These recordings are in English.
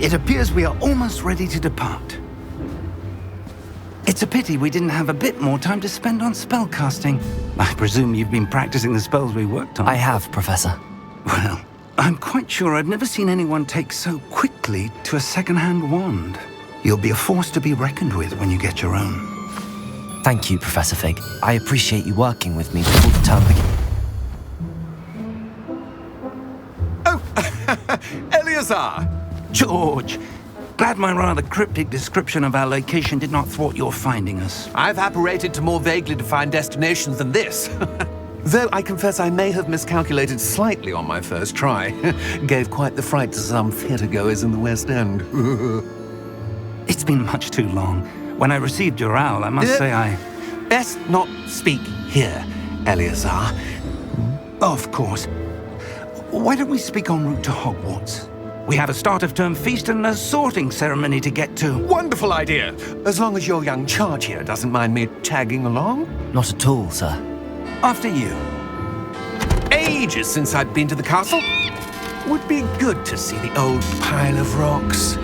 It appears we are almost ready to depart. It's a pity we didn't have a bit more time to spend on spellcasting. I presume you've been practicing the spells we worked on. I have, Professor. Well, I'm quite sure I've never seen anyone take so quickly to a second-hand wand. You'll be a force to be reckoned with when you get your own. Thank you, Professor Fig. I appreciate you working with me before the term begins. Oh, Eleazar! George! Glad my rather cryptic description of our location did not thwart your finding us. I've apparated to more vaguely defined destinations than this. Though I confess I may have miscalculated slightly on my first try. Gave quite the fright to some theatre-goers in the West End. It's been much too long. When I received your owl, I must say I... Best not speak here, Eleazar. Of course. Why don't we speak en route to Hogwarts? We have a start-of-term feast and a sorting ceremony to get to. Wonderful idea! As long as your young charge here doesn't mind me tagging along. Not at all, sir. After you. Ages since I'd been to the castle. Would be good to see the old pile of rocks.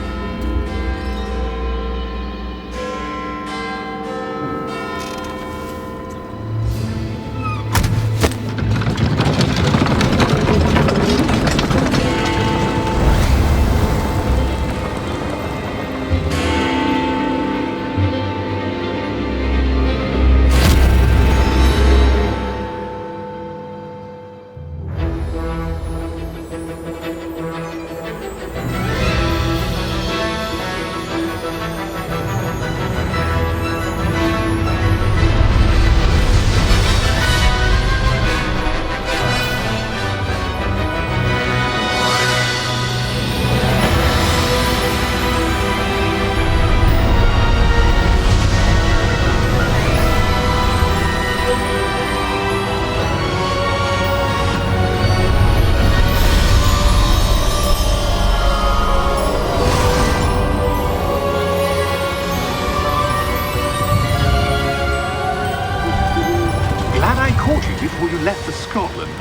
Before you left for Scotland.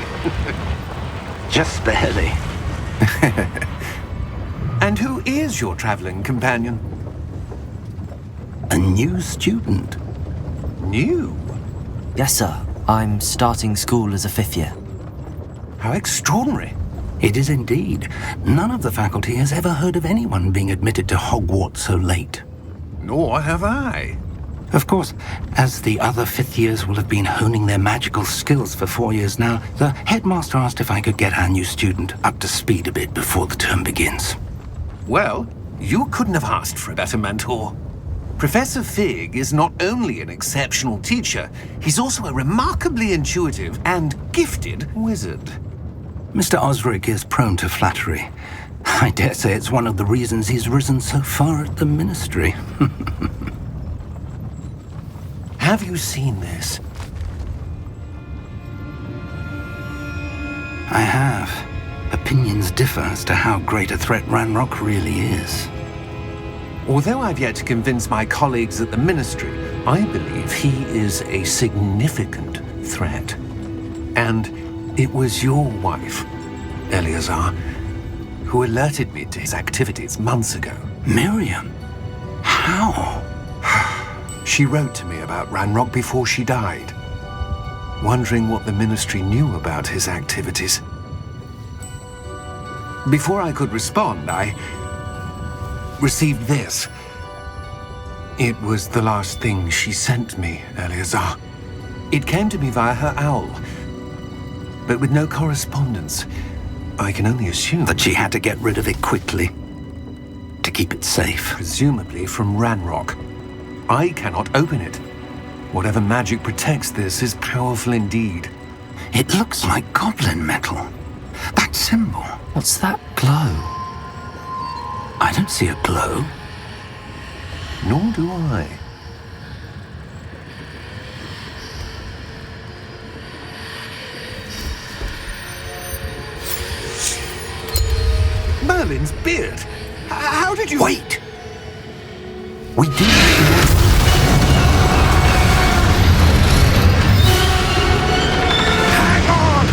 Just barely. And who is your traveling companion? A new student. New? Yes, sir. I'm starting school as a 5th year. How extraordinary. It is indeed. None of the faculty has ever heard of anyone being admitted to Hogwarts so late. Nor have I. Of course, as the other 5th years will have been honing their magical skills for 4 years now, the headmaster asked if I could get our new student up to speed a bit before the term begins. Well, you couldn't have asked for a better mentor. Professor Fig is not only an exceptional teacher, he's also a remarkably intuitive and gifted wizard. Mr. Osric is prone to flattery. I dare say it's one of the reasons he's risen so far at the ministry. Have you seen this? I have. Opinions differ as to how great a threat Ranrock really is. Although I've yet to convince my colleagues at the Ministry, I believe he is a significant threat. And it was your wife, Eleazar, who alerted me to his activities months ago. Miriam? How? She wrote to me about Ranrock before she died, wondering what the Ministry knew about his activities. Before I could respond, I received this. It was the last thing she sent me, Eleazar. It came to me via her owl, but with no correspondence. I can only assume That she had to get rid of it quickly, to keep it safe. presumably from Ranrock. I cannot open it. Whatever magic protects this is powerful indeed. It looks like goblin metal. That symbol. What's that glow? I don't see a glow. Nor do I. Merlin's beard. How did you... Wait! We do... Hang on!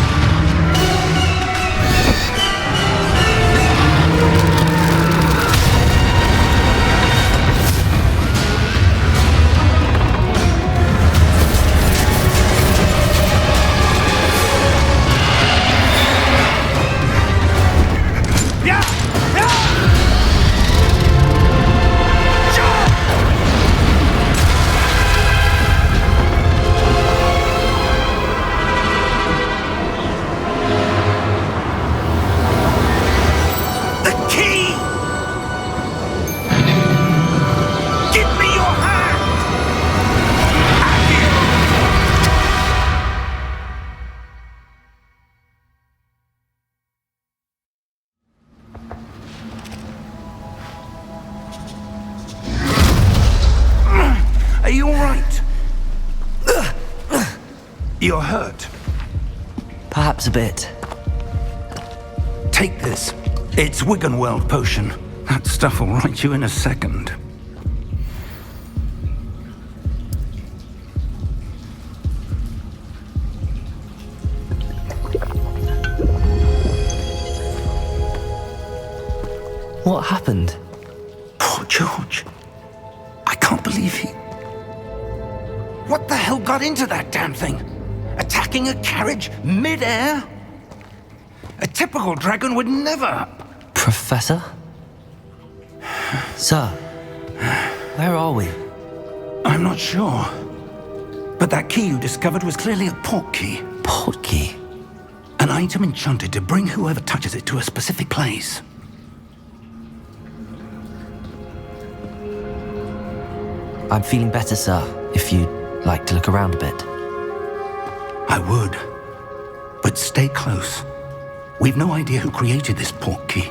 You're hurt. Perhaps a bit. Take this. It's Wiggenweld potion. That stuff will right you in a second. What happened? Poor George. I can't believe he... What the hell got into that damn thing? Attacking a carriage mid-air? A typical dragon would never... Professor? Sir, where are we? I'm not sure. But that key you discovered was clearly a port key. Port key? An item enchanted to bring whoever touches it to a specific place. I'm feeling better, sir, if you'd like to look around a bit. I would. But stay close. We've no idea who created this port key.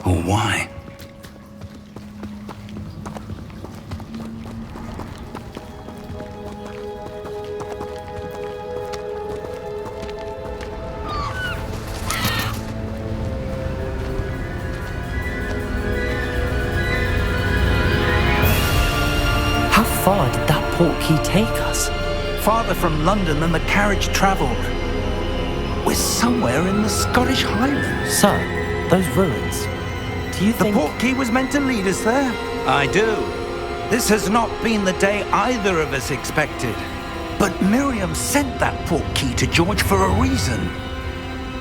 Or why. How far did that port key take us? Farther from London than the carriage travelled. We're somewhere in the Scottish Highlands. Sir, those ruins. Do you The think... port key was meant to lead us there? I do. This has not been the day either of us expected. But Miriam sent that port key to George for a reason.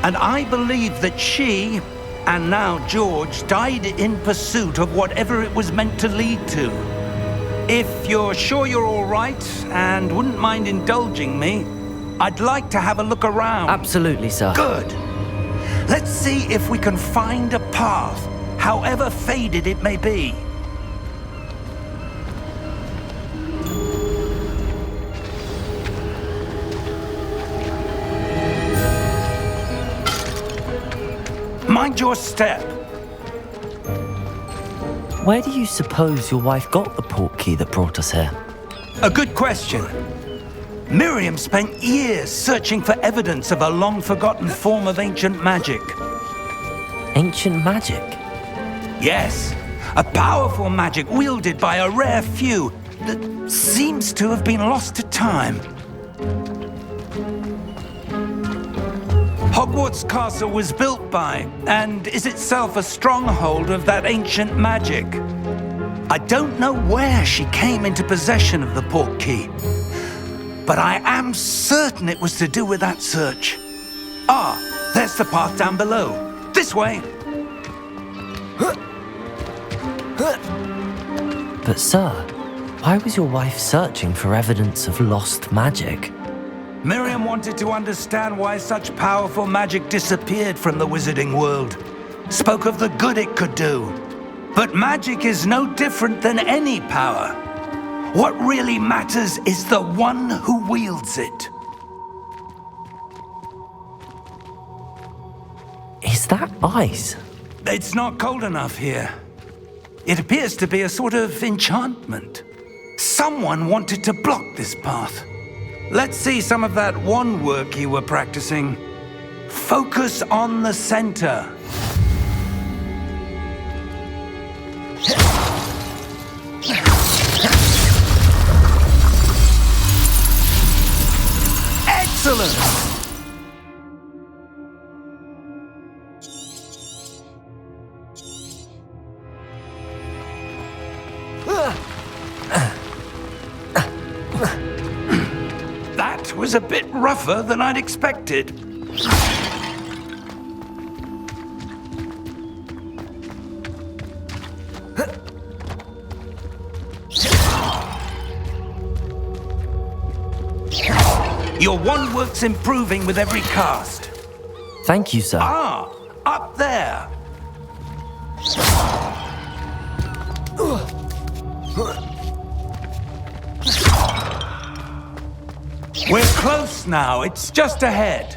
And I believe that she, and now George, died in pursuit of whatever it was meant to lead to. If you're sure you're all right and wouldn't mind indulging me, I'd like to have a look around. Absolutely, sir. Good. Let's see if we can find a path, however faded it may be. Mind your step. Where do you suppose your wife got the port key that brought us here? A good question. Miriam spent years searching for evidence of a long-forgotten form of ancient magic. Ancient magic? Yes, a powerful magic wielded by a rare few that seems to have been lost to time. Hogwarts Castle was built by, and is itself a stronghold of that ancient magic. I don't know where she came into possession of the port key, but I am certain it was to do with that search. Ah, there's the path down below. This way. But sir, why was your wife searching for evidence of lost magic? Miriam wanted to understand why such powerful magic disappeared from the wizarding world. Spoke of the good it could do. But magic is no different than any power. What really matters is the one who wields it. Is that ice? It's not cold enough here. It appears to be a sort of enchantment. Someone wanted to block this path. Let's see some of that wand work you were practicing. Focus on the center. Excellent! That was a bit rougher than I'd expected. Your wand work's improving with every cast. Thank you, sir. Ah, up there. We're close now. It's just ahead.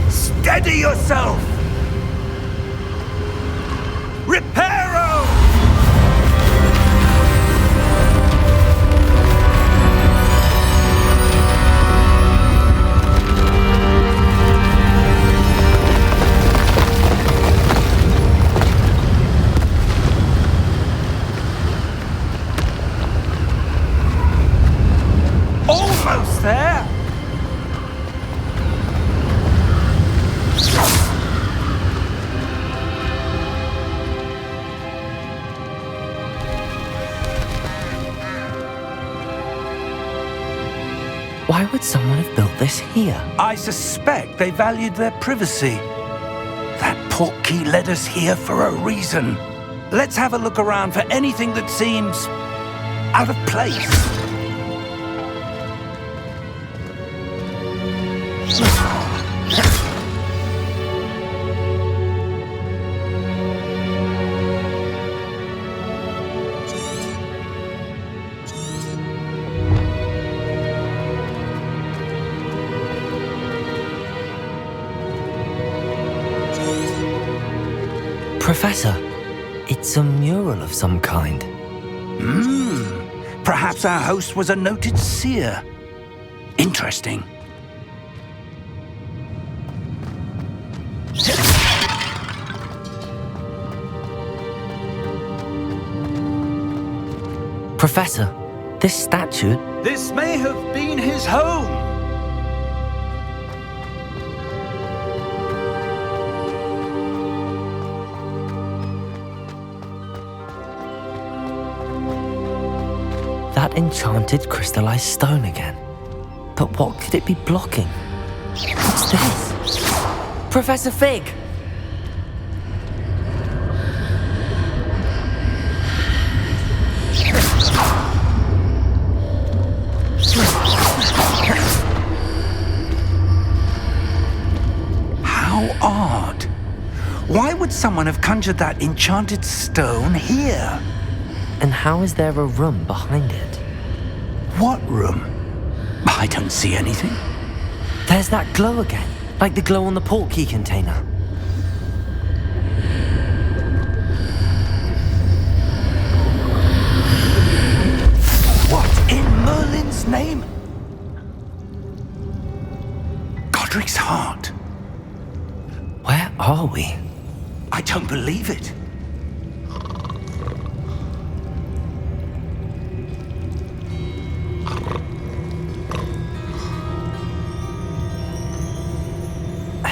Steady yourself. Why would someone have built this here? I suspect they valued their privacy. That portkey led us here for a reason. Let's have a look around for anything that seems out of place. Professor, it's a mural of some kind. Perhaps our host was a noted seer. Interesting. Professor, this statue... This may have been his home. That enchanted crystallized stone again. But what could it be blocking? What's this? Professor Fig! How odd. Why would someone have conjured that enchanted stone here? And how is there a room behind it? What room? I don't see anything. There's that glow again, like the glow on the portkey container. What in Merlin's name? Godric's heart. Where are we? I don't believe it.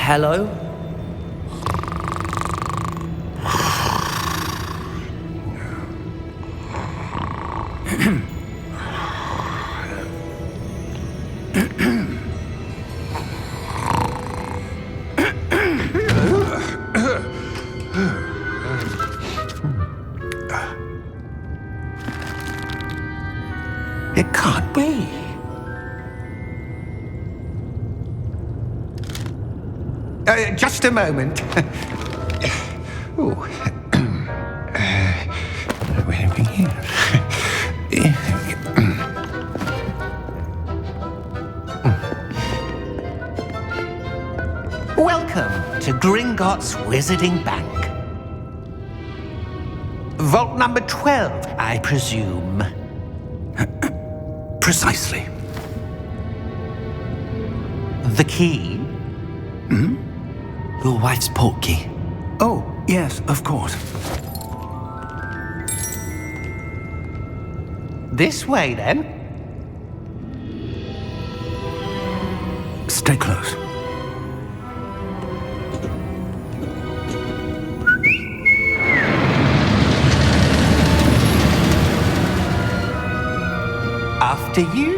Hello? It can't be. Just a moment. Oh. Where are we here? Welcome to Gringotts Wizarding Bank. Vault number 12, I presume. Precisely. The key? Your wife's portkey. Oh, yes, of course. This way, then. Stay close. After you.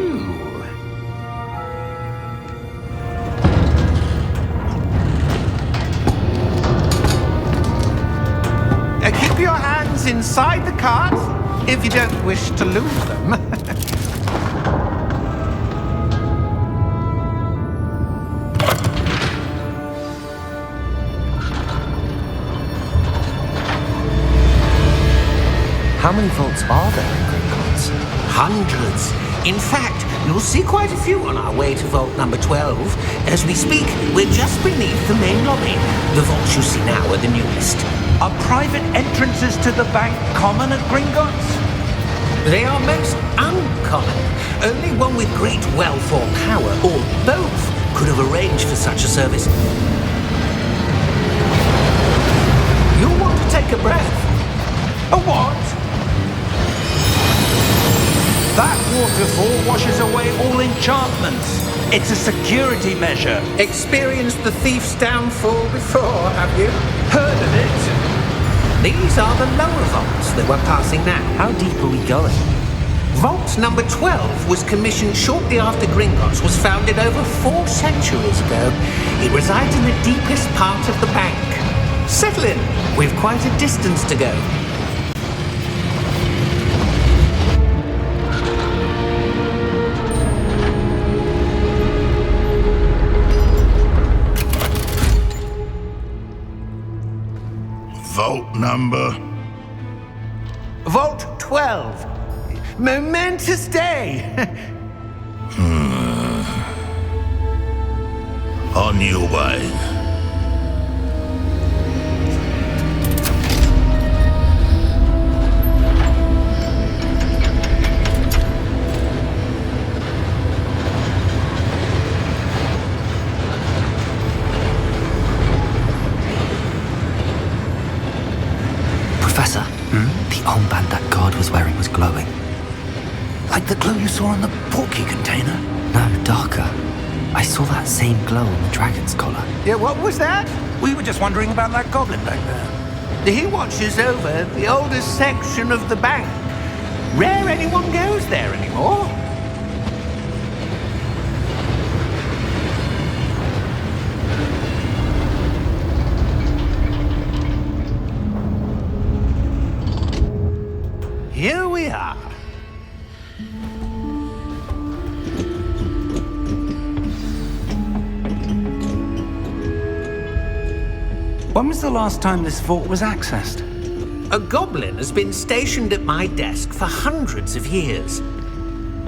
Keep your hands inside the cart if you don't wish to lose them. How many vaults are there in Gringotts? Hundreds. In fact, you'll see quite a few on our way to vault number 12. As we speak, we're just beneath the main lobby. The vaults you see now are the newest. Are private entrances to the bank common at Gringotts? They are most uncommon. Only one with great wealth or power, or both, could have arranged for such a service. You'll want to take a breath. A what? That waterfall washes away all enchantments. It's a security measure. Experienced the thief's downfall before, have you? Heard of it? These are the lower vaults that we're passing now. How deep are we going? Vault number 12 was commissioned shortly after Gringotts was founded over 4 centuries ago. It resides in the deepest part of the bank. Settle in. We've quite a distance to go. Vault number? Vault 12. Momentous day. On your way. Professor, the armband that guard was wearing was glowing. Like the glow you saw in the portkey container? No, darker. I saw that same glow on the dragon's collar. Yeah, what was that? We were just wondering about that goblin back there. He watches over the oldest section of the bank. Rare anyone goes there anymore. Here we are. When was the last time this vault was accessed? A goblin has been stationed at my desk for hundreds of years.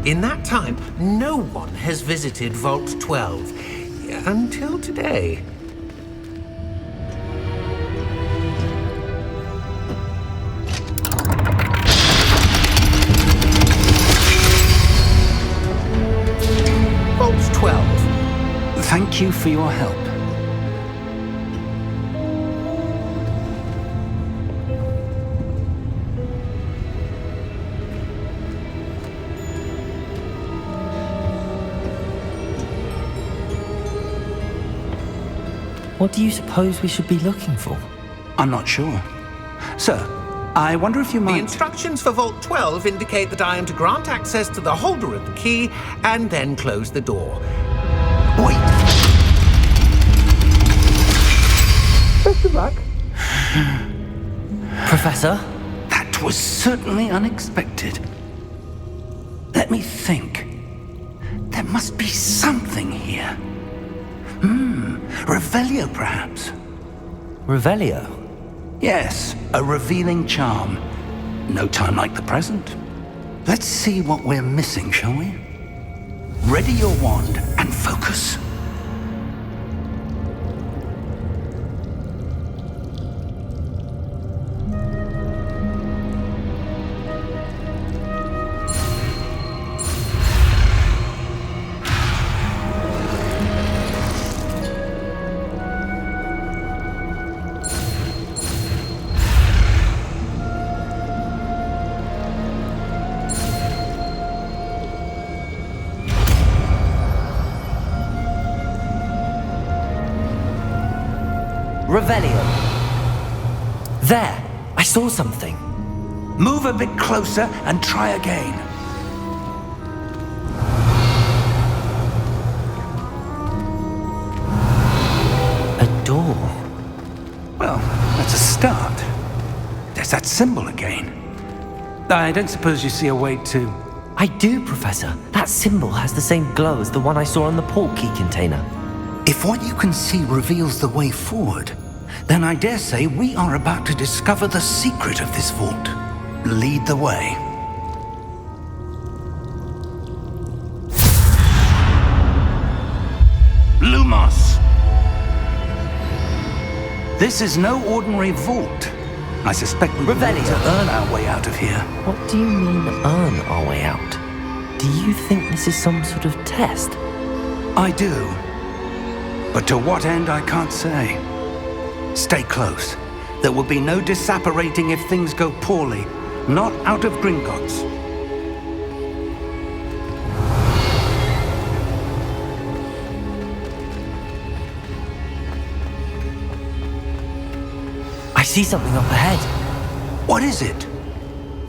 In that time, no one has visited Vault 12 until today. Vault 12. Thank you for your help. What do you suppose we should be looking for? I'm not sure. Sir, I wonder if you The might... instructions for Vault 12 indicate that I am to grant access to the holder of the key and then close the door. Wait. Best of luck. Professor? That was certainly unexpected. Let me think. There must be something here. Revelio, perhaps? Revelio? Yes, a revealing charm. No time like the present. Let's see what we're missing, shall we? Ready your wand and focus. Revelio. There! I saw something. Move a bit closer and try again. A door. Well, that's a start. There's that symbol again. I don't suppose you see a way to... I do, Professor. That symbol has the same glow as the one I saw on the portkey container. If what you can see reveals the way forward, then I dare say we are about to discover the secret of this vault. Lead the way. Lumos! This is no ordinary vault. I suspect we will need to earn our way out of here. What do you mean, earn our way out? Do you think this is some sort of test? I do. But to what end, I can't say. Stay close. There will be no disapparating if things go poorly. Not out of Gringotts. I see something up ahead. What is it?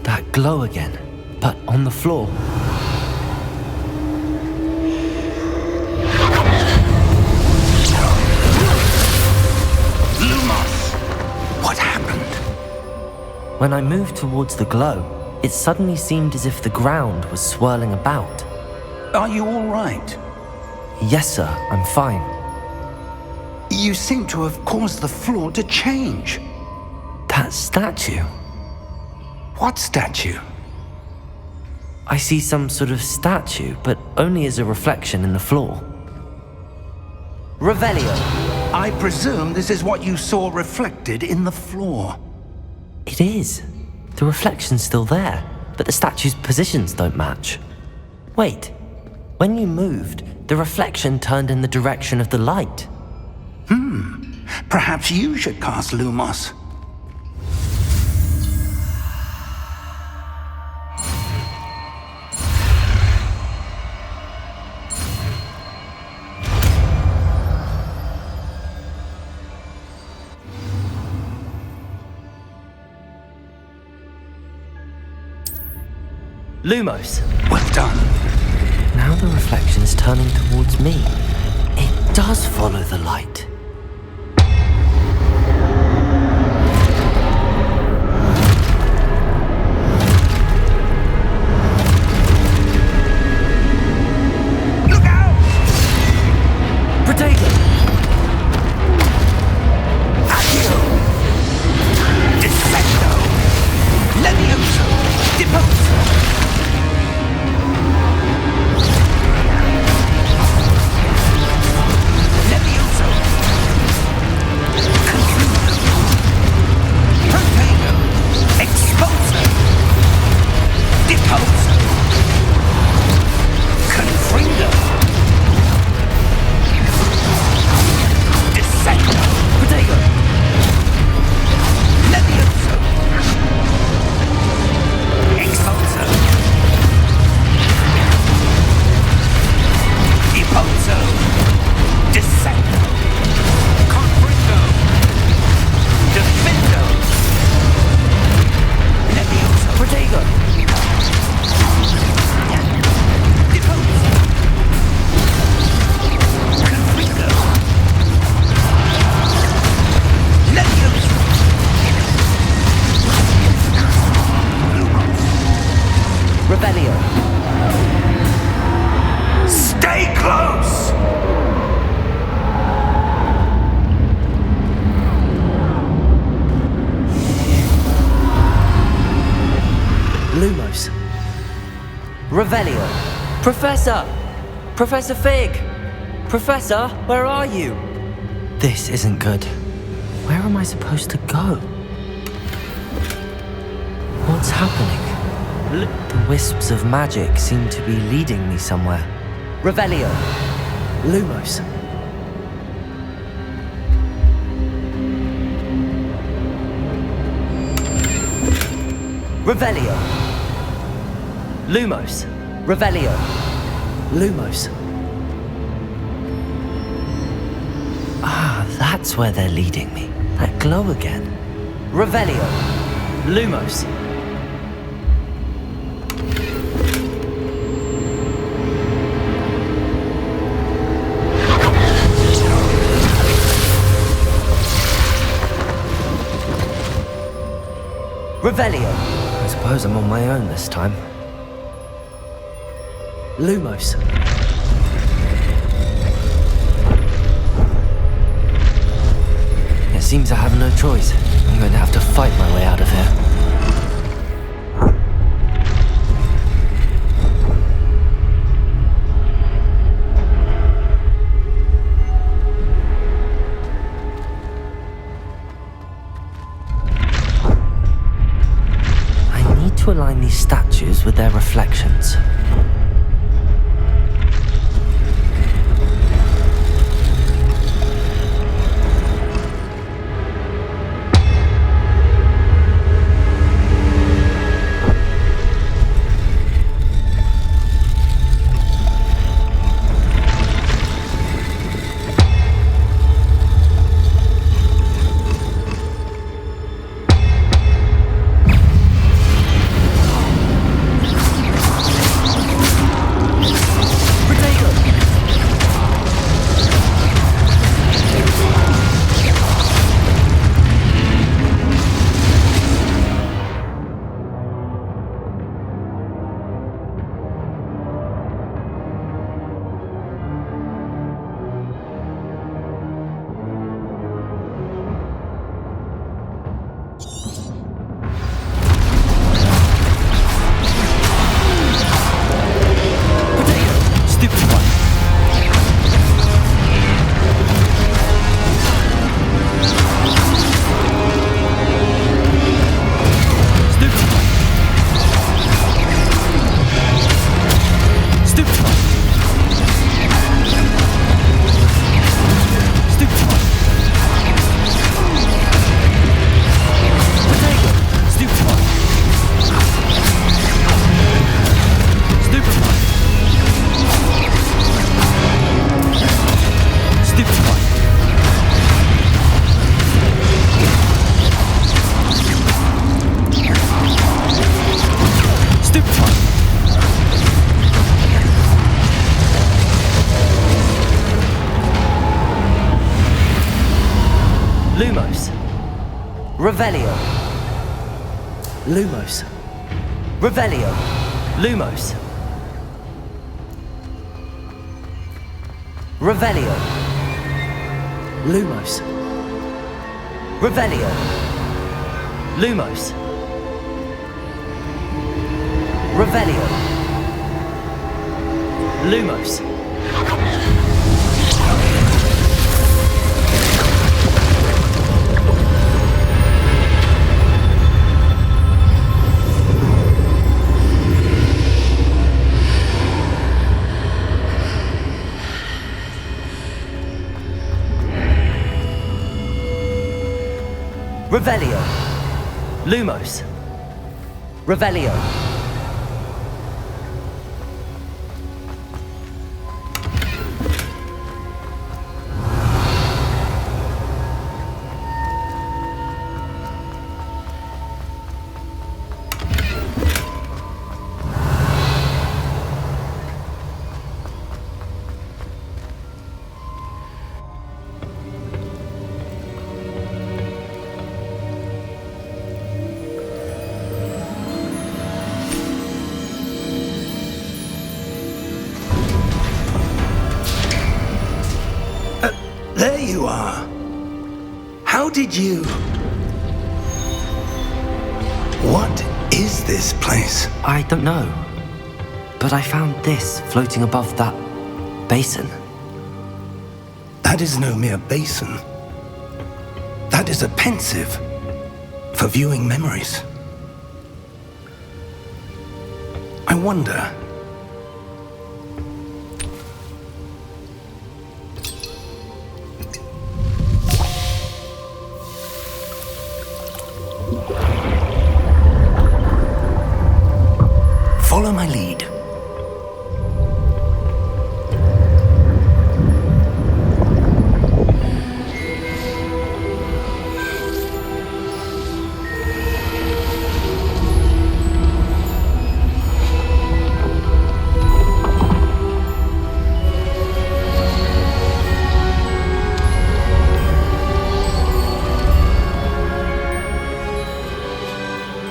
That glow again. but on the floor. Lumos! What happened? When I moved towards the glow, it suddenly seemed as if the ground was swirling about. Are you all right? Yes, sir, I'm fine. You seem to have caused the floor to change. That statue. What statue? I see some sort of statue, but only as a reflection in the floor. Revelio. I presume this is what you saw reflected in the floor. It is. The reflection's still there, but the statue's positions don't match. Wait. When you moved, the reflection turned in the direction of the light. Perhaps you should cast Lumos. Lumos. Well done. Now the reflection is turning towards me. It does follow the light. Look out! Protego! Accio! Descendo! Levioso! Deposo! Levioso! Confuso! Protego! Expulso! Deposo! Confrindo! Descendo! Protego! Levioso! Expulso! Deposo! Descendo! Confrindo! Defendo! Levioso! Protego! Deposo! Confrindo! Levioso! Revelio! Stay close! Lumos. Revelio. Professor! Professor Fig! Professor, where are you? This isn't good. Where am I supposed to go? What's happening? The wisps of magic seem to be leading me somewhere. Revelio. Lumos. Revelio. Lumos. Revelio. Lumos. Ah, that's where they're leading me. That glow again. Revelio. Lumos. Revelio. I suppose I'm on my own this time. Lumos. It seems I have no choice. I'm going to have to fight my way out of here. To align these statues with their reflections. Revelio. Lumos. Revelio. Lumos. Revelio. Lumos. Revelio. Lumos. Revelio. Lumos. Revelio. Lumos. Revelio. There you are. How did you... What is this place? I don't know. But I found this floating above that basin. That is no mere basin. That is a pensive for viewing memories. I wonder... Follow my lead.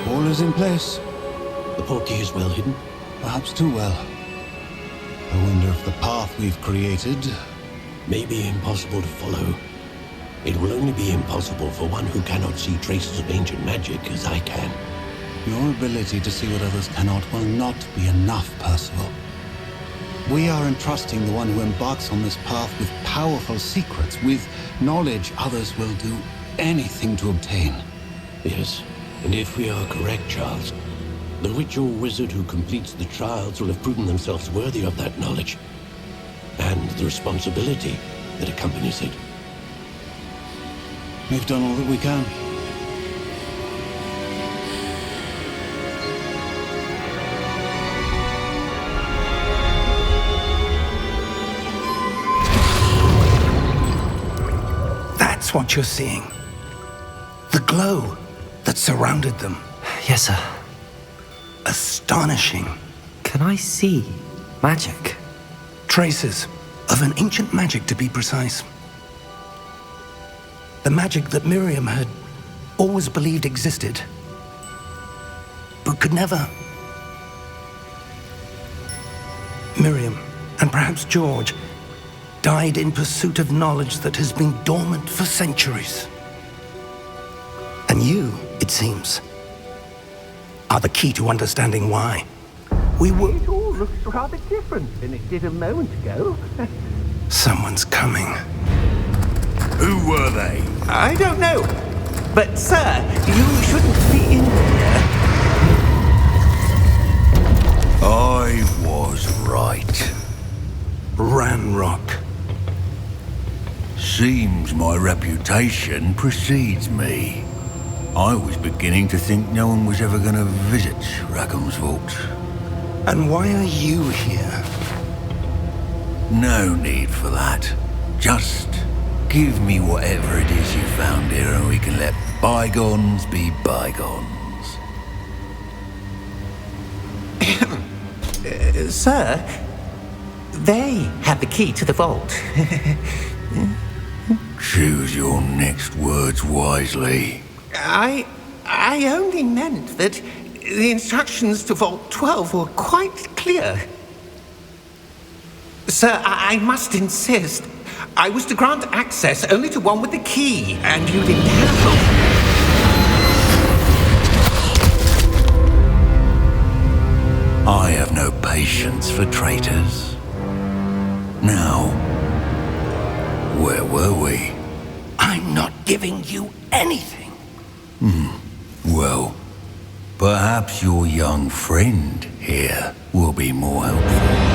All is in place. The portkey is well hidden. Perhaps too well. I wonder if the path we've created... May be impossible to follow. It will only be impossible for one who cannot see traces of ancient magic as I can. Your ability to see what others cannot will not be enough, Percival. We are entrusting the one who embarks on this path with powerful secrets, with knowledge others will do anything to obtain. Yes, and if we are correct, Charles, the witch or wizard who completes the trials will have proven themselves worthy of that knowledge, and the responsibility that accompanies it. We've done all that we can. That's what you're seeing. The glow that surrounded them. Yes, sir. Astonishing. Can I see magic? Traces of an ancient magic, to be precise. The magic that Miriam had always believed existed, but could never. Miriam, and perhaps George, died in pursuit of knowledge that has been dormant for centuries. And you, it seems, are the key to understanding why. It all looks rather different than it did a moment ago. Someone's coming. Who were they? I don't know. But, sir, you shouldn't be in here. I was right. Ranrock. Seems my reputation precedes me. I was beginning to think no one was ever going to visit Rackham's vault. And why are you here? No need for that. Just give me whatever it is you found here and we can let bygones be bygones. Sir, they have the key to the vault. Choose your next words wisely. I only meant that the instructions to Vault 12 were quite clear. Sir, I must insist. I was to grant access only to one with the key, and you didn't have them. I have no patience for traitors. Now, where were we? I'm not giving you anything. Well, perhaps your young friend here will be more helpful.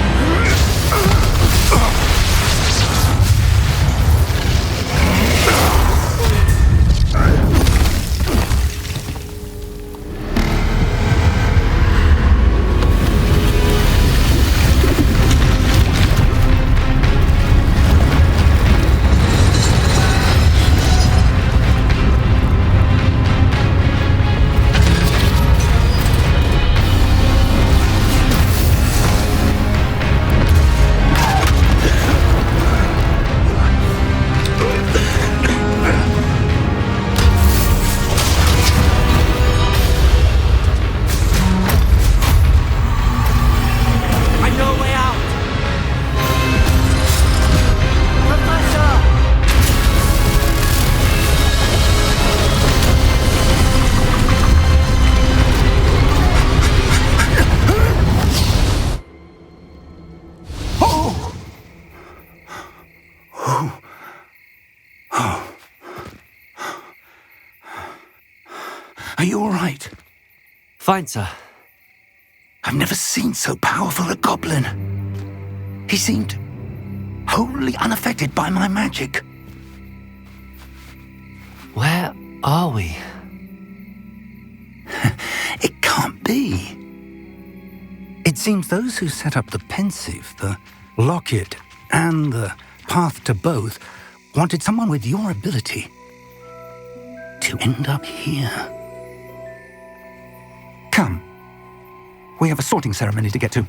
Are you all right? Fine, sir. I've never seen so powerful a goblin. He seemed wholly unaffected by my magic. Where are we? It can't be. It seems those who set up the pensive, the locket, and the path to both wanted someone with your ability to end up here. Come. We have a sorting ceremony to get to.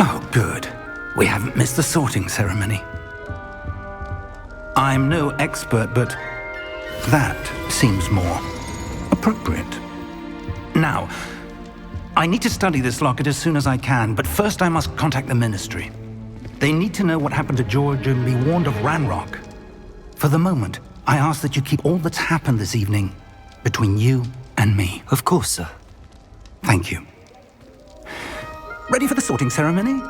Oh, good. We haven't missed the sorting ceremony. I'm no expert, but that seems more appropriate. Now, I need to study this locket as soon as I can, but first I must contact the Ministry. They need to know what happened to George and be warned of Ranrock. For the moment, I ask that you keep all that's happened this evening between you and me. Of course, sir. Thank you. Ready for the sorting ceremony?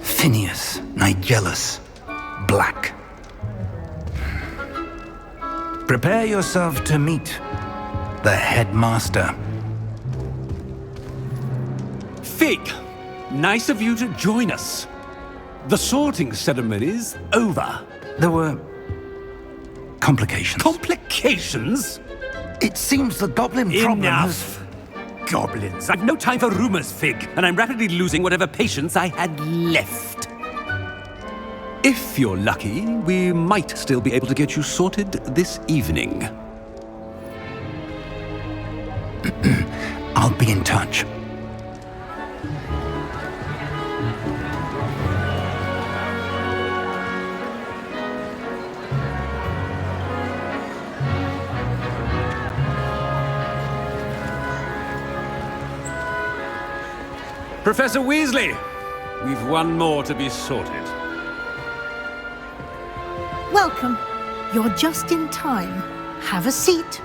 Phineas, Nigellus, Black. Prepare yourself to meet the headmaster. Fig, nice of you to join us. The sorting ceremony's over. There were complications. Complications? It seems the goblin problem Enough. Goblins. I've no time for rumors, Fig, and I'm rapidly losing whatever patience I had left. If you're lucky, we might still be able to get you sorted this evening. I'll be in touch. Professor Weasley, we've one more to be sorted. Welcome. You're just in time. Have a seat.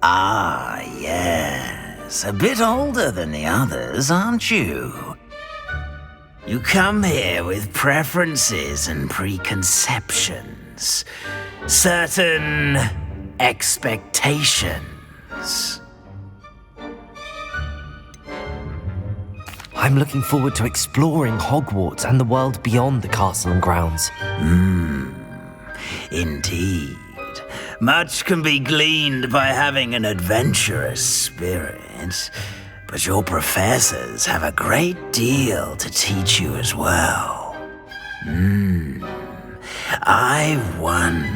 Ah, yes. A bit older than the others, aren't you? You come here with preferences and preconceptions. Certain expectations. I'm looking forward to exploring Hogwarts and the world beyond the castle and grounds. Indeed. Much can be gleaned by having an adventurous spirit, but your professors have a great deal to teach you as well. I wonder...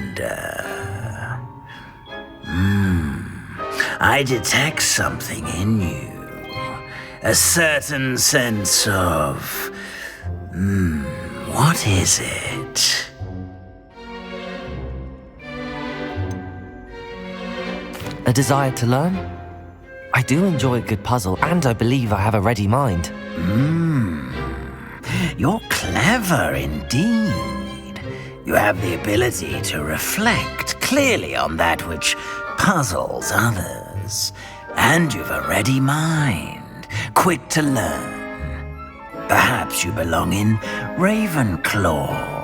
I detect something in you. A certain sense of... what is it? A desire to learn? I do enjoy a good puzzle, and I believe I have a ready mind. You're clever indeed. You have the ability to reflect clearly on that which puzzles others. And you've a ready mind, quick to learn. Perhaps you belong in Ravenclaw.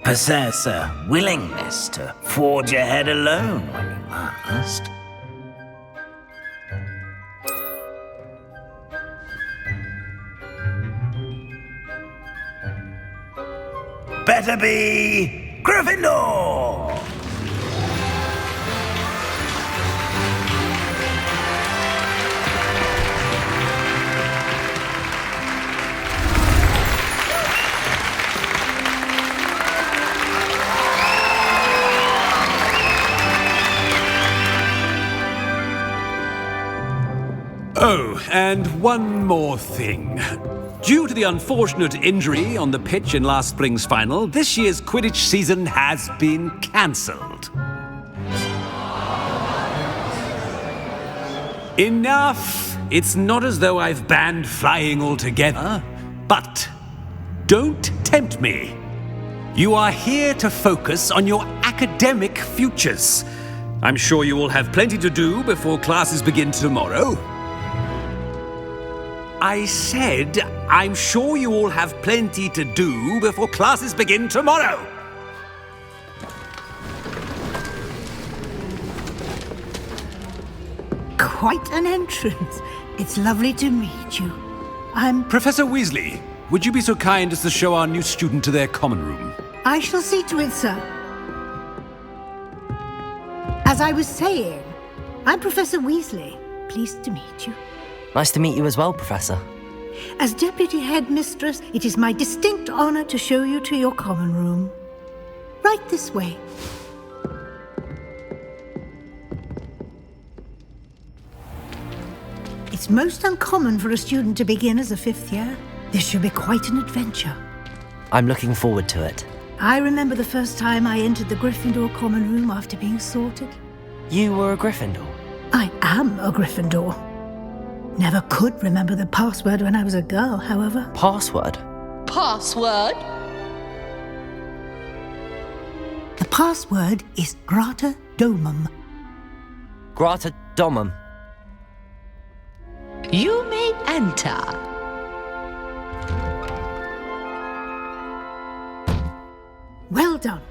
Possess a willingness to forge ahead alone when you must. Better be Gryffindor! Oh, and one more thing. Due to the unfortunate injury on the pitch in last spring's final, this year's Quidditch season has been cancelled. Enough! It's not as though I've banned flying altogether, but don't tempt me. You are here to focus on your academic futures. I'm sure you will have plenty to do before classes begin tomorrow. I said, I'm sure you all have plenty to do before classes begin tomorrow. Quite an entrance. It's lovely to meet you. I'm... Professor Weasley, would you be so kind as to show our new student to their common room? I shall see to it, sir. As I was saying, I'm Professor Weasley. Pleased to meet you. Nice to meet you as well, Professor. As Deputy Headmistress, it is my distinct honor to show you to your common room. Right this way. It's most uncommon for a student to begin as a fifth year. This should be quite an adventure. I'm looking forward to it. I remember the first time I entered the Gryffindor common room after being sorted. You were a Gryffindor? I am a Gryffindor. Never could remember the password when I was a girl, however. Password? Password? The password is Grata Domum. Grata Domum. You may enter. Well done.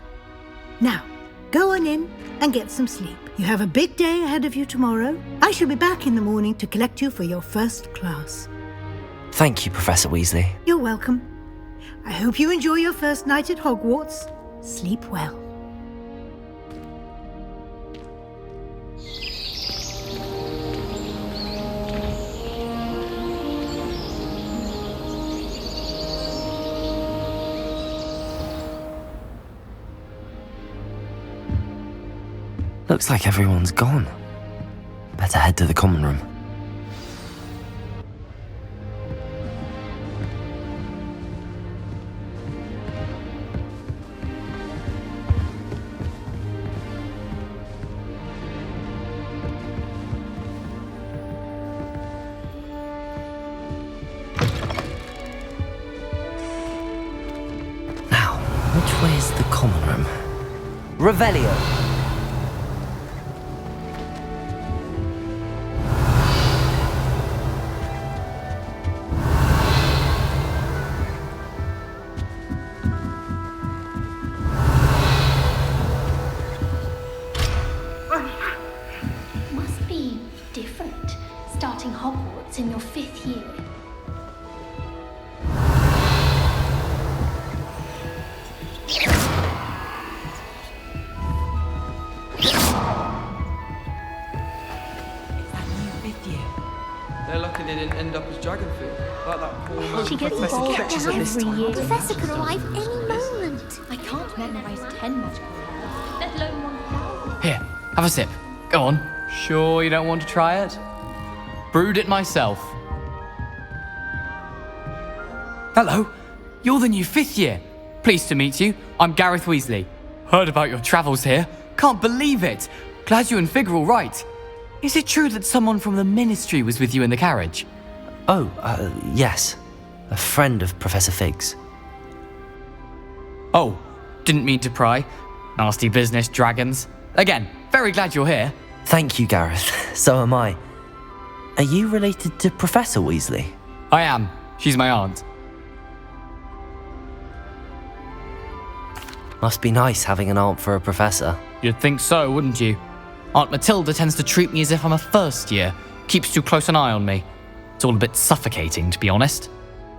Now, go on in and get some sleep. You have a big day ahead of you tomorrow. I shall be back in the morning to collect you for your first class. Thank you, Professor Weasley. You're welcome. I hope you enjoy your first night at Hogwarts. Sleep well. Looks like everyone's gone. Better head to the common room. Now, which way is the common room? Revelio! Must be different, starting Hogwarts in your 5th year. They're lucky they didn't end up as Dragonfield, like that poor She gets Professor involved Ketches every at this time. year. Professor could arrive any moment. I can't memorize 10 magical words, let alone 1,000. Here, have a sip. Go on. Sure you don't want to try it? Brewed it myself. Hello, you're the new 5th year. Pleased to meet you. I'm Gareth Weasley. Heard about your travels here. Can't believe it. Glad you and Fig are all right. Is it true that someone from the Ministry was with you in the carriage? Oh, yes. A friend of Professor Fig's. Oh, didn't mean to pry. Nasty business, dragons. Again, very glad you're here. Thank you, Gareth. So am I. Are you related to Professor Weasley? I am. She's my aunt. Must be nice having an aunt for a professor. You'd think so, wouldn't you? Aunt Matilda tends to treat me as if I'm a first year. Keeps too close an eye on me. It's all a bit suffocating, to be honest.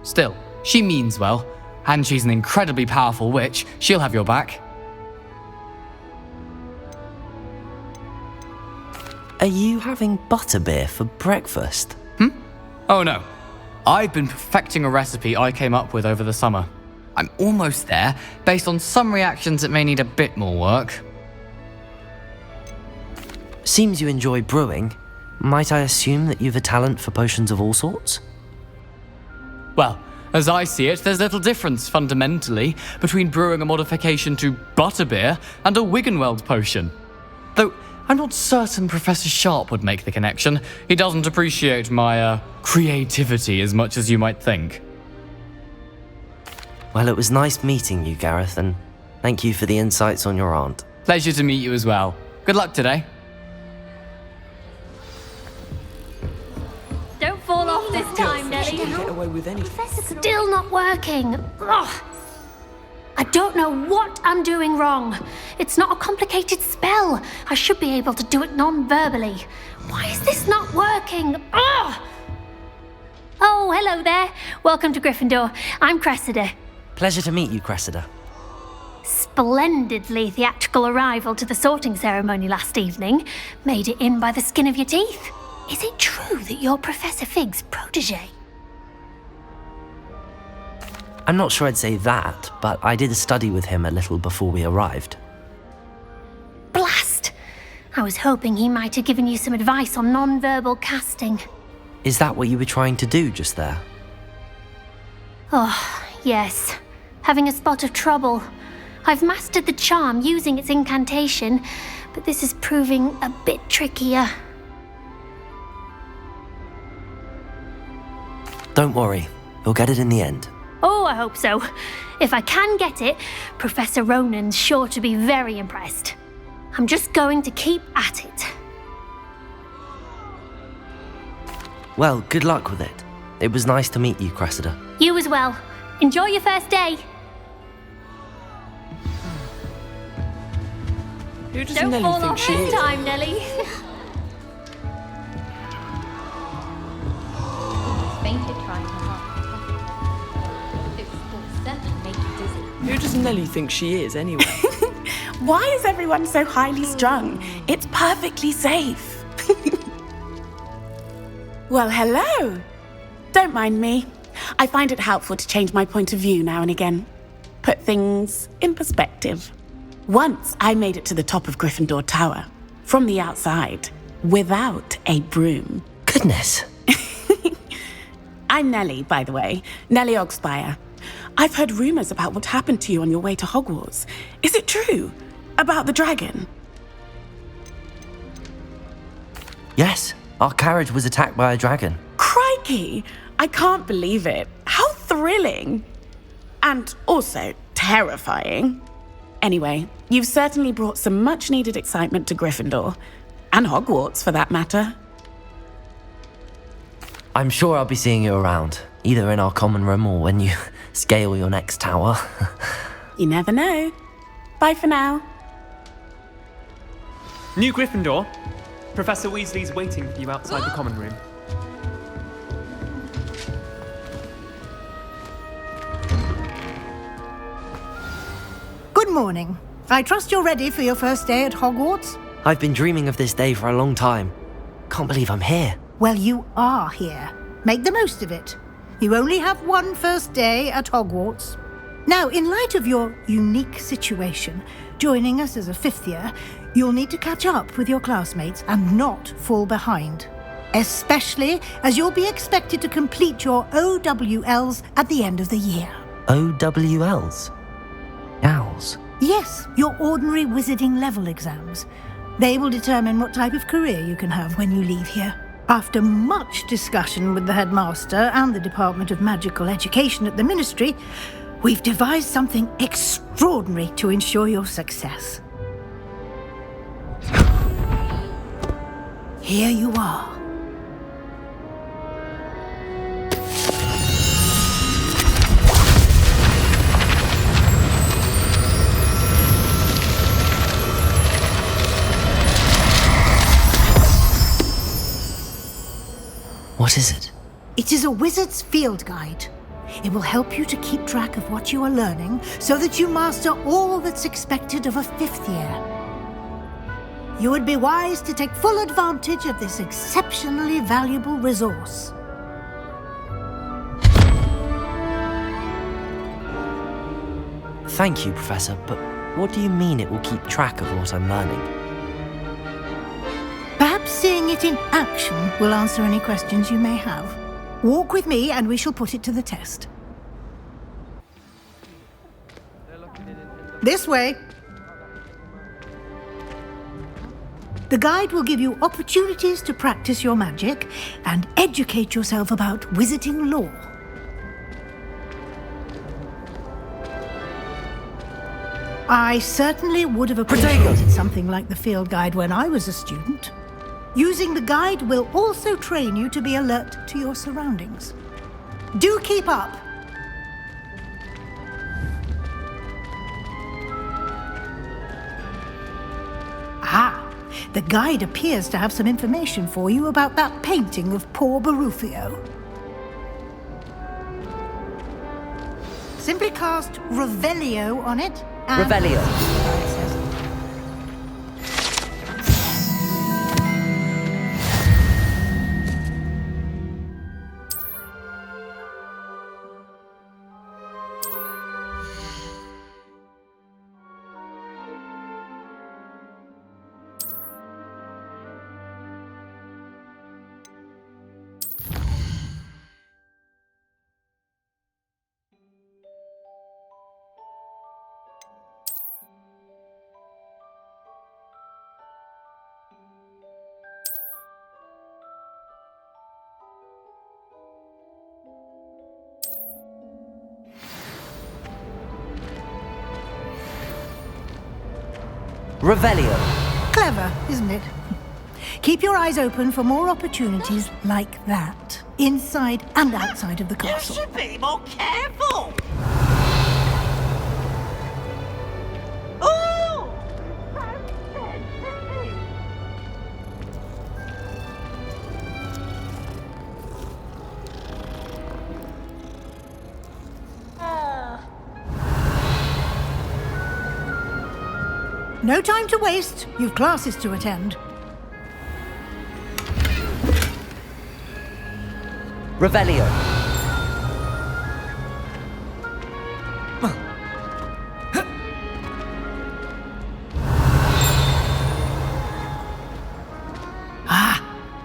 Still, she means well. And she's an incredibly powerful witch. She'll have your back. Are you having butterbeer for breakfast? Oh no. I've been perfecting a recipe I came up with over the summer. I'm almost there, based on some reactions that may need a bit more work. Seems you enjoy brewing. Might I assume that you've a talent for potions of all sorts? Well, as I see it, there's little difference, fundamentally, between brewing a modification to butterbeer and a Wiggenweld potion. Though, I'm not certain Professor Sharp would make the connection. He doesn't appreciate my, creativity as much as you might think. Well, it was nice meeting you, Gareth, and thank you for the insights on your aunt. Pleasure to meet you as well. Good luck today. Don't fall off this time, Nelly. Get away with anything. Still not working. Ugh. I don't know what I'm doing wrong. It's not a complicated spell. I should be able to do it non-verbally. Why is this not working? Ugh. Oh, hello there. Welcome to Gryffindor. I'm Cressida. Pleasure to meet you, Cressida. Splendidly theatrical arrival to the sorting ceremony last evening. Made it in by the skin of your teeth. Is it true that you're Professor Fig's protege? I'm not sure I'd say that, but I did study with him a little before we arrived. Blast! I was hoping he might have given you some advice on non-verbal casting. Is that what you were trying to do just there? Oh, yes. Having a spot of trouble. I've mastered the charm using its incantation, but this is proving a bit trickier. Don't worry, you'll get it in the end. Oh, I hope so. If I can get it, Professor Ronan's sure to be very impressed. I'm just going to keep at it. Well, good luck with it. It was nice to meet you, Cressida. You as well. Enjoy your first day. Who does Don't Nelly fall think off she this is? time, Nelly. Fainted trying to harp. It will certainly make you dizzy. Who does Nelly think she is, anyway? Why is everyone so highly strung? It's perfectly safe. Well, hello. Don't mind me. I find it helpful to change my point of view now and again. Put things in perspective. Once I made it to the top of Gryffindor Tower, from the outside, without a broom. Goodness. I'm Nellie, by the way. Nellie Ogspire. I've heard rumors about what happened to you on your way to Hogwarts. Is it true? About the dragon? Yes, our carriage was attacked by a dragon. Crikey! I can't believe it. How thrilling! And also terrifying. Anyway, you've certainly brought some much-needed excitement to Gryffindor. And Hogwarts, for that matter. I'm sure I'll be seeing you around, either in our common room or when you scale your next tower. You never know. Bye for now. New Gryffindor. Professor Weasley's waiting for you outside the common room. Good morning. I trust you're ready for your first day at Hogwarts? I've been dreaming of this day for a long time. Can't believe I'm here. Well, you are here. Make the most of it. You only have one first day at Hogwarts. Now, in light of your unique situation, joining us as a fifth year, you'll need to catch up with your classmates and not fall behind. Especially as you'll be expected to complete your OWLs at the end of the year. OWLs? Owls? Yes, your ordinary wizarding level exams. They will determine what type of career you can have when you leave here. After much discussion with the headmaster and the Department of Magical Education at the Ministry, we've devised something extraordinary to ensure your success. Here you are. What is it? It is a wizard's field guide. It will help you to keep track of what you are learning so that you master all that's expected of a fifth year. You would be wise to take full advantage of this exceptionally valuable resource. Thank you, Professor, but what do you mean it will keep track of what I'm learning? Perhaps seeing it in action will answer any questions you may have. Walk with me and we shall put it to the test. This way. The guide will give you opportunities to practice your magic and educate yourself about wizarding lore. I certainly would have appreciated something like the field guide when I was a student. Using the guide will also train you to be alert to your surroundings. Do keep up! Ah, the guide appears to have some information for you about that painting of poor Barufio. Simply cast Revelio on it and... Revelio. Revelio. Clever, isn't it? Keep your eyes open for more opportunities like that, inside and outside of the castle. You should be more careful! Oh! No time to waste. You've classes to attend. Revelio.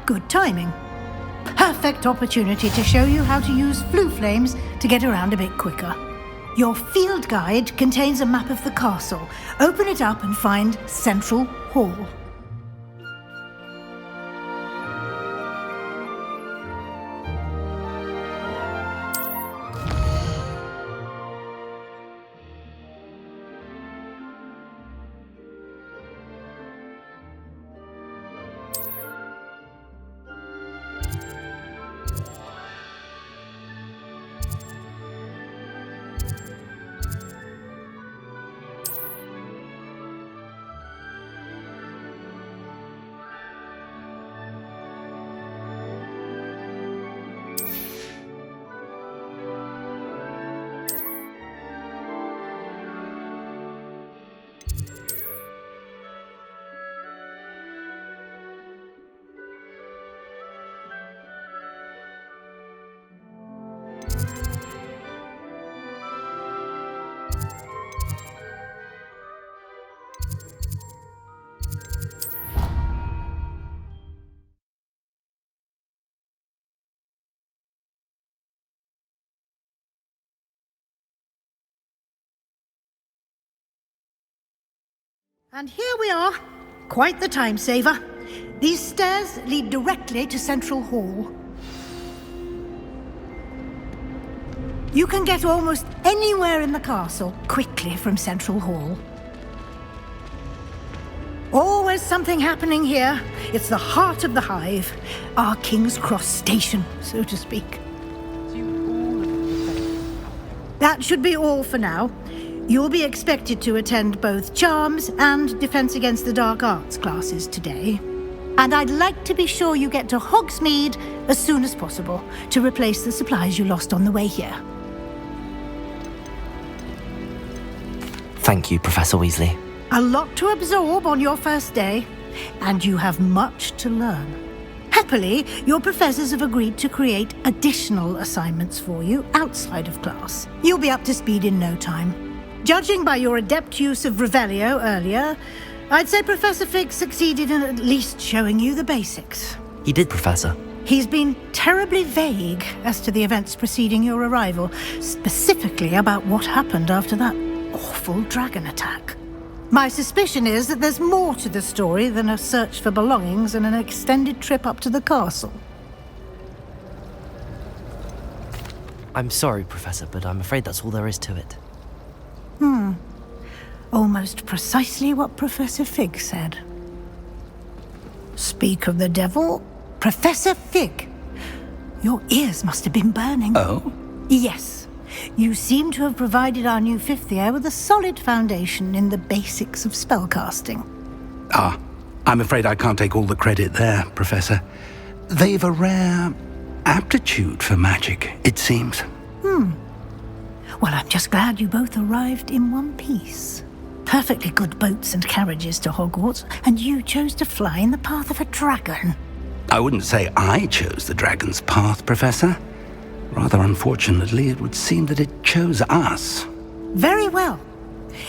Good timing. Perfect opportunity to show you how to use flue flames to get around a bit quicker. Your field guide contains a map of the castle. Open it up and find Central Hall. And here we are. Quite the time saver. These stairs lead directly to Central Hall. You can get almost anywhere in the castle quickly from Central Hall. Always something happening here. It's the heart of the hive. Our King's Cross station, so to speak. That should be all for now. You'll be expected to attend both Charms and Defense Against the Dark Arts classes today. And I'd like to be sure you get to Hogsmeade as soon as possible to replace the supplies you lost on the way here. Thank you, Professor Weasley. A lot to absorb on your first day, and you have much to learn. Happily, your professors have agreed to create additional assignments for you outside of class. You'll be up to speed in no time. Judging by your adept use of Revelio earlier, I'd say Professor Fig succeeded in at least showing you the basics. He did, Professor. He's been terribly vague as to the events preceding your arrival, specifically about what happened after that awful dragon attack. My suspicion is that there's more to the story than a search for belongings and an extended trip up to the castle. I'm sorry, Professor, but I'm afraid that's all there is to it. Almost precisely what Professor Fig said. Speak of the devil, Professor Fig. Your ears must have been burning. Oh? Yes. You seem to have provided our new fifth year with a solid foundation in the basics of spellcasting. I'm afraid I can't take all the credit there, Professor. They've a rare aptitude for magic, it seems. Well, I'm just glad you both arrived in one piece. Perfectly good boats and carriages to Hogwarts, and you chose to fly in the path of a dragon. I wouldn't say I chose the dragon's path, Professor. Rather unfortunately, it would seem that it chose us. Very well.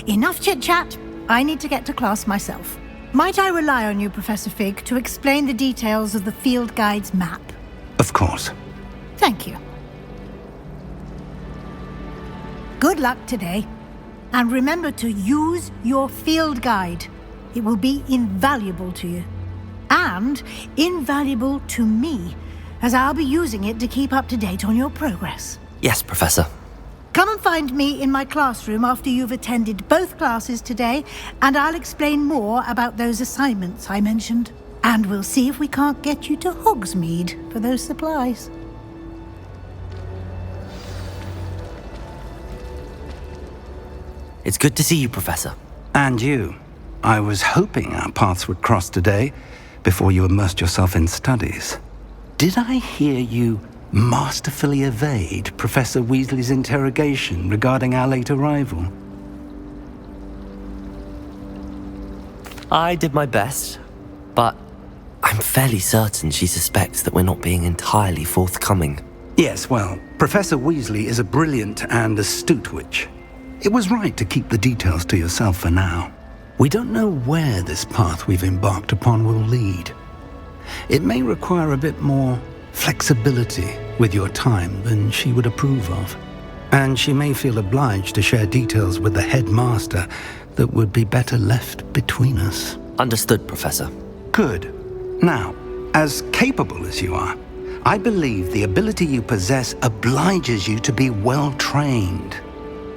Enough chit-chat. I need to get to class myself. Might I rely on you, Professor Fig, to explain the details of the field guide's map? Of course. Thank you. Good luck today. And remember to use your field guide. It will be invaluable to you. And invaluable to me, as I'll be using it to keep up to date on your progress. Yes, Professor. Come and find me in my classroom after you've attended both classes today, and I'll explain more about those assignments I mentioned. And we'll see if we can't get you to Hogsmeade for those supplies. It's good to see you, Professor. And you. I was hoping our paths would cross today, before you immersed yourself in studies. Did I hear you masterfully evade Professor Weasley's interrogation regarding our late arrival? I did my best, but I'm fairly certain she suspects that we're not being entirely forthcoming. Yes, well, Professor Weasley is a brilliant and astute witch. It was right to keep the details to yourself for now. We don't know where this path we've embarked upon will lead. It may require a bit more flexibility with your time than she would approve of. And she may feel obliged to share details with the headmaster that would be better left between us. Understood, Professor. Good. Now, as capable as you are, I believe the ability you possess obliges you to be well trained.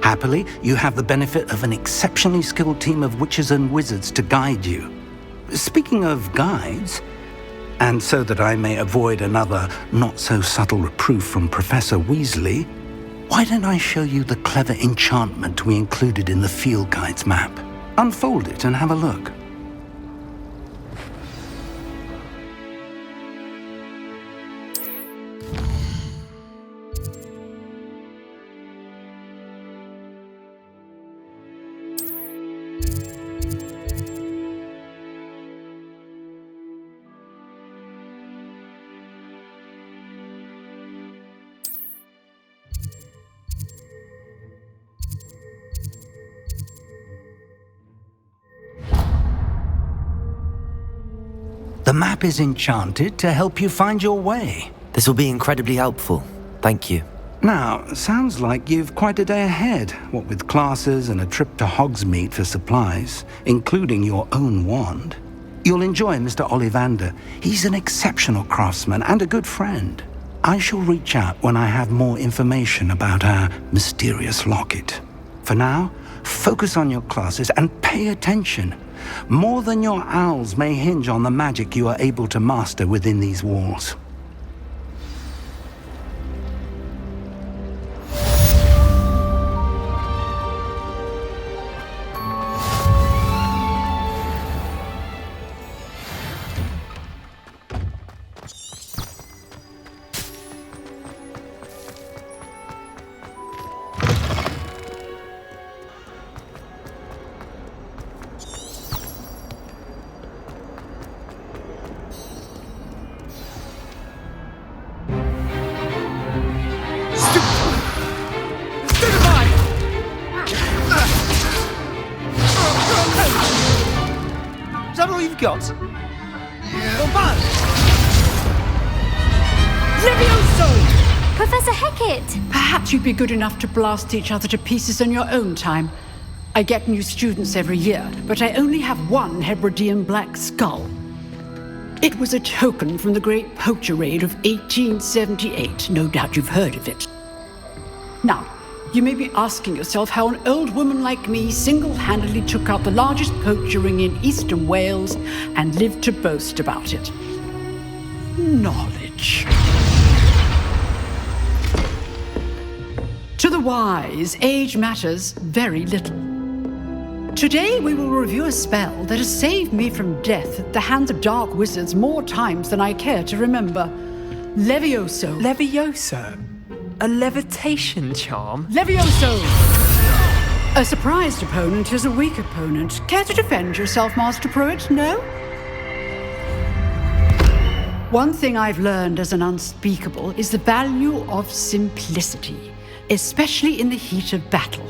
Happily, you have the benefit of an exceptionally skilled team of witches and wizards to guide you. Speaking of guides, and so that I may avoid another not-so-subtle reproof from Professor Weasley, why don't I show you the clever enchantment we included in the field guide's map? Unfold it and have a look. The map is enchanted to help you find your way. This will be incredibly helpful. Thank you. Now, sounds like you've quite a day ahead, what with classes and a trip to Hogsmeade for supplies, including your own wand. You'll enjoy Mr. Ollivander. He's an exceptional craftsman and a good friend. I shall reach out when I have more information about our mysterious locket. For now, focus on your classes and pay attention. More than your owls may hinge on the magic you are able to master within these walls. Is that all you've got? Levioso! Professor Hecat! Perhaps you'd be good enough to blast each other to pieces in your own time. I get new students every year, but I only have one Hebridean black skull. It was a token from the Great Poacher Raid of 1878. No doubt you've heard of it. Now, you may be asking yourself how an old woman like me single-handedly took out the largest poacher ring in eastern Wales and lived to boast about it. Knowledge. To the wise, age matters very little. Today we will review a spell that has saved me from death at the hands of dark wizards more times than I care to remember. Levioso. Levioso? A levitation charm? Levioso! A surprised opponent is a weak opponent. Care to defend yourself, Master Pruitt? No? One thing I've learned as an unspeakable is the value of simplicity, especially in the heat of battle.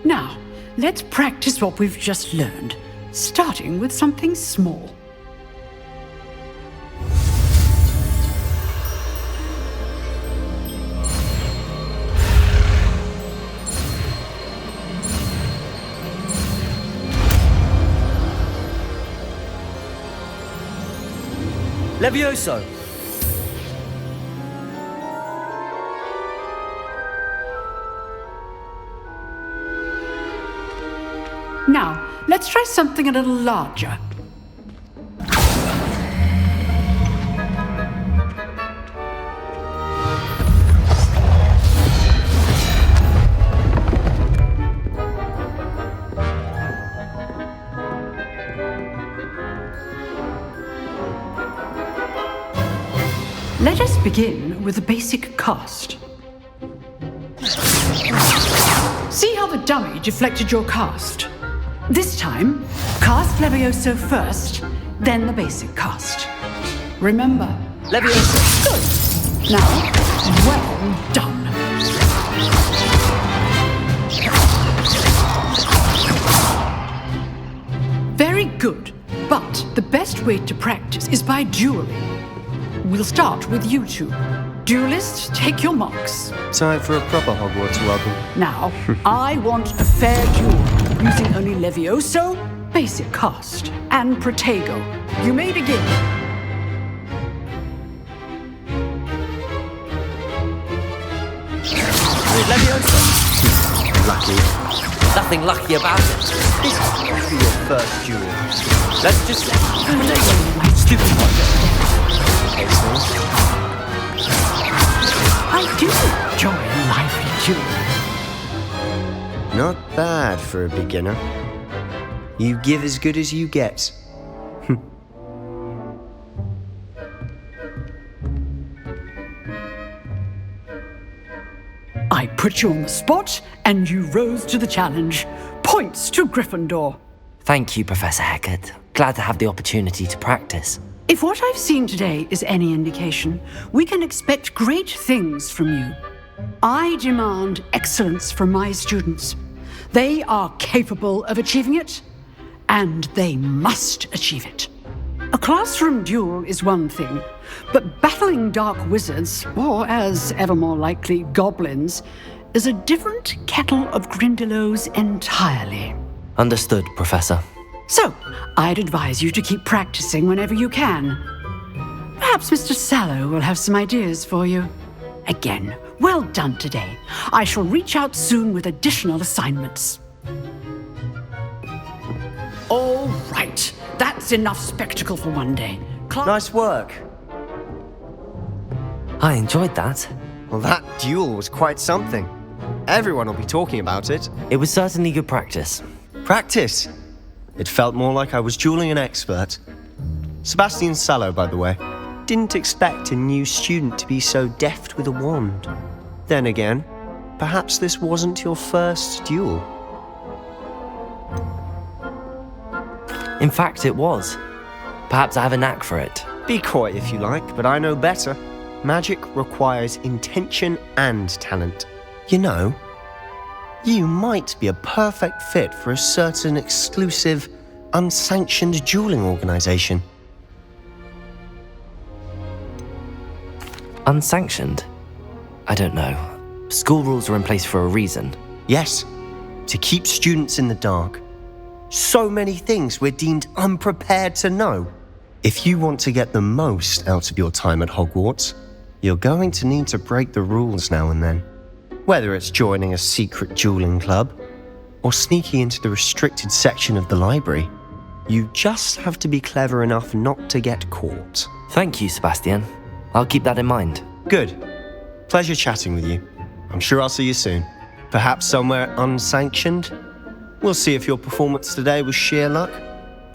Now, let's practice what we've just learned, starting with something small. Levioso! Now, let's try something a little larger. Let us begin with the basic cast. See how the dummy deflected your cast? This time, cast Levioso first, then the basic cast. Remember, Levioso. Good. Now, well done. Very good, but the best way to practice is by dueling. We'll start with you two. Duelists, take your marks. Time for a proper Hogwarts welcome. Now, I want a fair duel, using only Levioso, basic cast, and Protego. You may begin. Levioso. Lucky. Nothing lucky about it. This is your first duel. Let's just... My stupid I do enjoy a lively duel. Not bad for a beginner. You give as good as you get. I put you on the spot, and you rose to the challenge. Points to Gryffindor. Thank you, Professor Hecat. Glad to have the opportunity to practice. If what I've seen today is any indication, we can expect great things from you. I demand excellence from my students. They are capable of achieving it, and they must achieve it. A classroom duel is one thing, but battling dark wizards, or as ever more likely, goblins, is a different kettle of Grindylows entirely. Understood, Professor. So, I'd advise you to keep practicing whenever you can. Perhaps Mr. Sallow will have some ideas for you. Again, well done today. I shall reach out soon with additional assignments. All right, that's enough spectacle for one day. Nice work. I enjoyed that. Well, that duel was quite something. Everyone will be talking about it. It was certainly good practice. Practice? It felt more like I was dueling an expert. Sebastian Sallow, by the way. Didn't expect a new student to be so deft with a wand. Then again, perhaps this wasn't your first duel. In fact, it was. Perhaps I have a knack for it. Be coy if you like, but I know better. Magic requires intention and talent. You know, you might be a perfect fit for a certain exclusive, unsanctioned dueling organization. Unsanctioned? I don't know. School rules are in place for a reason. Yes, to keep students in the dark. So many things we're deemed unprepared to know. If you want to get the most out of your time at Hogwarts, you're going to need to break the rules now and then. Whether it's joining a secret dueling club or sneaking into the restricted section of the library, you just have to be clever enough not to get caught. Thank you, Sebastian. I'll keep that in mind. Good. Pleasure chatting with you. I'm sure I'll see you soon. Perhaps somewhere unsanctioned? We'll see if your performance today was sheer luck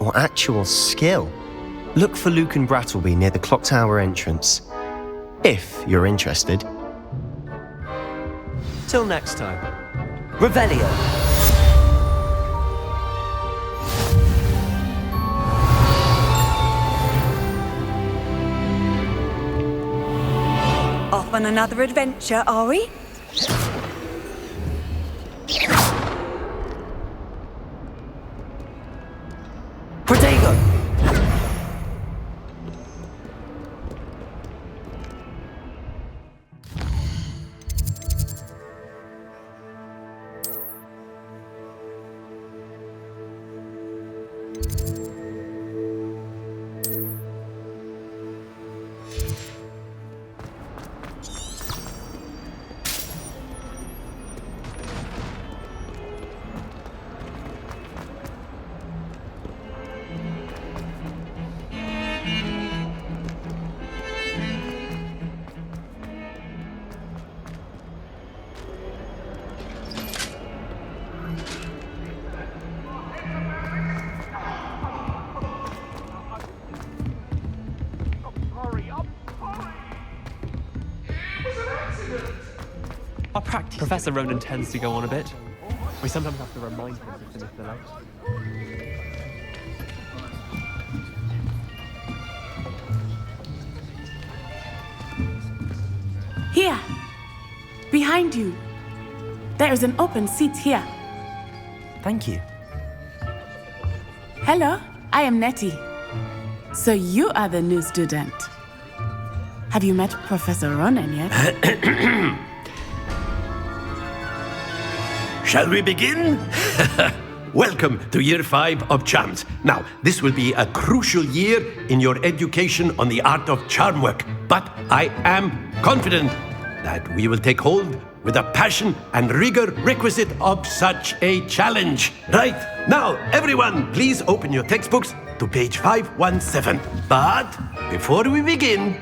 or actual skill. Look for Luke and Brattleby near the clock tower entrance, if you're interested. Till next time. Revelio! Off on another adventure, are we? Protego! practice. Professor Ronan tends to go on a bit. We sometimes have to remind him to finish the lecture. Here. Behind you. There is an open seat here. Thank you. Hello, I am Nettie. So you are the new student. Have you met Professor Ronan yet? Shall we begin? Welcome to Year 5 of Charms. Now, this will be a crucial year in your education on the art of charm work, but I am confident that we will take hold with the passion and rigor requisite of such a challenge. Right, now, everyone, please open your textbooks to page 517. But before we begin,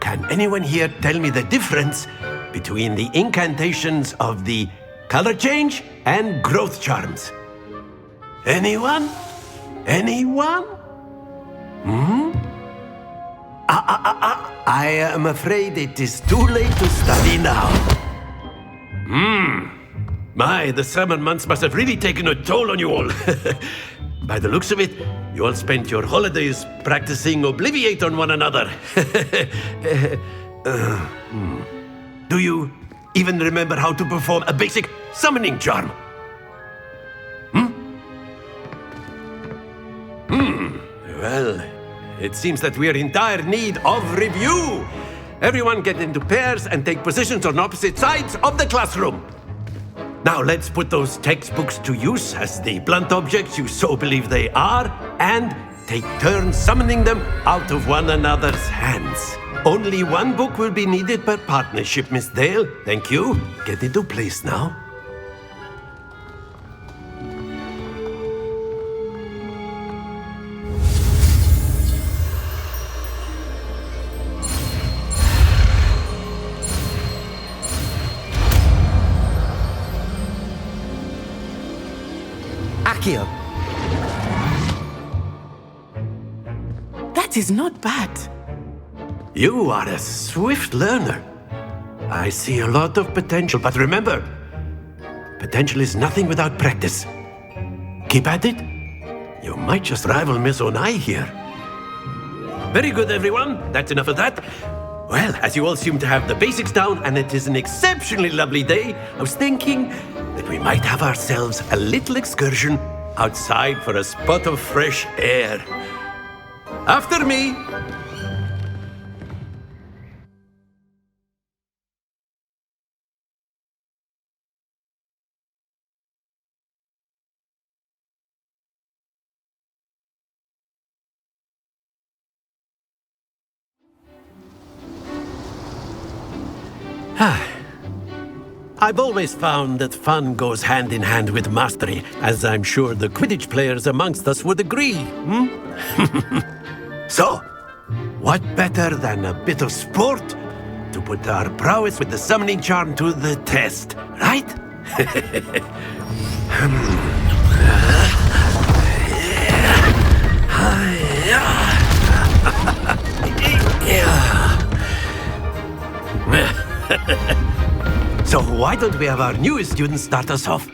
can anyone here tell me the difference between the incantations of the color change and growth charms? Anyone? Anyone? I am afraid it is too late to study now. My, the summer months must have really taken a toll on you all. By the looks of it, you all spent your holidays practicing Obliviate on one another. Do you even remember how to perform a basic summoning charm? Well, it seems that we are in dire need of review. Everyone get into pairs and take positions on opposite sides of the classroom. Now let's put those textbooks to use as the blunt objects you so believe they are, and take turns summoning them out of one another's hands. Only one book will be needed per partnership, Miss Dale. Thank you. Get into place now. Accio. That is not bad. You are a swift learner. I see a lot of potential, but remember, potential is nothing without practice. Keep at it. You might just rival Miss Onai here. Very good, everyone. That's enough of that. Well, as you all seem to have the basics down, and it is an exceptionally lovely day, I was thinking that we might have ourselves a little excursion outside for a spot of fresh air. After me. I've always found that fun goes hand in hand with mastery, as I'm sure the Quidditch players amongst us would agree. So, what better than a bit of sport to put our prowess with the summoning charm to the test, right? So why don't we have our newest student start us off?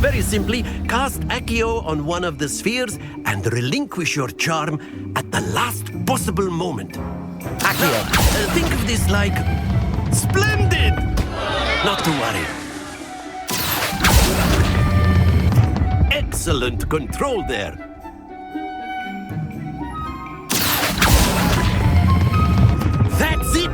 Very simply, cast Accio on one of the spheres and relinquish your charm at the last possible moment. Accio, think of this like splendid! Not to worry. Excellent control there. That's it!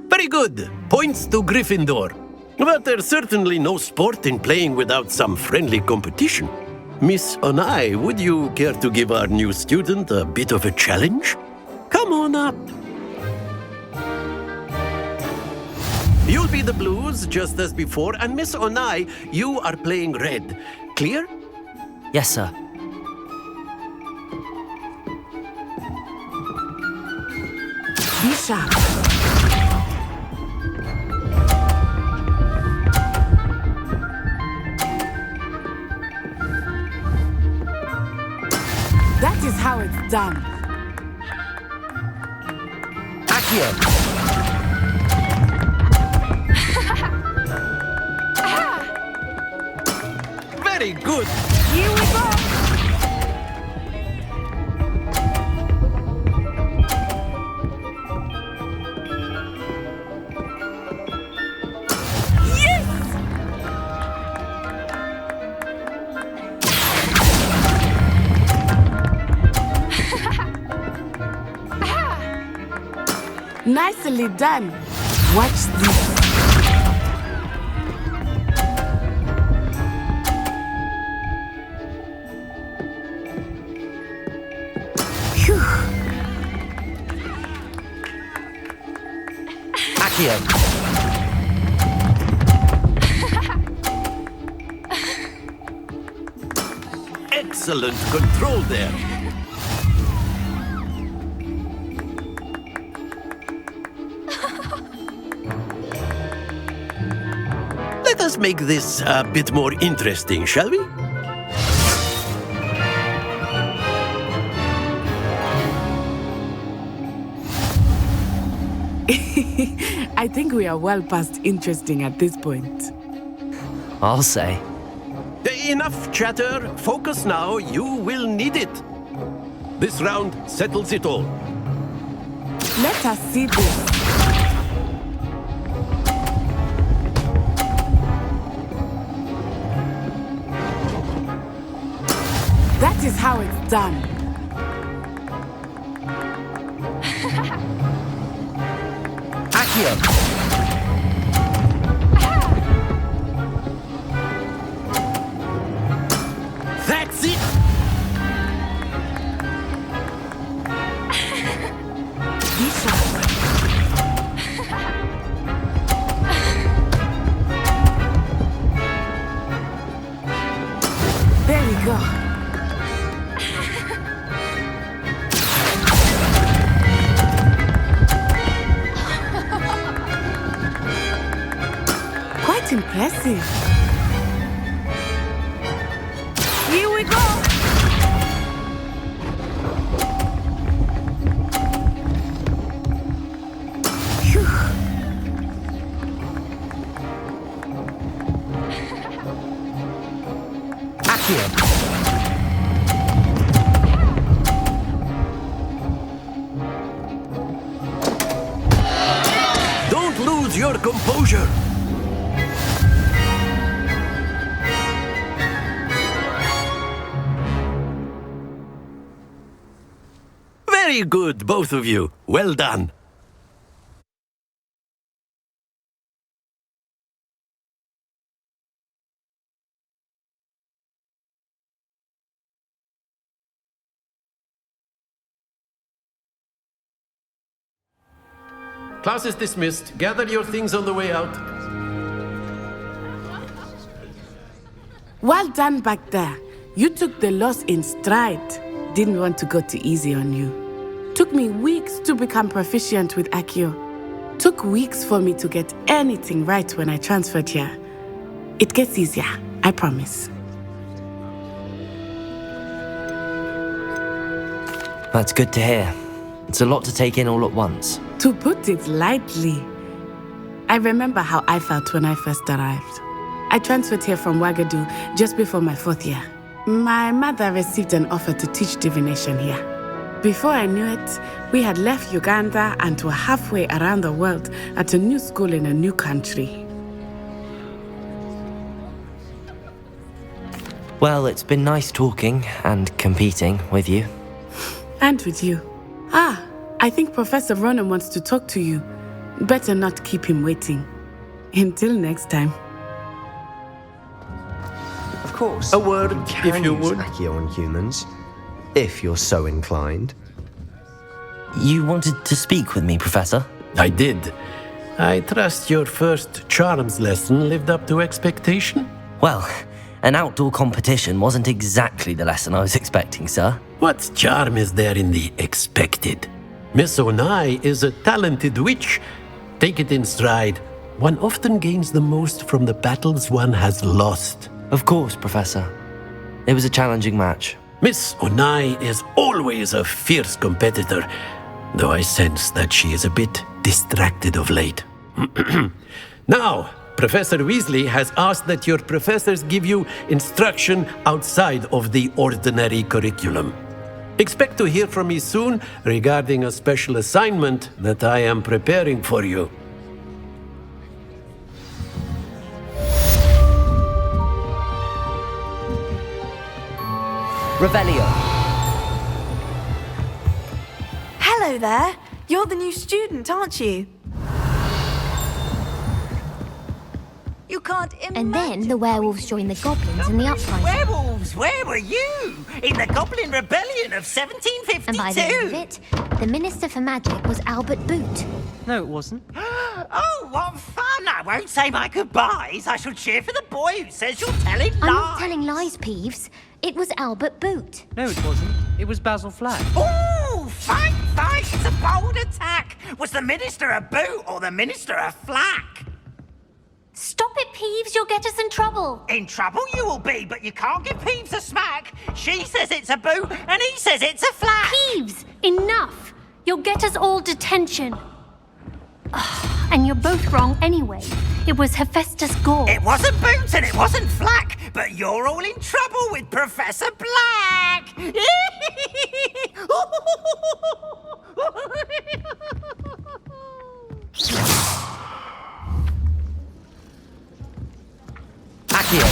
Very good. Points to Gryffindor. But there's certainly no sport in playing without some friendly competition. Miss Onai, would you care to give our new student a bit of a challenge? Come on up. You'll be the blues, just as before, and Miss Onai, you are playing red. Clear? Yes, sir. Be sharp. done. Accio! Very good. Here we go. Nicely done. Watch this. Phew. Accio! Excellent control there. Let us make this a bit more interesting, shall we? I think we are well past interesting at this point. I'll say. Enough chatter. Focus now. You will need it. This round settles it all. Let us see this. That is how it's done. Accio! That's it! There we go. Quite impressive. Here we go. Phew. Accio! Don't lose your composure. Very good, both of you. Well done. Class is dismissed. Gather your things on the way out. Well done back there. You took the loss in stride. Didn't want to go too easy on you. Took me weeks to become proficient with Accio. Took weeks for me to get anything right when I transferred here. It gets easier, I promise. That's good to hear. It's a lot to take in all at once. To put it lightly, I remember how I felt when I first arrived. I transferred here from Wagadu just before my 4th year. My mother received an offer to teach divination here. Before I knew it, we had left Uganda and were halfway around the world at a new school in a new country. Well, it's been nice talking and competing with you. And with you. Ah, I think Professor Ronan wants to talk to you. Better not keep him waiting. Until next time. Of course. A word, Can if you use would. Accio on humans, if you're so inclined. You wanted to speak with me, Professor? I did. I trust your first charms lesson lived up to expectation? Well, an outdoor competition wasn't exactly the lesson I was expecting, sir. What charm is there in the expected? Miss Onai is a talented witch. Take it in stride. One often gains the most from the battles one has lost. Of course, Professor. It was a challenging match. Miss Onai is always a fierce competitor, though I sense that she is a bit distracted of late. Now, Professor Weasley has asked that your professors give you instruction outside of the ordinary curriculum. Expect to hear from me soon regarding a special assignment that I am preparing for you. Revelio. Hello there. You're the new student, aren't you? You can't imagine. And then the werewolves joined the goblins in the uprising. Werewolves, where were you? In the Goblin Rebellion of 1752. And by the end of it, the Minister for Magic was Albert Boot. No, it wasn't. Oh, what fun! I won't say my goodbyes. I shall cheer for the boy who says you're telling lies. I'm not telling lies, Peeves. It was Albert Boot. No, it wasn't. It was Basil Flack. Ooh, fight! It's a bold attack. Was the Minister a boot or the Minister a flack? Stop it, Peeves. You'll get us in trouble. In trouble you will be, but you can't give Peeves a smack. She says it's a boot, and he says it's a flack. Peeves, enough. You'll get us all detention. And you're both wrong anyway. It was Hephaestus Gore. It wasn't boot and it wasn't flack, but you're all in trouble with Professor Black. Accio.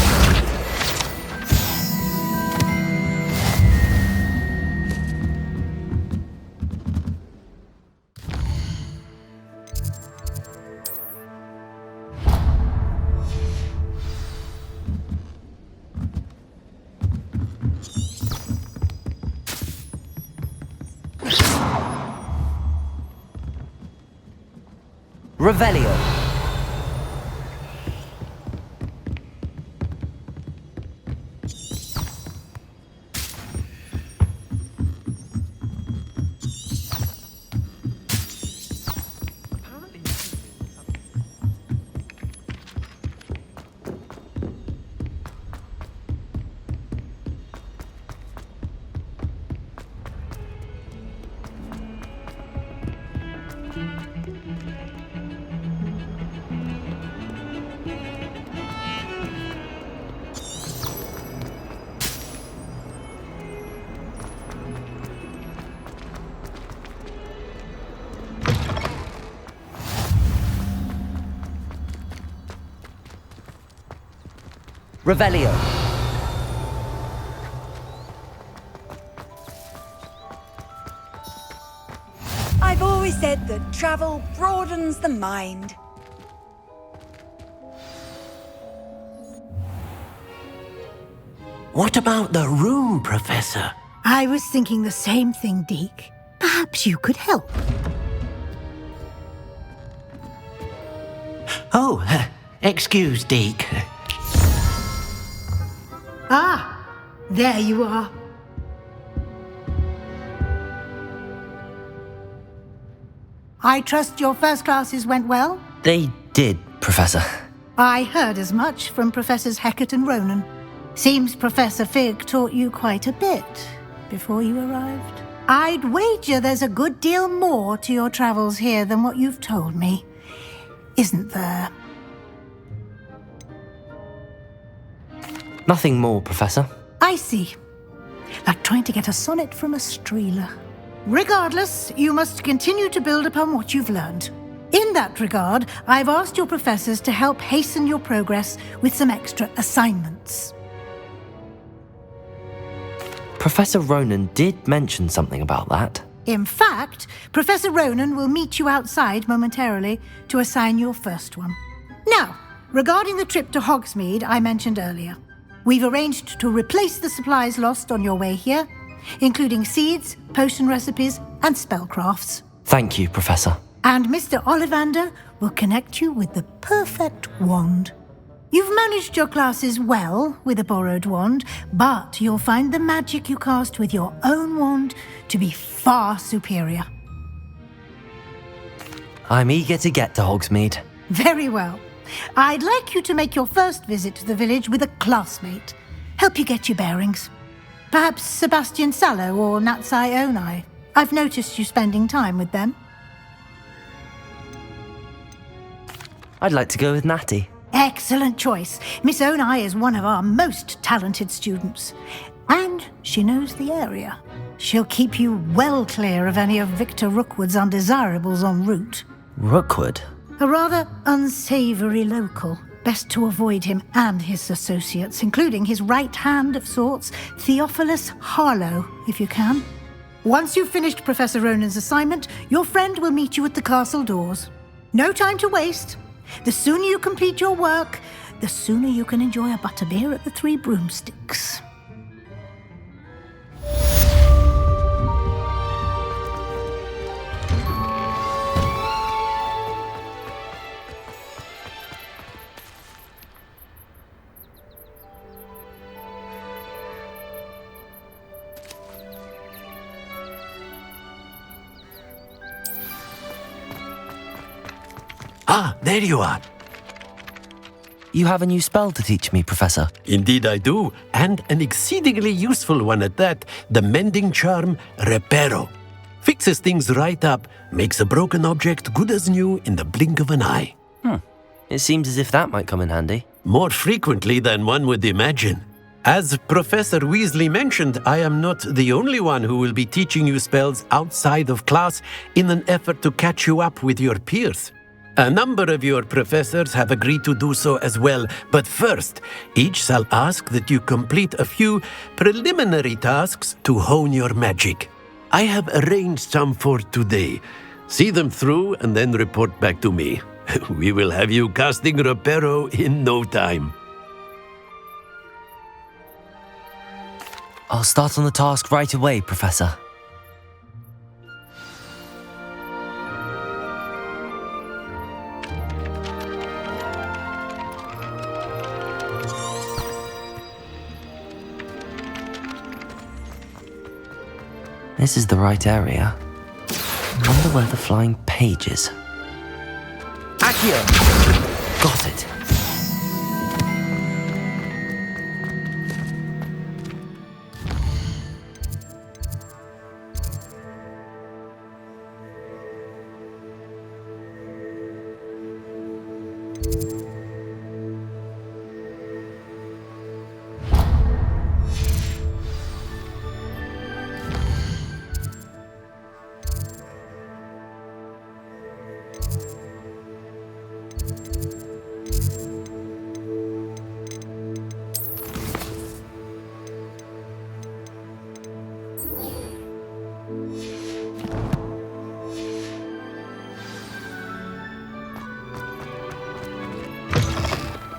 Revelio. Revelio. I've always said that travel broadens the mind. What about the room, Professor? I was thinking the same thing, Deke. Perhaps you could help. Oh, excuse, Deke. Ah, there you are. I trust your first classes went well? They did, Professor. I heard as much from Professors Hecat and Ronan. Seems Professor Fig taught you quite a bit before you arrived. I'd wager there's a good deal more to your travels here than what you've told me. Isn't there? Nothing more, Professor. I see. Like trying to get a sonnet from a streeler. Regardless, you must continue to build upon what you've learned. In that regard, I've asked your professors to help hasten your progress with some extra assignments. Professor Ronan did mention something about that. In fact, Professor Ronan will meet you outside momentarily to assign your first one. Now, regarding the trip to Hogsmeade I mentioned earlier, we've arranged to replace the supplies lost on your way here, including seeds, potion recipes, and spellcrafts. Thank you, Professor. And Mr. Ollivander will connect you with the perfect wand. You've managed your classes well with a borrowed wand, but you'll find the magic you cast with your own wand to be far superior. I'm eager to get to Hogsmeade. Very well. I'd like you to make your first visit to the village with a classmate. Help you get your bearings. Perhaps Sebastian Sallow or Natsai Onai. I've noticed you spending time with them. I'd like to go with Natty. Excellent choice. Miss Onai is one of our most talented students. And she knows the area. She'll keep you well clear of any of Victor Rookwood's undesirables en route. Rookwood? A rather unsavoury local. Best to avoid him and his associates, including his right hand of sorts, Theophilus Harlow, if you can. Once you've finished Professor Ronan's assignment, your friend will meet you at the castle doors. No time to waste. The sooner you complete your work, the sooner you can enjoy a butterbeer at the Three Broomsticks. Ah, there you are. You have a new spell to teach me, Professor. Indeed I do, and an exceedingly useful one at that, the mending charm Reparo. Fixes things right up, makes a broken object good as new in the blink of an eye. It seems as if that might come in handy. More frequently than one would imagine. As Professor Weasley mentioned, I am not the only one who will be teaching you spells outside of class in an effort to catch you up with your peers. A number of your professors have agreed to do so as well, but first, each shall ask that you complete a few preliminary tasks to hone your magic. I have arranged some for today. See them through and then report back to me. We will have you casting Reparo in no time. I'll start on the task right away, Professor. This is the right area. Wonder where the flying page is. Accio! Got it.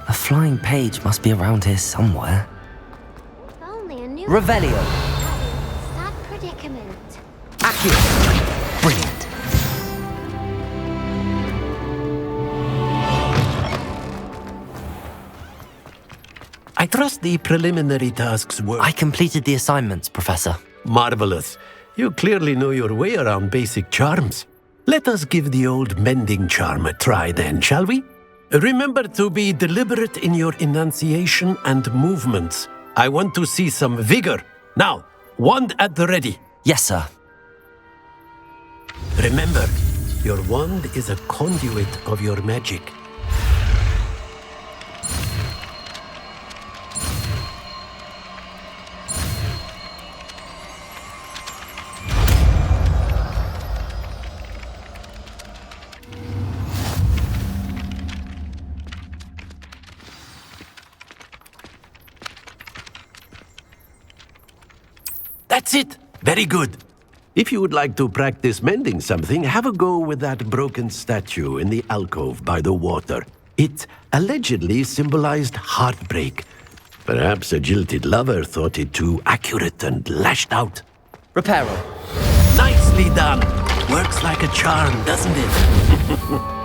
The flying page must be around here somewhere. Only a new Revelio. sad predicament. Accio! Brilliant. I trust the preliminary tasks were... I completed the assignments, Professor. Marvelous. You clearly know your way around basic charms. Let us give the old mending charm a try then, shall we? Remember to be deliberate in your enunciation and movements. I want to see some vigor. Now, wand at the ready. Yes, sir. Remember, your wand is a conduit of your magic. That's it! Very good. If you would like to practice mending something, have a go with that broken statue in the alcove by the water. It allegedly symbolized heartbreak. Perhaps a jilted lover thought it too accurate and lashed out. Reparo. Nicely done! Works like a charm, doesn't it?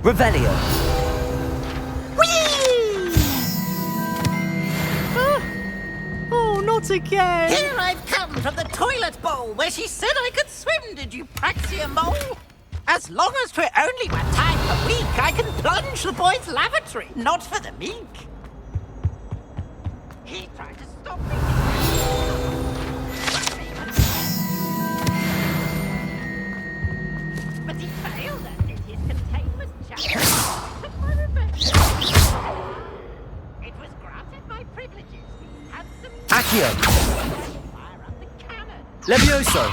Revelio. Oh, not again! Here I've come from the toilet bowl where she said I could swim, did you praxia mole? As long as 'twere only 1 time per week, I can plunge the boy's lavatory, not for the meek. He tried to stop me. But he failed at it. His containment challenge took my revenge. It was granted my privileges. He had some... Accio. Fire up the cannon. Levioso.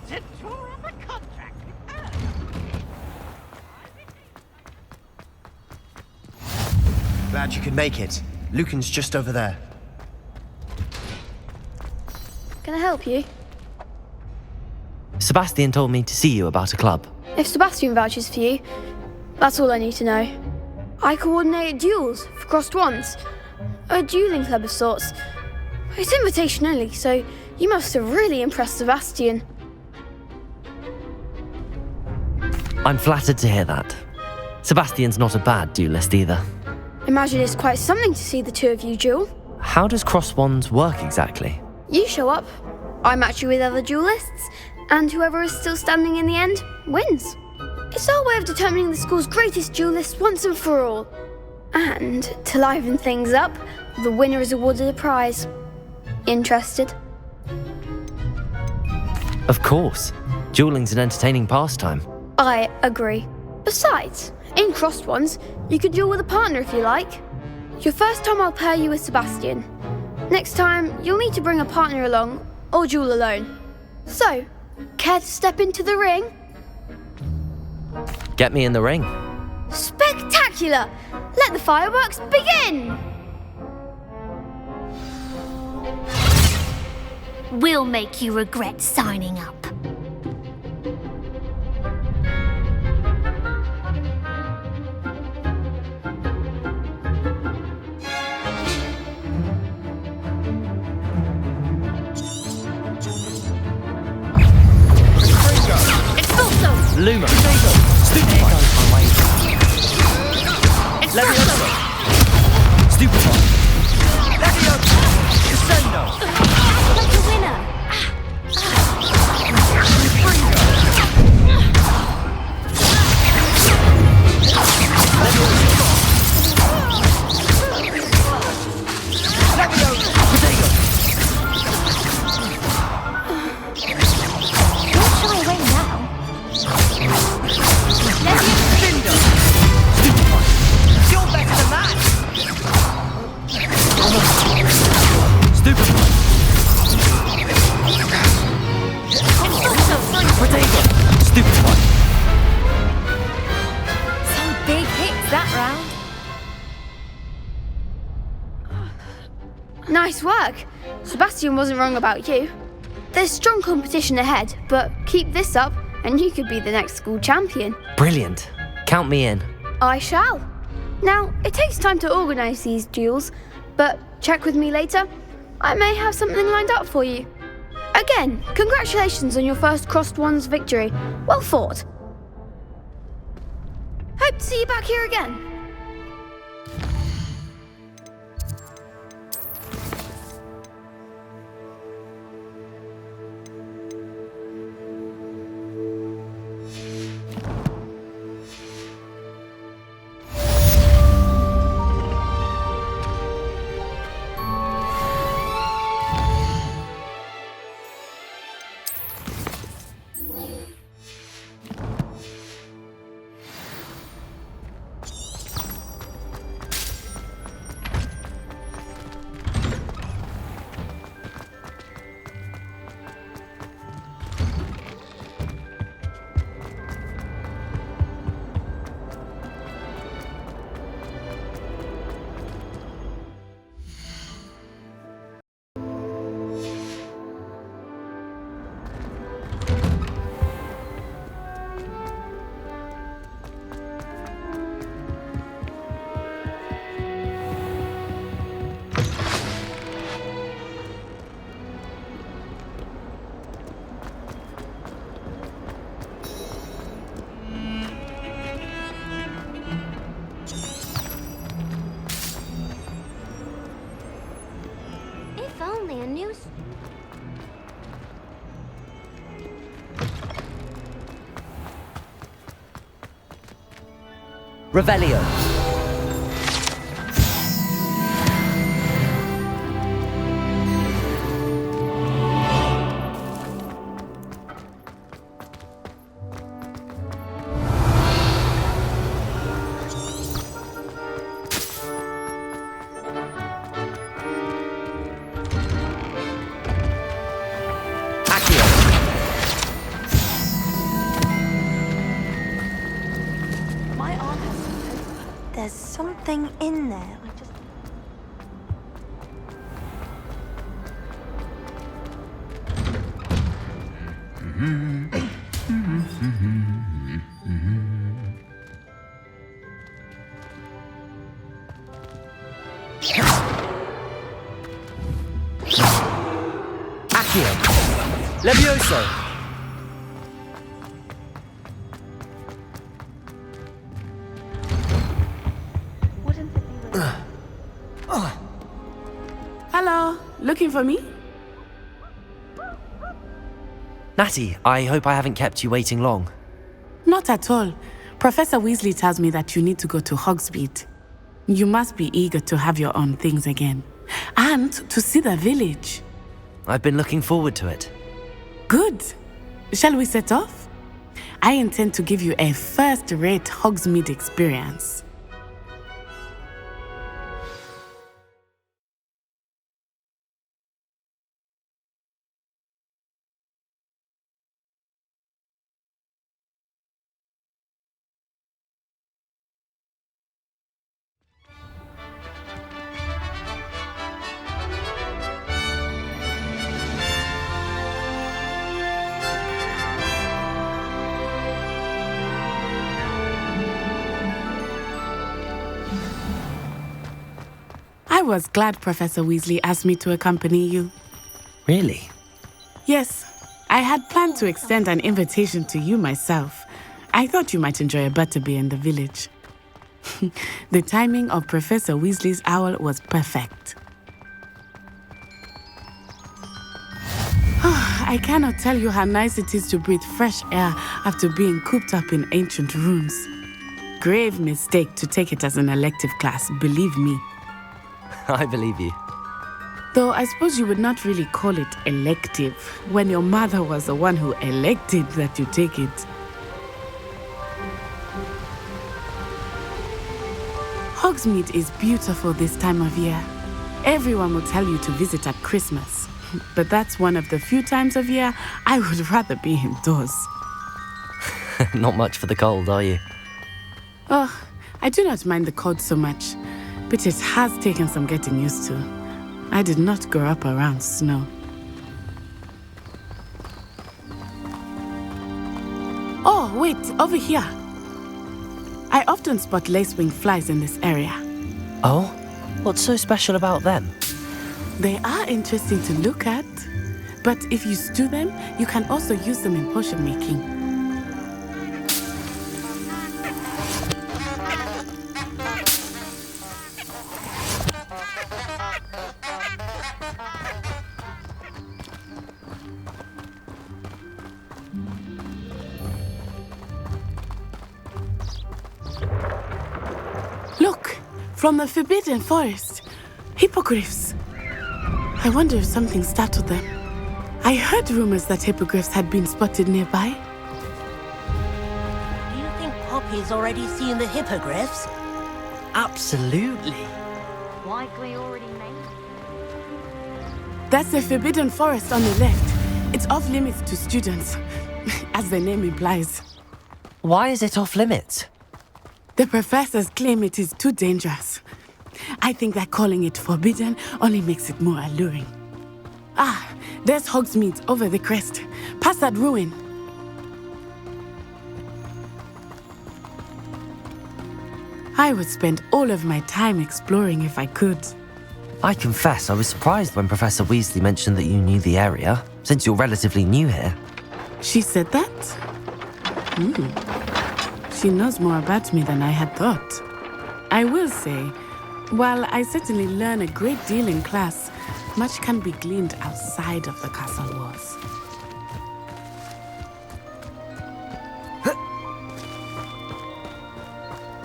To draw up a contract with her. Glad you could make it. Lucan's just over there. Can I help you? Sebastian told me to see you about a club. If Sebastian vouches for you, that's all I need to know. I coordinate duels for crossed wands. A dueling club of sorts. It's invitation only, so you must have really impressed Sebastian. I'm flattered to hear that. Sebastian's not a bad duelist either. Imagine it's quite something to see the two of you duel. How does cross wands work exactly? You show up, I match you with other duelists, and whoever is still standing in the end wins. It's our way of determining the school's greatest duelist once and for all. And to liven things up, the winner is awarded a prize. Interested? Of course. Dueling's an entertaining pastime. I agree. Besides, in crossed ones, you can duel with a partner if you like. Your first time I'll pair you with Sebastian. Next time, you'll need to bring a partner along, or duel alone. So, care to step into the ring? Get me in the ring. Spectacular! Let the fireworks begin! We'll make you regret signing up. Luma. Stupefy. Levioso. Stupefy. Levioso. Crescendo. Like a winner. Levioso. Potato. Don't shy away now. You're better than that! Stupefy. Potato. Stupefy. Some big hits that round. Nice work. Sebastian wasn't wrong about you. There's strong competition ahead, but keep this up and you could be the next school champion. Brilliant. Count me in. I shall. Now, it takes time to organise these duels, but check with me later. I may have something lined up for you. Again, congratulations on your first crossed wands victory. Well fought. Hope to see you back here again. Revelio. My arm has some hope. There's something in there. I just... Accio. Levioso. Hello, looking for me? Natty, I hope I haven't kept you waiting long. Not at all. Professor Weasley tells me that you need to go to Hogsmeade. You must be eager to have your own things again. And to see the village. I've been looking forward to it. Good. Shall we set off? I intend to give you a first-rate Hogsmeade experience. I was glad Professor Weasley asked me to accompany you. Really? Yes, I had planned to extend an invitation to you myself. I thought you might enjoy a butterbeer in the village. The timing of Professor Weasley's owl was perfect. I cannot tell you how nice it is to breathe fresh air after being cooped up in ancient rooms. Grave mistake to take it as an elective class, believe me. I believe you. Though I suppose you would not really call it elective when your mother was the one who elected that you take it. Hogsmeade is beautiful this time of year. Everyone will tell you to visit at Christmas. But that's one of the few times of year I would rather be indoors. Not much for the cold, are you? Oh, I do not mind the cold so much. But it has taken some getting used to. I did not grow up around snow. Oh, wait, over here. I often spot lacewing flies in this area. Oh? What's so special about them? They are interesting to look at. But if you stew them, you can also use them in potion making. Look, from the Forbidden Forest. Hippogriffs. I wonder if something startled them. I heard rumors that hippogriffs had been spotted nearby. Do you think Poppy's already seen the hippogriffs? Absolutely. Likely already made. That's the Forbidden Forest on the left. It's off limits to students, as the name implies. Why is it off limits? The professors claim it is too dangerous. I think that calling it forbidden only makes it more alluring. Ah, there's Hogsmeade over the crest. Past that ruin. I would spend all of my time exploring if I could. I confess I was surprised when Professor Weasley mentioned that you knew the area, since you're relatively new here. She said that? She knows more about me than I had thought. I will say, while I certainly learn a great deal in class, much can be gleaned outside of the castle walls.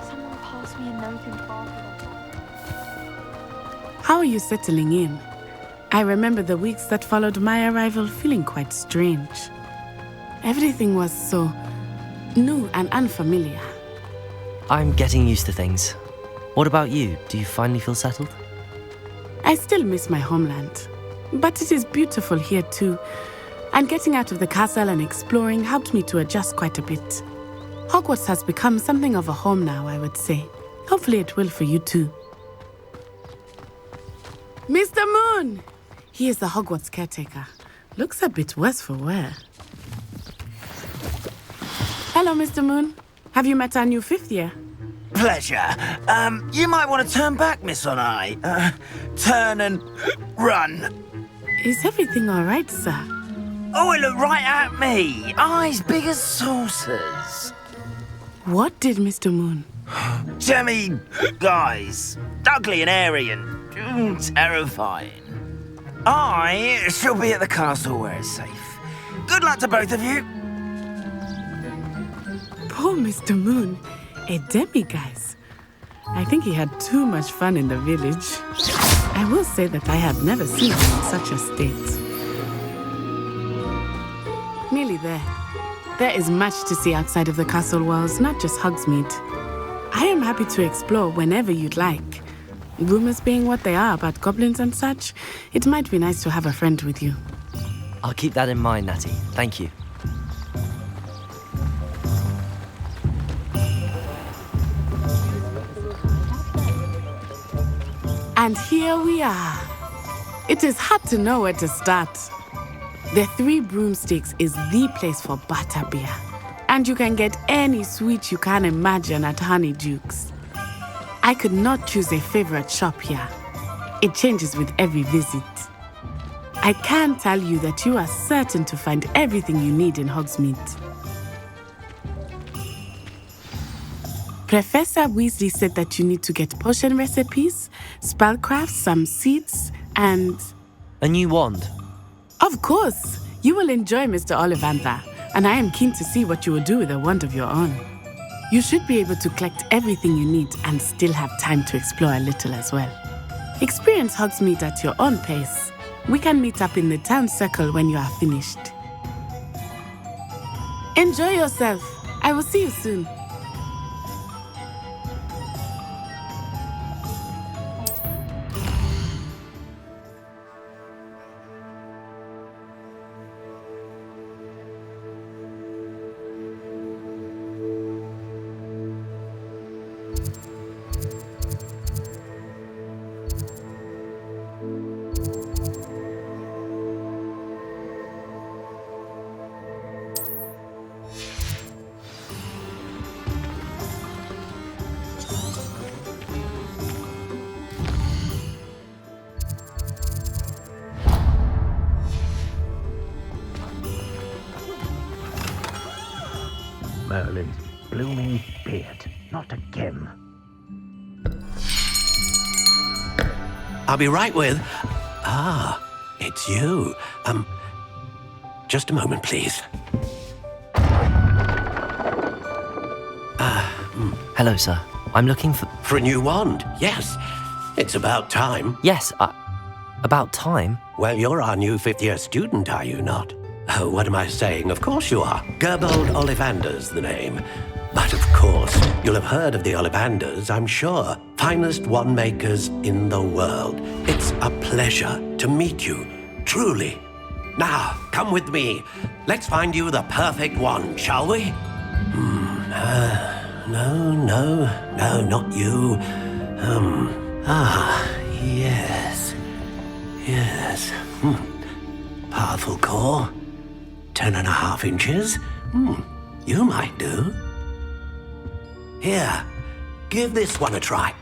Someone me a note in Parker. How are you settling in? I remember the weeks that followed my arrival feeling quite strange. Everything was so new and unfamiliar. I'm getting used to things. What about you? Do you finally feel settled? I still miss my homeland, but it is beautiful here too. And getting out of the castle and exploring helped me to adjust quite a bit. Hogwarts has become something of a home now, I would say. Hopefully it will for you too. Mr. Moon! He is the Hogwarts caretaker. Looks a bit worse for wear. Hello, Mr. Moon. Have you met our new 5th year? Pleasure. You might want to turn back, Miss Onai. Turn and run. Is everything all right, sir? Oh, it looked right at me. Eyes big as saucers. What did Mr. Moon? Jemmy, guys. Ugly and airy and terrifying. I shall be at the castle where it's safe. Good luck to both of you. Poor Mr. Moon. A demiguise. I think he had too much fun in the village. I will say that I have never seen him in such a state. Nearly there. There is much to see outside of the castle walls, not just Hogsmeade. I am happy to explore whenever you'd like. Rumors being what they are about goblins and such, it might be nice to have a friend with you. I'll keep that in mind, Natty. Thank you. And here we are. It is hard to know where to start. The Three Broomsticks is the place for butterbeer. And you can get any sweet you can imagine at Honeyduke's. I could not choose a favorite shop here. It changes with every visit. I can tell you that you are certain to find everything you need in Hogsmeade. Professor Weasley said that you need to get potion recipes, spellcraft, some seeds, and... A new wand. Of course! You will enjoy Mr. Ollivander, and I am keen to see what you will do with a wand of your own. You should be able to collect everything you need and still have time to explore a little as well. Experience Hogsmeade at your own pace. We can meet up in the town circle when you are finished. Enjoy yourself. I will see you soon. Merlin's blooming beard. Not again. I'll be right with... Ah, it's you. Just a moment, please. Hello, sir. I'm looking for... For a new wand, yes. It's about time. Yes, about time? Well, you're our new 5th-year student, are you not? Oh, what am I saying? Of course you are. Gerbold Ollivander's the name. But of course, you'll have heard of the Ollivanders, I'm sure. Finest wand makers in the world. It's a pleasure to meet you, truly. Now, come with me. Let's find you the perfect wand, shall we? No, not you. Yes. Powerful core. 10.5 inches. You might do. Here, give this one a try.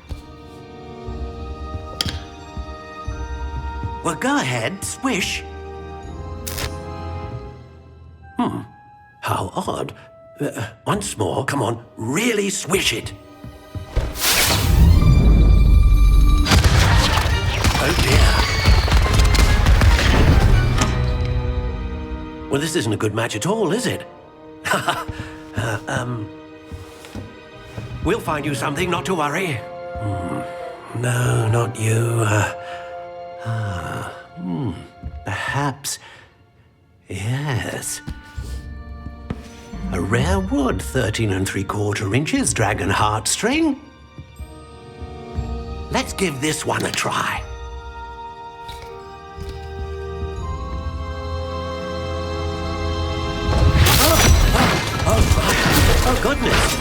Well, go ahead, swish. How odd. Once more, come on, really swish it. Oh dear. Well, this isn't a good match at all, is it? We'll find you something, not to worry. No, not you. Perhaps. Yes. A rare wood, 13 3/4 inches, dragon heartstring. Let's give this one a try. Oh, goodness.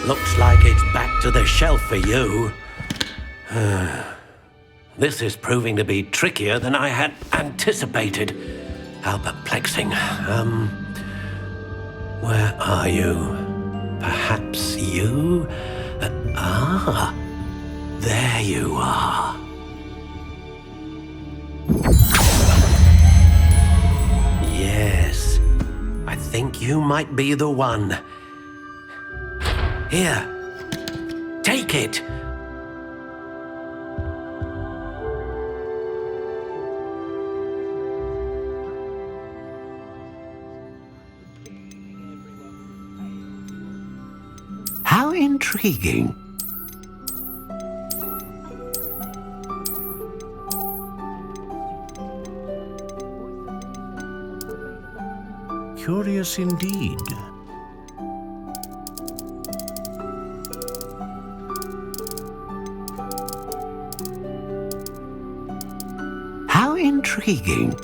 Looks like it's back to the shelf for you. This is proving to be trickier than I had anticipated. How perplexing. Where are you? Perhaps you? There you are. Yes, I think you might be the one. Here, take it. How intriguing. Curious indeed. How intriguing.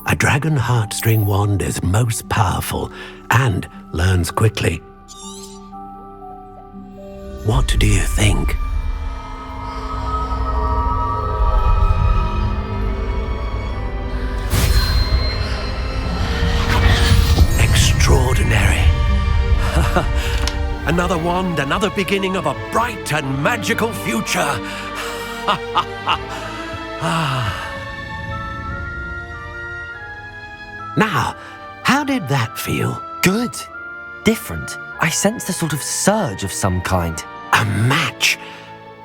A dragon heartstring wand is most powerful and learns quickly. What do you think? Extraordinary. Another wand, another beginning of a bright and magical future. Now, how did that feel? Good. Different. I sensed a sort of surge of some kind. A match.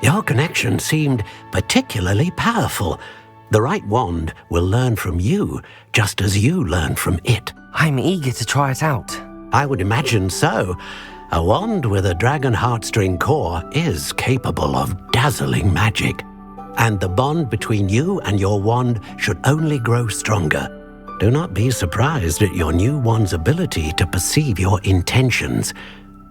Your connection seemed particularly powerful. The right wand will learn from you, just as you learn from it. I'm eager to try it out. I would imagine so. A wand with a dragon heartstring core is capable of dazzling magic. And the bond between you and your wand should only grow stronger. Do not be surprised at your new wand's ability to perceive your intentions,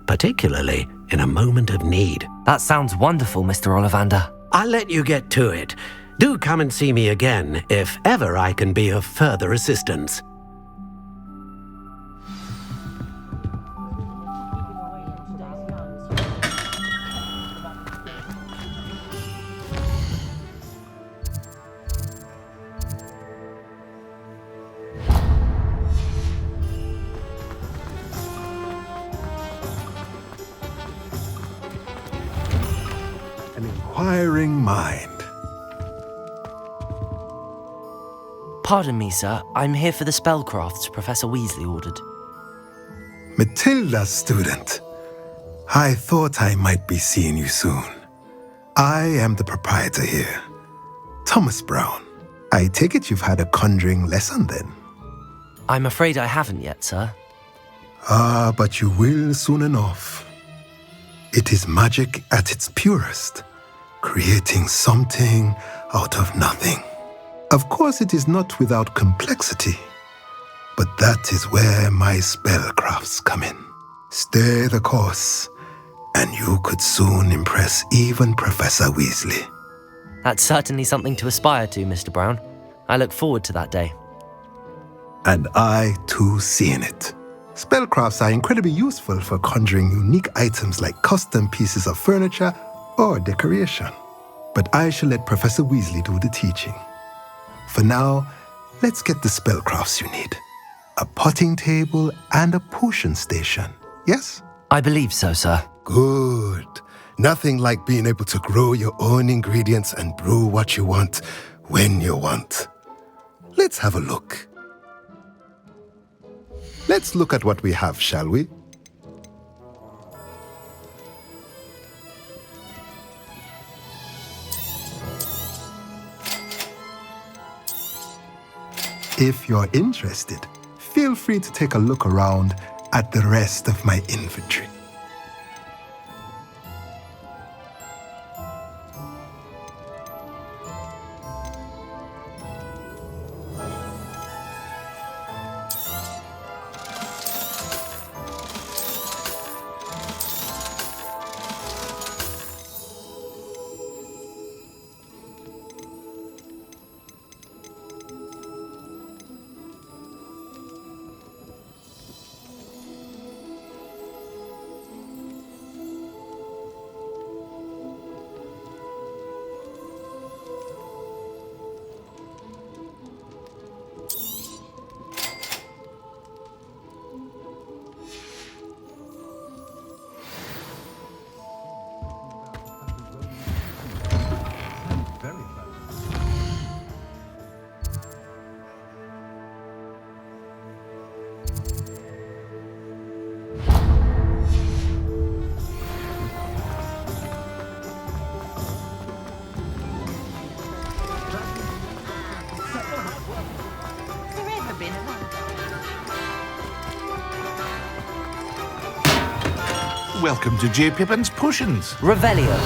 particularly in a moment of need. That sounds wonderful, Mr. Ollivander. I'll let you get to it. Do come and see me again if ever I can be of further assistance. Inquiring mind. Pardon me, sir. I'm here for the spellcrafts Professor Weasley ordered. Matilda's student. I thought I might be seeing you soon. I am the proprietor here, Thomas Brown. I take it you've had a conjuring lesson then? I'm afraid I haven't yet, sir. But you will soon enough. It is magic at its purest, creating something out of nothing. Of course, it is not without complexity, but that is where my spellcrafts come in. Stay the course, and you could soon impress even Professor Weasley. That's certainly something to aspire to, Mr. Brown. I look forward to that day. And I, too, seeing it. Spellcrafts are incredibly useful for conjuring unique items like custom pieces of furniture or decoration. But I shall let Professor Weasley do the teaching. For now, let's get the spellcrafts you need. A potting table and a potion station, yes? I believe so, sir. Good. Nothing like being able to grow your own ingredients and brew what you want when you want. Let's have a look. Let's look at what we have, shall we? If you're interested, feel free to take a look around at the rest of my inventory. Welcome to J. Pippin's Potions. Revelio.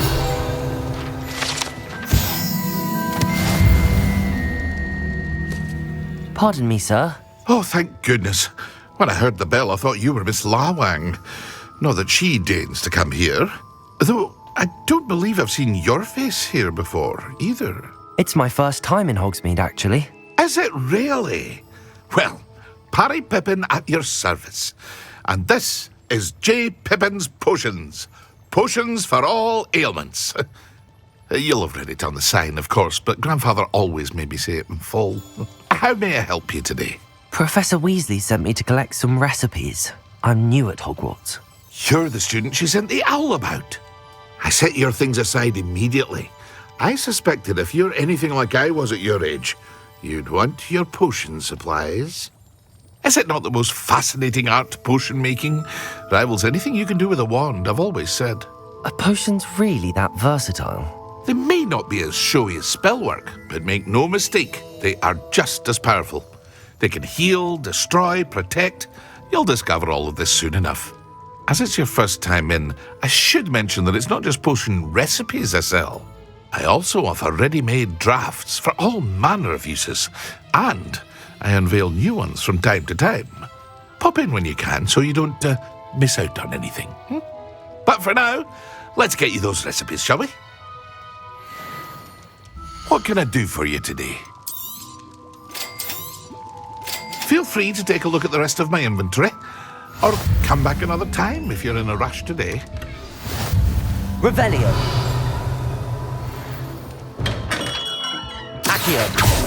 Pardon me, sir. Oh, thank goodness. When I heard the bell, I thought you were Miss Lawang. Not that she deigns to come here. Though I don't believe I've seen your face here before, either. It's my first time in Hogsmeade, actually. Is it really? Well, Parry Pippin at your service. And this is J. Pippin's Potions. Potions for all ailments. You'll have read it on the sign, of course, but Grandfather always made me say it in full. How may I help you today? Professor Weasley sent me to collect some recipes. I'm new at Hogwarts. You're the student she sent the owl about. I set your things aside immediately. I suspected if you're anything like I was at your age, you'd want your potion supplies. Is it not the most fascinating art, potion making? Rivals anything you can do with a wand, I've always said. Are potions really that versatile? They may not be as showy as spellwork, but make no mistake, they are just as powerful. They can heal, destroy, protect. You'll discover all of this soon enough. As it's your first time in, I should mention that it's not just potion recipes I sell. I also offer ready-made drafts for all manner of uses, and I unveil new ones from time to time. Pop in when you can so you don't miss out on anything. But for now, let's get you those recipes, shall we? What can I do for you today? Feel free to take a look at the rest of my inventory, or come back another time if you're in a rush today. Revelio. Accio.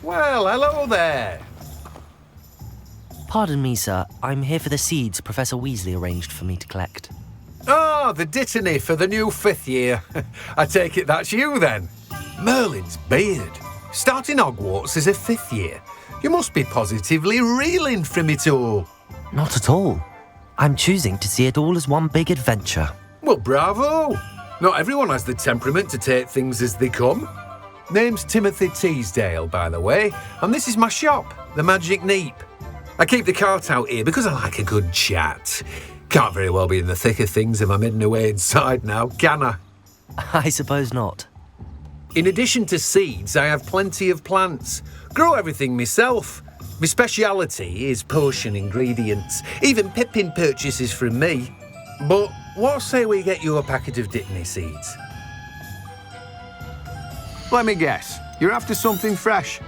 Well, hello there. Pardon me, sir. I'm here for the seeds Professor Weasley arranged for me to collect. Ah, the dittany for the new 5th year. I take it that's you, then. Merlin's beard. Starting Hogwarts as a 5th year. You must be positively reeling from it all. Not at all. I'm choosing to see it all as one big adventure. Well, bravo. Not everyone has the temperament to take things as they come. Name's Timothy Teasdale, by the way, and this is my shop, the Magic Neep. I keep the cart out here because I like a good chat. Can't very well be in the thick of things if I'm hidden away inside now, can I? I suppose not. In addition to seeds, I have plenty of plants. Grow everything myself. My speciality is potion ingredients. Even Pippin purchases from me. But what say we get you a packet of dittany seeds? Let me guess. You're after something fresh.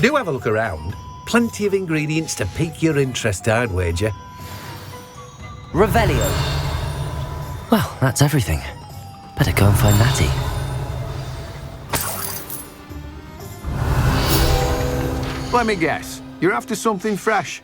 Do have a look around. Plenty of ingredients to pique your interest, I'd wager. Revelio. Well, that's everything. Better go and find Natty. Let me guess. You're after something fresh.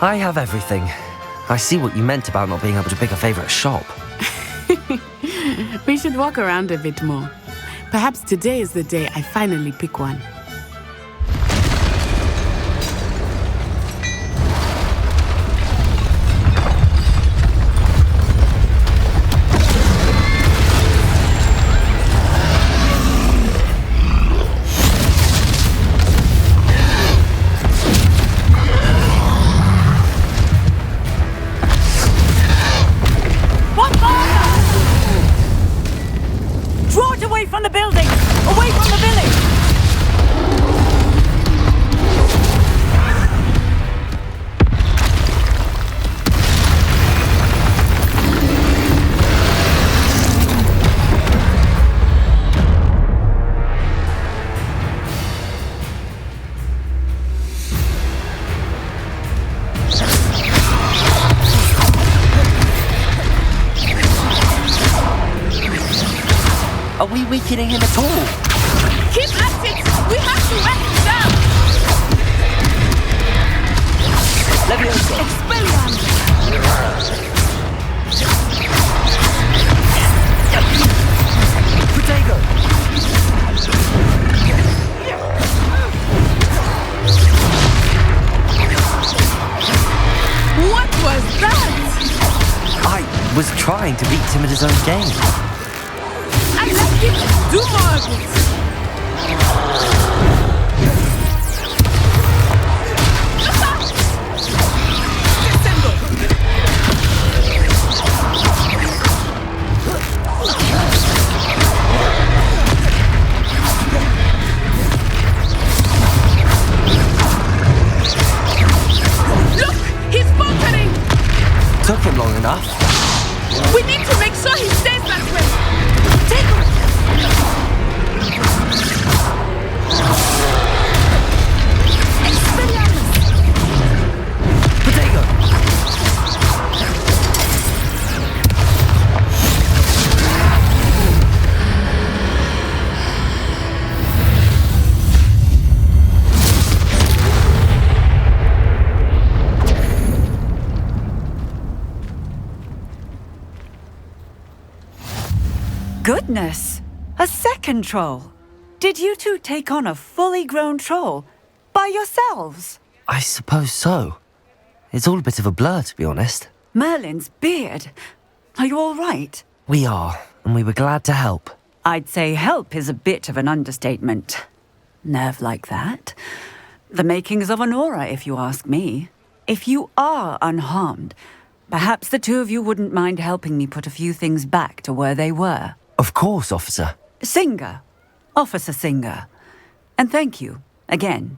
I have everything. I see what you meant about not being able to pick a favourite shop. We should walk around a bit more. Perhaps today is the day I finally pick one. From the building! Away from the village! Are we weakening him at all? Keep at it! We have to wear him down! Levioso! Expelliarmus! Protego! What was that? I was trying to beat him at his own game. I left him to do more of it. Look, he's faltering. Took him long enough. We need to make sure he stays that way. Goodness! A second troll! Did you two take on a fully grown troll? By yourselves? I suppose so. It's all a bit of a blur, to be honest. Merlin's beard. Are you all right? We are, and we were glad to help. I'd say help is a bit of an understatement. Nerve like that. The makings of an aura, if you ask me. If you are unharmed, perhaps the two of you wouldn't mind helping me put a few things back to where they were. Of course, officer. Singer. Officer Singer. And thank you, again.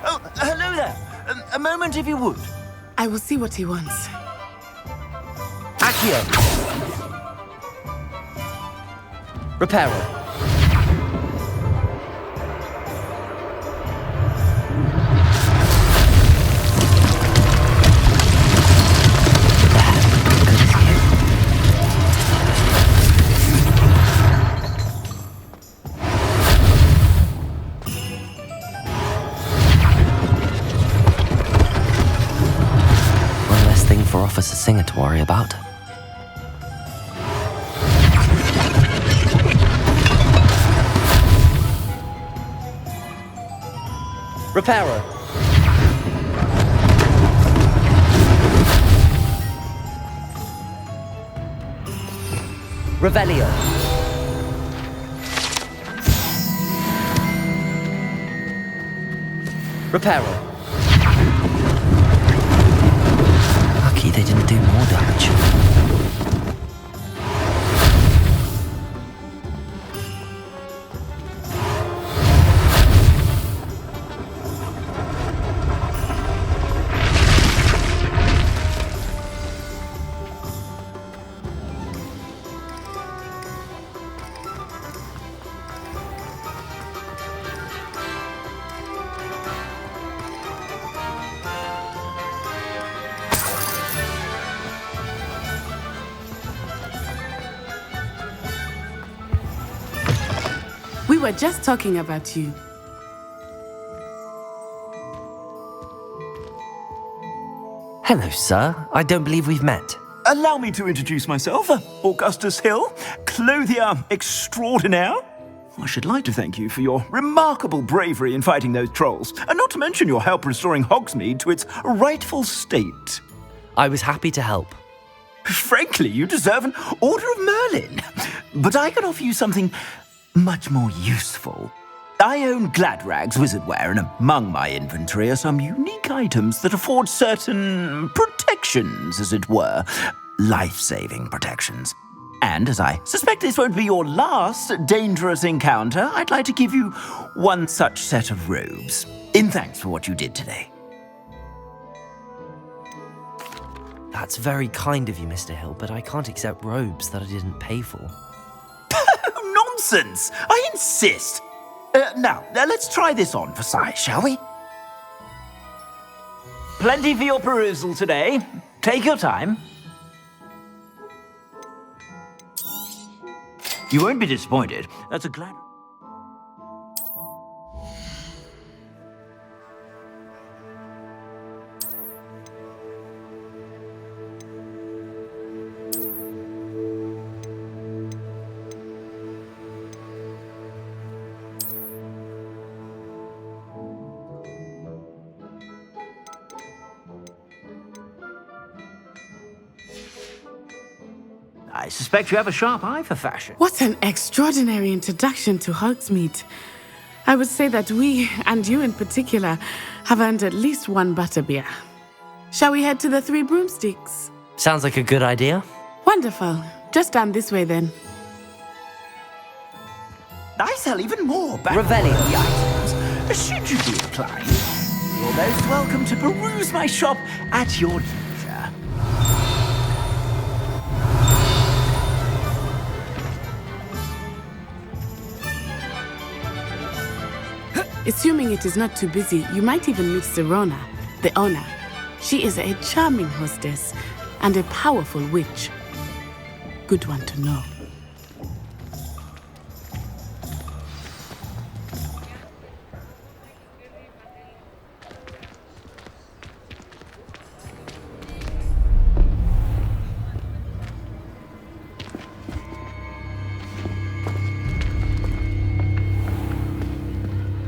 Oh, hello there. A moment, if you would. I will see what he wants. Accio. Reparo. One less thing for Officer Singer to worry about. Reparo. Revelio. Reparo. Lucky they didn't do more damage. We were just talking about you. Hello, sir. I don't believe we've met. Allow me to introduce myself, Augustus Hill, clothier extraordinaire. I should like to thank you for your remarkable bravery in fighting those trolls, and not to mention your help restoring Hogsmeade to its rightful state. I was happy to help. Frankly, you deserve an Order of Merlin. But I can offer you something much more useful. I own Gladrag's wizardware, and among my inventory are some unique items that afford certain protections, as it were. Life-saving protections. And as I suspect this won't be your last dangerous encounter, I'd like to give you one such set of robes, in thanks for what you did today. That's very kind of you, Mr. Hill, but I can't accept robes that I didn't pay for. Nonsense! I insist! Now, let's try this on for size, shall we? Plenty for your perusal today. Take your time. You won't be disappointed. That's a glad... I suspect you have a sharp eye for fashion. What an extraordinary introduction to Hogsmeade. I would say that we, and you in particular, have earned at least one butterbeer. Shall we head to the Three Broomsticks? Sounds like a good idea. Wonderful. Just down this way then. I sell even more Revelio items. Should you be inclined, you're most welcome to peruse my shop at your leisure. Assuming it is not too busy, you might even meet Serona, the owner. She is a charming hostess and a powerful witch. Good one to know.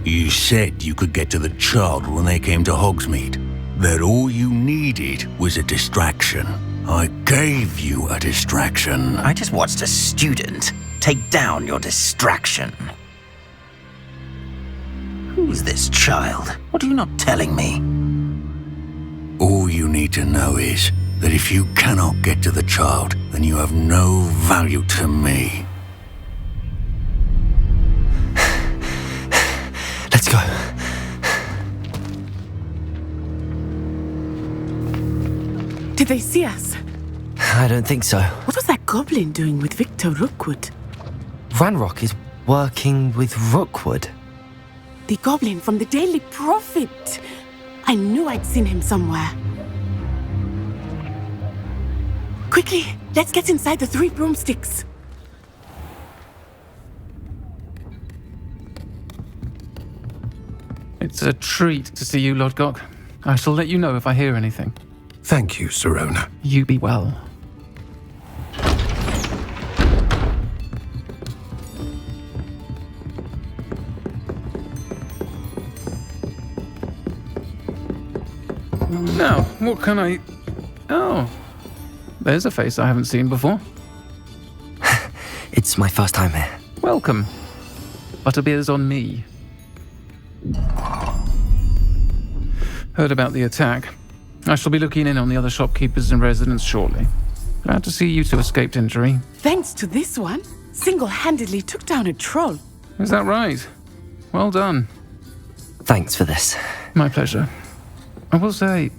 You said you could get to the child when they came to Hogsmeade. That all you needed was a distraction. I gave you a distraction. I just watched a student take down your distraction. Who's this child? What are you not telling me? All you need to know is that if you cannot get to the child, then you have no value to me. Let's go. Did they see us? I don't think so. What was that goblin doing with Victor Rookwood? Ranrock is working with Rookwood. The goblin from the Daily Prophet. I knew I'd seen him somewhere. Quickly, let's get inside the Three Broomsticks. It's a treat to see you, Lodgok. I shall let you know if I hear anything. Thank you, Serona. You be well. Now, what can I... Oh, there's a face I haven't seen before. It's my first time here. Welcome. Butterbeer's on me. Heard about the attack. I shall be looking in on the other shopkeepers and residents shortly. Glad to see you two escaped injury. Thanks to this one, single-handedly took down a troll. Is that right? Well done. Thanks for this. My pleasure. I will say,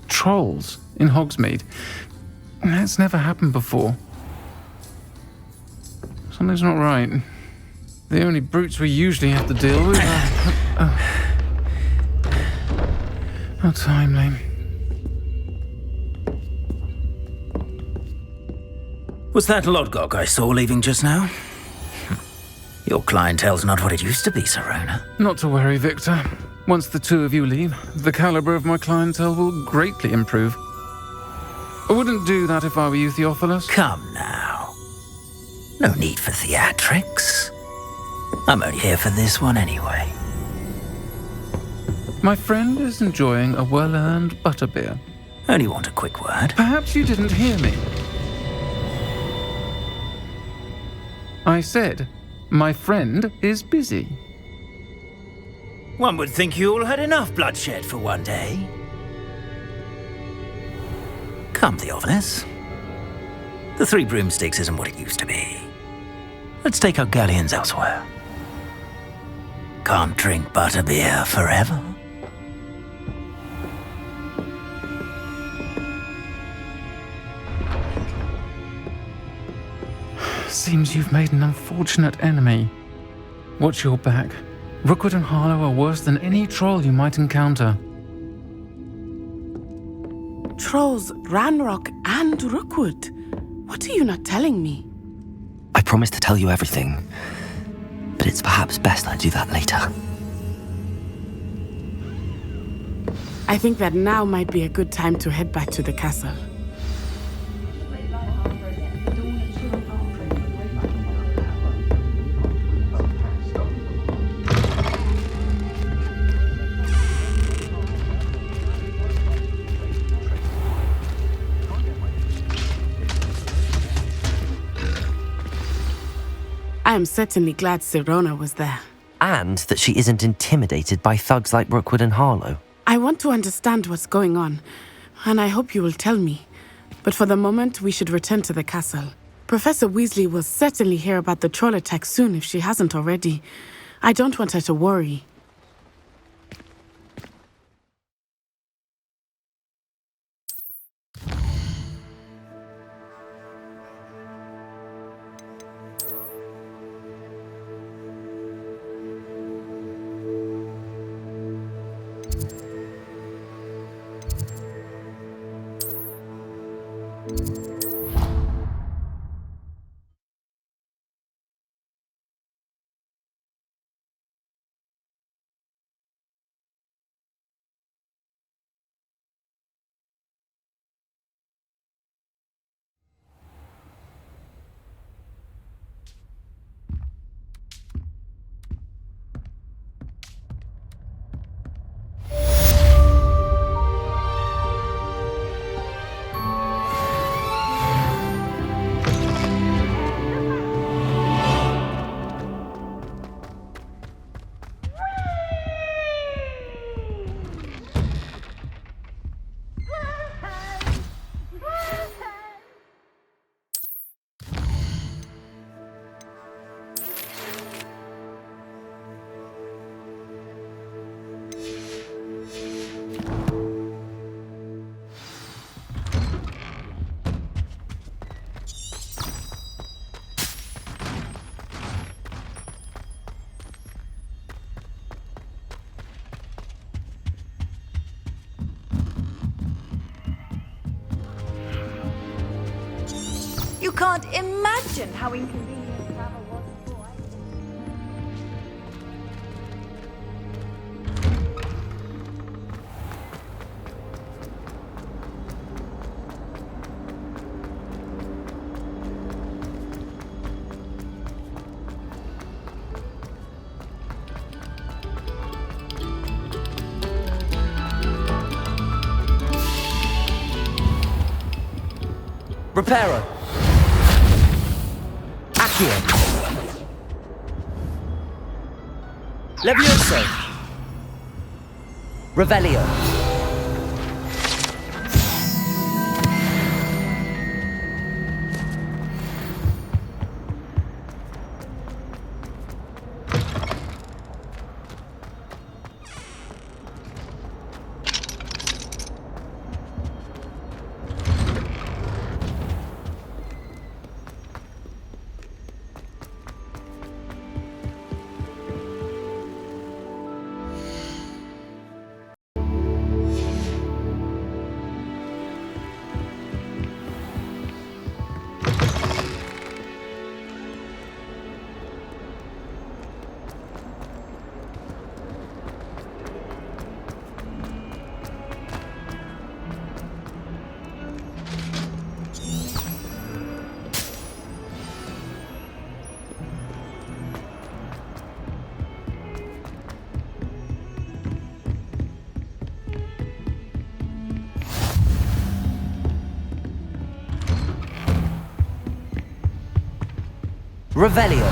trolls in Hogsmeade. That's never happened before. Something's not right. The only brutes we usually have to deal with are... How timely. Was that Lodgok I saw leaving just now? Your clientele's not what it used to be, Serona. Not to worry, Victor. Once the two of you leave, the caliber of my clientele will greatly improve. I wouldn't do that if I were you, Theophilus. Come now. No need for theatrics. I'm only here for this one anyway. My friend is enjoying a well-earned butterbeer. Only want a quick word. Perhaps you didn't hear me. I said, my friend is busy. One would think you all had enough bloodshed for one day. Come, Theophilus. The Three Broomsticks isn't what it used to be. Let's take our galleons elsewhere. Can't drink butterbeer forever. Seems you've made an unfortunate enemy. Watch your back. Rookwood and Harlow are worse than any troll you might encounter. Trolls, Ranrock, and Rookwood. What are you not telling me? I promised to tell you everything, but it's perhaps best I do that later. I think that now might be a good time to head back to the castle. I am certainly glad Serona was there. And that she isn't intimidated by thugs like Rookwood and Harlow. I want to understand what's going on, and I hope you will tell me. But for the moment, we should return to the castle. Professor Weasley will certainly hear about the troll attack soon if she hasn't already. I don't want her to worry. You can't imagine how inconvenient travel was before I... Reparo! Accio. Levioso. Revelio. Revelio.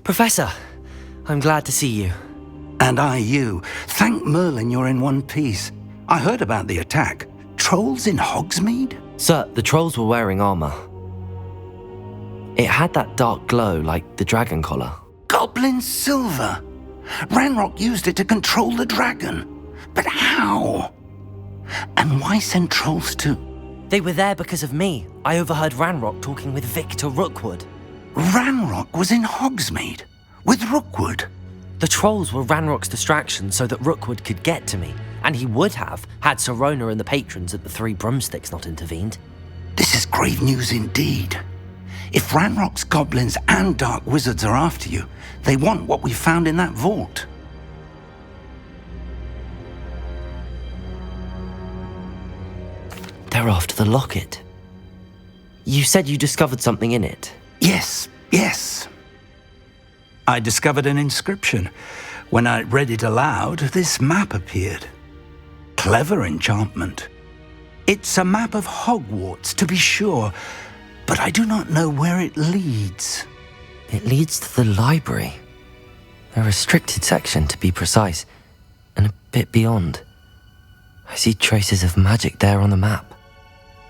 Professor, I'm glad to see you. And I you. Thank Merlin you're in one piece. I heard about the attack. Trolls in Hogsmeade? Sir, the trolls were wearing armor. It had that dark glow like the dragon collar. Goblin silver! Ranrock used it to control the dragon. But how? And why send trolls to... They were there because of me. I overheard Ranrock talking with Victor Rookwood. Ranrock was in Hogsmeade? With Rookwood? The trolls were Ranrock's distraction so that Rookwood could get to me, and he would have had Sirona and the patrons at the Three Broomsticks not intervened. This is grave news indeed. If Ranrock's goblins and dark wizards are after you, they want what we found in that vault. They're after the locket. You said you discovered something in it. Yes. I discovered an inscription. When I read it aloud, this map appeared. Clever enchantment. It's a map of Hogwarts, to be sure, but I do not know where it leads. It leads to the library. A restricted section, to be precise, and a bit beyond. I see traces of magic there on the map.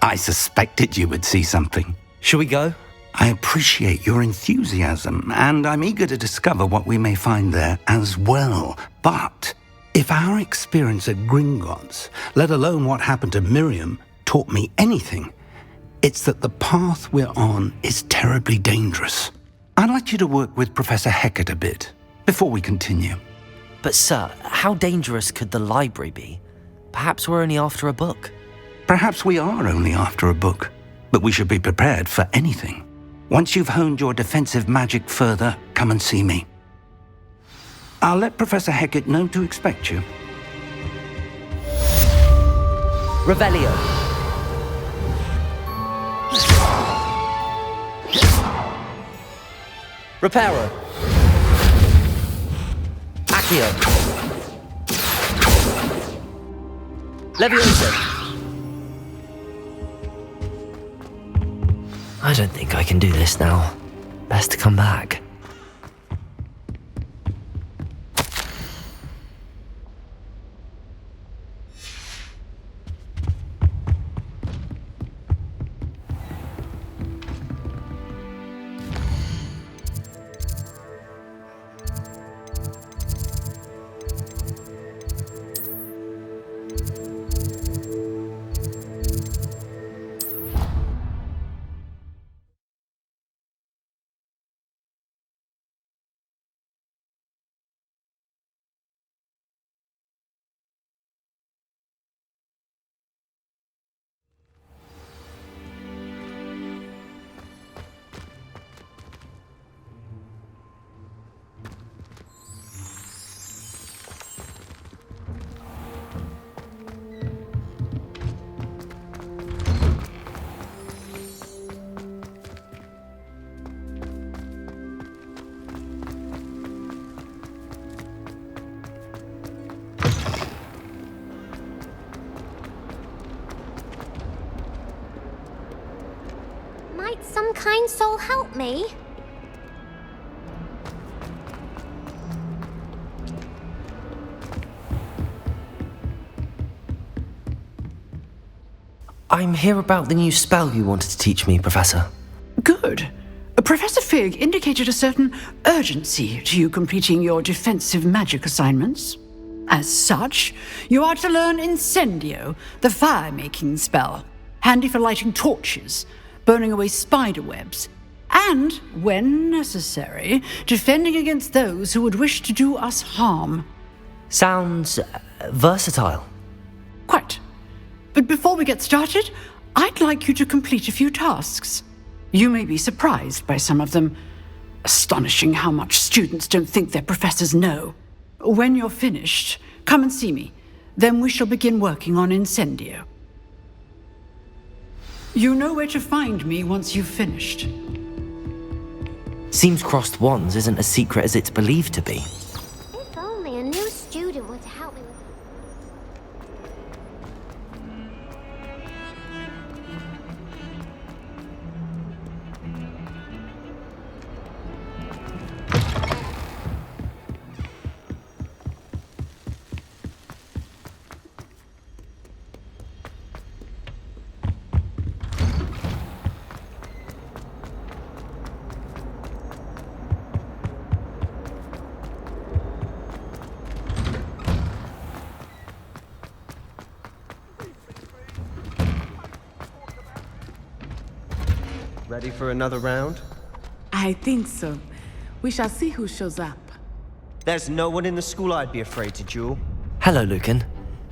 I suspected you would see something. Shall we go? I appreciate your enthusiasm, and I'm eager to discover what we may find there as well. But if our experience at Gringotts, let alone what happened to Miriam, taught me anything, it's that the path we're on is terribly dangerous. I'd like you to work with Professor Hecat a bit before we continue. But sir, how dangerous could the library be? Perhaps we're only after a book. Perhaps we are only after a book, but we should be prepared for anything. Once you've honed your defensive magic further, come and see me. I'll let Professor Hecat know to expect you. Revelio. Reparo. Accio. Levioso. I don't think I can do this now. Best to come back. Might some kind soul help me? I'm here about the new spell you wanted to teach me, Professor. Good. Professor Fig indicated a certain urgency to you completing your defensive magic assignments. As such, you are to learn Incendio, the fire-making spell, handy for lighting torches, burning away spider webs, and, when necessary, defending against those who would wish to do us harm. Sounds versatile. Quite. But before we get started, I'd like you to complete a few tasks. You may be surprised by some of them. Astonishing how much students don't think their professors know. When you're finished, come and see me. Then we shall begin working on Incendio. You know where to find me once you've finished. Seems crossed wands isn't as secret as it's believed to be. If only a new student were to help me with Ready for another round? I think so. We shall see who shows up. There's no one in the school I'd be afraid to duel. Hello, Lucan.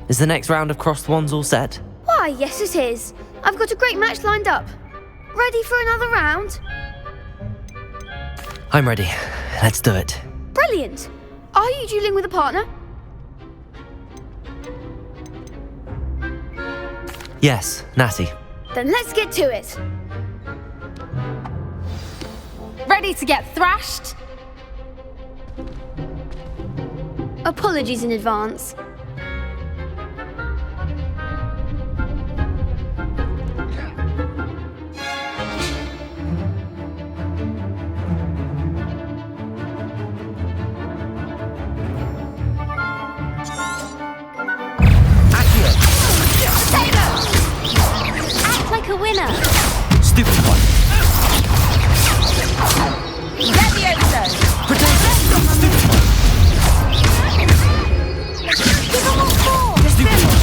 Is the next round of crossed wands all set? Why, yes it is. I've got a great match lined up. Ready for another round? I'm ready. Let's do it. Brilliant. Are you dueling with a partner? Yes, Natty. Then let's get to it. Ready to get thrashed? Apologies in advance. Act like a winner. Stupid one. Levioso. Give them all four. Stupid one.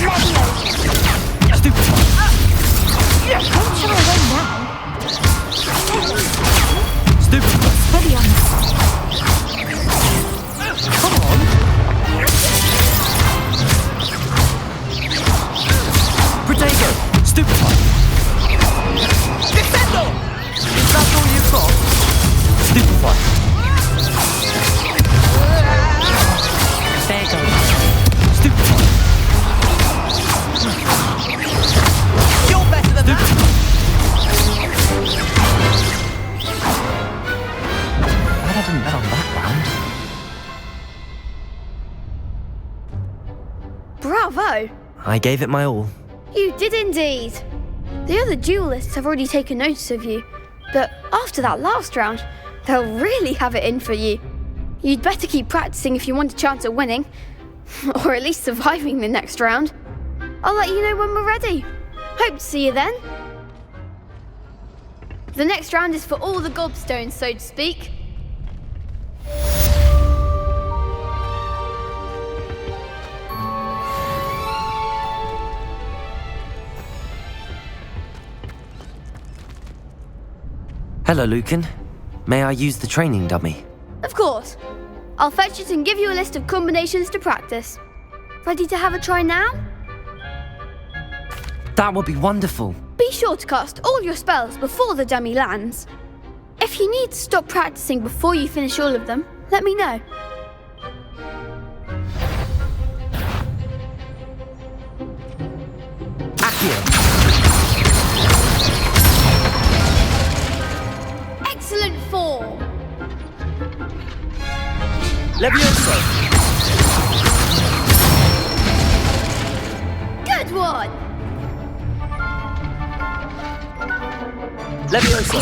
Levioso. Stupid one. Don't shy away now. Stupid one. Steady on this. Come on. Protego. Stupid one. Defendo! Is that all you've got? Stupid one. Protego. Stupid one. You're better than that! Glad I didn't bet on that round. Bravo! I gave it my all. You did indeed. The other duelists have already taken notice of you, but after that last round, they'll really have it in for you. You'd better keep practicing if you want a chance at winning, or at least surviving the next round. I'll let you know when we're ready. Hope to see you then. The next round is for all the gobstones, so to speak. Hello, Lucan. May I use the training dummy? Of course. I'll fetch it and give you a list of combinations to practice. Ready to have a try now? That would be wonderful. Be sure to cast all your spells before the dummy lands. If you need to stop practicing before you finish all of them, let me know. Excellent form. Levioso. Good one. Leviosa!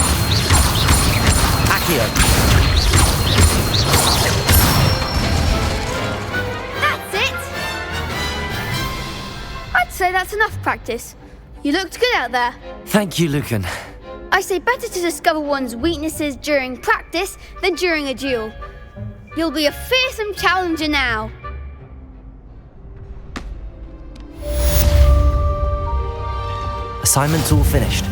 Accio! That's it! I'd say that's enough practice. You looked good out there. Thank you, Lucan. I say better to discover one's weaknesses during practice than during a duel. You'll be a fearsome challenger now. Assignment's all finished.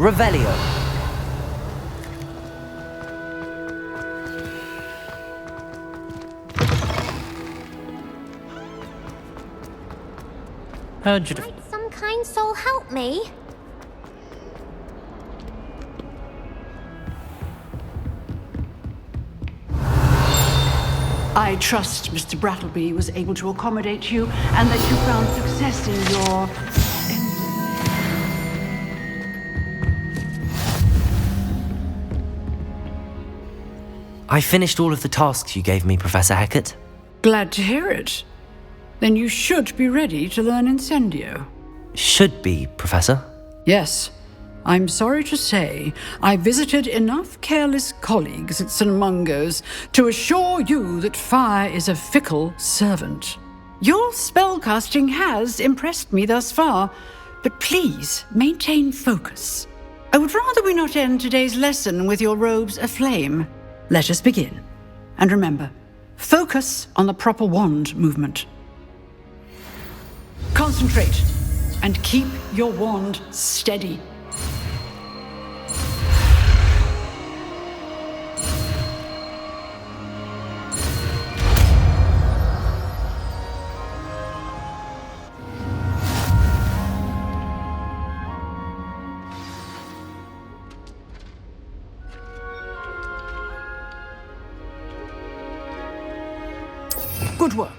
Revelio. Might some kind soul help me? I trust Mr. Brattleby was able to accommodate you and that you found success in your... I finished all of the tasks you gave me, Professor Hecat. Glad to hear it. Then you should be ready to learn Incendio. Should be, Professor. Yes. I'm sorry to say, I visited enough careless colleagues at St. Mungo's to assure you that fire is a fickle servant. Your spellcasting has impressed me thus far, but please maintain focus. I would rather we not end today's lesson with your robes aflame. Let us begin. And remember, focus on the proper wand movement. Concentrate and keep your wand steady. Good work.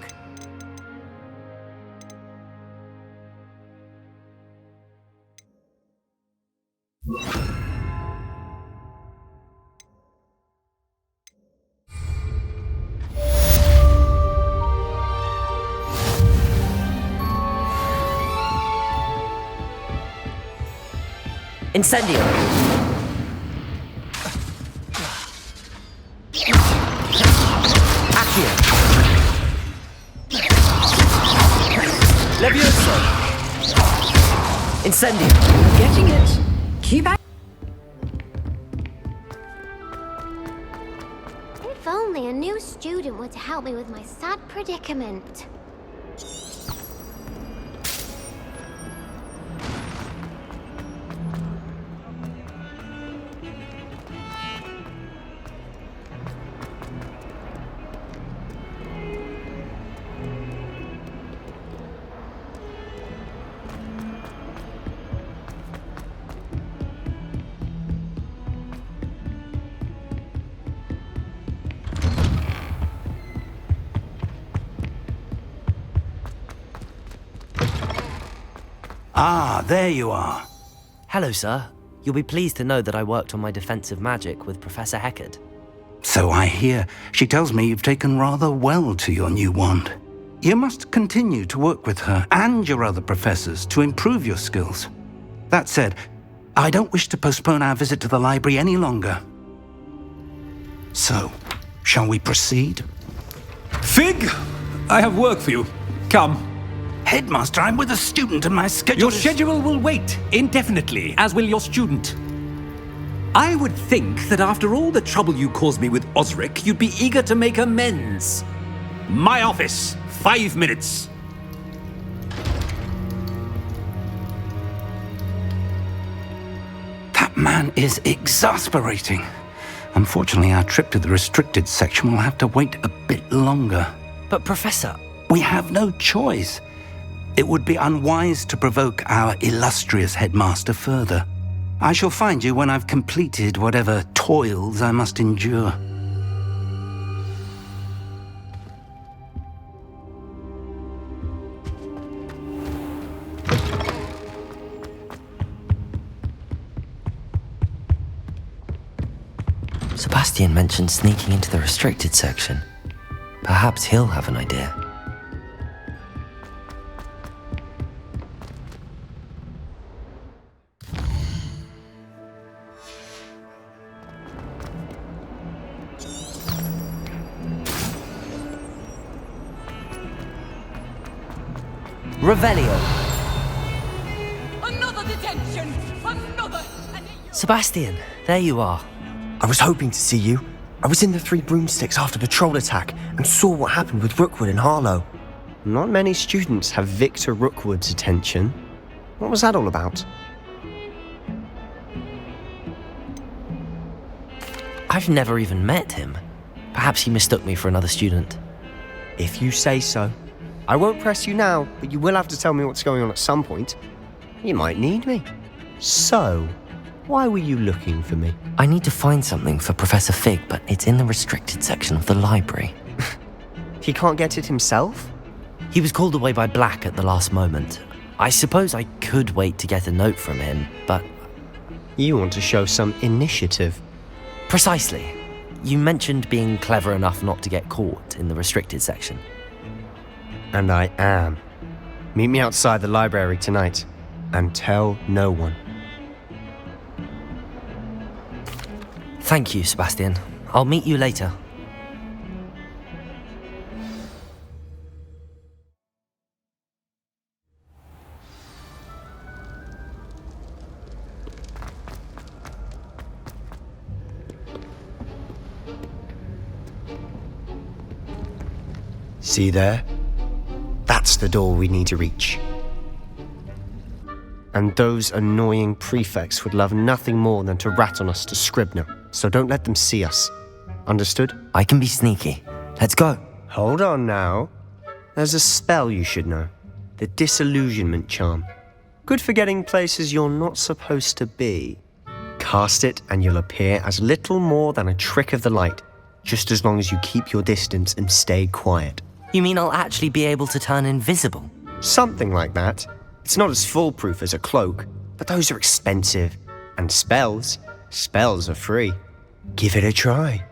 Incendio. Accio. Leviosa! Incendio! Getting it. Keep at. If only a new student were to help me with my sad predicament. Ah, there you are. Hello, sir. You'll be pleased to know that I worked on my defensive magic with Professor Hecat. So I hear. She tells me you've taken rather well to your new wand. You must continue to work with her and your other professors to improve your skills. That said, I don't wish to postpone our visit to the library any longer. So, shall we proceed? Fig, I have work for you. Come. Headmaster, I'm with a student and my schedule Your schedule will wait indefinitely, as will your student. I would think that after all the trouble you caused me with Osric, you'd be eager to make amends. My office. 5 minutes. That man is exasperating. Unfortunately, our trip to the restricted section will have to wait a bit longer. But Professor... We have no choice. It would be unwise to provoke our illustrious headmaster further. I shall find you when I've completed whatever toils I must endure. Sebastian mentioned sneaking into the restricted section. Perhaps he'll have an idea. Revelio. Another detention! Another! Sebastian, there you are. I was hoping to see you. I was in the Three Broomsticks after the troll attack and saw what happened with Rookwood and Harlow. Not many students have Victor Rookwood's attention. What was that all about? I've never even met him. Perhaps he mistook me for another student. If you say so. I won't press you now, but you will have to tell me what's going on at some point. You might need me. So, why were you looking for me? I need to find something for Professor Fig, but it's in the restricted section of the library. He can't get it himself? He was called away by Black at the last moment. I suppose I could wait to get a note from him, but... You want to show some initiative. Precisely. You mentioned being clever enough not to get caught in the restricted section. And I am. Meet me outside the library tonight, and tell no one. Thank you, Sebastian. I'll meet you later. See there? That's the door we need to reach. And those annoying prefects would love nothing more than to rat on us to Scribner, so don't let them see us. Understood? I can be sneaky. Let's go. Hold on now. There's a spell you should know. The Disillusionment Charm. Good for getting places you're not supposed to be. Cast it and you'll appear as little more than a trick of the light, just as long as you keep your distance and stay quiet. You mean I'll actually be able to turn invisible? Something like that. It's not as foolproof as a cloak, but those are expensive. And spells are free. Give it a try.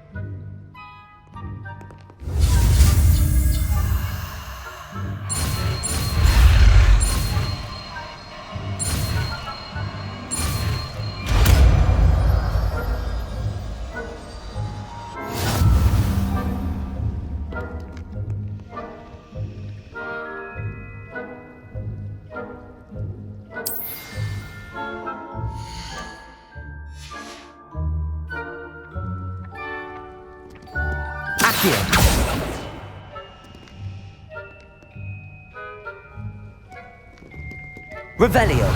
Revelio.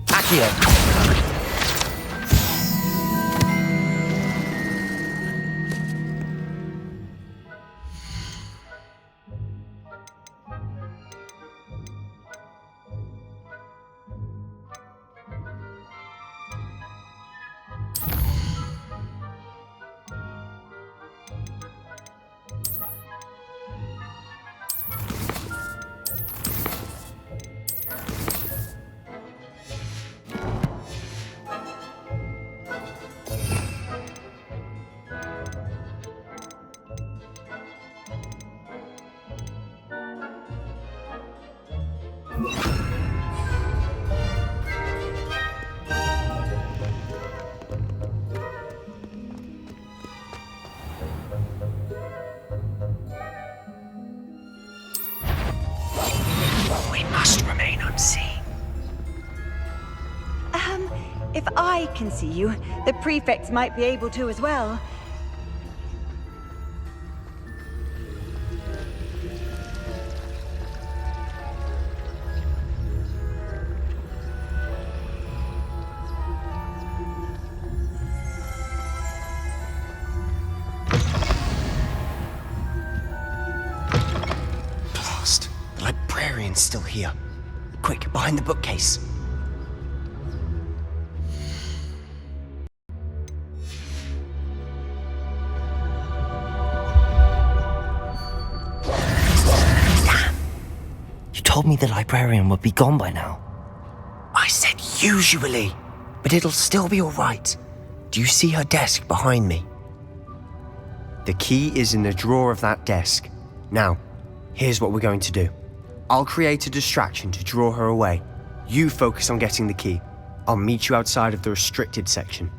Accio. If I can see you, the prefects might be able to as well. Blast! The librarian's still here. Quick, behind the bookcase. You told me the librarian would be gone by now. I said usually, but it'll still be all right. Do you see her desk behind me? The key is in the drawer of that desk. Now, here's what we're going to do. I'll create a distraction to draw her away. You focus on getting the key. I'll meet you outside of the restricted section.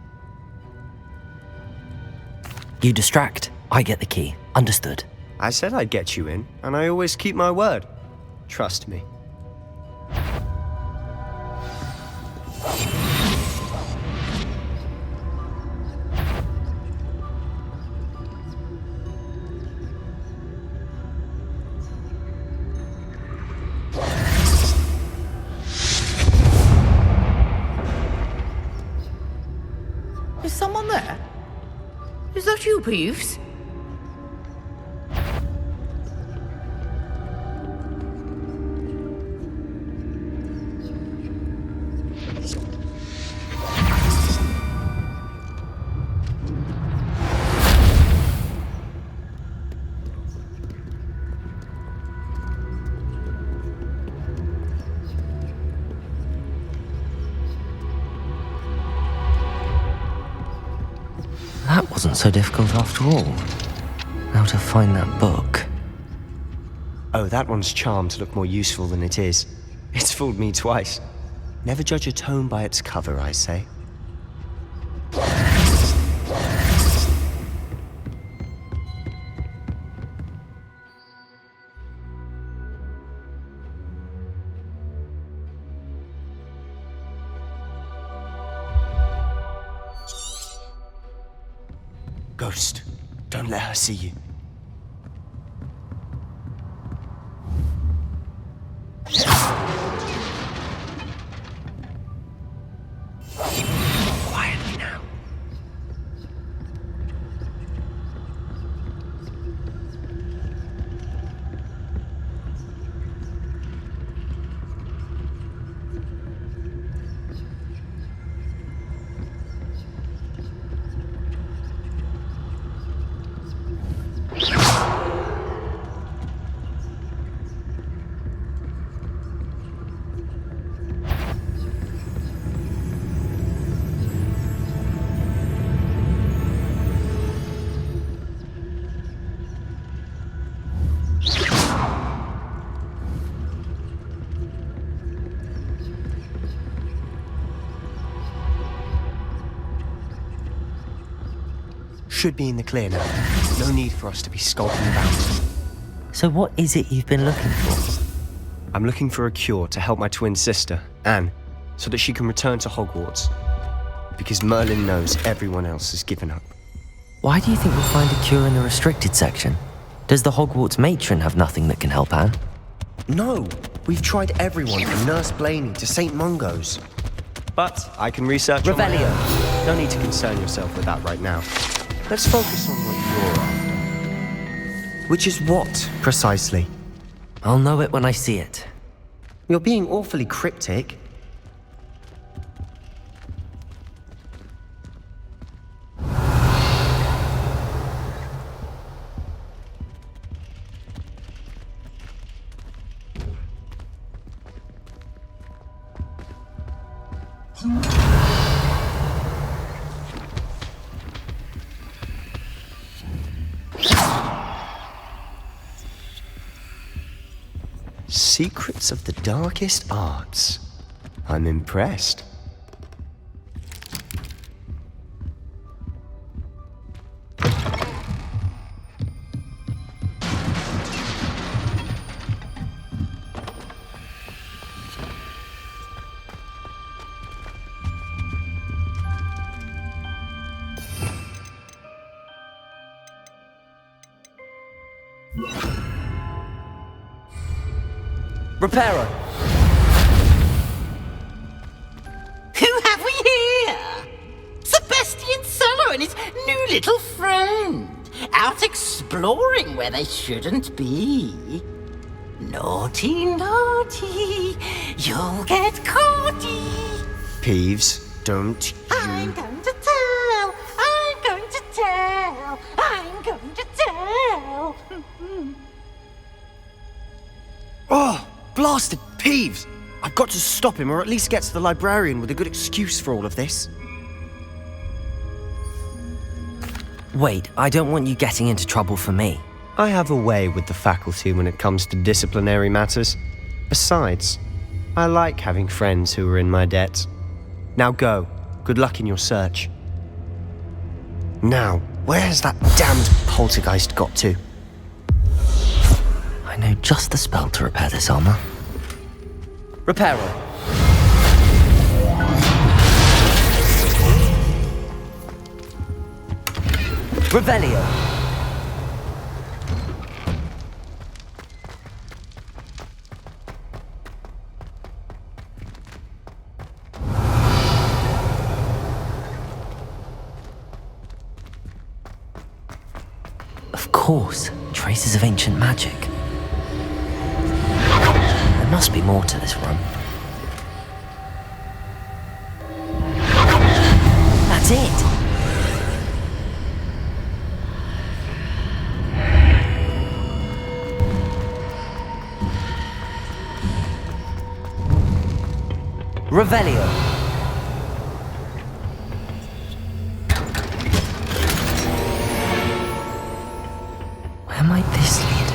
You distract, I get the key. Understood. I said I'd get you in, and I always keep my word. Trust me. Is someone there? Is that you, Peeves? That wasn't so difficult after all. Now to find that book. Oh, that one's charmed to look more useful than it is. It's fooled me twice. Never judge a tome by its cover, I say. Ghost, don't let her see you. Quietly now. Should be in the clear now. No need for us to be skulking about. So what is it you've been looking for? I'm looking for a cure to help my twin sister, Anne, so that she can return to Hogwarts. Because Merlin knows everyone else has given up. Why do you think we'll find a cure in the restricted section? Does the Hogwarts matron have nothing that can help Anne? No, we've tried everyone from Nurse Blaney to St. Mungo's. But I can research Revelio. on my own. No need to concern yourself with that right now. Let's focus on what you're after. Which is what, precisely? I'll know it when I see it. You're being awfully cryptic. Secrets of the darkest arts. I'm impressed. Reparo! Who have we here? Sebastian Solo and his new little friend. Out exploring where they shouldn't be. Naughty, naughty. You'll get caughty. Peeves, don't you... I'm going to tell. I'm going to tell. I'm going to tell. Oh, blasted Peeves! I've got to stop him, or at least get to the librarian with a good excuse for all of this. Wait, I don't want you getting into trouble for me. I have a way with the faculty when it comes to disciplinary matters. Besides, I like having friends who are in my debt. Now go. Good luck in your search. Now, where's that damned poltergeist got to? I know just the spell to repair this armor. Reparo. Revelio. Of course, traces of ancient magic. There must be more to this room. That's it! Revelio. Where might this lead?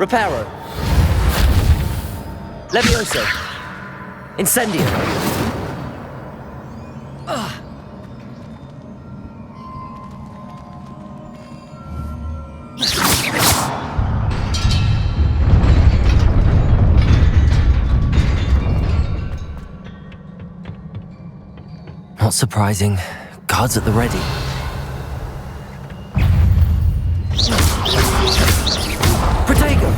Reparo. Levioso. Incendio. Not surprising. Guards at the ready. Protego!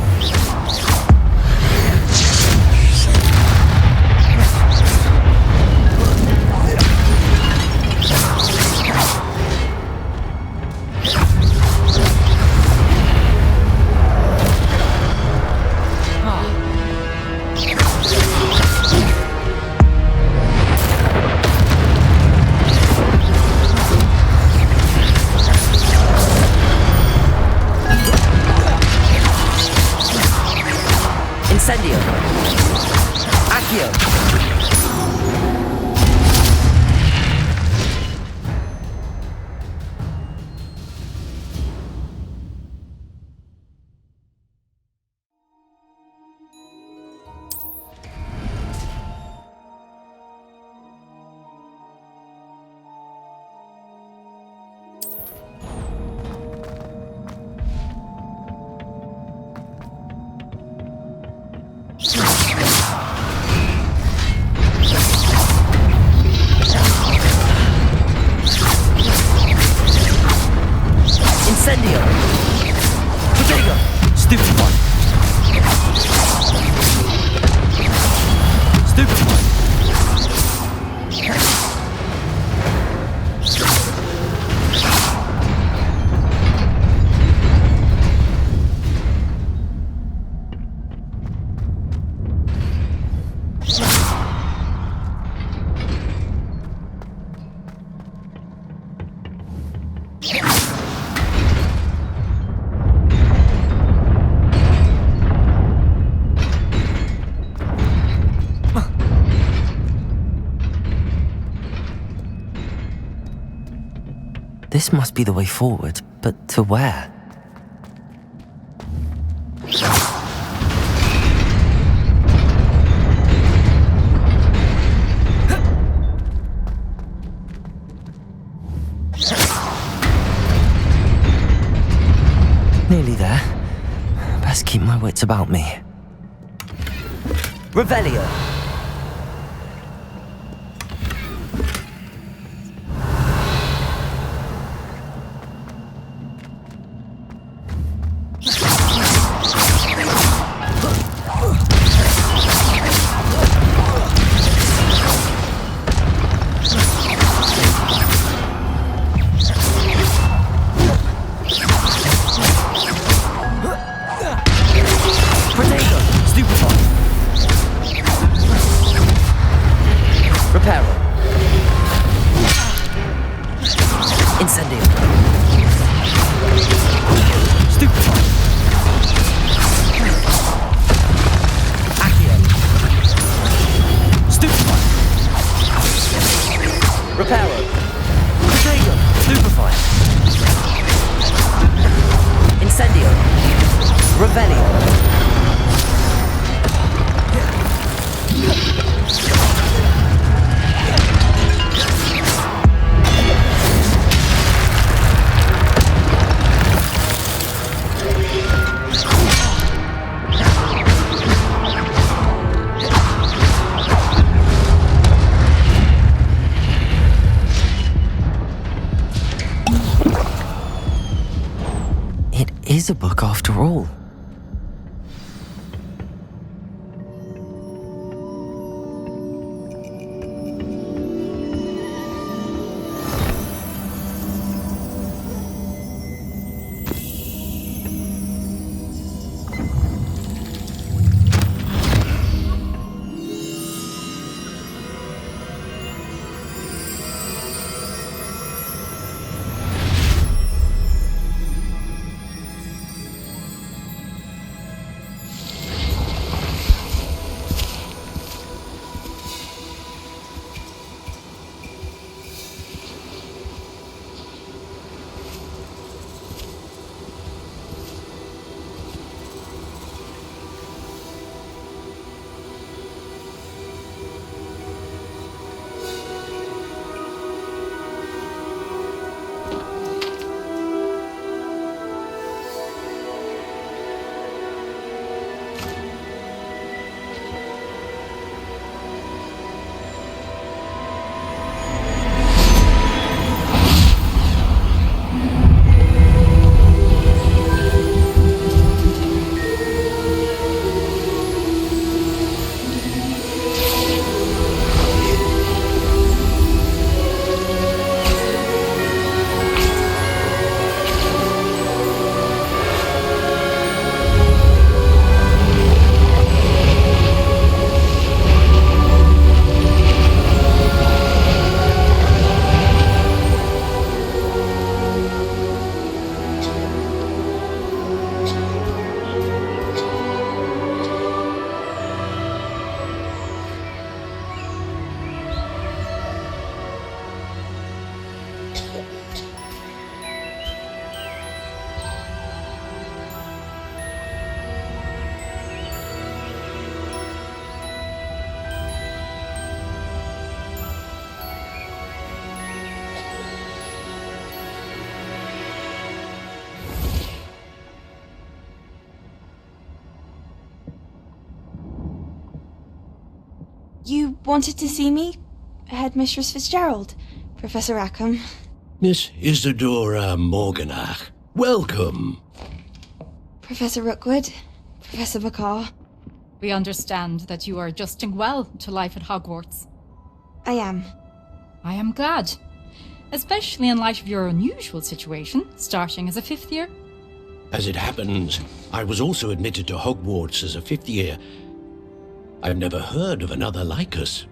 Incendio. Accio. Incendio! Protego! Stupefy! Stupefy! This must be the way forward, but to where? Nearly there. Best keep my wits about me. Revelio! Is a book after all. You wanted to see me? Headmistress Fitzgerald, Professor Rackham. Miss Isadora Morganach, welcome. Professor Rookwood, Professor Bakar. We understand that you are adjusting well to life at Hogwarts. I am. I am glad. Especially in light of your unusual situation, starting as a 5th year. As it happens, I was also admitted to Hogwarts as a 5th year. I've never heard of another like us.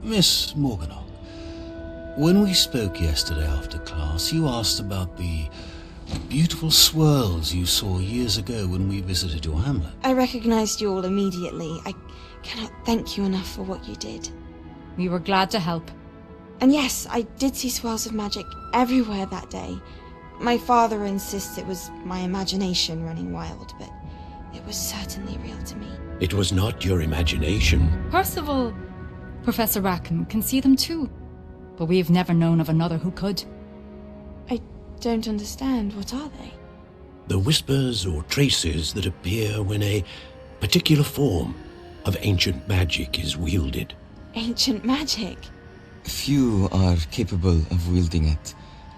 Miss Morganach, when we spoke yesterday after class, you asked about the beautiful swirls you saw years ago when we visited your hamlet. I recognized you all immediately. I cannot thank you enough for what you did. We were glad to help. And yes, I did see swirls of magic everywhere that day. My father insists it was my imagination running wild, but it was certainly real to me. It was not your imagination. Percival, Professor Rackham can see them too, but we've never known of another who could. I don't understand. What are they? The whispers or traces that appear when a particular form of ancient magic is wielded. Ancient magic? Few are capable of wielding it.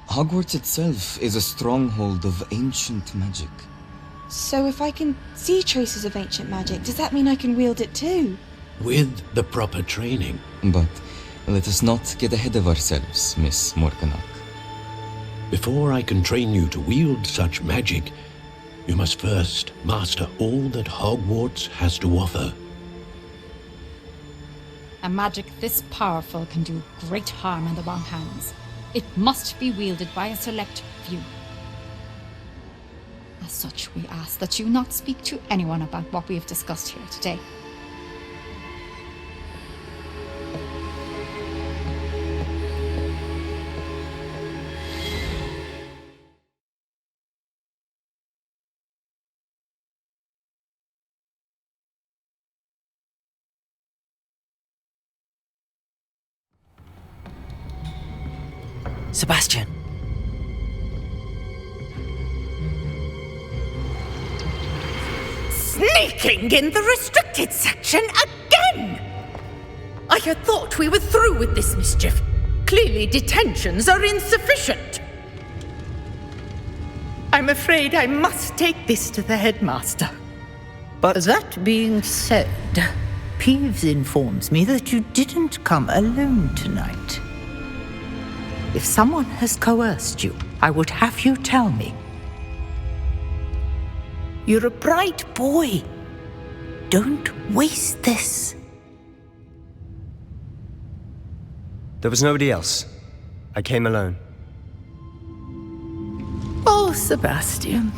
Hogwarts itself is a stronghold of ancient magic. So if I can see traces of ancient magic, does that mean I can wield it too? With the proper training. But let us not get ahead of ourselves, Miss Morganach. Before I can train you to wield such magic, you must first master all that Hogwarts has to offer. A magic this powerful can do great harm in the wrong hands. It must be wielded by a select few. As such, we ask that you not speak to anyone about what we have discussed here today. Sebastian. Sneaking in the restricted section again! I had thought we were through with this mischief. Clearly detentions are insufficient. I'm afraid I must take this to the headmaster. But that being said, Peeves informs me that you didn't come alone tonight. If someone has coerced you, I would have you tell me. You're a bright boy. Don't waste this. There was nobody else. I came alone. Oh, Sebastian.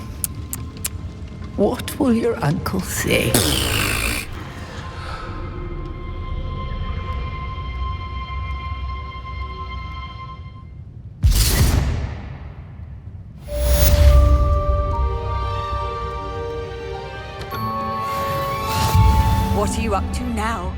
What will your uncle say? What are you up to now?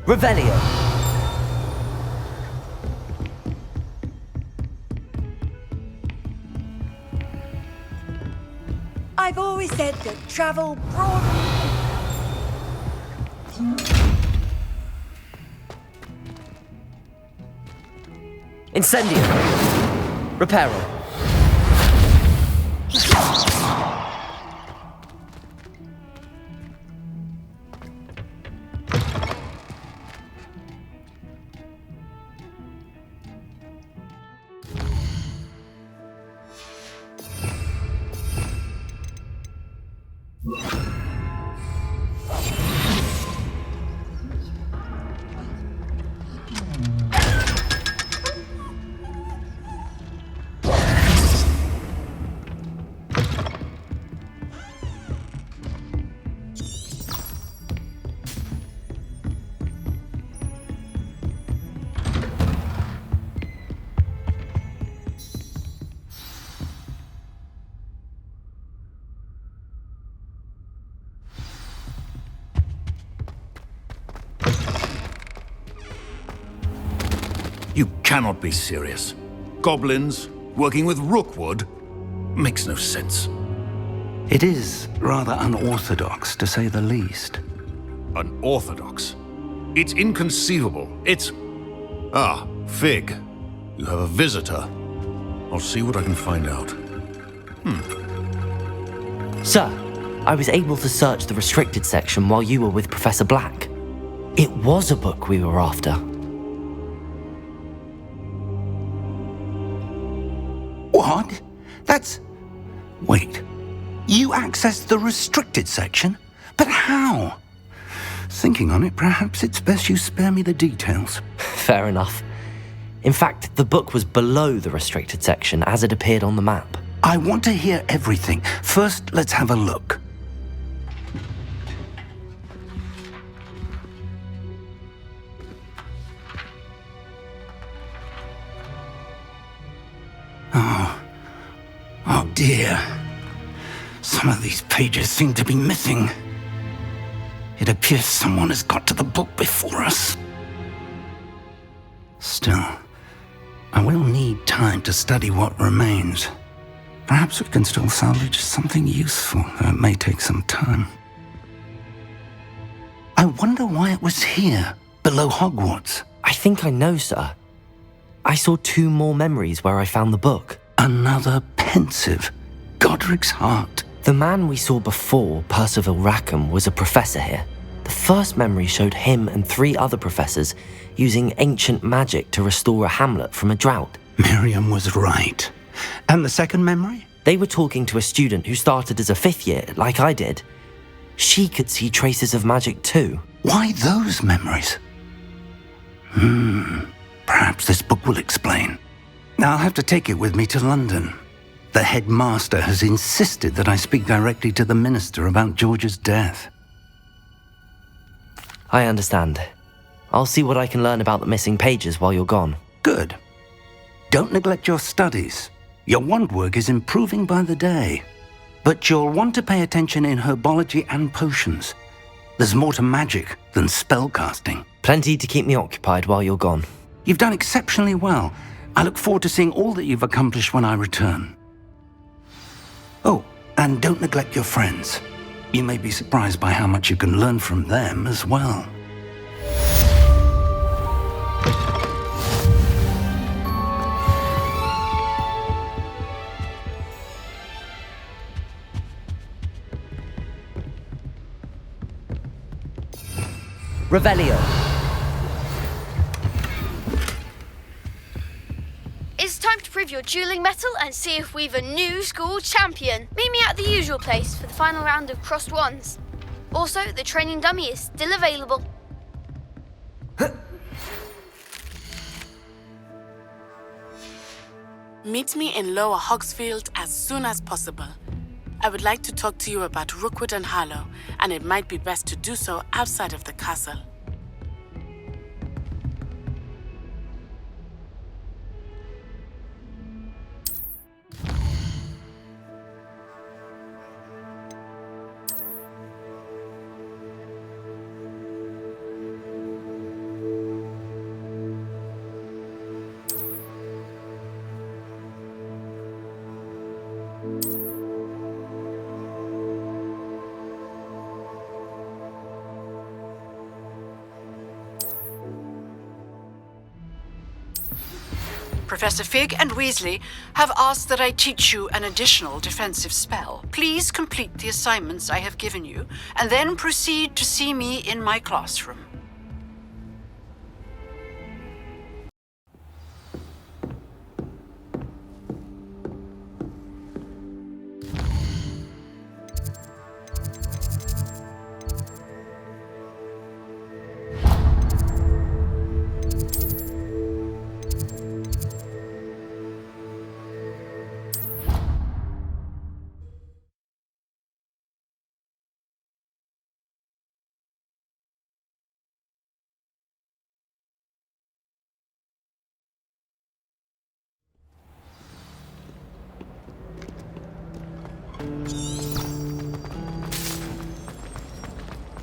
Revelio. I've always said that travel broad. Incendio. Reparo. You cannot be serious. Goblins working with Rookwood makes no sense. It is rather unorthodox, to say the least. Unorthodox? It's inconceivable. It's... Ah, Fig. You have a visitor. I'll see what I can find out. Sir, I was able to search the restricted section while you were with Professor Black. It was a book we were after. What? Wait. You accessed the restricted section? But how? Thinking on it, perhaps it's best you spare me the details. Fair enough. In fact, the book was below the restricted section as it appeared on the map. I want to hear everything. First, let's have a look. Oh dear. Some of these pages seem to be missing. It appears someone has got to the book before us. Still, I will need time to study what remains. Perhaps we can still salvage something useful, though it may take some time. I wonder why it was here, below Hogwarts. I think I know, sir. I saw 2 more memories where I found the book. Another pensive. Godric's heart. The man we saw before, Percival Rackham, was a professor here. The first memory showed him and 3 other professors using ancient magic to restore a hamlet from a drought. Miriam was right. And the second memory? They were talking to a student who started as a 5th year, like I did. She could see traces of magic too. Why those memories? Perhaps this book will explain. I'll have to take it with me to London. The headmaster has insisted that I speak directly to the minister about George's death. I understand. I'll see what I can learn about the missing pages while you're gone. Good. Don't neglect your studies. Your wand work is improving by the day. But you'll want to pay attention in herbology and potions. There's more to magic than spellcasting. Plenty to keep me occupied while you're gone. You've done exceptionally well. I look forward to seeing all that you've accomplished when I return. Oh, and don't neglect your friends. You may be surprised by how much you can learn from them as well. Revelio. It's time to prove your dueling mettle and see if we've a new school champion. Meet me at the usual place for the final round of crossed wands. Also, the training dummy is still available. Meet me in Lower Hogsfield as soon as possible. I would like to talk to you about Rookwood and Harlow, and it might be best to do so outside of the castle. Professor Fig and Weasley have asked that I teach you an additional defensive spell. Please complete the assignments I have given you, and then proceed to see me in my classroom.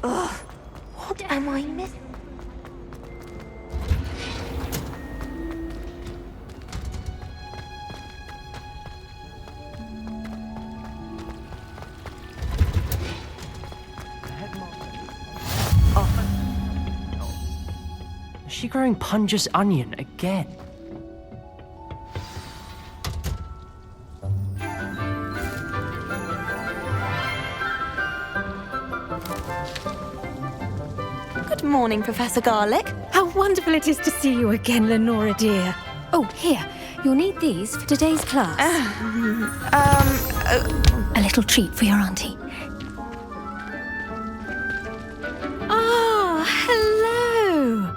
Ugh, what am I missing? Is she growing Punja's onion again? Good morning, Professor Garlick. How wonderful it is to see you again, Lenora dear. Oh, here. You'll need these for today's class. A little treat for your auntie. Oh, hello.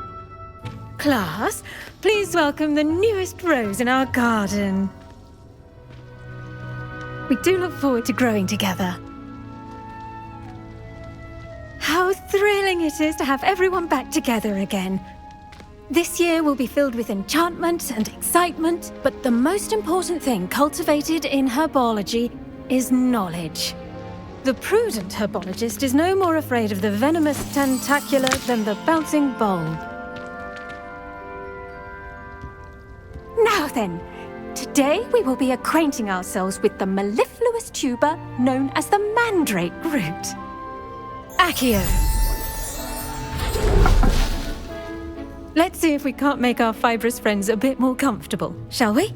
Class, please welcome the newest rose in our garden. We do look forward to growing together. How thrilling it is to have everyone back together again. This year will be filled with enchantment and excitement, but the most important thing cultivated in herbology is knowledge. The prudent herbologist is no more afraid of the venomous tentacula than the bouncing bulb. Now then, today we will be acquainting ourselves with the mellifluous tuber known as the mandrake root. Accio. Let's see if we can't make our fibrous friends a bit more comfortable, shall we?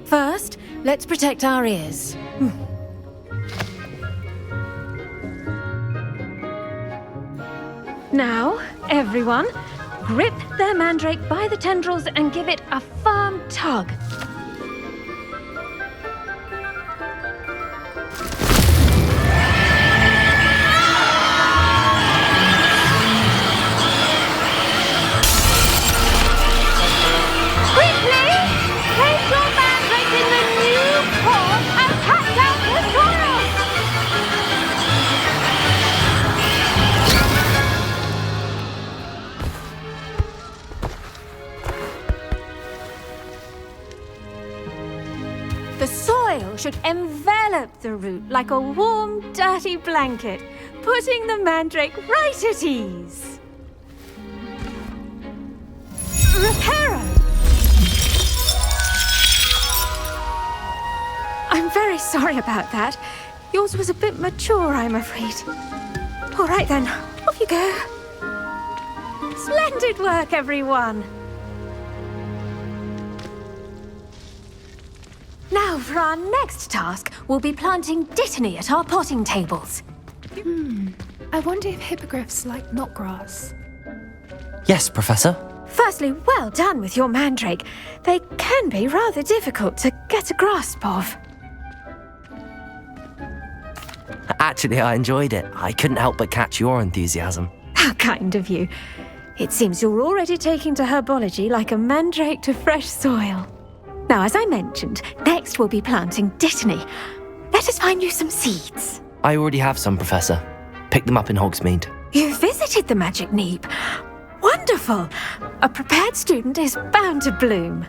First, let's protect our ears. Now, everyone, grip their mandrake by the tendrils and give it a firm tug. The soil should envelop the root like a warm, dirty blanket, putting the mandrake right at ease. Reparo! I'm very sorry about that. Yours was a bit mature, I'm afraid. All right then, off you go. Splendid work, everyone. Now, for our next task, we'll be planting dittany at our potting tables. I wonder if hippogriffs like knotgrass. Yes, Professor. Firstly, well done with your mandrake. They can be rather difficult to get a grasp of. Actually, I enjoyed it. I couldn't help but catch your enthusiasm. How kind of you. It seems you're already taking to herbology like a mandrake to fresh soil. Now, as I mentioned, next we'll be planting dittany. Let us find you some seeds. I already have some, Professor. Picked them up in Hogsmeade. You visited the Magic Neep. Wonderful! A prepared student is bound to bloom.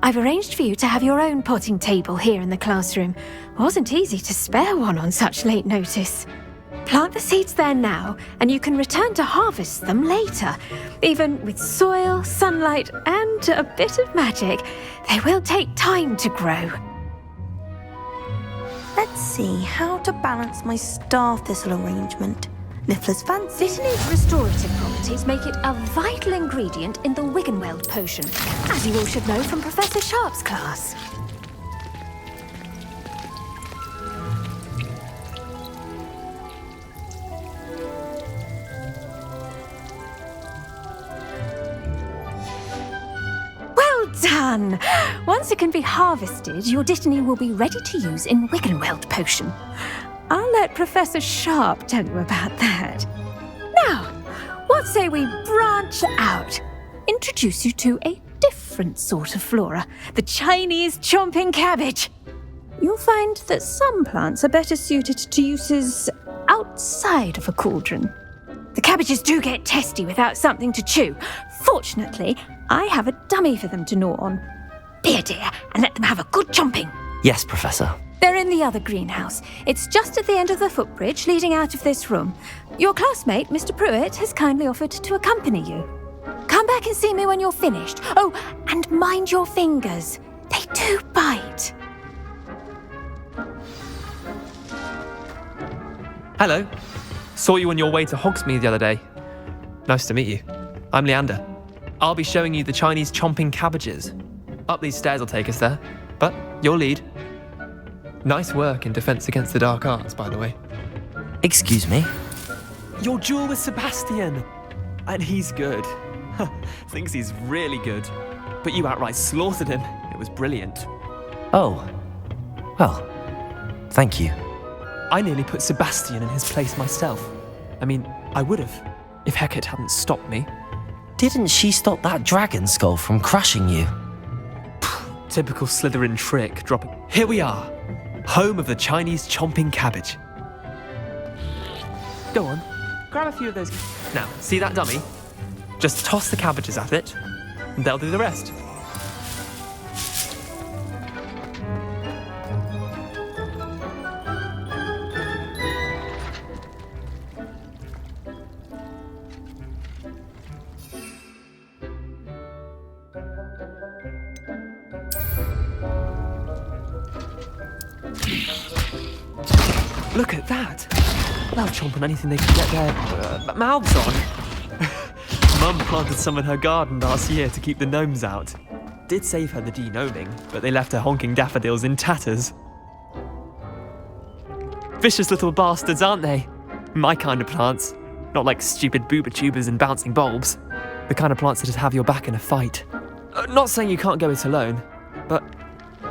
I've arranged for you to have your own potting table here in the classroom. Wasn't easy to spare one on such late notice. Plant the seeds there now, and you can return to harvest them later. Even with soil, sunlight, and a bit of magic, they will take time to grow. Let's see how to balance my star thistle arrangement. Niffler's fancy. Dittany's restorative properties make it a vital ingredient in the Wiggenweld potion, as you all should know from Professor Sharp's class. Done! Once it can be harvested, your dittany will be ready to use in Wiggenweld potion. I'll let Professor Sharp tell you about that. Now, what say we branch out? Introduce you to a different sort of flora, the Chinese chomping cabbage. You'll find that some plants are better suited to uses outside of a cauldron. The cabbages do get testy without something to chew. Fortunately, I have a dummy for them to gnaw on. Be a dear and let them have a good chomping. Yes, Professor. They're in the other greenhouse. It's just at the end of the footbridge leading out of this room. Your classmate, Mr. Pruitt, has kindly offered to accompany you. Come back and see me when you're finished. Oh, and mind your fingers. They do bite. Hello. Saw you on your way to Hogsmeade the other day. Nice to meet you. I'm Leander. I'll be showing you the Chinese chomping cabbages. Up these stairs will take us there, but you'll lead. Nice work in Defense Against the Dark Arts, by the way. Excuse me? Your duel with Sebastian. And he's good. Thinks he's really good. But you outright slaughtered him. It was brilliant. Oh. Well, thank you. I nearly put Sebastian in his place myself. I mean, I would have, if Hecate hadn't stopped me. Didn't she stop that dragon skull from crushing you? Typical Slytherin trick, dropping. Here we are, home of the Chinese chomping cabbage. Go on, grab a few of those. Now, see that dummy? Just toss the cabbages at it, and they'll do the rest. Look at that! They'll chomp on anything they can get their mouths on. Mum planted some in her garden last year to keep the gnomes out. Did save her the de-gnoming, but they left her honking daffodils in tatters. Vicious little bastards, aren't they? My kind of plants. Not like stupid booba tubers and bouncing bulbs. The kind of plants that just have your back in a fight. Not saying you can't go it alone, but,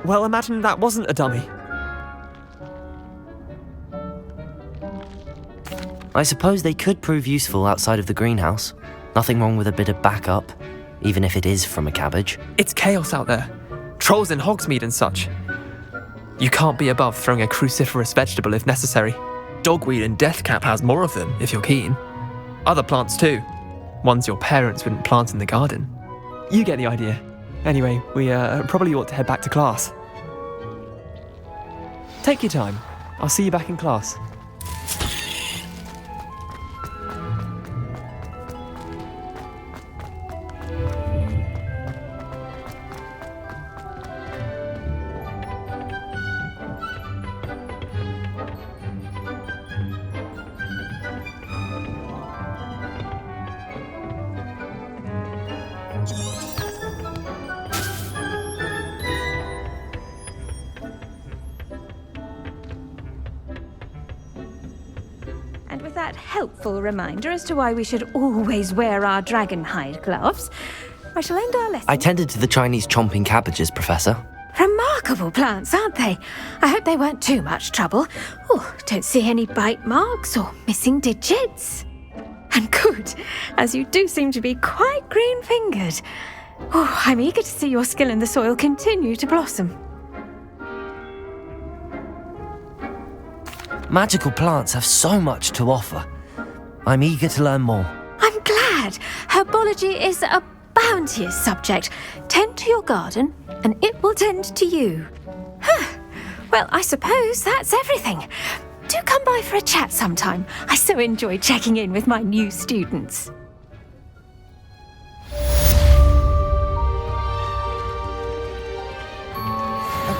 well, imagine that wasn't a dummy. I suppose they could prove useful outside of the greenhouse. Nothing wrong with a bit of backup, even if it is from a cabbage. It's chaos out there. Trolls in Hogsmeade and such. You can't be above throwing a cruciferous vegetable if necessary. Dogweed and deathcap has more of them, if you're keen. Other plants too. Ones your parents wouldn't plant in the garden. You get the idea. Anyway, we probably ought to head back to class. Take your time. I'll see you back in class. And with that helpful reminder as to why we should always wear our dragon hide gloves, I shall end our lesson. I tended to the Chinese chomping cabbages, Professor. Remarkable plants, aren't they? I hope they weren't too much trouble. Oh, don't see any bite marks or missing digits. And good, as you do seem to be quite green-fingered. Oh, I'm eager to see your skill in the soil continue to blossom. Magical plants have so much to offer. I'm eager to learn more. I'm glad. Herbology is a bounteous subject. Tend to your garden, and it will tend to you. Well, I suppose that's everything. Do come by for a chat sometime. I so enjoy checking in with my new students.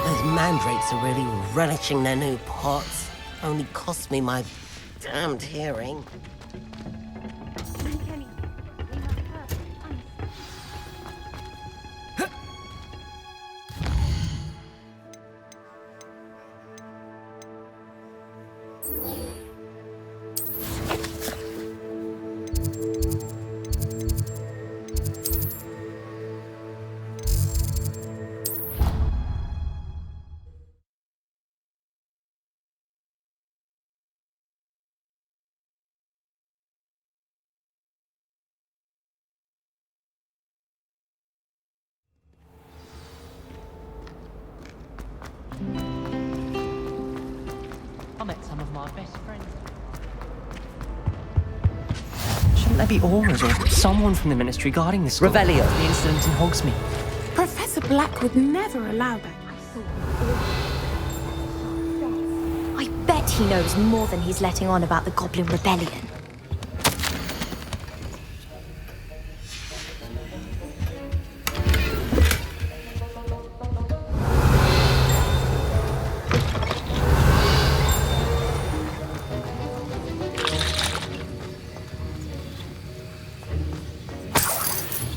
Those mandrakes are really relishing their new pots. Only cost me my damned hearing. I met some of my best friends. Shouldn't there be auras or someone from the ministry guarding this school? Revelio. The incident in Hogsmeade. Professor Black would never allow that. I bet he knows more than he's letting on about the Goblin Rebellion.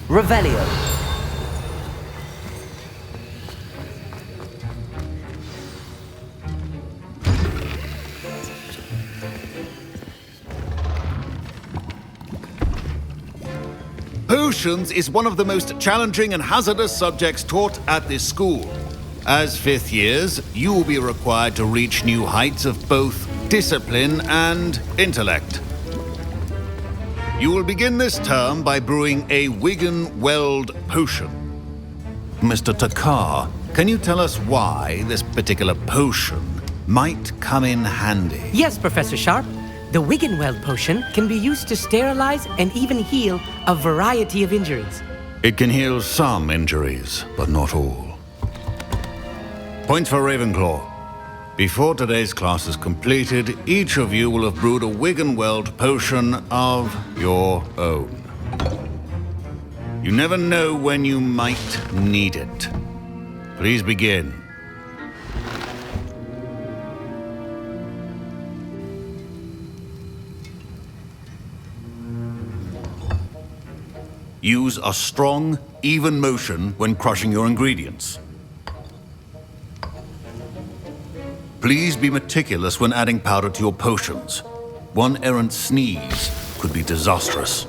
Revelio. Potions is one of the most challenging and hazardous subjects taught at this school. As fifth years, you will be required to reach new heights of both discipline and intellect. You will begin this term by brewing a Wiggenweld potion. Mr. Takar, can you tell us why this particular potion might come in handy? Yes, Professor Sharp. The Wiggenweld potion can be used to sterilize and even heal a variety of injuries. It can heal some injuries, but not all. Point for Ravenclaw. Before today's class is completed, each of you will have brewed a Wiggenweld potion of your own. You never know when you might need it. Please begin. Use a strong, even motion when crushing your ingredients. Please be meticulous when adding powder to your potions. One errant sneeze could be disastrous.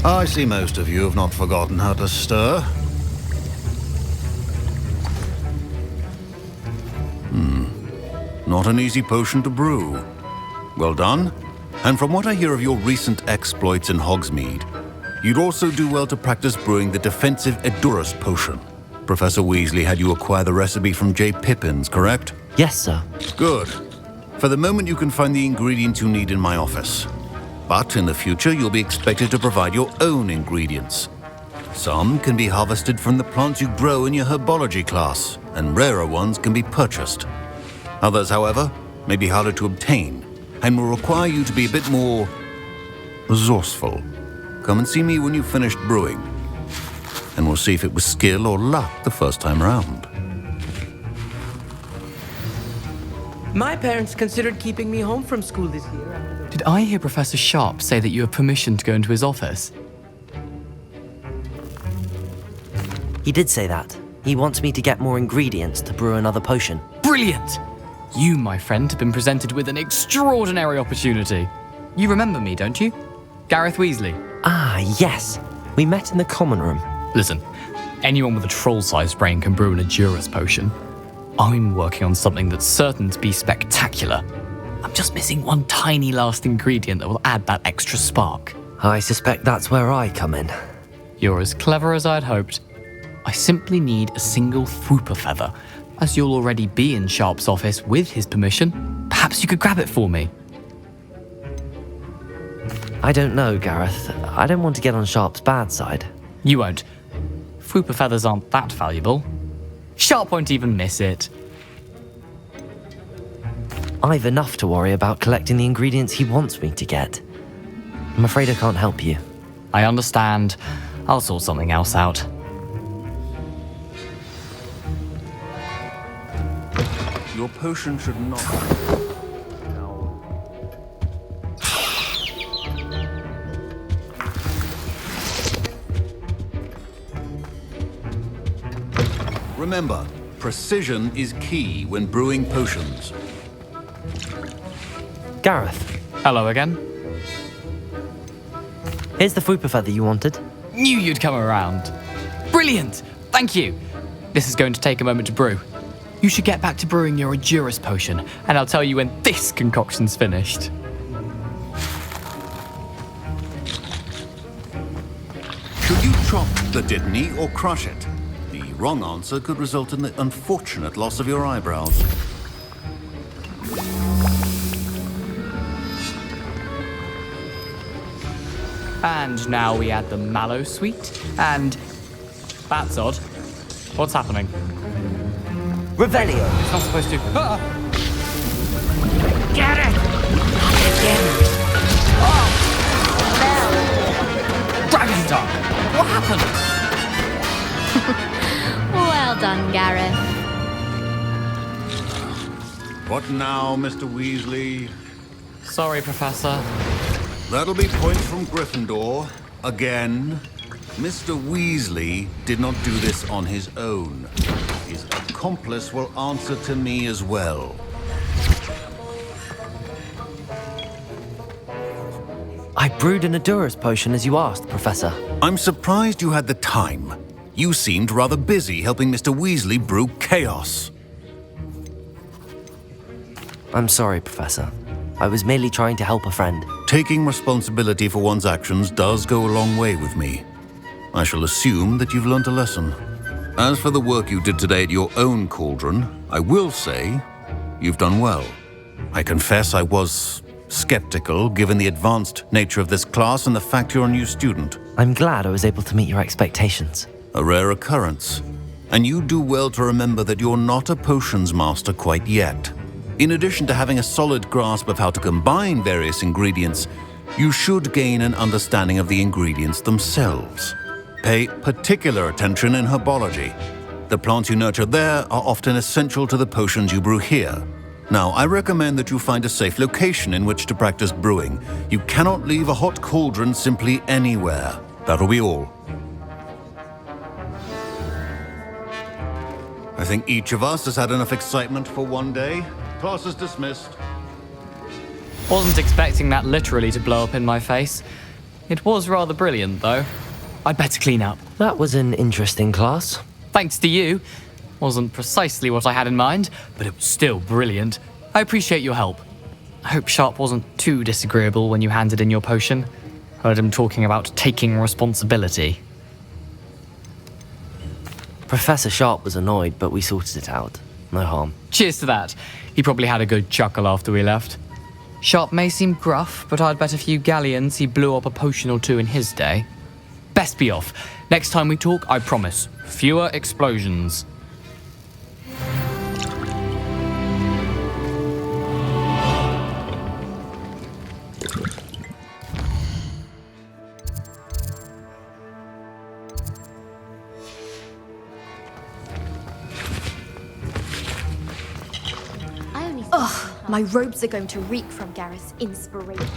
I see most of you have not forgotten how to stir. Not an easy potion to brew. Well done. And from what I hear of your recent exploits in Hogsmeade, you'd also do well to practice brewing the defensive Edurus potion. Professor Weasley had you acquire the recipe from J. Pippins, correct? Yes, sir. Good. For the moment, you can find the ingredients you need in my office. But in the future, you'll be expected to provide your own ingredients. Some can be harvested from the plants you grow in your herbology class, and rarer ones can be purchased. Others, however, may be harder to obtain, and will require you to be a bit more resourceful. Come and see me when you've finished brewing, and we'll see if it was skill or luck the first time round. My parents considered keeping me home from school this year. Did I hear Professor Sharp say that you have permission to go into his office? He did say that. He wants me to get more ingredients to brew another potion. Brilliant! You, my friend, have been presented with an extraordinary opportunity. You remember me, don't you? Gareth Weasley. Ah, yes. We met in the common room. Listen, anyone with a troll-sized brain can brew an Edurus potion. I'm working on something that's certain to be spectacular. I'm just missing one tiny last ingredient that will add that extra spark. I suspect that's where I come in. You're as clever as I'd hoped. I simply need a single Fwooper feather. As you'll already be in Sharp's office with his permission, perhaps you could grab it for me. I don't know, Gareth. I don't want to get on Sharp's bad side. You won't. Fwooper feathers aren't that valuable. Sharp won't even miss it. I've enough to worry about collecting the ingredients he wants me to get. I'm afraid I can't help you. I understand. I'll sort something else out. Your potion should not... Remember, precision is key when brewing potions. Gareth. Hello again. Here's the Fwooper feather you wanted. Knew you'd come around. Brilliant! Thank you. This is going to take a moment to brew. You should get back to brewing your Edurus potion, and I'll tell you when this concoction's finished. Should you chop the Dittany or crush it? The wrong answer could result in the unfortunate loss of your eyebrows. And now we add the mallow sweet, and... That's odd. What's happening? Revelio! It's not supposed to... Ah! Get it! Again! Oh! done? What happened? Well done, Gareth. What now, Mr. Weasley? Sorry, Professor. That'll be points from Gryffindor. Again. Mr. Weasley did not do this on his own. His accomplice will answer to me as well. I brewed an Adura's potion as you asked, Professor. I'm surprised you had the time. You seemed rather busy helping Mr. Weasley brew chaos. I'm sorry, Professor. I was merely trying to help a friend. Taking responsibility for one's actions does go a long way with me. I shall assume that you've learnt a lesson. As for the work you did today at your own cauldron, I will say you've done well. I confess I was skeptical given the advanced nature of this class and the fact you're a new student. I'm glad I was able to meet your expectations. A rare occurrence. And you do well to remember that you're not a potions master quite yet. In addition to having a solid grasp of how to combine various ingredients, you should gain an understanding of the ingredients themselves. Pay particular attention in herbology. The plants you nurture there are often essential to the potions you brew here. Now, I recommend that you find a safe location in which to practice brewing. You cannot leave a hot cauldron simply anywhere. That'll be all. I think each of us has had enough excitement for one day. Class is dismissed. Wasn't expecting that literally to blow up in my face. It was rather brilliant, though. I'd better clean up. That was an interesting class. Thanks to you. Wasn't precisely what I had in mind, but it was still brilliant. I appreciate your help. I hope Sharp wasn't too disagreeable when you handed in your potion. Heard him talking about taking responsibility. Professor Sharp was annoyed, but we sorted it out. No harm. Cheers to that. He probably had a good chuckle after we left. Sharp may seem gruff, but I'd bet a few galleons he blew up a potion or two in his day. Best be off. Next time we talk, I promise, fewer explosions. Ugh, my robes are going to reek from Gareth's inspiration.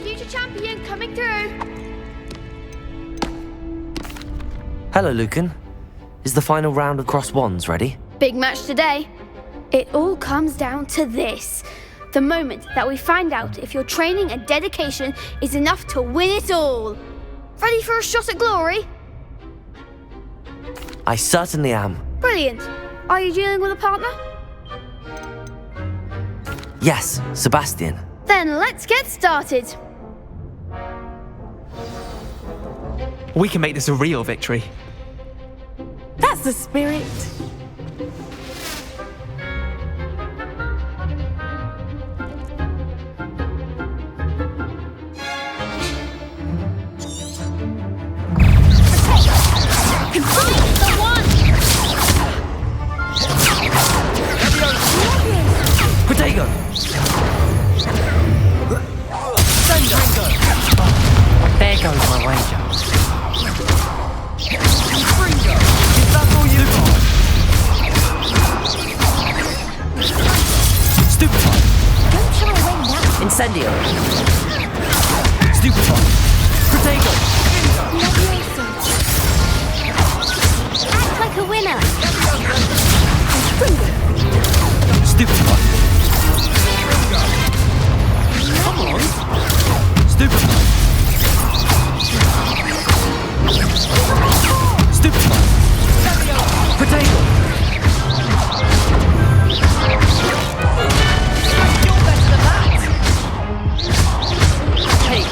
Future champion coming through. Hello, Lucan. Is the final round of Cross Wands ready? Big match today. It all comes down to this. The moment that we find out if your training and dedication is enough to win it all. Ready for a shot at glory? I certainly am. Brilliant. Are you dealing with a partner? Yes, Sebastian. Then let's get started. We can make this a real victory. That's the spirit. Confine Incendio. Stupefy. Protego. Act like a winner. Stupefy. Come on. Stupefy. Stupefy. Protego. You're better than that. Hey.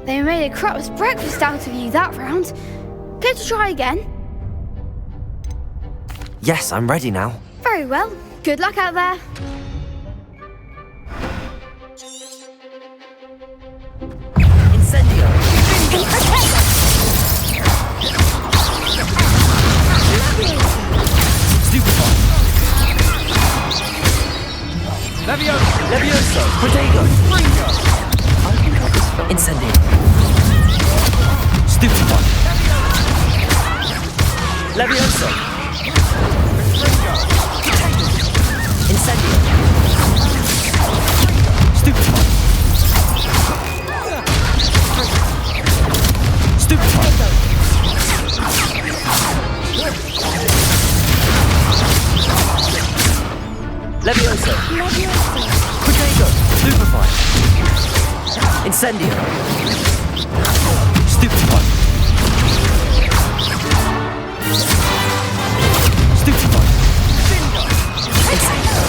They made a crap's breakfast out of you that round. Care to try again? Yes, I'm ready now. Very well. Good luck out there. Incendio. Stupefy. Levioso. Protego. Incendio. Stupefy. Levioso. Incendio. Stupefy. Stupefy. Levioso. Protego. Stupefy. Incendio. Stupefy. Stupefy. Incendio.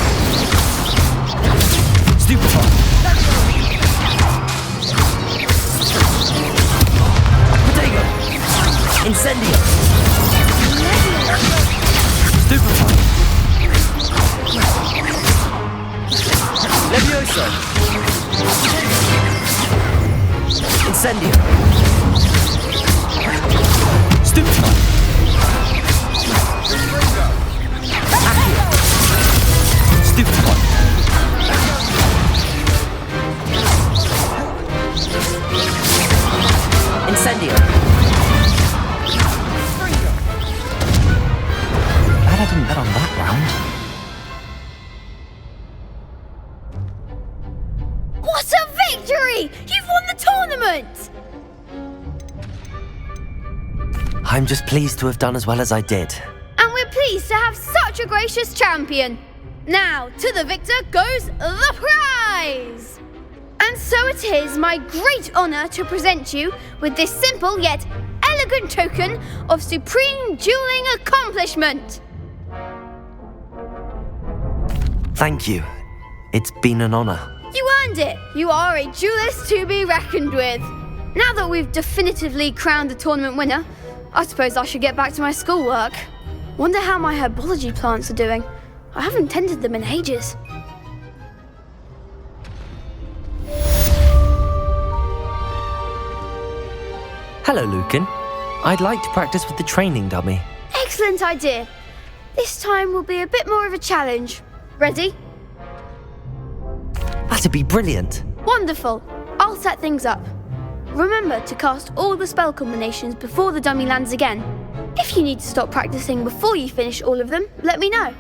Stupefy. Protego. Incendio. Stupefy. Levioso. Incendio. Stupefy. Accio. Stupefy. Incendio. Glad I didn't bet on that round. What a victory! You've won the tournament! I'm just pleased to have done as well as I did. And we're pleased to have such a gracious champion. Now, to the victor goes the prize! And so it is my great honour to present you with this simple yet elegant token of supreme dueling accomplishment. Thank you. It's been an honor. You earned it. You are a duelist to be reckoned with. Now that we've definitively crowned the tournament winner, I suppose I should get back to my schoolwork. Wonder how my herbology plants are doing. I haven't tended them in ages. Hello, Lucan. I'd like to practice with the training dummy. Excellent idea. This time will be a bit more of a challenge. Ready? That'd be brilliant. Wonderful. I'll set things up. Remember to cast all the spell combinations before the dummy lands again. If you need to stop practicing before you finish all of them, let me know.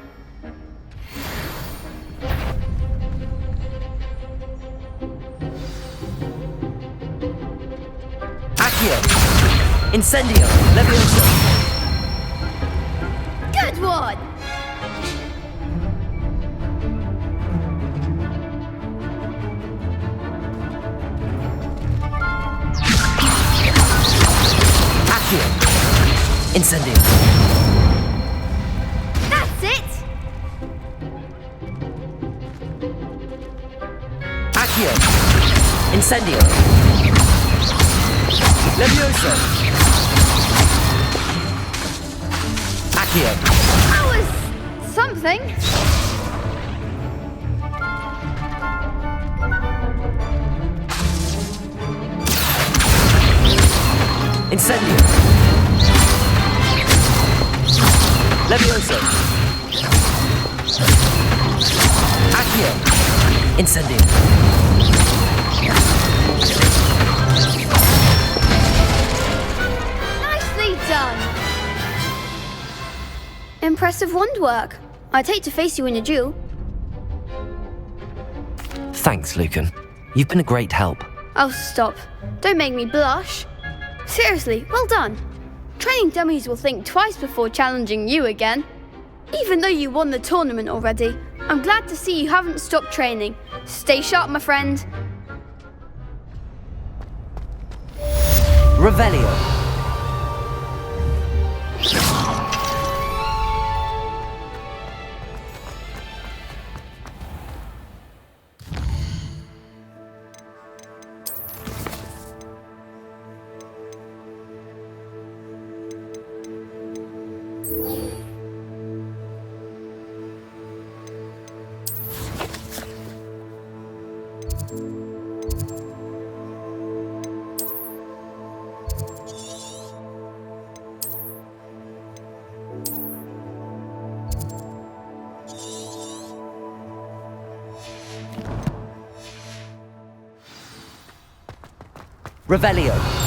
Accio. Incendio. Levioso. Good one! Accio. Incendio. That's it! Accio. Incendio. Levioso. Accio. That was something. Incendio. Levioso. Accio. Incendio. Nicely done. Impressive wand work. I'd hate to face you in a duel. Thanks, Lucan. You've been a great help. Oh, stop. Don't make me blush. Seriously, well done. Training dummies will think twice before challenging you again. Even though you won the tournament already, I'm glad to see you haven't stopped training. Stay sharp, my friend. Revelio. Revelio.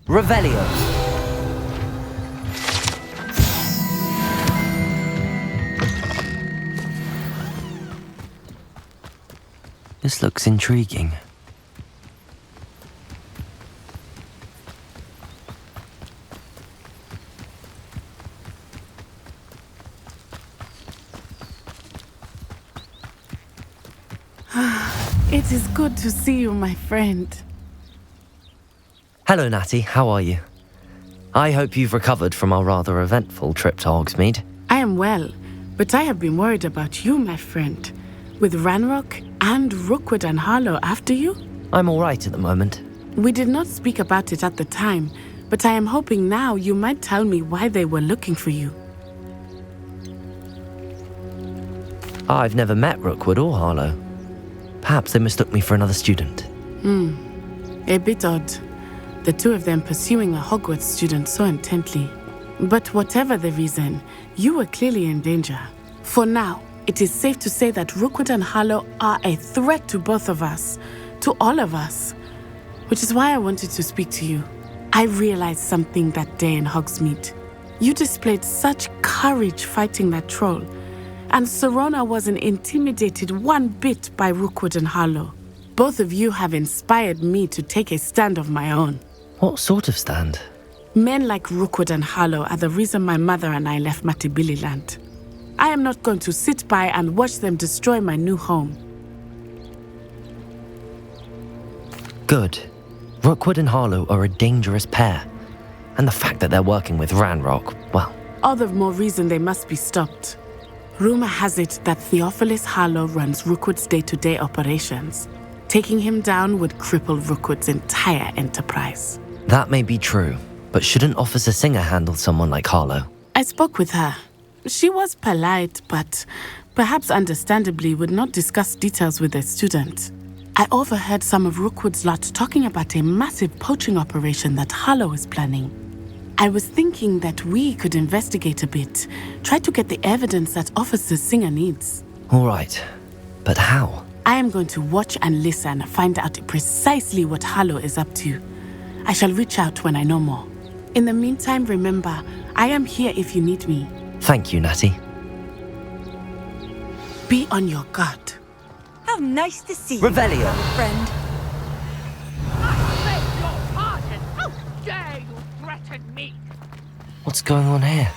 Revelio. This looks intriguing. It is good to see you, my friend. Hello, Natty. How are you? I hope you've recovered from our rather eventful trip to Hogsmeade. I am well, but I have been worried about you, my friend. With Ranrock and Rookwood and Harlow after you? I'm all right at the moment. We did not speak about it at the time, but I am hoping now you might tell me why they were looking for you. I've never met Rookwood or Harlow. Perhaps they mistook me for another student. A bit odd. The two of them pursuing a Hogwarts student so intently. But whatever the reason, you were clearly in danger. For now, it is safe to say that Rookwood and Harlow are a threat to both of us, to all of us. Which is why I wanted to speak to you. I realized something that day in Hogsmeade. You displayed such courage fighting that troll, and Serona wasn't intimidated one bit by Rookwood and Harlow. Both of you have inspired me to take a stand of my own. What sort of stand? Men like Rookwood and Harlow are the reason my mother and I left Matibili Land. I am not going to sit by and watch them destroy my new home. Good. Rookwood and Harlow are a dangerous pair. And the fact that they're working with Ranrock, well... All the more reason they must be stopped. Rumor has it that Theophilus Harlow runs Rookwood's day-to-day operations. Taking him down would cripple Rookwood's entire enterprise. That may be true, but shouldn't Officer Singer handle someone like Harlow? I spoke with her. She was polite, but perhaps understandably would not discuss details with a student. I overheard some of Rookwood's lot talking about a massive poaching operation that Harlow is planning. I was thinking that we could investigate a bit, try to get the evidence that Officer Singer needs. All right, but how? I am going to watch and listen, find out precisely what Harlow is up to. I shall reach out when I know more. In the meantime, remember, I am here if you need me. Thank you, Natty. Be on your guard. How nice to see Revelio. you, friend. I beg your pardon! How dare you threaten me? What's going on here?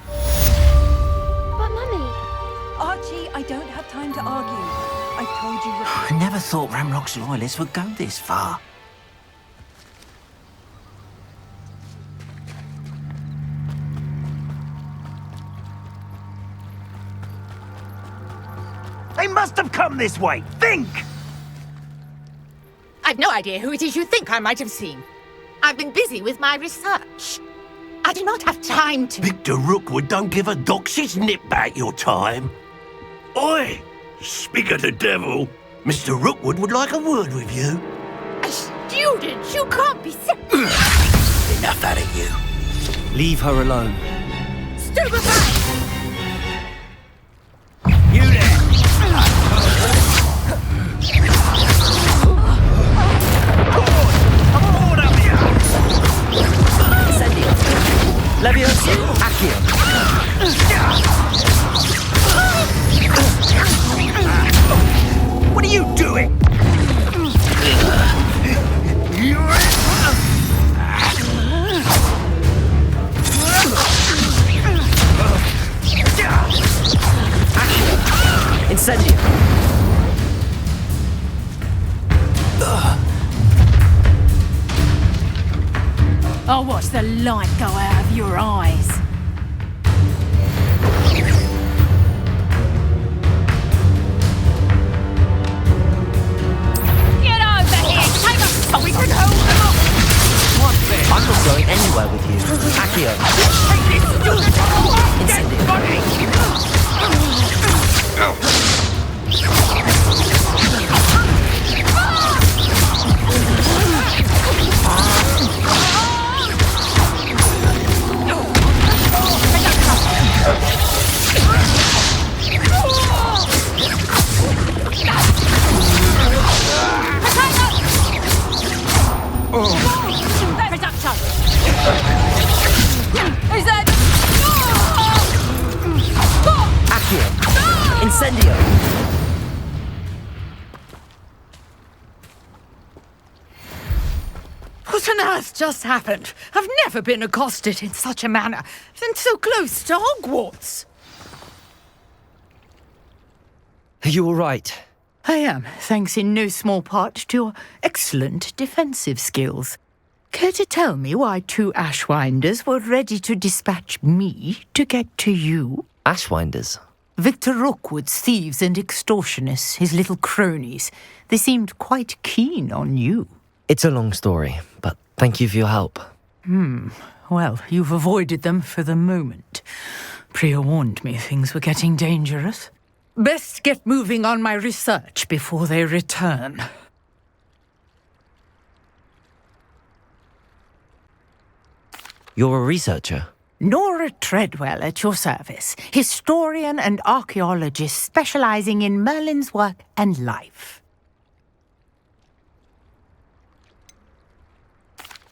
But Mummy... Archie, I don't have time to argue. I've told you... I never thought Ramrock's loyalists would go this far. They must have come this way! Think! I've no idea who it is you think I might have seen. I've been busy with my research. I do not have time to... Victor Rookwood don't give a doxy's nip back your time. Oi! Speak of the devil, Mr. Rookwood would like a word with you. A student? You can't be... Enough out of you. Leave her alone. Stupefy! You there! Leviosa! Accio! What are you doing? Incendio! I'll watch the light go out of your eyes. Get over here! Take us so we can hold them up! What? I'm not going anywhere with you. Accio! Incendio! What on earth just happened? I've never been accosted in such a manner, and so close to Hogwarts. Are you all right? I am, thanks in no small part to your excellent defensive skills. Care to tell me why 2 Ashwinders were ready to dispatch me to get to you? Ashwinders? Victor Rookwood's thieves and extortionists, his little cronies. They seemed quite keen on you. It's a long story, but thank you for your help. Well, you've avoided them for the moment. Priya warned me things were getting dangerous. Best get moving on my research before they return. You're a researcher? Nora Treadwell at your service, historian and archaeologist specializing in Merlin's work and life.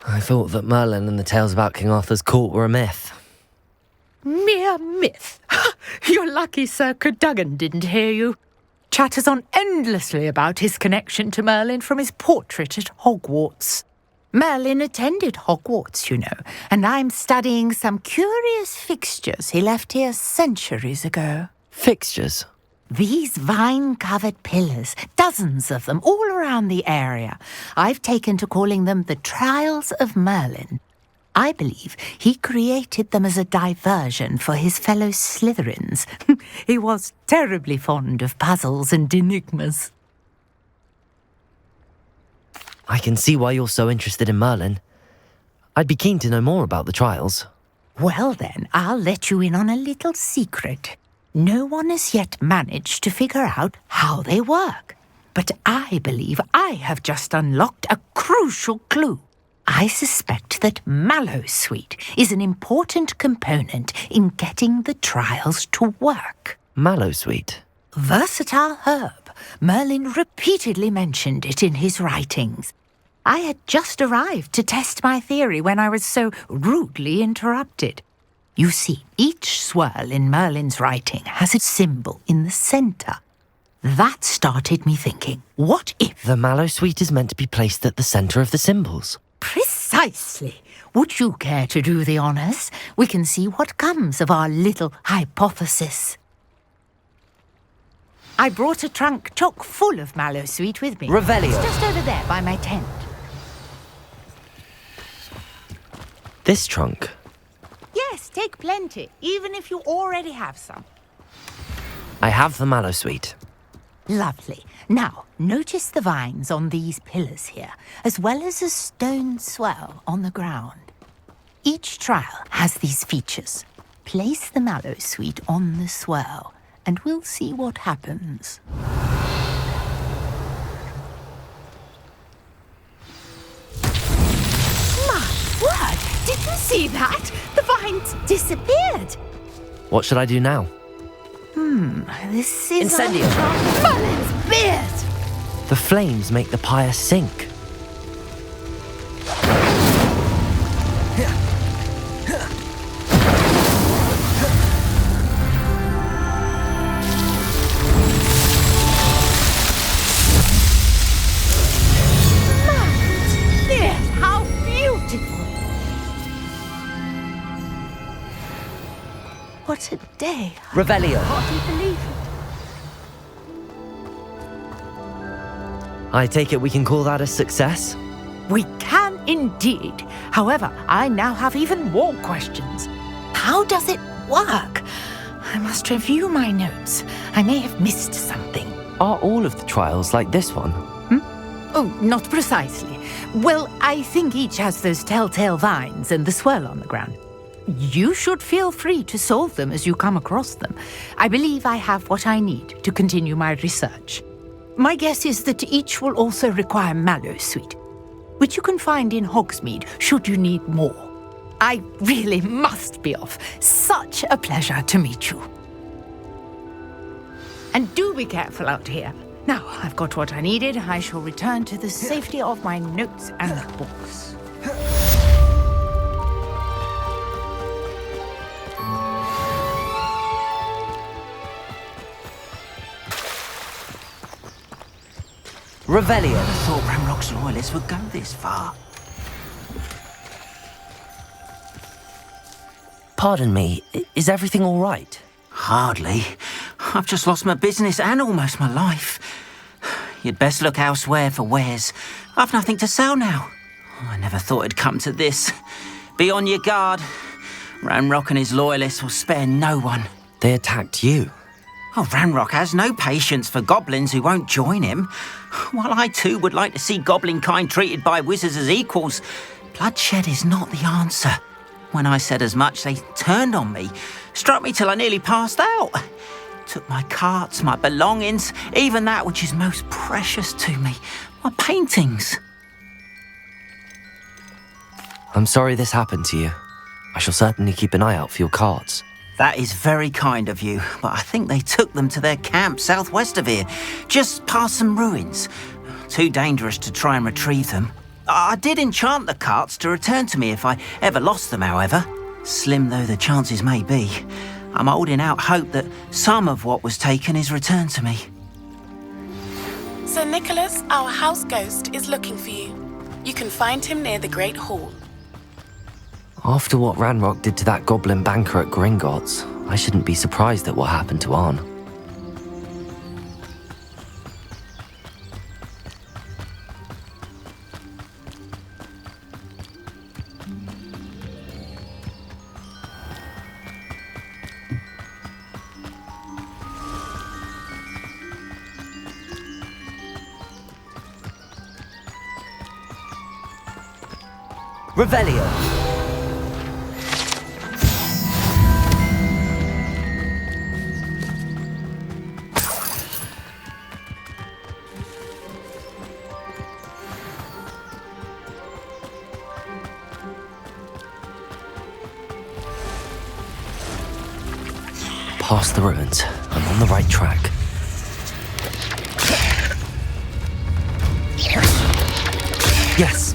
I thought that Merlin and the tales about King Arthur's court were a myth. Mere myth. You're lucky Sir Cadogan didn't hear you. Chatters on endlessly about his connection to Merlin from his portrait at Hogwarts. Merlin attended Hogwarts, you know, and I'm studying some curious fixtures he left here centuries ago. Fixtures? These vine-covered pillars, dozens of them, all around the area. I've taken to calling them the Trials of Merlin. I believe he created them as a diversion for his fellow Slytherins. He was terribly fond of puzzles and enigmas. I can see why you're so interested in Merlin. I'd be keen to know more about the trials. Well then, I'll let you in on a little secret. No one has yet managed to figure out how they work. But I believe I have just unlocked a crucial clue. I suspect that Mallowsweet is an important component in getting the trials to work. Mallowsweet? Versatile herb. Merlin repeatedly mentioned it in his writings. I had just arrived to test my theory when I was so rudely interrupted. You see, each swirl in Merlin's writing has a symbol in the centre. That started me thinking, what if... The Mallowsweet is meant to be placed at the centre of the symbols. Precisely. Precisely. Would you care to do the honours? We can see what comes of our little hypothesis. I brought a trunk chock full of mallow sweet with me. Revelio. It's just over there by my tent. This trunk? Yes, take plenty, even if you already have some. I have the mallow sweet. Lovely. Now, notice the vines on these pillars here, as well as a stone swell on the ground. Each trial has these features. Place the mallow sweet on the swell, and we'll see what happens. My word! Did you see that? The vines disappeared. What should I do now? This is Incendio. Merlin's beard! The flames make the pyre sink. Beard, how beautiful! What a day. Revelio. I hardly believe it. I take it we can call that a success? We can indeed. However, I now have even more questions. How does it work? I must review my notes. I may have missed something. Are all of the trials like this one? Oh, not precisely. Well, I think each has those telltale vines and the swirl on the ground. You should feel free to solve them as you come across them. I believe I have what I need to continue my research. My guess is that each will also require mallow sweet, which you can find in Hogsmeade should you need more. I really must be off. Such a pleasure to meet you. And do be careful out here. Now, I've got what I needed. I shall return to the safety of my notes and books. Revelio. I thought Ranrock's loyalists would go this far. Pardon me, is everything all right? Hardly. I've just lost my business and almost my life. You'd best look elsewhere for wares. I've nothing to sell now. I never thought it'd come to this. Be on your guard. Ranrock and his loyalists will spare no one. They attacked you. Oh, Ranrock has no patience for goblins who won't join him. While I too would like to see goblin kind treated by wizards as equals, bloodshed is not the answer. When I said as much, they turned on me, struck me till I nearly passed out. Took my carts, my belongings, even that which is most precious to me, my paintings. I'm sorry this happened to you. I shall certainly keep an eye out for your cards. That is very kind of you, but I think they took them to their camp southwest of here, just past some ruins. Too dangerous to try and retrieve them. I did enchant the carts to return to me if I ever lost them, however. Slim though the chances may be, I'm holding out hope that some of what was taken is returned to me. Sir Nicholas, our house ghost, is looking for you. You can find him near the Great Hall. After what Ranrock did to that goblin banker at Gringotts, I shouldn't be surprised at what happened to Arn. Revelio. Past the ruins. I'm on the right track. Yes.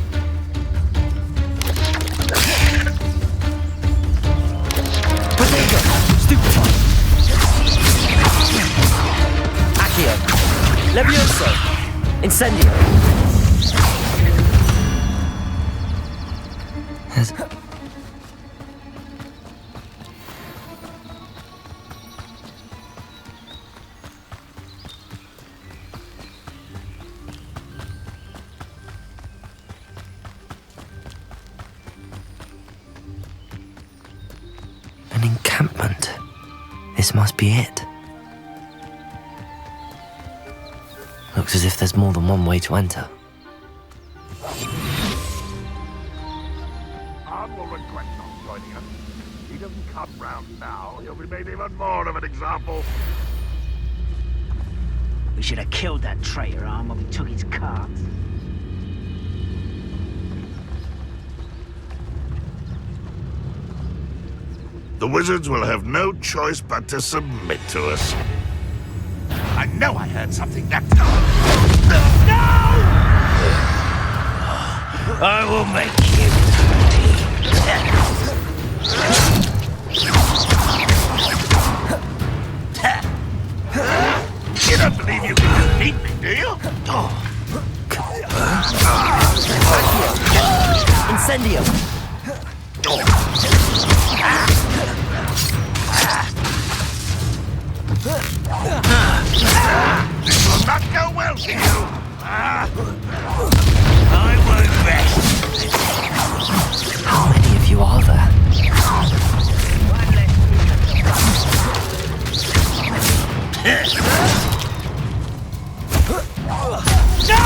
Levioso! Incendio! There's... an encampment. This must be it. Looks as if there's more than one way to enter. Arn will regret not joining us. If he doesn't come round now, he'll be made even more of an example. We should have killed that traitor, Arn, when we took his cart. The wizards will have no choice but to submit to us. I know I heard something that... No! I will make you pay. You don't believe you can defeat me, do you? Incendio! This will not go well for you. I won't rest. How many of you are there? No!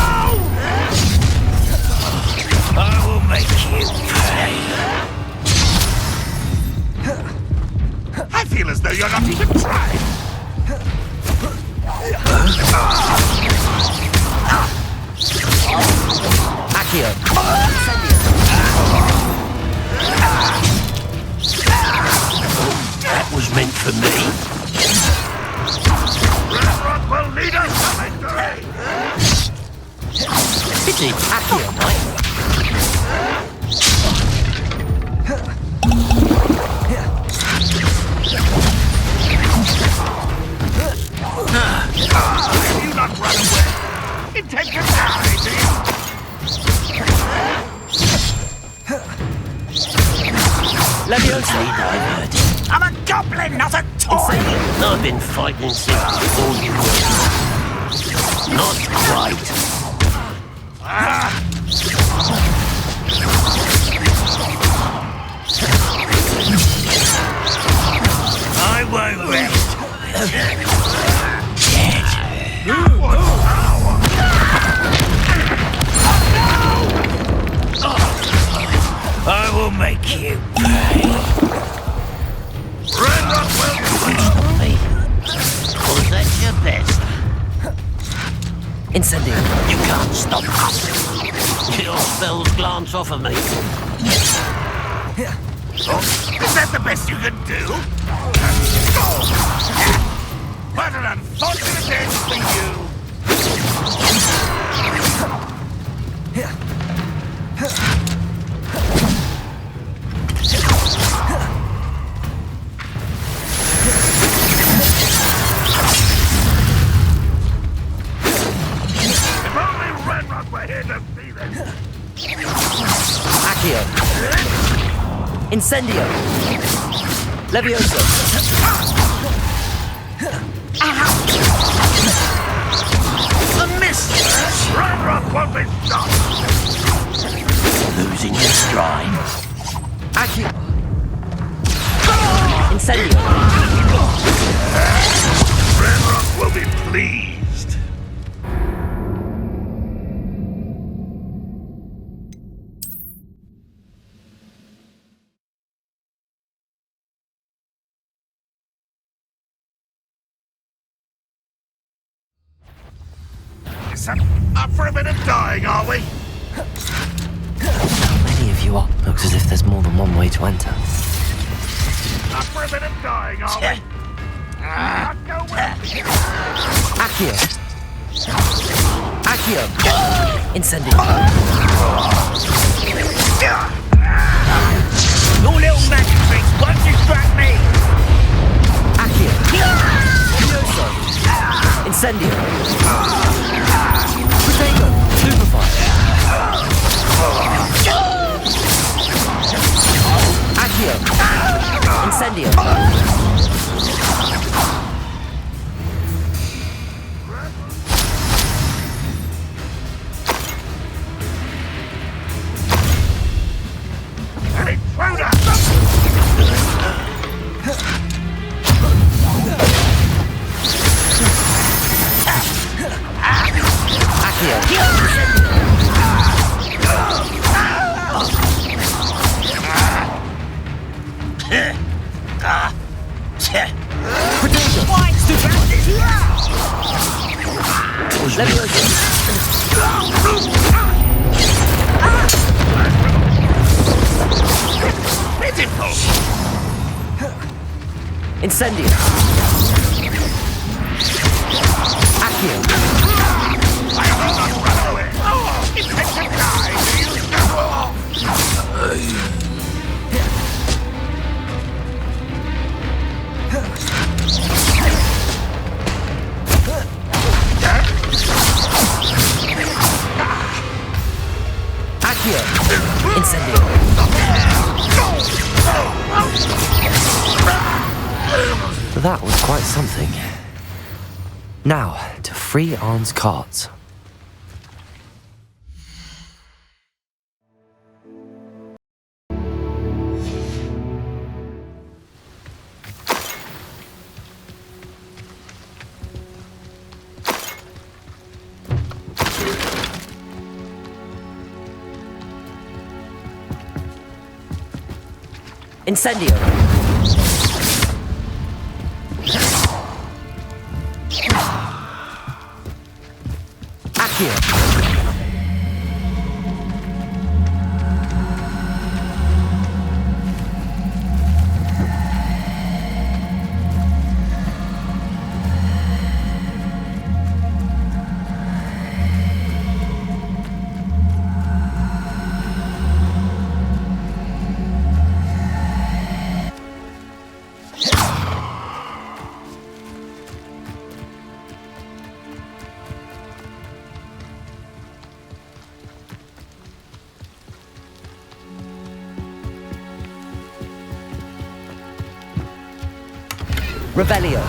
I will make you pay. I feel as though you're not even trying. Accio! That was meant for me. Railroad will lead us to victory! Pity, Accio, mate. Will you not run away? Intend to die, do you? Leviosa! I'm a goblin, not a toy! I've been fighting since before you were. Not quite. I won't rest. I will make you pay. Railroad will me. Was that your best? Incendio! You can't stop us. Your spells glance off of me. Is that the best you can do? What an unfortunate end for you! If only Renrock were here to see this! Accio! Incendio! Leviosa! A miss! Renrock won't be stopped! Losing your stride. Accio! Incendio! Renrock will be pleased. Up for a bit of dying, are we? How many of you are? Looks as if there's more than one way to enter. Up for a bit of dying, are we? Not go well. Accio! Accio! Incendio! Your little magic tricks won't distract me! Accio! Leviosa! Incendio! Protego! Stupefy! Incendio. Accio. Accio. Incendio. That was quite something. Now, to free Arn's cards. Incendio. Accio. Revelio.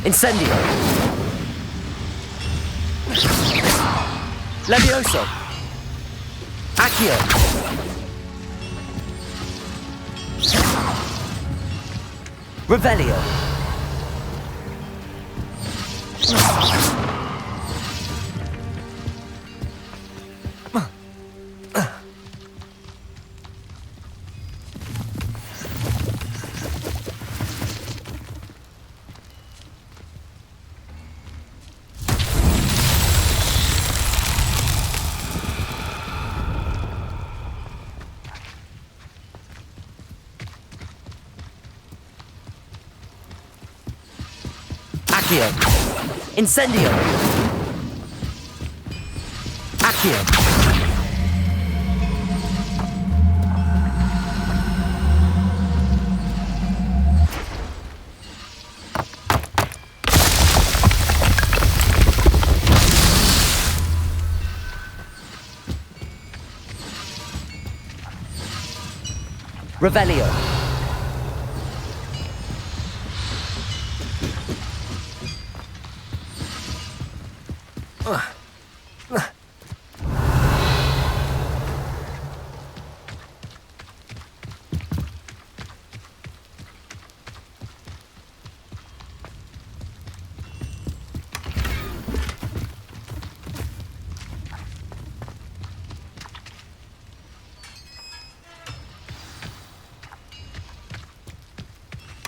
Incendio. Levioso. Accio. Revelio. Accio. Incendio. Accio. Revelio.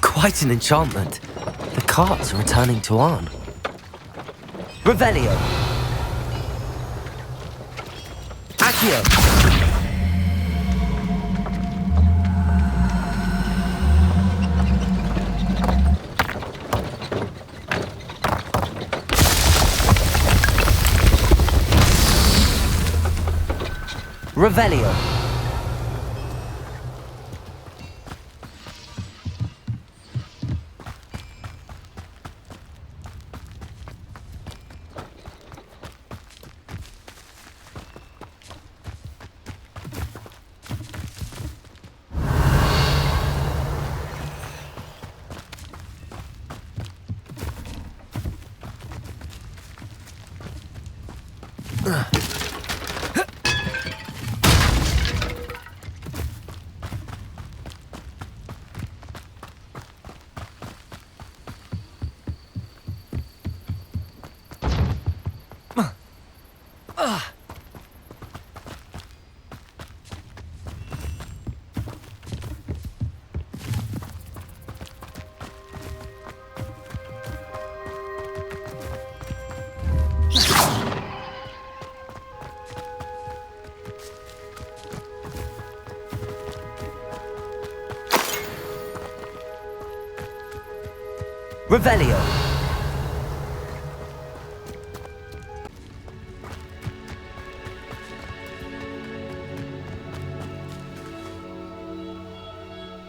Quite an enchantment. The cards are returning to Arn. Revelio. Accio. Revelio. Revelio.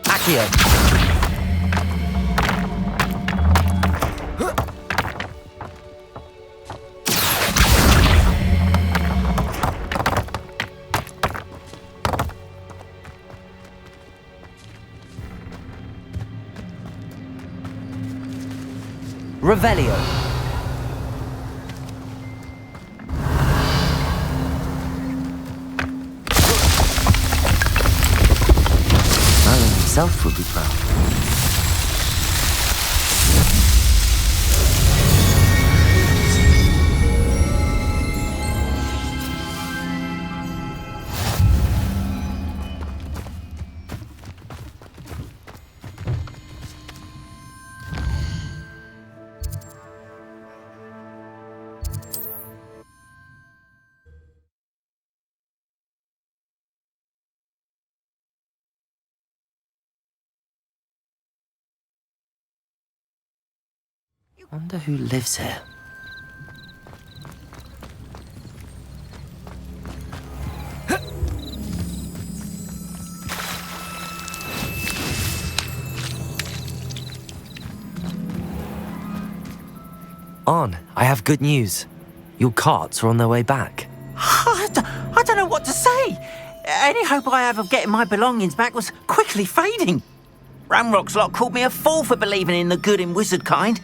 Accio. Revelio. Merlin himself would be proud. Wonder who lives here. On, I have good news. Your carts are on their way back. I don't know what to say. Any hope I have of getting my belongings back was quickly fading. Ramrock's lot called me a fool for believing in the good in wizard kind.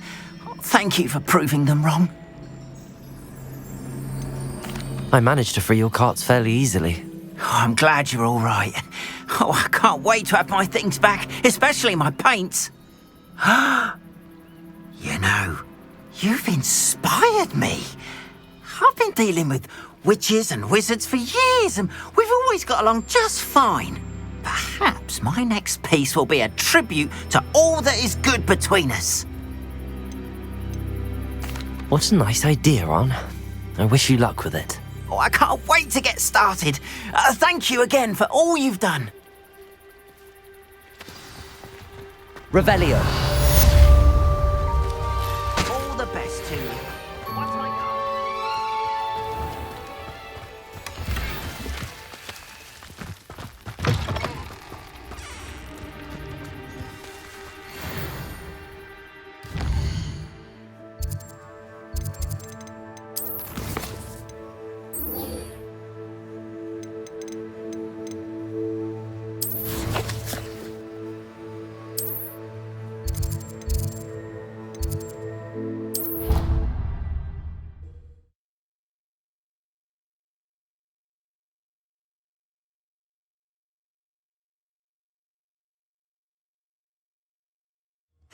Thank you for proving them wrong. I managed to free your carts fairly easily. Oh, I'm glad you're all right. Oh, I can't wait to have my things back, especially my paints. You know, you've inspired me. I've been dealing with witches and wizards for years, and we've always got along just fine. Perhaps my next piece will be a tribute to all that is good between us. What a nice idea, Ron. I wish you luck with it. Oh, I can't wait to get started. Thank you again for all you've done. Revelio. All the best to you.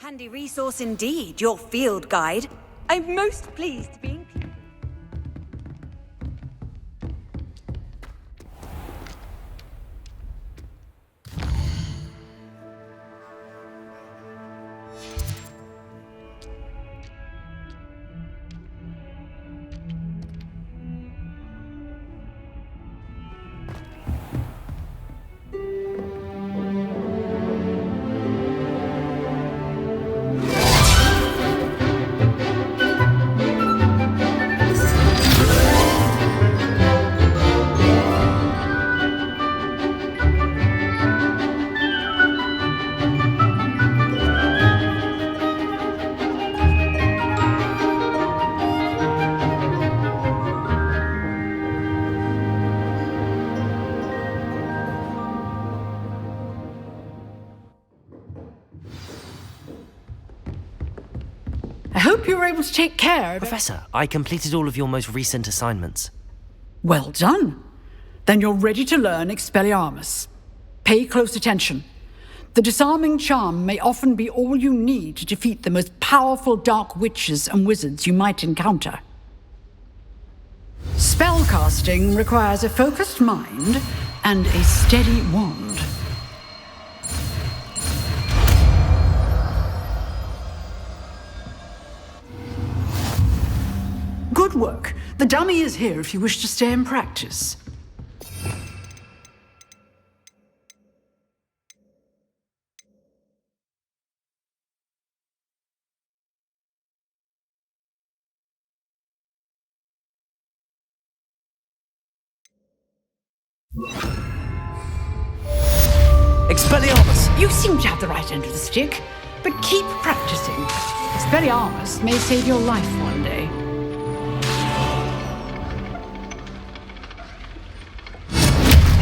Handy resource indeed, your field guide. I'm most pleased to be included. I hope you were able to take care of... Professor, I completed all of your most recent assignments. Well done. Then you're ready to learn Expelliarmus. Pay close attention. The disarming charm may often be all you need to defeat the most powerful dark witches and wizards you might encounter. Spellcasting requires a focused mind and a steady wand. Good work. The dummy is here if you wish to stay and practice. Expelliarmus! You seem to have the right end of the stick, but keep practicing. Expelliarmus may save your life one day.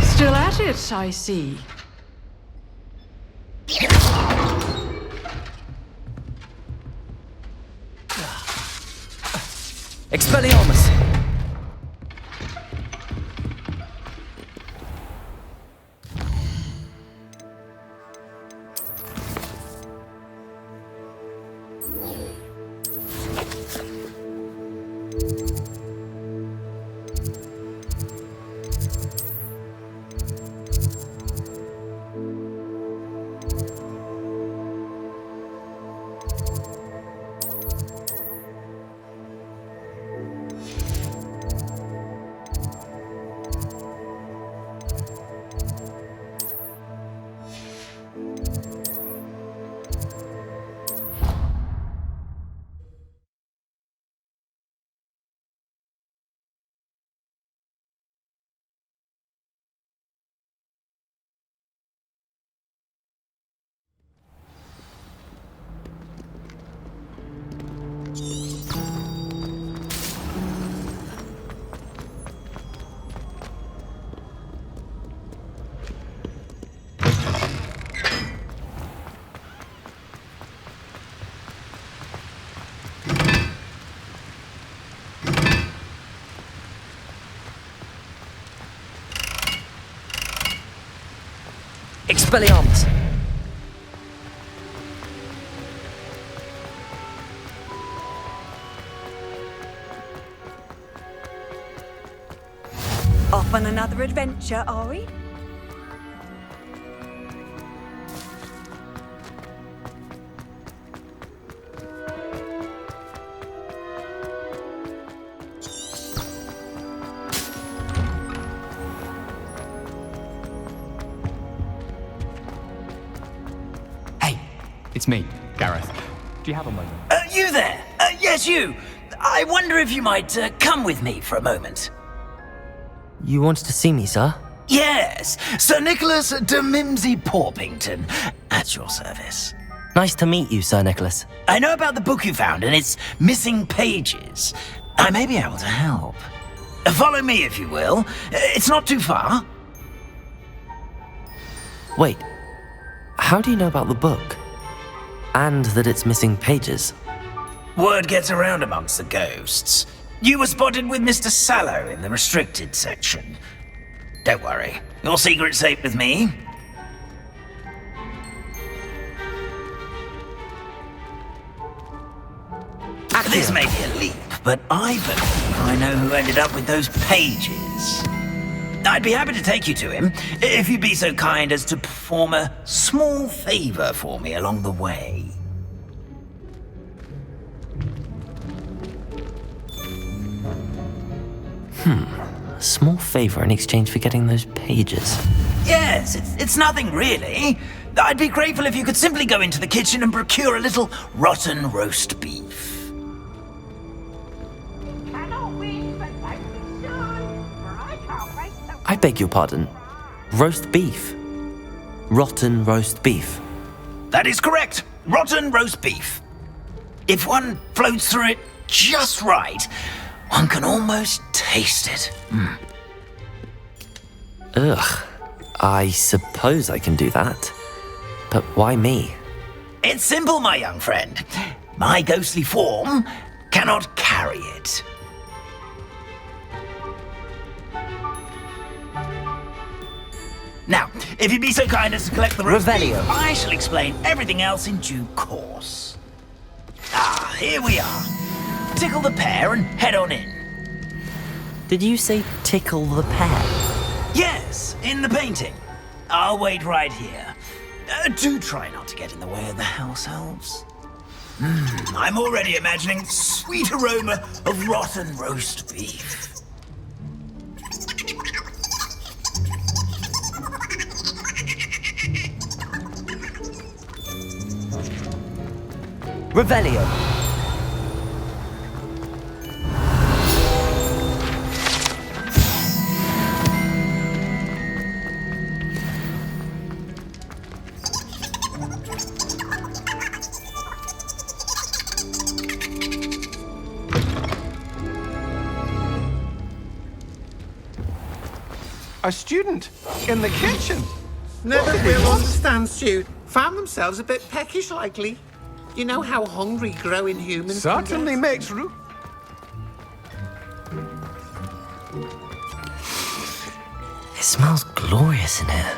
Still at it, I see. Expelliarmus! Expelliarmus! Off on another adventure, are we? It's me, Gareth. Do you have a moment? You there? Yes, you. I wonder if you might come with me for a moment. You wanted to see me, sir? Yes, Sir Nicholas de Mimsy Porpington, at your service. Nice to meet you, Sir Nicholas. I know about the book you found and its missing pages. I may be able to help. Follow me, if you will. It's not too far. Wait, how do you know about the book? And that it's missing pages? Word gets around amongst the ghosts. You were spotted with Mr. Sallow in the restricted section. Don't worry, your secret's safe with me. This may be a leap, but I believe I know who ended up with those pages. I'd be happy to take you to him, if you'd be so kind as to perform a small favor for me along the way. A small favor in exchange for getting those pages. Yes, it's nothing really. I'd be grateful if you could simply go into the kitchen and procure a little rotten roast beef. I beg your pardon. Roast beef. Rotten roast beef. That is correct. Rotten roast beef. If one floats through it just right, one can almost taste it. Ugh. I suppose I can do that. But why me? It's simple, my young friend. My ghostly form cannot carry it. Now, if you'd be so kind as to collect the roast beef, I shall explain everything else in due course. Ah, here we are. Tickle the pear and head on in. Did you say tickle the pear? Yes, in the painting. I'll wait right here. Do try not to get in the way of the house elves. I'm already imagining sweet aroma of rotten roast beef. Revelio. A student in the kitchen. Never will understand, Stu. Found themselves a bit peckish likely. You know how hungry growing humans Certainly can get. makes room. It smells glorious in here.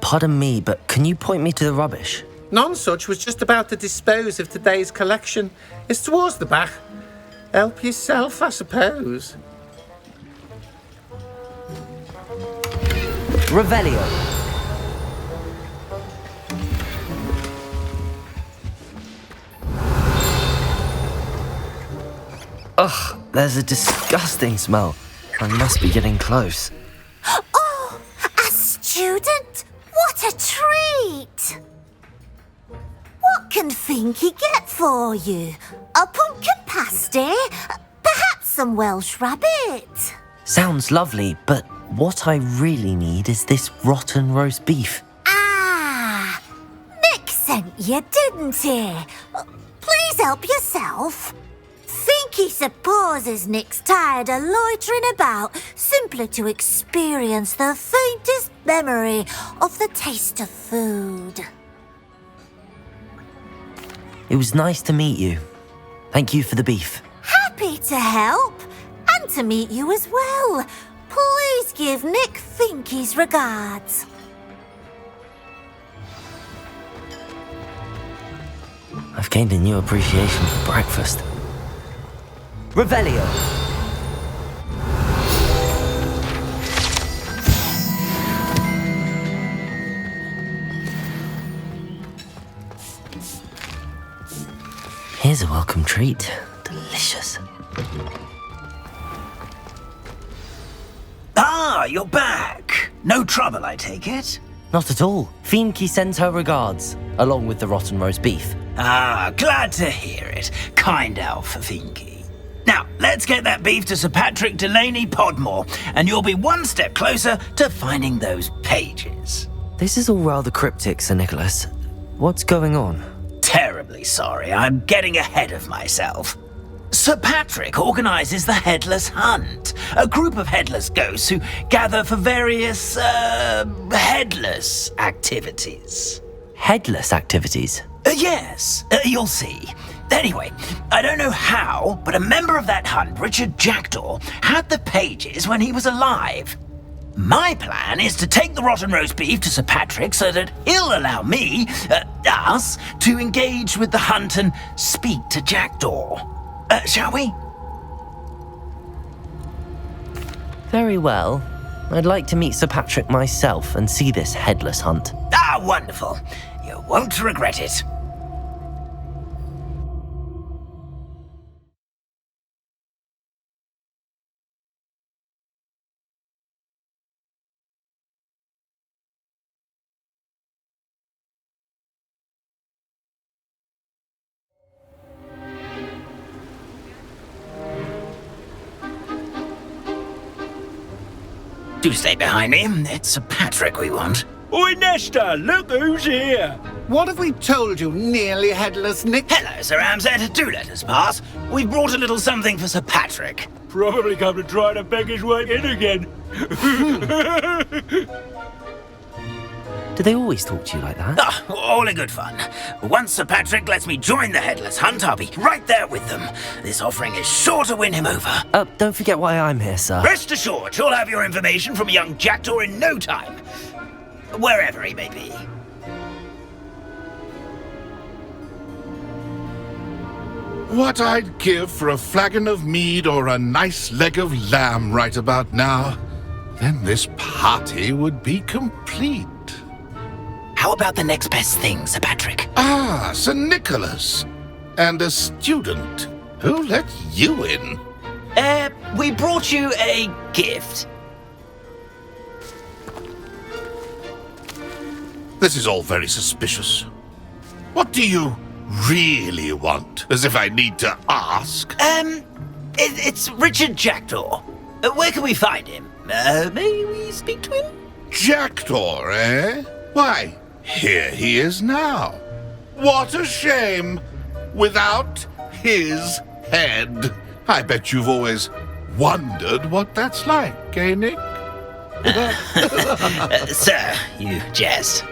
Pardon me, but can you point me to the rubbish? None such was just about to dispose of today's collection. It's towards the back. Help yourself, I suppose. Revelio. Ugh, there's a disgusting smell. I must be getting close. Oh, a student? What a treat! What can Finky get for you? A pumpkin pasty? Perhaps some Welsh rabbit? Sounds lovely, but what I really need is this rotten roast beef. Ah, Nick sent you, didn't he? Please help yourself. Finky supposes Nick's tired of loitering about simply to experience the faintest memory of the taste of food. It was nice to meet you. Thank you for the beef. Happy to help, and to meet you as well. Please give Nick Finky's regards. I've gained a new appreciation for breakfast. Revelio. Here's a welcome treat. Delicious. Ah, you're back. No trouble, I take it? Not at all. Finky sends her regards, along with the rotten roast beef. Ah, glad to hear it. Kind elf, Finky. Now, let's get that beef to Sir Patrick Delaney Podmore, and you'll be one step closer to finding those pages. This is all rather cryptic, Sir Nicholas. What's going on? Terribly sorry, I'm getting ahead of myself. Sir Patrick organises the Headless Hunt, a group of headless ghosts who gather for various, headless activities. Headless activities? Yes, you'll see. Anyway, I don't know how, but a member of that hunt, Richard Jackdaw, had the pages when he was alive. My plan is to take the rotten roast beef to Sir Patrick so that he'll allow me, us, to engage with the hunt and speak to Jackdaw. Shall we? Very well. I'd like to meet Sir Patrick myself and see this headless hunt. Ah, wonderful. You won't regret it. Do stay behind me. It's Sir Patrick we want. Oi, Nesta, look who's here. What have we told you, nearly headless Nick? Hello, Sir Ramsed. Do let us pass. We've brought a little something for Sir Patrick. Probably come to try to beg his way in again. Do they always talk to you like that? Ah, all in good fun. Once Sir Patrick lets me join the Headless Hunt, I'll be right there with them. This offering is sure to win him over. Don't forget why I'm here, sir. Rest assured, you'll have your information from young Jackdaw in no time. Wherever he may be. What I'd give for a flagon of mead or a nice leg of lamb right about now. Then this party would be complete. How about the next best thing, Sir Patrick? Ah, Sir Nicholas. And a student. Who let you in? We brought you a gift. This is all very suspicious. What do you really want? As if I need to ask. It's Richard Jackdaw. Where can we find him? May we speak to him? Jackdaw, eh? Why, here he is now. What a shame. Without his head. I bet you've always wondered what that's like, eh, Nick? Sir, you jest.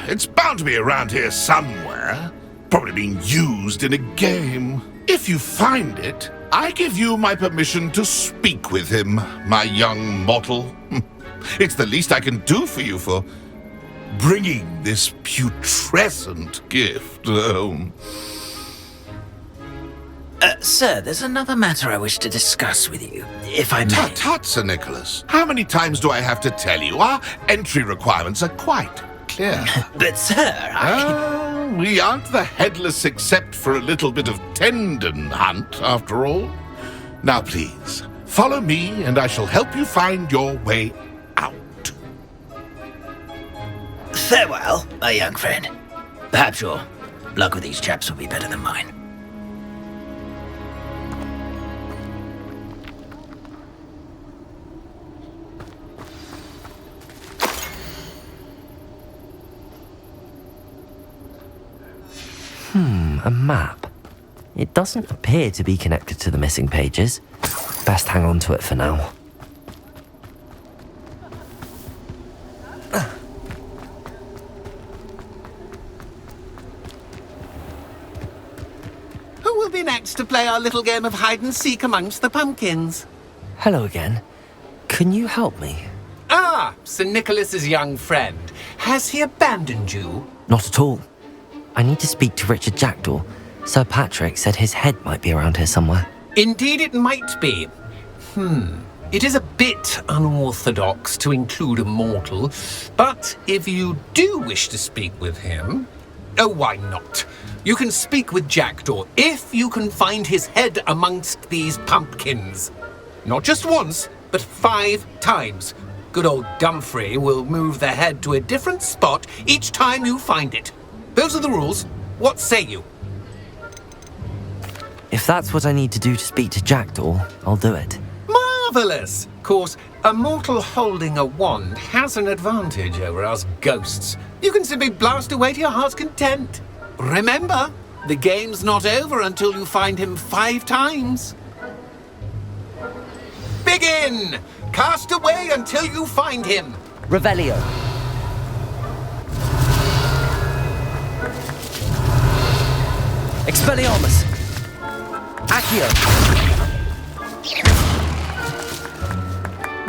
It's bound to be around here somewhere. Probably being used in a game. If you find it, I give you my permission to speak with him, my young mortal. It's the least I can do for you for bringing this putrescent gift home. Sir, there's another matter I wish to discuss with you, if I may. Tut, Sir Nicholas. How many times do I have to tell you? Our entry requirements are quite clear. But, sir, we aren't the headless except for a little bit of tendon hunt, after all. Now, please, follow me, and I shall help you find your way out. Farewell, my young friend. Perhaps your luck with these chaps will be better than mine. A map. It doesn't appear to be connected to the missing pages. Best hang on to it for now. Who will be next to play our little game of hide-and-seek amongst the pumpkins? Hello again. Can you help me? Ah, Sir Nicholas's young friend. Has he abandoned you? Not at all. I need to speak to Richard Jackdaw. Sir Patrick said his head might be around here somewhere. Indeed it might be. It is a bit unorthodox to include a mortal, but if you do wish to speak with him... Oh, why not? You can speak with Jackdaw if you can find his head amongst these pumpkins. Not just once, but 5 times. Good old Dumfrey will move the head to a different spot each time you find it. Those are the rules. What say you? If that's what I need to do to speak to Jackdaw, I'll do it. Marvellous! Of course, a mortal holding a wand has an advantage over us ghosts. You can simply blast away to your heart's content. Remember, the game's not over until you find him 5 times. Begin! Cast away until you find him. Revelio. Expelliarmus! Accio!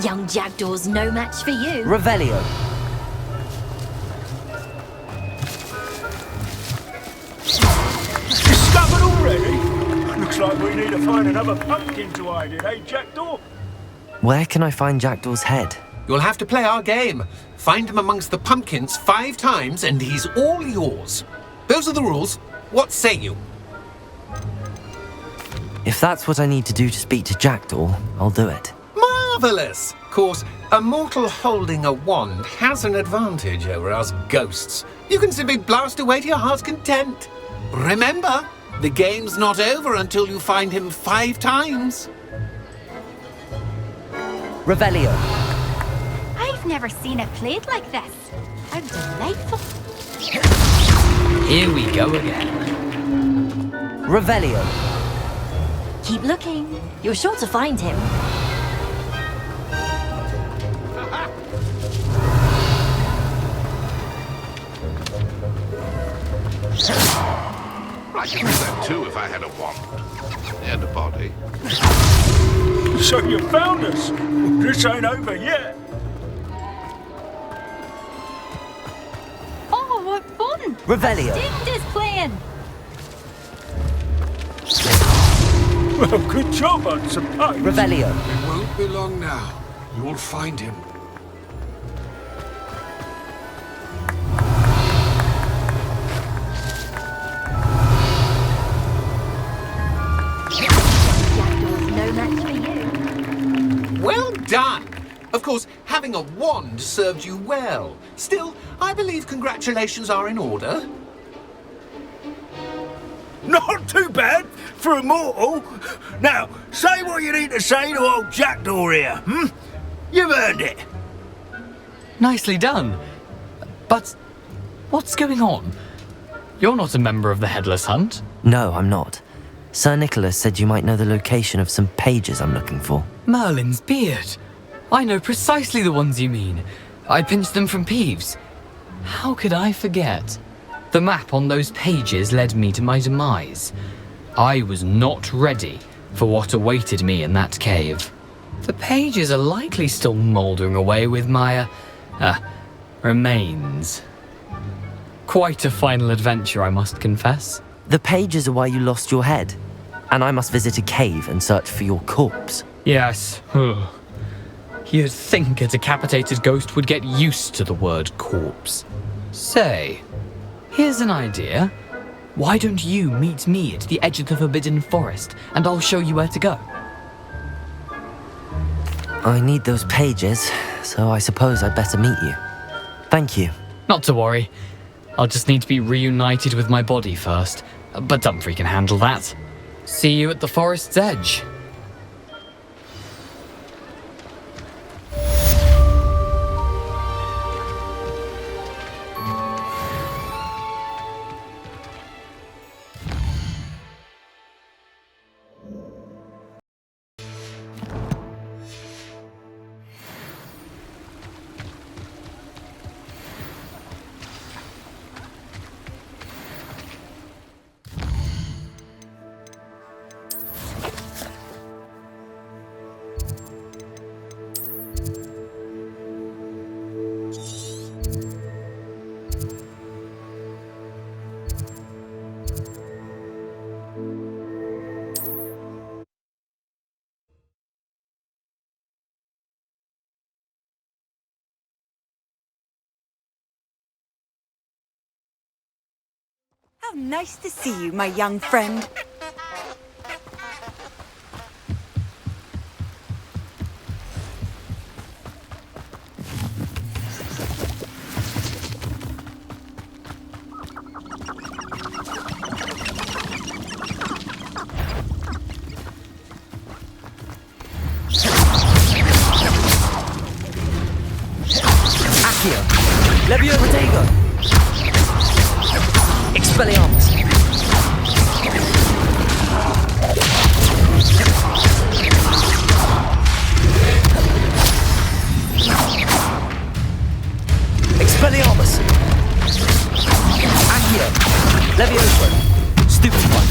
Young Jackdaw's no match for you. Revelio! Discovered already? Looks like we need to find another pumpkin to hide in, eh, Jackdaw? Where can I find Jackdaw's head? You'll have to play our game. Find him amongst the pumpkins 5 times and he's all yours. Those are the rules. What say you? If that's what I need to do to speak to Jackdaw, I'll do it. Marvellous! Of course, a mortal holding a wand has an advantage over us ghosts. You can simply blast away to your heart's content. Remember, the game's not over until you find him 5 times. Revelio. I've never seen it played like this. How delightful. Here we go again. Revelio. Keep looking. You're sure to find him. I could do that too if I had a wand. And a body. So you found us. This ain't over yet. Oh, what fun! Revelio. Student is playing. Well, good job, I suppose. Revelio. It won't be long now. You'll find him. No match for you. Well done! Of course, having a wand served you well. Still, I believe congratulations are in order. Not too bad for a mortal. Now, say what you need to say to old Jackdaw here, You've earned it. Nicely done. But what's going on? You're not a member of the Headless Hunt. No, I'm not. Sir Nicholas said you might know the location of some pages I'm looking for. Merlin's beard. I know precisely the ones you mean. I pinched them from Peeves. How could I forget? The map on those pages led me to my demise. I was not ready for what awaited me in that cave. The pages are likely still mouldering away with my, remains. Quite a final adventure, I must confess. The pages are why you lost your head, and I must visit a cave and search for your corpse. Yes. You'd think a decapitated ghost would get used to the word corpse. Say, here's an idea. Why don't you meet me at the edge of the Forbidden Forest, and I'll show you where to go? I need those pages, so I suppose I'd better meet you. Thank you. Not to worry. I'll just need to be reunited with my body first, but Dumfries can handle that. See you at the forest's edge. How nice to see you, my young friend. Accio! Levio Protego! Expelliarmus! Expelliarmus! Accio! Levioso! Stupid one!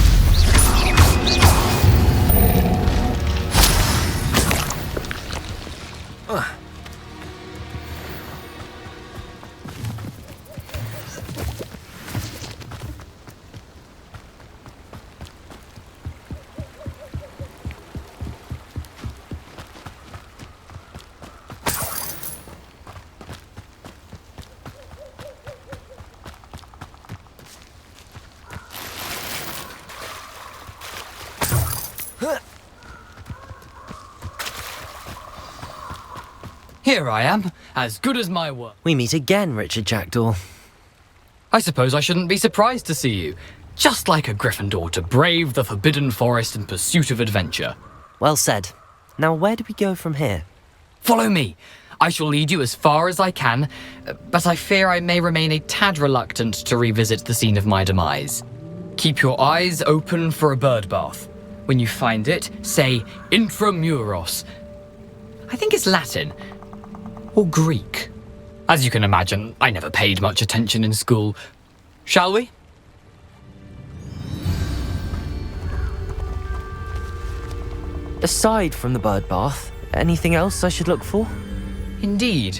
Here I am, as good as my word. We meet again, Richard Jackdaw. I suppose I shouldn't be surprised to see you. Just like a Gryffindor to brave the Forbidden Forest in pursuit of adventure. Well said. Now where do we go from here? Follow me. I shall lead you as far as I can, but I fear I may remain a tad reluctant to revisit the scene of my demise. Keep your eyes open for a bird bath. When you find it, say intramuros. I think it's Latin. Or Greek. As you can imagine, I never paid much attention in school. Shall we? Aside from the bird bath, anything else I should look for? Indeed.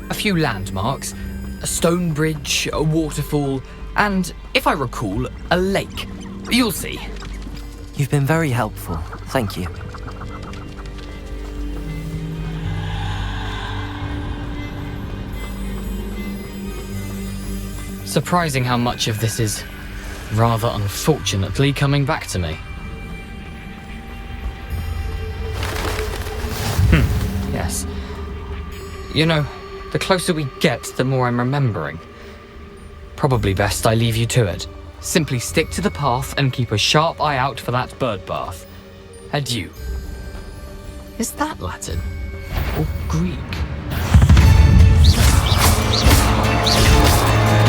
A few landmarks, a stone bridge, a waterfall, and, if I recall, a lake. You'll see. You've been very helpful. Thank you. Surprising how much of this is, rather unfortunately, coming back to me. Yes. You know, the closer we get, the more I'm remembering. Probably best I leave you to it. Simply stick to the path and keep a sharp eye out for that bird bath. Adieu. Is that Latin? Or Greek?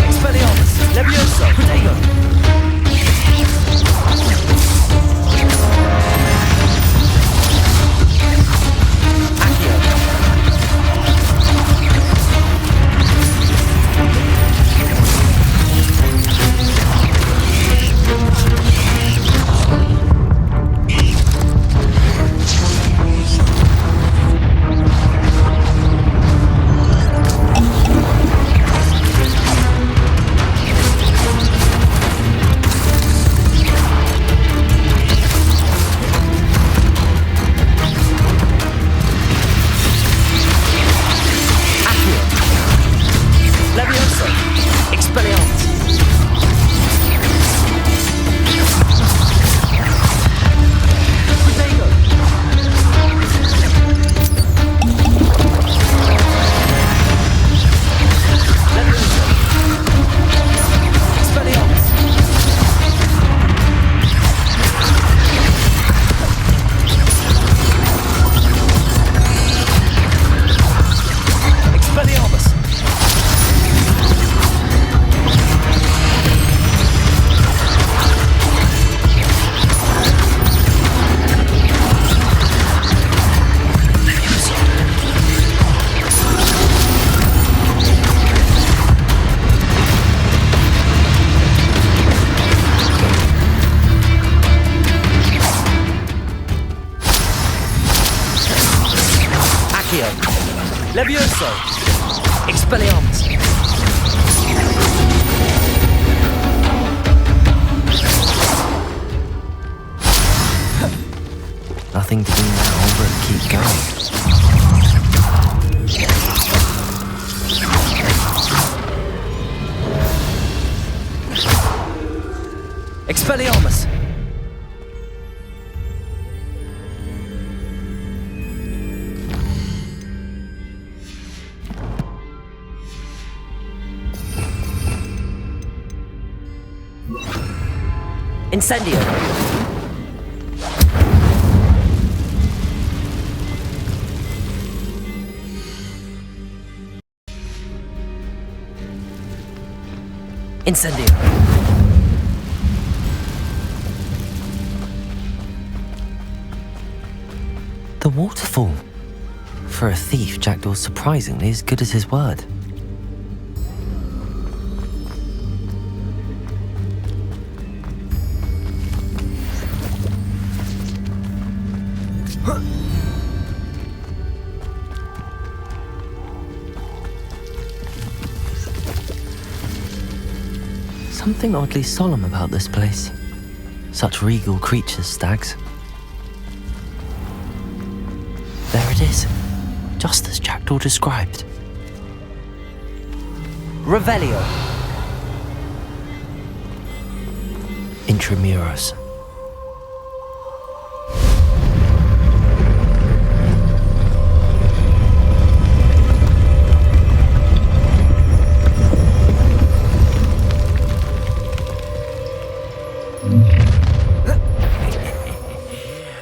Expelliarmus! Levioso! Protego! Accio! Levioso! Expelliarmus! Nothing to do now but keep going. Expelliarmus! Incendio! Incendio! The waterfall. For a thief, Jackdaw's surprisingly as good as his word. Something oddly solemn about this place. Such regal creatures, stags. There it is, just as Jackdaw described. Revelio. Intramuros.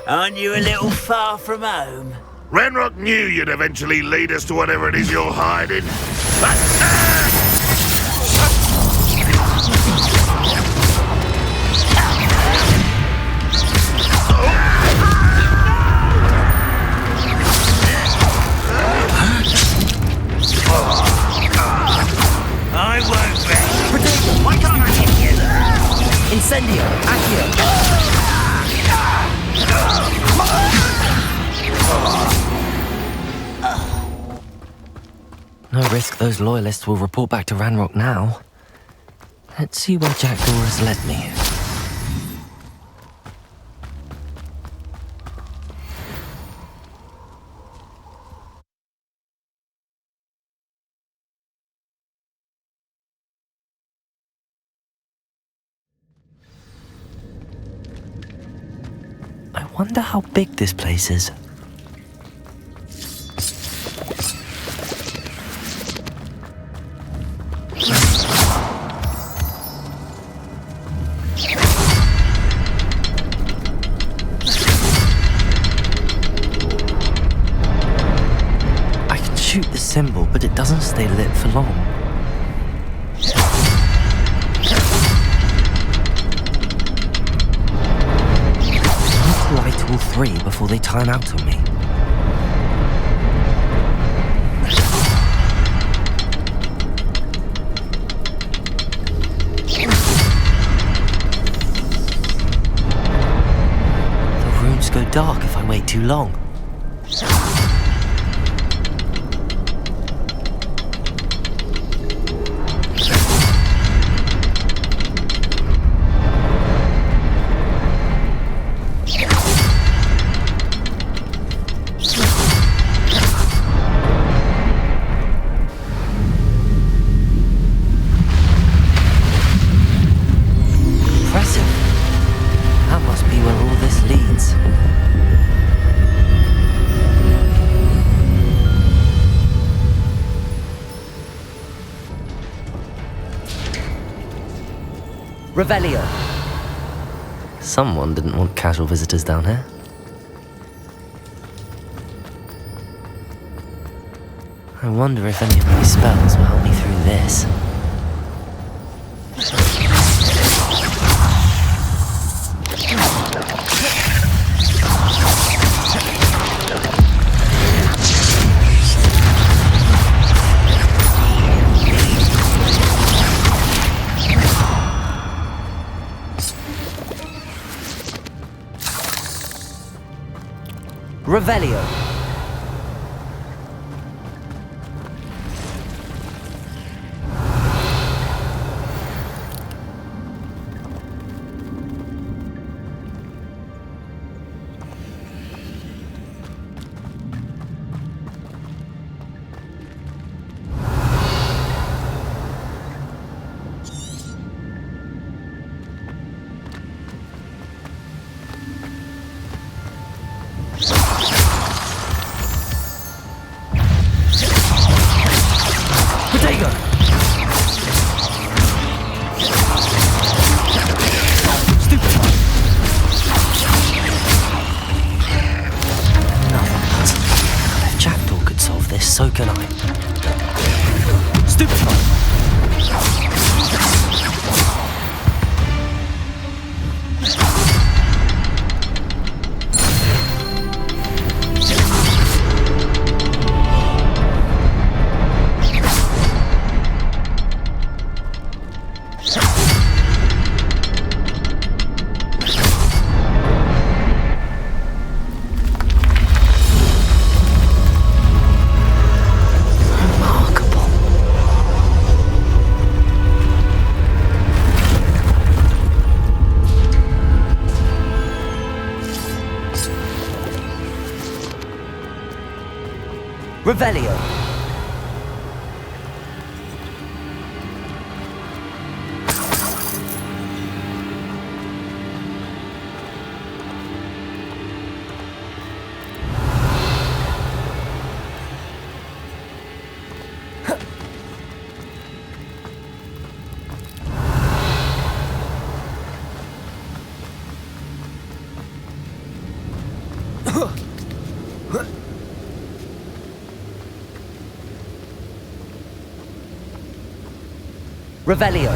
Aren't you a little far from home? Ranrock knew you'd eventually lead us to whatever it is you're hiding. I won't rest. Why can't I hit you? Incendio! Accio! No risk those loyalists will report back to Ranrock now. Let's see where Jackdaw has led me. I wonder how big this place is. I can shoot the symbol, but it doesn't stay lit for long. Light all three before they time out on me. The rooms go dark if I wait too long. Revelio. Someone didn't want casual visitors down here. I wonder if any of my spells will help me through this. Revelio. so can I. Stupefy! Revelio. Revelio.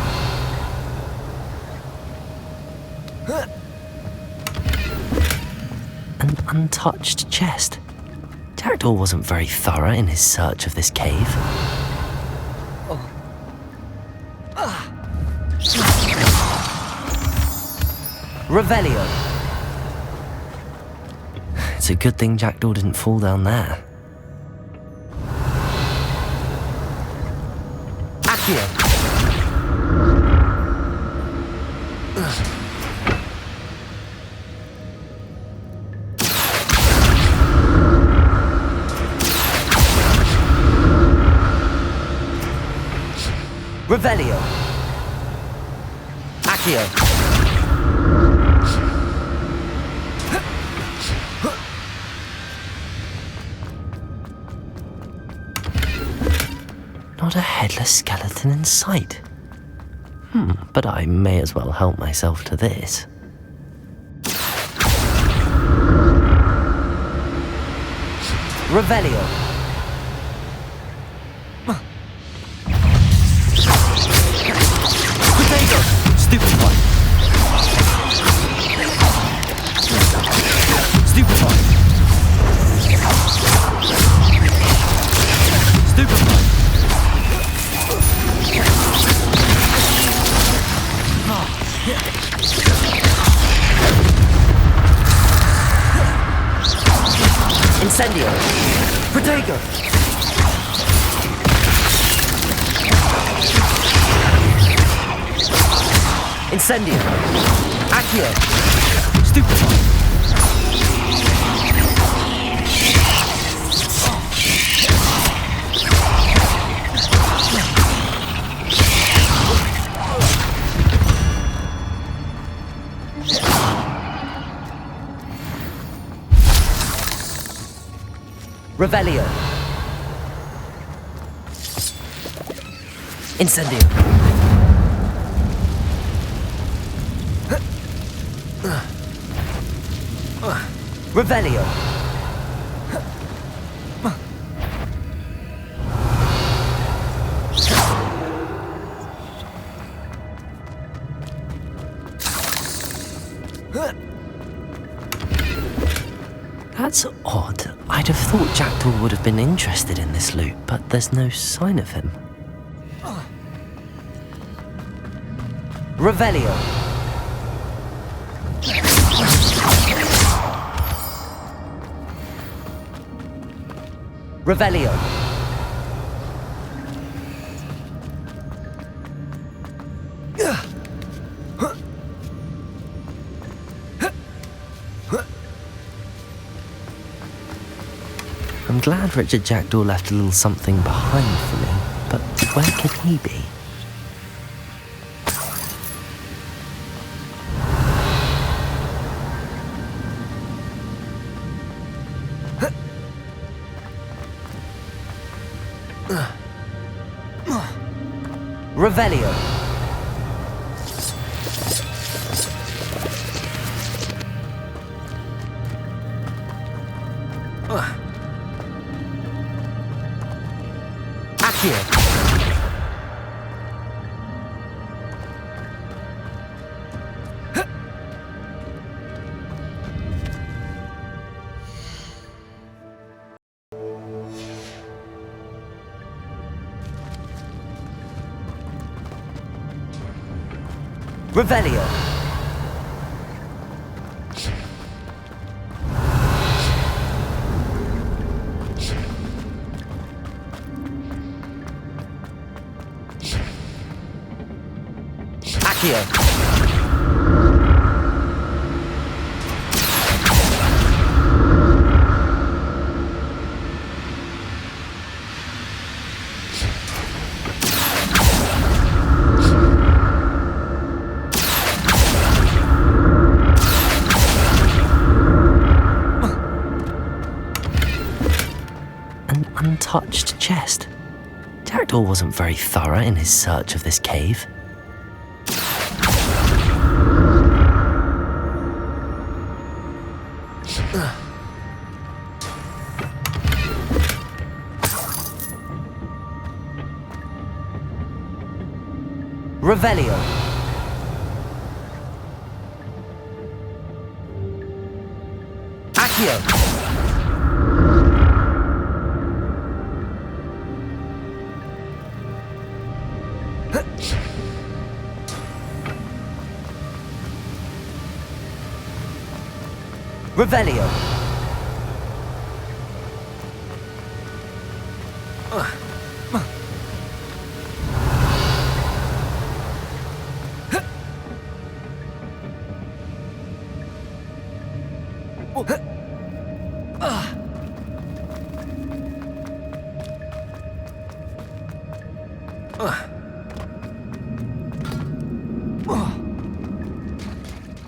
An untouched chest. Jackdaw wasn't very thorough in his search of this cave. Revelio. It's a good thing Jackdaw didn't fall down there. Accio. Revelio. Accio. Not a headless skeleton in sight. But I may as well help myself to this. Revelio. Potato. Stupefy. Stupefy. Stupefy. Incendio. Protego. Incendio. Accio. Stupefy. Revelio. Incendio. Revelio. That's odd. I'd have thought Jackdaw would have been interested in this loot, but there's no sign of him. Revelio. Revelio. I'm glad Richard Jackdaw left a little something behind for me, but where could he be? Revelio. Accio. Revelio. Accio. Untouched chest. Jackdaw wasn't very thorough in his search of this cave. Revelio. Accio. Revelio.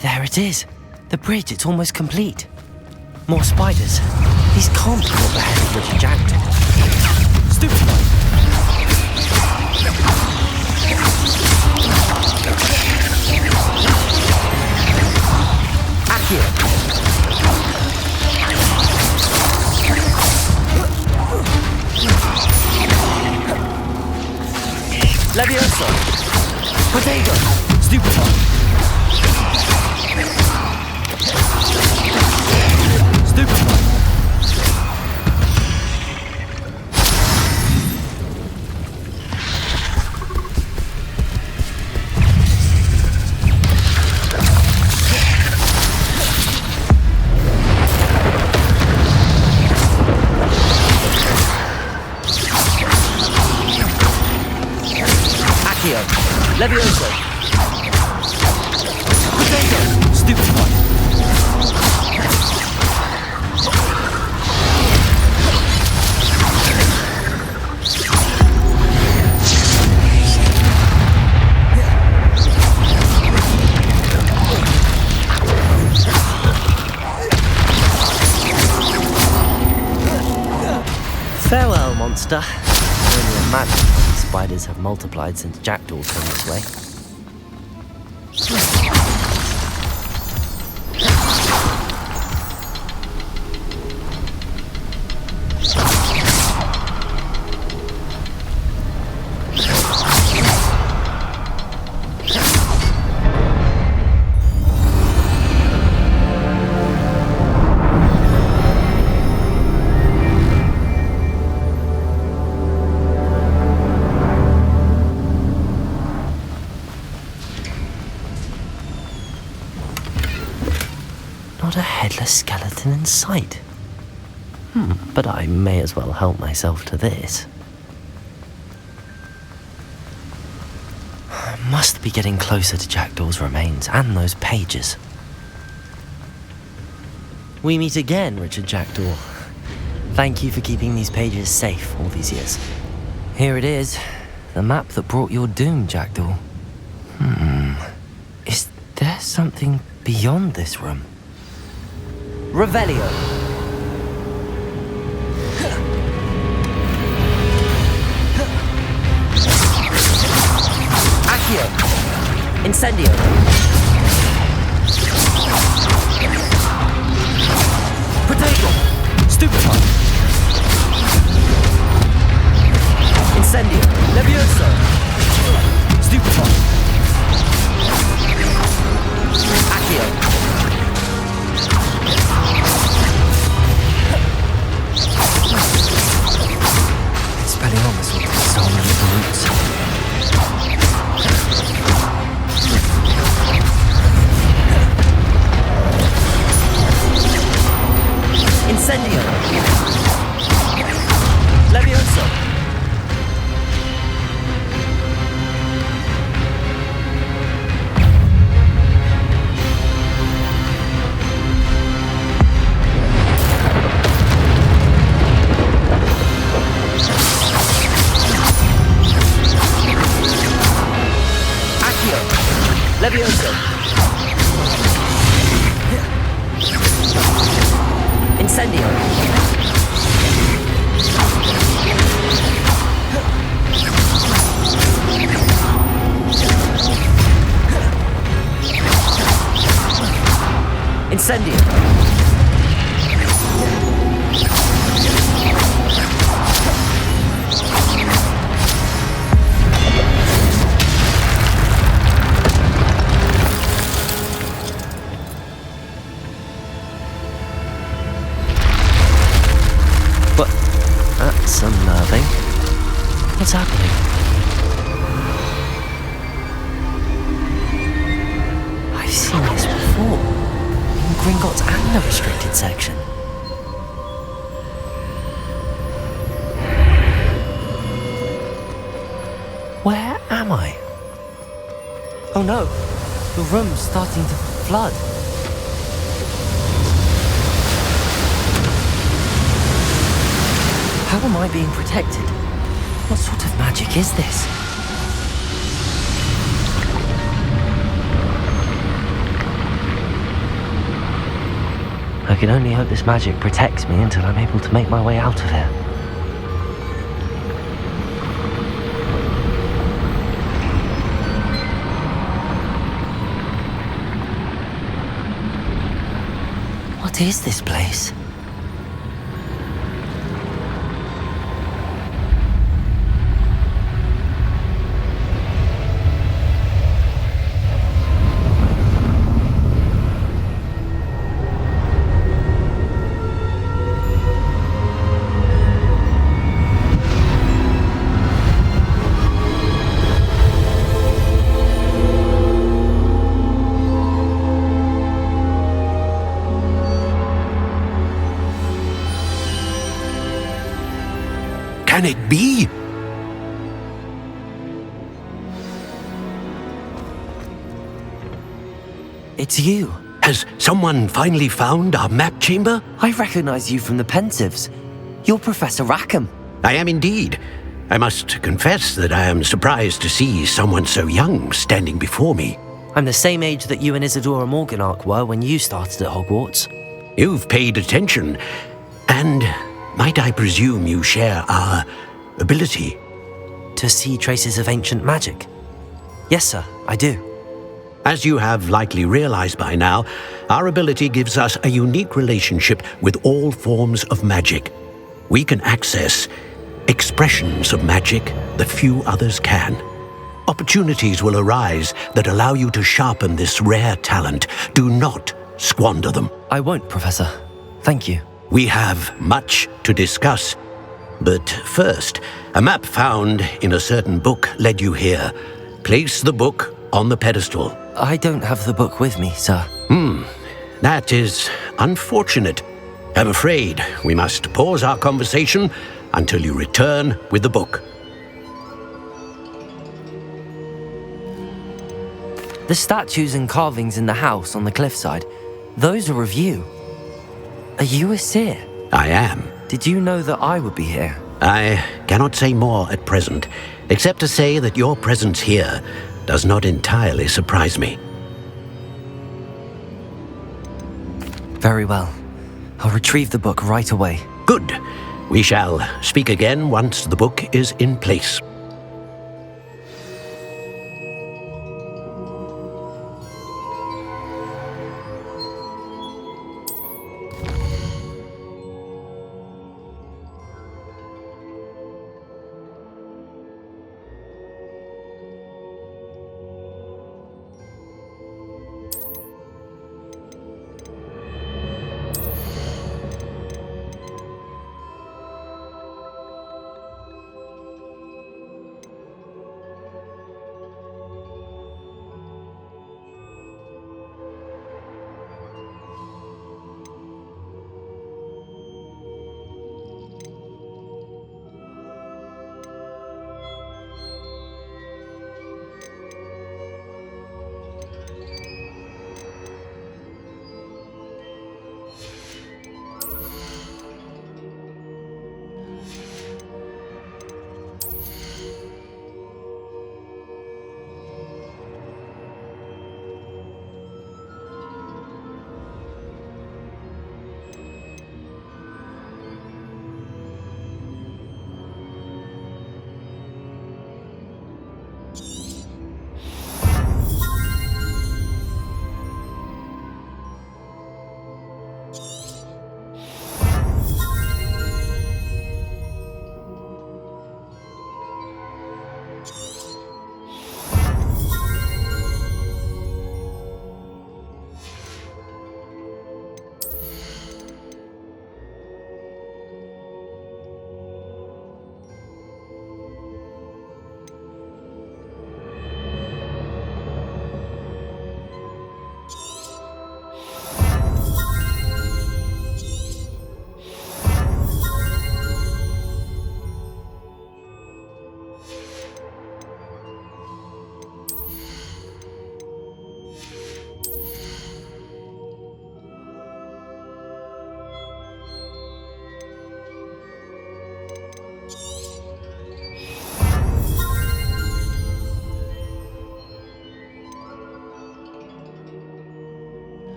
There it is. The bridge, it's almost complete. More spiders. These can't be what the head of Richard Jackdaw. Stupefy. Accio. Levioso. Potato. Stupefy. Levioso. Potato. Stupid one. Farewell, monster. Only imagine how these spiders have multiplied since Jackdaws come this way. Not a headless skeleton in sight. But I may as well help myself to this. I must be getting closer to Jackdaw's remains and those pages. We meet again, Richard Jackdaw. Thank you for keeping these pages safe all these years. Here it is, the map that brought your doom, Jackdaw. Is there something beyond this room? Revelio. Accio. Incendio. Potato. Stupefy. Levioso. Incendio. Incendio. What? That's unnerving. What's happening? I've seen this before. In Gringotts and the restricted section. Where am I? Oh no, the room's starting to flood. How am I being protected? What sort of magic is this? I can only hope this magic protects me until I'm able to make my way out of here. What is this place? Can it be? It's you. Has someone finally found our map chamber? I recognize you from the Pensieves. You're Professor Rackham. I am indeed. I must confess that I am surprised to see someone so young standing before me. I'm the same age that you and Isadora Morganach were when you started at Hogwarts. You've paid attention, and might I presume you share our ability? To see traces of ancient magic? Yes, sir, I do. As you have likely realized by now, our ability gives us a unique relationship with all forms of magic. We can access expressions of magic that few others can. Opportunities will arise that allow you to sharpen this rare talent. Do not squander them. I won't, Professor. Thank you. We have much to discuss. But first, a map found in a certain book led you here. Place the book on the pedestal. I don't have the book with me, sir. That is unfortunate. I'm afraid we must pause our conversation until you return with the book. The statues and carvings in the house on the cliffside, those are of you. Are you a seer? I am. Did you know that I would be here? I cannot say more at present, except to say that your presence here does not entirely surprise me. Very well. I'll retrieve the book right away. Good. We shall speak again once the book is in place.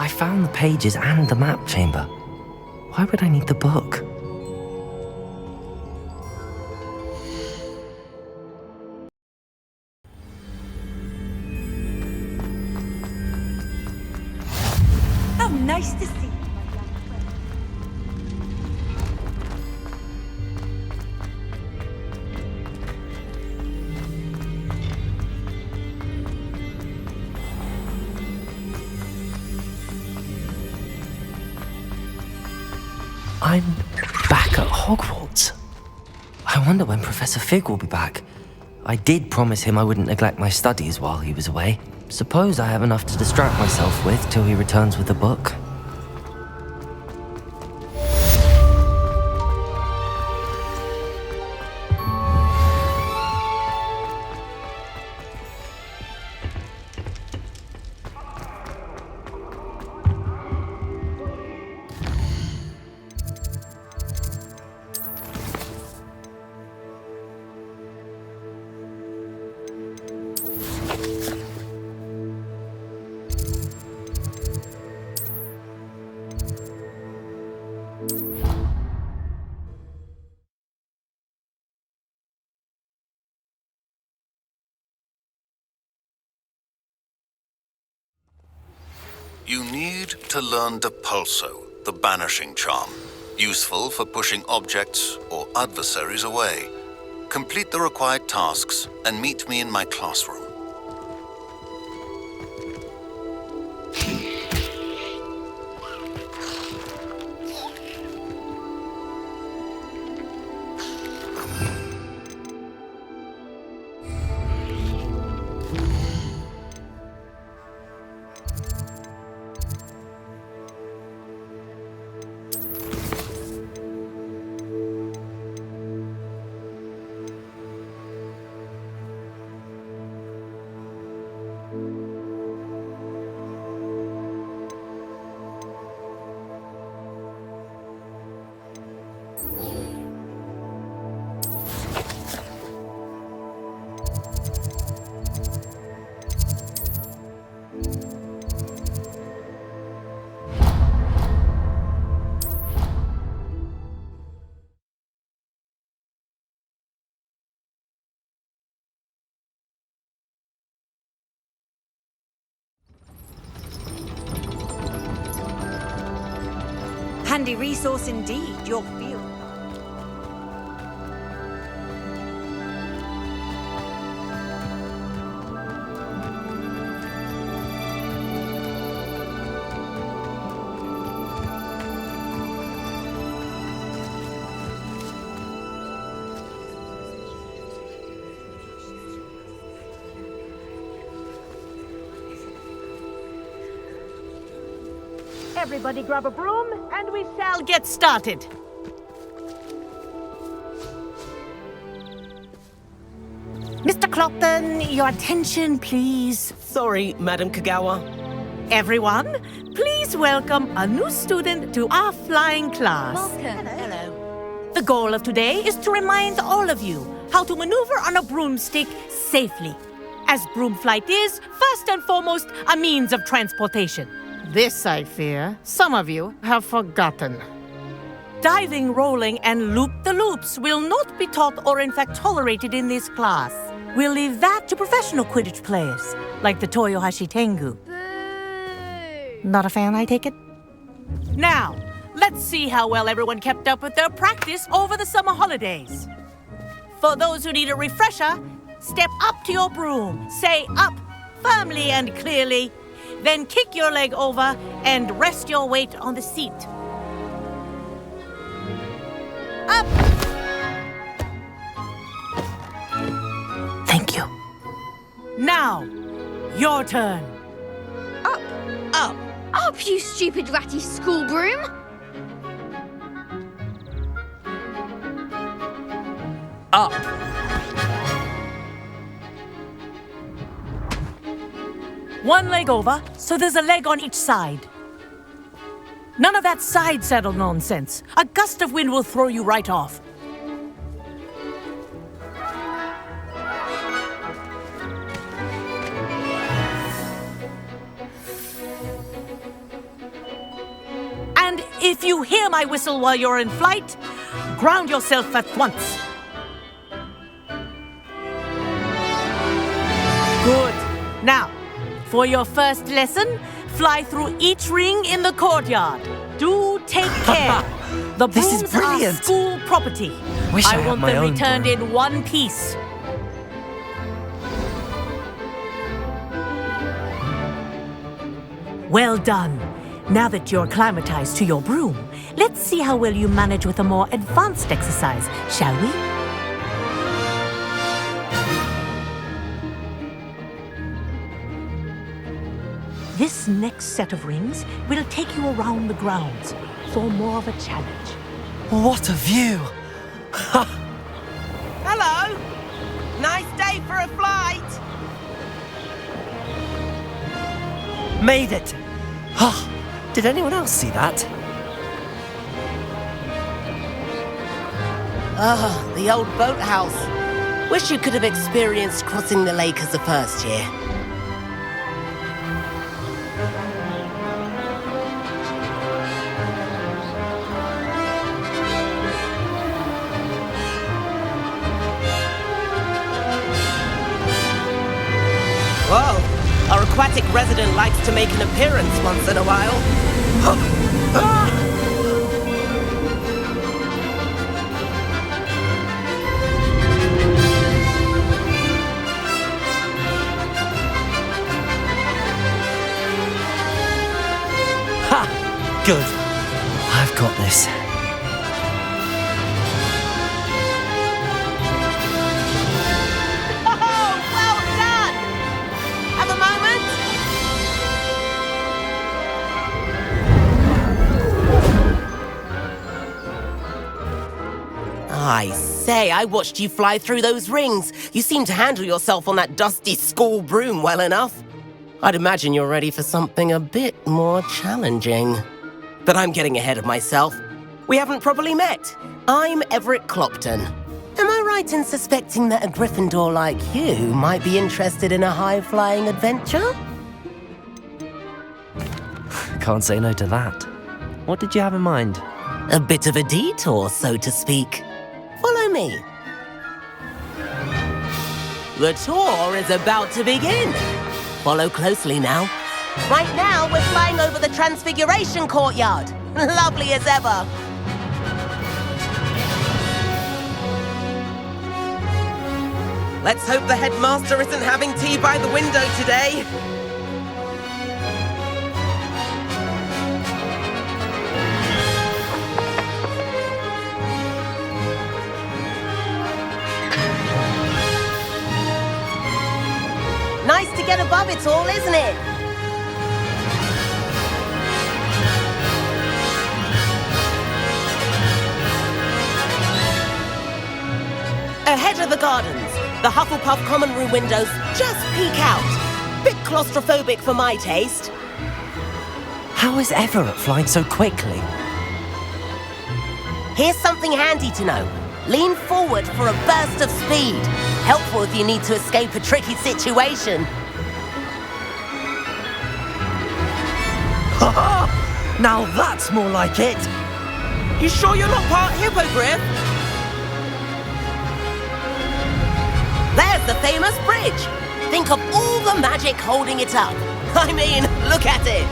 I found the pages and the map chamber. Why would I need the book? How nice to see you. I'm back at Hogwarts. I wonder when Professor Fig will be back. I did promise him I wouldn't neglect my studies while he was away. Suppose I have enough to distract myself with till he returns with the book. You need to learn Depulso, the banishing charm, useful for pushing objects or adversaries away. Complete the required tasks and meet me in my classroom. Handy resource indeed, your field. Everybody grab a broom, and we shall get started. Mr. Clopton, your attention, please. Sorry, Madam Kagawa. Everyone, please welcome a new student to our flying class. Welcome. Hello. The goal of today is to remind all of you how to maneuver on a broomstick safely, as broom flight is, first and foremost, a means of transportation. This, I fear, some of you have forgotten. Diving, rolling, and loop-the-loops will not be taught or in fact tolerated in this class. We'll leave that to professional Quidditch players, like the Toyohashi Tengu. Not a fan, I take it? Now, let's see how well everyone kept up with their practice over the summer holidays. For those who need a refresher, step up to your broom, say up firmly and clearly, then kick your leg over and rest your weight on the seat. Up! Thank you. Now, your turn. Up, up, up, you stupid ratty school broom! Up. One leg over, so there's a leg on each side. None of that side saddle nonsense. A gust of wind will throw you right off. If you hear my whistle while you're in flight, ground yourself at once. Good. Now, for your first lesson, fly through each ring in the courtyard. Do take care. The This is brooms are brilliant. school property. Wish I I had want my them own returned broom. in one piece. Well done. Now that you're acclimatized to your broom, let's see how well you manage with a more advanced exercise, shall we? This next set of rings will take you around the grounds for more of a challenge. What a view! Hello! Nice day for a flight! Made it! Did anyone else see that? Ah, the old boathouse. Wish you could have experienced crossing the lake as a first year. Whoa, our aquatic resident likes to make an appearance once in a while. Good. I've got this. Oh, well done! Have a moment? I say, I watched you fly through those rings. You seem to handle yourself on that dusty school broom well enough. I'd imagine you're ready for something a bit more challenging. But I'm getting ahead of myself. We haven't properly met. I'm Everett Clopton. Am I right in suspecting that a Gryffindor like you might be interested in a high-flying adventure? Can't say no to that. What did you have in mind? A bit of a detour, so to speak. Follow me. The tour is about to begin. Follow closely now. Right now, we're flying over the Transfiguration Courtyard. Lovely as ever. Let's hope the headmaster isn't having tea by the window today. Nice to get above it all, isn't it? Ahead of the gardens, the Hufflepuff common room windows just peek out. Bit claustrophobic for my taste. How is Everett flying so quickly? Here's something handy to know. Lean forward for a burst of speed. Helpful if you need to escape a tricky situation. Now that's more like it! You sure you're not part hippogriff? There's the famous bridge. Think of all the magic holding it up. I mean, look at it.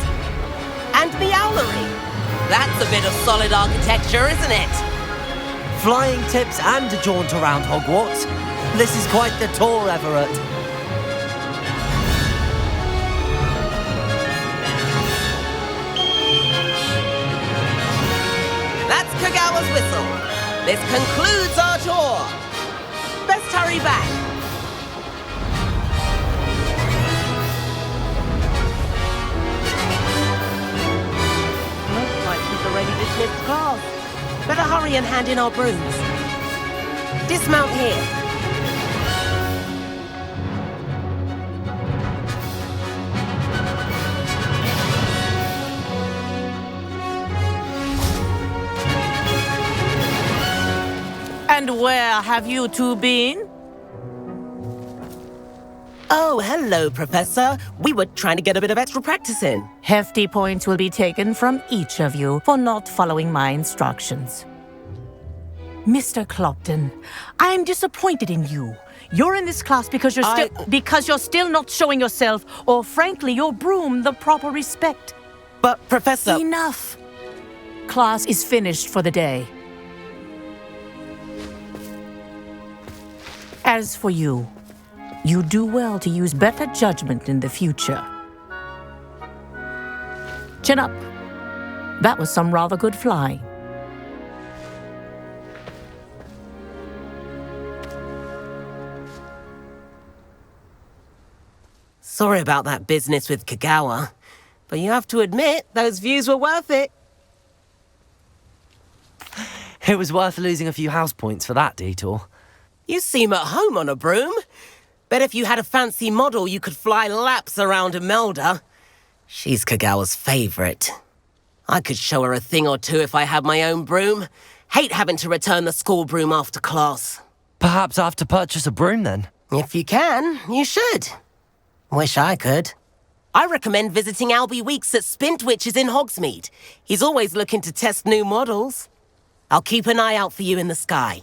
And Meowlery. That's a bit of solid architecture, isn't it? Flying tips and a jaunt around Hogwarts. This is quite the tour, Everett. That's Kagawa's whistle. This concludes our tour. Best hurry back. Looks like we've already dismissed class. Better hurry and hand in our brooms. Dismount here. And where have you two been? Oh, hello, Professor. We were trying to get a bit of extra practice in. Hefty points will be taken from each of you for not following my instructions. Mr. Clopton, I'm disappointed in you. You're in this class because you're still not showing yourself, or frankly, your broom the proper respect. But, Professor... Enough. Class is finished for the day. As for you, you do well to use better judgment in the future. Chin up. That was some rather good flying. Sorry about that business with Kagawa, but you have to admit, those views were worth it. It was worth losing a few house points for that detour. You seem at home on a broom. Bet if you had a fancy model, you could fly laps around Imelda. She's Kagawa's favorite. I could show her a thing or two if I had my own broom. Hate having to return the school broom after class. Perhaps I have to purchase a broom then? If you can, you should. Wish I could. I recommend visiting Albie Weeks at Spintwitches in Hogsmeade. He's always looking to test new models. I'll keep an eye out for you in the sky.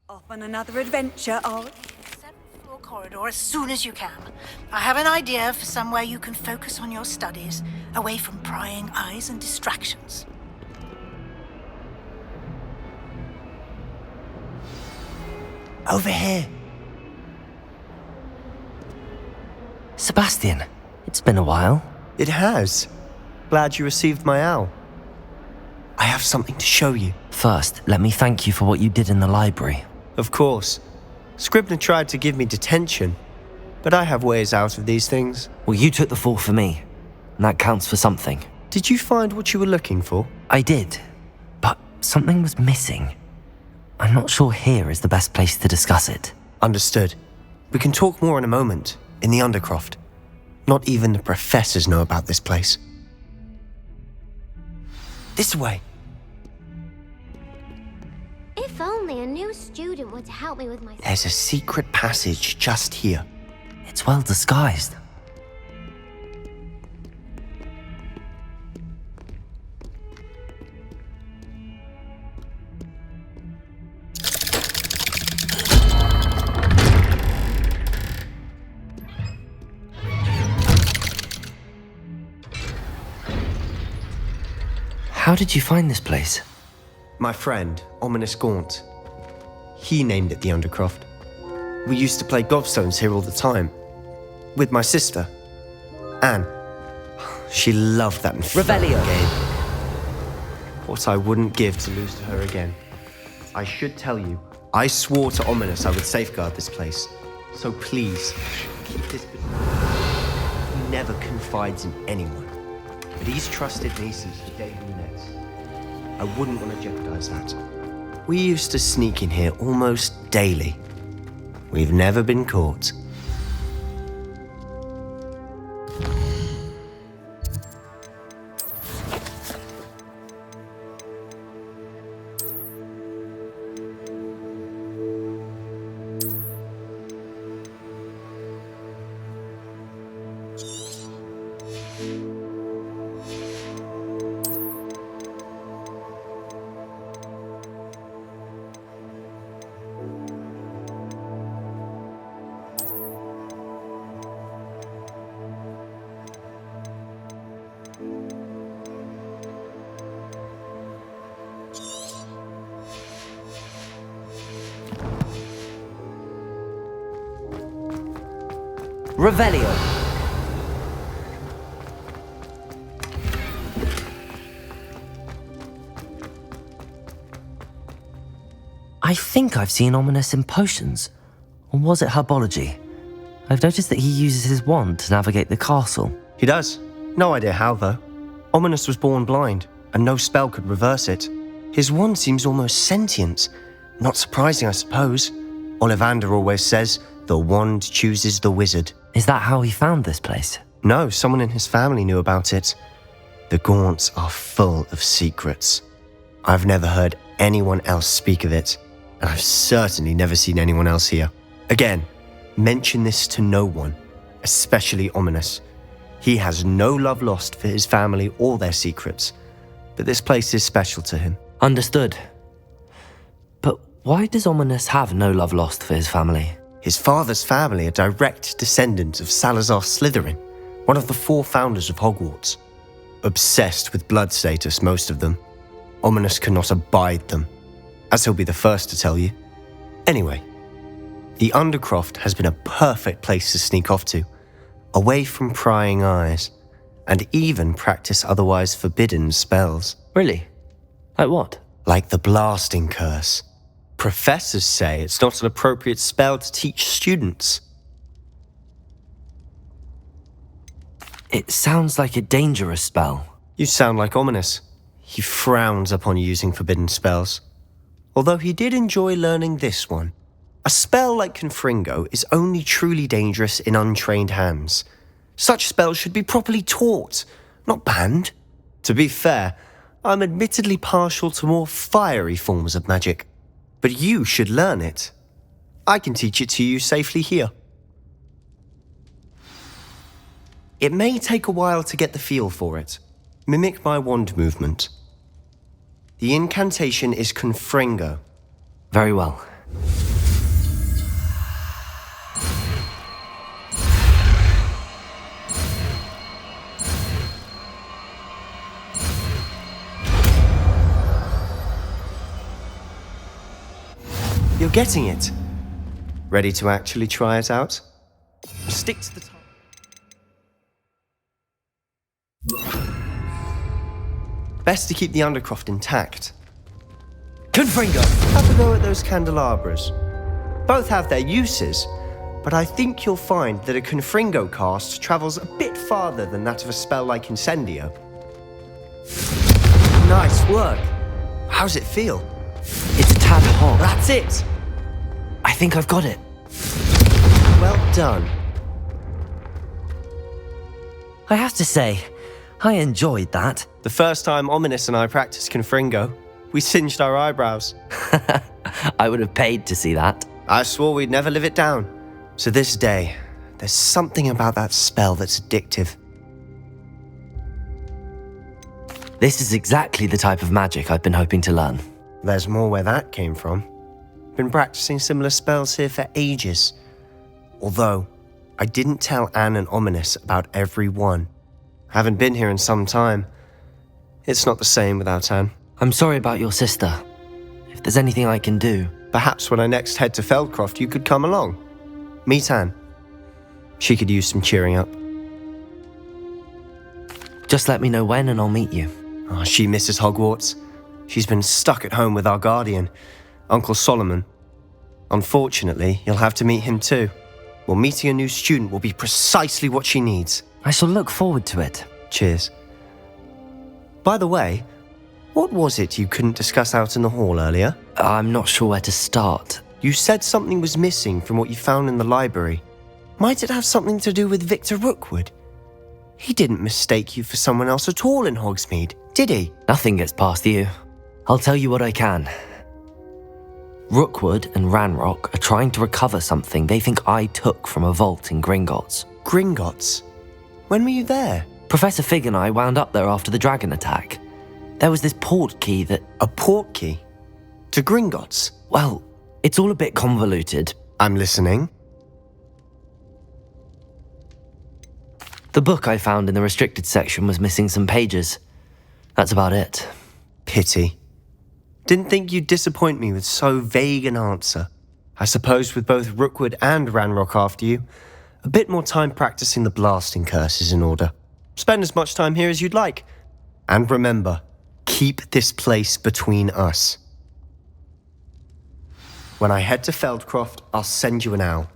Off on another adventure, Oz. Floor corridor as soon as you can. I have an idea for somewhere you can focus on your studies, away from prying eyes and distractions. Over here. Sebastian, it's been a while. It has. Glad you received my owl. I have something to show you. First, let me thank you for what you did in the library. Of course. Scribner tried to give me detention, but I have ways out of these things. Well, you took the fall for me, and that counts for something. Did you find what you were looking for? I did, but something was missing. I'm not sure here is the best place to discuss it. Understood. We can talk more in a moment, in the Undercroft. Not even the professors know about this place. This way. If only a new student were to help me with my... There's a secret passage just here. It's well disguised. How did you find this place? My friend, Ominous Gaunt. He named it the Undercroft. We used to play gobstones here all the time. With my sister, Anne. She loved that Revelio game. What I wouldn't give to lose to her again. I should tell you, I swore to Ominous I would safeguard this place. So please, keep this between us. He never confides in anyone. But he's trusted me since the day we met. I wouldn't want to jeopardize that. We used to sneak in here almost daily. We've never been caught. Revelio. I think I've seen Ominous in potions. Or was it herbology? I've noticed that he uses his wand to navigate the castle. He does. No idea how, though. Ominous was born blind, and no spell could reverse it. His wand seems almost sentient. Not surprising, I suppose. Ollivander always says, the wand chooses the wizard. Is that how he found this place? No, someone in his family knew about it. The Gaunts are full of secrets. I've never heard anyone else speak of it, and I've certainly never seen anyone else here. Again, mention this to no one, especially Ominous. He has no love lost for his family or their secrets, but this place is special to him. Understood. But why does Ominous have no love lost for his family? His father's family are direct descendants of Salazar Slytherin, one of the 4 founders of Hogwarts. Obsessed with blood status, most of them. Ominous cannot abide them, as he'll be the first to tell you. Anyway, the Undercroft has been a perfect place to sneak off to, away from prying eyes, and even practice otherwise forbidden spells. Really? Like what? Like the Blasting Curse. Professors say it's not an appropriate spell to teach students. It sounds like a dangerous spell. You sound like Ominous. He frowns upon using forbidden spells. Although he did enjoy learning this one. A spell like Confringo is only truly dangerous in untrained hands. Such spells should be properly taught, not banned. To be fair, I'm admittedly partial to more fiery forms of magic. But you should learn it. I can teach it to you safely here. It may take a while to get the feel for it. Mimic my wand movement. The incantation is Confringo. Very well. You're getting it. Ready to actually try it out? Stick to the top. Best to keep the Undercroft intact. Confringo! Have a go at those candelabras. Both have their uses, but I think you'll find that a Confringo cast travels a bit farther than that of a spell like Incendio. Nice work. How's it feel? It's a tad hot. That's it! I think I've got it. Well done. I have to say, I enjoyed that. The first time Ominous and I practiced Confringo, we singed our eyebrows. I would have paid to see that. I swore we'd never live it down. To this day, there's something about that spell that's addictive. This is exactly the type of magic I've been hoping to learn. There's more where that came from. Been practicing similar spells here for ages. Although, I didn't tell Anne and Ominous about every one. Haven't been here in some time. It's not the same without Anne. I'm sorry about your sister. If there's anything I can do... Perhaps when I next head to Feldcroft, you could come along. Meet Anne. She could use some cheering up. Just let me know when and I'll meet you. Oh, she misses Hogwarts. She's been stuck at home with our guardian, Uncle Solomon. Unfortunately, you'll have to meet him too. Well, meeting a new student will be precisely what she needs. I shall look forward to it. Cheers. By the way, what was it you couldn't discuss out in the hall earlier? I'm not sure where to start. You said something was missing from what you found in the library. Might it have something to do with Victor Rookwood? He didn't mistake you for someone else at all in Hogsmeade, did he? Nothing gets past you. I'll tell you what I can. Rookwood and Ranrock are trying to recover something they think I took from a vault in Gringotts. Gringotts? When were you there? Professor Fig and I wound up there after the dragon attack. There was this port key that... A port key? To Gringotts? Well, it's all a bit convoluted. I'm listening. The book I found in the restricted section was missing some pages. That's about it. Pity. Didn't think you'd disappoint me with so vague an answer. I suppose with both Rookwood and Ranrock after you, A bit more time practicing the blasting curse is in order. Spend as much time here as you'd like. And remember, keep this place between us. When I head to Feldcroft, I'll send you an owl.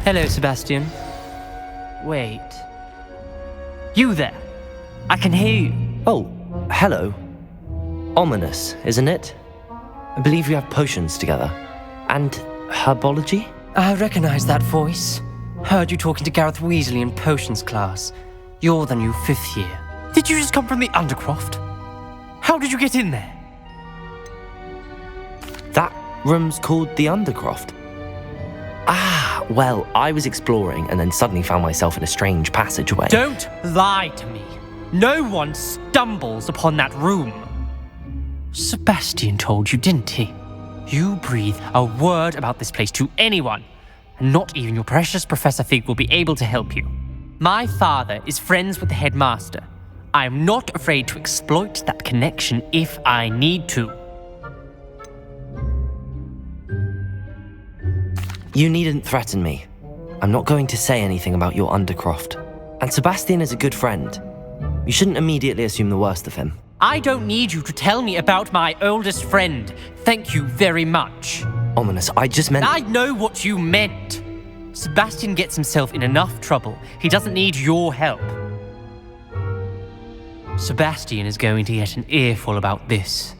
Hello, Sebastian. Wait. You there? I can hear you. Oh, hello. Ominous, isn't it? I believe we have potions together. And herbology? I recognize that voice. Heard you talking to Gareth Weasley in potions class. You're the new 5th year. Did you just come from the Undercroft? How did you get in there? That room's called the Undercroft. Ah, well, I was exploring and then suddenly found myself in a strange passageway. Don't lie to me. No one stumbles upon that room. Sebastian told you, didn't he? You breathe a word about this place to anyone, and not even your precious Professor Fig will be able to help you. My father is friends with the headmaster. I am not afraid to exploit that connection if I need to. You needn't threaten me. I'm not going to say anything about your Undercroft. And Sebastian is a good friend. You shouldn't immediately assume the worst of him. I don't need you to tell me about my oldest friend. Thank you very much. Ominous, I just meant... I know what you meant. Sebastian gets himself in enough trouble. He doesn't need your help. Sebastian is going to get an earful about this.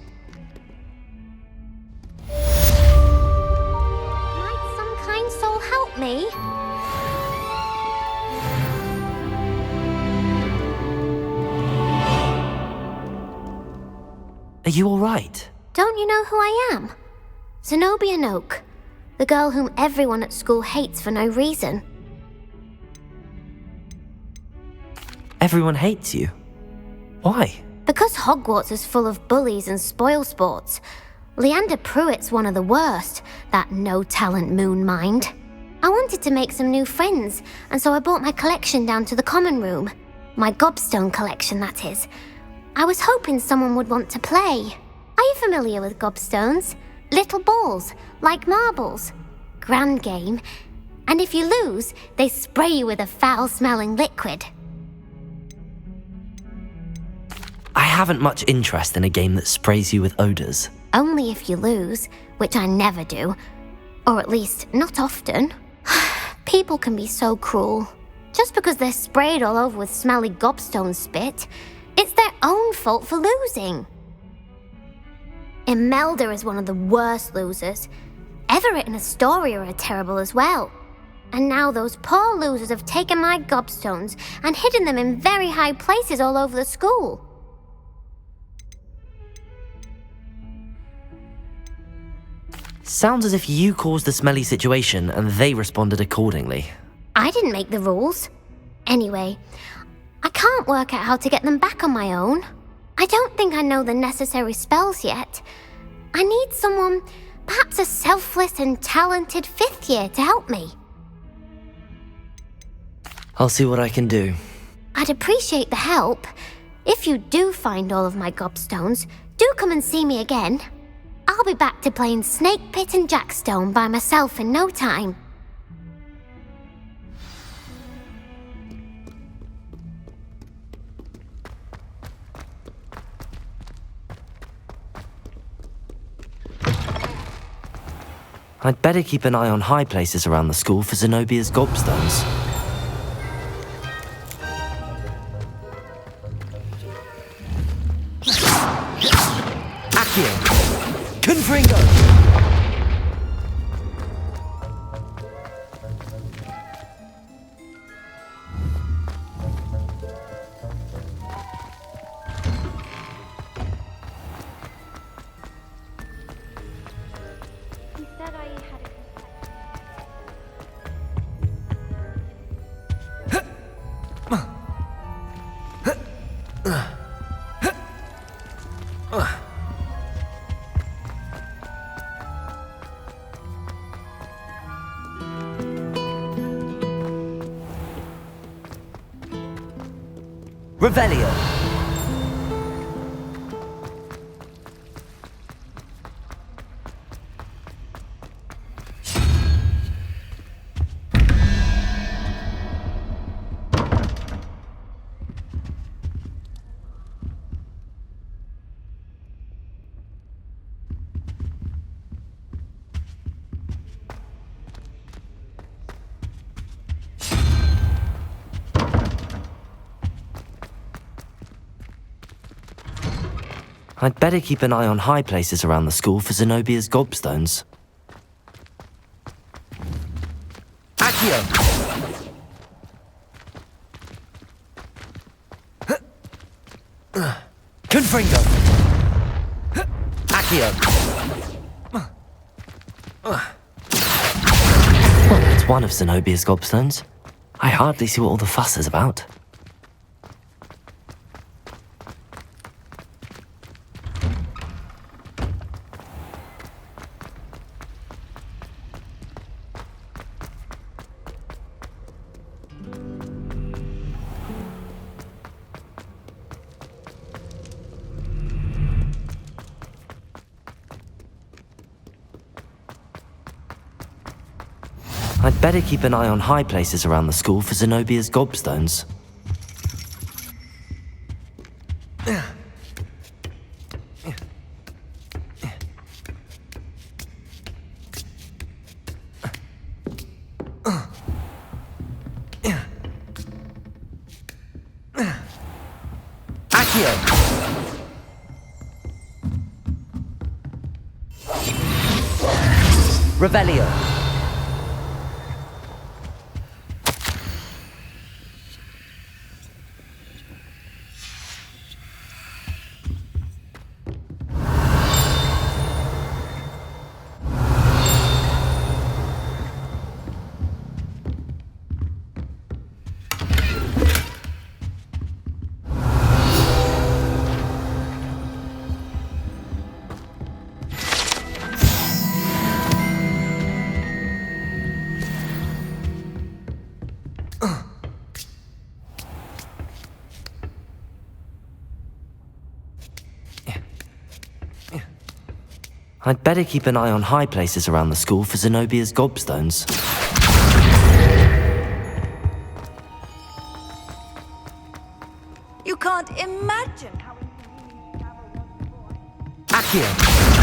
Might some kind soul help me? Are you all right? Don't you know who I am? Zenobia Noak, the girl whom everyone at school hates for no reason. Everyone hates you. Why? Because Hogwarts is full of bullies and spoilsports. Leander Pruitt's one of the worst, that no-talent moon mind. I wanted to make some new friends, and so I brought my collection down to the common room. My gobstone collection, that is. I was hoping someone would want to play. Are you familiar with gobstones? Little balls, like marbles. Grand game. And if you lose, they spray you with a foul-smelling liquid. I haven't much interest in a game that sprays you with odors. Only if you lose, which I never do. Or at least, not often. People can be so cruel. Just because they're sprayed all over with smelly gobstone spit, it's their own fault for losing. Imelda is one of the worst losers. Everett and Astoria are terrible as well. And now those poor losers have taken my gobstones and hidden them in very high places all over the school. Sounds as if you caused the smelly situation and they responded accordingly. I didn't make the rules. Anyway, I can't work out how to get them back on my own. I don't think I know the necessary spells yet. I need someone, perhaps a selfless and talented 5th year to help me. I'll see what I can do. I'd appreciate the help. If you do find all of my gobstones, do come and see me again. I'll be back to playing Snake Pit and Jackstone by myself in no time. I'd better keep an eye on high places around the school for Zenobia's gobstones. Accio! Confringo! Revelio. I'd better keep an eye on high places around the school for Zenobia's gobstones. Accio! Confringo! Accio! Well, that's one of Zenobia's gobstones. I hardly see what all the fuss is about. I'd better keep an eye on high places around the school for Zenobia's gobstones. Accio! Revelio. I'd better keep an eye on high places around the school for Zenobia's gobstones. You can't imagine how... Accio!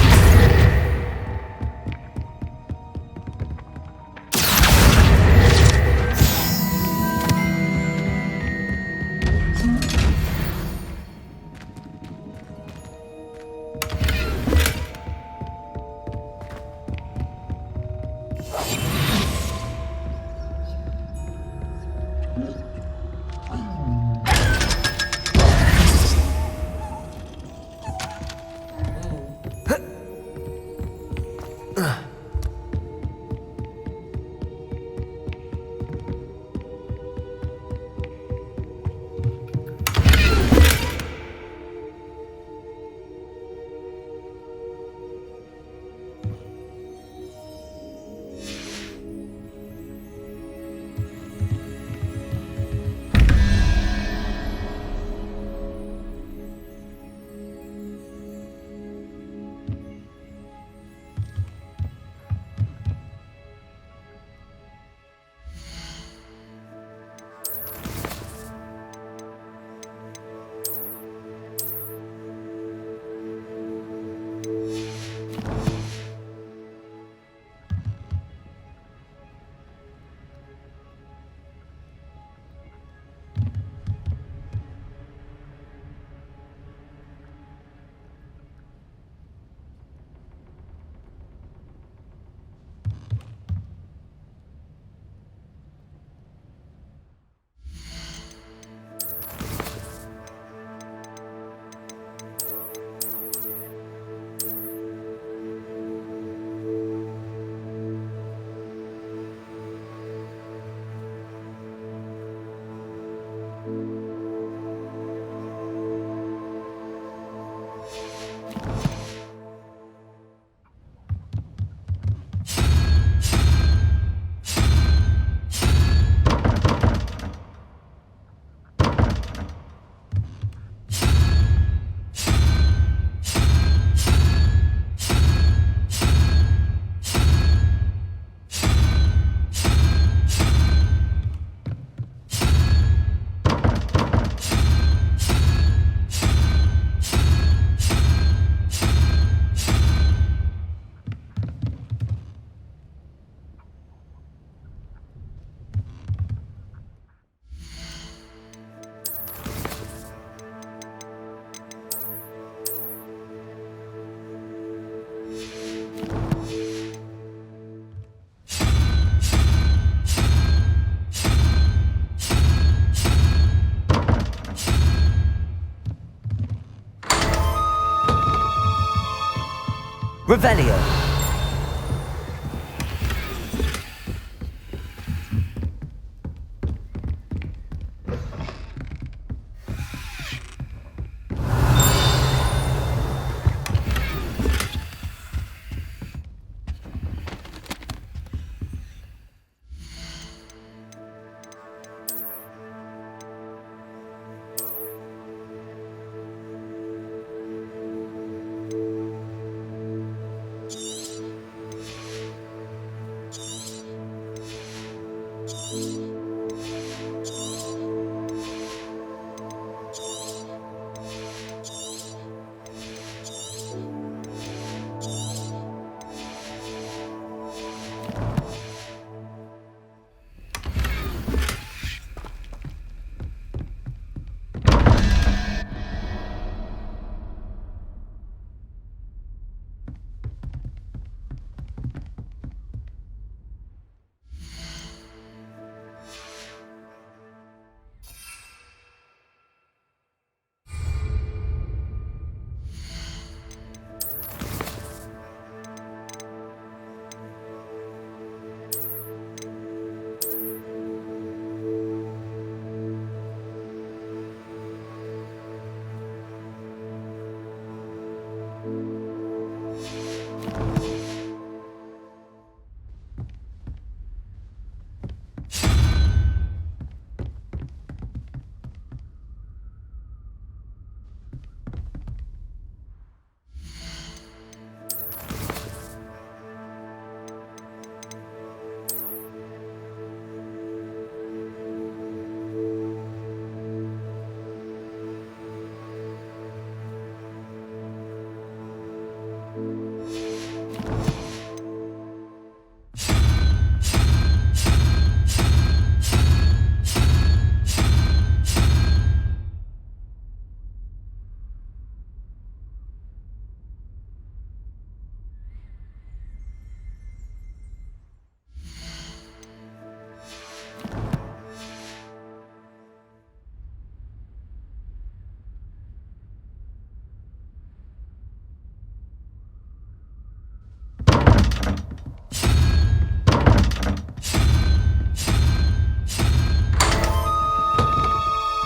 Revelio.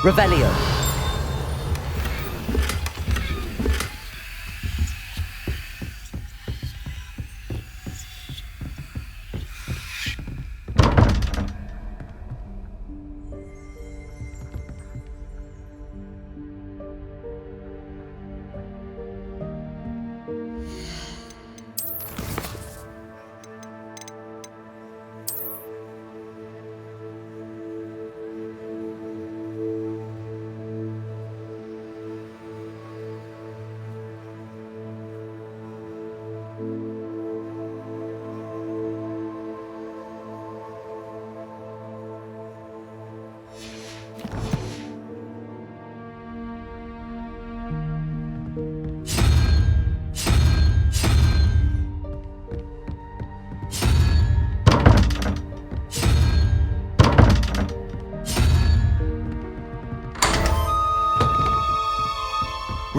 Revelio.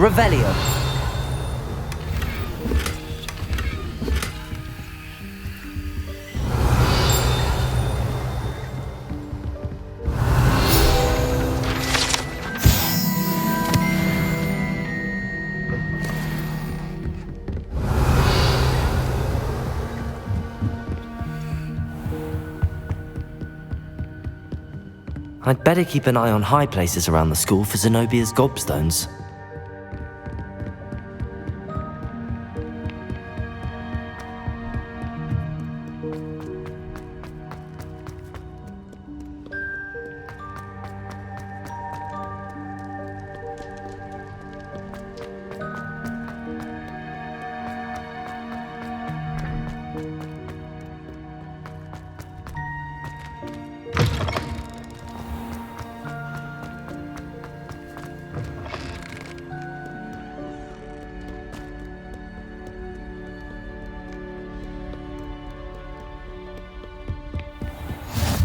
Revelio. I'd better keep an eye on high places around the school for Zenobia's gobstones.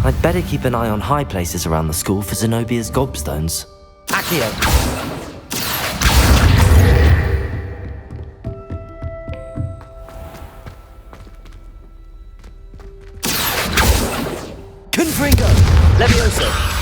I'd better keep an eye on high places around the school for Zenobia's gobstones. Accio! Levioso!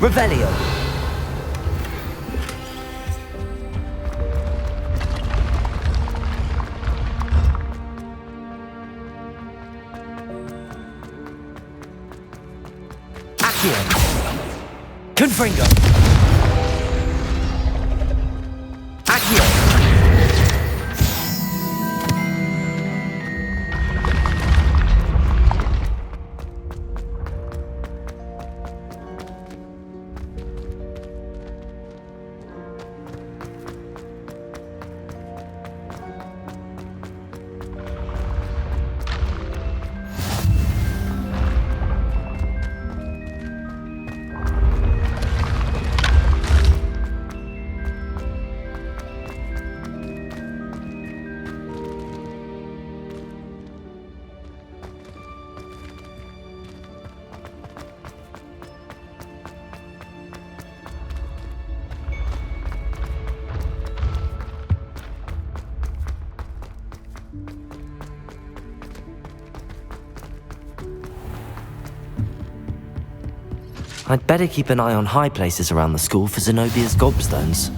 Revelio. Accio. Confringo. Accio. I'd better keep an eye on high places around the school for Zenobia's gobstones.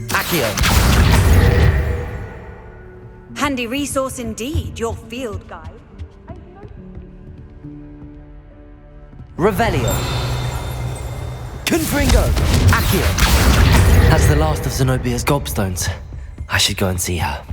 Accio! Handy resource indeed, your field guide. Revelio! Confringo! Accio! That's the last of Zenobia's gobstones. I should go and see her.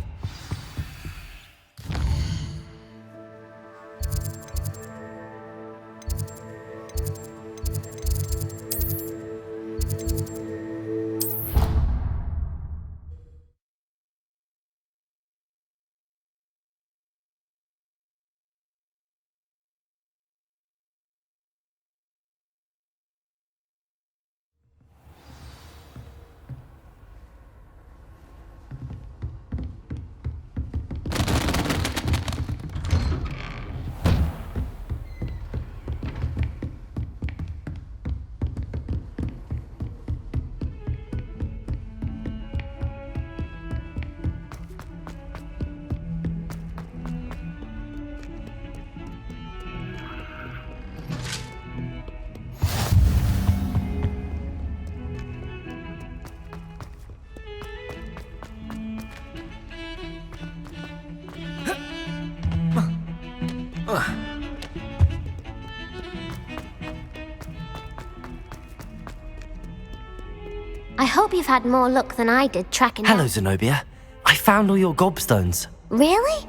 I hope you've had more luck than I did tracking Hello, down... Zenobia. I found all your gobstones. Really?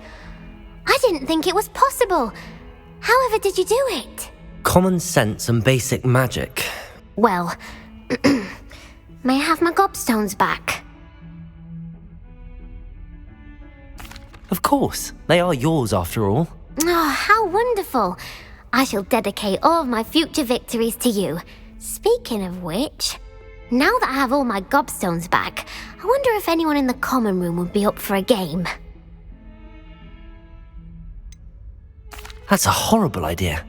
I didn't think it was possible. However did you do it? Common sense and basic magic. Well, may I have my gobstones back? Of course, they are yours after all. Oh, how wonderful. I shall dedicate all of my future victories to you. Speaking of which, now that I have all my gobstones back, I wonder if anyone in the common room would be up for a game. That's a horrible idea.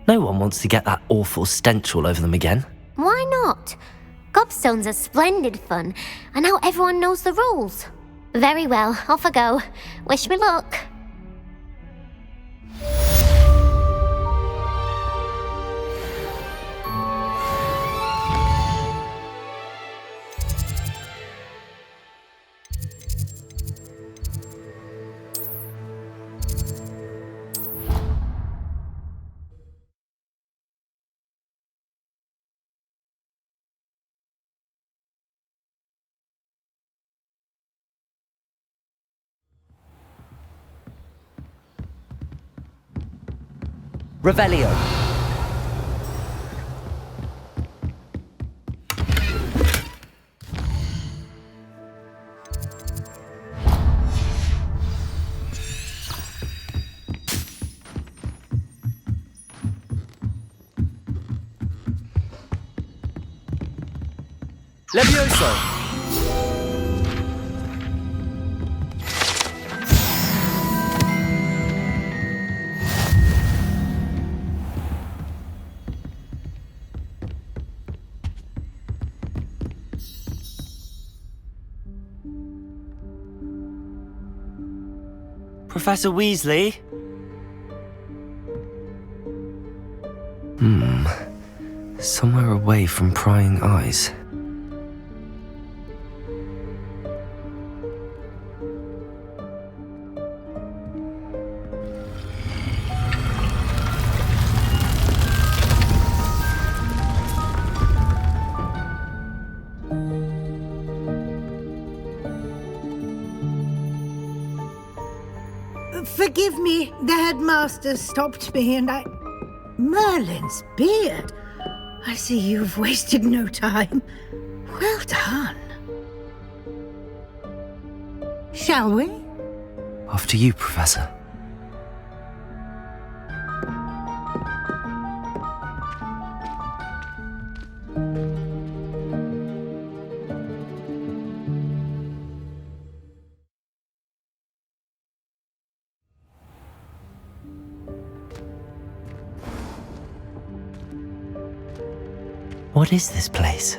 No one wants to get that awful stench all over them again. Why not? Gobstones are splendid fun, and now everyone knows the rules. Very well, off I go. Wish me luck. Revelio. Levioso. Professor Weasley? Somewhere away from prying eyes. Forgive me, the headmaster stopped me and I... Merlin's beard. I see you've wasted no time. Well done. Shall we? After you, Professor. What is this place?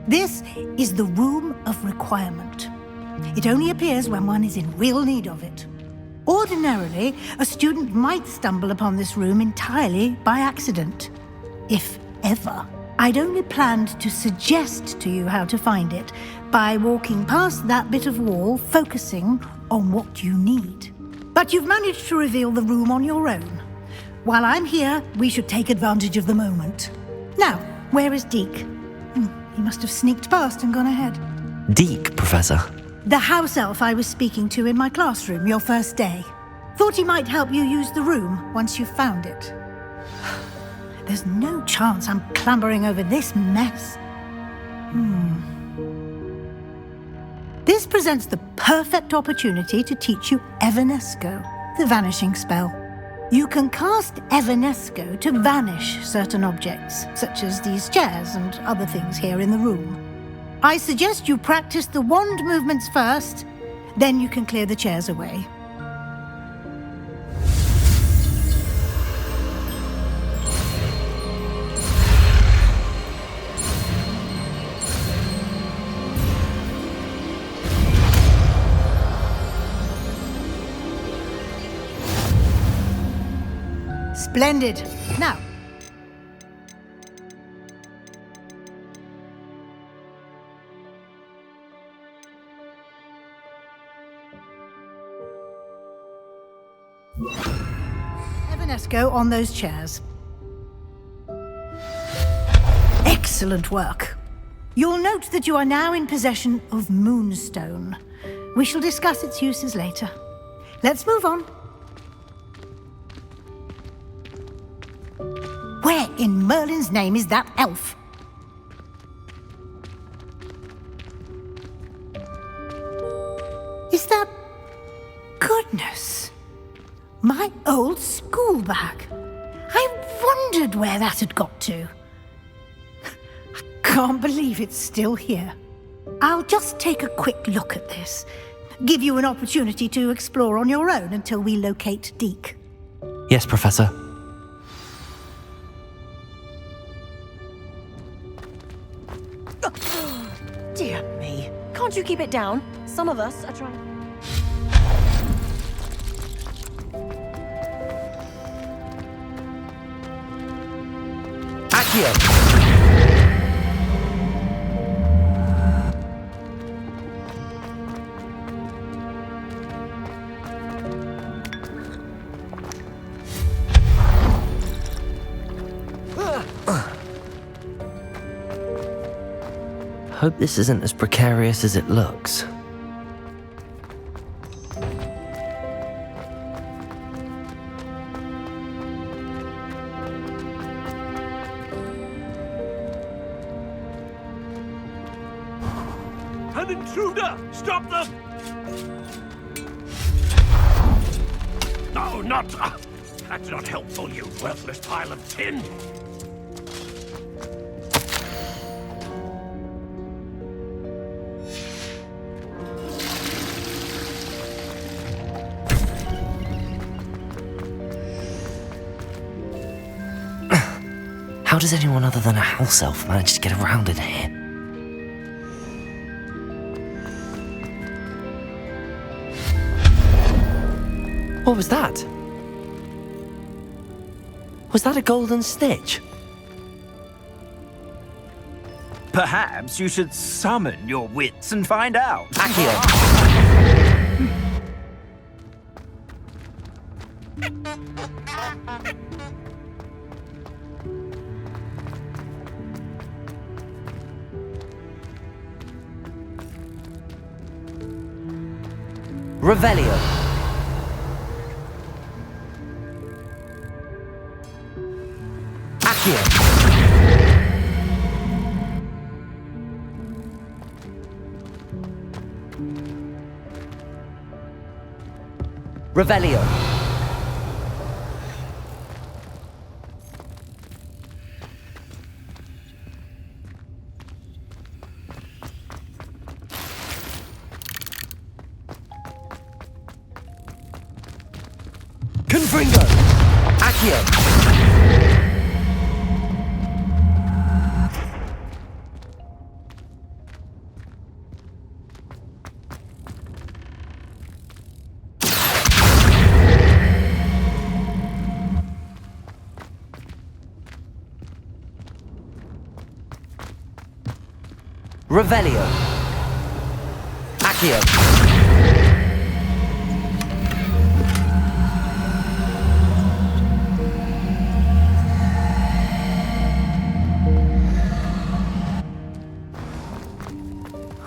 This is the Room of Requirement. It only appears when one is in real need of it. Ordinarily, a student might stumble upon this room entirely by accident. If ever. I'd only planned to suggest to you how to find it by walking past that bit of wall, focusing on what you need. But you've managed to reveal the room on your own. While I'm here, we should take advantage of the moment. Now, where is Deke? He must have sneaked past and gone ahead. Deke, Professor. The house elf I was speaking to in my classroom your first day. Thought he might help you use the room once you've found it. There's no chance I'm clambering over this mess. This presents the perfect opportunity to teach you Evanesco, the vanishing spell. You can cast Evanesco to vanish certain objects, such as these chairs and other things here in the room. I suggest you practice the wand movements first, then you can clear the chairs away. Splendid. Now. Evanesco on those chairs. Excellent work. You'll note that you are now in possession of Moonstone. We shall discuss its uses later. Let's move on. Where in Merlin's name is that elf? Is that... Goodness. my old school bag. I wondered where that had got to. I can't believe it's still here. I'll just take a quick look at this. Give you an opportunity to explore on your own until we locate Deke. Yes, Professor. Dear me. Can't you keep it down? Some of us are trying. Accio! Hope this isn't as precarious as it looks. An intruder! Stop them! No, not... that's not helpful, you worthless pile of tin! How does anyone other than a house elf manage to get around in here? What was that? Was that a golden snitch? Perhaps you should summon your wits and find out. Accio! Revelio. Accio. Revelio. Confringo! Accio! Revelio! Accio!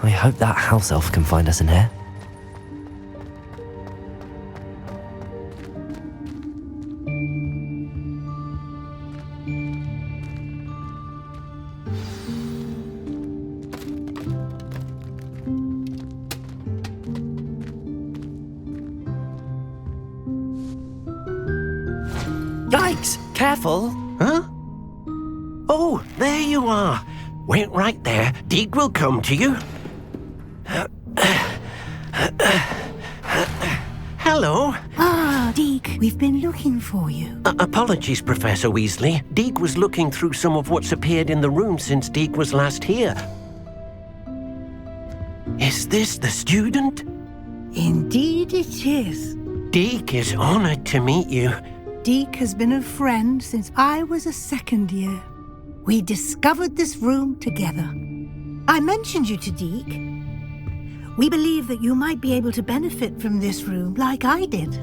I hope that house elf can find us in here. Yikes! Careful! Huh? Oh, there you are. Wait right there. Deke will come to you. Hello. Ah, Deke, we've been looking for you. Apologies, Professor Weasley. Deke was looking through some of what's appeared in the room since Deke was last here. Is this the student? Indeed it is. Deke is honored to meet you. Deke has been a friend since I was a second year. We discovered this room together. I mentioned you to Deke. We believe that you might be able to benefit from this room like I did.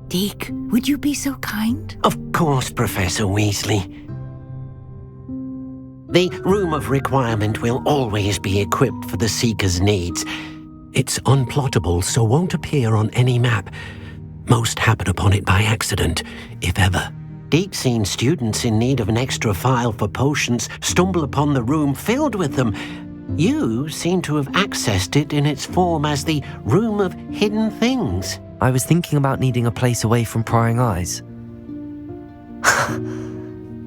Deke, would you be so kind? Of course, Professor Weasley. The Room of Requirement will always be equipped for the Seeker's needs. It's unplottable, so won't appear on any map. Most happen upon it by accident, if ever. Deke's seen students in need of an extra file for potions stumble upon the room filled with them. You seem to have accessed it in its form as the Room of Hidden Things. I was thinking about needing a place away from prying eyes.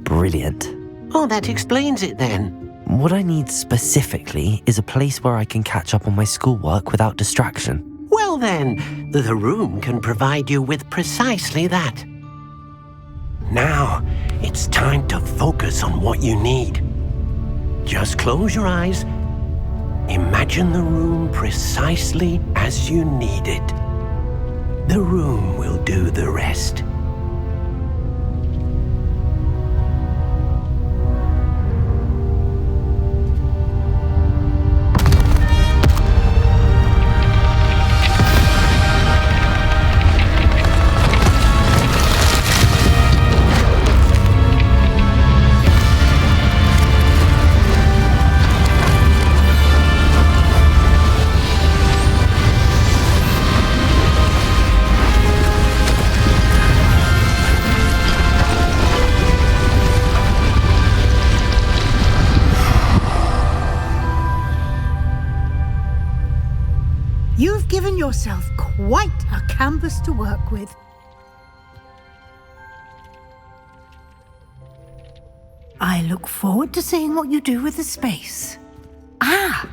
Brilliant. Oh, that explains it then. What I need specifically is a place where I can catch up on my schoolwork without distraction. Well then, the room can provide you with precisely that. Now, it's time to focus on what you need. Just close your eyes. Imagine the room precisely as you need it. The room will do the rest. You've given yourself quite a canvas to work with. I look forward to seeing what you do with the space. Ah,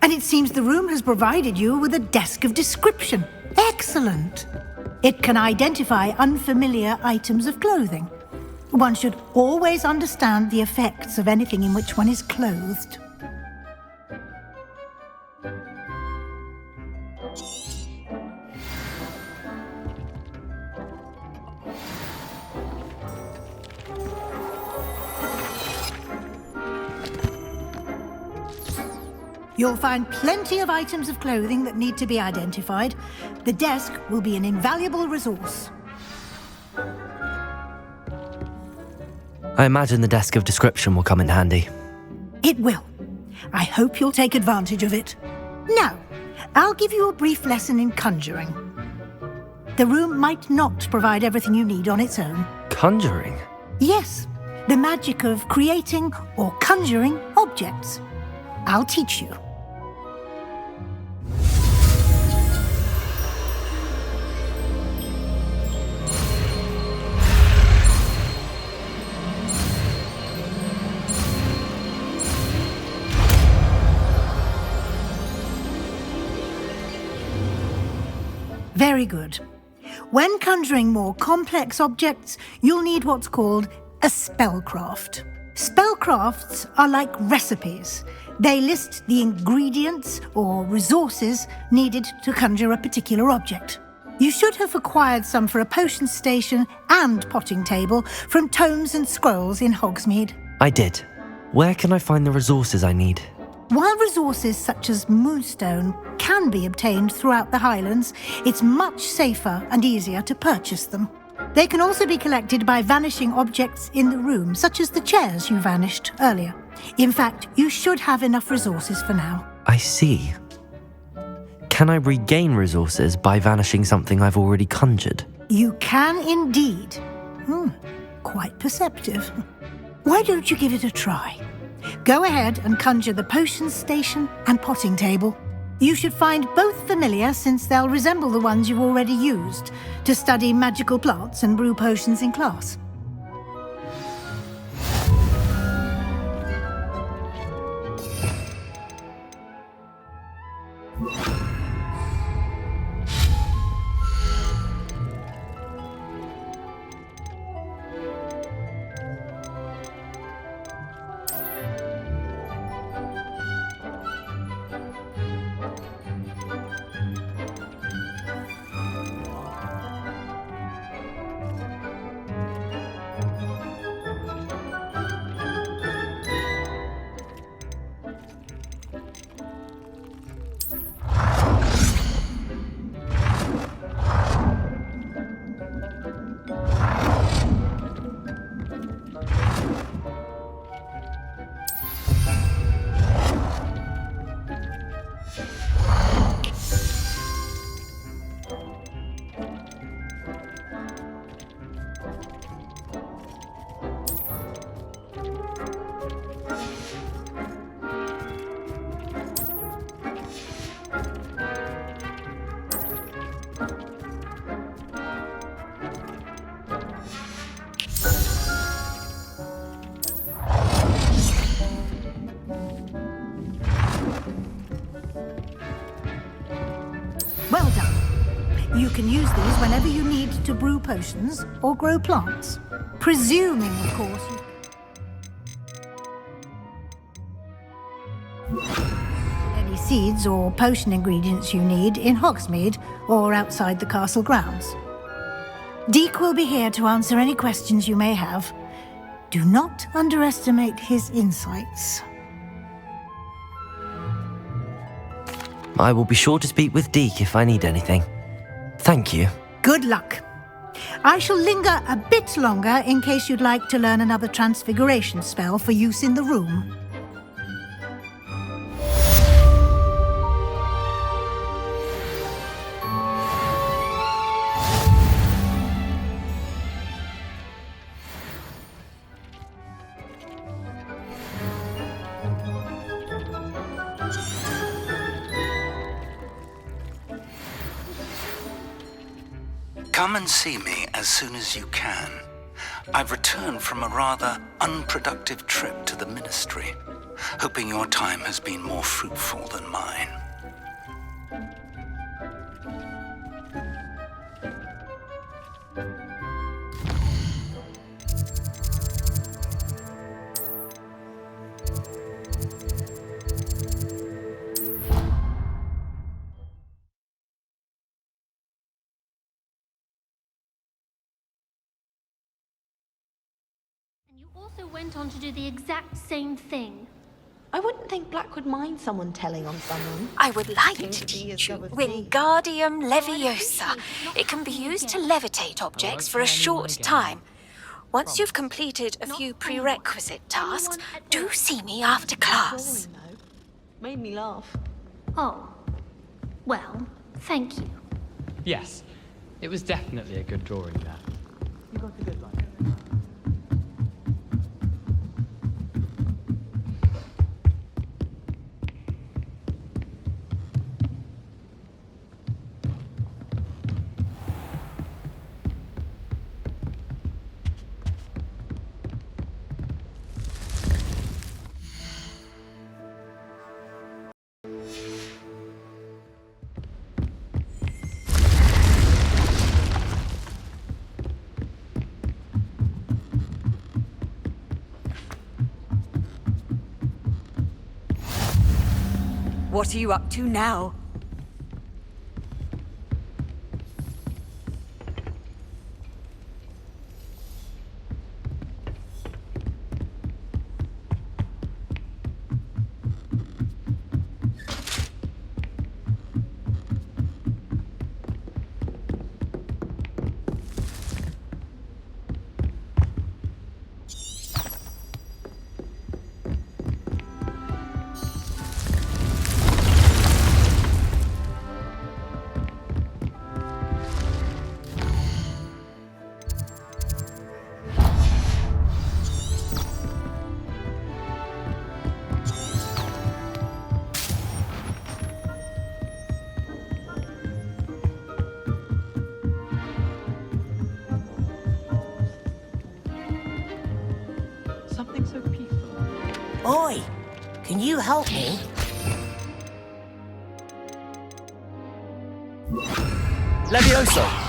and it seems the room has provided you with a desk of description. Excellent. It can identify unfamiliar items of clothing. One should always understand the effects of anything in which one is clothed. You'll find plenty of items of clothing that need to be identified. The desk will be an invaluable resource. I imagine the desk of description will come in handy. It will. I hope you'll take advantage of it. Now, I'll give you a brief lesson in conjuring. The room might not provide everything you need on its own. Conjuring? Yes, the magic of creating or conjuring objects. I'll teach you. Very good. When conjuring more complex objects, you'll need what's called a spellcraft. Spellcrafts are like recipes. They list the ingredients or resources needed to conjure a particular object. You should have acquired some for a potion station and potting table from tomes and scrolls in Hogsmeade. I did. Where can I find the resources I need? While resources such as moonstone can be obtained throughout the Highlands, it's much safer and easier to purchase them. They can also be collected by vanishing objects in the room, such as the chairs you vanished earlier. In fact, you should have enough resources for now. I see. Can I regain resources by vanishing something I've already conjured? You can indeed. Quite perceptive. Why don't you give it a try? Go ahead and conjure the potion station and potting table. You should find both familiar, since they'll resemble the ones you've already used to study magical plants and brew potions in class. Well done. You can use these whenever you need to brew potions or grow plants. Presuming, of course, any seeds or potion ingredients you need in Hogsmeade or outside the castle grounds. Deek will be here to answer any questions you may have. Do not underestimate his insights. I will be sure to speak with Deek if I need anything. Thank you. Good luck. I shall linger a bit longer in case you'd like to learn another transfiguration spell for use in the room. Come and see me as soon as you can. I've returned from a rather unproductive trip to the Ministry, hoping your time has been more fruitful than mine. Also went on to do the exact same thing. I wouldn't think Black would mind someone telling on someone. I would like to teach you Wingardium Leviosa. It can be used to levitate objects for a short time. Once you've completed a few prerequisite tasks, do see me after class. Made me laugh. Oh. Well, thank you. Yes, it was definitely a good drawing there. You got a good one. What are you up to now? Something so peaceful. Oi! Can you help me? Leviosa!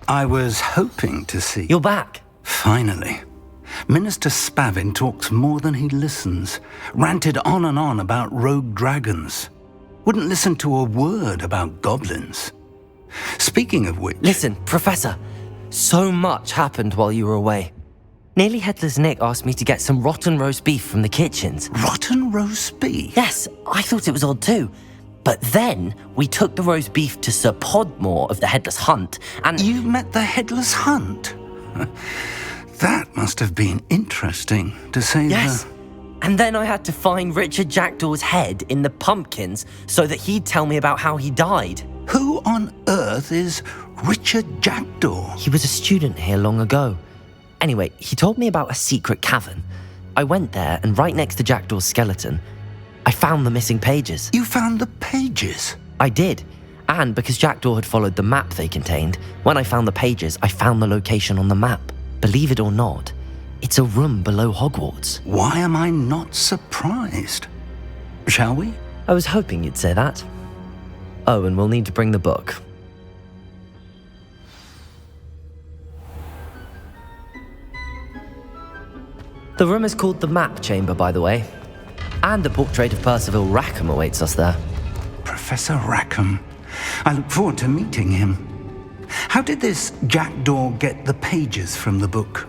I was hoping to see... You're back. Finally. Minister Spavin talks more than he listens. Ranted on and on about rogue dragons. Wouldn't listen to a word about goblins. Speaking of which... Listen, Professor. So much happened while you were away. Nearly Headless Nick asked me to get some rotten roast beef from the kitchens. Rotten roast beef? Yes, I thought it was odd too. But then we took the roast beef to Sir Podmore of the Headless Hunt, and... You met the Headless Hunt? That must have been interesting, to say Yes. And then I had to find Richard Jackdaw's head in the pumpkins so that he'd tell me about how he died. Who on earth is Richard Jackdaw? He was a student here long ago. Anyway, he told me about a secret cavern. I went there, and right next to Jackdaw's skeleton, I found the missing pages. You found the pages? I did. And because Jackdaw had followed the map they contained, when I found the pages, I found the location on the map. Believe it or not, it's a room below Hogwarts. Why am I not surprised? Shall we? I was hoping you'd say that. Oh, and we'll need to bring the book. The room is called the Map Chamber, by the way. And a portrait of Percival Rackham awaits us there. Professor Rackham. I look forward to meeting him. How did this Jackdaw get the pages from the book?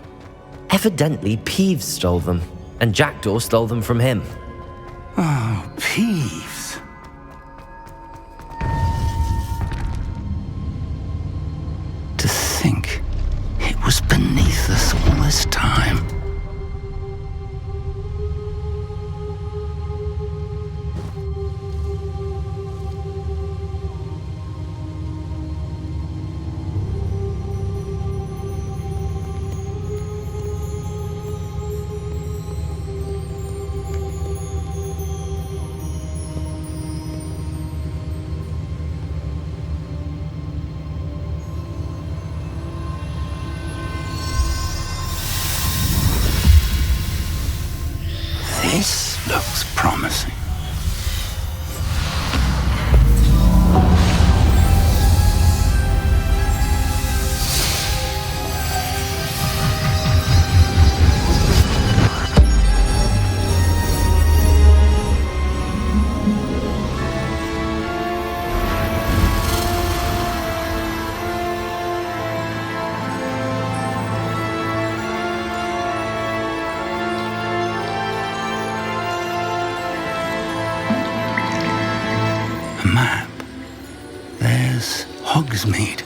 Evidently, Peeves stole them, and Jackdaw stole them from him. Oh, Peeves. To think it was beneath us all this time. This looks promising. Map. There's Hogsmeade.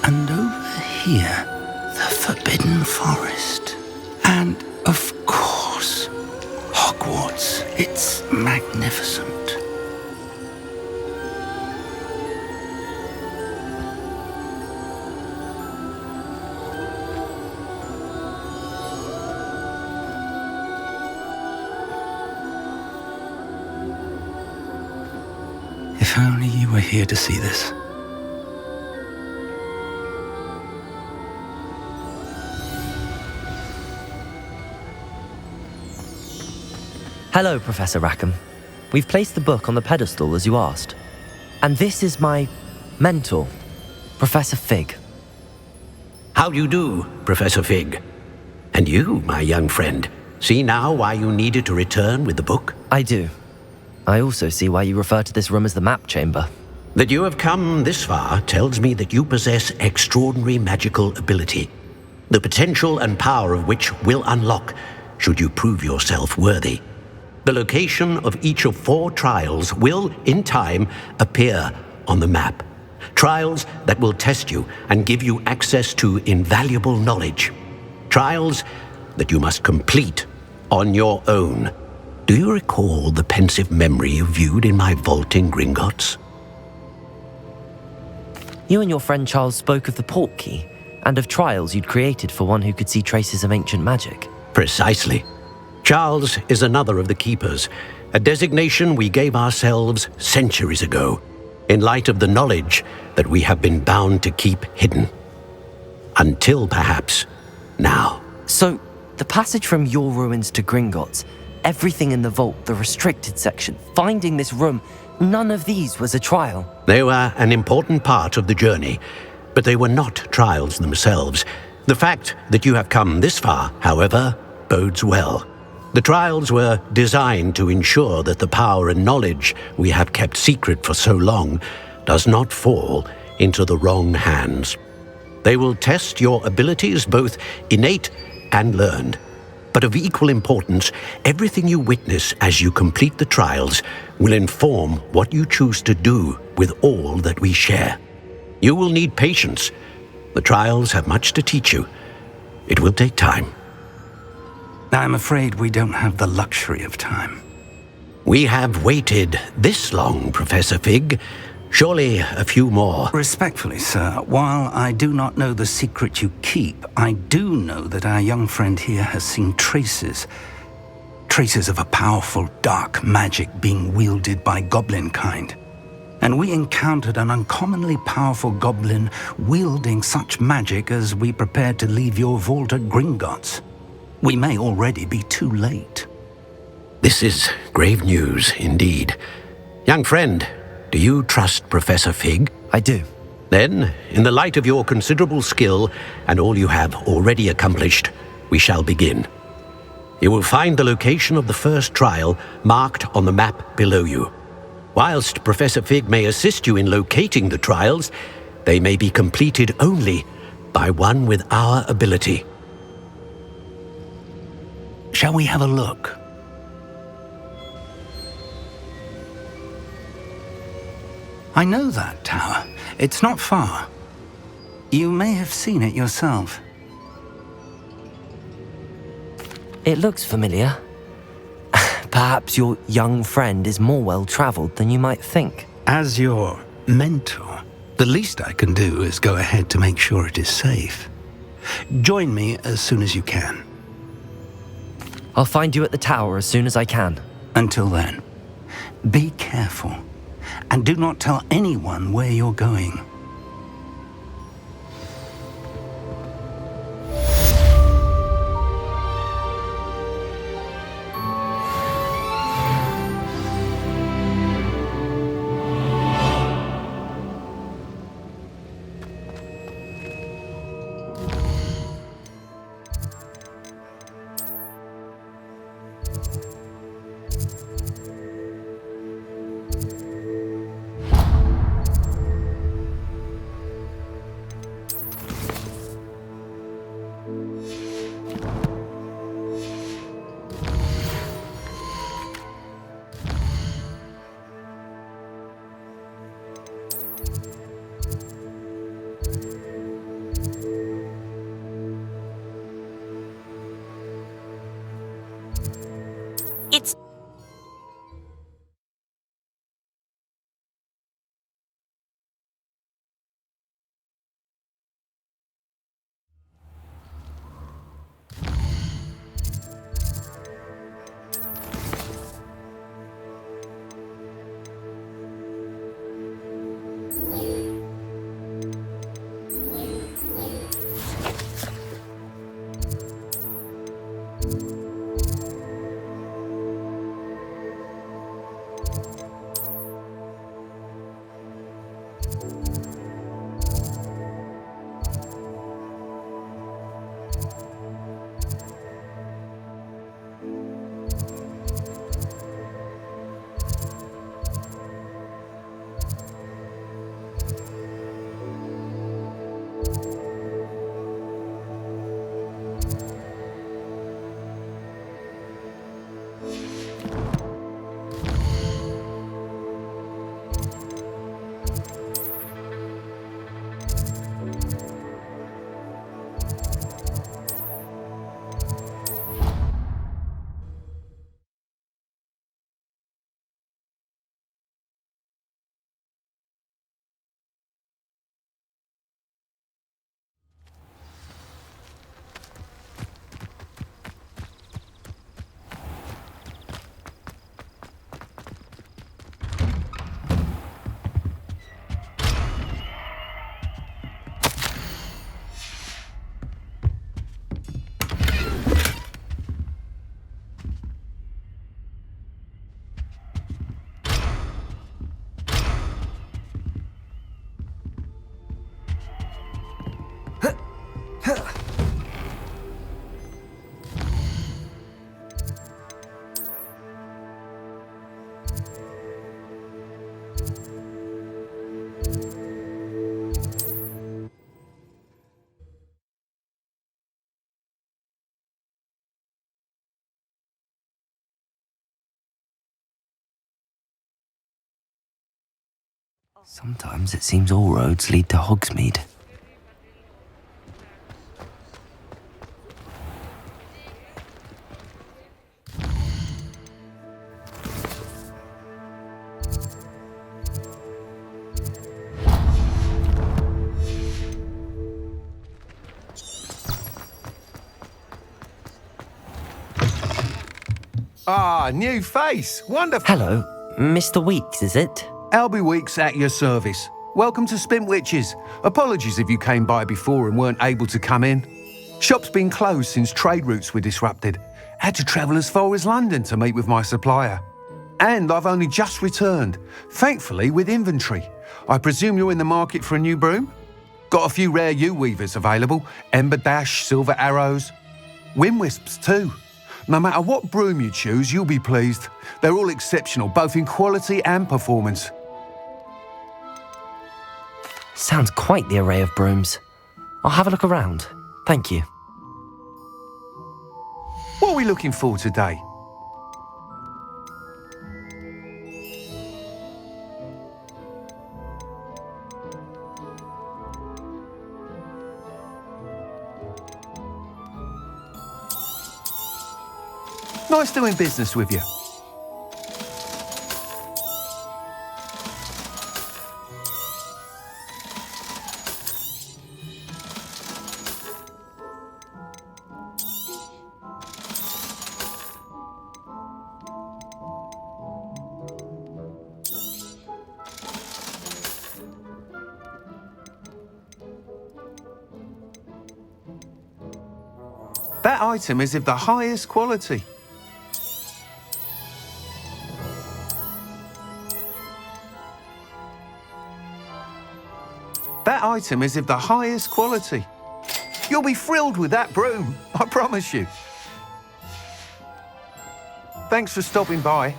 And over here, the Forbidden Forest. And, of course, Hogwarts. It's magnificent. If only you were here to see this. Hello, Professor Rackham. We've placed the book on the pedestal as you asked. And this is my mentor, Professor Fig. How do you do, Professor Fig? And you, my young friend, see now why you needed to return with the book? I do. I also see why you refer to this room as the Map Chamber. That you have come this far tells me that you possess extraordinary magical ability, the potential and power of which will unlock should you prove yourself worthy. The location of each of 4 trials will, in time, appear on the map. Trials that will test you and give you access to invaluable knowledge. Trials that you must complete on your own. Do you recall the pensive memory you viewed in my vault in Gringotts? You and your friend Charles spoke of the Portkey and of trials you'd created for one who could see traces of ancient magic. Precisely. Charles is another of the Keepers, a designation we gave ourselves centuries ago, in light of the knowledge that we have been bound to keep hidden. Until perhaps now. So, the passage from your ruins to Gringotts, everything in the vault, the restricted section, finding this room, none of these was a trial. They were an important part of the journey, but they were not trials themselves. The fact that you have come this far, however, bodes well. The trials were designed to ensure that the power and knowledge we have kept secret for so long does not fall into the wrong hands. They will test your abilities, both innate and learned. But of equal importance, everything you witness as you complete the trials will inform what you choose to do with all that we share. You will need patience. The trials have much to teach you. It will take time. I'm afraid we don't have the luxury of time. We have waited this long, Professor Fig. Surely a few more. Respectfully, sir, while I do not know the secret you keep, I do know that our young friend here has seen traces traces of a powerful dark magic being wielded by goblin kind. And we encountered an uncommonly powerful goblin wielding such magic as we prepared to leave your vault at Gringotts. We may already be too late. This is grave news indeed. Young friend, do you trust Professor Fig? I do. Then, in the light of your considerable skill and all you have already accomplished, we shall begin. You will find the location of the first trial marked on the map below you. Whilst Professor Fig may assist you in locating the trials, they may be completed only by one with our ability. Shall we have a look? I know that tower. It's not far. You may have seen it yourself. It looks familiar. Perhaps your young friend is more well-traveled than you might think. As your mentor, the least I can do is go ahead to make sure it is safe. Join me as soon as you can. I'll find you at the tower as soon as I can. Until then, be careful, and do not tell anyone where you're going. It's... Sometimes it seems all roads lead to Hogsmeade. Ah, new face. Wonderful. Hello, Mr. Weeks, is it? Albie Weeks at your service. Welcome to Spintwitches. Apologies if you came by before and weren't able to come in. Shop's been closed since trade routes were disrupted. Had to travel as far as London to meet with my supplier. And I've only just returned, thankfully with inventory. I presume you're in the market for a new broom? Got a few rare U-weavers available. Ember Dash, Silver Arrows. Wind Wisps too. No matter what broom you choose, you'll be pleased. They're all exceptional, both in quality and performance. Sounds quite the array of brooms. I'll have a look around. Thank you. What are we looking for today? Nice doing business with you. That item is of the highest quality. That item is of the highest quality. You'll be thrilled with that broom, I promise you. Thanks for stopping by.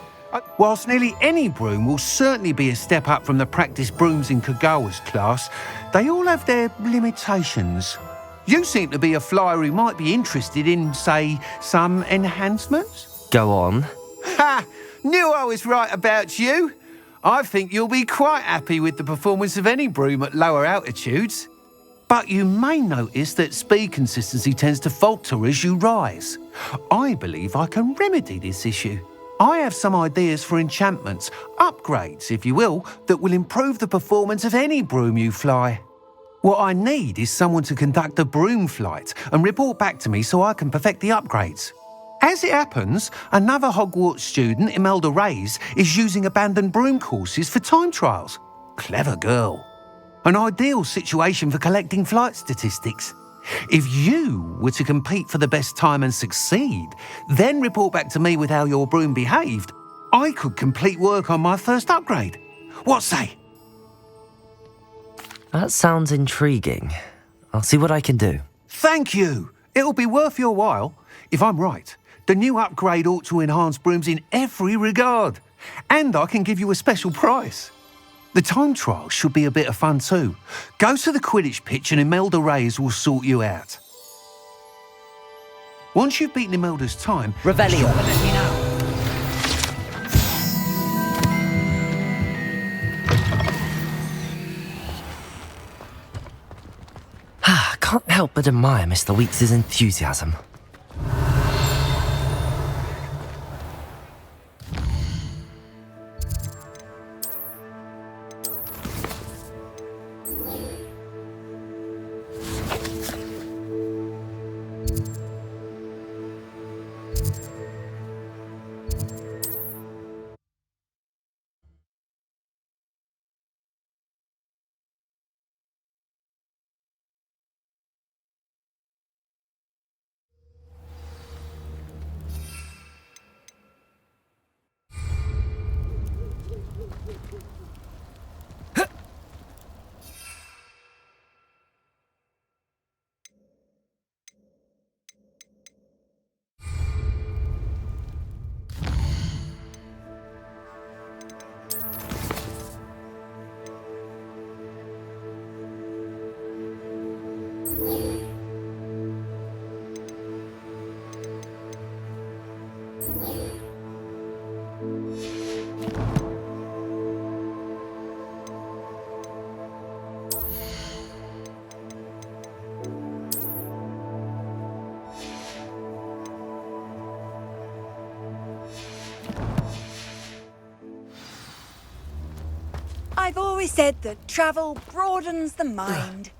Whilst nearly any broom will certainly be a step up from the practice brooms in Kagawa's class, they all have their limitations. You seem to be a flyer who might be interested in, say, some enhancements? Go on. Ha! Knew I was right about you. I think you'll be quite happy with the performance of any broom at lower altitudes. But you may notice that speed consistency tends to falter as you rise. I believe I can remedy this issue. I have some ideas for enchantments, upgrades, if you will, that will improve the performance of any broom you fly. What I need is someone to conduct a broom flight and report back to me so I can perfect the upgrades. As it happens, another Hogwarts student, Imelda Reyes, is using abandoned broom courses for time trials. Clever girl. An ideal situation for collecting flight statistics. If you were to compete for the best time and succeed, then report back to me with how your broom behaved, I could complete work on my first upgrade. What say? That sounds intriguing. I'll see what I can do. Thank you. It'll be worth your while. If I'm right, the new upgrade ought to enhance brooms in every regard. And I can give you a special price. The time trial should be a bit of fun too. Go to the Quidditch pitch and Imelda Reyes will sort you out. Once you've beaten Imelda's time, Revelio. Let me know. Can't help but admire Mr. Weeks' enthusiasm. I've always said that travel broadens the mind.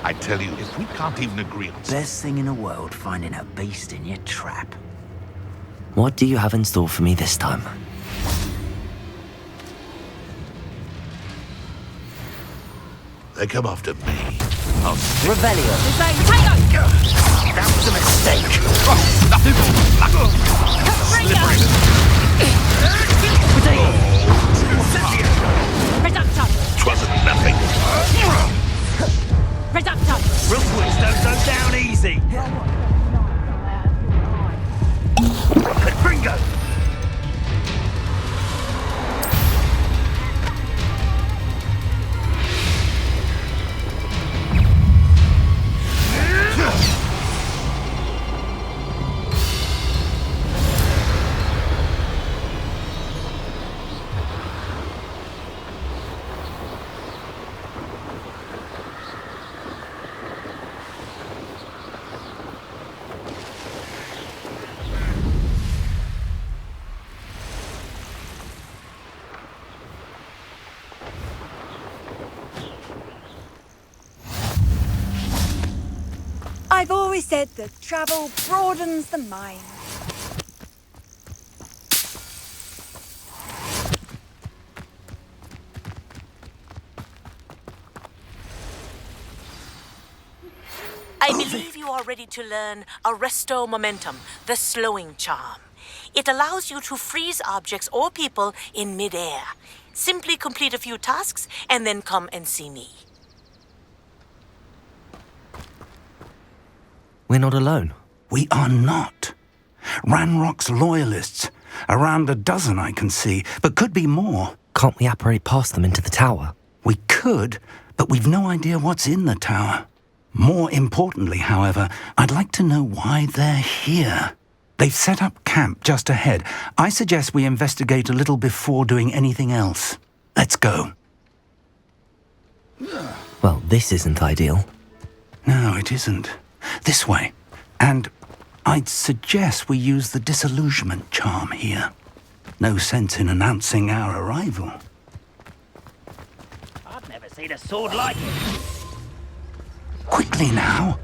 I tell you, if we can't even agree on something... Best thing in the world, finding a beast in your trap. What do you have in store for me this time? They come after me. I'll... Revelio. That was a mistake. Nothing more. Slippery. Twasn't nothing. Rookwoods don't go down easy. Bringo! I've always said that travel broadens the mind. I believe you are ready to learn Arresto Momentum, the slowing charm. It allows you to freeze objects or people in midair. Simply complete a few tasks and then come and see me. We're not alone. We are not. Ranrock's loyalists. Around a dozen I can see, but could be more. Can't we apparate past them into the tower? We could, but we've no idea what's in the tower. More importantly, however, I'd like to know why they're here. They've set up camp just ahead. I suggest we investigate a little before doing anything else. Let's go. Well, this isn't ideal. No, it isn't. This way. And I'd suggest we use the disillusionment charm here. No sense in announcing our arrival. I've never seen a sword like it. Quickly now.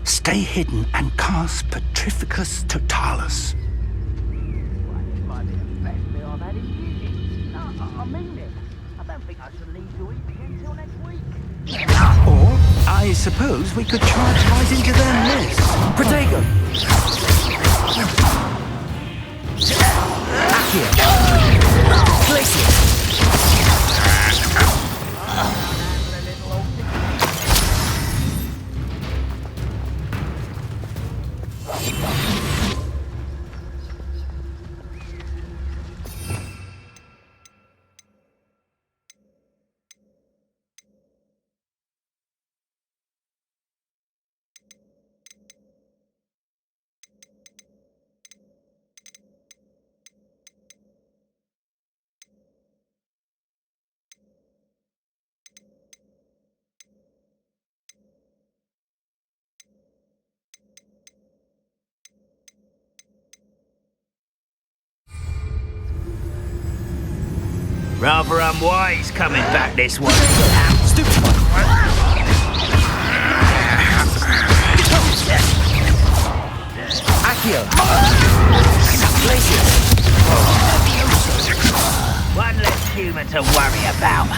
Stay hidden and cast Petrificus Totalis. Or, I suppose we could charge right into their nest. Protego! Accio! Glacier! Rather unwise coming back this way. Accio! Glacier! One less human to worry about.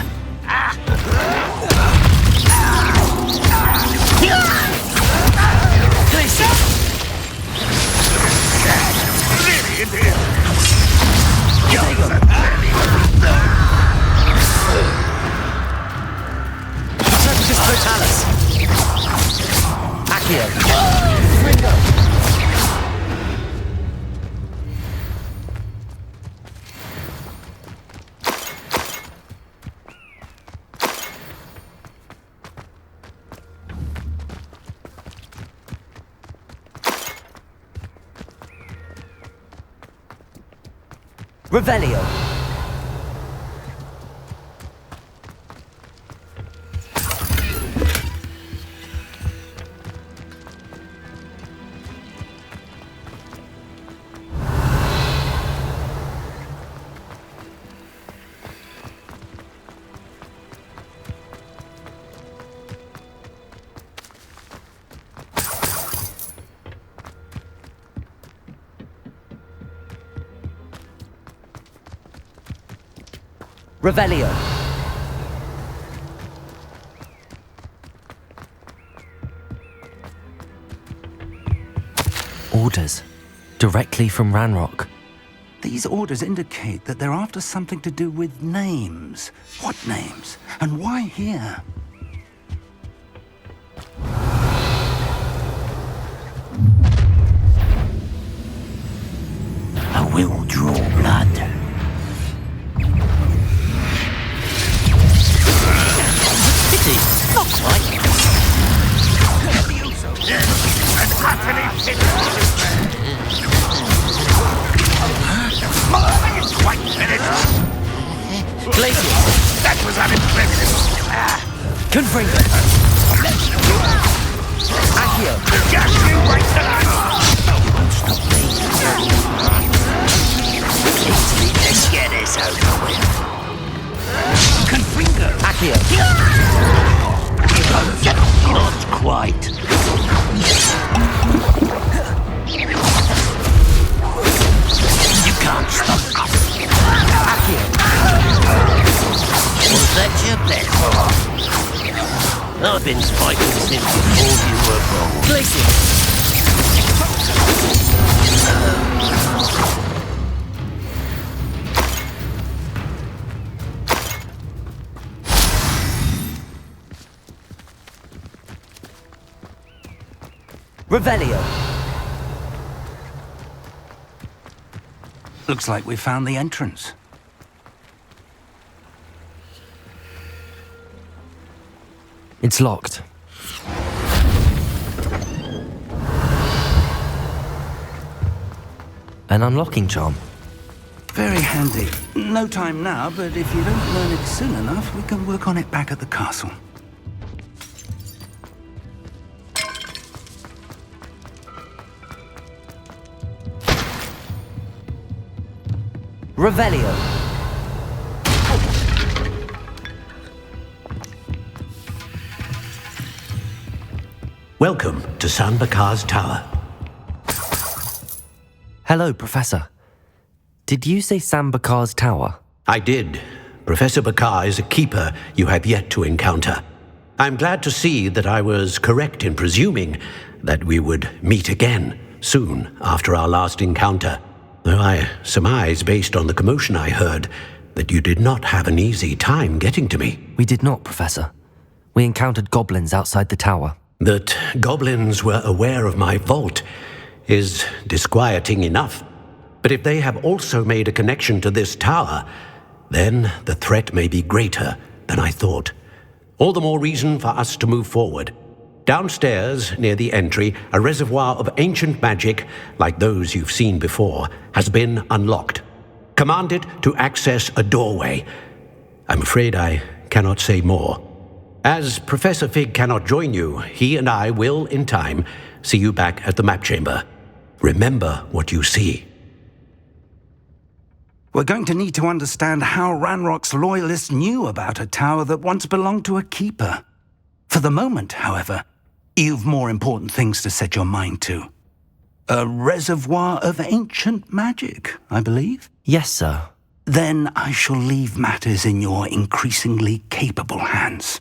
Glacier! Petrificus Totalis! Accio! Ringo! Revelio. Revelio. Orders. Directly from Ranrock. These orders indicate that they're after something to do with names. What names? And why here? I will draw blood. Pity. Not quite. And utterly quite finished. Glacius. That was unimpressive. Confringo. Accio. Just you wait till Let's get this over with. Confringo. Accio. Not quite. You can't stop us. Accio. Was that your best? I've been fighting since before you were born. Glacius. Revelio. Looks like we found the entrance. It's locked. An unlocking charm. Very handy. No time now, but if you don't learn it soon enough, we can work on it back at the castle. Revelio. Welcome to Sambakar's Tower. Hello, Professor. Did you say Sambakar's Tower? I did. Professor Bakar is a keeper you have yet to encounter. I'm glad to see that I was correct in presuming that we would meet again soon after our last encounter. Though I surmise, based on the commotion I heard, that you did not have an easy time getting to me. We did not, Professor. We encountered goblins outside the tower. That goblins were aware of my vault is disquieting enough. But if they have also made a connection to this tower, then the threat may be greater than I thought. All the more reason for us to move forward. Downstairs, near the entry, a reservoir of ancient magic, like those you've seen before, has been unlocked. Command it to access a doorway. I'm afraid I cannot say more. As Professor Fig cannot join you, he and I will, in time, see you back at the map chamber. Remember what you see. We're going to need to understand how Ranrock's loyalists knew about a tower that once belonged to a keeper. For the moment, however, you've more important things to set your mind to. A reservoir of ancient magic, I believe? Yes, sir. Then I shall leave matters in your increasingly capable hands.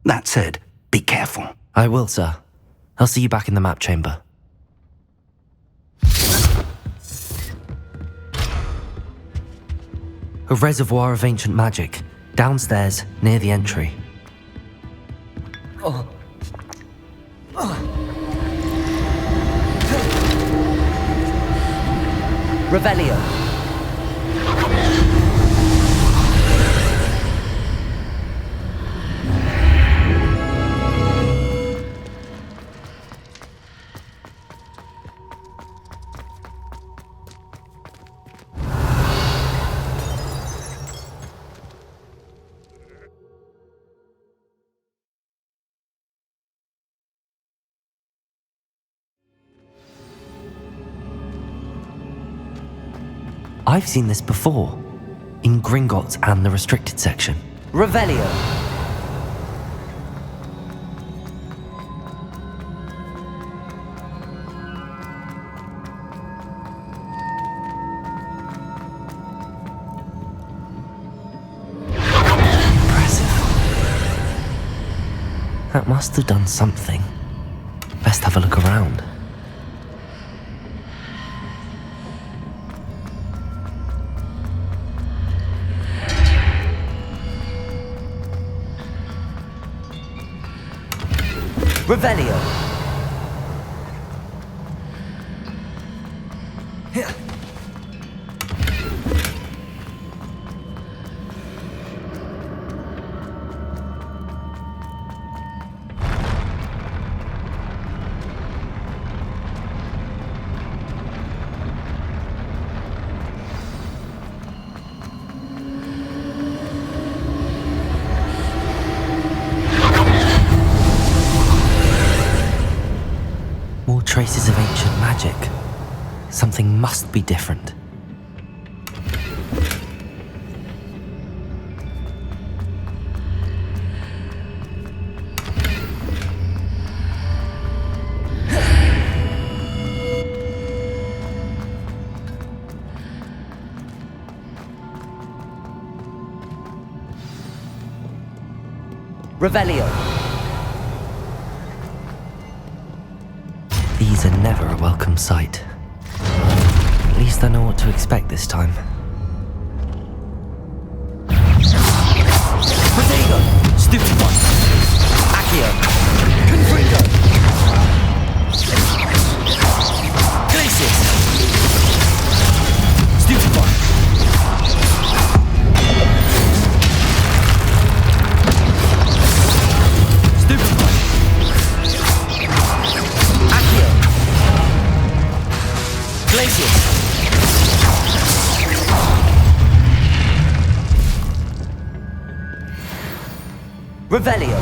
That said, be careful. I will, sir. I'll see you back in the map chamber. A reservoir of ancient magic, downstairs, near the entry. Revelio. I've seen this before. In Gringotts and the restricted section. Revelio! That must have done something. Best have a look around. Revelio! Traces of ancient magic. Something must be different. Revelio! These are never a welcome sight. At least I know what to expect this time. Protego! Stupid one! Accio! Confringo! Glacius! Stupid one! Stupid one! Accio! Glacius! Revelio!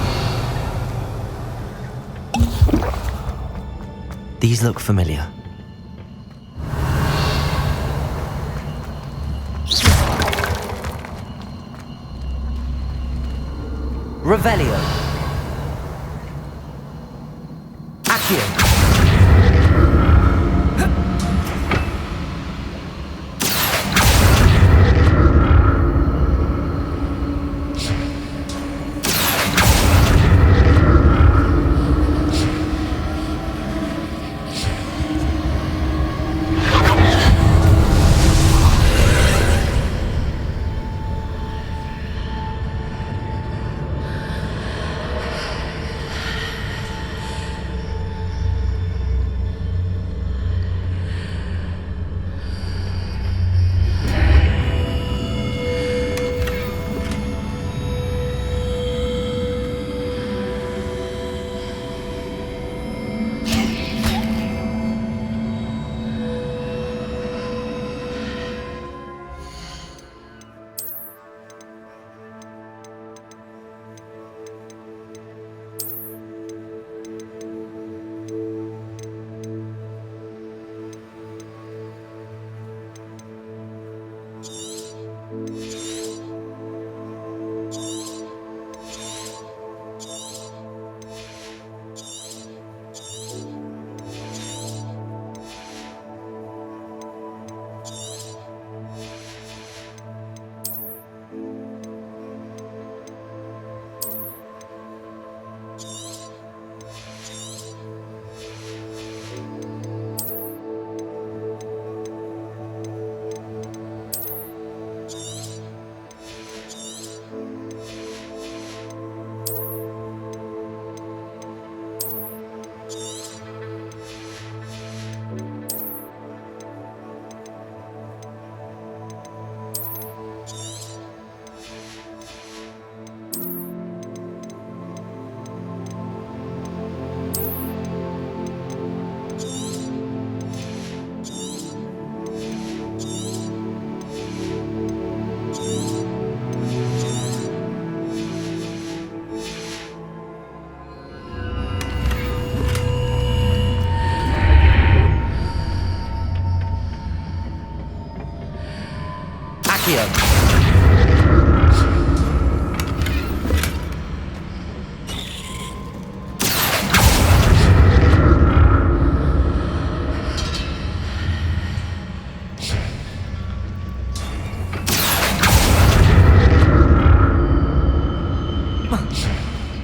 These look familiar. Revelio! Accio!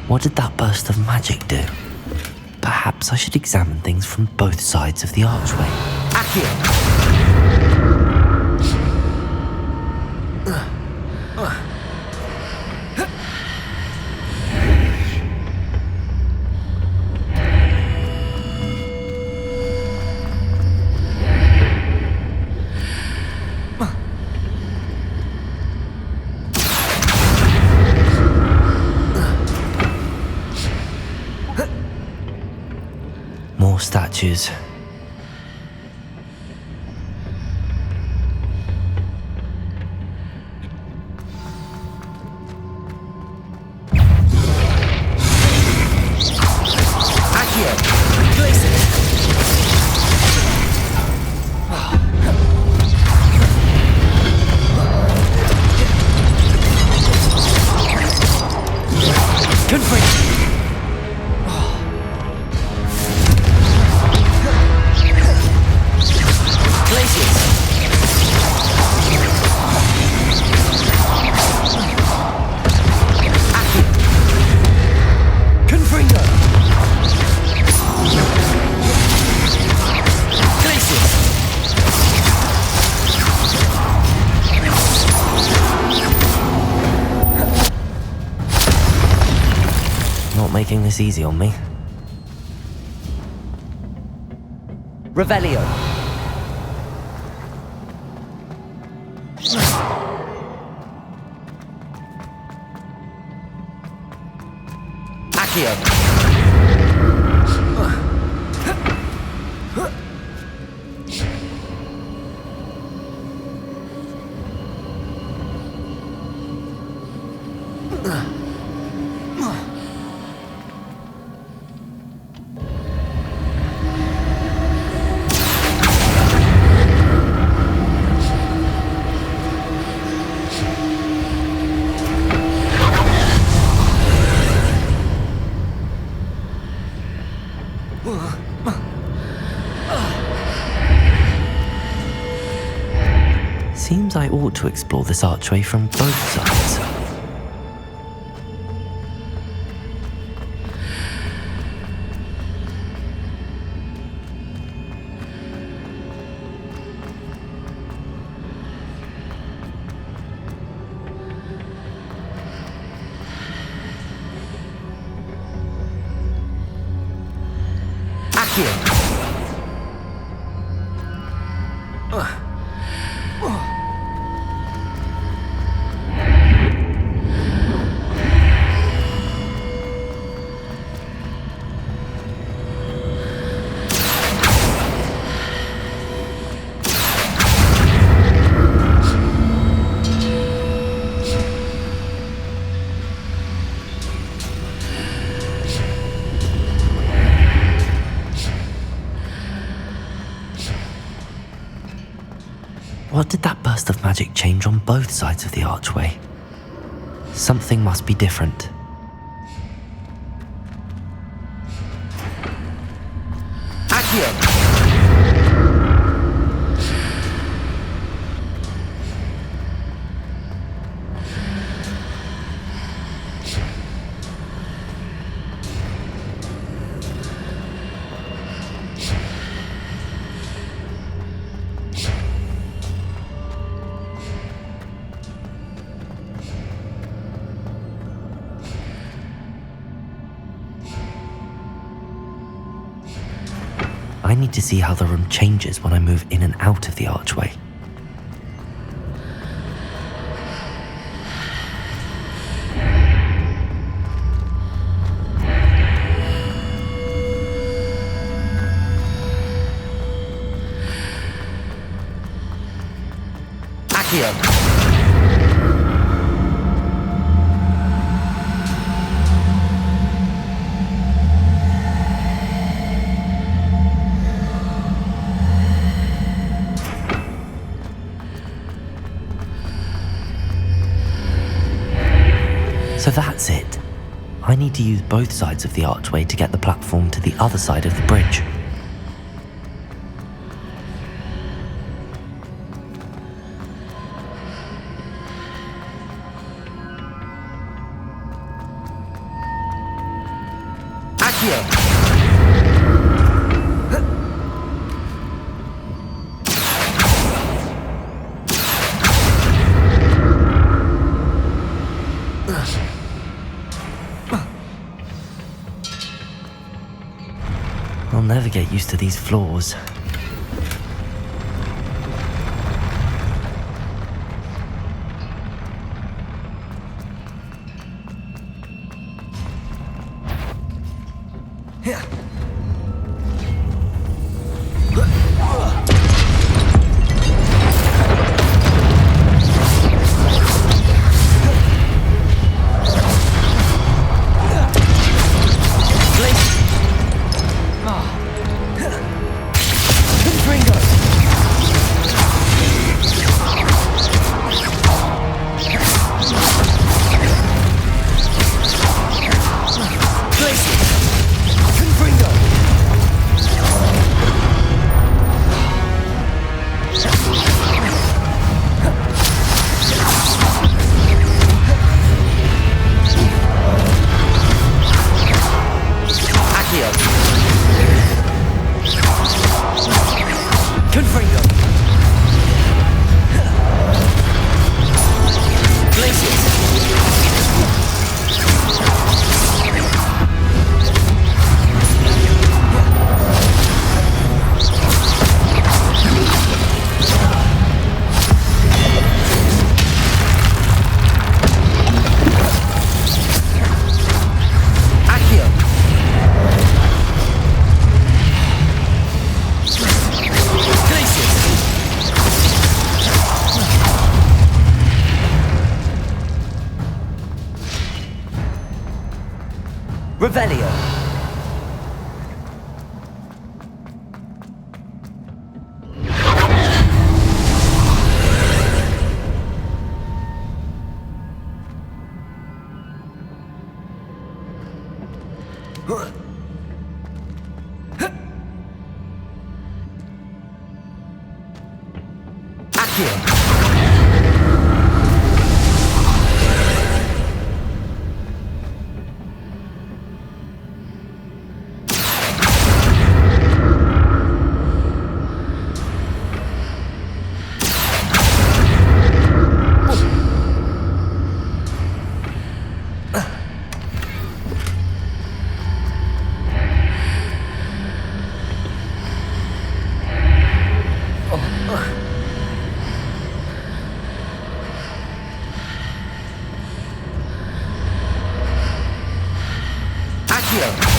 What did that burst of magic do? Perhaps I should examine things from both sides of the archway. More statues. Not making this easy on me. Revelio. Accio. Seems I ought to explore this archway from both sides. Accio. What did that burst of magic change on both sides of the archway? Something must be different. Accio. I need to see how the room changes when I move in and out of the archway. Accio. So that's it. I need to use both sides of the archway to get the platform to the other side of the bridge. Accio! I'll never get used to these floors. Revelio. Accio.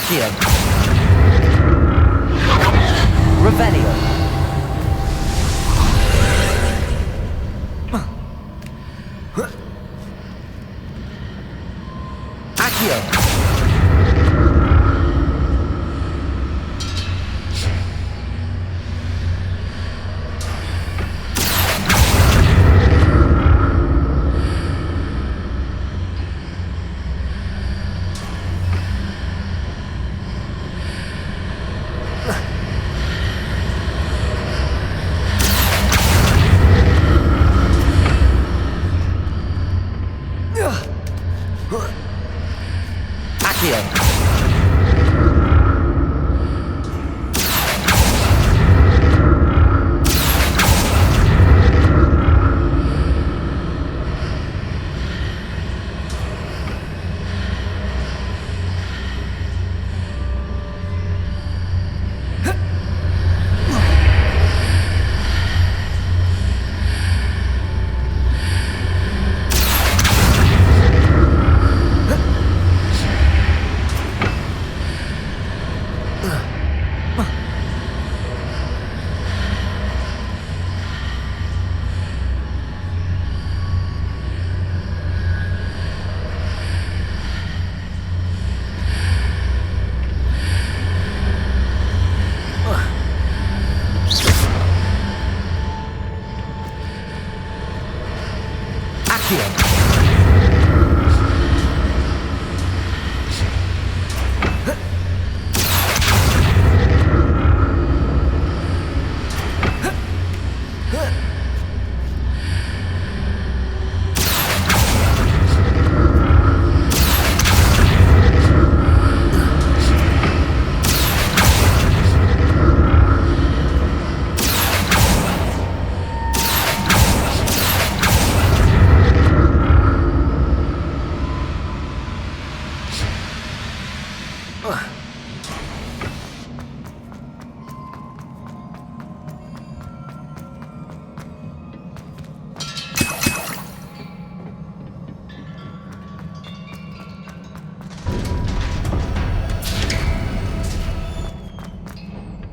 Accio. Revelio. Accio.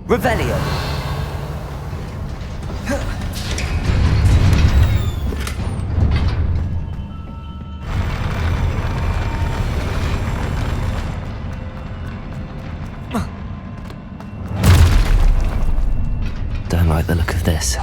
Revelio. Don't like the look of this.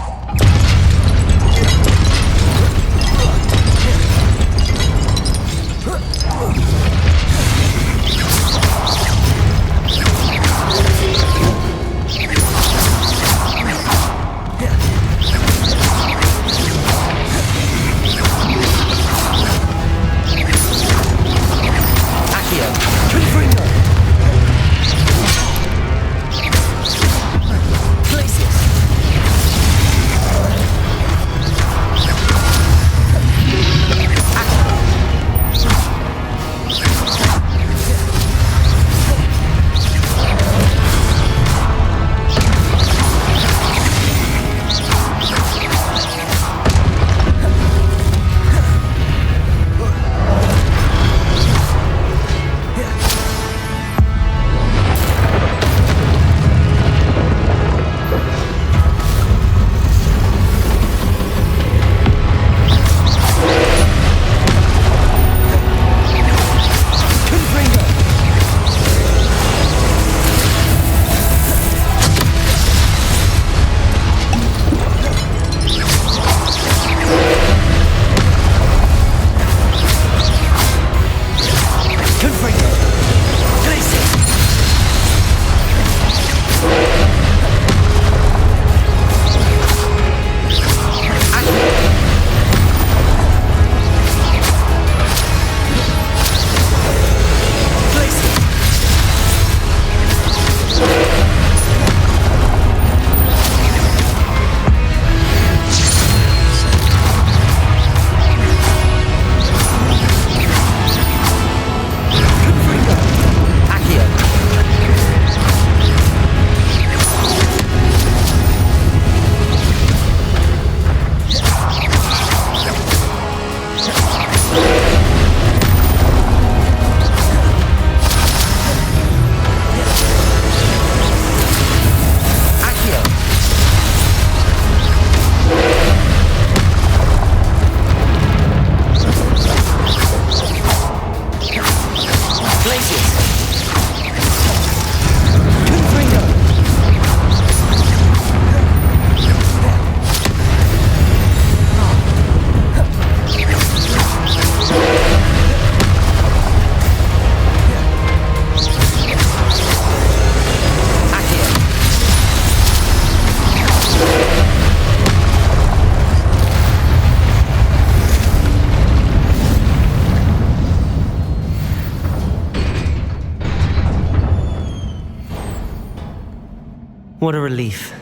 What a relief.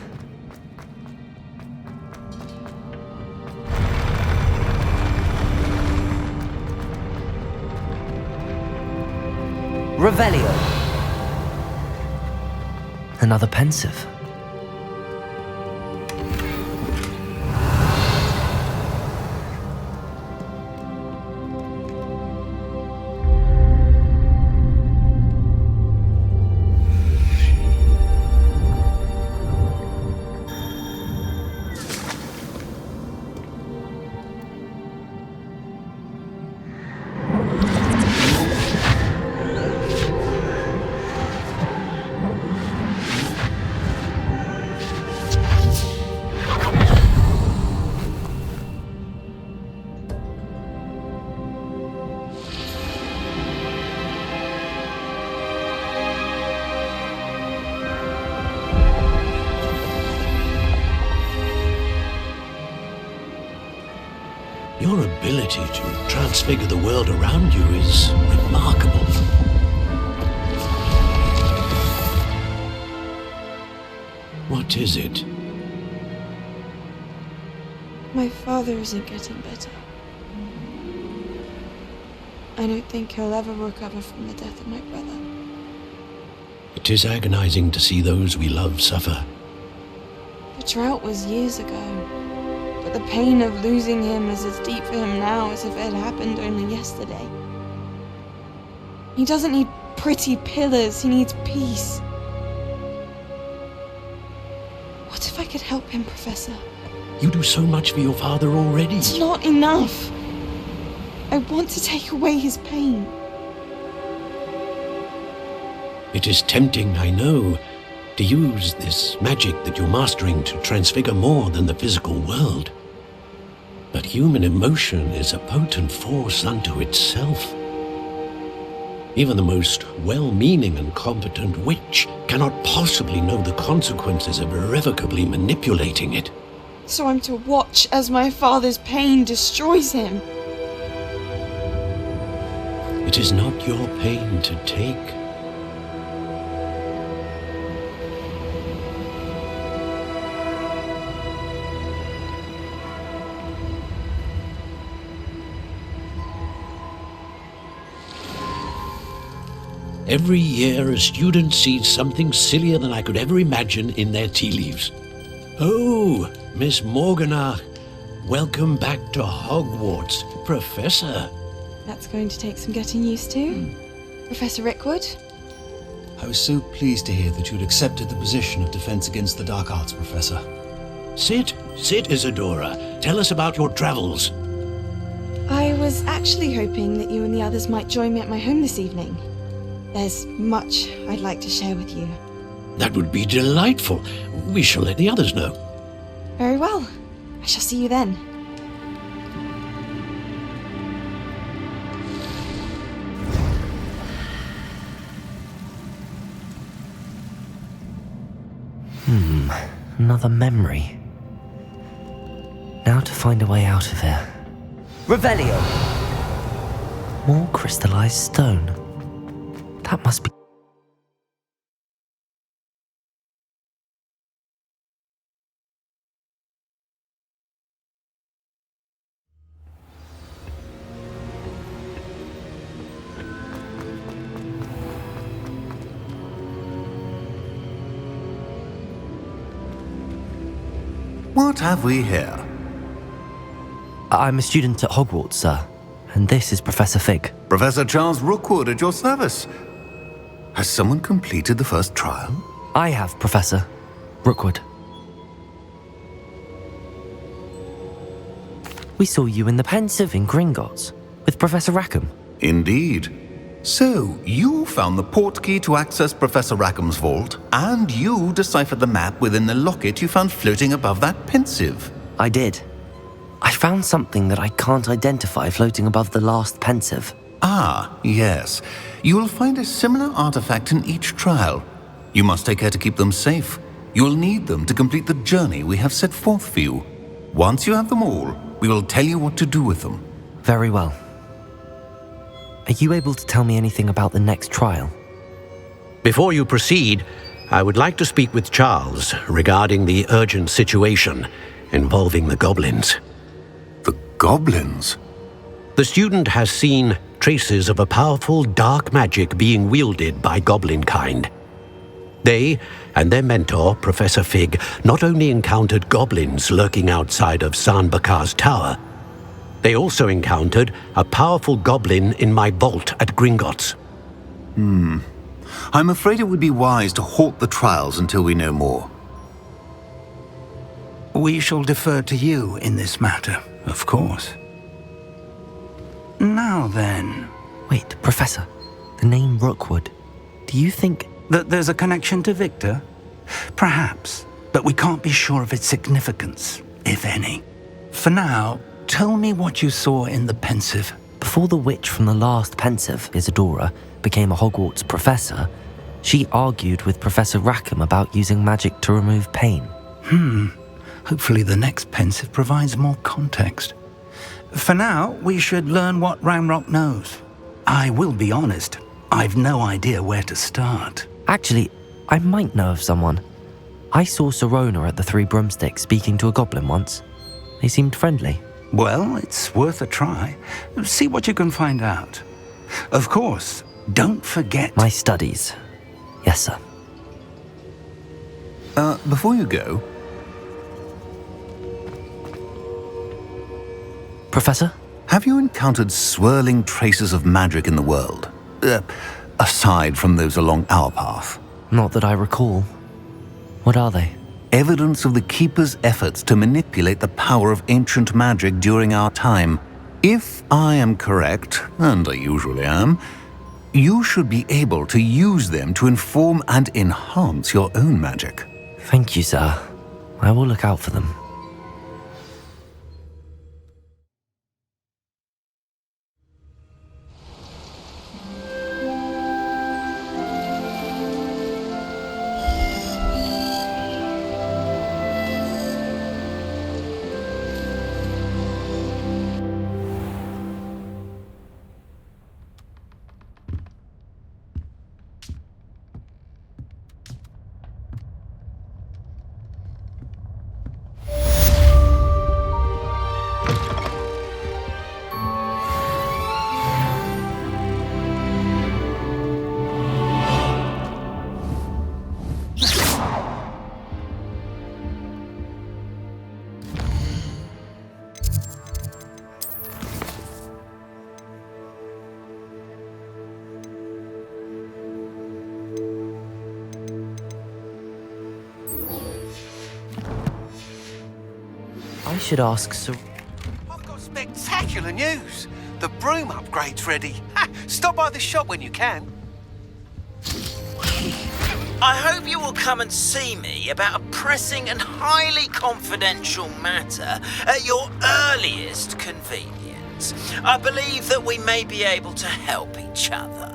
Revelio. Another pensive. Your ability to transfigure the world around you is remarkable. What is it? My father isn't getting better. I don't think he'll ever recover from the death of my brother. It is agonizing to see those we love suffer. The drought was years ago, but the pain of losing him is as deep for him now as if it had happened only yesterday. He doesn't need pretty pillars, he needs peace. What if I could help him, Professor? You do so much for your father already. It's not enough. I want to take away his pain. It is tempting, I know, to use this magic that you're mastering to transfigure more than the physical world. But human emotion is a potent force unto itself. Even the most well-meaning and competent witch cannot possibly know the consequences of irrevocably manipulating it. So I'm to watch as my father's pain destroys him. It is not your pain to take. Every year, a student sees something sillier than I could ever imagine in their tea leaves. Oh, Miss Morganach, welcome back to Hogwarts, Professor. That's going to take some getting used to. Professor Rickwood? I was so pleased to hear that you'd accepted the position of Defense Against the Dark Arts, Professor. Sit, Isadora. Tell us about your travels. I was actually hoping that you and the others might join me at my home this evening. There's much I'd like to share with you. That would be delightful. We shall let the others know. Very well. I shall see you then. Another memory. Now to find a way out of here. Revelio. More crystallized stone. That must be... What have we here? I'm a student at Hogwarts, sir. And this is Professor Fig. Professor Charles Rookwood at your service. Has someone completed the first trial? I have, Professor Rookwood. We saw you in the Pensive in Gringotts with Professor Rackham. Indeed. So, you found the portkey to access Professor Rackham's vault, and you deciphered the map within the locket you found floating above that Pensive. I did. I found something that I can't identify floating above the last Pensive. Ah, yes. You will find a similar artifact in each trial. You must take care to keep them safe. You will need them to complete the journey we have set forth for you. Once you have them all, we will tell you what to do with them. Very well. Are you able to tell me anything about the next trial? Before you proceed, I would like to speak with Charles regarding the urgent situation involving the goblins. The goblins? The student has seen traces of a powerful dark magic being wielded by goblin kind. They and their mentor, Professor Fig, not only encountered goblins lurking outside of Sanbakar's tower, they also encountered a powerful goblin in my vault at Gringotts. I'm afraid it would be wise to halt the trials until we know more. We shall defer to you in this matter, of course. Now then... Wait, Professor. The name Rookwood. Do you think... that there's a connection to Victor? Perhaps, but we can't be sure of its significance, if any. For now, tell me what you saw in the Pensive. Before the witch from the last Pensive, Isadora, became a Hogwarts professor, she argued with Professor Rackham about using magic to remove pain. Hopefully the next Pensive provides more context. For now, we should learn what Ramrock knows. I will be honest, I've no idea where to start. Actually, I might know of someone. I saw Serona at the Three Broomsticks speaking to a goblin once. They seemed friendly. Well, it's worth a try. See what you can find out. Of course, don't forget... My studies. Yes, sir. Before you go... Professor? Have you encountered swirling traces of magic in the world? Aside from those along our path? Not that I recall. What are they? evidence of the Keeper's efforts to manipulate the power of ancient magic during our time. If I am correct, and I usually am, you should be able to use them to inform and enhance your own magic. Thank you, sir. I will look out for them. I should ask Sir... I've got spectacular news. The broom upgrade's ready. Ha! Stop by the shop when you can. I hope you will come and see me about a pressing and highly confidential matter at your earliest convenience. I believe that we may be able to help each other.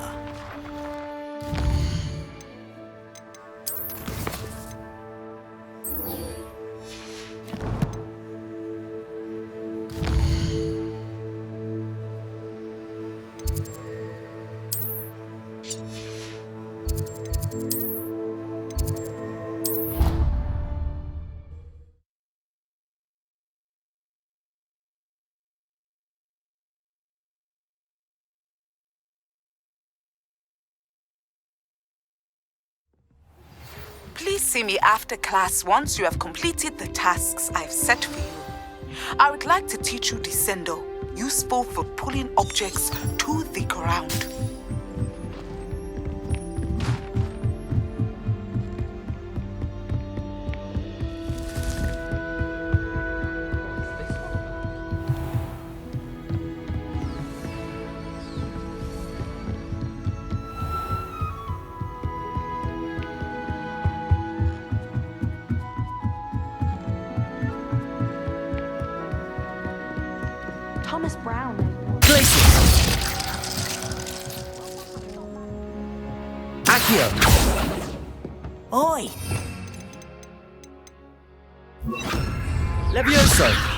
Please see me after class once you have completed the tasks I've set for you. I would like to teach you Descendo, useful for pulling objects to the ground. Thomas Brown. Places! Accio! Oi! Levioso!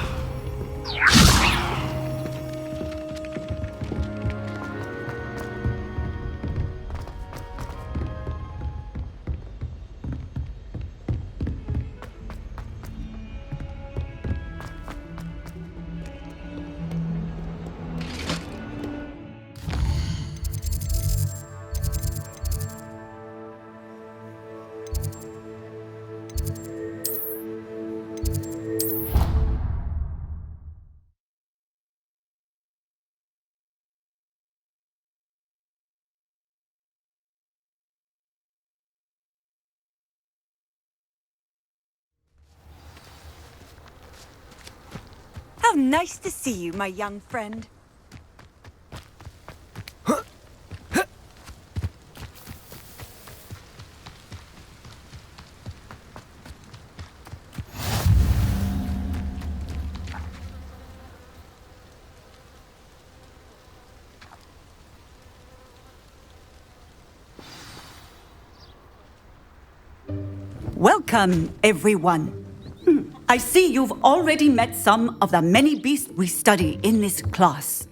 How nice to see you, my young friend. Welcome, everyone. I see you've already met some of the many beasts we study in this class.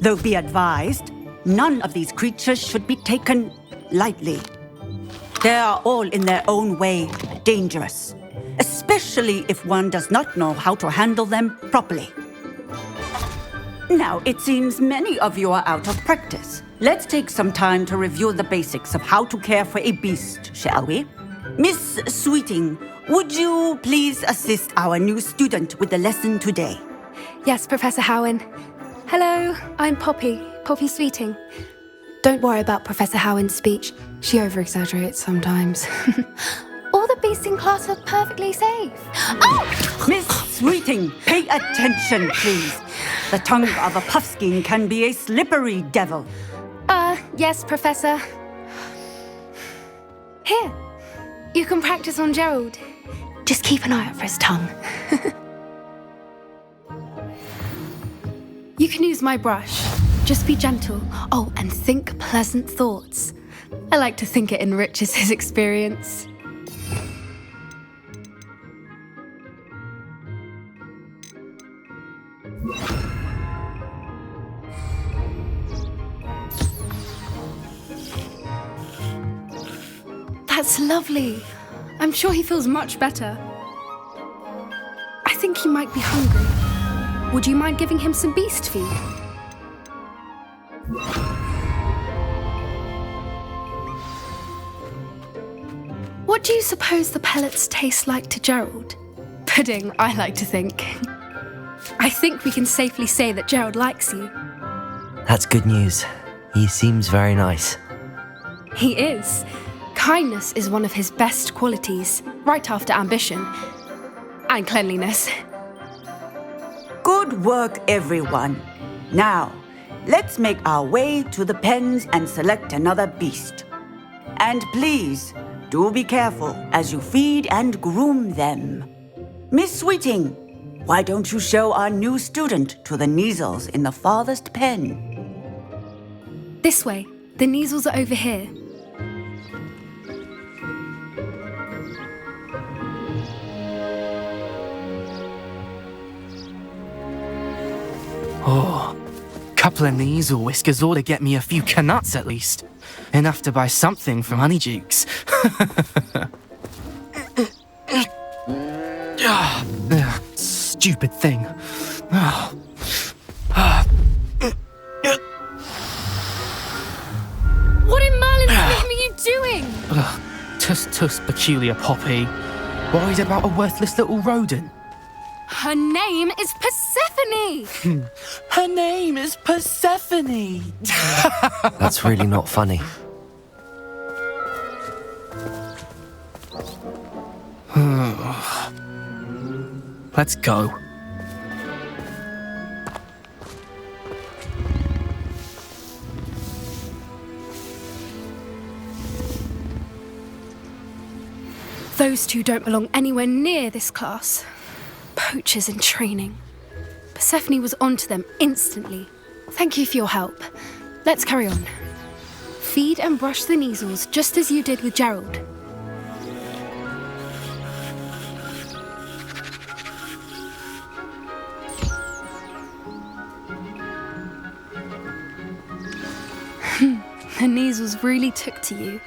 Though be advised, none of these creatures should be taken lightly. They are all in their own way dangerous, especially if one does not know how to handle them properly. Now, it seems many of you are out of practice. Let's take some time to review the basics of how to care for a beast, shall we? Miss Sweeting, would you please assist our new student with the lesson today? Yes, Professor Howen. Hello, I'm Poppy Sweeting. Don't worry about Professor Howen's speech. She over-exaggerates sometimes. All the beasts in class are perfectly safe. Oh! Miss Sweeting, pay attention, please. The tongue of a puffskein can be a slippery devil. Yes, Professor. Here, you can practice on Gerald. Just keep an eye out for his tongue. You can use my brush. Just be gentle. Oh, and think pleasant thoughts. I like to think it enriches his experience. That's lovely. I'm sure he feels much better. I think he might be hungry. Would you mind giving him some beast feed? What do you suppose the pellets taste like to Gerald? Pudding, I like to think. I think we can safely say that Gerald likes you. That's good news. He seems very nice. He is. Kindness is one of his best qualities, right after ambition. And cleanliness. Good work, everyone. Now, let's make our way to the pens and select another beast. And please, do be careful as you feed and groom them. Miss Sweeting, why don't you show our new student to the Neasels in the farthest pen? This way. The Neasels are over here. Oh, couple of Neasel whiskers ought to get me a few canuts at least. Enough to buy something from Honeydukes. Stupid thing. What in Merlin's name are you doing? Tuss, peculiar Poppy. Worried about a worthless little rodent? Her name is Persephone! Her name is Persephone! That's really not funny. Let's go. Those two don't belong anywhere near this class. Poachers in training. Persephone was onto them instantly. Thank you for your help. Let's carry on. Feed and brush the Neasels just as you did with Gerald. The Neasels really took to you.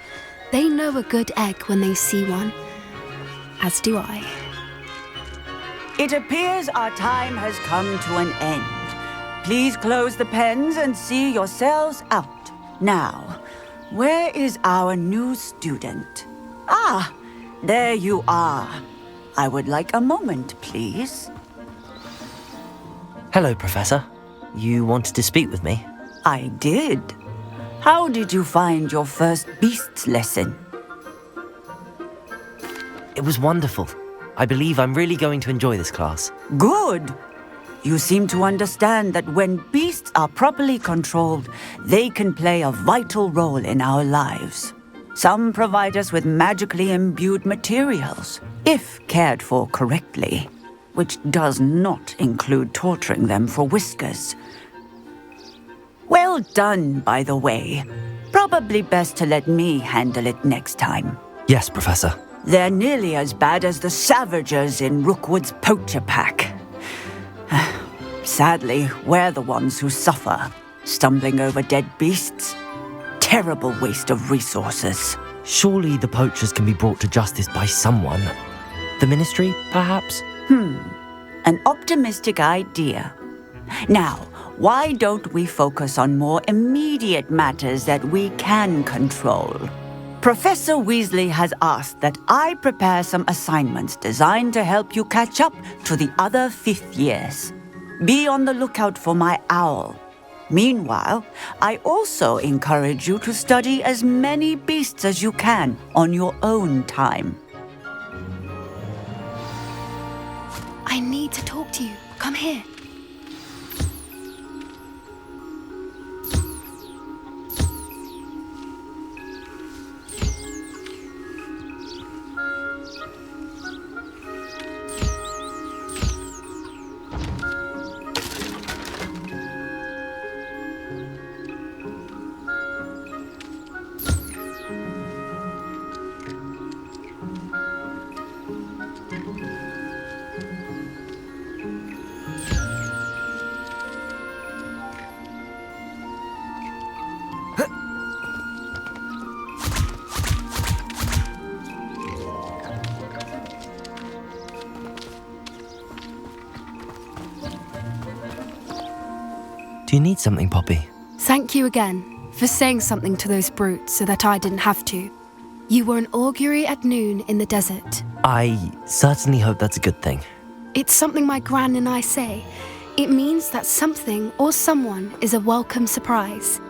They know a good egg when they see one. As do I. It appears our time has come to an end. Please close the pens and see yourselves out. Now, where is our new student? Ah, there you are. I would like a moment, please. Hello, Professor. You wanted to speak with me? I did. How did you find your first beasts lesson? It was wonderful. I believe I'm really going to enjoy this class. Good. You seem to understand that when beasts are properly controlled, they can play a vital role in our lives. Some provide us with magically imbued materials, if cared for correctly, which does not include torturing them for whiskers. Well done, by the way. Probably best to let me handle it next time. Yes, Professor. They're nearly as bad as the Savagers in Rookwood's poacher pack. Sadly, we're the ones who suffer, stumbling over dead beasts. Terrible waste of resources. Surely the poachers can be brought to justice by someone. The Ministry, perhaps? An optimistic idea. Now, why don't we focus on more immediate matters that we can control? Professor Weasley has asked that I prepare some assignments designed to help you catch up to the other fifth years. Be on the lookout for my owl. Meanwhile, I also encourage you to study as many beasts as you can on your own time. I need to talk to you. Come here. Do you need something, Poppy? Thank you again for saying something to those brutes so that I didn't have to. You were an augury at noon in the desert. I certainly hope that's a good thing. It's something my gran and I say. It means that something or someone is a welcome surprise.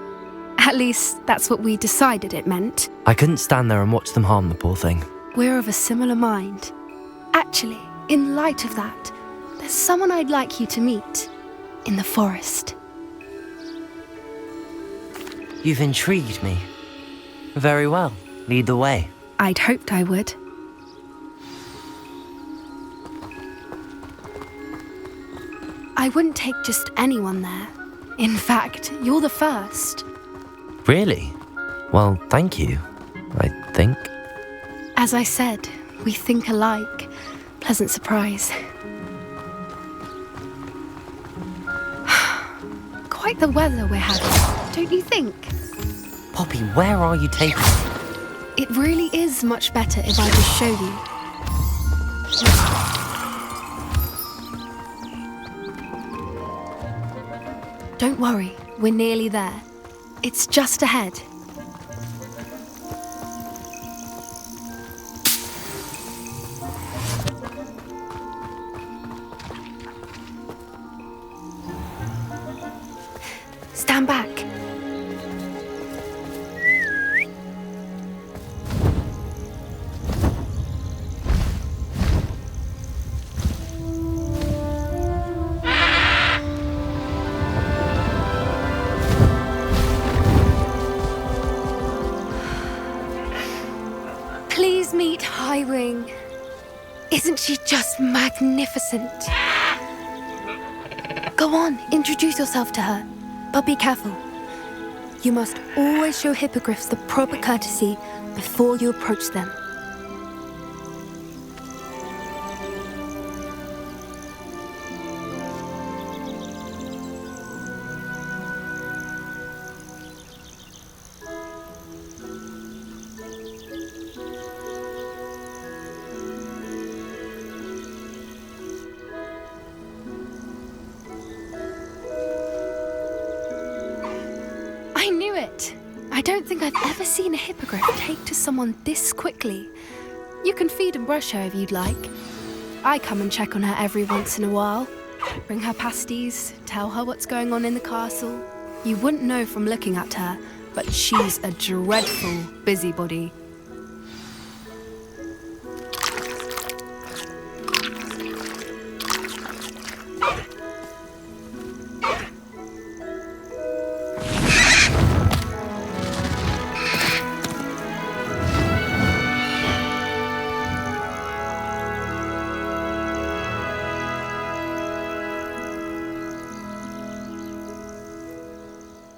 At least, that's what we decided it meant. I couldn't stand there and watch them harm the poor thing. We're of a similar mind. Actually, in light of that, there's someone I'd like you to meet. In the forest. You've intrigued me. Very well. Lead the way. I'd hoped I would. I wouldn't take just anyone there. In fact, you're the first. Really? Well, thank you, I think. As I said, we think alike. Pleasant surprise. Quite the weather we're having, don't you think? Poppy, where are you taking me? It really is much better if I just show you. Don't worry, we're nearly there. It's just ahead. Stand back. Please meet Highwing. Isn't she just magnificent? Go on, introduce yourself to her. But be careful. You must always show hippogriffs the proper courtesy before you approach them. I knew it! I don't think I've ever seen a hippogriff take to someone this quickly. You can feed and brush her if you'd like. I come and check on her every once in a while. Bring her pasties, tell her what's going on in the castle. You wouldn't know from looking at her, but she's a dreadful busybody.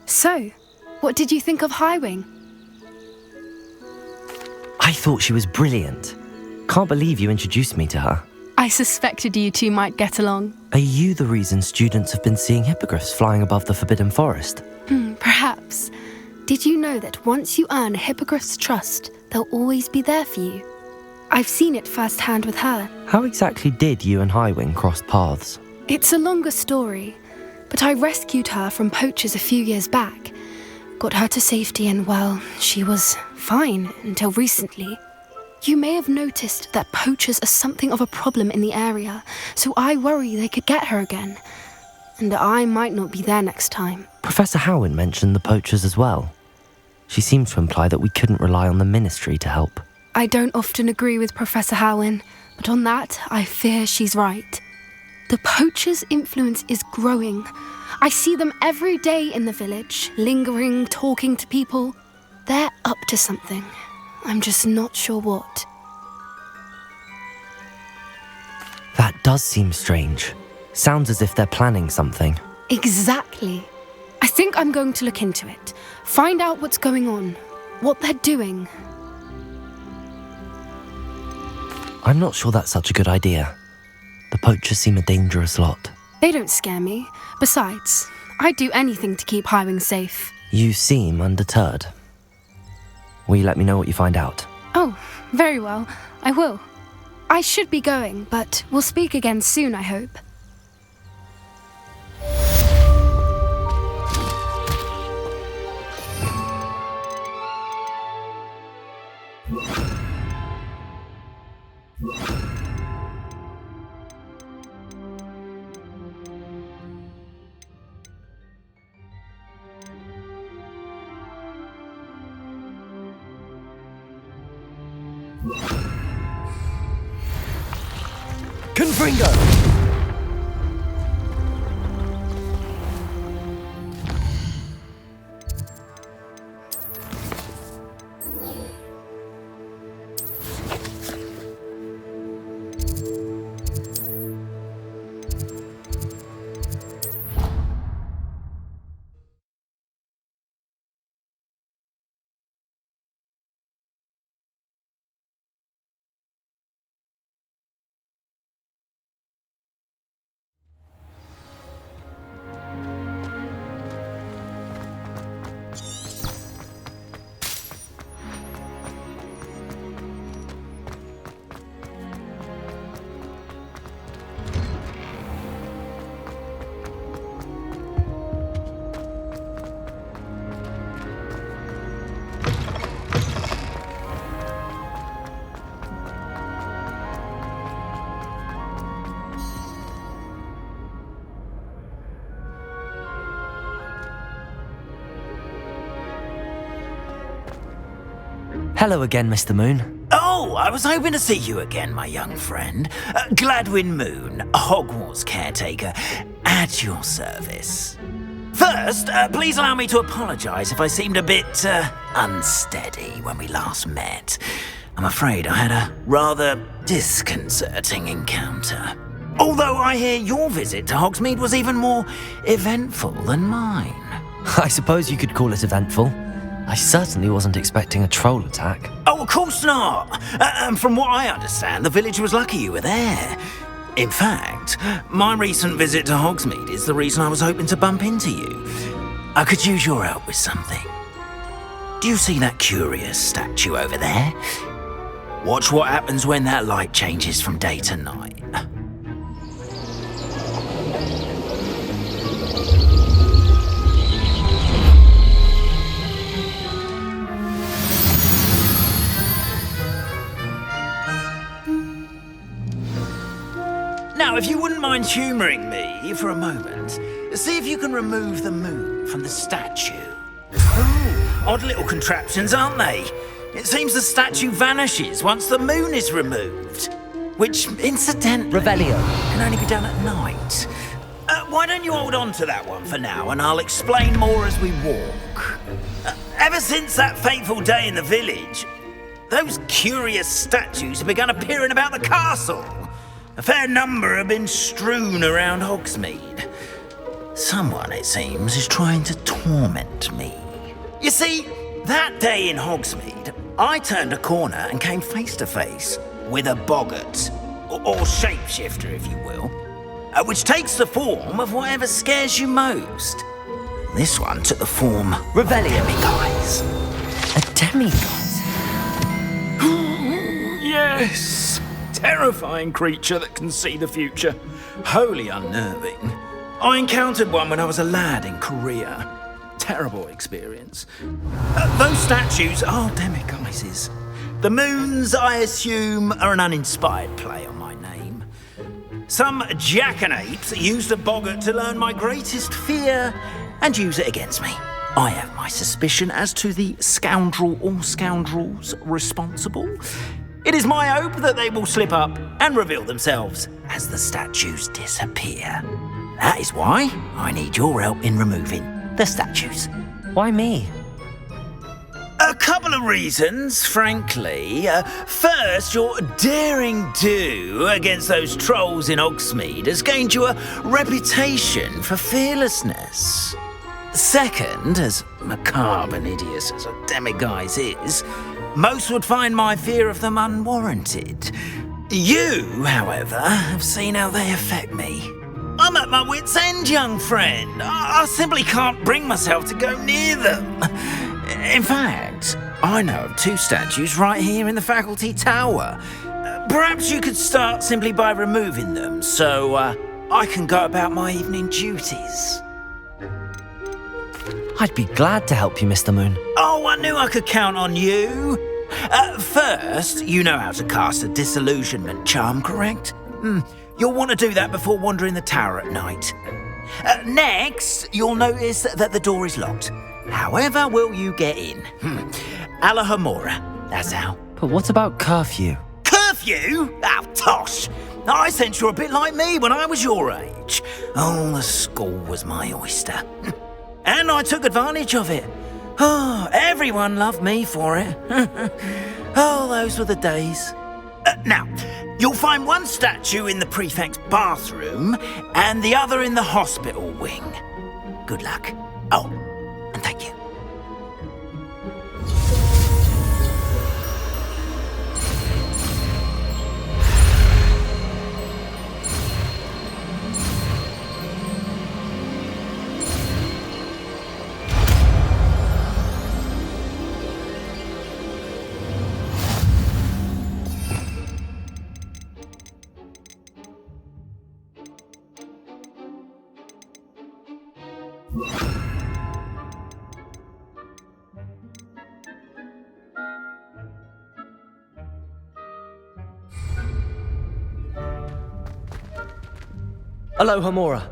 So, what did you think of Highwing? I thought she was brilliant. Can't believe you introduced me to her. I suspected you two might get along. Are you the reason students have been seeing hippogriffs flying above the Forbidden Forest? Perhaps. Did you know that once you earn a hippogriff's trust, they'll always be there for you? I've seen it firsthand with her. How exactly did you and Highwing cross paths? It's a longer story, but I rescued her from poachers a few years back. Got her to safety and, well, she was fine until recently. You may have noticed that poachers are something of a problem in the area, so I worry they could get her again. And I might not be there next time. Professor Howin mentioned the poachers as well. She seemed to imply that we couldn't rely on the ministry to help. I don't often agree with Professor Howin, but on that, I fear she's right. The poacher's influence is growing. I see them every day in the village, lingering, talking to people. They're up to something. I'm just not sure what. That does seem strange. Sounds as if they're planning something. Exactly. I think I'm going to look into it. Find out what's going on. What they're doing. I'm not sure that's such a good idea. The poachers seem a dangerous lot. They don't scare me. Besides, I'd do anything to keep Highwing safe. You seem undeterred. Will you let me know what you find out? Oh, very well. I will. I should be going, but we'll speak again soon, I hope. Confringo! Hello again, Mr. Moon. Oh, I was hoping to see you again, my young friend. Gladwin Moon, Hogwarts caretaker, at your service. First, please allow me to apologise if I seemed a bit unsteady when we last met. I'm afraid I had a rather disconcerting encounter. Although I hear your visit to Hogsmeade was even more eventful than mine. I suppose you could call it eventful. I certainly wasn't expecting a troll attack. Oh, of course not. From what I understand, the village was lucky you were there. In fact, my recent visit to Hogsmeade is the reason I was hoping to bump into you. I could use your help with something. Do you see that curious statue over there? Watch what happens when that light changes from day to night. Now, if you wouldn't mind humouring me for a moment, see if you can remove the moon from the statue. Ooh, odd little contraptions, aren't they? It seems the statue vanishes once the moon is removed, which, incidentally, Revelio. Can only be done at night. Why don't you hold on to that one for now, and I'll explain more as we walk. Ever since that fateful day in the village, those curious statues have begun appearing about the castle. A fair number have been strewn around Hogsmeade. Someone, it seems, is trying to torment me. You see, that day in Hogsmeade, I turned a corner and came face to face with a boggart, or shapeshifter, if you will, which takes the form of whatever scares you most. This one took the form Revelio. Demiguise. A demiguise? Yes! Terrifying creature that can see the future. Wholly unnerving. I encountered one when I was a lad in Korea. Terrible experience. Those statues are demiguises. The moons, I assume, are an uninspired play on my name. Some jackanapes used a boggart to learn my greatest fear and use it against me. I have my suspicion as to the scoundrel or scoundrels responsible. It is my hope that they will slip up and reveal themselves as the statues disappear. That is why I need your help in removing the statues. Why me? A couple of reasons, frankly. First, your daring do against those trolls in Hogsmeade has gained you a reputation for fearlessness. Second, as macabre and hideous as a demiguise is, most would find my fear of them unwarranted. You, however, have seen how they affect me. I'm at my wit's end, young friend. I simply can't bring myself to go near them. In fact, I know of 2 statues right here in the faculty tower. Perhaps you could start simply by removing them, so I can go about my evening duties. I'd be glad to help you, Mr. Moon. Oh, I knew I could count on you. First, you know how to cast a disillusionment charm, correct? You'll want to do that before wandering the tower at night. Next, you'll notice that the door is locked. However will you get in? Alahomora, that's how. But what about curfew? Curfew? Oh, tosh. I sense you're a bit like me when I was your age. Oh, the school was my oyster. And I took advantage of it. Oh, everyone loved me for it. Oh, those were the days. Now, you'll find one statue in the prefect's bathroom and the other in the hospital wing. Good luck. Oh, and thank you. Alohomora.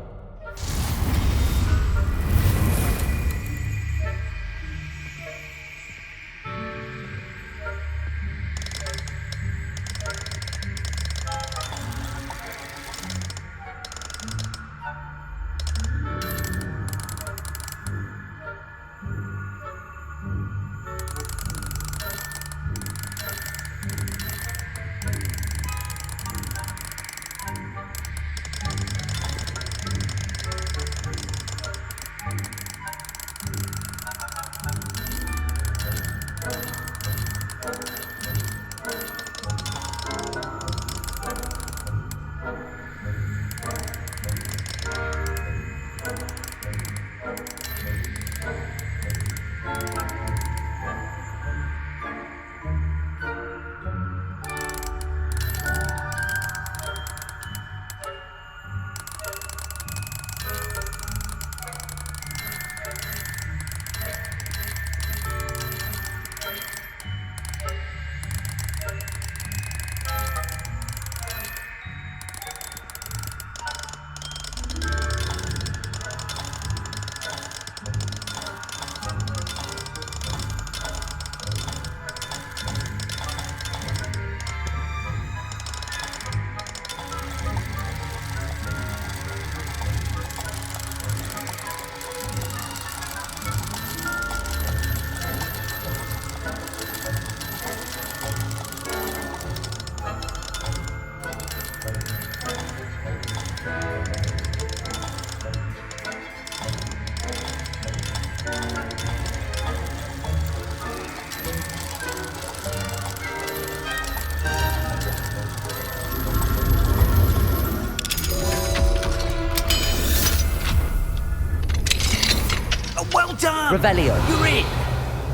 Well done! Revelio. You're in!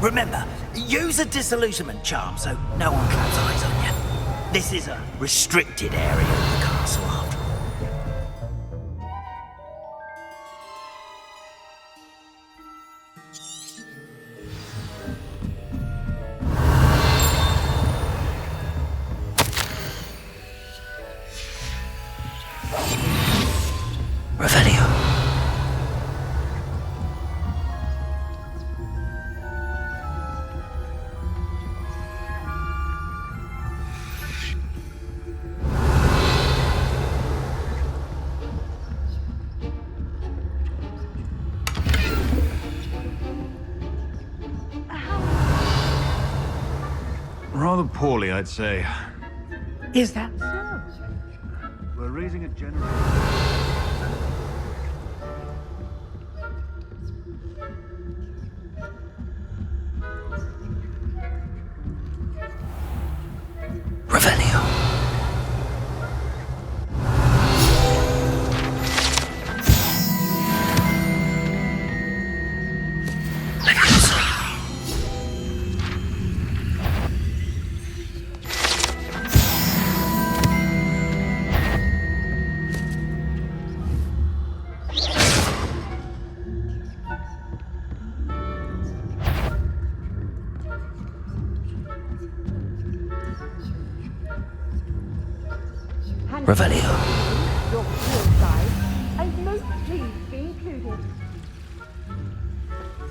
Remember, use a disillusionment charm so no one claps eyes on you. This is a restricted area of the castle after all. Revelio. poorly, I'd say. Is that so? We're raising a generator. Revelio. Revelio. Your field guide. I'm most pleased to be included.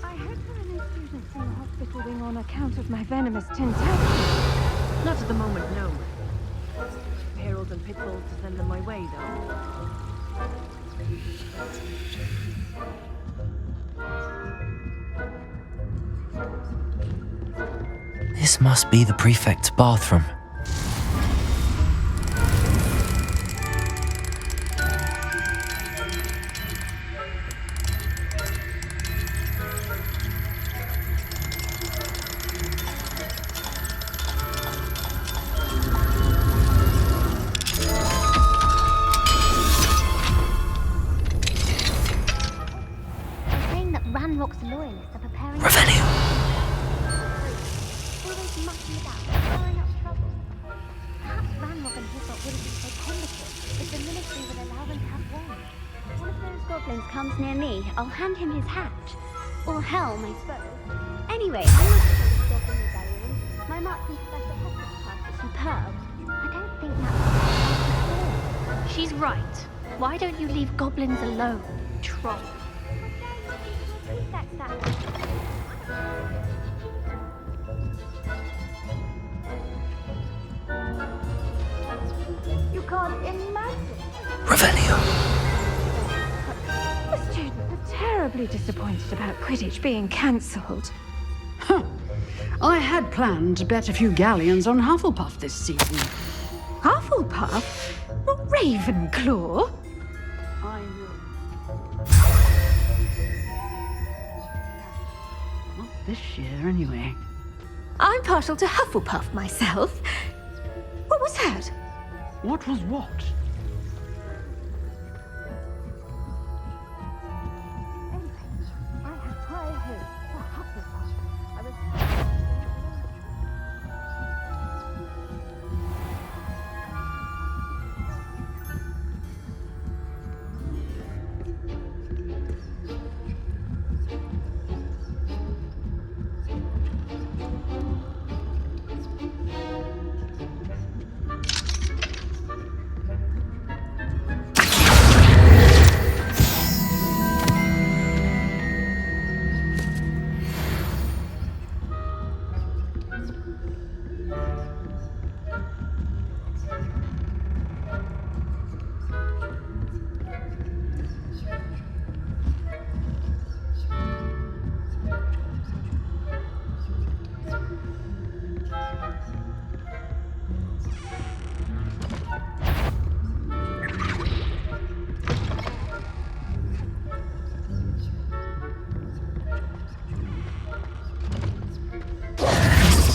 I hope there are no students in the hospital wing on account of my venomous tentacle. Not at the moment, no. Perils and pitfalls to send them my way, though. This must be the prefect's bathroom. Ranrock's loyalists are preparing... Revelio. Always mucking about, stirring up trouble. Perhaps Ranrock and his lot wouldn't be so combative if the ministry would allow them to have one. One of those goblins comes near me, I'll hand him his hat. Or helm, I suppose. Anyway, I'm not sure this goblin rebellion. My marksman Professor Hogwarts is superb. I don't think that's... She's right. Why don't you leave goblins alone, troll? You can't imagine. Revelio. The students are terribly disappointed about Quidditch being cancelled. Huh. I had planned to bet a few galleons on Hufflepuff this season. Hufflepuff? Not Ravenclaw? I know. Not this year, anyway. I'm partial to Hufflepuff myself. What was that? What was what? I have high hopes for Hufflepuff. I was...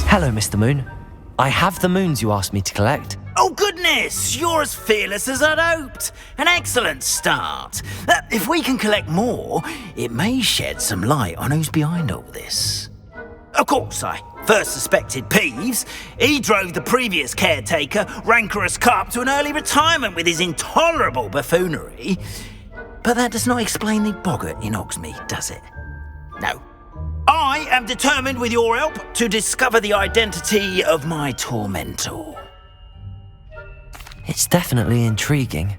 Hello, Mr. Moon. I have the moons you asked me to collect. Oh, goodness! You're as fearless as I'd hoped. An excellent start. If we can collect more, it may shed some light on who's behind all this. Of course, I first suspected Peeves. He drove the previous caretaker, Rancorous Carp, to an early retirement with his intolerable buffoonery. But that does not explain the boggart in Hogsmeade, does it? No. I am determined, with your help, to discover the identity of my tormentor. It's definitely intriguing.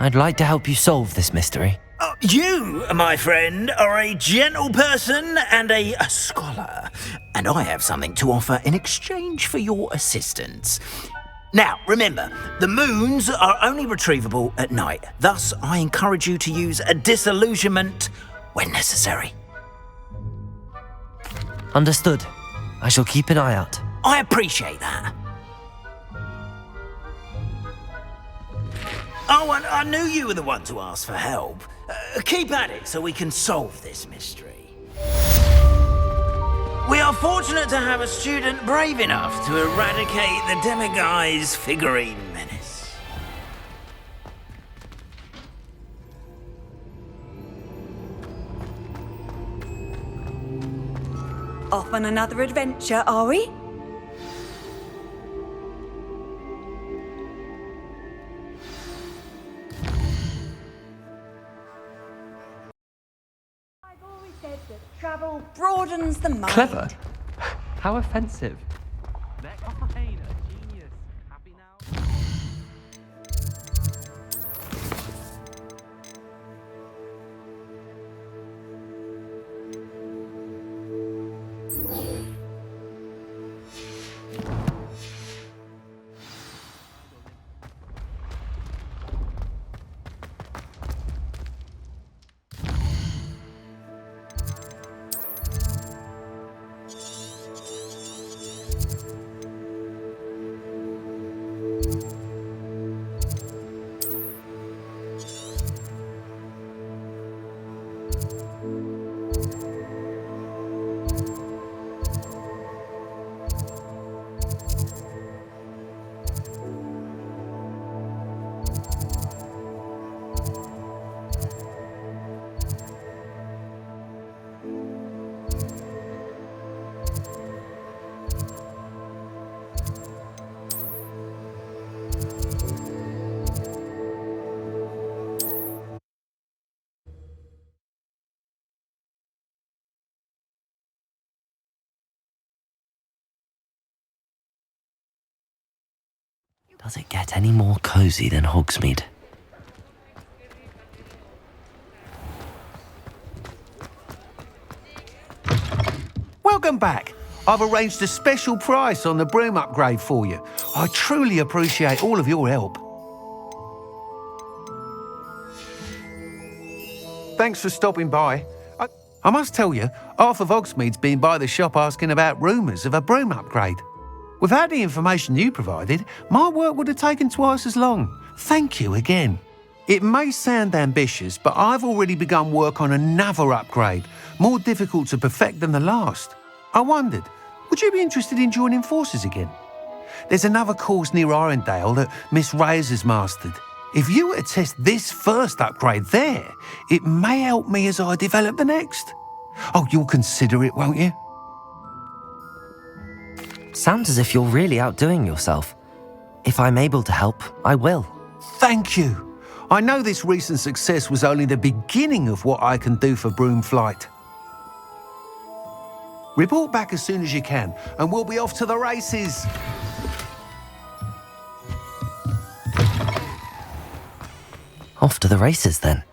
I'd like to help you solve this mystery. You, my friend, are a gentle person and a scholar, and I have something to offer in exchange for your assistance. Now, remember, the moons are only retrievable at night. Thus, I encourage you to use a disillusionment when necessary. Understood. I shall keep an eye out. I appreciate that. Oh, I knew you were the one to ask for help. Keep at it so we can solve this mystery. We are fortunate to have a student brave enough to eradicate the Demiguy's figurine menace. Off on another adventure, are we? I've always said that travel broadens the mind. Clever? How offensive. Does it get any more cozy than Hogsmeade? Welcome back. I've arranged a special price on the broom upgrade for you. I truly appreciate all of your help. Thanks for stopping by. I must tell you, half of Hogsmeade's been by the shop asking about rumours of a broom upgrade. Without the information you provided, my work would have taken twice as long. Thank you again. It may sound ambitious, but I've already begun work on another upgrade, more difficult to perfect than the last. I wondered, would you be interested in joining forces again? There's another course near Arendelle that Miss Reyes has mastered. If you were to test this first upgrade there, it may help me as I develop the next. Oh, you'll consider it, won't you? Sounds as if you're really outdoing yourself. If I'm able to help, I will. Thank you. I know this recent success was only the beginning of what I can do for Broomflight. Report back as soon as you can, and we'll be off to the races. Off to the races, then.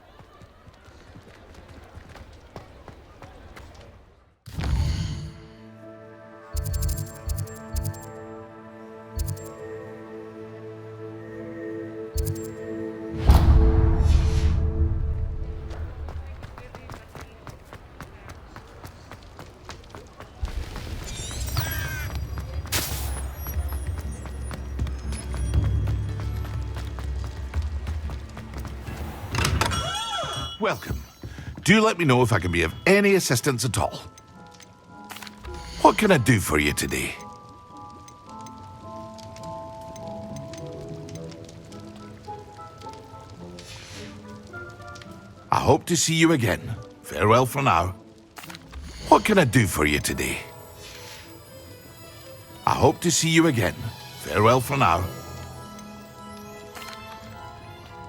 Welcome. Do let me know if I can be of any assistance at all. What can I do for you today? I hope to see you again. Farewell for now. What can I do for you today? I hope to see you again. Farewell for now.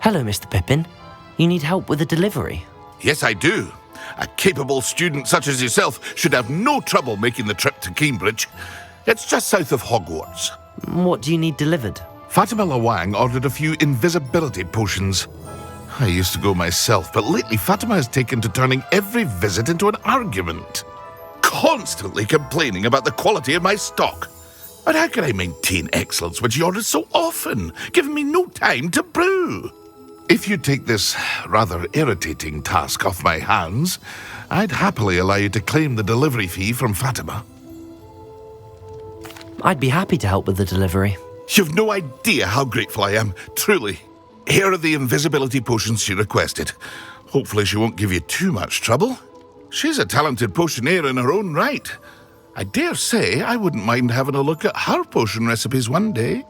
Hello, Mr. Pippin. You need help with a delivery? Yes, I do. A capable student such as yourself should have no trouble making the trip to Cambridge. It's just south of Hogwarts. What do you need delivered? Fatima Lawang ordered a few invisibility potions. I used to go myself, but lately Fatima has taken to turning every visit into an argument. Constantly complaining about the quality of my stock. But how can I maintain excellence when she orders so often, giving me no time to brew? If you take this rather irritating task off my hands, I'd happily allow you to claim the delivery fee from Fatima. I'd be happy to help with the delivery. You've no idea how grateful I am, truly. Here are the invisibility potions she requested. Hopefully she won't give you too much trouble. She's a talented potioneer in her own right. I dare say I wouldn't mind having a look at her potion recipes one day.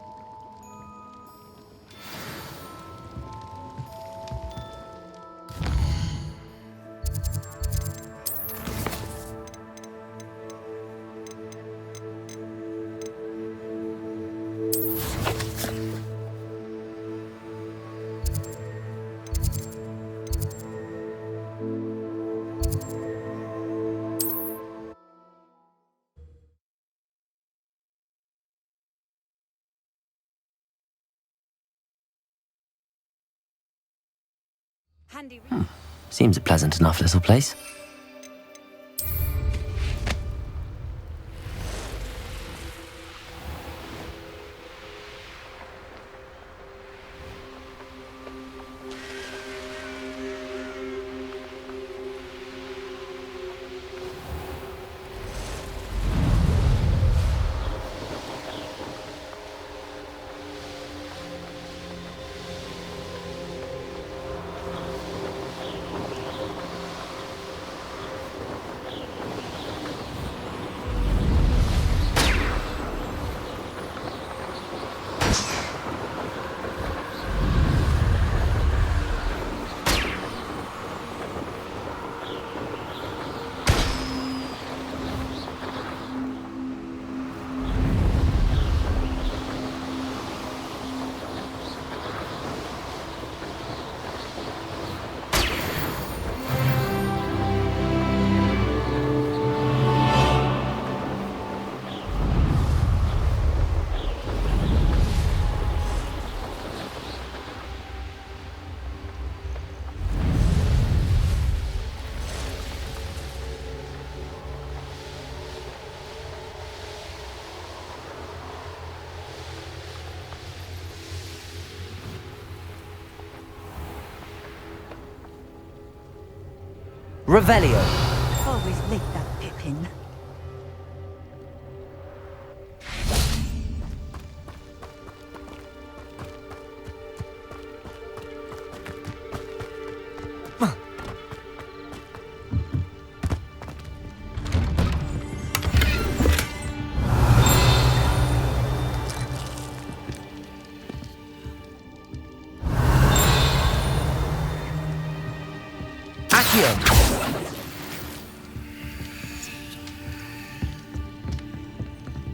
Seems a pleasant enough little place. Revelio. Always late, that Pippin.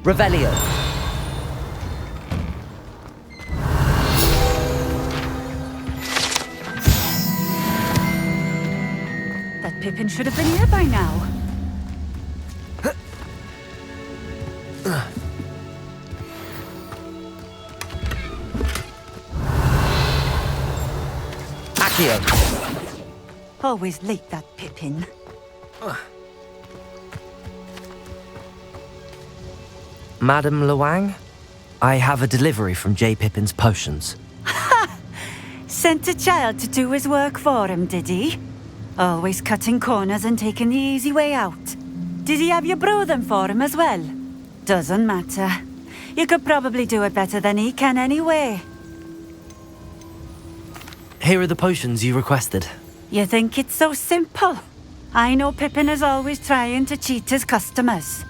Revelio. That Pippin should have been here by now. Accio. Always late, that Pippin. Madam Luang, I have a delivery from J. Pippin's potions. Sent a child to do his work for him, did he? Always cutting corners and taking the easy way out. Did he have you brew them for him as well? Doesn't matter. You could probably do it better than he can anyway. Here are the potions you requested. You think it's so simple? I know Pippin is always trying to cheat his customers.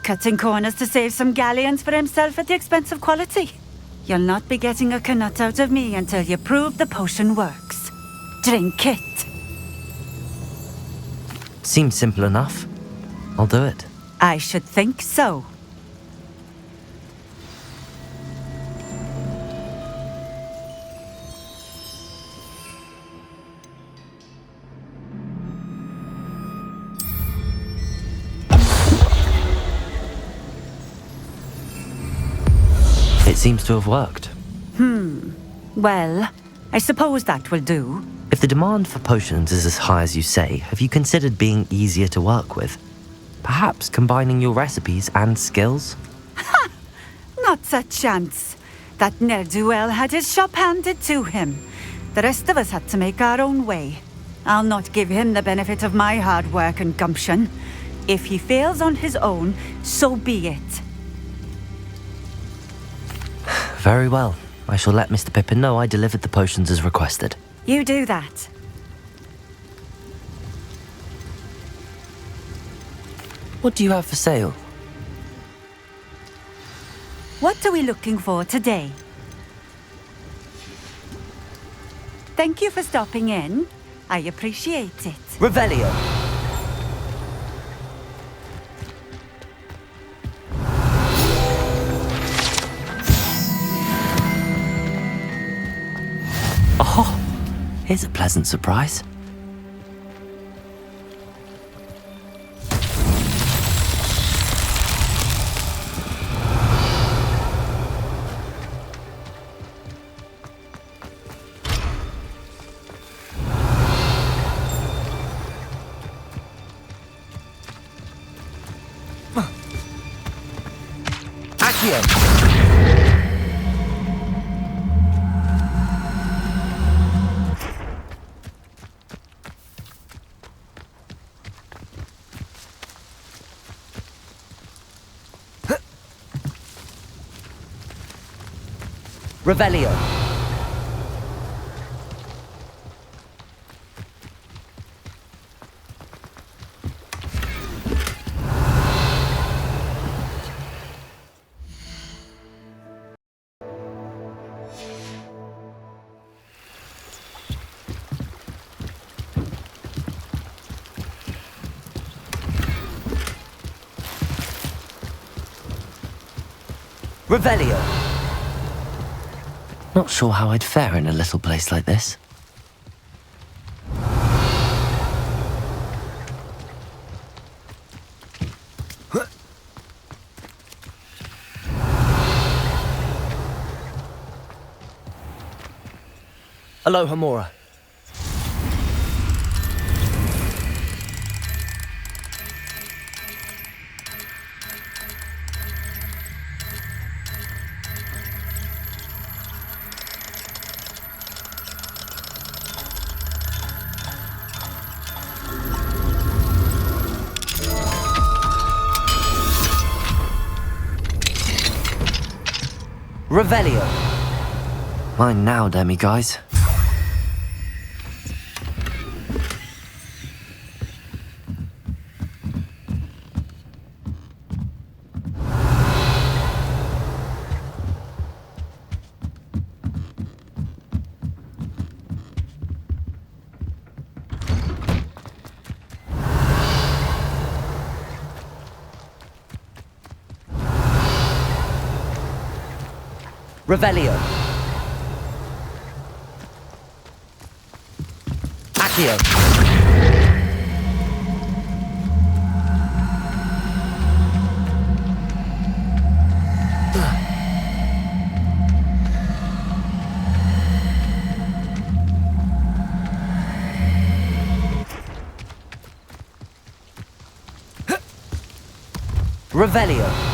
Cutting corners to save some galleons for himself at the expense of quality. You'll not be getting a canut out of me until you prove the potion works. Drink it. Seems simple enough. I'll do it. I should think so. It seems to have worked. Well, I suppose that will do. If the demand for potions is as high as you say, have you considered being easier to work with? Perhaps combining your recipes and skills? Not a chance. That ne'er-do-well had his shop handed to him. The rest of us had to make our own way. I'll not give him the benefit of my hard work and gumption. If he fails on his own, so be it. Very well. I shall let Mr. Pippin know I delivered the potions as requested. You do that. What do you have for sale? What are we looking for today? Thank you for stopping in. I appreciate it. Revelio. Oh, here's a pleasant surprise. Revelio. Revelio. Not sure how I'd fare in a little place like this. Aloha Mora. Revelio. Mine now, demi-guys. Revelio. Accio. Revelio.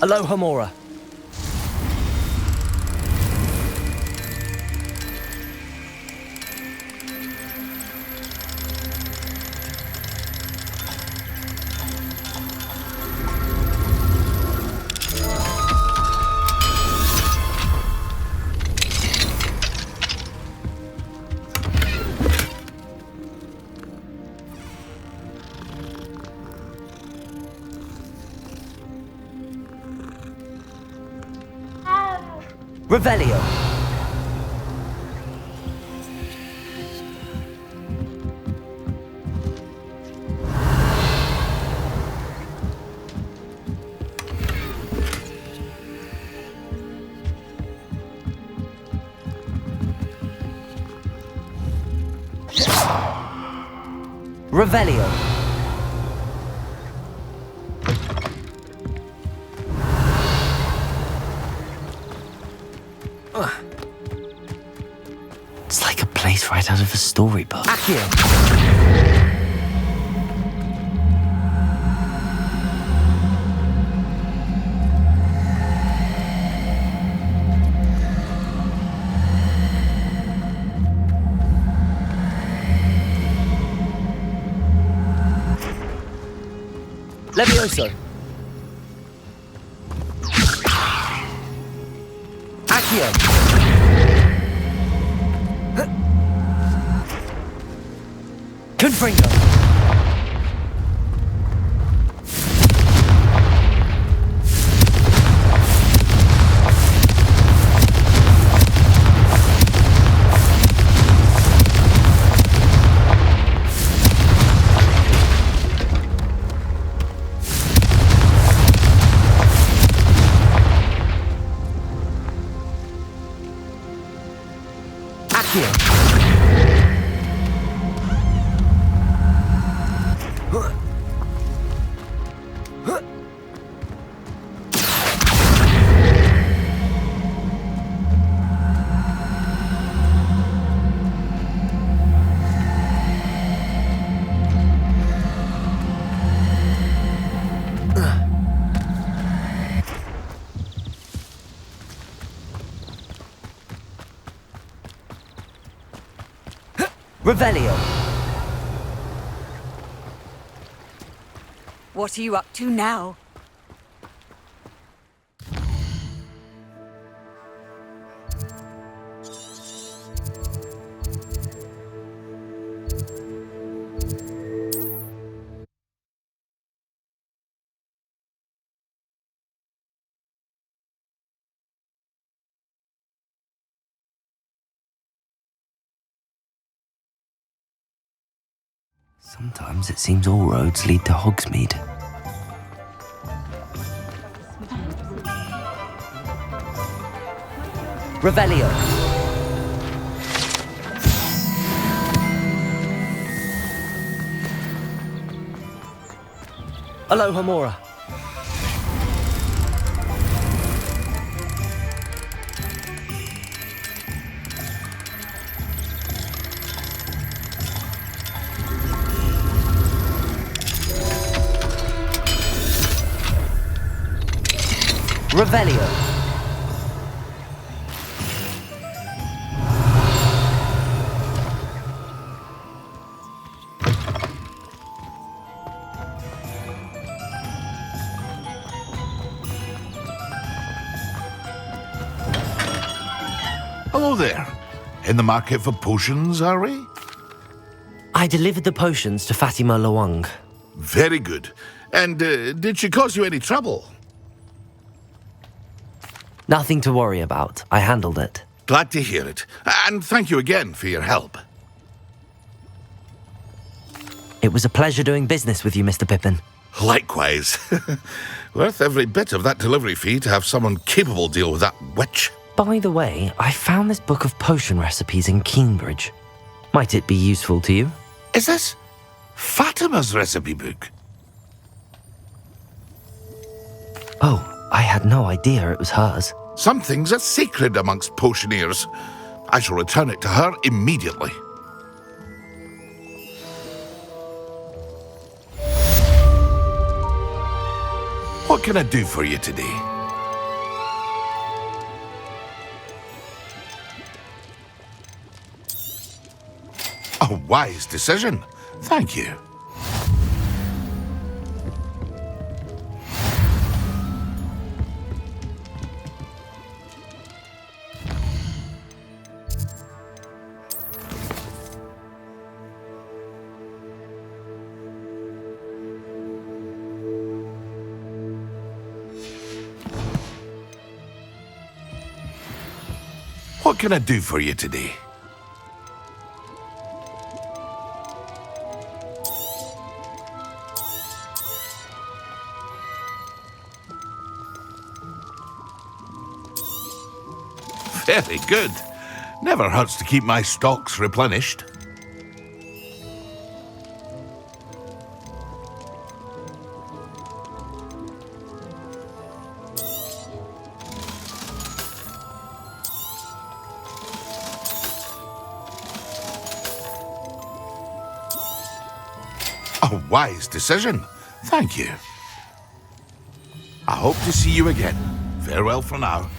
Aloha Mora. Revelio. Revelio. It's like a place right out of a storybook. Accio. Levioso. Accio. Confringo. Revelio. What are you up to now? Sometimes it seems all roads lead to Hogsmeade. Revelio. Alohomora. Revelio. Hello there. In the market for potions, are we? I delivered the potions to Fatima Lawang. Very good. And did she cause you any trouble? Nothing to worry about. I handled it. Glad to hear it. And thank you again for your help. It was a pleasure doing business with you, Mr. Pippin. Likewise. Worth every bit of that delivery fee to have someone capable deal with that witch. By the way, I found this book of potion recipes in Cambridge. Might it be useful to you? Is this Fatima's recipe book? Oh, I had no idea it was hers. Some things are sacred amongst potioneers. I shall return it to her immediately. What can I do for you today? A wise decision. Thank you. What can I do for you today? Very good. Never hurts to keep my stocks replenished. A wise decision. Thank you. I hope to see you again. Farewell for now.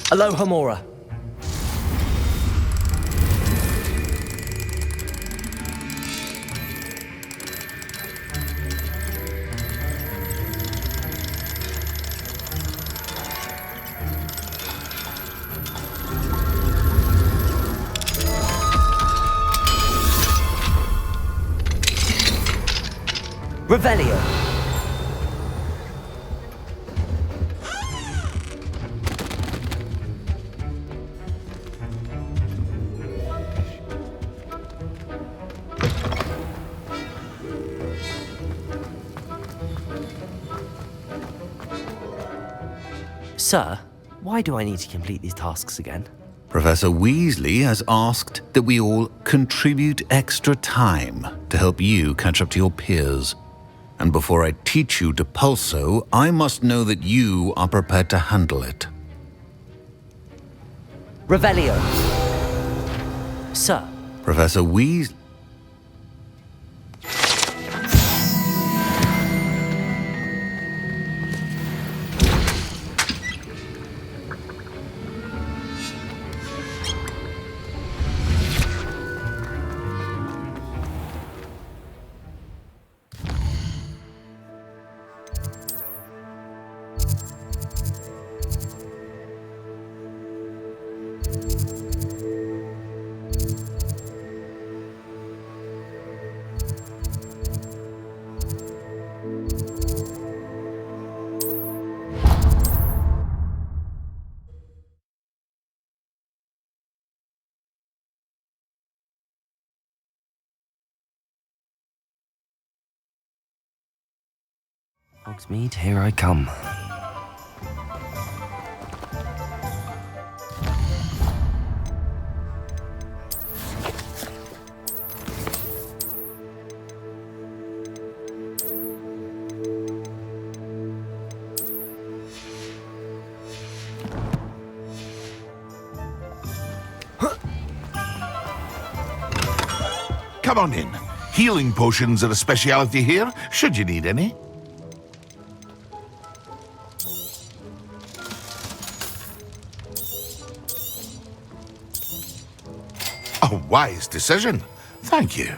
Aloha Mora. Revelio. Sir, why do I need to complete these tasks again? Professor Weasley has asked that we all contribute extra time to help you catch up to your peers. And before I teach you Depulso, I must know that you are prepared to handle it. Revelio. Sir. Professor Weasley... Hogsmeade, here I come. Come on in. Healing potions are a speciality here, should you need any. A wise decision. Thank you.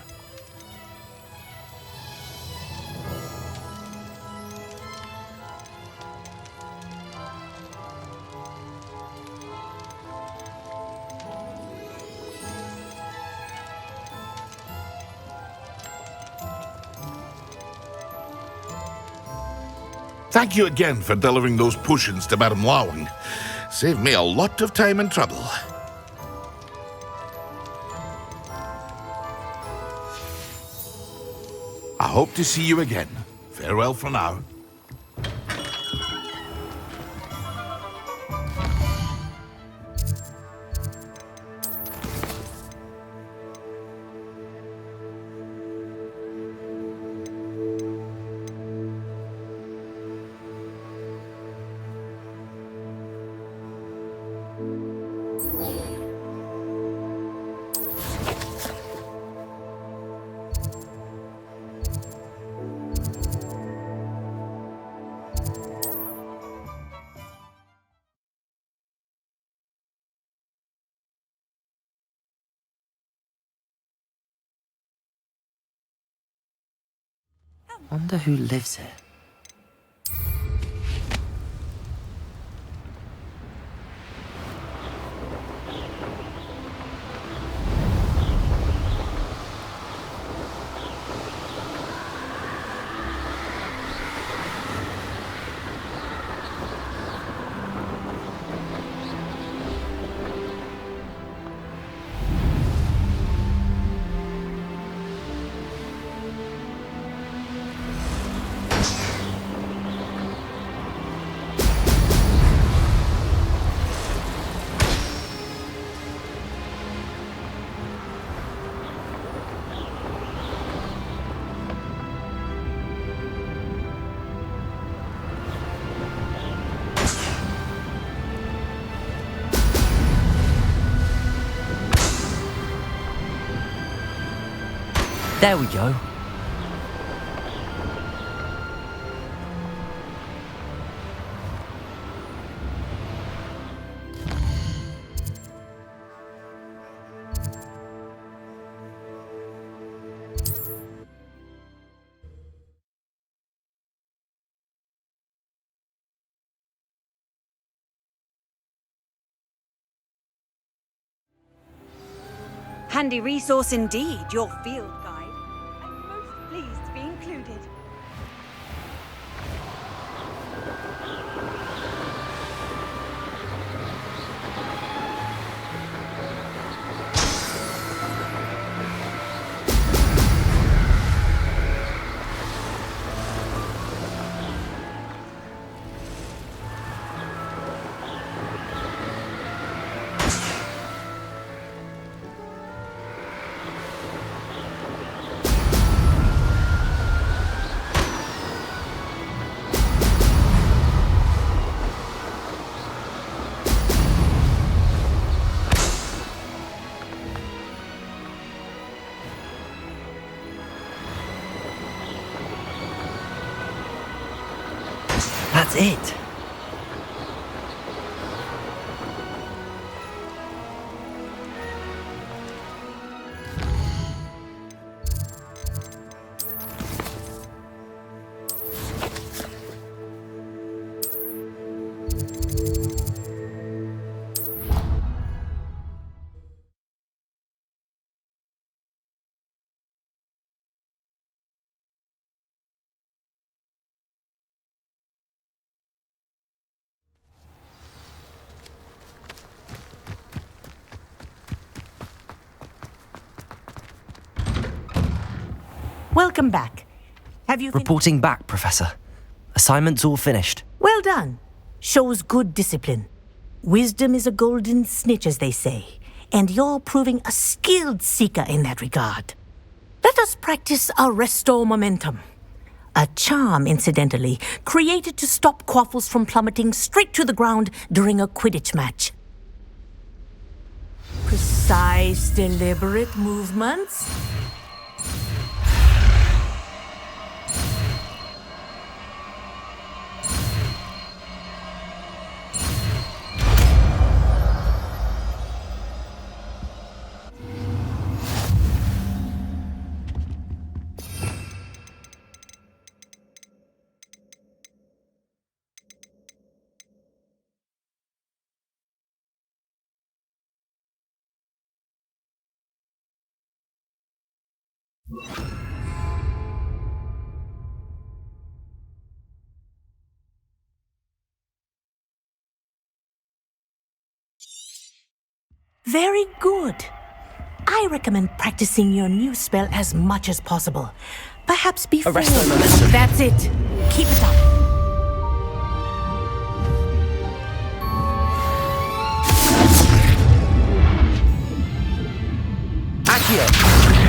Thank you again for delivering those potions to Madame Lawing. Saved me a lot of time and trouble. I hope to see you again. Farewell for now. Wonder who lives here. There we go. Handy resource indeed, your field guide. I'm most pleased to be included. That's it. Welcome back. Have you Reporting back, Professor. Assignment's all finished. Well done. Shows good discipline. Wisdom is a golden snitch, as they say, and you're proving a skilled seeker in that regard. Let us practice our restore momentum. A charm, incidentally, created to stop Quaffles from plummeting straight to the ground during a Quidditch match. Precise, deliberate movements. Very good. I recommend practicing your new spell as much as possible. Perhaps before... That's it. Keep it up. Accio!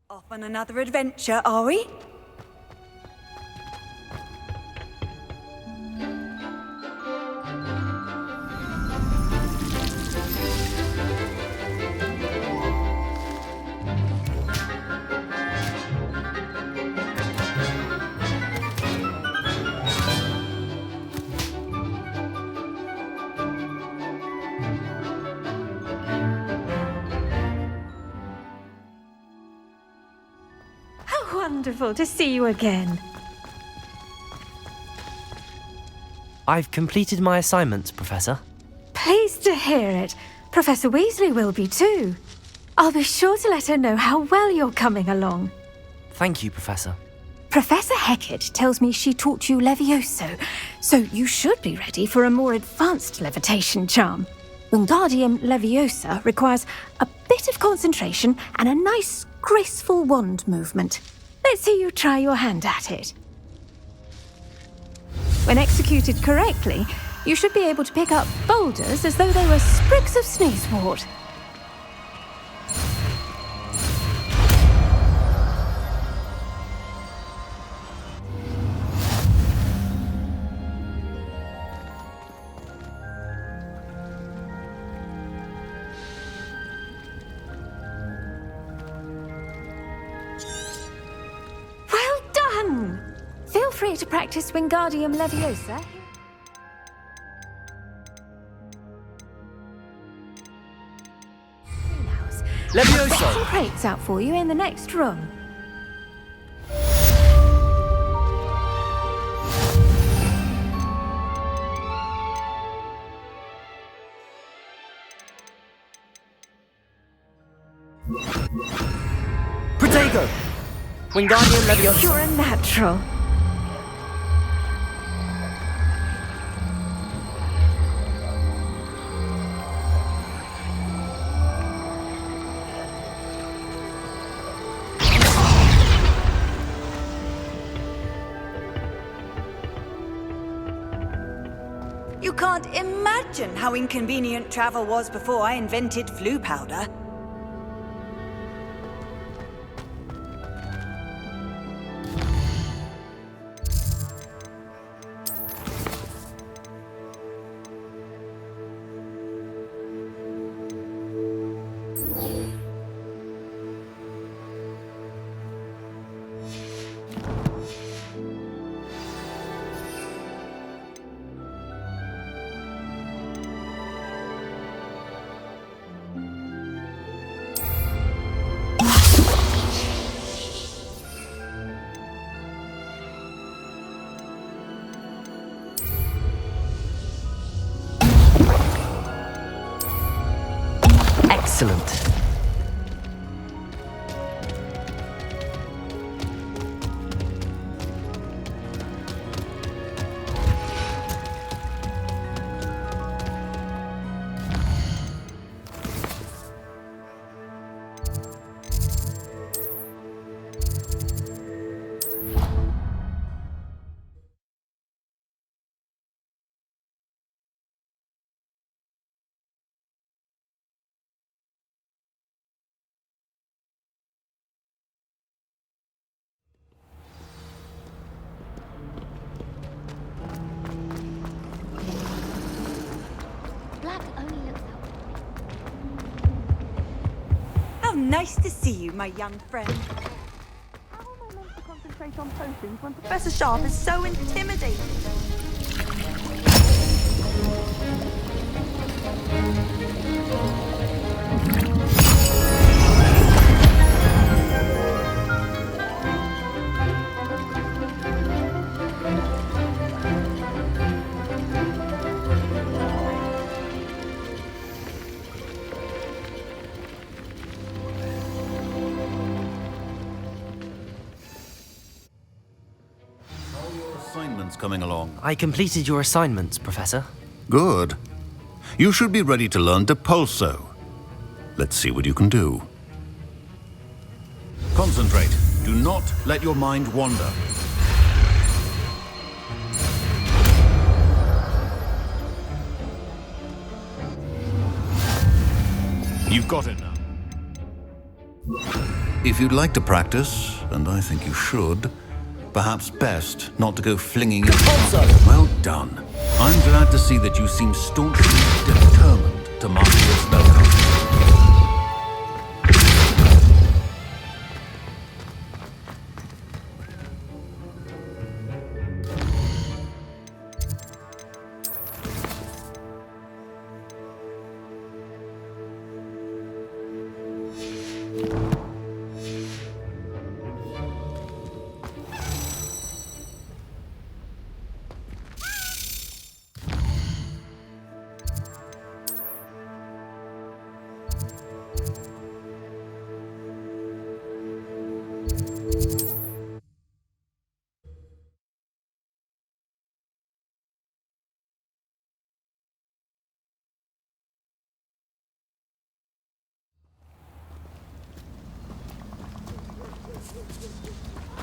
Off on another adventure, are we? How wonderful to see you again. I've completed my assignments, Professor. Pleased to hear it. Professor Weasley will be too. I'll be sure to let her know how well you're coming along. Thank you, Professor. Professor Hecat tells me she taught you Levioso, so you should be ready for a more advanced levitation charm. Wingardium Leviosa requires a bit of concentration and a nice, graceful wand movement. Let's see you try your hand at it. When executed correctly, you should be able to pick up boulders as though they were sprigs of sneezewort. Well done! Feel free to practice Wingardium Leviosa. Levioso! Some crates out for you in the next room. Protego! Wingardium Leviosa. You're a natural. You can't imagine how inconvenient travel was before I invented flu powder. Excellent. Black only looks How nice to see you, my young friend. How am I meant to concentrate on potions when Professor Sharp is so intimidating? Assignments coming along. I completed your assignments, Professor. Good. You should be ready to learn Depulso. Let's see what you can do. Concentrate. Do not let your mind wander. You've got it now. If you'd like to practice, and I think you should, perhaps best not to go flinging your... Well done. I'm glad to see that you seem staunchly determined to master your spellcasting.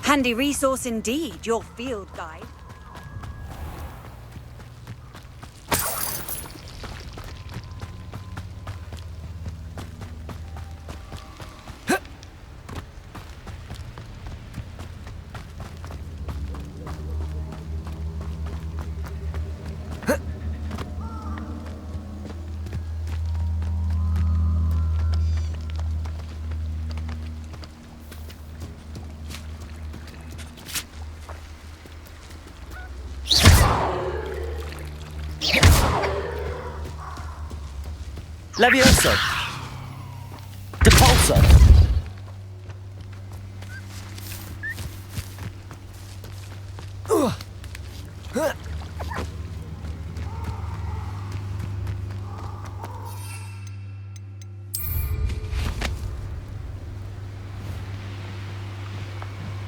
Handy resource indeed, your field guide. Levioso! Depulso!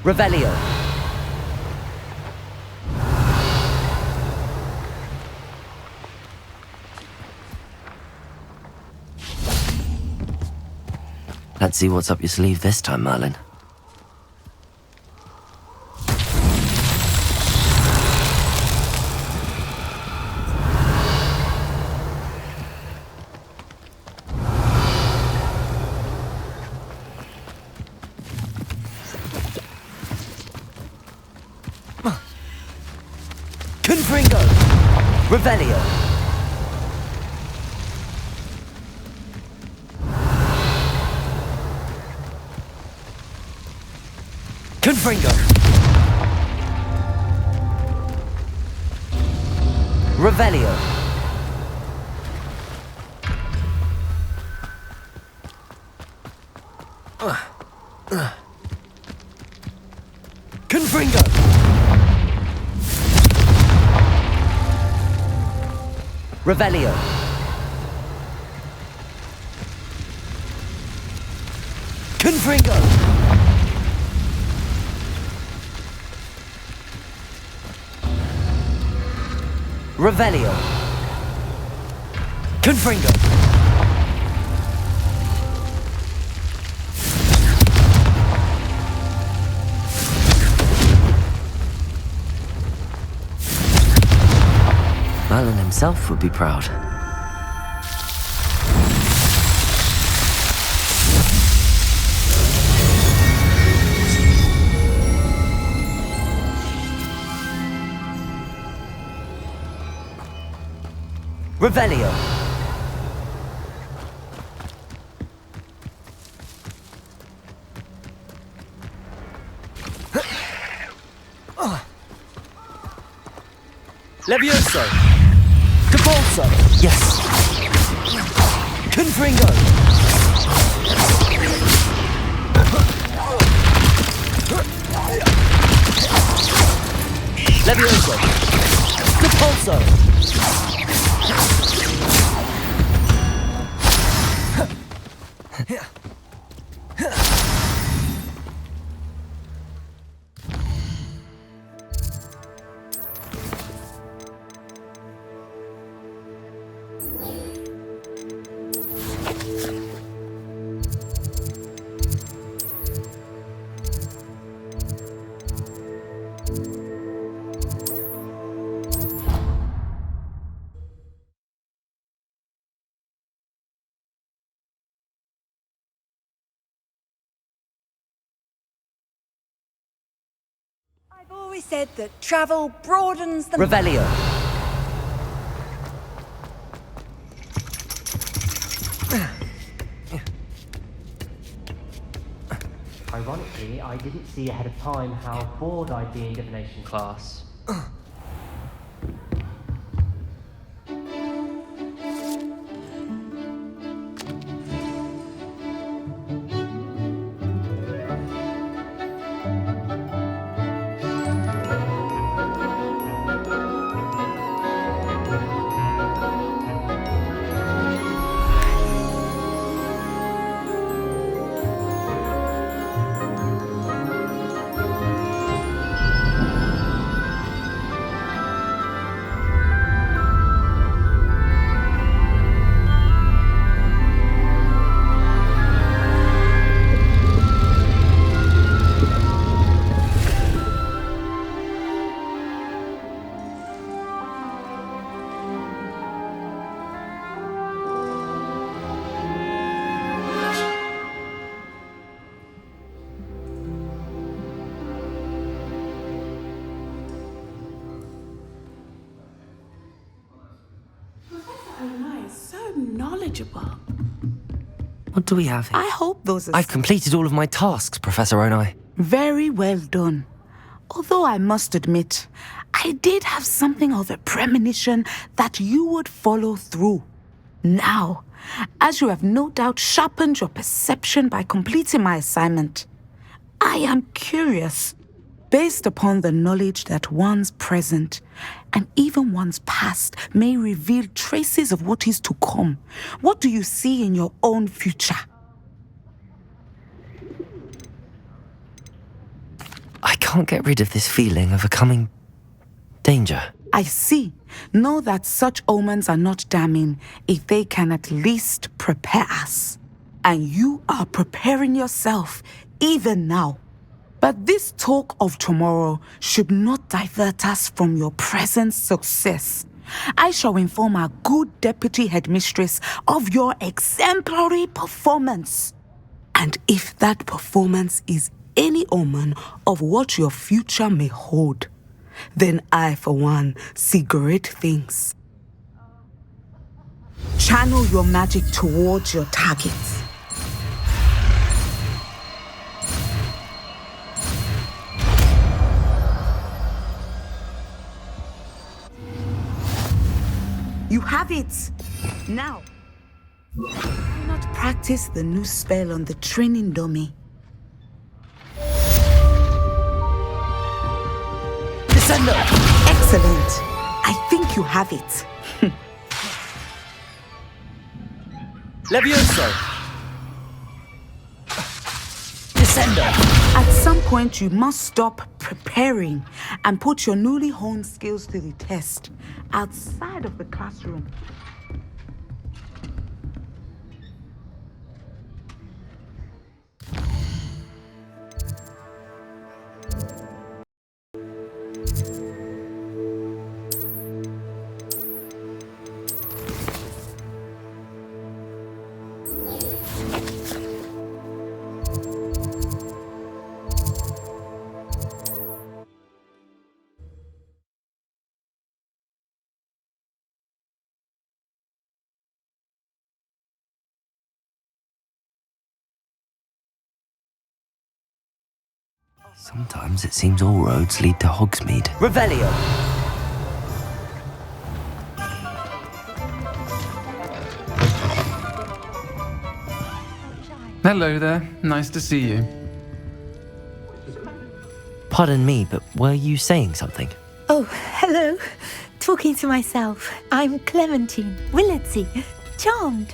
Revelio! Let's see what's up your sleeve this time, Merlin. Confringo! Revelio! Confringo! Revelio! Confringo! Revelio! Confringo! Revelio. Confringo. Merlin himself would be proud. Revelio. Levioso. Depulso. Yes. Confringo. Levioso. Depulso. always said that travel broadens the... Revelio. Ironically, I didn't see ahead of time how bored I'd be in divination class. Knowledgeable. What do we have here? I hope those are... I've completed all of my tasks, Professor Onai. Very well done. Although I must admit, I did have something of a premonition that you would follow through. Now, as you have no doubt sharpened your perception by completing my assignment, I am curious, based upon the knowledge that one's present and even one's past may reveal traces of what is to come. What do you see in your own future? I can't get rid of this feeling of a coming danger. I see. Know that such omens are not damning if they can at least prepare us. And you are preparing yourself even now. But this talk of tomorrow should not divert us from your present success. I shall inform our good deputy headmistress of your exemplary performance. And if that performance is any omen of what your future may hold, then I, for one, see great things. Channel your magic towards your targets. You have it! Now, why not practice the new spell on the training dummy? Descendo! Excellent! I think you have it. Levioso! Descendo! At some point, you must stop preparing and put your newly honed skills to the test outside of the classroom. Sometimes it seems all roads lead to Hogsmeade. Revelio! Hello there. Nice to see you. Pardon me, but were you saying something? Oh, hello. Talking to myself. I'm Clementine Willardsey. Charmed.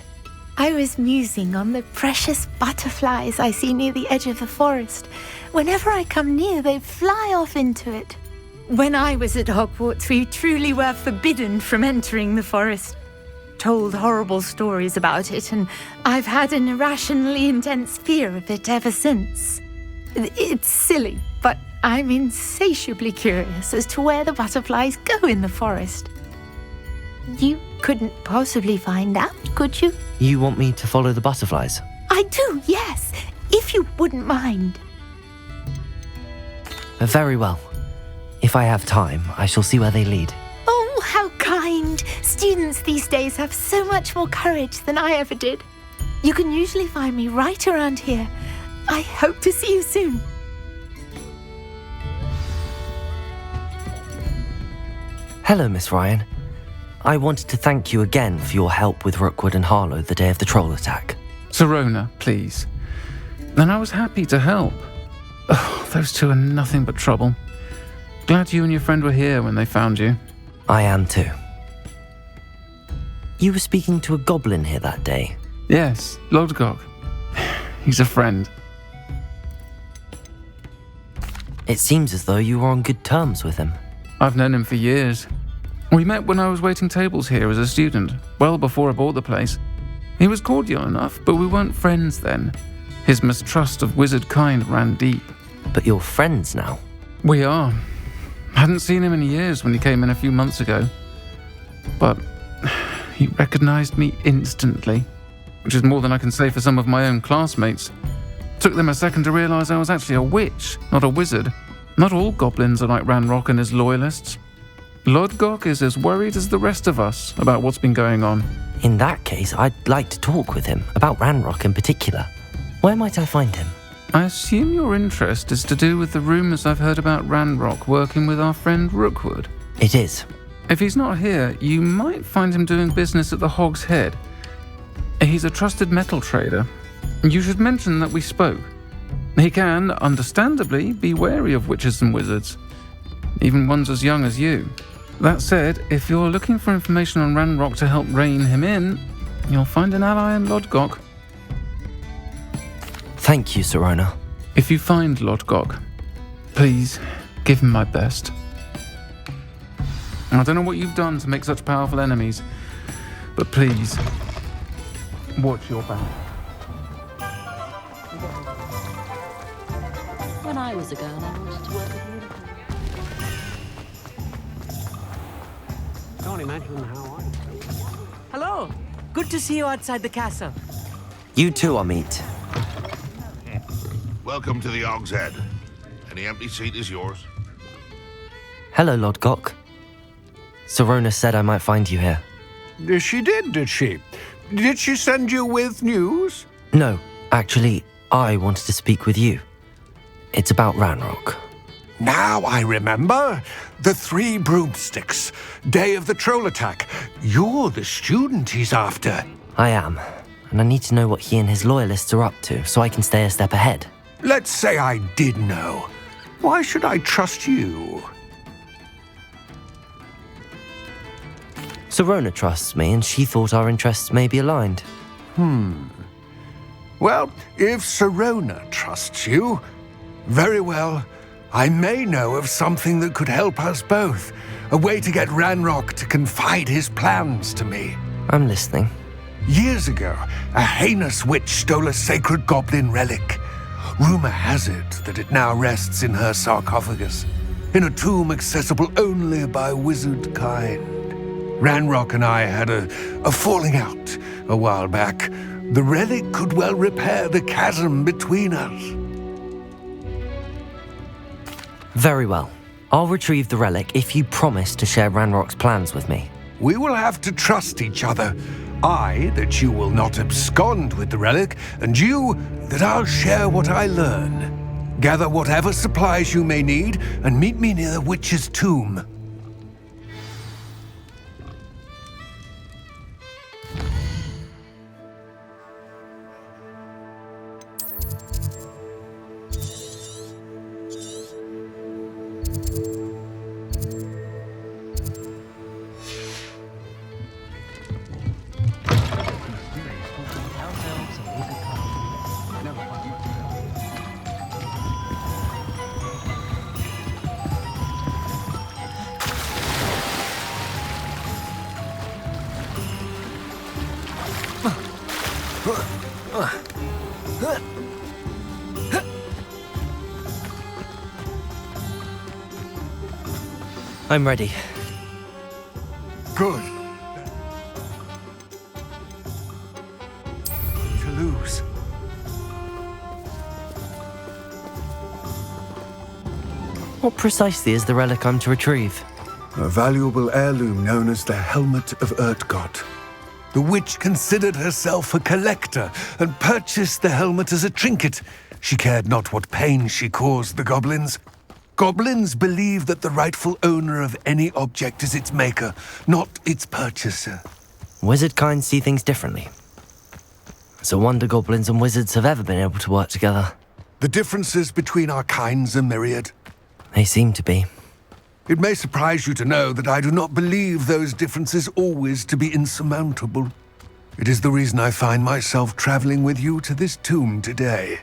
I was musing on the precious butterflies I see near the edge of the forest. Whenever I come near, they fly off into it. When I was at Hogwarts, we truly were forbidden from entering the forest. Told horrible stories about it, and I've had an irrationally intense fear of it ever since. It's silly, but I'm insatiably curious as to where the butterflies go in the forest. You couldn't possibly find out, could you? You want me to follow the butterflies? I do, yes, if you wouldn't mind. Very well. If I have time, I shall see where they lead. Oh, how kind! Students these days have so much more courage than I ever did. You can usually find me right around here. I hope to see you soon. Hello, Miss Ryan. I wanted to thank you again for your help with Rookwood and Harlow the day of the troll attack. Sirona, please. And I was happy to help. Oh, those two are nothing but trouble. Glad you and your friend were here when they found you. I am too. You were speaking to a goblin here that day? Yes, Lodgok. He's a friend. It seems as though you were on good terms with him. I've known him for years. We met when I was waiting tables here as a student, well before I bought the place. He was cordial enough, but we weren't friends then. His mistrust of wizard kind ran deep. But you're friends now? We are. Hadn't seen him in years when he came in a few months ago. But he recognized me instantly, which is more than I can say for some of my own classmates. Took them a second to realize I was actually a witch, not a wizard. Not all goblins are like Ranrock and his loyalists. Lodgok is as worried as the rest of us about what's been going on. In that case, I'd like to talk with him, about Ranrock in particular. Where might I find him? I assume your interest is to do with the rumours I've heard about Ranrock working with our friend Rookwood. It is. If he's not here, you might find him doing business at the Hog's Head. He's a trusted metal trader. You should mention that we spoke. He can, understandably, be wary of witches and wizards, even ones as young as you. That said, if you're looking for information on Ranrock to help rein him in, you'll find an ally in Lodgok. Thank you, Sirona. If you find Lodgok, please give him my best. I don't know what you've done to make such powerful enemies, but please, watch your back. When I was a girl, I wanted to work with unicorns. Can't imagine how I feel. Hello! Good to see you outside the castle. You too, Amit. Welcome to the Hog's Head. Any empty seat is yours. Hello, Lodgok. Sirona said I might find you here. She did she? Did she send you with news? No, actually, I wanted to speak with you. It's about Ranrock. Now I remember. The 3 broomsticks. Day of the troll attack. You're the student he's after. I am, and I need to know what he and his loyalists are up to so I can stay a step ahead. Let's say I did know. Why should I trust you? Sirona trusts me, and she thought our interests may be aligned. Well, if Sirona trusts you, very well. I may know of something that could help us both. A way to get Ranrock to confide his plans to me. I'm listening. Years ago, a heinous witch stole a sacred goblin relic. Rumor has it that it now rests in her sarcophagus, in a tomb accessible only by wizard kind. Ranrock and I had a falling out a while back. The relic could well repair the chasm between us. Very well. I'll retrieve the relic if you promise to share Ranrock's plans with me. We will have to trust each other. I, that you will not abscond with the relic, and you, that I'll share what I learn. Gather whatever supplies you may need, and meet me near the witch's tomb. I'm ready. Good. To lose. What precisely is the relic I'm to retrieve? A valuable heirloom known as the Helmet of Urtgott. The witch considered herself a collector and purchased the helmet as a trinket. She cared not what pain she caused the goblins. Goblins believe that the rightful owner of any object is its maker, not its purchaser. Wizard kind see things differently. It's a wonder goblins and wizards have ever been able to work together. The differences between our kinds are myriad. They seem to be. It may surprise you to know that I do not believe those differences always to be insurmountable. It is the reason I find myself traveling with you to this tomb today.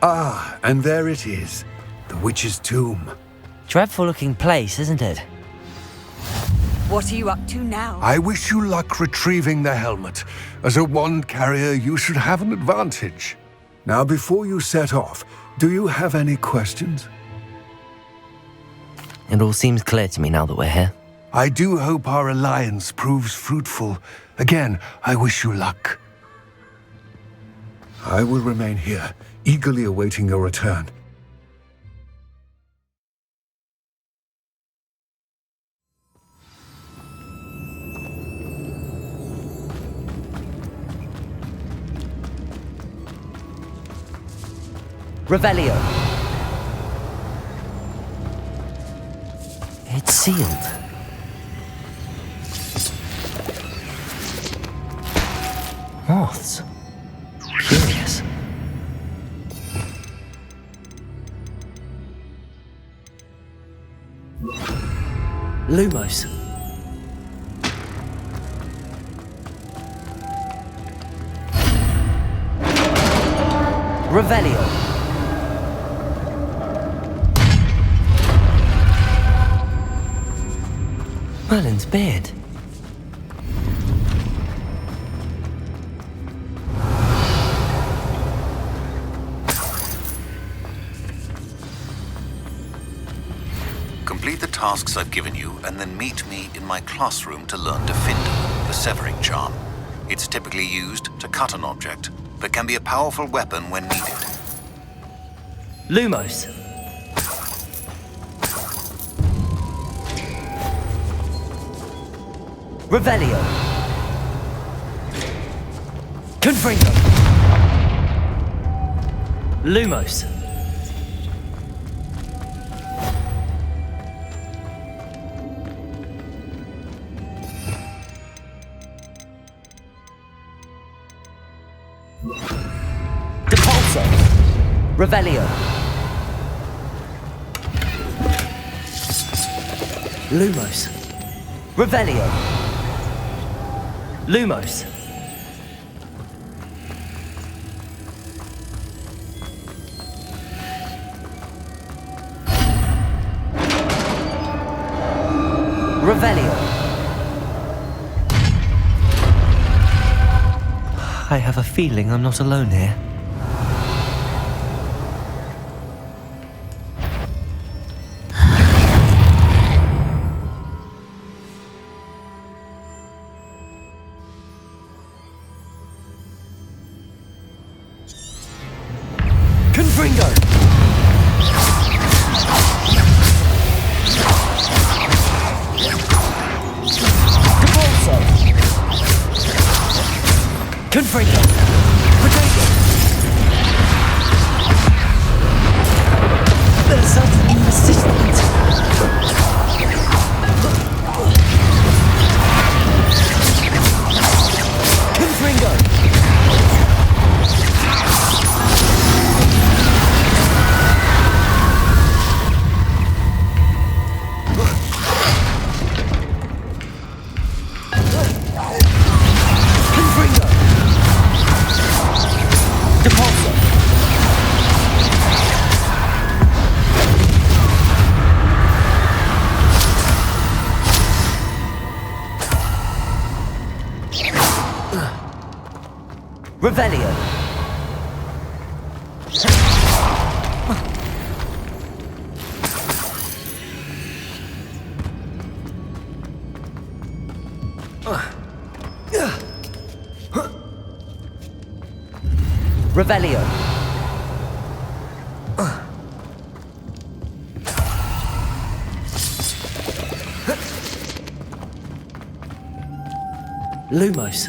Ah, and there it is, the witch's tomb. Dreadful-looking place, isn't it? What are you up to now? I wish you luck retrieving the helmet. As a wand carrier, you should have an advantage. Now, before you set off, do you have any questions? It all seems clear to me now that we're here. I do hope our alliance proves fruitful. Again, I wish you luck. I will remain here, eagerly awaiting your return. Revelio. It's sealed. Moths. Curious. Lumos. Revelio. Merlin's beard. Complete the tasks I've given you, and then meet me in my classroom to learn Defender, the severing charm. It's typically used to cut an object, but can be a powerful weapon when needed. Lumos. Revelio. Confringo. Lumos. Depulso. Revelio. Lumos. Revelio. Lumos. Revelio. I have a feeling I'm not alone here. Revelio. Revelio. Lumos.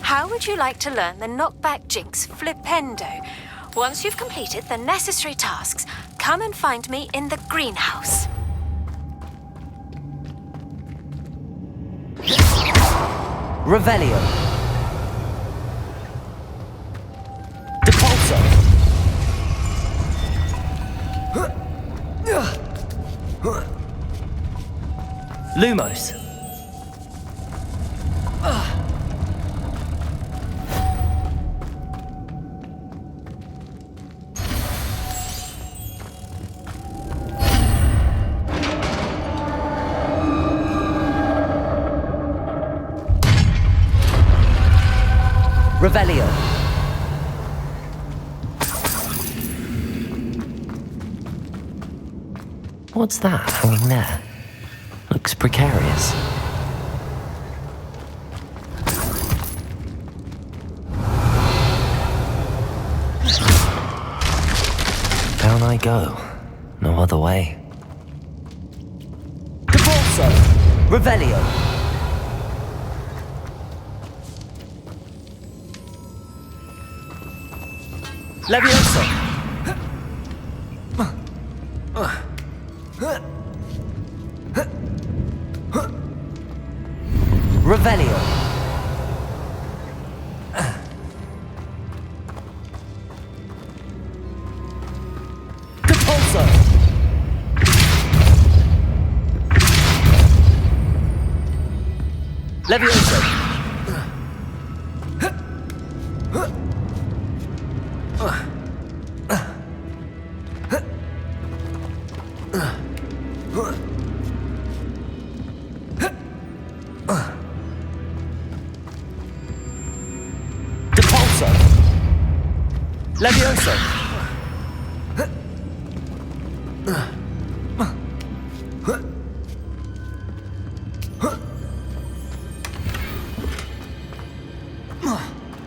How would you like to learn the knockback jinx Flipendo? Once you've completed the necessary tasks, come and find me in the greenhouse. Revelio. Depulso. Lumos. Revelio. What's that hanging there? Looks precarious. Down I go. No other way. Depulso. Revelio. Levioso. Revelio. Depulso. Levioso. Depulso. Levioso.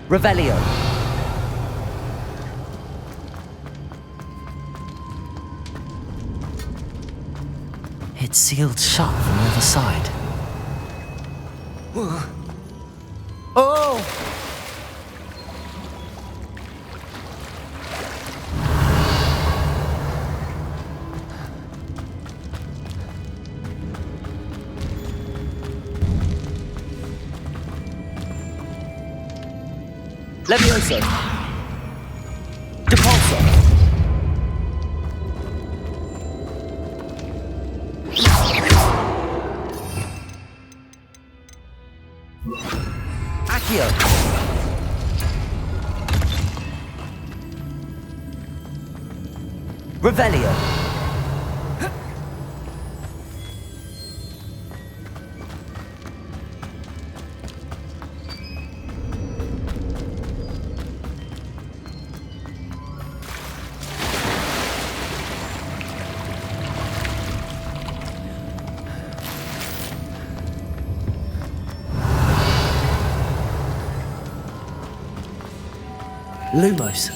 Revelio. It's sealed shut from the other side. Oh! Levioso. Depulso. Accio. Revelio. Lumos.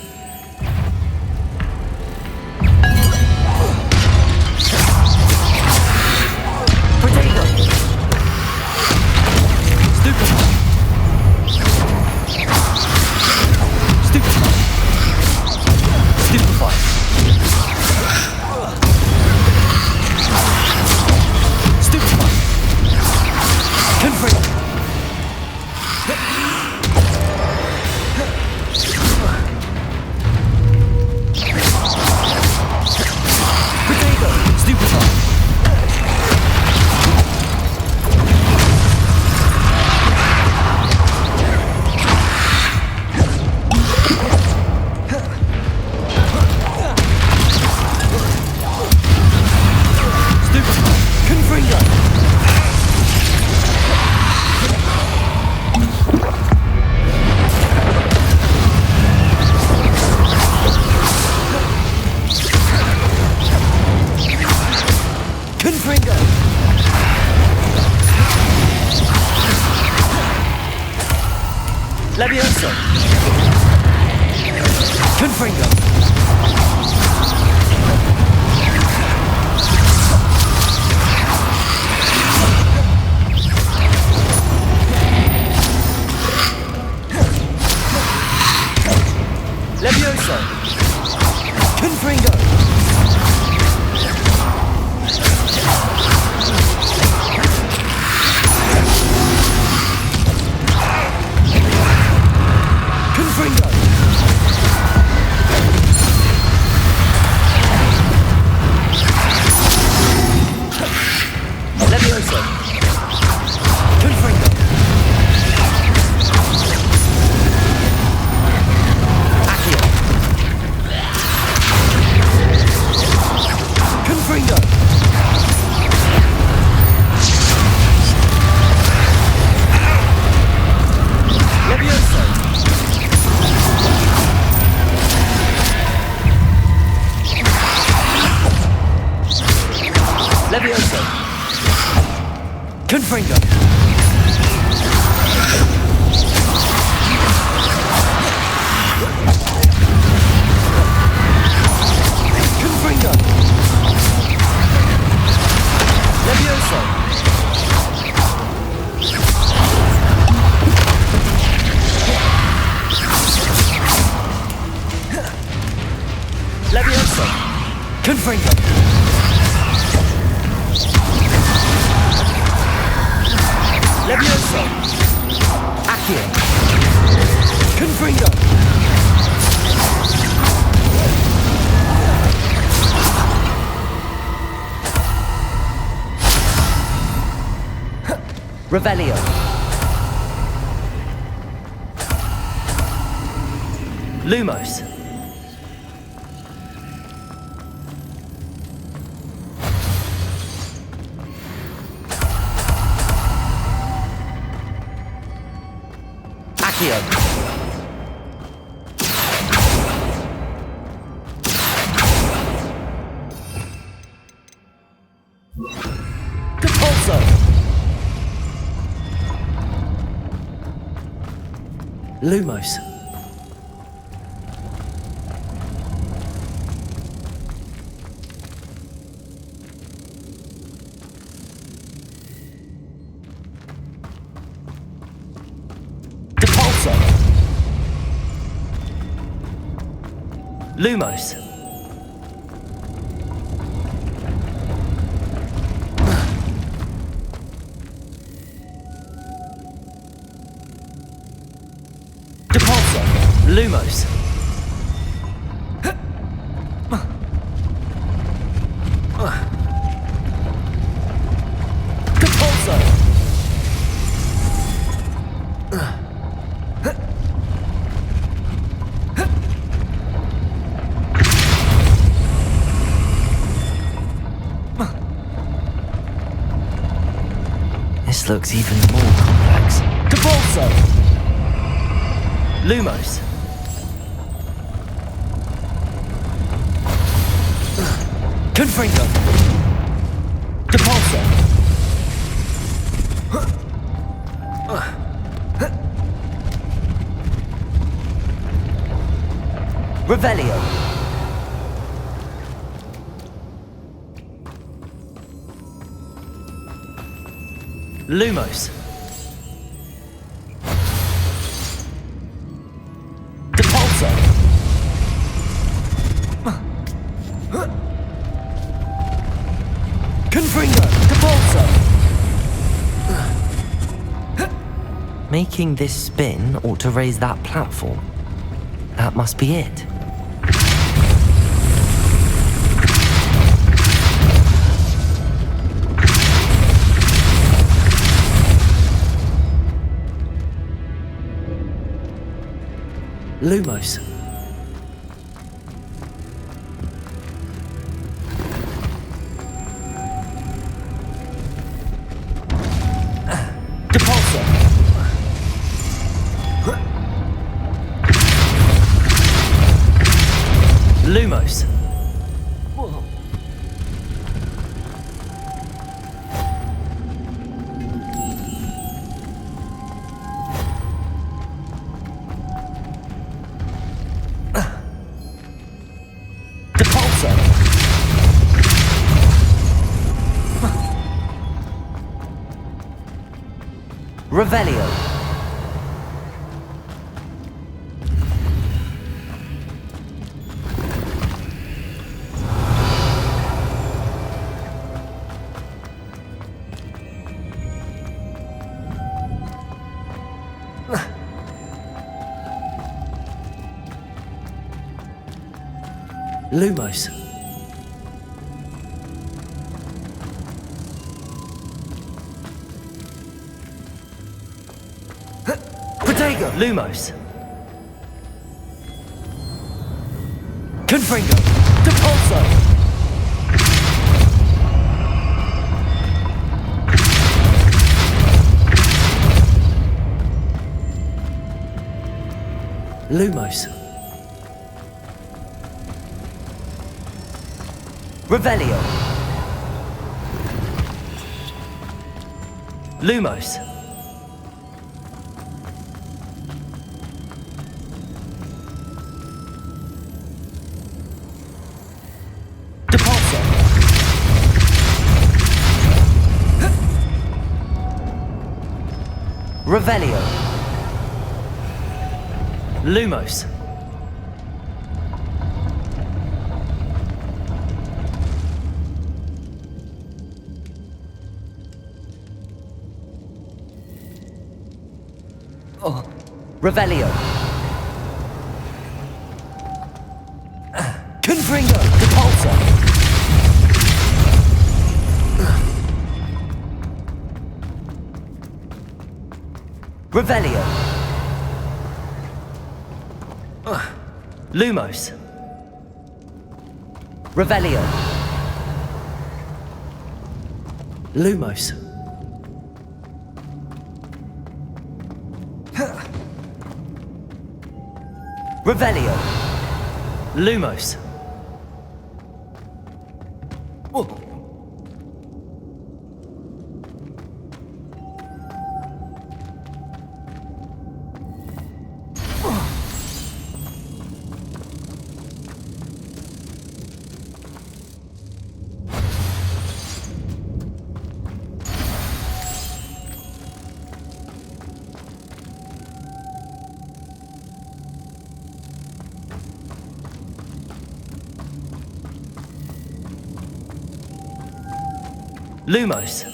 Protego. Stupefy. Stupefy. Stupefy. Stupefy. Confront. Confringo! Levioso! Confringo! Confringo! Levioso! Confringo! Accio! Confringo! Levioso! Levioso! Confringo! Confringo! Levioso! Levioso! Confringo! Levioso! Accio! Confringo! Revelio! Lumos! Accio! Compulso! Lumos! Compulso! Lumos! Compulso! Lumos! Compulso! This looks even more complex. Compulso! Lumos! Confringo! Compulso! Revelio! Lumos! Compulso! Confringo! Compulso! Making this spin ought to raise that platform. That must be it. Lumos. Compulso. Lumos. Whoa. Revelio. Lumos. Protego. Lumos. Confringo. Depulso. Lumos. Revelio. Lumos. Depulso. Revelio. Lumos. Oh, Revelio. Confringo. Depulso. Revelio. Lumos. Revelio. Lumos. Revelio. Lumos. Oh. Lumos.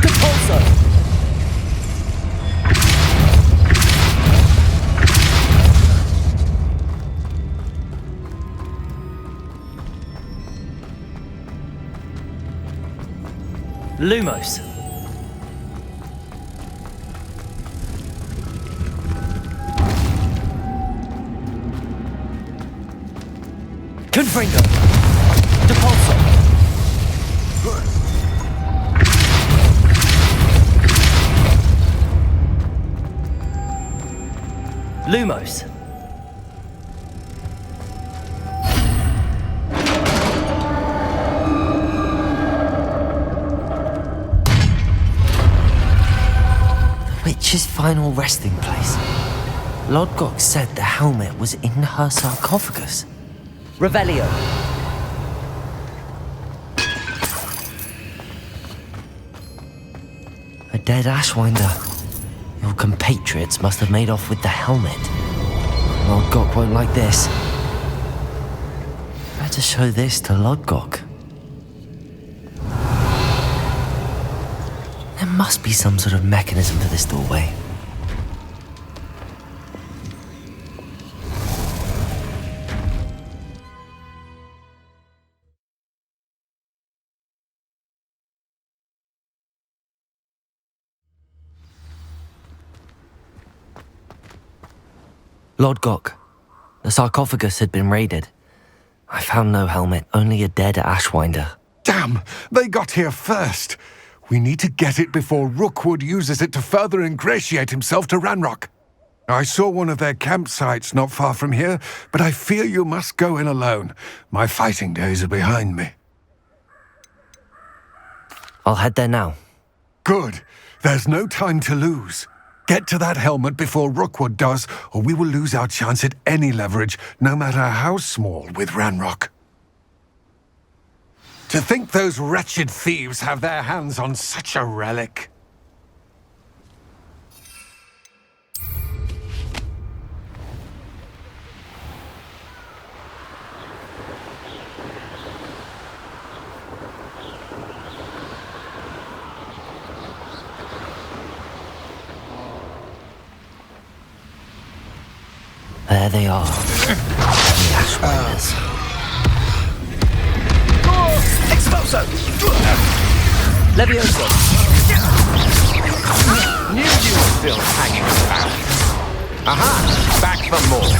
Depulso. Lumos. Confringo. Depulso. Lumos. Witch's final resting place. Lodgok said the helmet was in her sarcophagus. Revelio. A dead Ashwinder. Your compatriots must have made off with the helmet. Lodgok won't like this. Better show this to Lodgok. There must be some sort of mechanism for this doorway. Lodgok, the sarcophagus had been raided. I found no helmet, only a dead Ashwinder. Damn! They got here first! We need to get it before Rookwood uses it to further ingratiate himself to Ranrock. I saw one of their campsites not far from here, but I fear you must go in alone. My fighting days are behind me. I'll head there now. Good. There's no time to lose. Get to that helmet before Rookwood does, or we will lose our chance at any leverage, no matter how small, with Ranrock. To think those wretched thieves have their hands on such a relic. There they are. The Ashwinders. Expulso! Levioso! Knew you were still hanging around. Aha! Back for more.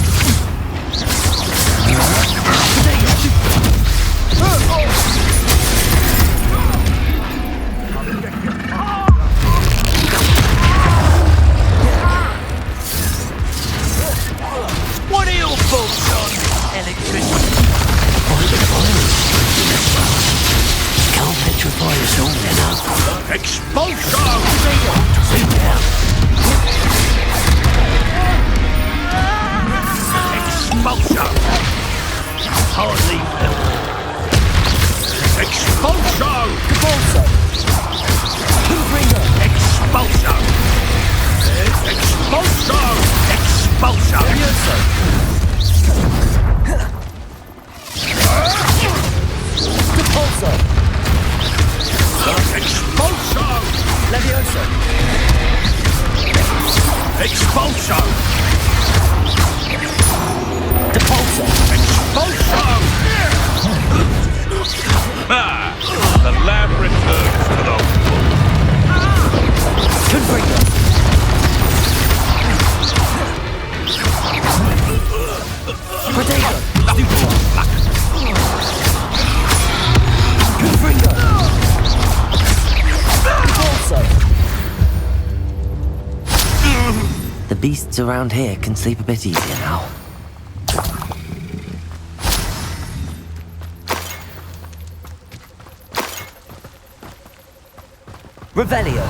What are your thoughts on electricity? Can't petrify us all enough. Expulsion! Expulsion! Hardly expulsion! Expulsion! Expulsion! Expulsion! Expulsion! Expulsion! Expulsion! Levioso! Expulsion! Depulso! Expulsion! Ah! The lamb returns to the Confringo! Protego! Confringo! The beasts around here can sleep a bit easier now. Revelio!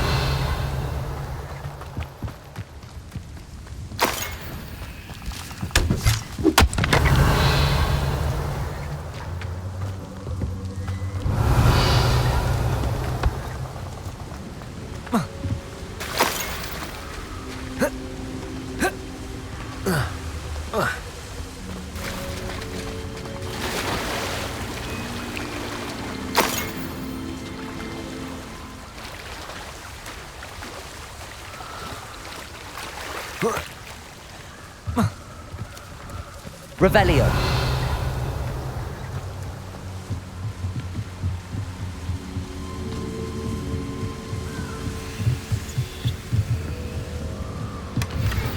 Revelio.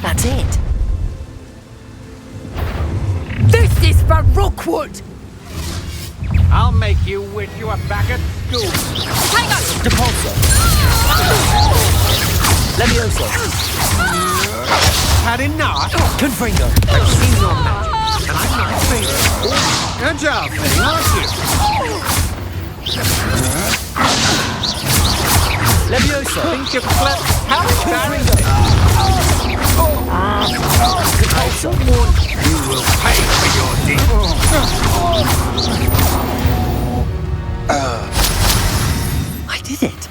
That's it. This is for Rookwood! I'll make you wish you were back at school. Depulso. Levioso. Had enough? Confringo. I've seen your magic, and I'm not failing. Agile thing, aren't you? Levioso. Think you're clever? How Confringo. Depulso. You will pay for your deeds. I did it.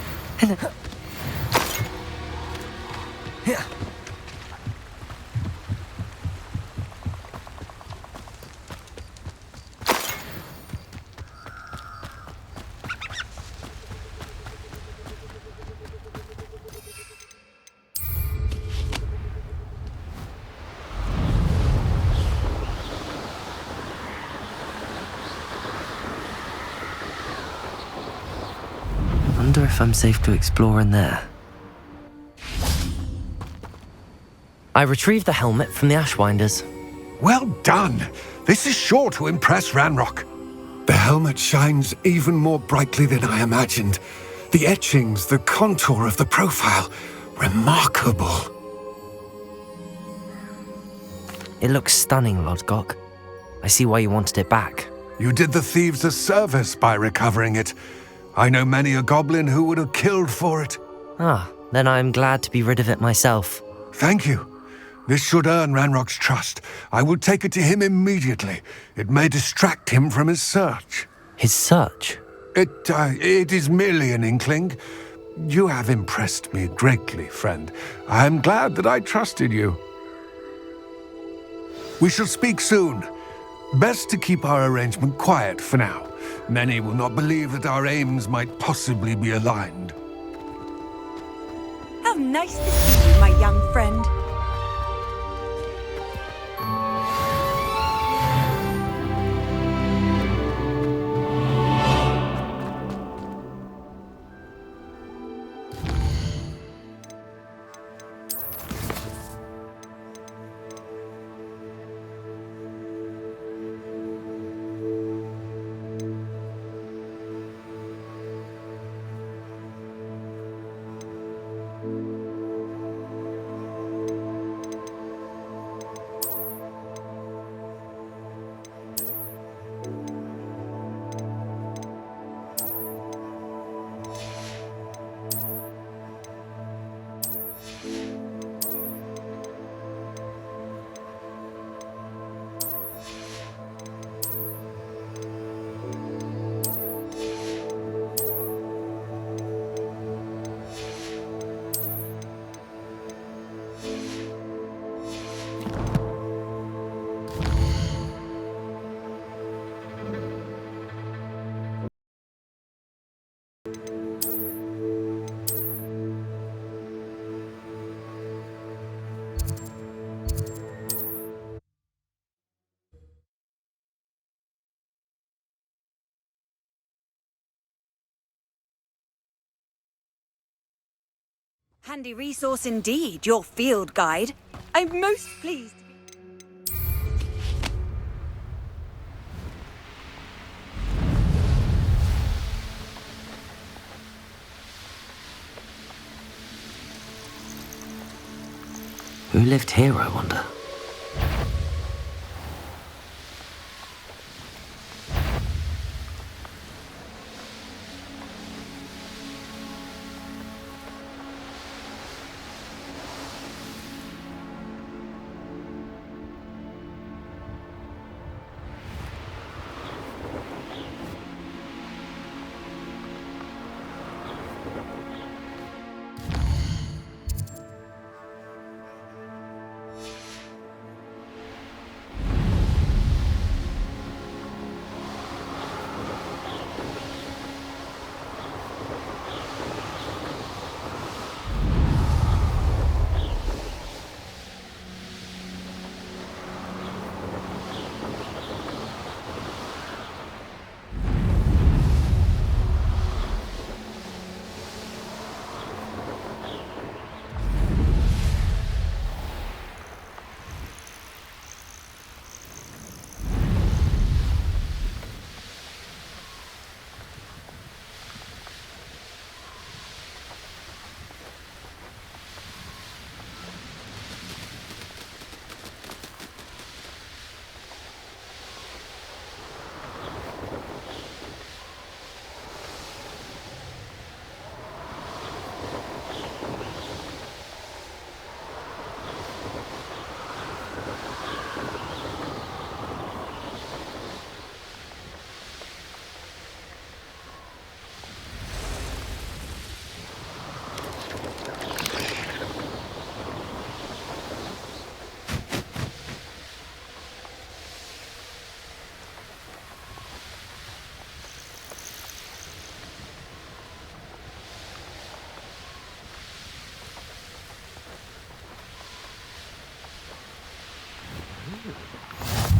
Wonder if I'm safe to explore in there. I retrieved the helmet from the Ashwinders. Well done. This is sure to impress Ranrock. The helmet shines even more brightly than I imagined. The etchings, the contour of the profile, remarkable. It looks stunning, Lodgok. I see why you wanted it back. You did the thieves a service by recovering it. I know many a goblin who would have killed for it. Ah, then I am glad to be rid of it myself. Thank you. This should earn Ranrock's trust. I will take it to him immediately. It may distract him from his search. His search? It is merely an inkling. You have impressed me greatly, friend. I am glad that I trusted you. We shall speak soon. Best to keep our arrangement quiet for now. Many will not believe that our aims might possibly be aligned. How nice to see you, my young friend. Handy resource indeed, your field guide. I'm most pleased. Who lived here, I wonder?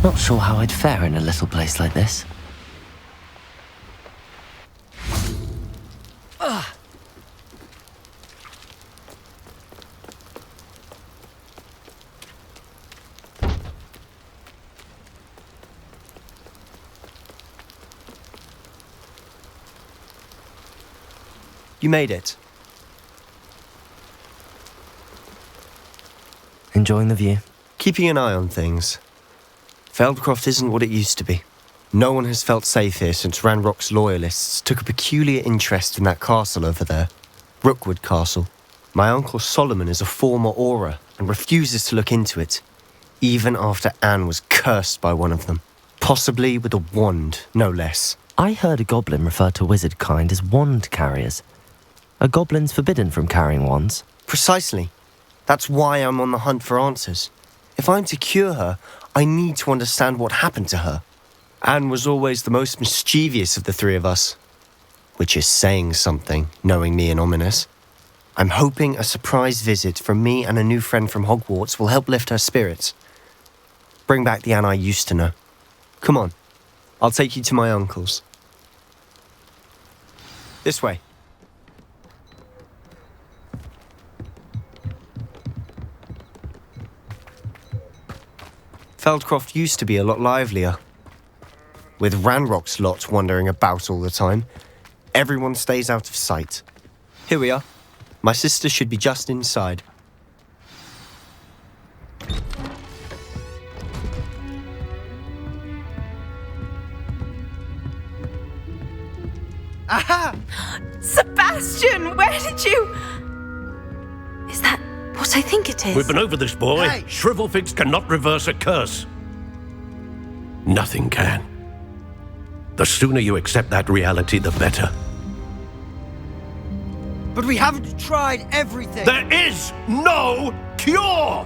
Not sure how I'd fare in a little place like this. You made it. Enjoying the view? Keeping an eye on things. Feldcroft isn't what it used to be. No one has felt safe here since Ranrock's loyalists took a peculiar interest in that castle over there, Rookwood Castle. My Uncle Solomon is a former Auror and refuses to look into it, even after Anne was cursed by one of them, possibly with a wand, no less. I heard a goblin refer to wizard kind as wand carriers. Are goblins forbidden from carrying wands? Precisely. That's why I'm on the hunt for answers. If I'm to cure her, I need to understand what happened to her. Anne was always the most mischievous of the three of us, which is saying something, knowing me and Ominous. I'm hoping a surprise visit from me and a new friend from Hogwarts will help lift her spirits. Bring back the Anne I used to know. Come on, I'll take you to my uncle's. This way. Feldcroft used to be a lot livelier. With Ranrock's lot wandering about all the time, everyone stays out of sight. Here we are. My sister should be just inside. Aha! Sebastian, where did you... Is that what I think it is? We've been over this, boy. Hey. Shrivelfigs cannot reverse a curse. Nothing can. The sooner you accept that reality, the better. But we haven't tried everything. There is no cure!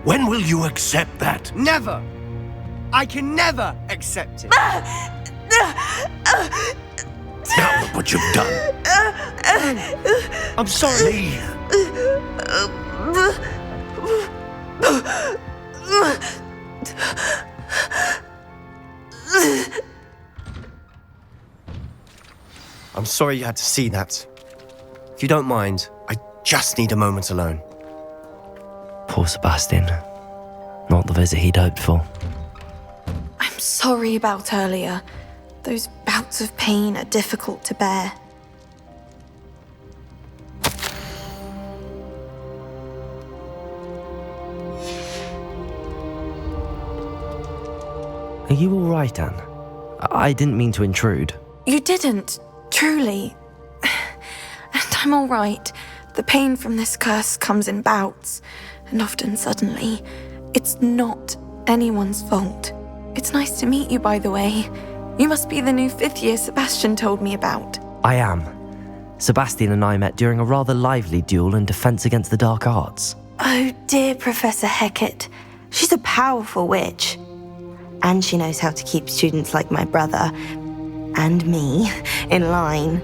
When will you accept that? Never! I can never accept it. Now look what you've done. I'm sorry. Leave. I'm sorry you had to see that. If you don't mind, I just need a moment alone. Poor Sebastian. Not the visit he'd hoped for. I'm sorry about earlier. Those bouts of pain are difficult to bear. Are you all right, Anne? I didn't mean to intrude. You didn't, truly. And I'm all right. The pain from this curse comes in bouts, and often suddenly. It's not anyone's fault. It's nice to meet you, by the way. You must be the new 5th year Sebastian told me about. I am. Sebastian and I met during a rather lively duel in defense against the dark arts. Oh dear, Professor Hecat. She's a powerful witch. And she knows how to keep students like my brother, and me, in line.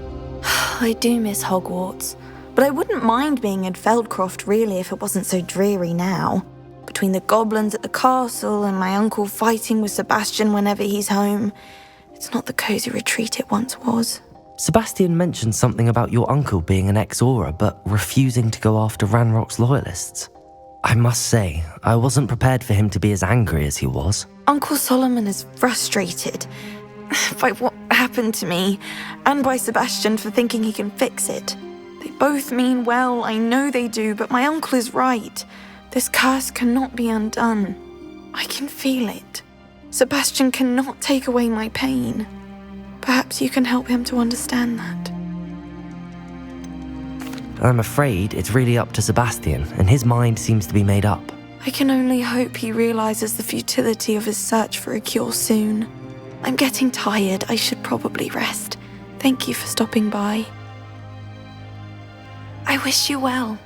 I do miss Hogwarts, but I wouldn't mind being in Feldcroft really if it wasn't so dreary now. Between the goblins at the castle and my uncle fighting with Sebastian whenever he's home, it's not the cosy retreat it once was. Sebastian mentioned something about your uncle being an ex-Auror, but refusing to go after Ranrock's loyalists. I must say, I wasn't prepared for him to be as angry as he was. Uncle Solomon is frustrated by what happened to me, and by Sebastian for thinking he can fix it. They both mean well, I know they do, but my uncle is right. This curse cannot be undone. I can feel it. Sebastian cannot take away my pain. Perhaps you can help him to understand that. I'm afraid it's really up to Sebastian, and his mind seems to be made up. I can only hope he realizes the futility of his search for a cure soon. I'm getting tired. I should probably rest. Thank you for stopping by. I wish you well.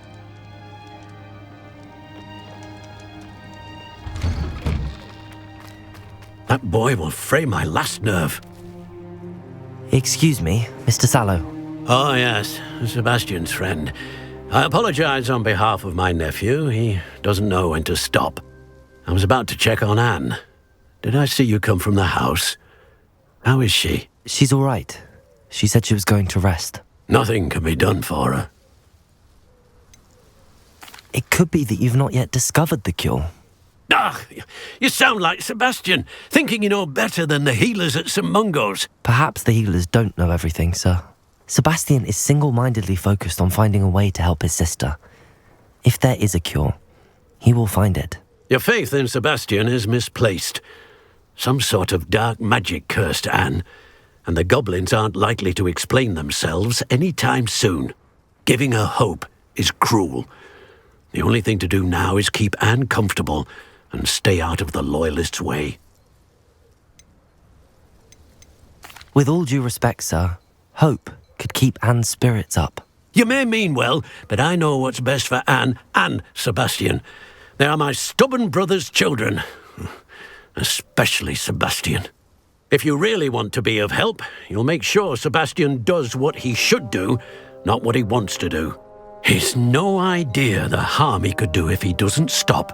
That boy will fray my last nerve. Excuse me, Mr. Sallow. Oh, yes, Sebastian's friend. I apologize on behalf of my nephew. He doesn't know when to stop. I was about to check on Anne. Did I see you come from the house? How is she? She's all right. She said she was going to rest. Nothing can be done for her. It could be that you've not yet discovered the cure. Ah, you sound like Sebastian, thinking you know better than the healers at St. Mungo's. Perhaps the healers don't know everything, sir. Sebastian is single-mindedly focused on finding a way to help his sister. If there is a cure, he will find it. Your faith in Sebastian is misplaced. Some sort of dark magic cursed Anne, and the goblins aren't likely to explain themselves any time soon. Giving her hope is cruel. The only thing to do now is keep Anne comfortable and stay out of the Loyalists' way. With all due respect, sir, hope could keep Anne's spirits up. You may mean well, but I know what's best for Anne and Sebastian. They are my stubborn brother's children. Especially Sebastian. If you really want to be of help, you'll make sure Sebastian does what he should do, not what he wants to do. He's no idea the harm he could do if he doesn't stop.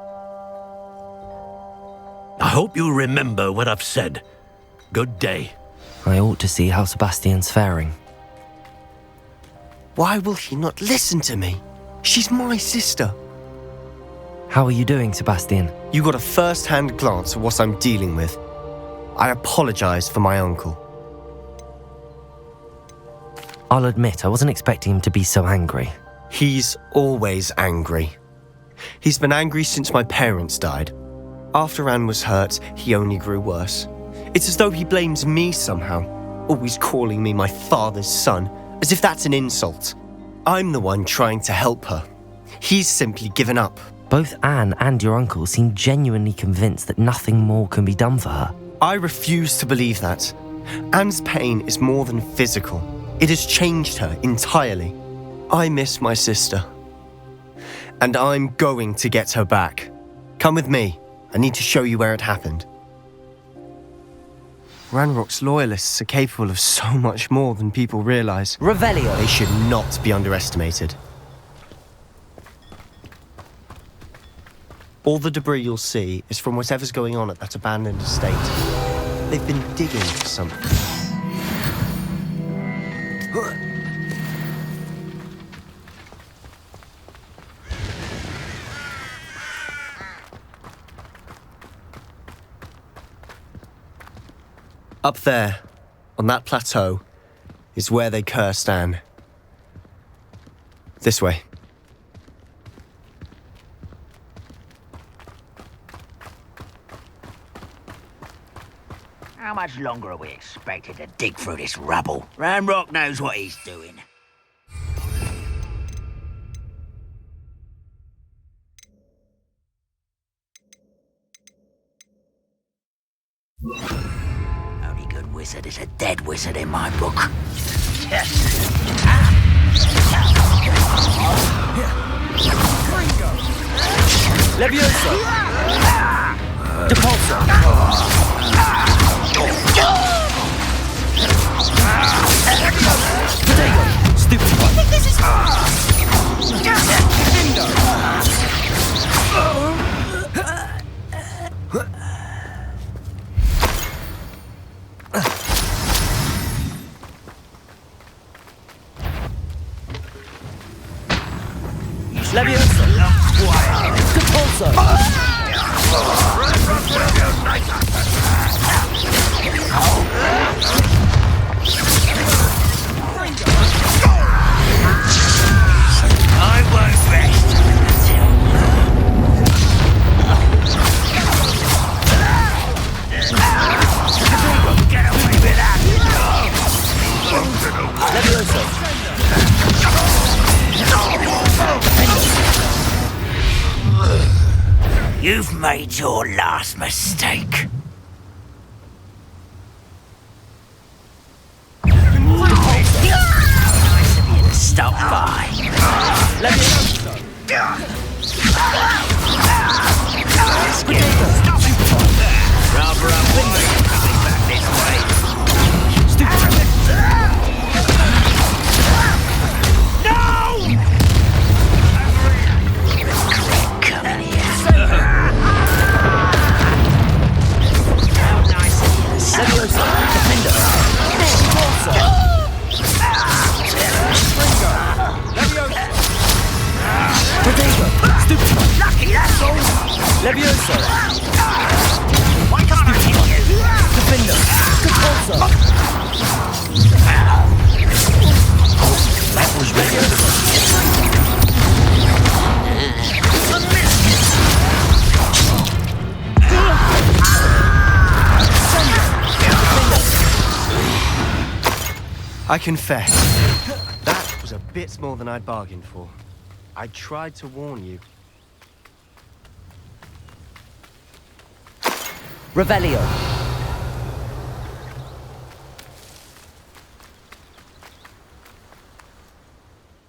I hope you remember what I've said. Good day. I ought to see how Sebastian's faring. Why will he not listen to me? She's my sister. How are you doing, Sebastian? You got a first-hand glance at what I'm dealing with. I apologize for my uncle. I'll admit, I wasn't expecting him to be so angry. He's always angry. He's been angry since my parents died. After Anne was hurt, he only grew worse. It's as though he blames me somehow, always calling me my father's son, as if that's an insult. I'm the one trying to help her. He's simply given up. Both Anne and your uncle seem genuinely convinced that nothing more can be done for her. I refuse to believe that. Anne's pain is more than physical. It has changed her entirely. I miss my sister. And I'm going to get her back. Come with me. I need to show you where it happened. Ranrock's loyalists are capable of so much more than people realize. Revelio! They should not be underestimated. All the debris you'll see is from whatever's going on at that abandoned estate. They've been digging for something. Up there, on that plateau, is where they cursed Anne. This way. How much longer are we expected to dig through this rubble? Ranrock knows what he's doing. Only good wizard is a dead wizard in my book. Levioso! Depulso! Potato! Stupid one! I think this is... Levioso! Depulso! I won't rest until... Get away with that! You've made your last mistake. Nice of you to stop by. Rather avoid coming back this way. No! Come here. How nice of you to stop. Lucky that's all. Levioso! Why can't I hit you? Defender! Depulso! That was Levioso. I confess, that was a bit more than I'd bargained for. I tried to warn you. Revelio.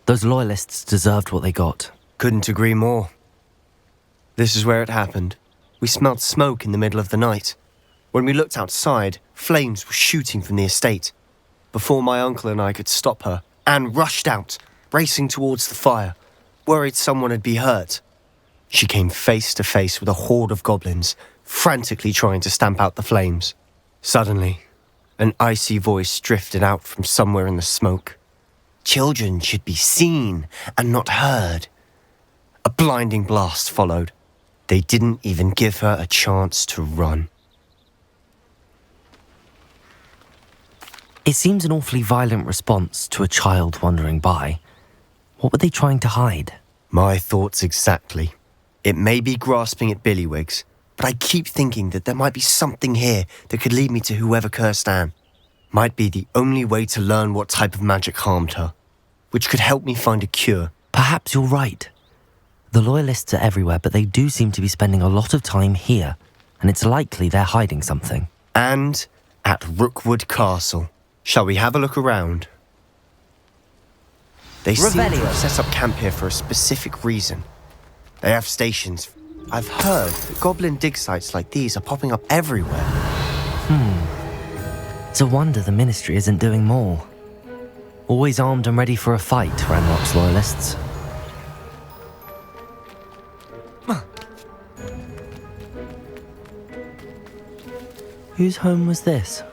Those loyalists deserved what they got. Couldn't agree more. This is where it happened. We smelled smoke in the middle of the night. When we looked outside, flames were shooting from the estate. Before my uncle and I could stop her, Anne rushed out, racing towards the fire, worried someone had been hurt. She came face to face with a horde of goblins, frantically trying to stamp out the flames. Suddenly, an icy voice drifted out from somewhere in the smoke. Children should be seen and not heard. A blinding blast followed. They didn't even give her a chance to run. It seems an awfully violent response to a child wandering by. What were they trying to hide? My thoughts exactly. It may be grasping at Billywigs, but I keep thinking that there might be something here that could lead me to whoever cursed Anne. Might be the only way to learn what type of magic harmed her, which could help me find a cure. Perhaps you're right. The Loyalists are everywhere, but they do seem to be spending a lot of time here, and it's likely they're hiding something. And at Rookwood Castle. Shall we have a look around? They seem to have set up camp here for a specific reason. They have stations. I've heard that goblin dig sites like these are popping up everywhere. It's a wonder the Ministry isn't doing more. Always armed and ready for a fight, Ranrock's Loyalists. Whose home was this?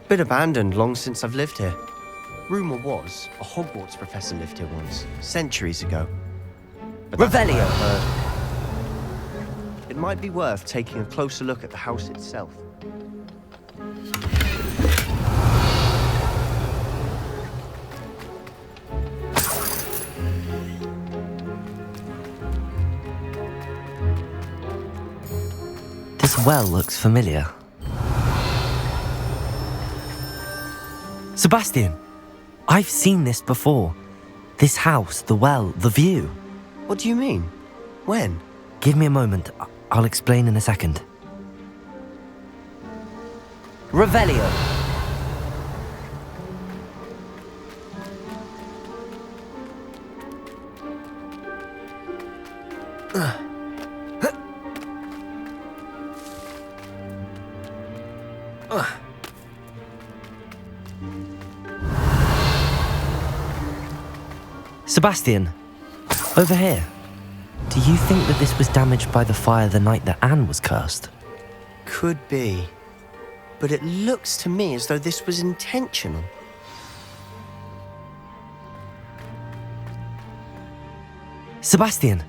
Bit abandoned long since I've lived here. Rumour was a Hogwarts professor lived here once, centuries ago. But Revelio! It might be worth taking a closer look at the house itself. This well looks familiar. Sebastian, I've seen this before. This house, the well, the view. What do you mean? When? Give me a moment. I'll explain in a second. Revelio. Sebastian, over here. Do you think that this was damaged by the fire the night that Anne was cursed? Could be. But it looks to me as though this was intentional. Sebastian,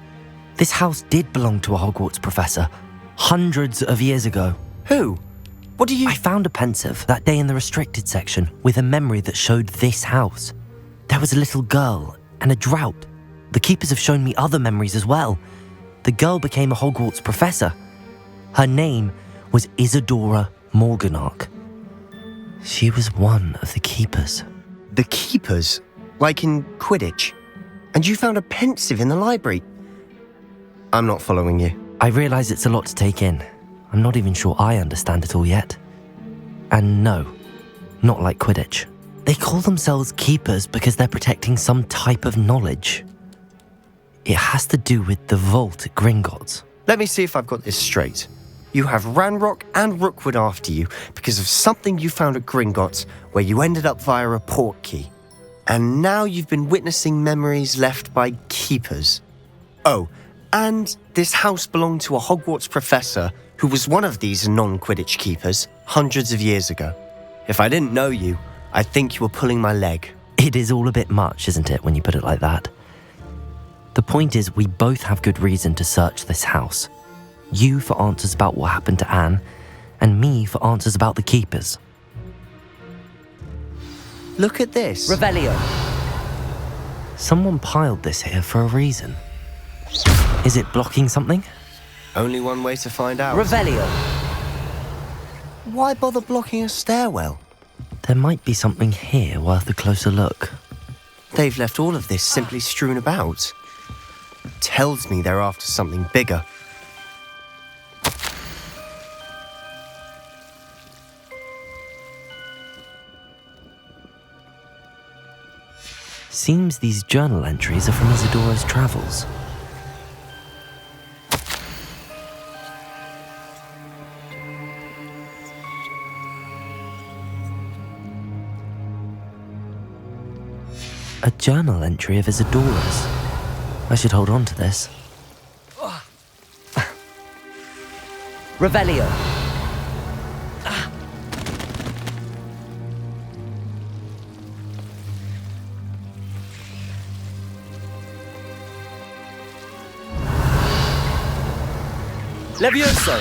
this house did belong to a Hogwarts professor, hundreds of years ago. Who? What do you... I found a pensive that day in the restricted section with a memory that showed this house. There was a little girl and a drought. The keepers have shown me other memories as well. The girl became a Hogwarts professor. Her name was Isadora Morganach. She was one of the keepers. The keepers? Like in Quidditch? And you found a pensive in the library? I'm not following you. I realise it's a lot to take in. I'm not even sure I understand it all yet. And no, not like Quidditch. They call themselves keepers because they're protecting some type of knowledge. It has to do with the vault at Gringotts. Let me see if I've got this straight. You have Ranrock and Rookwood after you because of something you found at Gringotts where you ended up via a port key. And now you've been witnessing memories left by keepers. Oh, and this house belonged to a Hogwarts professor who was one of these non-Quidditch keepers hundreds of years ago. If I didn't know you, I think you were pulling my leg. It is all a bit much, isn't it, when you put it like that? The point is, we both have good reason to search this house. You for answers about what happened to Anne, and me for answers about the keepers. Look at this. Revelio. Someone piled this here for a reason. Is it blocking something? Only one way to find out. Revelio. Why bother blocking a stairwell? There might be something here worth a closer look. They've left all of this simply strewn about. Tells me they're after something bigger. Seems these journal entries are from Isadora's travels. A journal entry of Isadora's. I should hold on to this. Revelio. Levioso!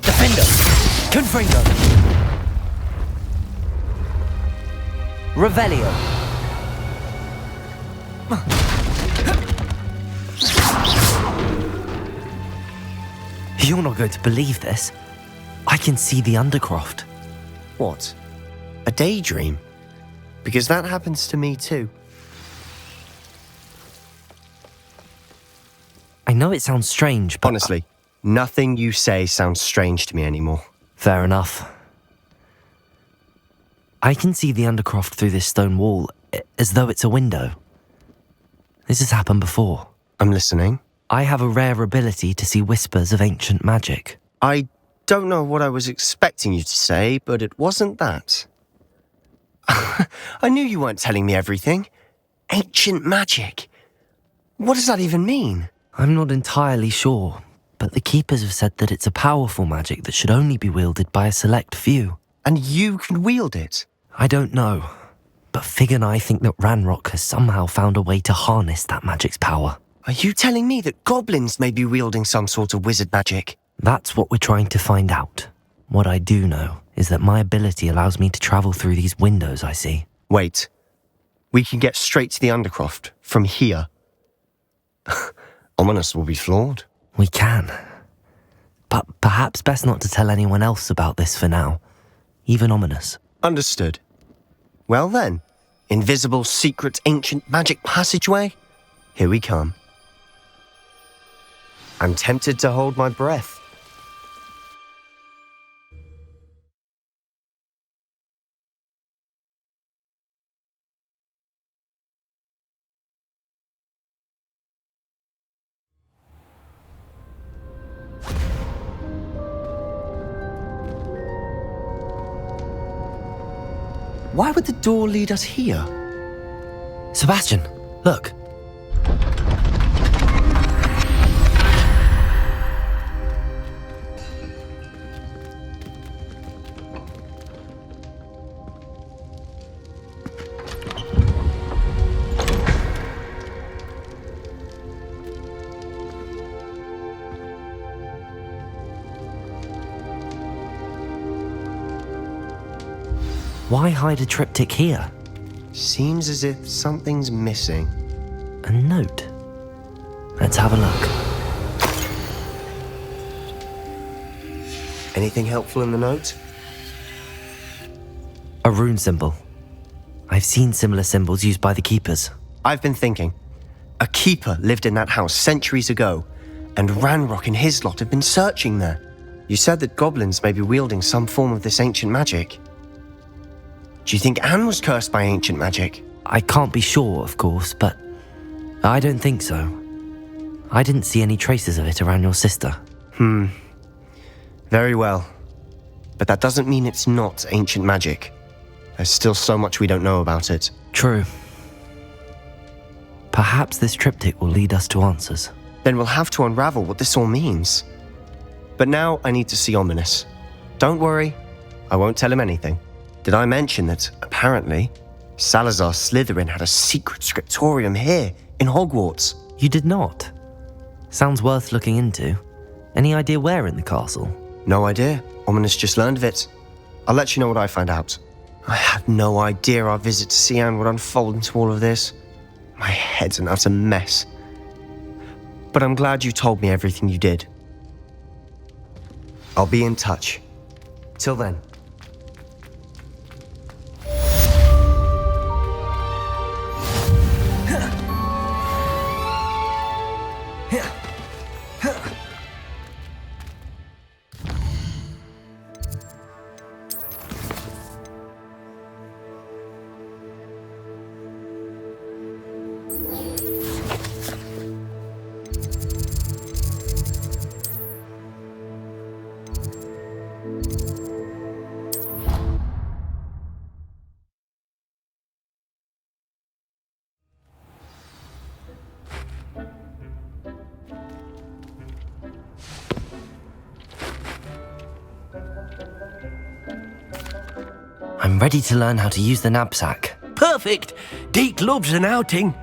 Defendo! Confringo! Revelio! You're not going to believe this. I can see the Undercroft. What? A daydream? Because that happens to me too. I know it sounds strange, but... Honestly, nothing you say sounds strange to me anymore. Fair enough. I can see the Undercroft through this stone wall, as though it's a window. This has happened before. I'm listening. I have a rare ability to see whispers of ancient magic. I don't know what I was expecting you to say, but it wasn't that. I knew you weren't telling me everything. Ancient magic. What does that even mean? I'm not entirely sure, but the Keepers have said that it's a powerful magic that should only be wielded by a select few. And you can wield it? I don't know, but Fig and I think that Ranrock has somehow found a way to harness that magic's power. Are you telling me that goblins may be wielding some sort of wizard magic? That's what we're trying to find out. What I do know is that my ability allows me to travel through these windows I see. Wait. We can get straight to the Undercroft from here. Ominous will be flawed. We can. But perhaps best not to tell anyone else about this for now. Even Ominous. Understood. Well then, invisible, secret, ancient magic passageway? Here we come. I'm tempted to hold my breath. Why would the door lead us here? Sebastian, look. Why hide a triptych here? Seems as if something's missing. A note. Let's have a look. Anything helpful in the note? A rune symbol. I've seen similar symbols used by the Keepers. I've been thinking. A keeper lived in that house centuries ago, and Ranrock and his lot have been searching there. You said that goblins may be wielding some form of this ancient magic. Do you think Anne was cursed by ancient magic? I can't be sure, of course, but I don't think so. I didn't see any traces of it around your sister. Very well. But that doesn't mean it's not ancient magic. There's still so much we don't know about it. True. Perhaps this triptych will lead us to answers. Then we'll have to unravel what this all means. But now I need to see Ominous. Don't worry, I won't tell him anything. Did I mention that, apparently, Salazar Slytherin had a secret scriptorium here in Hogwarts? You did not? Sounds worth looking into. Any idea where in the castle? No idea. Ominous just learned of it. I'll let you know what I find out. I had no idea our visit to Sian would unfold into all of this. My head's an utter mess. But I'm glad you told me everything you did. I'll be in touch. Till then. I'm ready to learn how to use the knapsack. Perfect! Deke loves an outing.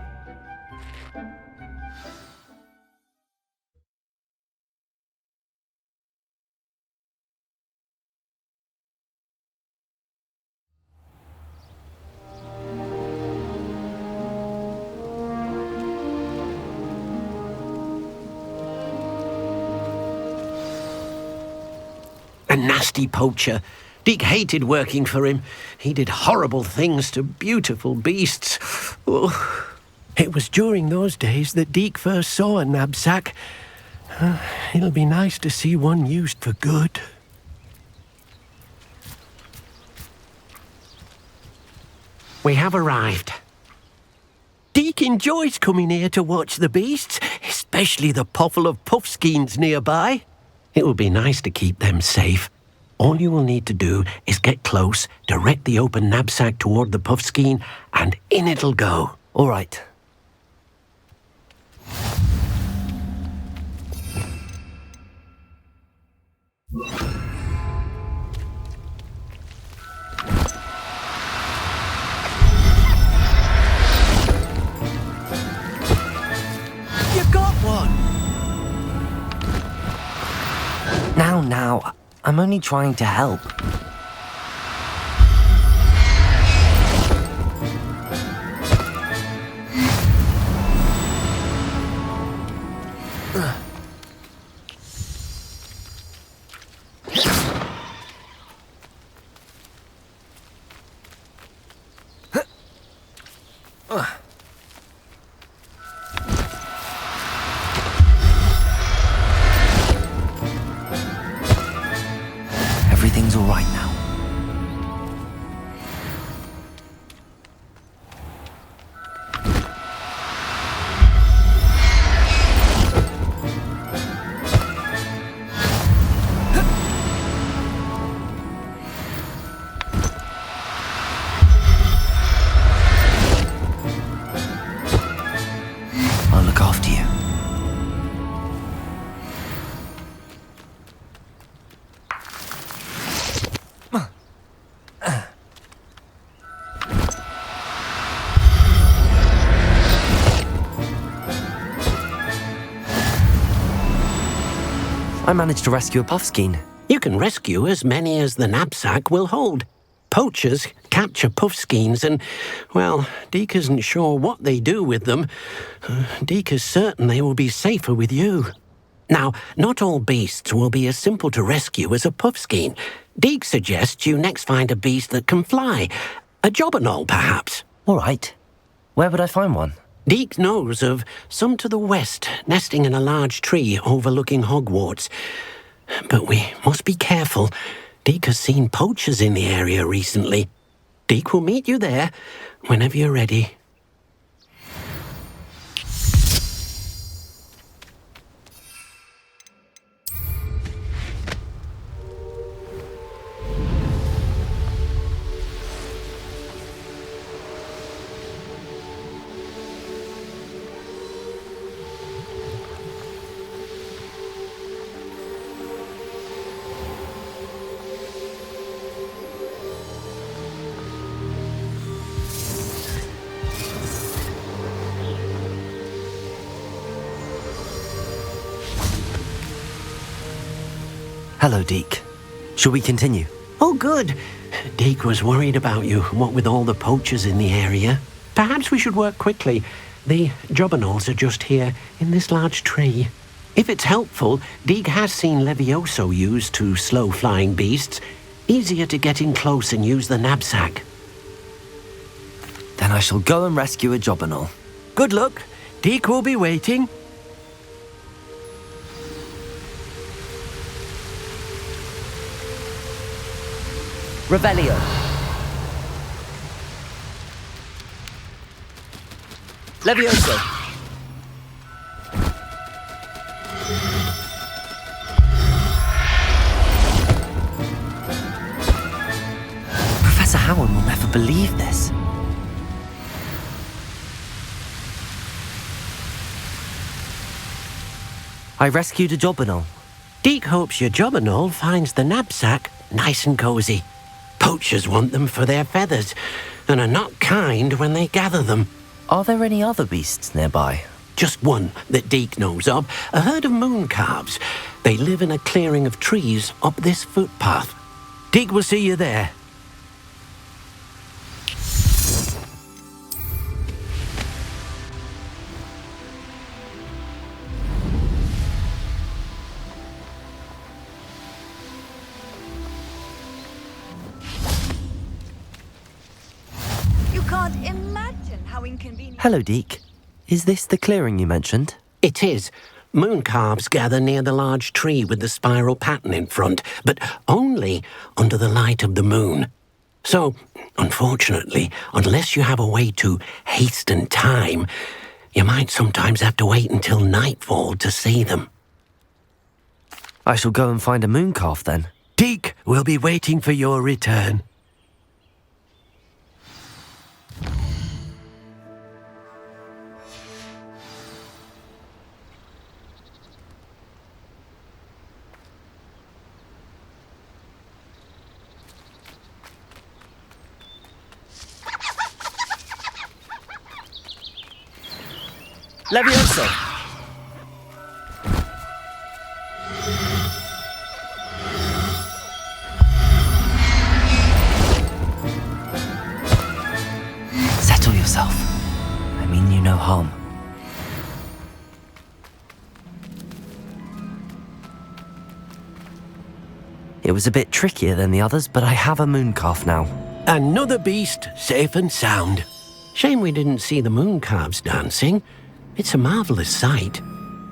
A nasty poacher. Deke hated working for him. He did horrible things to beautiful beasts. Oh. It was during those days that Deke first saw a knapsack. It'll be nice to see one used for good. We have arrived. Deke enjoys coming here to watch the beasts, especially the potful of puffskeins nearby. It will be nice to keep them safe. All you will need to do is get close, direct the open knapsack toward the puffskein, and in it'll go. All right. You got one! Now, I'm only trying to help. Everything's all right now. I'll look after you. I managed to rescue a puffskein. You can rescue as many as the knapsack will hold. Poachers capture puffskeins and, well, Deke isn't sure what they do with them. Deke is certain they will be safer with you. Now, not all beasts will be as simple to rescue as a puffskein. Deke suggests you next find a beast that can fly. A jobberknoll, perhaps. All right. Where would I find one? Deke knows of some to the west, nesting in a large tree overlooking Hogwarts. But we must be careful. Deke has seen poachers in the area recently. Deke will meet you there whenever you're ready. Hello, Deke. Shall we continue? Oh, good. Deke was worried about you, what with all the poachers in the area. Perhaps we should work quickly. The jobberknolls are just here, in this large tree. If it's helpful, Deke has seen Levioso used to slow flying beasts. Easier to get in close and use the knapsack. Then I shall go and rescue a jobberknoll. Good luck. Deke will be waiting. Revelio. Levioso. Professor Howard will never believe this. I rescued a Jobberknoll. Deke hopes your Jobberknoll finds the knapsack nice and cozy. Poachers want them for their feathers, and are not kind when they gather them. Are there any other beasts nearby? Just one that Deke knows of, a herd of moon calves. They live in a clearing of trees up this footpath. Deke will see you there. You can't imagine how inconvenient. Hello, Deke. Is this the clearing you mentioned? It is. Moon calves gather near the large tree with the spiral pattern in front, but only under the light of the moon. So, unfortunately, unless you have a way to hasten time, you might sometimes have to wait until nightfall to see them. I shall go and find a moon calf then. Deke will be waiting for your return. Levioso. Settle yourself. I mean you no harm. It was a bit trickier than the others, but I have a moon calf now. Another beast, safe and sound. Shame we didn't see the moon calves dancing. It's a marvellous sight.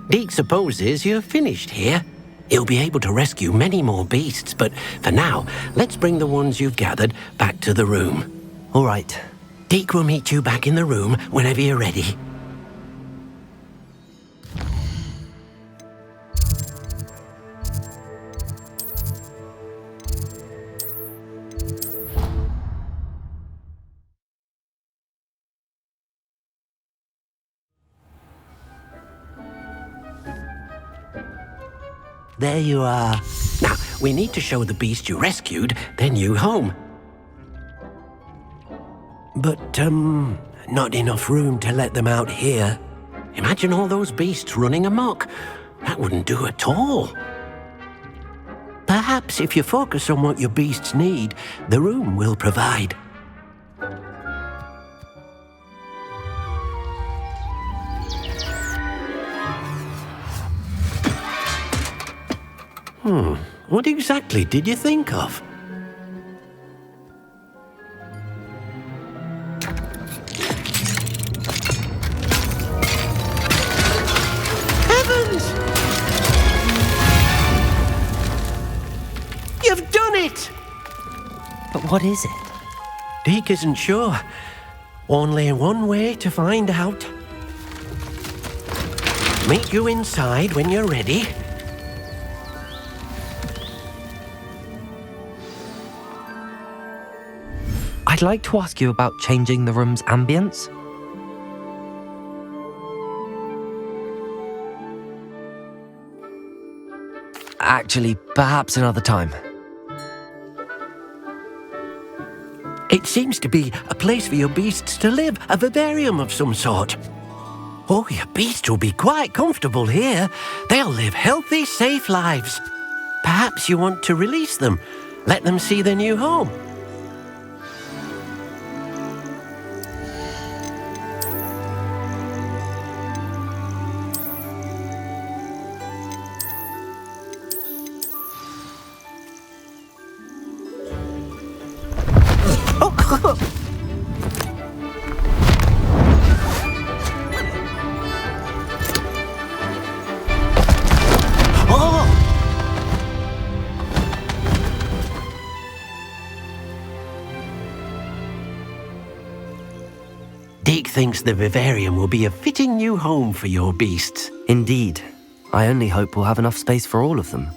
Deke supposes you're finished here. He'll be able to rescue many more beasts, but for now, let's bring the ones you've gathered back to the room. All right. Deke will meet you back in the room whenever you're ready. There you are. Now, we need to show the beast you rescued their new home. But, not enough room to let them out here. Imagine all those beasts running amok. That wouldn't do at all. Perhaps if you focus on what your beasts need, the room will provide. What exactly did you think of? Heavens! You've done it! But what is it? Deke isn't sure. Only one way to find out. Meet you inside when you're ready. I'd like to ask you about changing the room's ambience. Actually, perhaps another time. It seems to be a place for your beasts to live, a vivarium of some sort. Oh, your beasts will be quite comfortable here. They'll live healthy, safe lives. Perhaps you want to release them, let them see their new home. thinks the vivarium will be a fitting new home for your beasts. Indeed. I only hope we'll have enough space for all of them.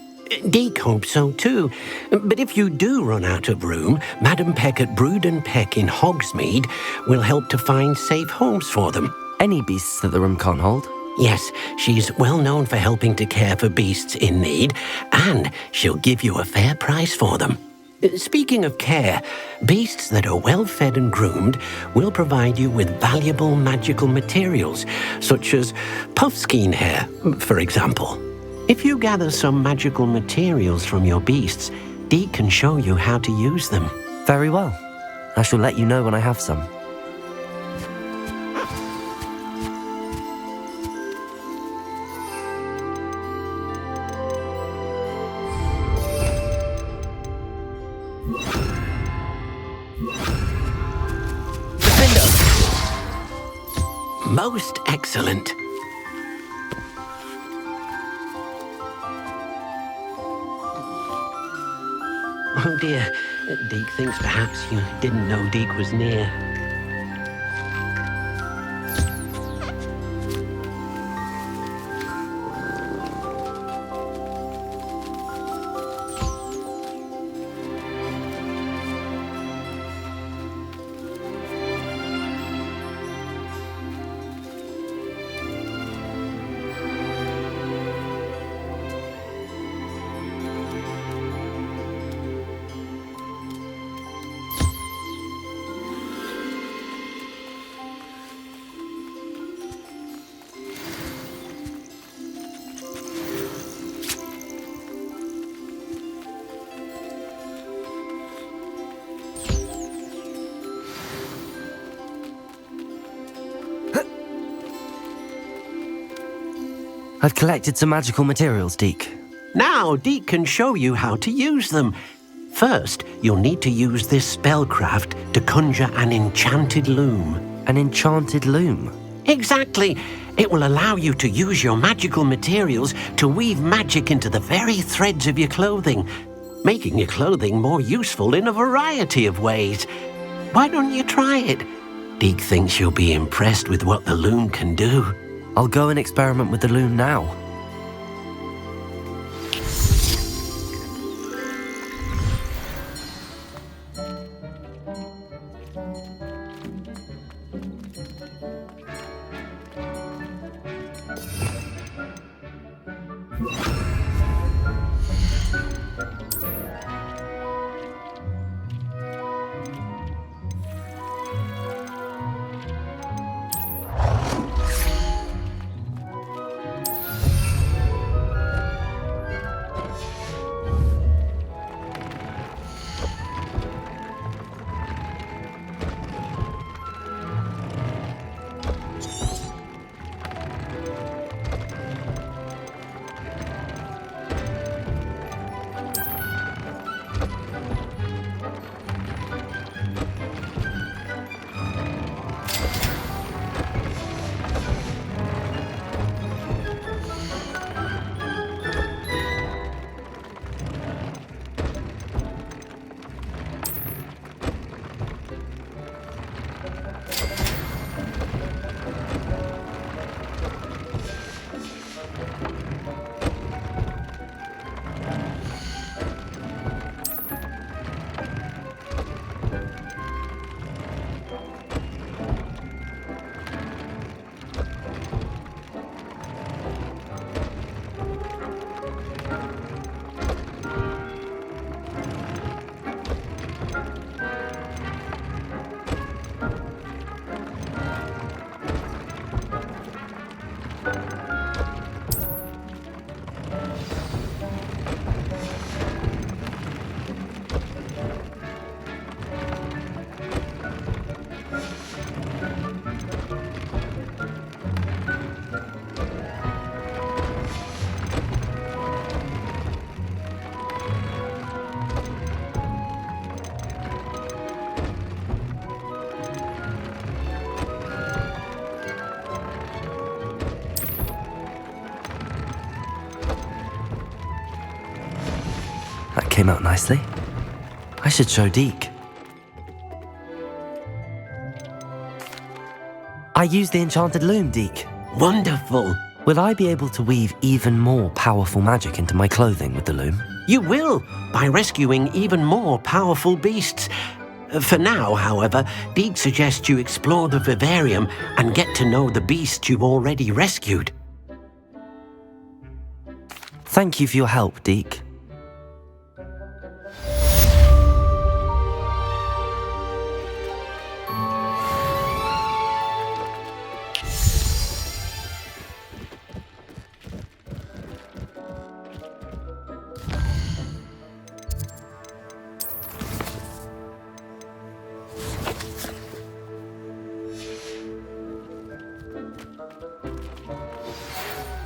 Deke hopes so too. But if you do run out of room, Madam Peck at Brood and Peck in Hogsmeade will help to find safe homes for them. Any beasts that the room can't hold? Yes, she's well known for helping to care for beasts in need, and she'll give you a fair price for them. Speaking of care, beasts that are well fed and groomed will provide you with valuable magical materials, such as puffskein hair, for example. If you gather some magical materials from your beasts, Deke can show you how to use them. Very well. I shall let you know when I have some. Most excellent. Oh dear, Deke thinks perhaps you didn't know Deke was near. I've collected some magical materials, Deke. Now Deke can show you how to use them. First, you'll need to use this spellcraft to conjure an enchanted loom. An enchanted loom? Exactly. It will allow you to use your magical materials to weave magic into the very threads of your clothing, making your clothing more useful in a variety of ways. Why don't you try it? Deke thinks you'll be impressed with what the loom can do. I'll go and experiment with the loom now. Came out nicely. I should show Deke. I used the enchanted loom, Deke. Wonderful. Will I be able to weave even more powerful magic into my clothing with the loom? You will, by rescuing even more powerful beasts. For now, however, Deke suggests you explore the vivarium and get to know the beasts you've already rescued. Thank you for your help, Deke.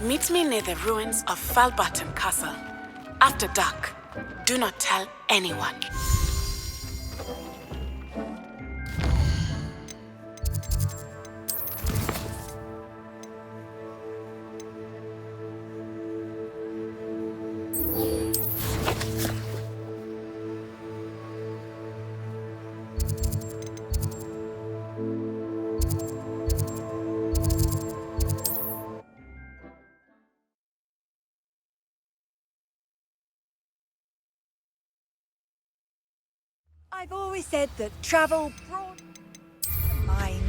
Meet me near the ruins of Falbottom Castle. After dark. Do not tell anyone. I've always said that travel broadens the mind.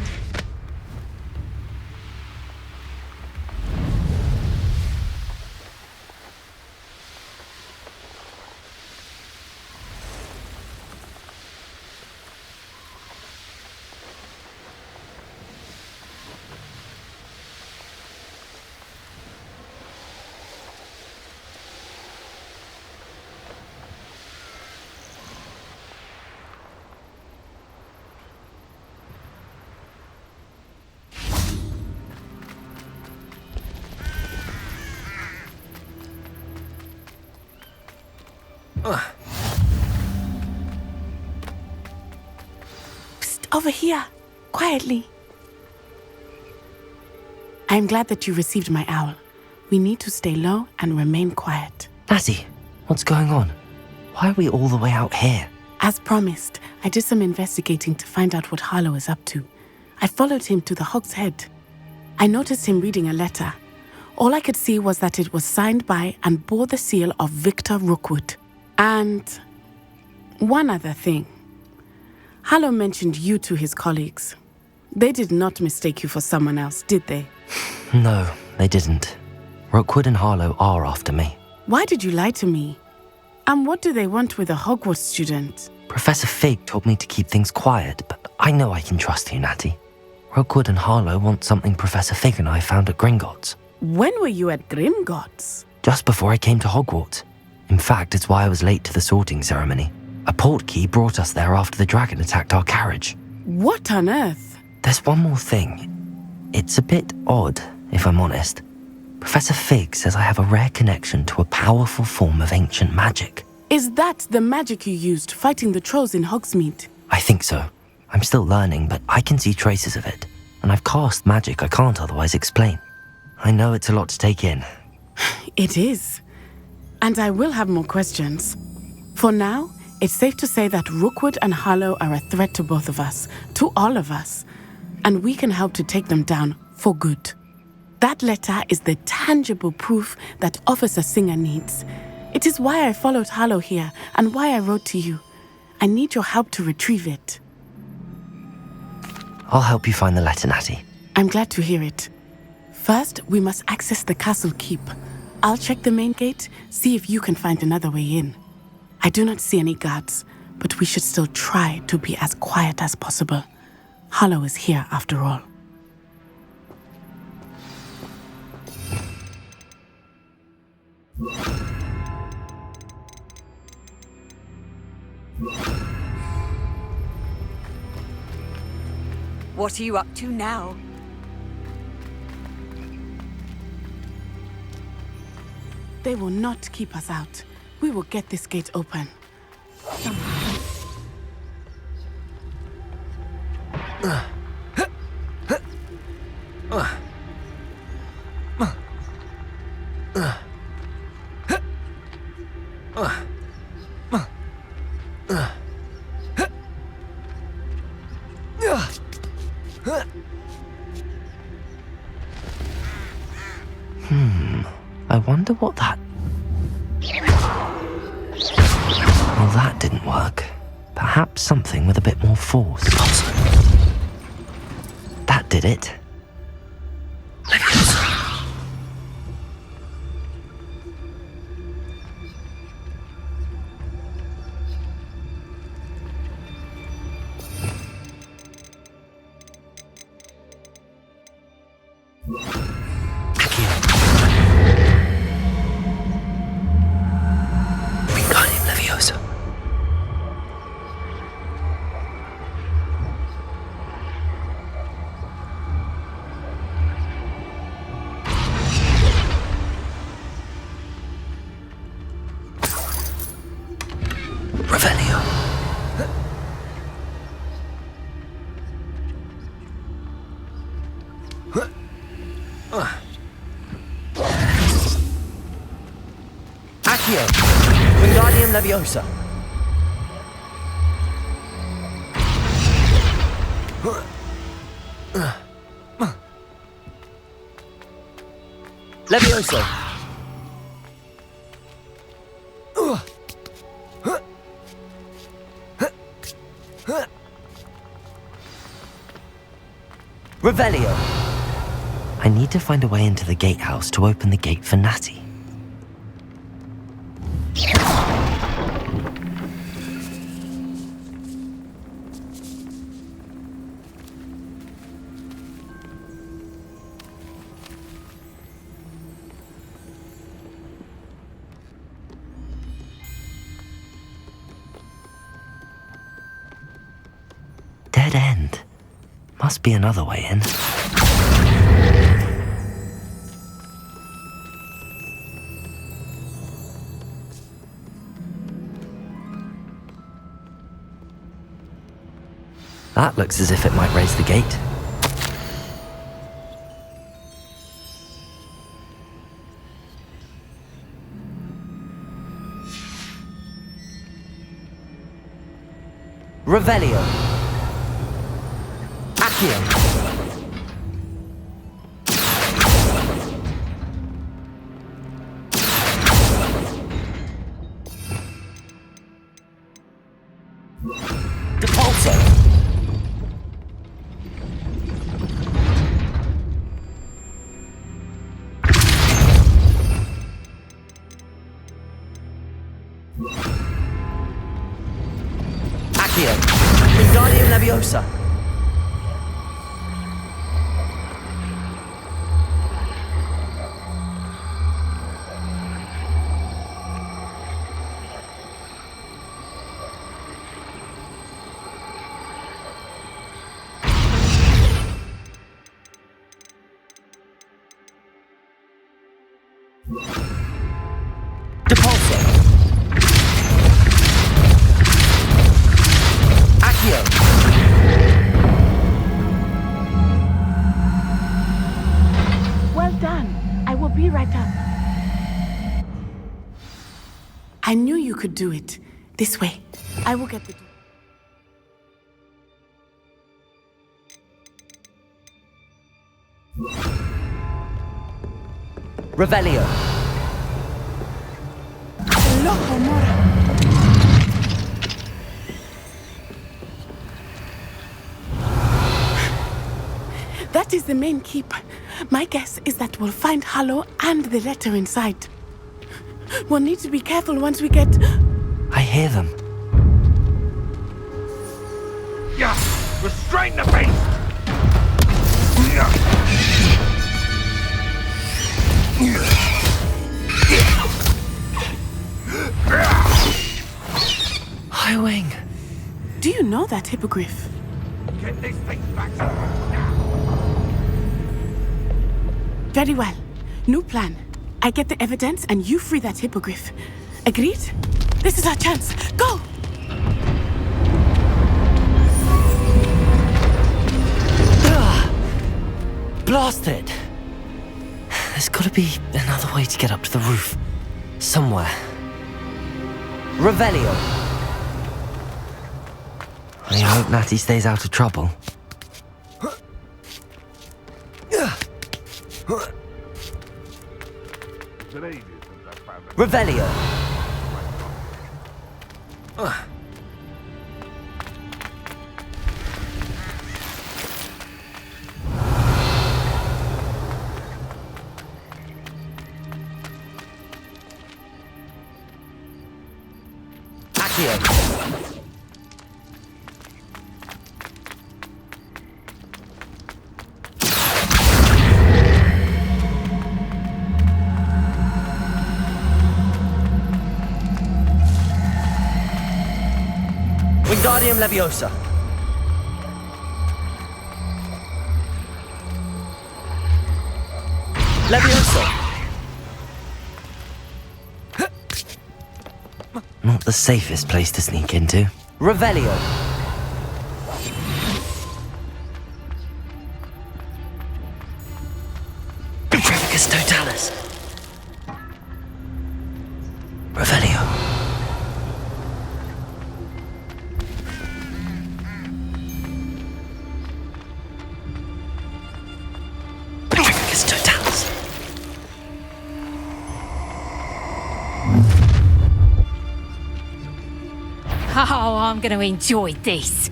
Psst, over here, quietly. I'm glad that you received my owl. We need to stay low and remain quiet. Natty, what's going on? Why are we all the way out here? As promised, I did some investigating to find out what Harlow is up to. I followed him to the Hog's Head. I noticed him reading a letter. All I could see was that it was signed by and bore the seal of Victor Rookwood. And one other thing. Harlow mentioned you to his colleagues. They did not mistake you for someone else, did they? No, they didn't. Rookwood and Harlow are after me. Why did you lie to me? And what do they want with a Hogwarts student? Professor Fig told me to keep things quiet, but I know I can trust you, Natty. Rookwood and Harlow want something Professor Fig and I found at Gringotts. When were you at Gringotts? Just before I came to Hogwarts. In fact, it's why I was late to the sorting ceremony. A portkey brought us there after the dragon attacked our carriage. What on earth? There's one more thing. It's a bit odd, if I'm honest. Professor Fig says I have a rare connection to a powerful form of ancient magic. Is that the magic you used fighting the trolls in Hogsmeade? I think so. I'm still learning, but I can see traces of it. And I've cast magic I can't otherwise explain. I know it's a lot to take in. It is. And I will have more questions. For now, it's safe to say that Rookwood and Harlow are a threat to both of us, to all of us. And we can help to take them down for good. That letter is the tangible proof that Officer Singer needs. It is why I followed Harlow here and why I wrote to you. I need your help to retrieve it. I'll help you find the letter, Natty. I'm glad to hear it. First, we must access the castle keep. I'll check the main gate, see if you can find another way in. I do not see any guards, but we should still try to be as quiet as possible. Harlow is here after all. What are you up to now? They will not keep us out. We will get this gate open. I wonder what that... Well, that didn't work. Perhaps something with a bit more force. That did it. Wingardium Leviosa. Revelio. Accio. Wingardium Leviosa. Leviosa. Revelio. I need to find a way into the gatehouse to open the gate for Natty. Dead end. Must be another way in. That looks as if it might raise the gate. Revelio. Accio. Depulso. Accio. Wingardium Leviosa. Depulso. Accio. Well done. I will be right up. I knew you could do it. This way. I will get the door. Revelio. Loco Mora. That is the main keep. My guess is that we'll find Hallow and the letter inside. We'll need to be careful once we get... I hear them. Yeah, restrain the beast! Highwing. Do you know that hippogriff? Get this thing back. Very well. New plan. I get the evidence and you free that hippogriff. Agreed? This is our chance. Go! Blasted! There's gotta be another way to get up to the roof. Somewhere. Revelio. I hope Natty stays out of trouble. been ages since I found it. Revelio. Accio. Wingardium Leviosa. Leviosa. Not the safest place to sneak into. Revelio. Petrificus Totalis. Revelio. Petrificus Totalis. Oh, I'm going to enjoy this.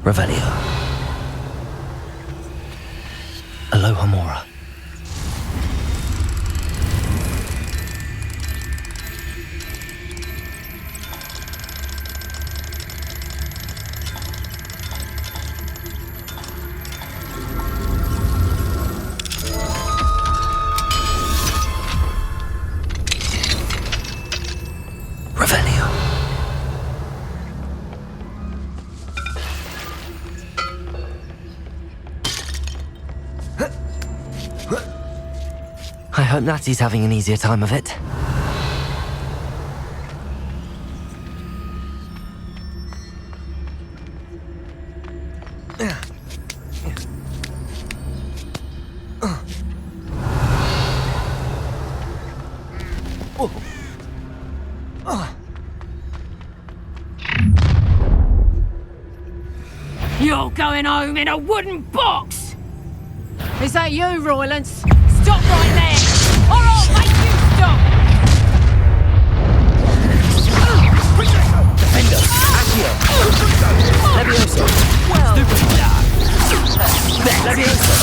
Revelio. Alohomora. Revelio. I hope Natty's having an easier time of it. You're going home in a wooden box! Is that you, Roylance? Stop right there! Or I'll make you stop! Defender. Accio. Leviosa. Leviosa.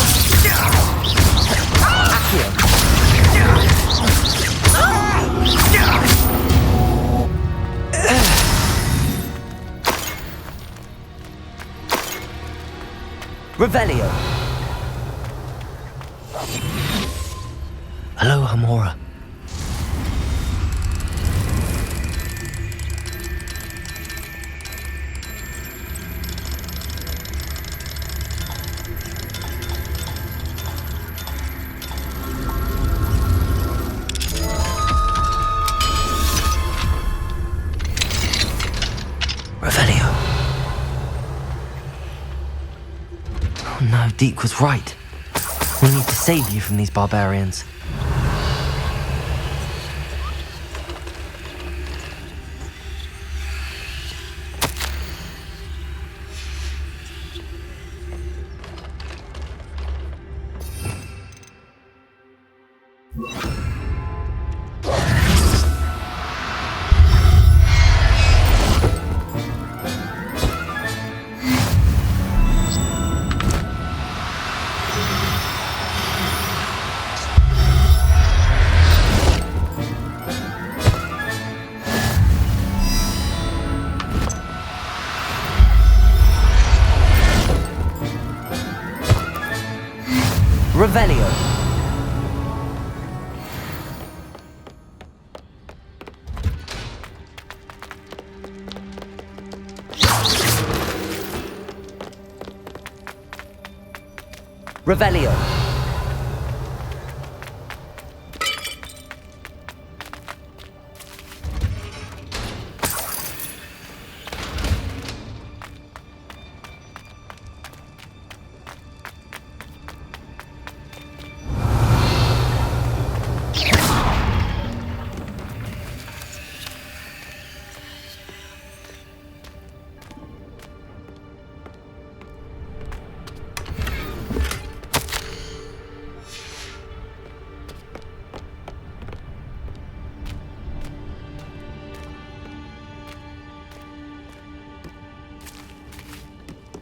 Accio. Revelio. Alohomora. Revelio. Oh no, Deke was right. We need to save you from these barbarians. Revelio. Revelio.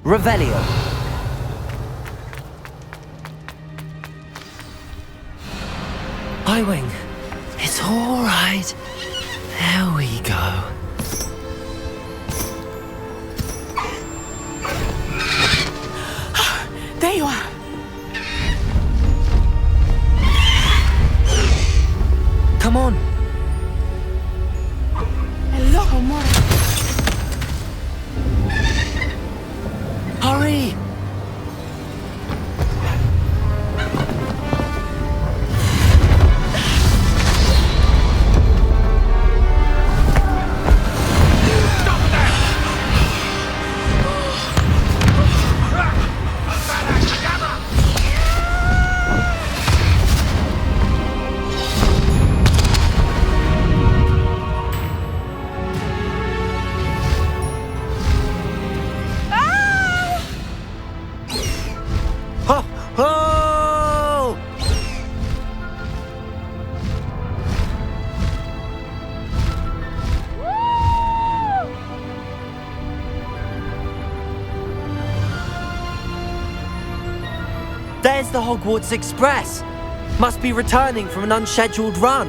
Revelio. Highwing, it's all right. There we go. There you are. Come on. Hello, Amore. Hurry! There's the Hogwarts Express. Must be returning from an unscheduled run.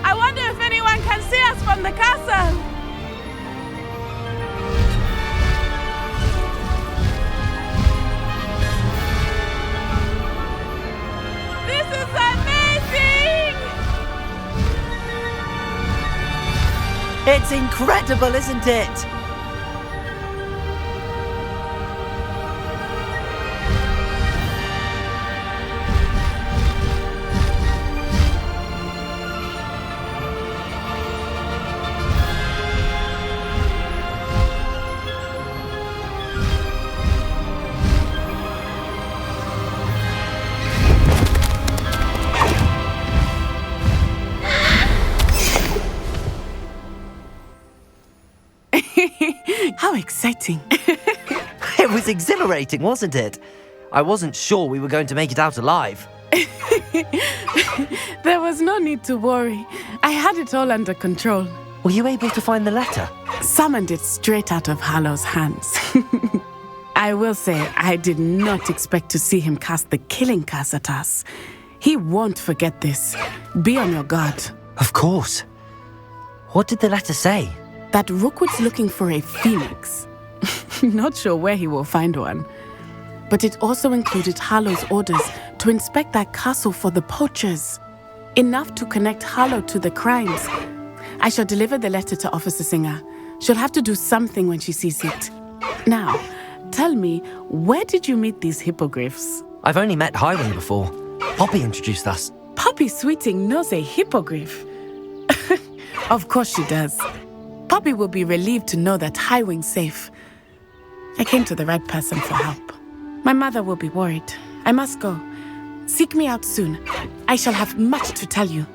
I wonder if anyone can see us from the castle. This is amazing! It's incredible, isn't it? How exciting. It was exhilarating, wasn't it? I wasn't sure we were going to make it out alive. There was no need to worry. I had it all under control. Were you able to find the letter? Summoned it straight out of Hallow's hands. I will say, I did not expect to see him cast the killing curse at us. He won't forget this. Be on your guard. Of course. What did the letter say? That Rookwood's looking for a phoenix. Not sure where he will find one. But it also included Harlow's orders to inspect that castle for the poachers. Enough to connect Harlow to the crimes. I shall deliver the letter to Officer Singer. She'll have to do something when she sees it. Now, tell me, where did you meet these hippogriffs? I've only met Highwing before. Poppy introduced us. Poppy Sweeting knows a hippogriff. Of course she does. Poppy will be relieved to know that Highwing's safe. I came to the right person for help. My mother will be worried. I must go. Seek me out soon. I shall have much to tell you.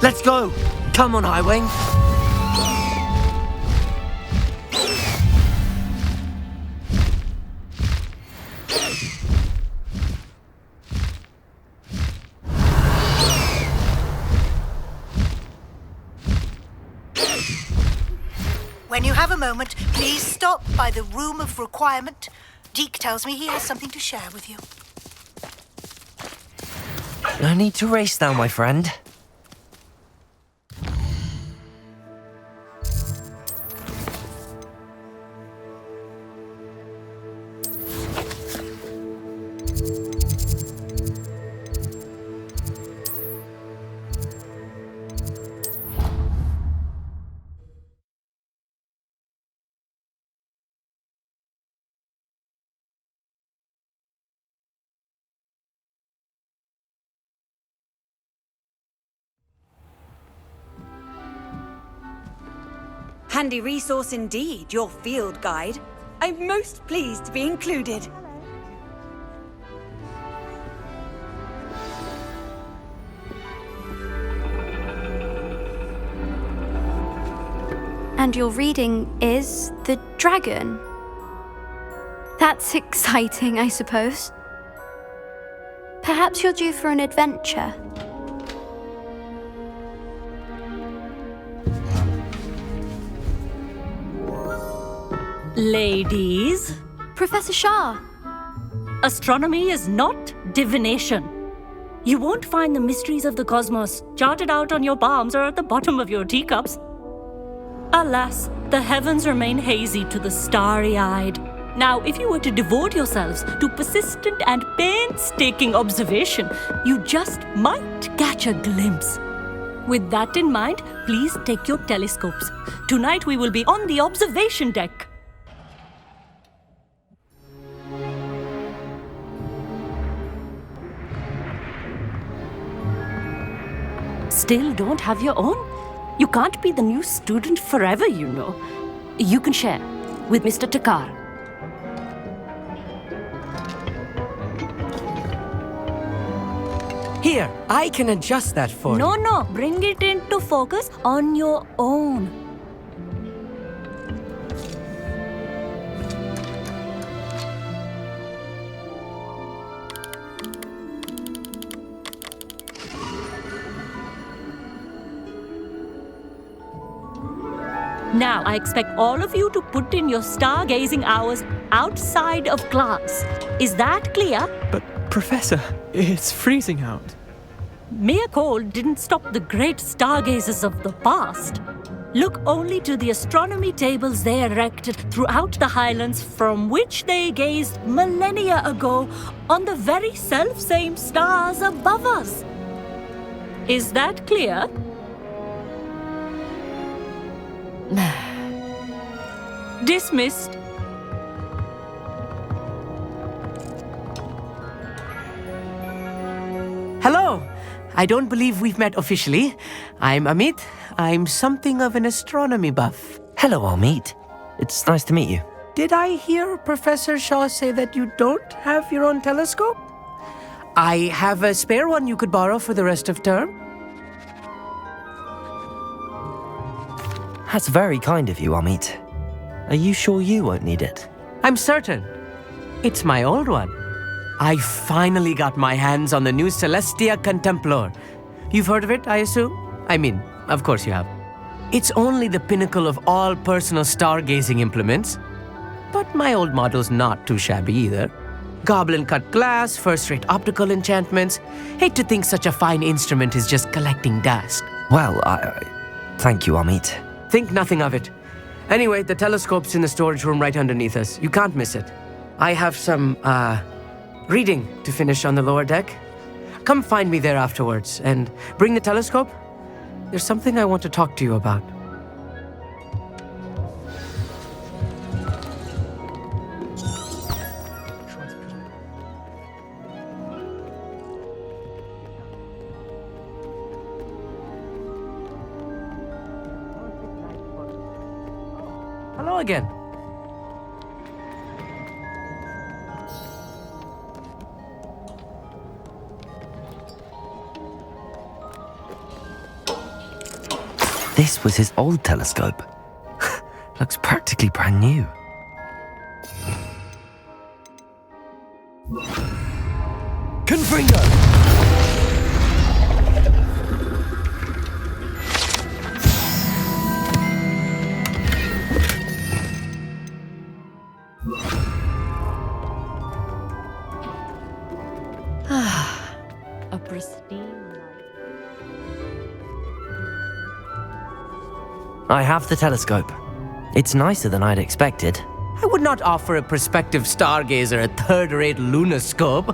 Let's go! Come on, Highwing! When you have a moment, please stop by the Room of Requirement. Deke tells me he has something to share with you. No need to race now, my friend. Handy resource indeed, your field guide. I'm most pleased to be included. And your reading is the dragon. That's exciting, I suppose. Perhaps you're due for an adventure. Ladies. Professor Shah. Astronomy is not divination. You won't find the mysteries of the cosmos charted out on your palms or at the bottom of your teacups. Alas, the heavens remain hazy to the starry-eyed. Now, if you were to devote yourselves to persistent and painstaking observation, you just might catch a glimpse. With that in mind, please take your telescopes. Tonight we will be on the observation deck. Still don't have your own? You can't be the new student forever, you know. You can share with Mr. Takar. Here, I can adjust that for you. No, bring it into focus on your own. Now, I expect all of you to put in your stargazing hours outside of class. Is that clear? But, Professor, it's freezing out. Mere cold didn't stop the great stargazers of the past. Look only to the astronomy tables they erected throughout the highlands from which they gazed millennia ago on the very self-same stars above us. Is that clear? Dismissed. Hello! I don't believe we've met officially. I'm Amit. I'm something of an astronomy buff. Hello, Amit. It's nice to meet you. Did I hear Professor Shaw say that you don't have your own telescope? I have a spare one you could borrow for the rest of term. That's very kind of you, Amit. Are you sure you won't need it? I'm certain. It's my old one. I finally got my hands on the new Celestia Contemplar. You've heard of it, I assume? I mean, of course you have. It's only the pinnacle of all personal stargazing implements. But my old model's not too shabby either. Goblin-cut glass, first-rate optical enchantments. Hate to think such a fine instrument is just collecting dust. Well, thank you, Amit. Think nothing of it. Anyway, the telescope's in the storage room right underneath us. You can't miss it. I have some, reading to finish on the lower deck. Come find me there afterwards, and bring the telescope. There's something I want to talk to you about. Hello again. This was his old telescope. Looks practically brand new. Confringo! A pristine I have the telescope. It's nicer than I'd expected. I would not offer a prospective stargazer a third-rate lunoscope.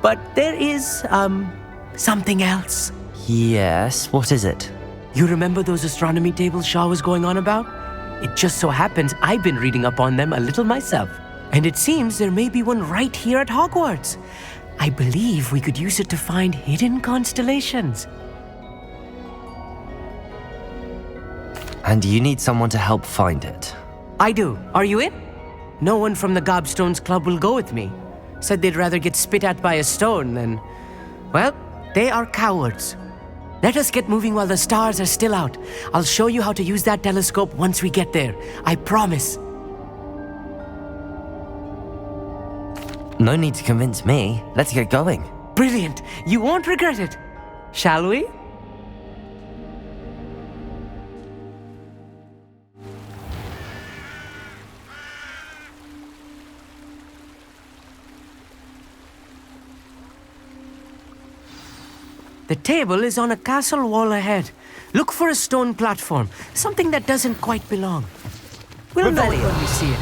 But there is, something else. Yes, what is it? You remember those astronomy tables Shaw was going on about? It just so happens I've been reading up on them a little myself. And it seems there may be one right here at Hogwarts. I believe we could use it to find hidden constellations. And you need someone to help find it. I do. Are you in? No one from the Gobstones Club will go with me. Said they'd rather get spit at by a stone than... Well, they are cowards. Let us get moving while the stars are still out. I'll show you how to use that telescope once we get there. I promise. No need to convince me. Let's get going. Brilliant. You won't regret it. Shall we? The table is on a castle wall ahead. Look for a stone platform, something that doesn't quite belong. We'll know it when we see it.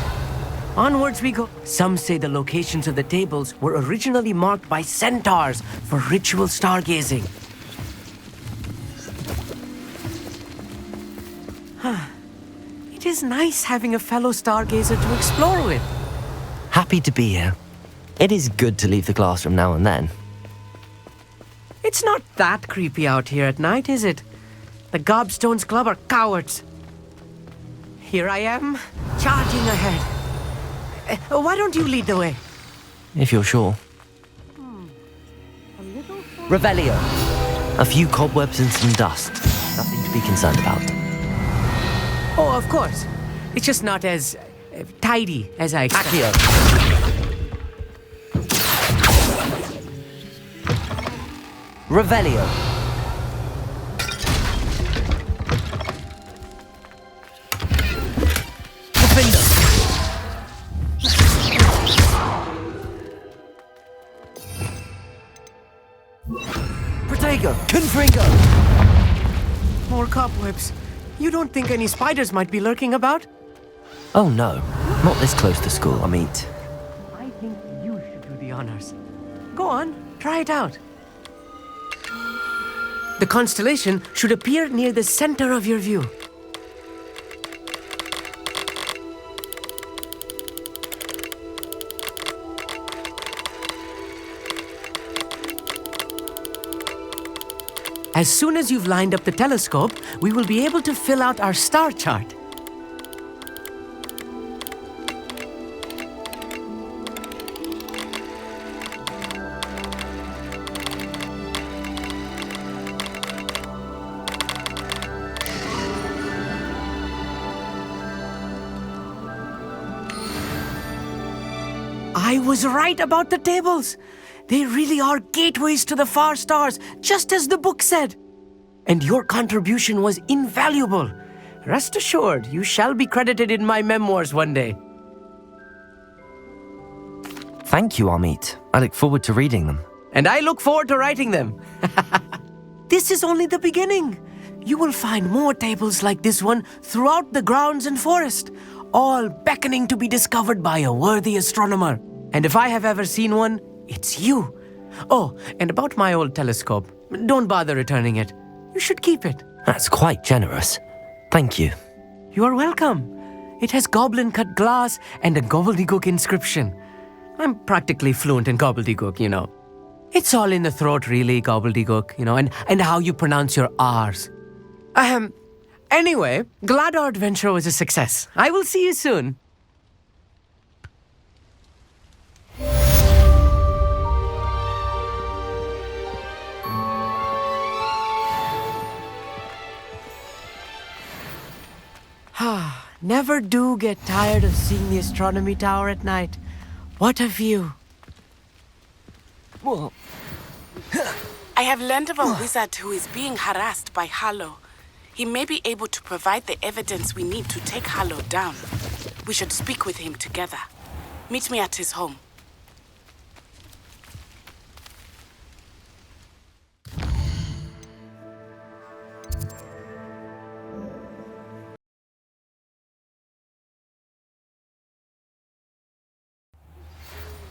Onwards we go. Some say the locations of the tables were originally marked by centaurs for ritual stargazing. It is nice having a fellow stargazer to explore with. Happy to be here. It is good to leave the classroom now and then. It's not that creepy out here at night, is it? The Gobstones Club are cowards. Here I am, charging ahead. Why don't you lead the way? If you're sure. Revelio. A few cobwebs and some dust. Nothing to be concerned about. Oh, of course. It's just not as tidy as I expected. Accio. Revelio. Defender. Protego. Confringo. More cobwebs. You don't think any spiders might be lurking about? Oh no, not this close to school, I mean. I think you should do the honors. Go on, try it out. The constellation should appear near the center of your view. As soon as you've lined up the telescope, we will be able to fill out our star chart. I was right about the tables. They really are gateways to the far stars, just as the book said. And your contribution was invaluable. Rest assured, you shall be credited in my memoirs one day. Thank you, Amit. I look forward to reading them. And I look forward to writing them. This is only the beginning. You will find more tables like this one throughout the grounds and forest, all beckoning to be discovered by a worthy astronomer. And if I have ever seen one, it's you. Oh, and about my old telescope. Don't bother returning it. You should keep it. That's quite generous. Thank you. You are welcome. It has goblin-cut glass and a gobbledygook inscription. I'm practically fluent in gobbledygook, you know. It's all in the throat, really, gobbledygook, you know, and how you pronounce your R's. Anyway, glad our adventure was a success. I will see you soon. Never do get tired of seeing the astronomy tower at night. What a view. I have learned of a wizard who is being harassed by Harlow. He may be able to provide the evidence we need to take Harlow down. We should speak with him together. Meet me at his home.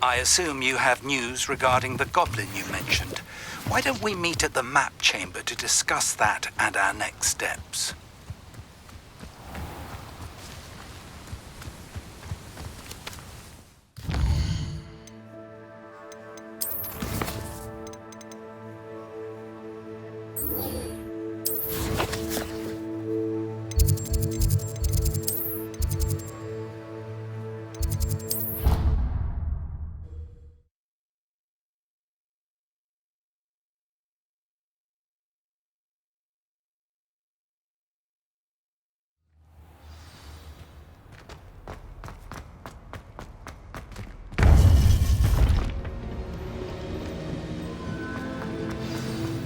I assume you have news regarding the goblin you mentioned. Why don't we meet at the map chamber to discuss that and our next steps?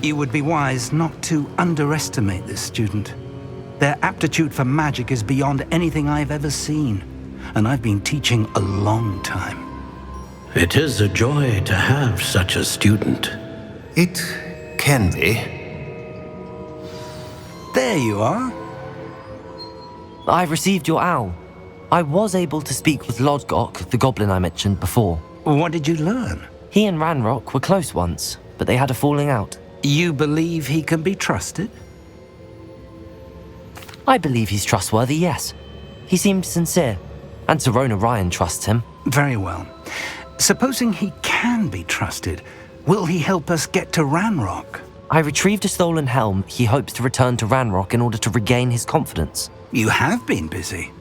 You would be wise not to underestimate this student. Their aptitude for magic is beyond anything I've ever seen, and I've been teaching a long time. It is a joy to have such a student. It can be. There you are. I've received your owl. I was able to speak with Lodgok, the goblin I mentioned before. What did you learn? He and Ranrock were close once, but they had a falling out. You believe he can be trusted? I believe he's trustworthy, yes. He seemed sincere, and Serona Ryan trusts him. Very well. Supposing he can be trusted, will he help us get to Ranrock? I retrieved a stolen helm he hopes to return to Ranrock in order to regain his confidence. You have been busy.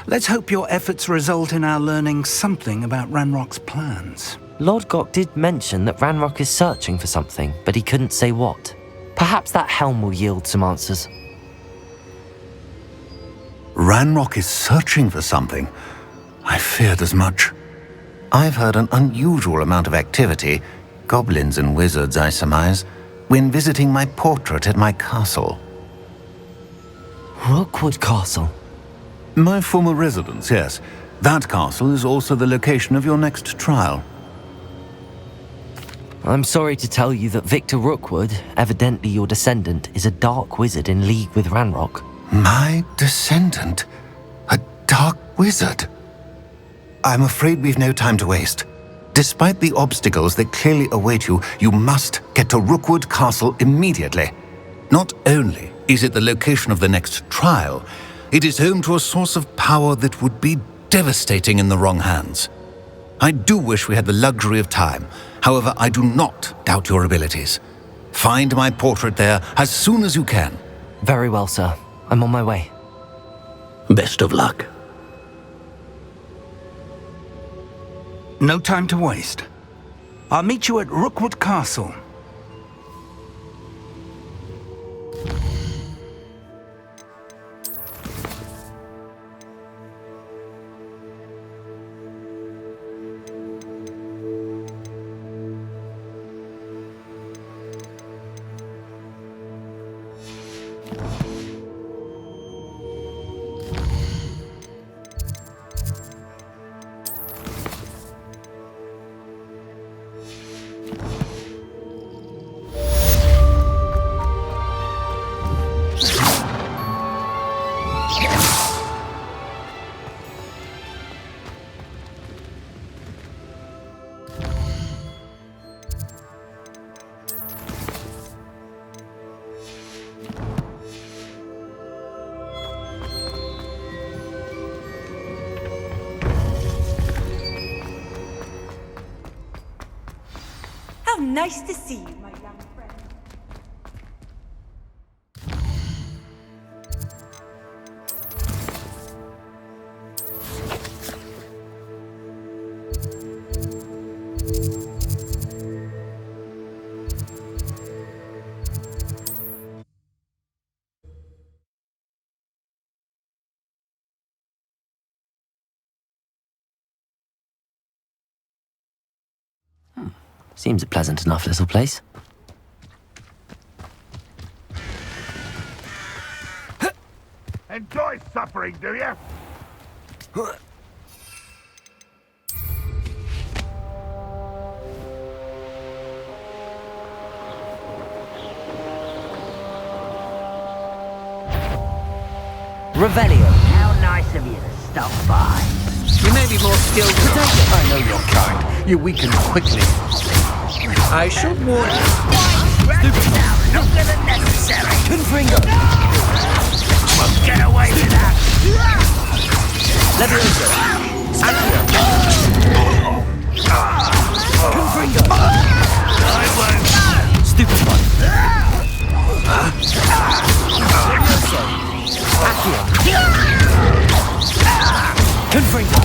Let's hope your efforts result in our learning something about Ranrock's plans. Lodgok did mention that Ranrock is searching for something, but he couldn't say what. Perhaps that helm will yield some answers. Ranrock is searching for something. I feared as much. I've heard an unusual amount of activity, goblins and wizards, I surmise, when visiting my portrait at my castle. Rookwood Castle? My former residence, yes. That castle is also the location of your next trial. I'm sorry to tell you that Victor Rookwood, evidently your descendant, is a dark wizard in league with Ranrock. My descendant? A dark wizard? I'm afraid we've no time to waste. Despite the obstacles that clearly await you, you must get to Rookwood Castle immediately. Not only is it the location of the next trial, it is home to a source of power that would be devastating in the wrong hands. I do wish we had the luxury of time. However, I do not doubt your abilities. Find my portrait there as soon as you can. Very well, sir. I'm on my way. Best of luck. No time to waste. I'll meet you at Rookwood Castle. How nice to see you, my young friend. Seems a pleasant enough little place. Enjoy suffering, do you? Revelio. How nice of you to stop by. You may be more skilled than I know your kind. You weaken quickly. I should warn you. Longer than necessary. Confringo. Won't get away with that. Levioso. Accio. Confringo. I won't. Stupid one. Levioso. Accio. Confringo.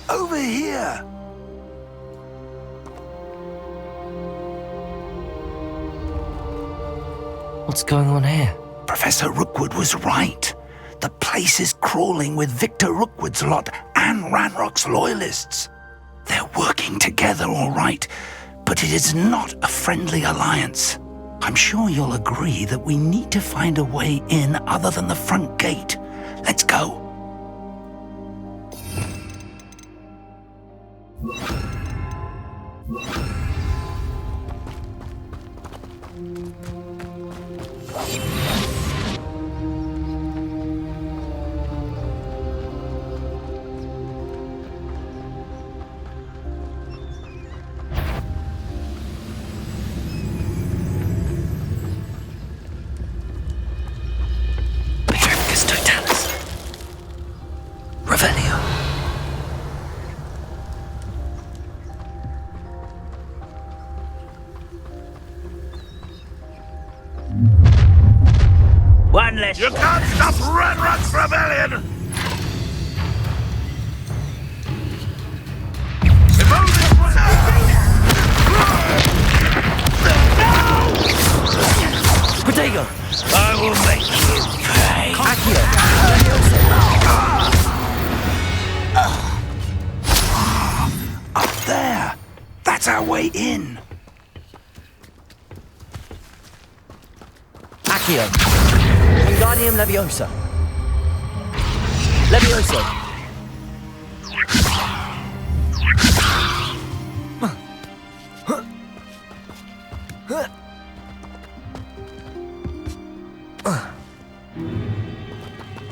Over here! What's going on here? Professor Rookwood was right. The place is crawling with Victor Rookwood's lot and Ranrock's loyalists. They're working together, all right, but it is not a friendly alliance. I'm sure you'll agree that we need to find a way in other than the front gate. Let's go. One less. You can't stop Ranrock's rebellion! Protego! I will make you pay. Up there. That's our way in. Accio. Wingardium Leviosa. Leviosa.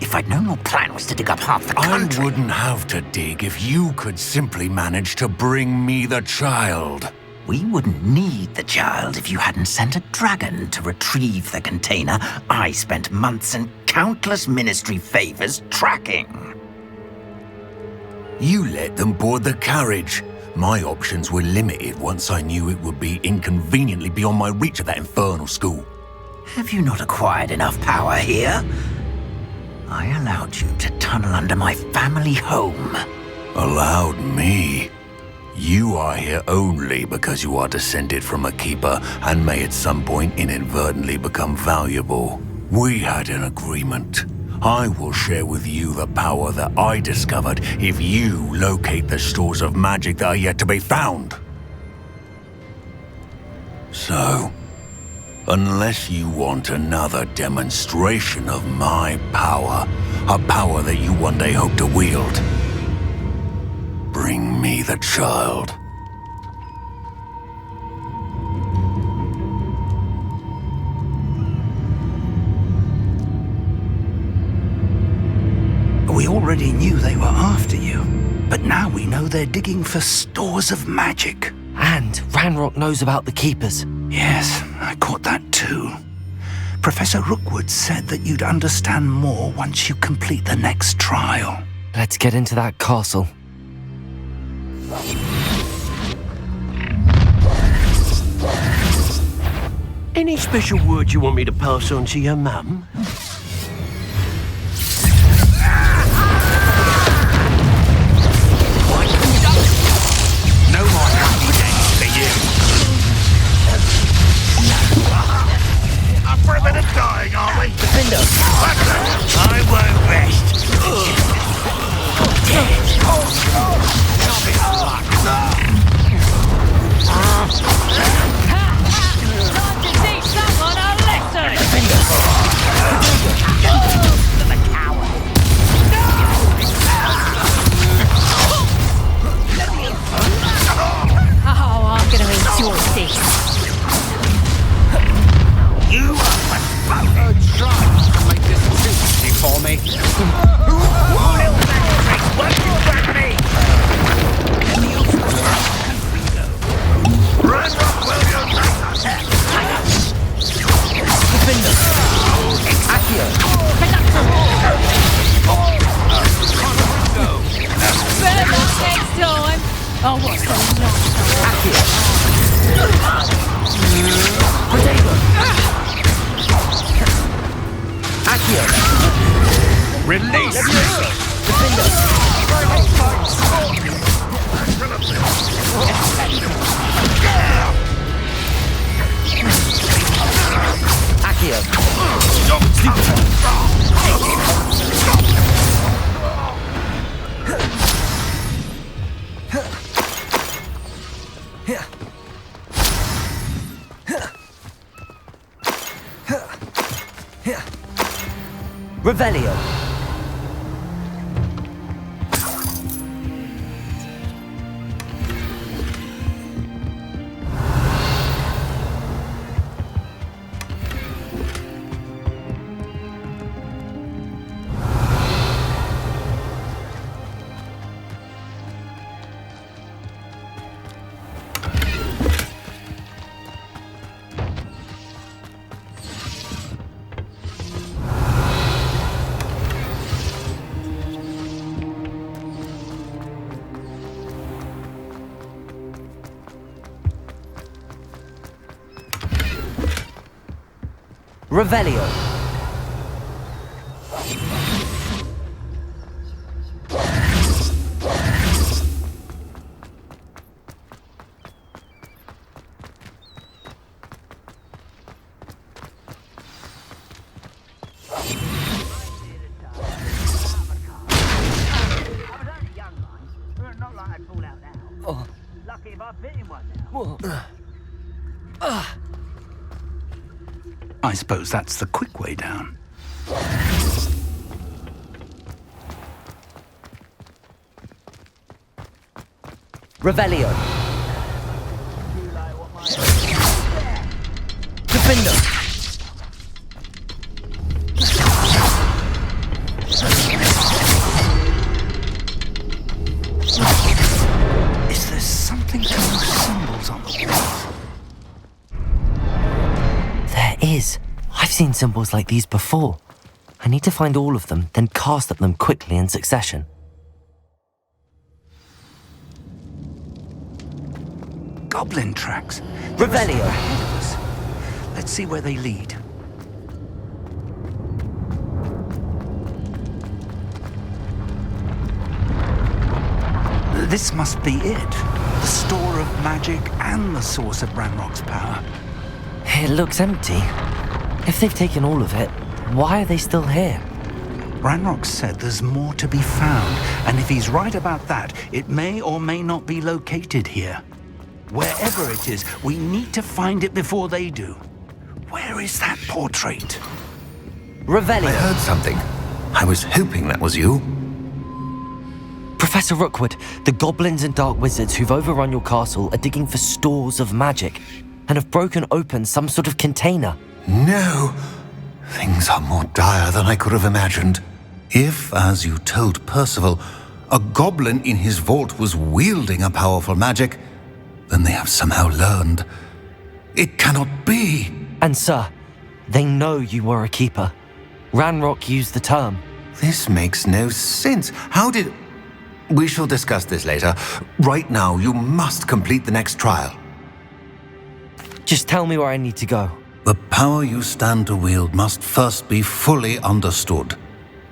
If I'd known your plan was to dig up half the country... I wouldn't have to dig if you could simply manage to bring me the child. We wouldn't need the child if you hadn't sent a dragon to retrieve the container I spent months and countless ministry favors tracking. You let them board the carriage. My options were limited once I knew it would be inconveniently beyond my reach at that infernal school. Have you not acquired enough power here? I allowed you to tunnel under my family home. Allowed me? You are here only because you are descended from a keeper and may at some point inadvertently become valuable. We had an agreement. I will share with you the power that I discovered if you locate the stores of magic that are yet to be found. So, unless you want another demonstration of my power, a power that you one day hope to wield, bring me the child. We already knew they were after you, but now we know they're digging for stores of magic. And Ranrock knows about the Keepers. Yes, I caught that too. Professor Rookwood said that you'd understand more once you complete the next trial. Let's get into that castle. Any special words you want me to pass on to your mum? No more happy days for you. Up for a bit of dying, are we? Defender! I won't rest. Time to teach someone a lesson! Oh, I'm gonna enjoy this. You are Try to make this too easy for me. little tricks. What you got me? Ranrock will unite us! Defender! Accio! Better luck next time. Oh, what's going on? Accio! Protego! Accio! Release! Defender! Accio! Revelio! Revelio! Revelio! Lucky if I've bit in one now. I suppose that's the quick way down. Revelio! Defender! Is there something to those symbols on the walls? There is. I've seen symbols like these before. I need to find all of them, then cast at them quickly in succession. Goblin tracks. Revelio! Let's see where they lead. This must be it. The store of magic and the source of Ranrock's power. It looks empty. If they've taken all of it, why are they still here? Ranrock said there's more to be found, and if he's right about that, it may or may not be located here. Wherever it is, we need to find it before they do. Where is that portrait? Revelio! I heard something. I was hoping that was you. Professor Rookwood, the goblins and dark wizards who've overrun your castle are digging for stores of magic and have broken open some sort of container. No! Things are more dire than I could have imagined. If, as you told Percival, a goblin in his vault was wielding a powerful magic, then they have somehow learned. It cannot be! And sir, they know you were a keeper. Ranrock used the term. This makes no sense. How did... We shall discuss this later. Right now, you must complete the next trial. Just tell me where I need to go. The power you stand to wield must first be fully understood.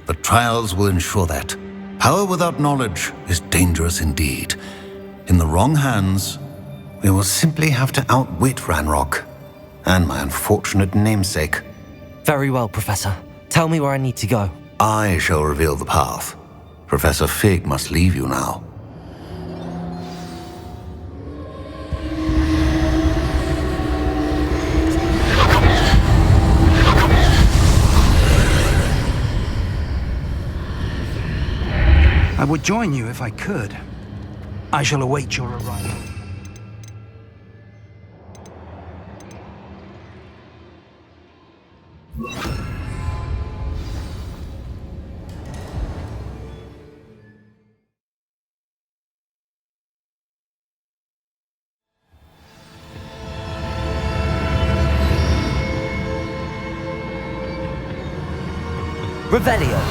The trials will ensure that. Power without knowledge is dangerous indeed. In the wrong hands, we will simply have to outwit Ranrock and my unfortunate namesake. Very well, Professor. Tell me where I need to go. I shall reveal the path. Professor Fig must leave you now. I would join you if I could. I shall await your arrival. Revelio!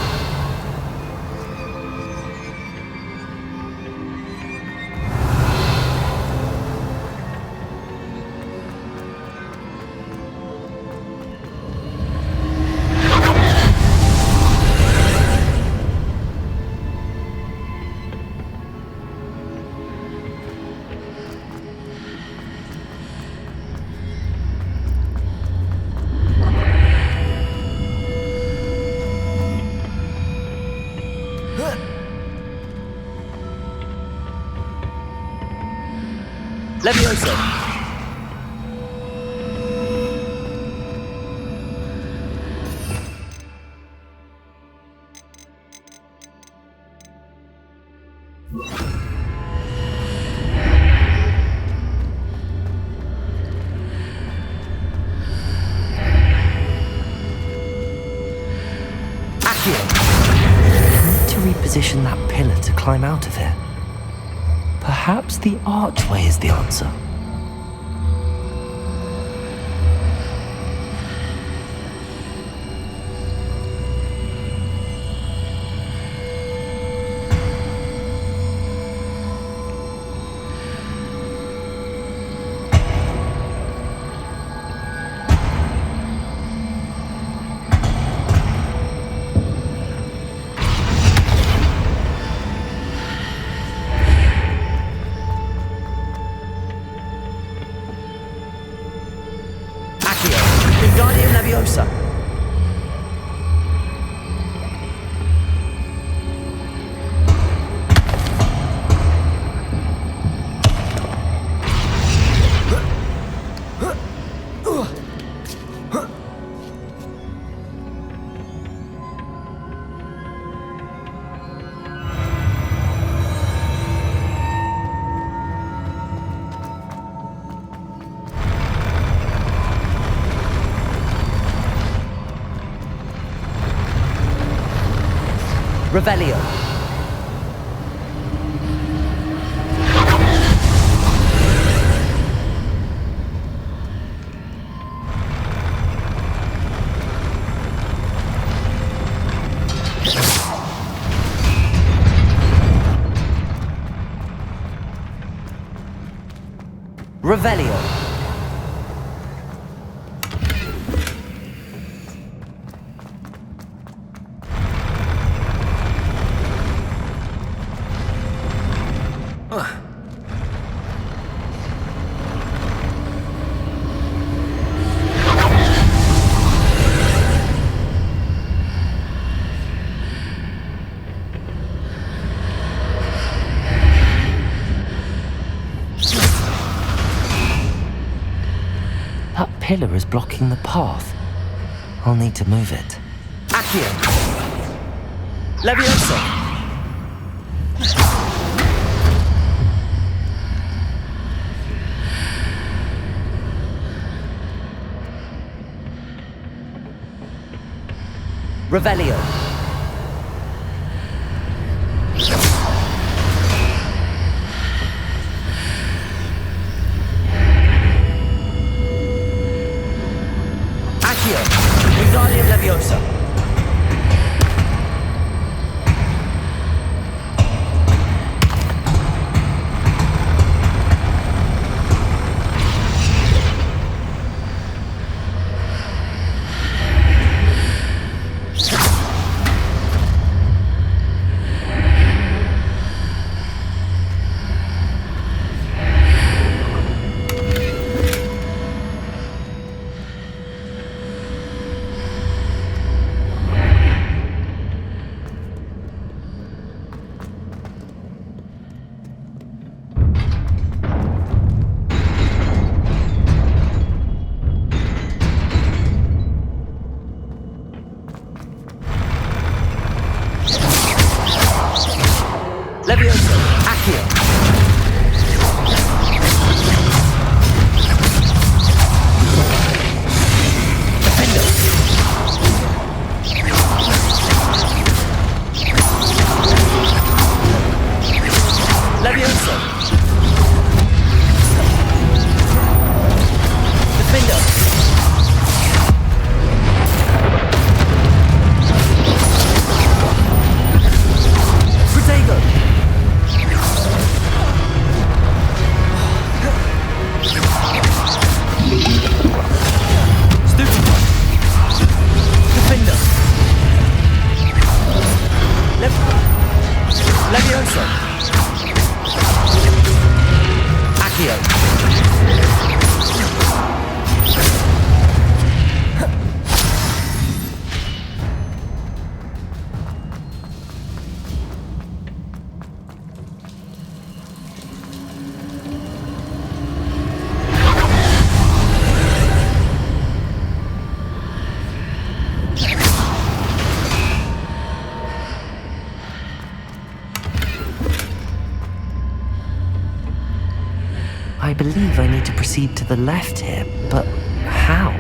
Levioso! Reposition that pillar to climb out of here. Perhaps the archway is the answer. Wingardium Leviosa! Revelio. Revelio. That pillar is blocking the path. I'll need to move it. Accio! Levioso! Revelio. Accio. Wingardium Leviosa. believe I need to proceed to the left here, but how?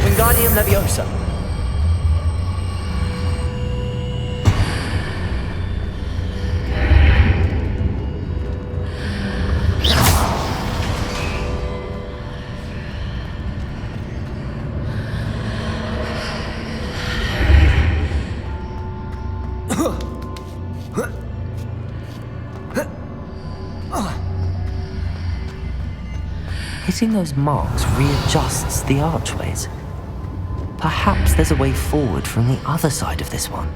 Wingardium Leviosa. Hitting those marks readjusts the archways. Perhaps there's a way forward from the other side of this one.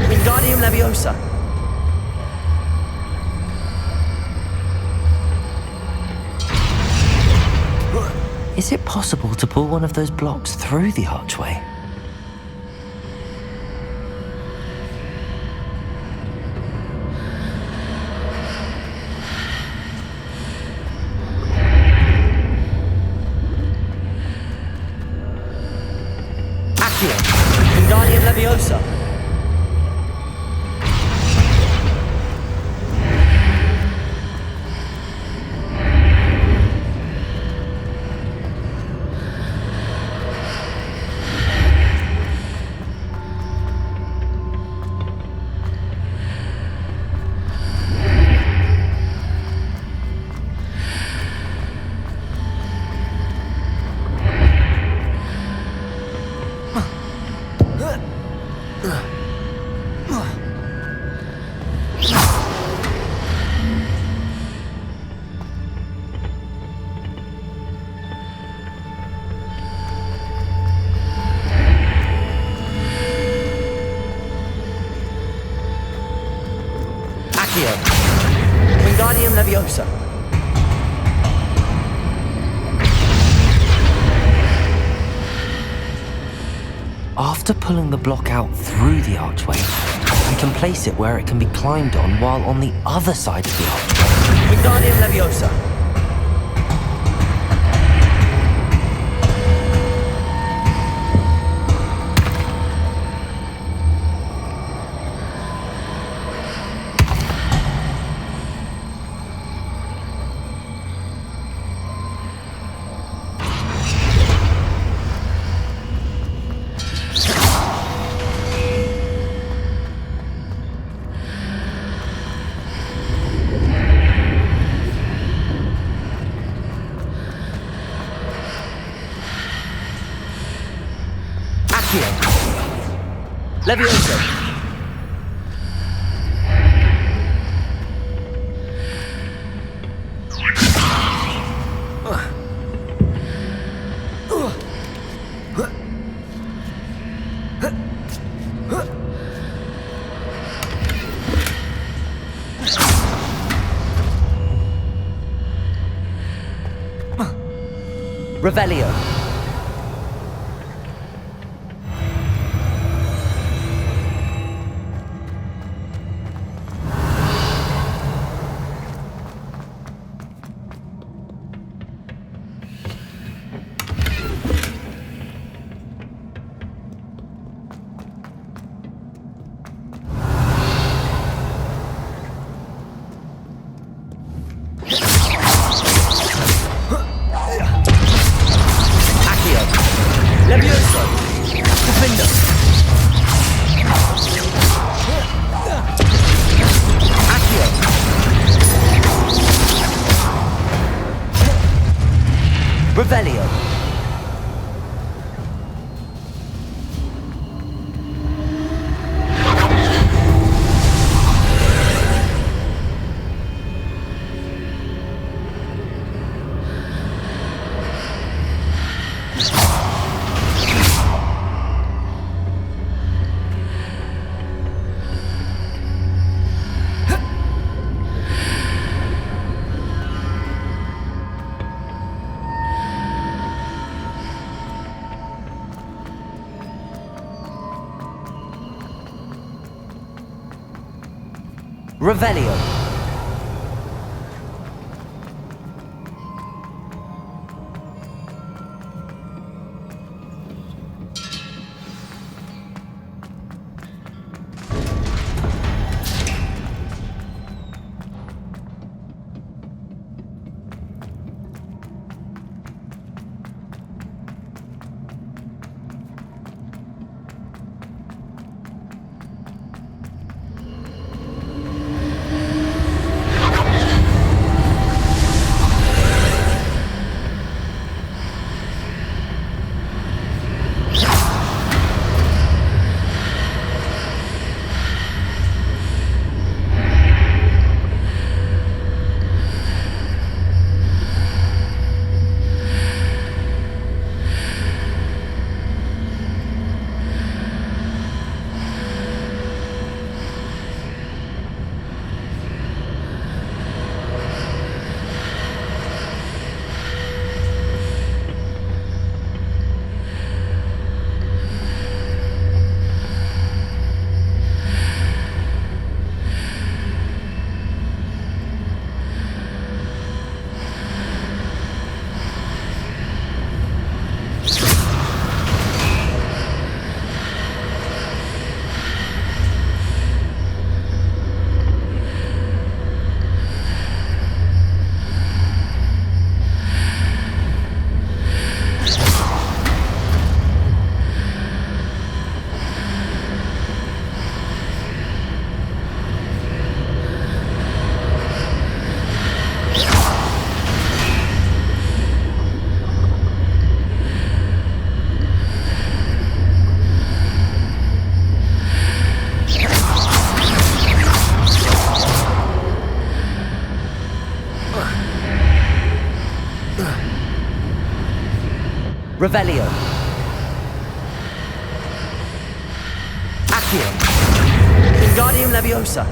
Wingardium Leviosa. Is it possible to pull one of those blocks through the archway? Wingardium Leviosa. After pulling the block out through the archway, I can place it where it can be climbed on while on the other side of the archway. Wingardium Leviosa! Leviosa! Revelio! Revelio! Revelio! Revelio! Accio! Wingardium Leviosa!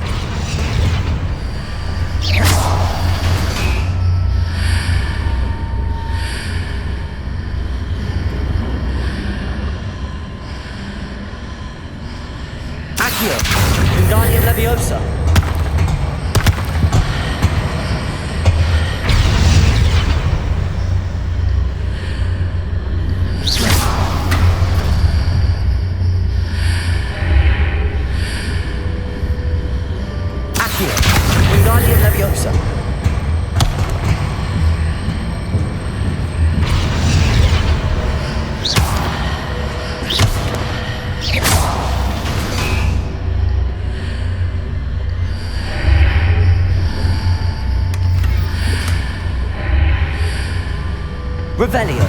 Revelio.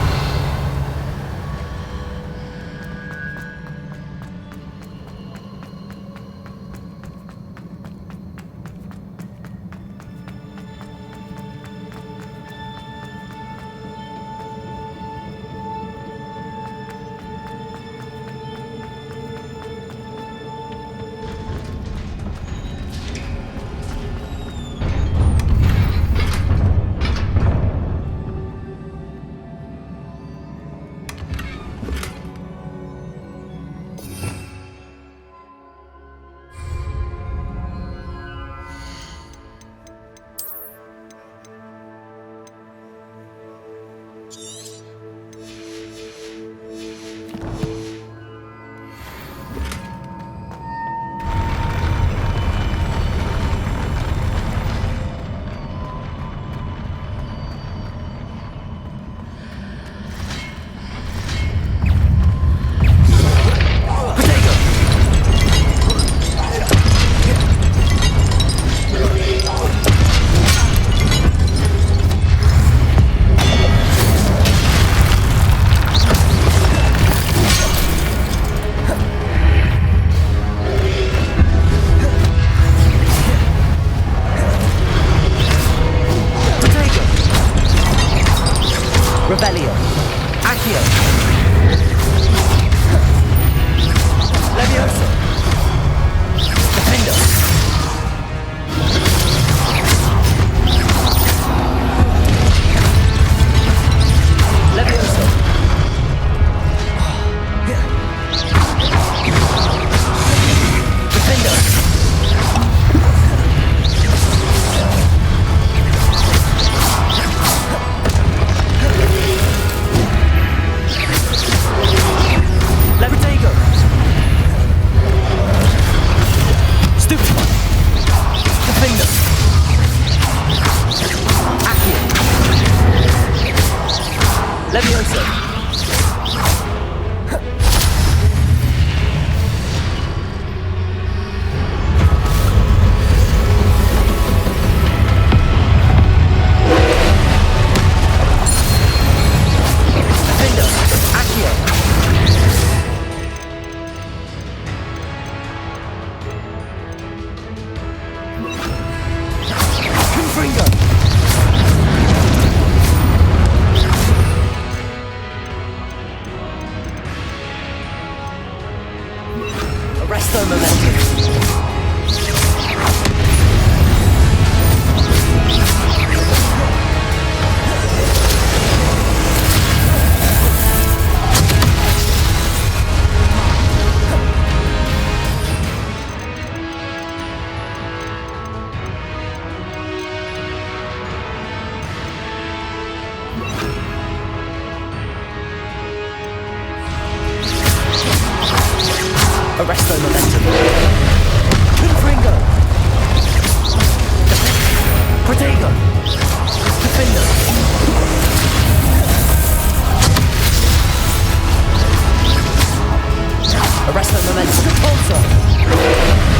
Revelio. Accio. Levioso. Defendo. Levioso. Defendo. Levitago. Stupefy. Defender. Accio. Levioso. Defender. Accio. Confringo. Arresto momentum. Arresto momentum. Confringo. Protego. Defender. Arresto momentum. Repulsor.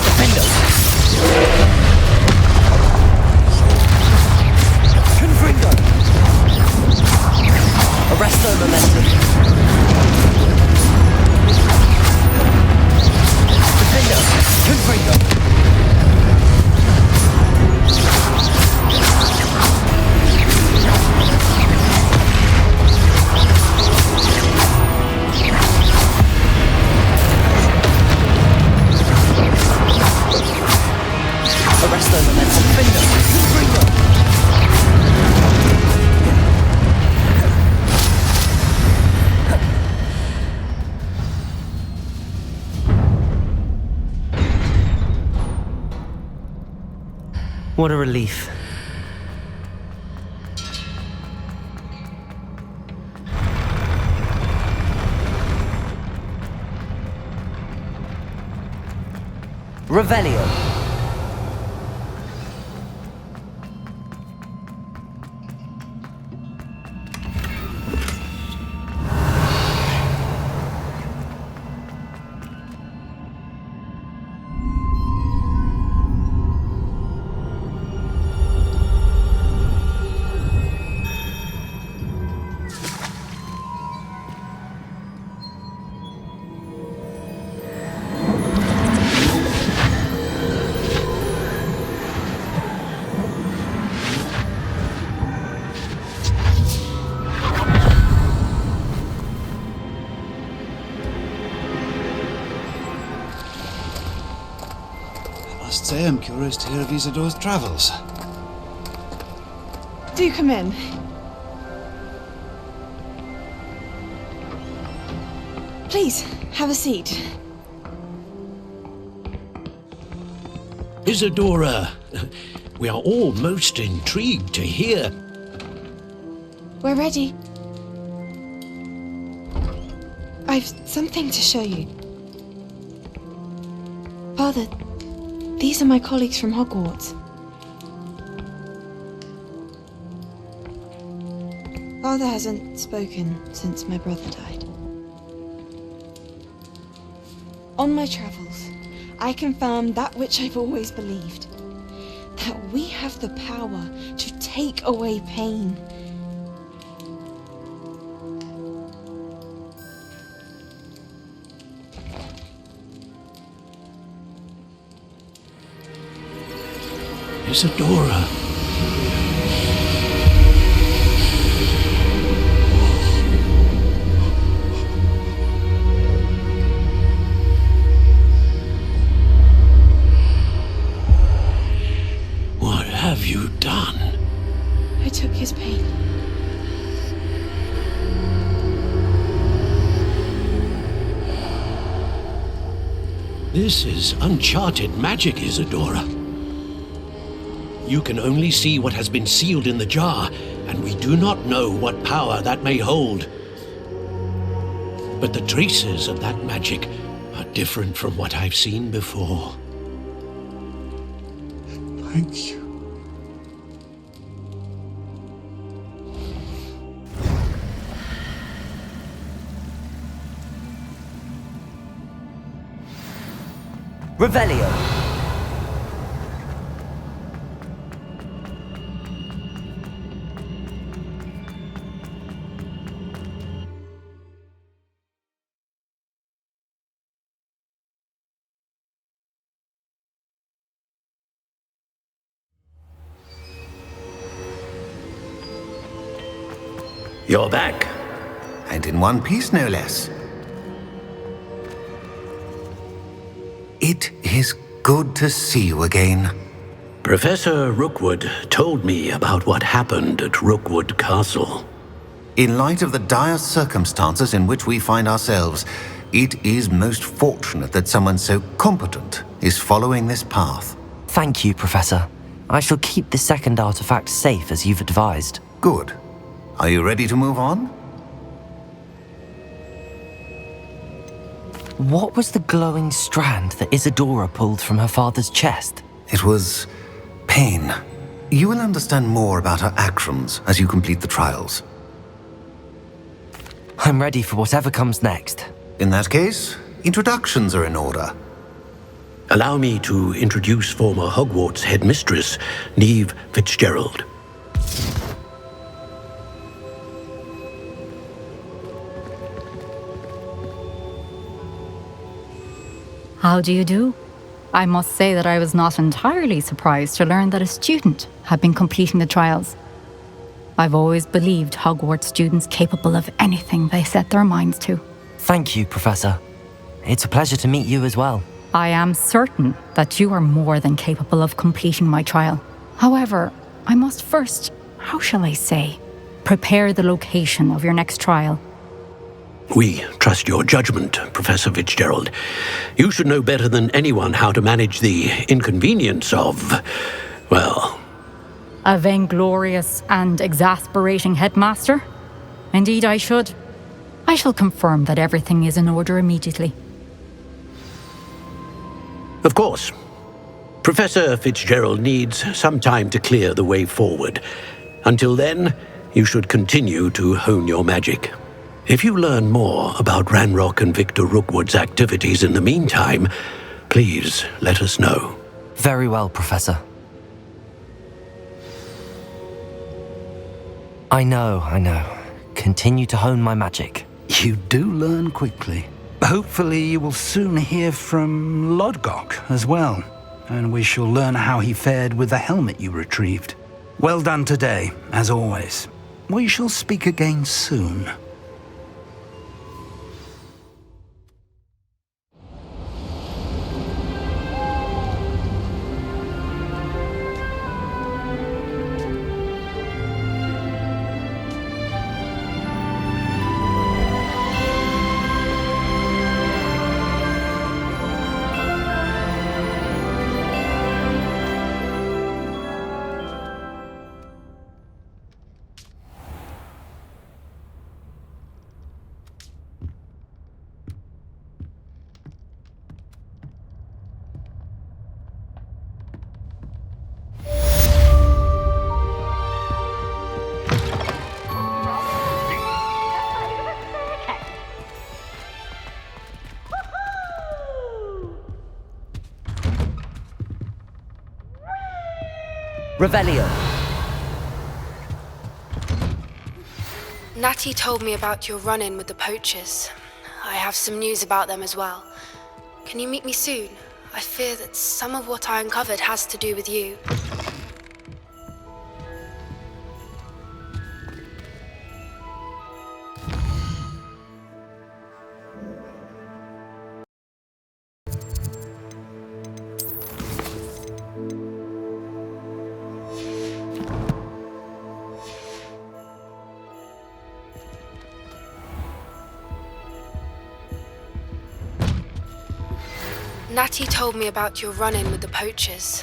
Defender. Confringo. Arresto momentum. Defender. Confringo. Arresto momentum. Defender. Confringo. What a relief. Revelio. Must say I'm curious to hear of Isadore's travels. Do come in. Please, have a seat. Isadora, we are all most intrigued to hear. We're ready. I've something to show you. Father, these are my colleagues from Hogwarts. Father hasn't spoken since my brother died. On my travels, I confirmed that which I've always believed. That we have the power to take away pain. Isadora. What have you done? I took his pain. This is uncharted magic, Isadora. You can only see what has been sealed in the jar, and we do not know what power that may hold. But the traces of that magic are different from what I've seen before. Thank you. Revelio. You're back. And in one piece, no less. It is good to see you again. Professor Rookwood told me about what happened at Rookwood Castle. In light of the dire circumstances in which we find ourselves, it is most fortunate that someone so competent is following this path. Thank you, Professor. I shall keep the second artifact safe as you've advised. Good. Are you ready to move on? What was the glowing strand that Isadora pulled from her father's chest? It was pain. You will understand more about her actions as you complete the trials. I'm ready for whatever comes next. In that case, introductions are in order. Allow me to introduce former Hogwarts headmistress, Neve Fitzgerald. How do you do? I must say that I was not entirely surprised to learn that a student had been completing the trials. I've always believed Hogwarts students capable of anything they set their minds to. Thank you, Professor. It's a pleasure to meet you as well. I am certain that you are more than capable of completing my trial. However, I must first, how shall I say, prepare the location of your next trial. We trust your judgment, Professor Fitzgerald. You should know better than anyone how to manage the inconvenience of, well... A vainglorious and exasperating headmaster? Indeed I should. I shall confirm that everything is in order immediately. Of course. Professor Fitzgerald needs some time to clear the way forward. Until then, you should continue to hone your magic. If you learn more about Ranrock and Victor Rookwood's activities in the meantime, please let us know. Very well, Professor. I know. Continue to hone my magic. You do learn quickly. Hopefully you will soon hear from Lodgok as well, and we shall learn how he fared with the helmet you retrieved. Well done today, as always. We shall speak again soon. Revelio. Natty told me about your run-in with the poachers. I have some news about them as well. Can you meet me soon? I fear that some of what I uncovered has to do with you. Natty told me about your run-in with the poachers.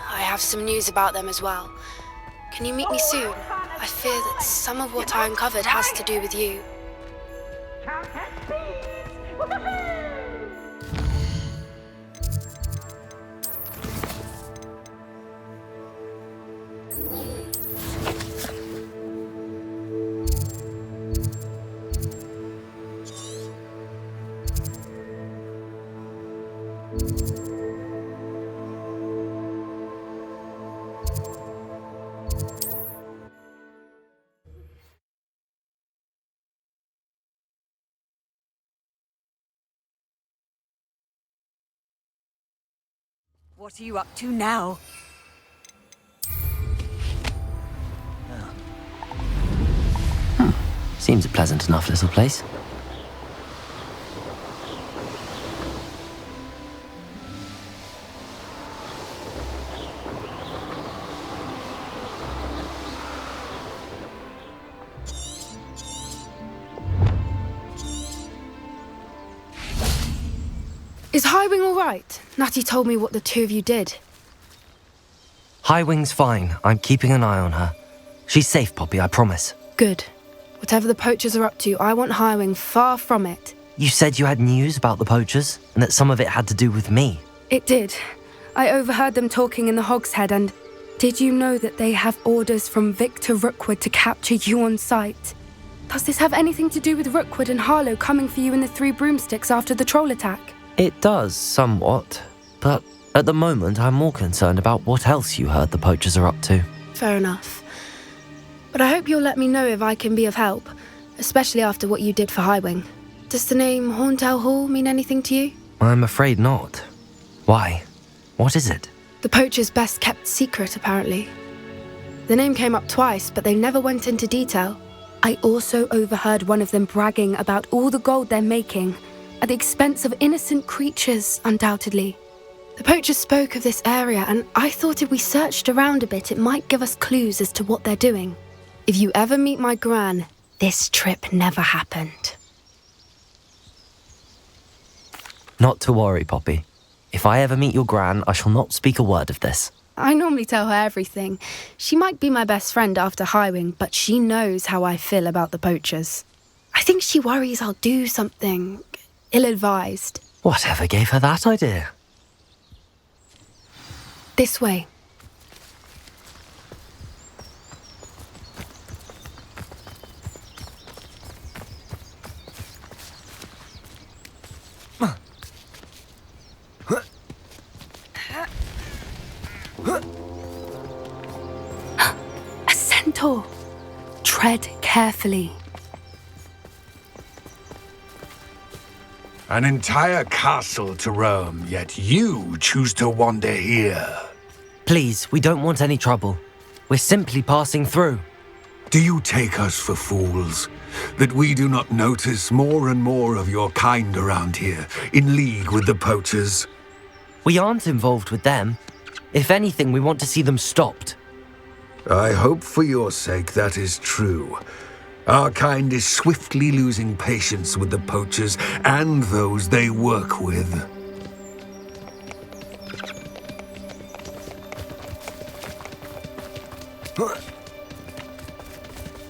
I have some news about them as well. Can you meet me soon? I fear that some of what I uncovered has to do with you. What are you up to now? Seems a pleasant enough little place. Is Highwing all right? Natty told me what the two of you did. Highwing's fine. I'm keeping an eye on her. She's safe, Poppy, I promise. Good. Whatever the poachers are up to, I want Highwing far from it. You said you had news about the poachers, and that some of it had to do with me. It did. I overheard them talking in the Hogshead, and did you know that they have orders from Victor Rookwood to capture you on sight? Does this have anything to do with Rookwood and Harlow coming for you in the Three Broomsticks after the troll attack? It does, somewhat. But at the moment, I'm more concerned about what else you heard the poachers are up to. Fair enough. But I hope you'll let me know if I can be of help, especially after what you did for Highwing. Does the name Horntail Hall mean anything to you? I'm afraid not. Why? What is it? The poachers' best kept secret, apparently. The name came up twice, but they never went into detail. I also overheard one of them bragging about all the gold they're making, at the expense of innocent creatures, undoubtedly. The poachers spoke of this area, and I thought if we searched around a bit, it might give us clues as to what they're doing. If you ever meet my gran, this trip never happened. Not to worry, Poppy. If I ever meet your gran, I shall not speak a word of this. I normally tell her everything. She might be my best friend after Highwing, but she knows how I feel about the poachers. I think she worries I'll do something ill-advised. Whatever gave her that idea? This way. A centaur. Tread carefully. An entire castle to roam, yet you choose to wander here. Please, we don't want any trouble. We're simply passing through. Do you take us for fools? That we do not notice more and more of your kind around here, in league with the poachers? We aren't involved with them. If anything, we want to see them stopped. I hope for your sake that is true. Our kind is swiftly losing patience with the poachers and those they work with.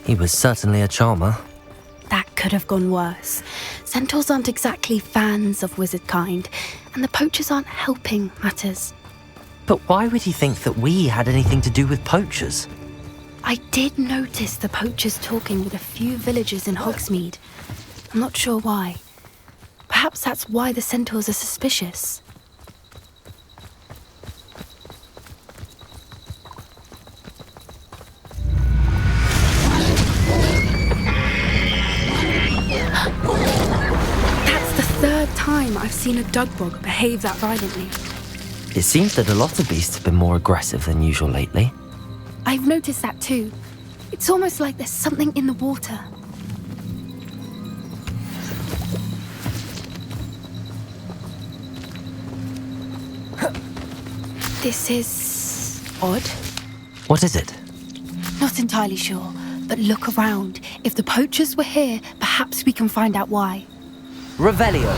He was certainly a charmer. That could have gone worse. Centaurs aren't exactly fans of wizard kind, and the poachers aren't helping matters. But why would he think that we had anything to do with poachers? I did notice the poachers talking with a few villagers in Hogsmeade. I'm not sure why. Perhaps that's why the centaurs are suspicious. time I've seen a dugbog behave that violently. It seems that a lot of beasts have been more aggressive than usual lately. I've noticed that too. It's almost like there's something in the water. This is odd. What is it? Not entirely sure, but look around. If the poachers were here, perhaps we can find out why. Revelio!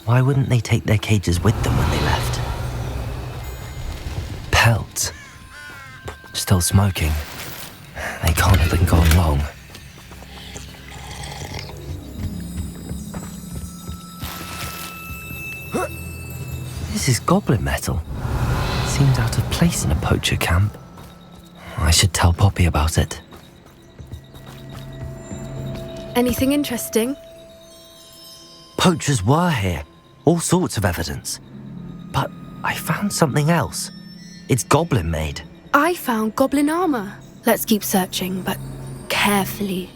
Why wouldn't they take their cages with them when they left? Pelts. Still smoking. They can't have been gone long. This is goblin metal. Seems out of place in a poacher camp. I should tell Poppy about it. Anything interesting? Poachers were here. All sorts of evidence. But I found something else. It's goblin made. I found goblin armor. Let's keep searching, but carefully.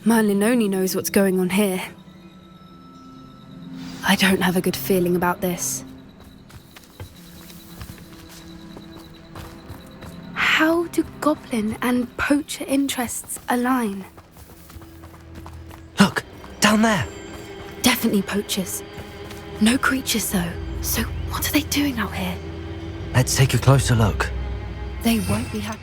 Merlin only knows what's going on here. I don't have a good feeling about this. How do goblin and poacher interests align? Look, down there. Definitely poachers. No creatures though. So what are they doing out here? Let's take a closer look. They won't be happy.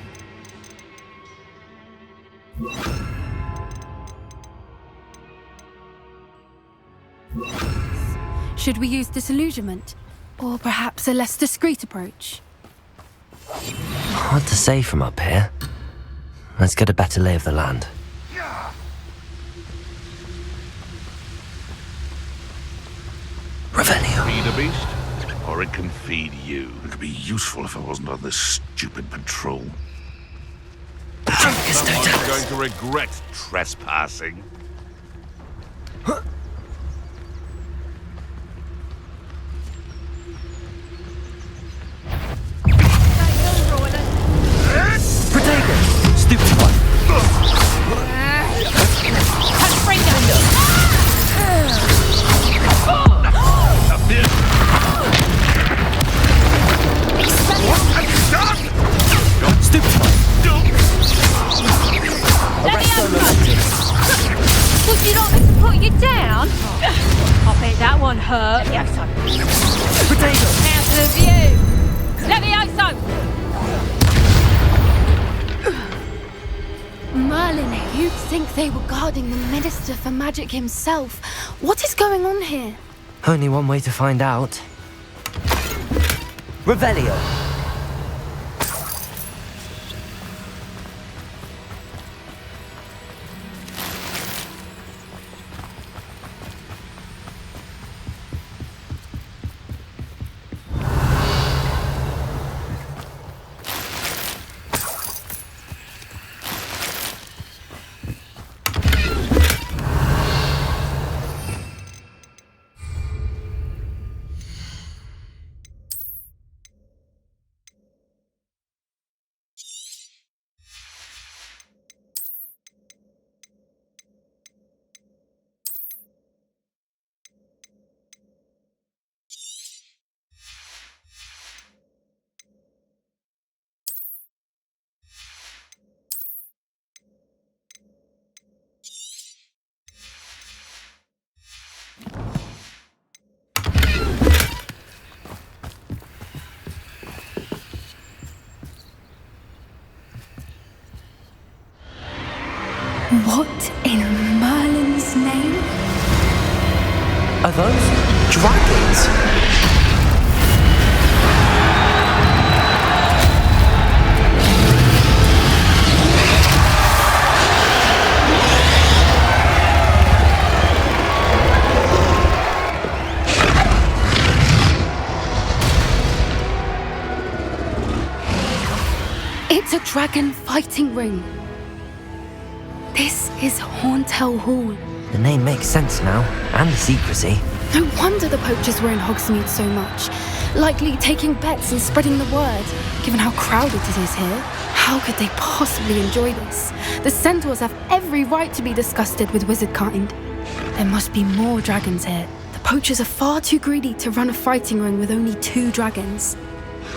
Should we use disillusionment? Or perhaps a less discreet approach? Hard to say from up here. Let's get a better lay of the land. Revelio. Feed a beast, or it can feed you. It could be useful if I wasn't on this stupid patrol. Someone's going to regret trespassing. Stupid one. Stupid one. Would you like me to put you down? I bet that one hurt. Potato. Out of view. Levioso! Merlin, you'd think they were guarding the Minister for Magic himself. What is going on here? Only one way to find out. Revelio. What in Merlin's name? Are those dragons? It's a dragon fighting ring. This is Horntail Hall. The name makes sense now, and the secrecy. No wonder the poachers were in Hogsmeade so much. Likely taking bets and spreading the word. Given how crowded it is here, how could they possibly enjoy this? The centaurs have every right to be disgusted with wizard kind. There must be more dragons here. The poachers are far too greedy to run a fighting ring with only 2 dragons.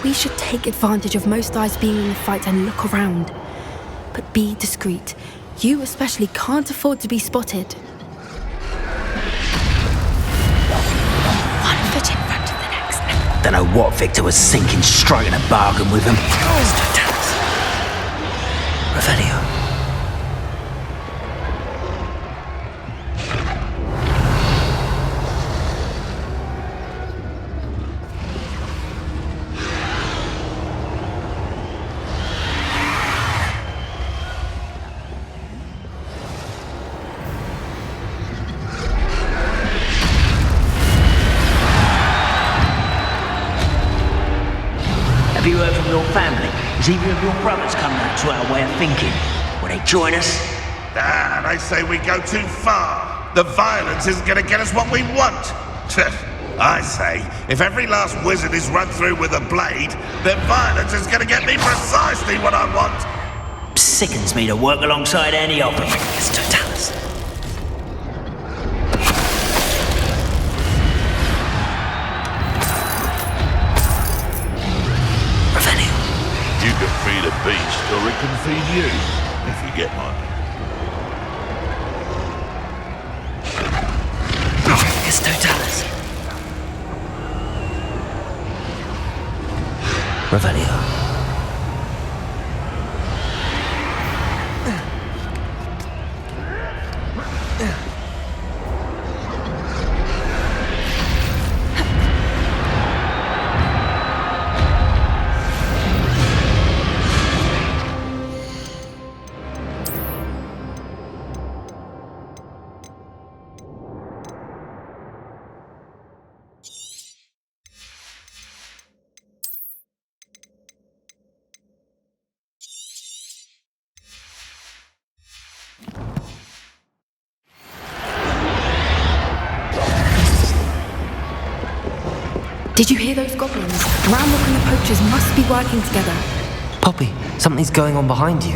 We should take advantage of most eyes being in the fight and look around. But be discreet. You especially can't afford to be spotted. One foot in front of the next. Don't know what Victor was thinking, striking a bargain with him. Revelio. Have you heard from your family? Has either of your brothers come round to our way of thinking? Will they join us? Ah, they say we go too far. The violence isn't going to get us what we want. I say, if every last wizard is run through with a blade, then violence is going to get me precisely what I want. Sickens me to work alongside any of them. It's Totalis. You can feed a beast, or it can feed you, if you get my drift. It's Totalis. Revelio. Did you hear those goblins? Ranrock and the poachers must be working together. Poppy, something's going on behind you.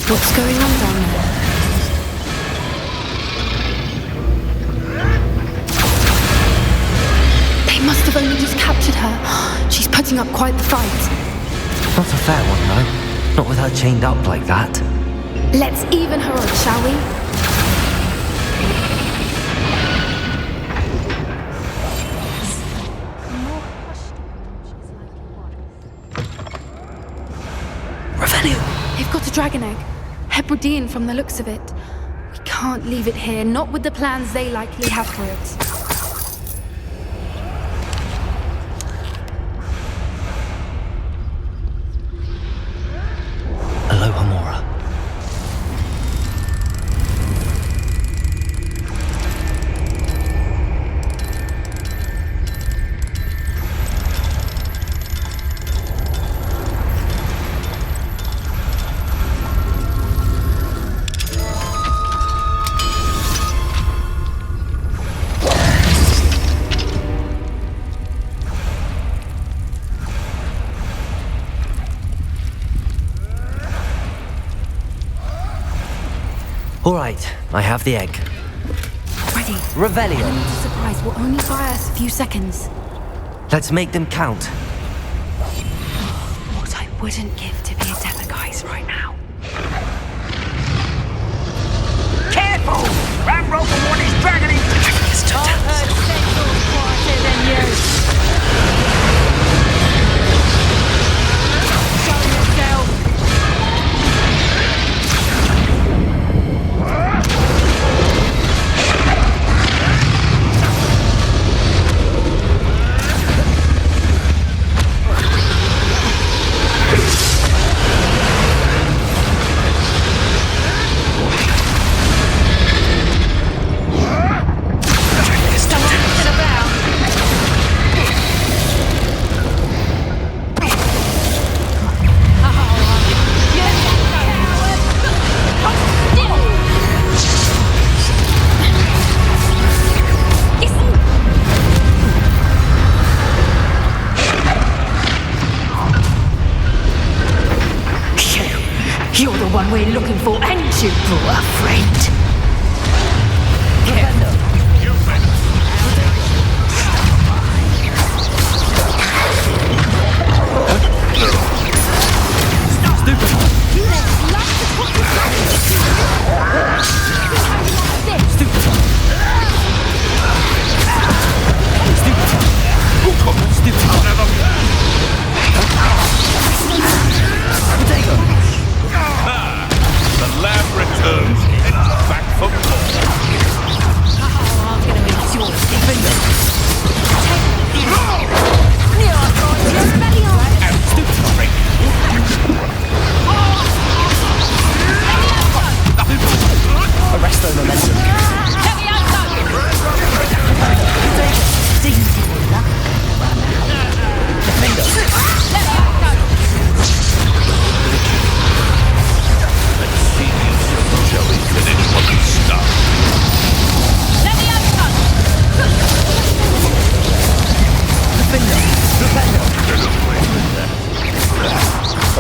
What's going on down there? They must have only just captured her. She's putting up quite the fight. Not a fair one, though. Not with her chained up like that. Let's even her up, shall we? They've got a dragon egg. Hebridean from the looks of it. We can't leave it here, not with the plans they likely have for it. Aloha Mora. All right, I have the egg. Ready. Revelio. Element of surprise will only buy us a few seconds. Let's make them count. What I wouldn't give to be a Delegais right now. Careful! Ranrock will want his dragon in. I've heard Central's quieter than you. Show yourself. You're the one we're looking for, and you brought a friend. Careful.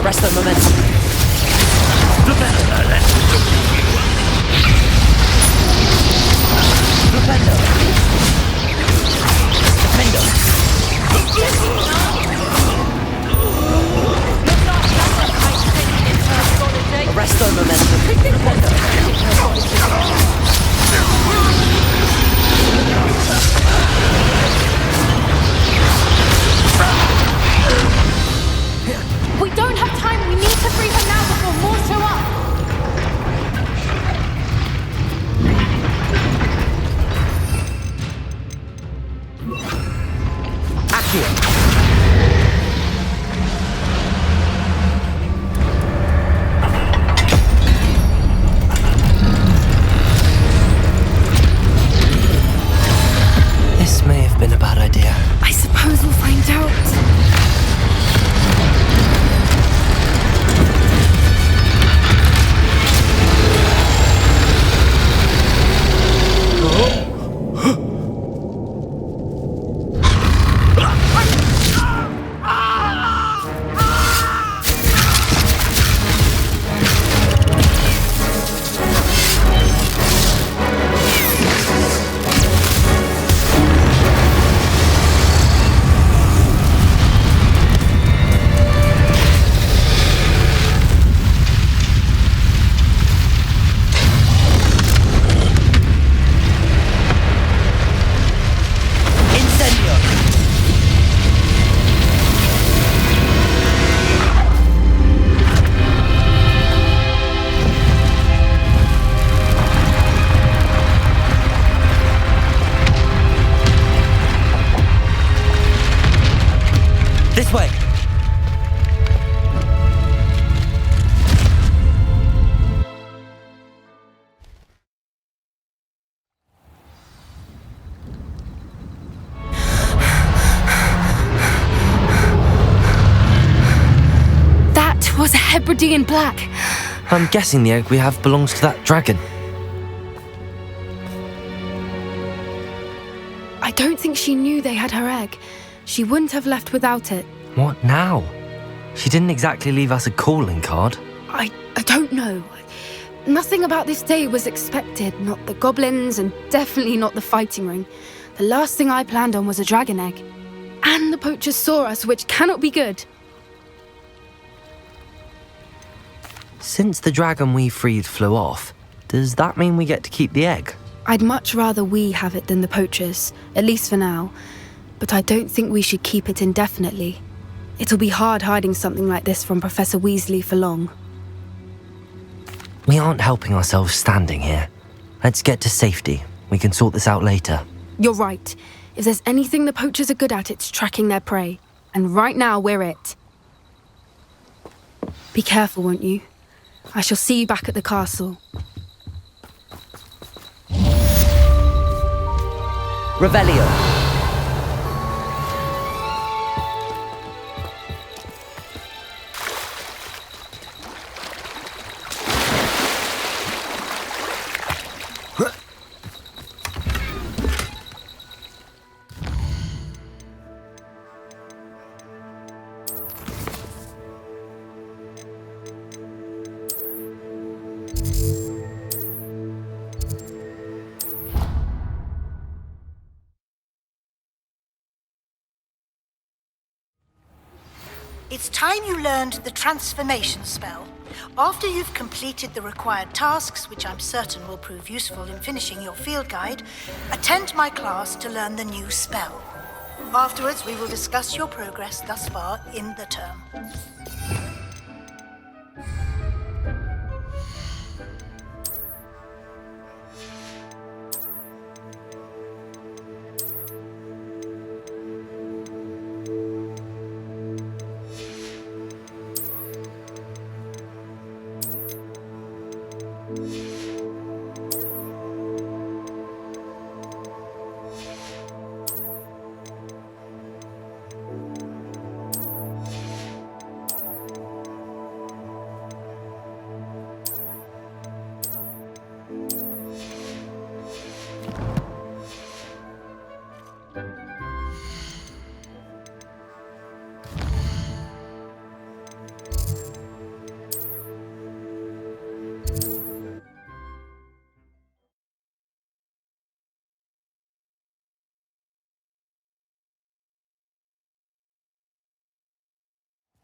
Resto momentum. Flipendo. Resto momentum. We don't have time. We need to free her now before more show up. This may have been a bad idea. I suppose we'll find out. This way. That was a Hebridean black. I'm guessing the egg we have belongs to that dragon. I don't think she knew they had her egg. She wouldn't have left without it. What now? She didn't exactly leave us a calling card. I don't know. Nothing about this day was expected. Not the goblins, and definitely not the fighting ring. The last thing I planned on was a dragon egg. And the poachers saw us, which cannot be good. Since the dragon we freed flew off, does that mean we get to keep the egg? I'd much rather we have it than the poachers, at least for now. But I don't think we should keep it indefinitely. It'll be hard hiding something like this from Professor Weasley for long. We aren't helping ourselves standing here. Let's get to safety. We can sort this out later. You're right. If there's anything the poachers are good at, it's tracking their prey. And right now, we're it. Be careful, won't you? I shall see you back at the castle. Revelio. It's time you learned the transformation spell. After you've completed the required tasks, which I'm certain will prove useful in finishing your field guide, attend my class to learn the new spell. Afterwards, we will discuss your progress thus far in the term.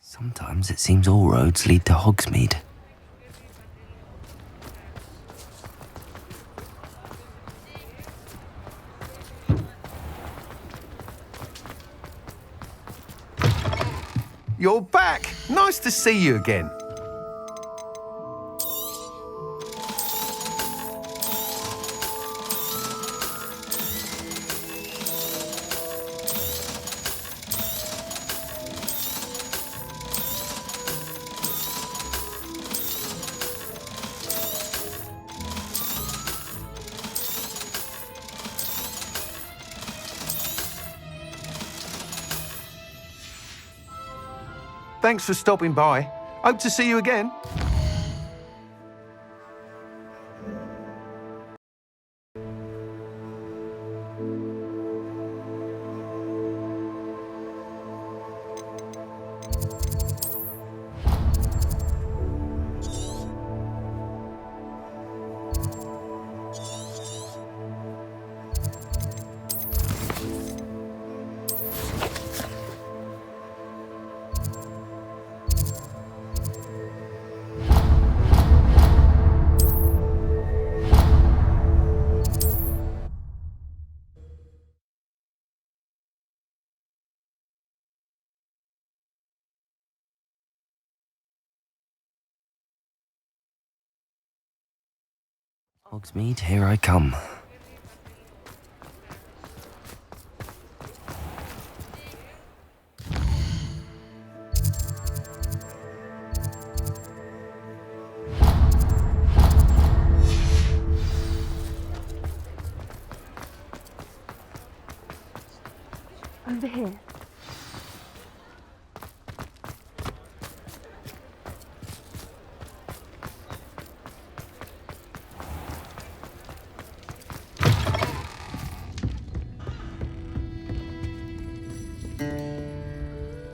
Sometimes it seems all roads lead to Hogsmeade. You're back! Nice to see you again. Thanks for stopping by. Hope to see you again. Hogsmeade, here I come. Over here.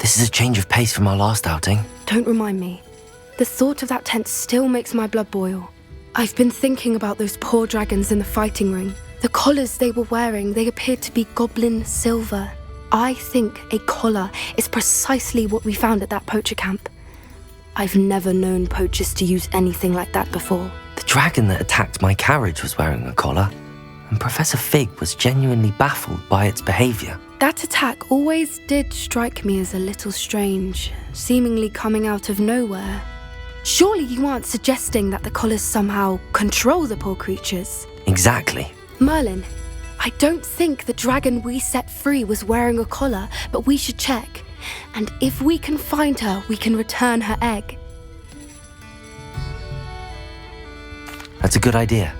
This is a change of pace from our last outing. Don't remind me. The thought of that tent still makes my blood boil. I've been thinking about those poor dragons in the fighting ring. The collars they were wearing, they appeared to be goblin silver. I think a collar is precisely what we found at that poacher camp. I've never known poachers to use anything like that before. The dragon that attacked my carriage was wearing a collar, and Professor Fig was genuinely baffled by its behavior. That attack always did strike me as a little strange, seemingly coming out of nowhere. Surely you aren't suggesting that the collars somehow control the poor creatures? Exactly. Merlin, I don't think the dragon we set free was wearing a collar, but we should check. And if we can find her, we can return her egg. That's a good idea.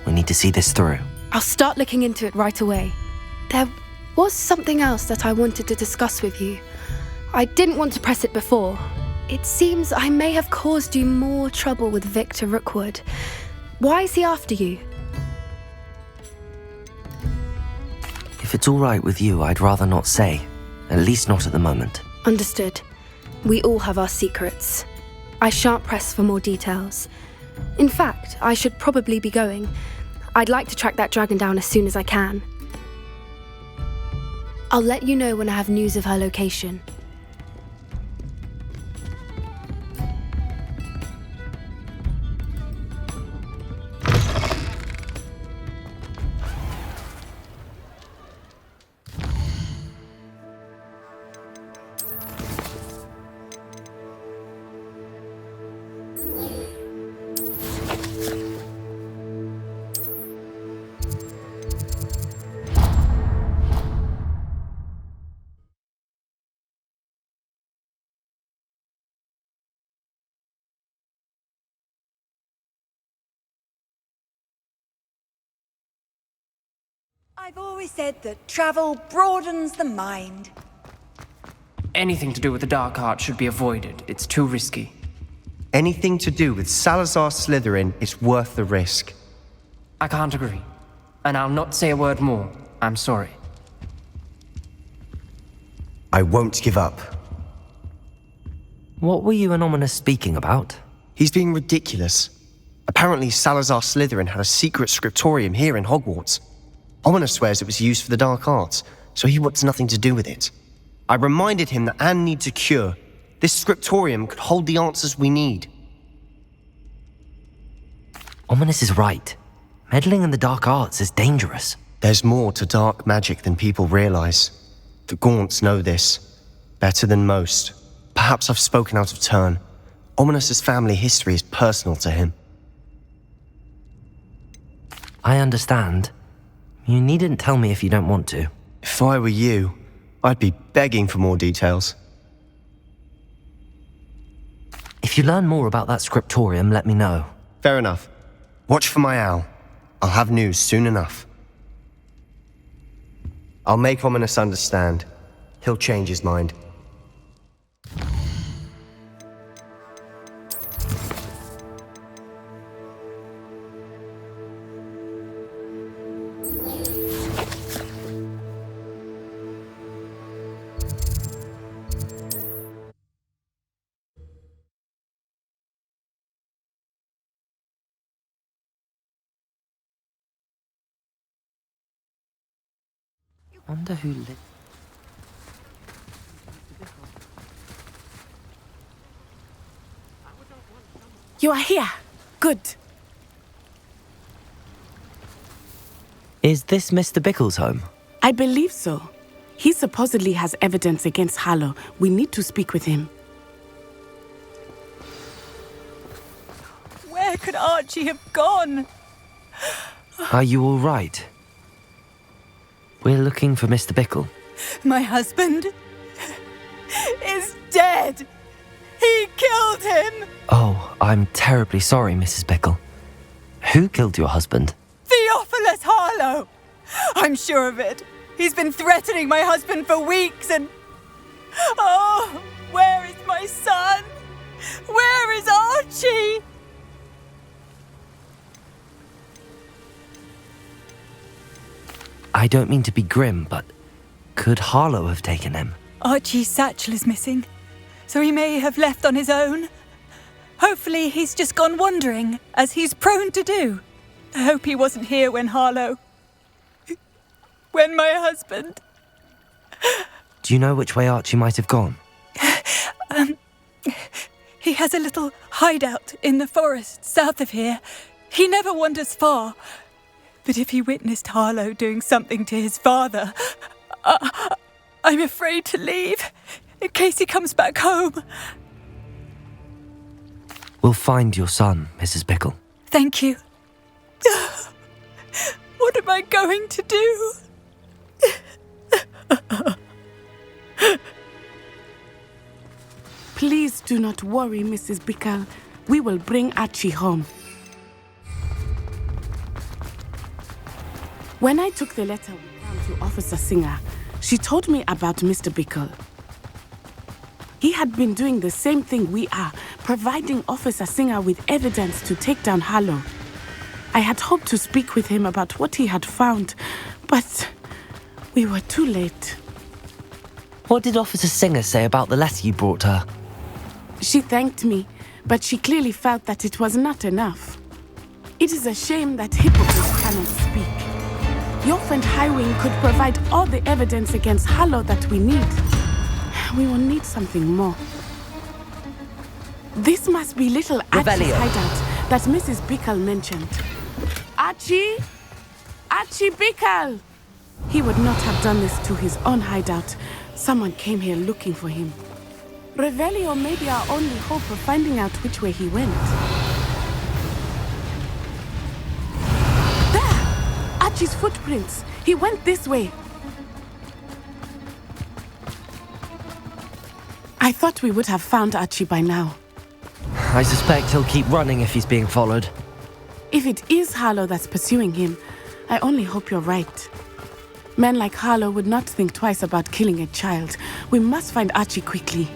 We need to see this through. I'll start looking into it right away. There was something else that I wanted to discuss with you. I didn't want to press it before. It seems I may have caused you more trouble with Victor Rookwood. Why is he after you? If it's all right with you, I'd rather not say. At least not at the moment. Understood. We all have our secrets. I shan't press for more details. In fact, I should probably be going. I'd like to track that dragon down as soon as I can. I'll let you know when I have news of her location. I've always said that travel broadens the mind. Anything to do with the Dark Art should be avoided. It's too risky. Anything to do with Salazar Slytherin is worth the risk. I can't agree. And I'll not say a word more. I'm sorry. I won't give up. What were you and Ominous speaking about? He's being ridiculous. Apparently Salazar Slytherin had a secret scriptorium here in Hogwarts. Ominous swears it was used for the dark arts, so he wants nothing to do with it. I reminded him that Anne needs a cure, This scriptorium could hold the answers we need. Ominous is right. Meddling in the dark arts is dangerous. There's more to dark magic than people realize. The Gaunts know this better than most. Perhaps I've spoken out of turn. Ominous's family history is personal to him. I understand. You needn't tell me if you don't want to. If I were you, I'd be begging for more details. If you learn more about that scriptorium, let me know. Fair enough. Watch for my owl. I'll have news soon enough. I'll make Ominous understand. He'll change his mind. Wonder who lived. You are here. Good. Is this Mr. Bickle's home? I believe so. He supposedly has evidence against Harlow. We need to speak with him. Where could Archie have gone? Are you all right? We're looking for Mr. Bickle. My husband is dead. He killed him. Oh, I'm terribly sorry, Mrs. Bickle. Who killed your husband? Theophilus Harlow. I'm sure of it. He's been threatening my husband for weeks and... Oh, where is my son? Where is Archie? I don't mean to be grim, but could Harlow have taken him? Archie's satchel is missing, so he may have left on his own. Hopefully he's just gone wandering, as he's prone to do. I hope he wasn't here when my husband... Do you know which way Archie might have gone? He has a little hideout in the forest south of here. He never wanders far. But if he witnessed Harlow doing something to his father, I'm afraid to leave, in case he comes back home. We'll find your son, Mrs. Bickle. Thank you. What am I going to do? Please do not worry, Mrs. Bickle. We will bring Archie home. When I took the letter we found to Officer Singer, she told me about Mr. Bickle. He had been doing the same thing we are, providing Officer Singer with evidence to take down Harlow. I had hoped to speak with him about what he had found, but we were too late. What did Officer Singer say about the letter you brought her? She thanked me, but she clearly felt that it was not enough. It is a shame that hypocrites cannot speak. Your friend Highwing could provide all the evidence against Harlow that we need. We will need something more. This must be little Archie's hideout that Mrs. Bickle mentioned. Archie? Archie Bickle! He would not have done this to his own hideout. Someone came here looking for him. Revelio may be our only hope of finding out which way he went. Archie's footprints. He went this way. I thought we would have found Archie by now. I suspect he'll keep running if he's being followed. If it is Harlow that's pursuing him, I only hope you're right. Men like Harlow would not think twice about killing a child. We must find Archie quickly.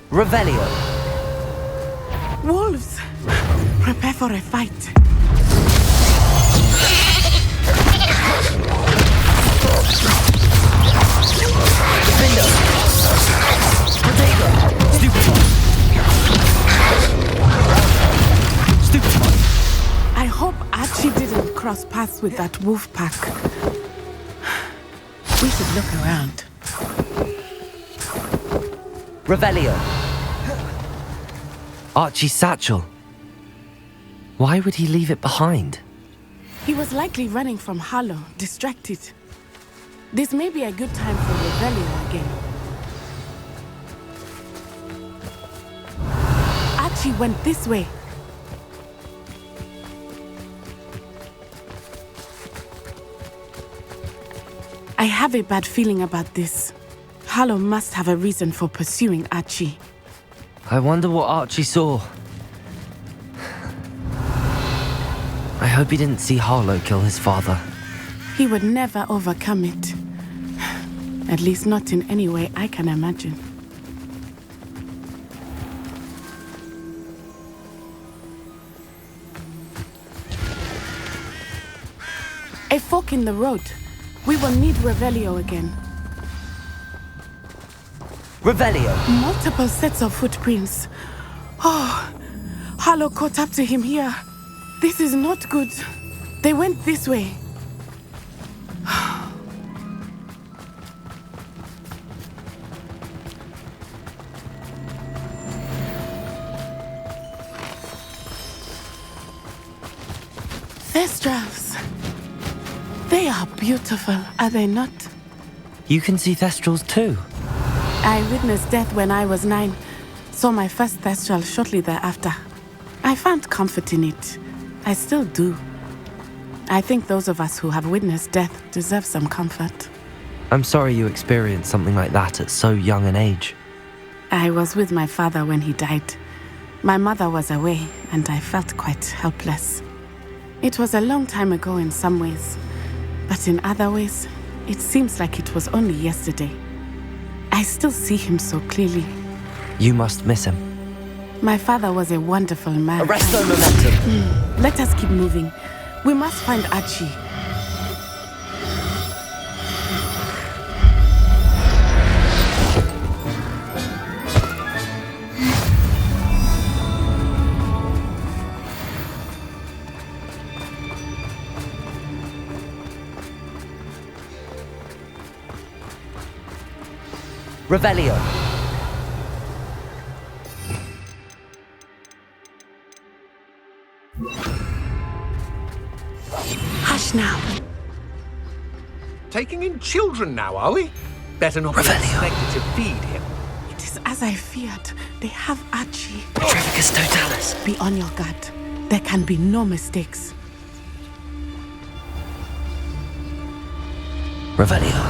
Revelio. Wolves! Prepare for a fight. Defender! Protego! Stupid one! Stupid one! I hope Archie didn't cross paths with that wolf pack. We should look around. Revelio. Archie's satchel. Why would he leave it behind? He was likely running from Harlow, distracted. This may be a good time for Revelio again. Archie went this way. I have a bad feeling about this. Harlow must have a reason for pursuing Archie. I wonder what Archie saw. I hope he didn't see Harlow kill his father. He would never overcome it. At least not in any way I can imagine. A fork in the road. We will need Revelio again. Revelio! Multiple sets of footprints. Oh, Harlow caught up to him here. This is not good. They went this way. Thestrals. They are beautiful, are they not? You can see Thestrals too. I witnessed death when I was 9. Saw my first Thestral shortly thereafter. I found comfort in it. I still do. I think those of us who have witnessed death deserve some comfort. I'm sorry you experienced something like that at so young an age. I was with my father when he died. My mother was away, and I felt quite helpless. It was a long time ago in some ways, but in other ways, it seems like it was only yesterday. I still see him so clearly. You must miss him. My father was a wonderful man. Arresto momentum! Let us keep moving. We must find Archie. Revelio. Hush now. Taking in children now, are we? Better not be expected to feed him. It is as I feared. They have Archie. Petrificus totalis. Be on your guard. There can be no mistakes. Revelio.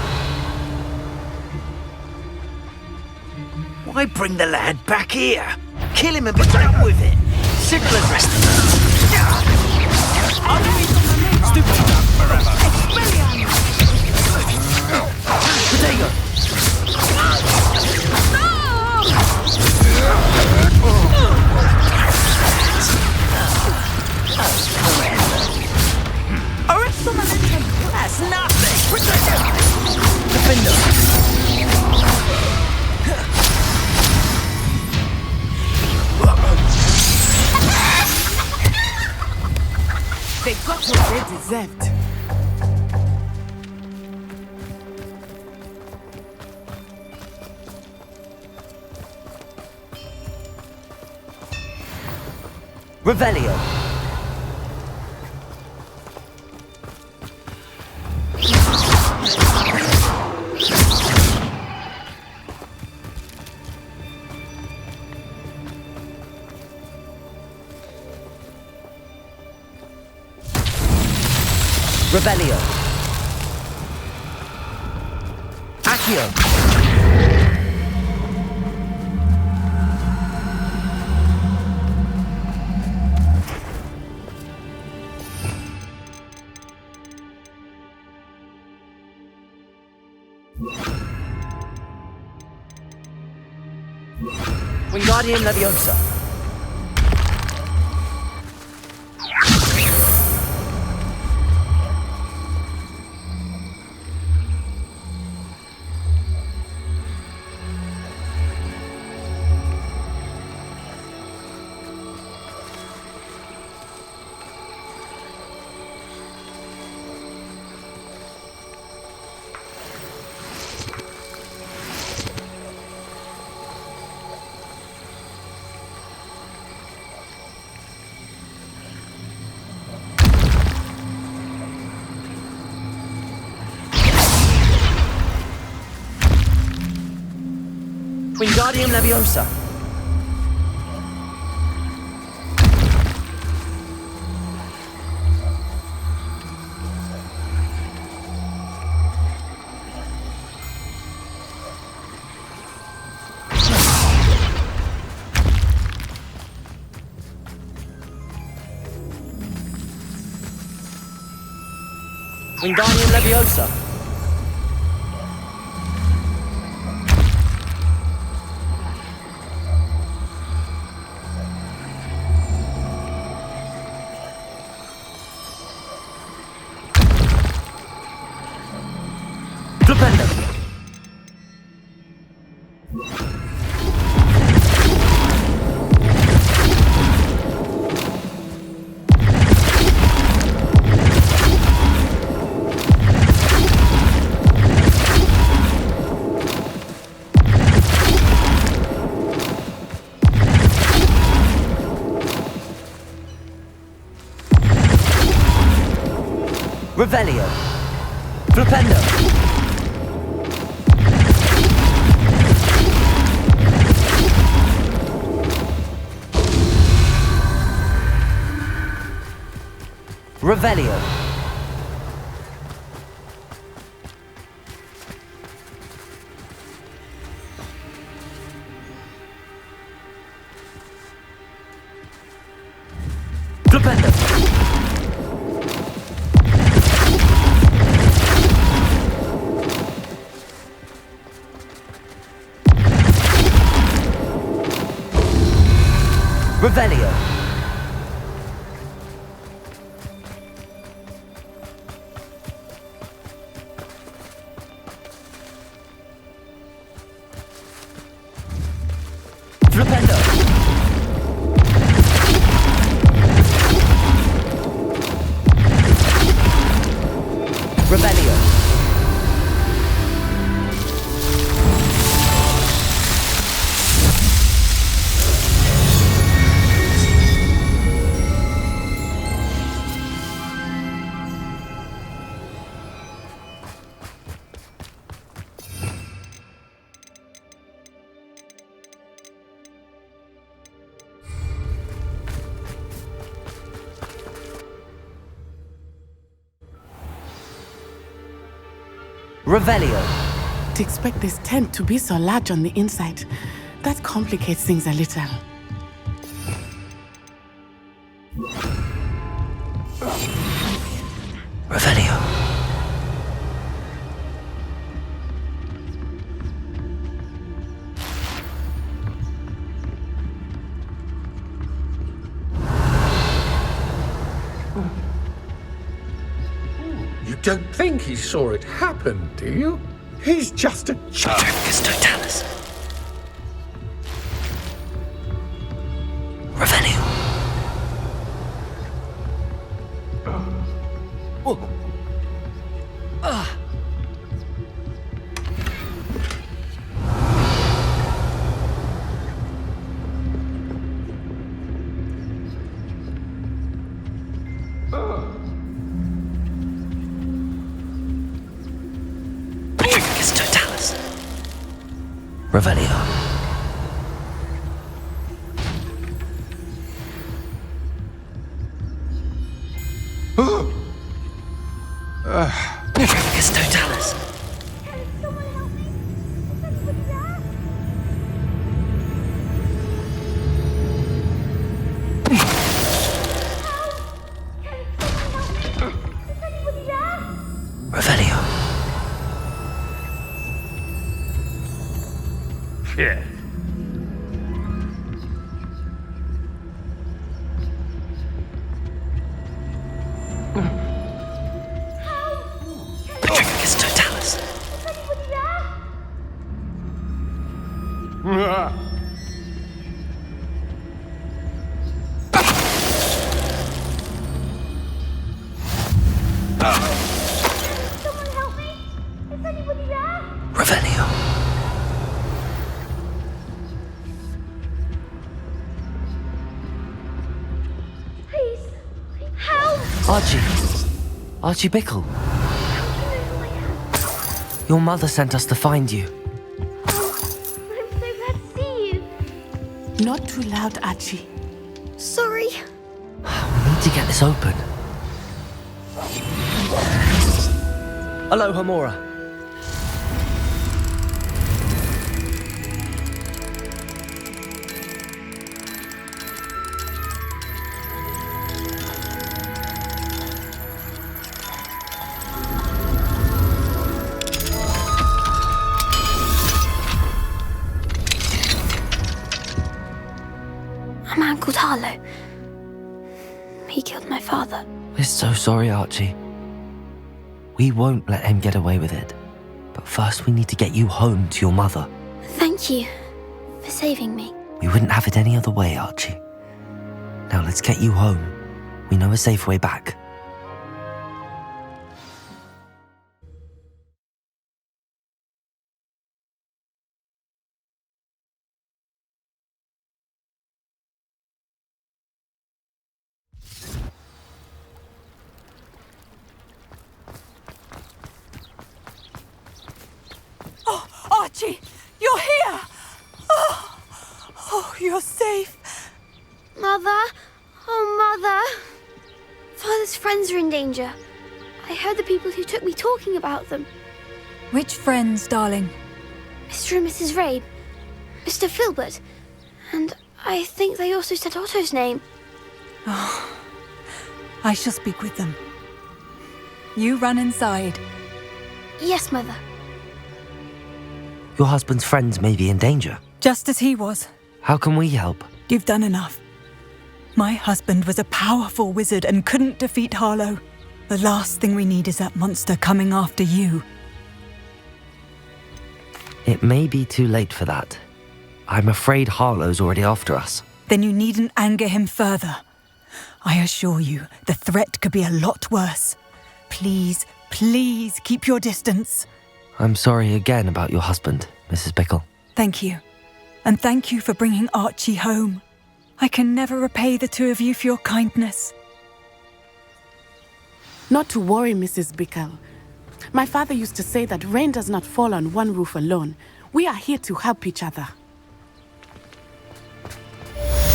Why bring the lad back here? Kill him and be done with it. Simple as rest of them. Potato! Arresto momentum. That's nothing. Defender! They got what they deserved. Revelio. Revelio. Accio. Wingardium Leviosa. Wingardium Leviosa. Wingardium Leviosa. Flipendo. Revelio. Flipendo. Revelio. Flipendo. Revelio. Flipendo. Revelio. Revelio. To expect this tent to be so large on the inside, that complicates things a little. Revelio. You don't think he saw it happen, do you? He's just a child. Totalis. Revelio. Totalis. Revelio. Totalis. Revelio. Yeah. Totalis. Revelio. Archie Bickle. Your mother sent us to find you. I'm so glad Not too loud, Archie. Sorry. We need to get this open. Aloha, Mora. A man called Harlow. He killed my father. We're so sorry, Archie. We won't let him get away with it. But first we need to get you home to your mother. Thank you for saving me. We wouldn't have it any other way, Archie. Now let's get you home. We know a safe way back. Oh, Archie, you're here! Oh, you're safe. Mother? Oh, Mother. Father's friends are in danger. I heard the people who took me talking about them. Which friends, darling? Mr. and Mrs. Rabe, Mr. Filbert, and I think they also said Otto's name. Oh, I shall speak with them. You run inside. Yes, Mother. Your husband's friends may be in danger. Just as he was. How can we help? You've done enough. My husband was a powerful wizard and couldn't defeat Harlow. The last thing we need is that monster coming after you. It may be too late for that. I'm afraid Harlow's already after us. Then you needn't anger him further. I assure you, the threat could be a lot worse. Please, please keep your distance. I'm sorry again about your husband, Mrs. Bickle. Thank you. And thank you for bringing Archie home. I can never repay the two of you for your kindness. Not to worry, Mrs. Bickle. My father used to say that rain does not fall on one roof alone. We are here to help each other.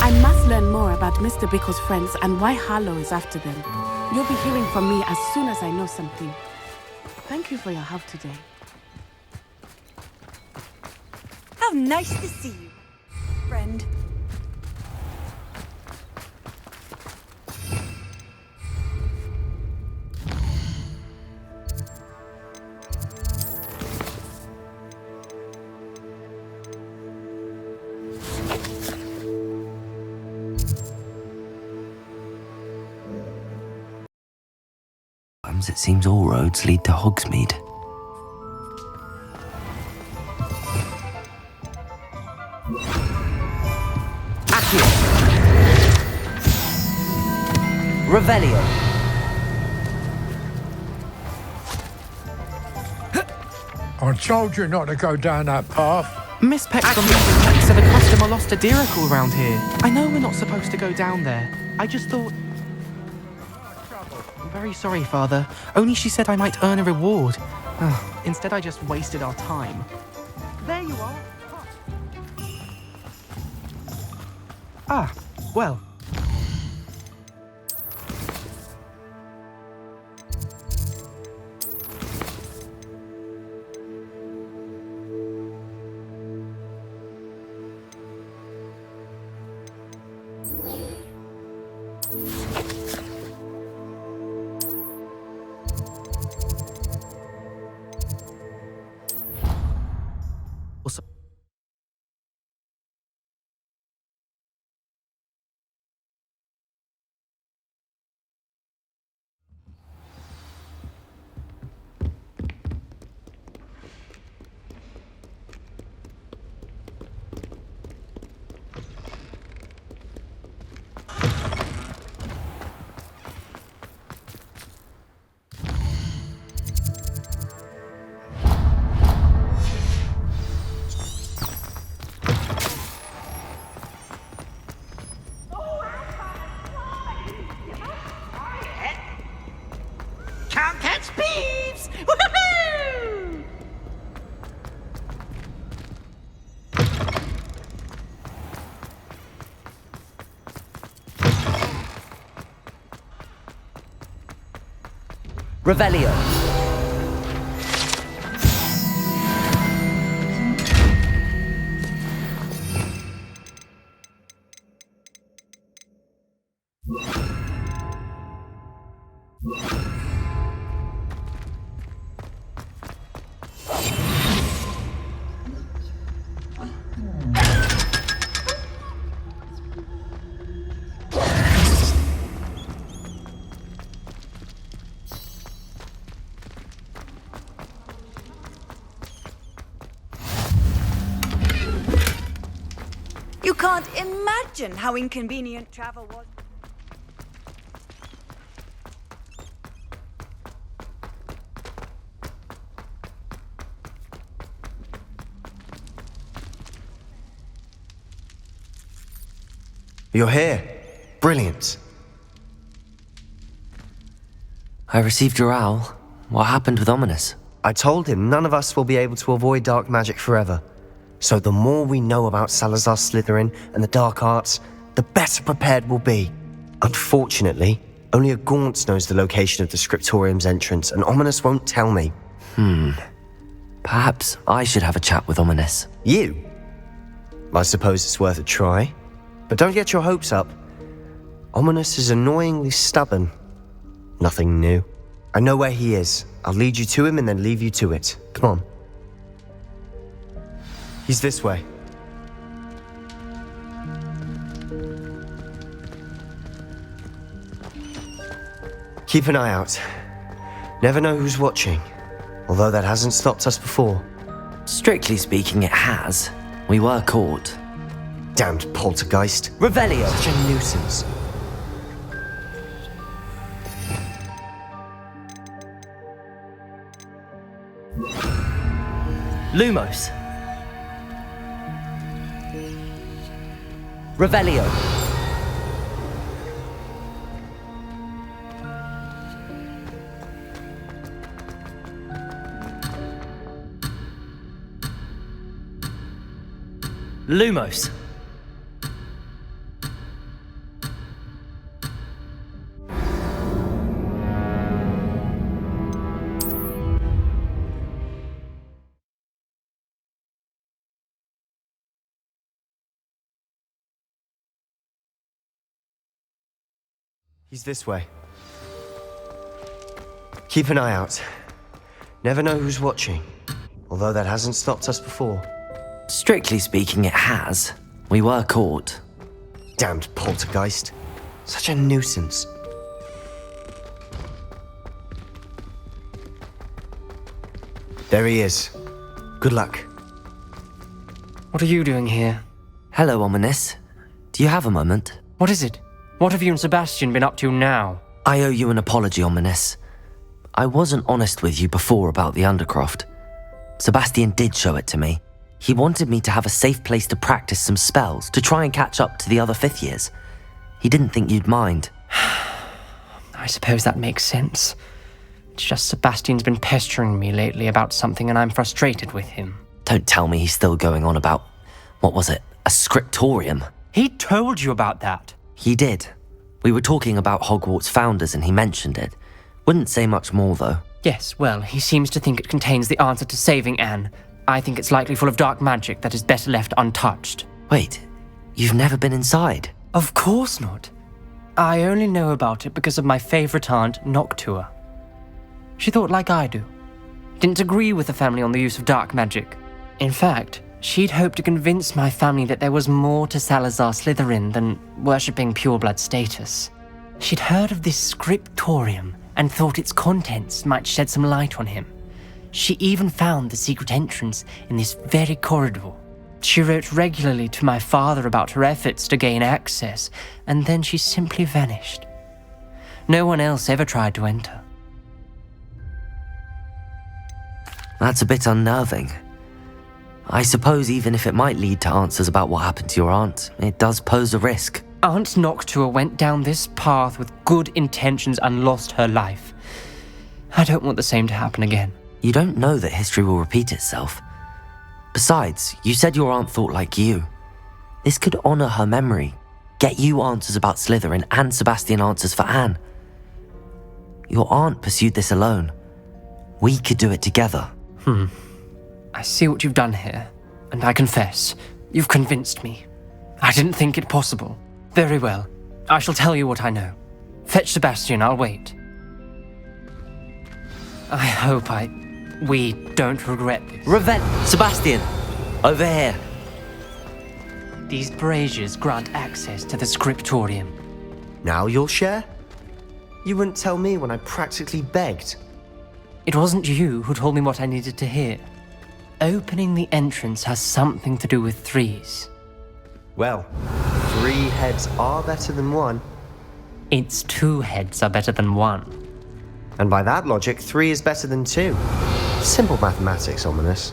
I must learn more about Mr. Bickle's friends and why Harlow is after them. You'll be hearing from me as soon as I know something. Thank you for your help today. How nice to see you, friend. It seems all roads lead to Hogsmeade. Accio! Revelio! I told you not to go down that path. Miss Peck from Peck said a customer lost a diracle round here. I know we're not supposed to go down there. I just thought... I'm very sorry, Father. Only she said I might earn a reward. Instead, I just wasted our time. There you are. Ah, well. Revelio. You can't imagine how inconvenient travel was. You're here. Brilliant. I received your owl. What happened with Ominous? I told him none of us will be able to avoid dark magic forever. So the more we know about Salazar Slytherin and the dark arts, the better prepared we'll be. Unfortunately, only a Gaunt knows the location of the Scriptorium's entrance, and Ominous won't tell me. Perhaps I should have a chat with Ominous. You? I suppose it's worth a try. But don't get your hopes up. Ominous is annoyingly stubborn. Nothing new. I know where he is. I'll lead you to him and then leave you to it. Come on. He's this way. Keep an eye out. Never know who's watching. Although that hasn't stopped us before. Strictly speaking, it has. We were caught. Damned poltergeist. Revelio! Such a nuisance. Lumos. Revelio. Lumos. He's this way. Keep an eye out. Never know who's watching. Although that hasn't stopped us before. Strictly speaking, it has. We were caught. Damned poltergeist. Such a nuisance. There he is. Good luck. What are you doing here? Hello, Ominous. Do you have a moment? What is it? What have you and Sebastian been up to now? I owe you an apology, Ominous. I wasn't honest with you before about the Undercroft. Sebastian did show it to me. He wanted me to have a safe place to practice some spells, to try and catch up to the other fifth years. He didn't think you'd mind. I suppose that makes sense. It's just Sebastian's been pestering me lately about something and I'm frustrated with him. Don't tell me he's still going on about, what was it, a scriptorium? He told you about that. He did. We were talking about Hogwarts founders and he mentioned it. Wouldn't say much more, though. Yes, well, he seems to think it contains the answer to saving Anne. I think it's likely full of dark magic that is better left untouched. Wait, you've never been inside? Of course not. I only know about it because of my favorite aunt, Noctua. She thought like I do. Didn't agree with the family on the use of dark magic. In fact, she'd hoped to convince my family that there was more to Salazar Slytherin than worshipping pureblood status. She'd heard of this scriptorium and thought its contents might shed some light on him. She even found the secret entrance in this very corridor. She wrote regularly to my father about her efforts to gain access, and then she simply vanished. No one else ever tried to enter. That's a bit unnerving. I suppose even if it might lead to answers about what happened to your aunt, it does pose a risk. Aunt Noctua went down this path with good intentions and lost her life. I don't want the same to happen again. You don't know that history will repeat itself. Besides, you said your aunt thought like you. This could honor her memory, get you answers about Slytherin and Sebastian answers for Anne. Your aunt pursued this alone. We could do it together. I see what you've done here, and I confess, you've convinced me. I didn't think it possible. Very well. I shall tell you what I know. Fetch Sebastian, I'll wait. I hope we don't regret this. Sebastian! Over here. These braziers grant access to the scriptorium. Now you'll share? You wouldn't tell me when I practically begged. It wasn't you who told me what I needed to hear. Opening the entrance has something to do with threes. Well, 3 heads are better than 1. It's 2 heads are better than 1. And by that logic, 3 is better than 2. Simple mathematics, Ominous.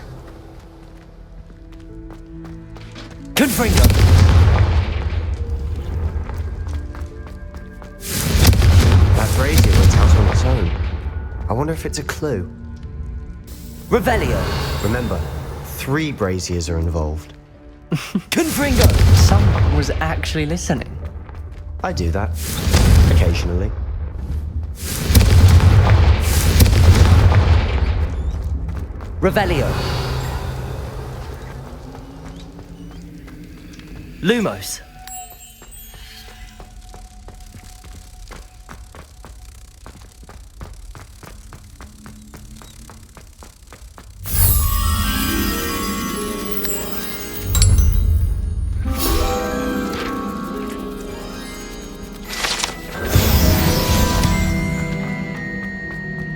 Confringo! That brazier went out on its own. I wonder if it's a clue. Revelio! Remember, 3 braziers are involved. Confringo! Someone was actually listening. I do that. Occasionally. Revelio! Lumos!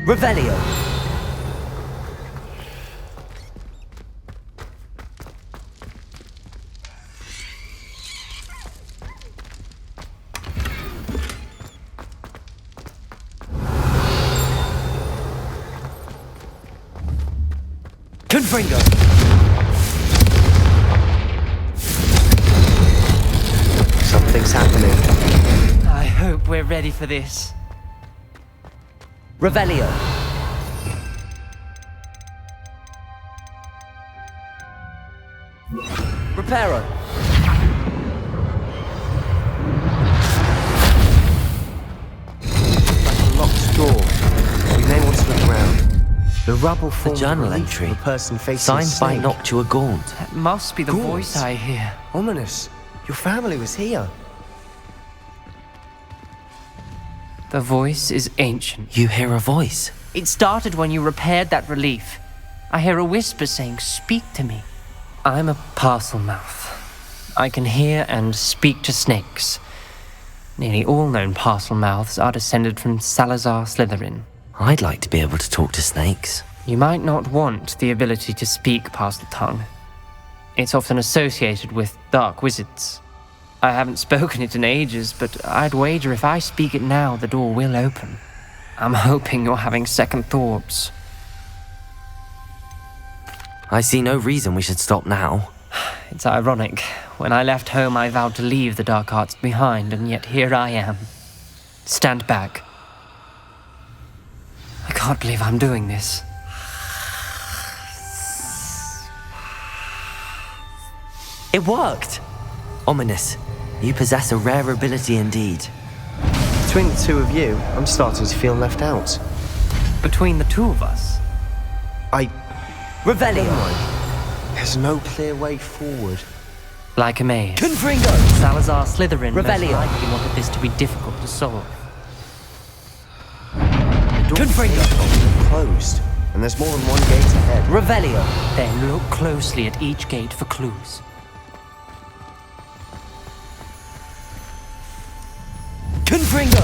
Revelio! Confringo! Something's happening. I hope we're ready for this. Revelio! Reparo! Like a locked door. We may want to look around. The rubble The forms journal relief entry. of a person facing Signed a by snake. Noctua Gaunt. That must be the Gaunt? voice I hear. Ominous. Your family was here. The voice is ancient. You hear a voice. It started when you repaired that relief. I hear a whisper saying, "Speak to me." I'm a parcel mouth. I can hear and speak to snakes. Nearly all known parcel mouths are descended from Salazar Slytherin. I'd like to be able to talk to snakes. You might not want the ability to speak parcel tongue. It's often associated with dark wizards. I haven't spoken it in ages, but I'd wager if I speak it now, the door will open. I'm hoping you're having second thoughts. I see no reason we should stop now. It's ironic. When I left home, I vowed to leave the dark arts behind, and yet here I am. Stand back. I can't believe I'm doing this. It worked! Ominous, you possess a rare ability indeed. Between the 2 of you, I'm starting to feel left out. Between the 2 of us? Revelio! There's no clear way forward. Like a maze. Confringo! Salazar Slytherin most Revelio! likely wanted this to be difficult to solve. Confringo! Closed, and there's more than one gate ahead. Revelio! Then look closely at each gate for clues. Confringo!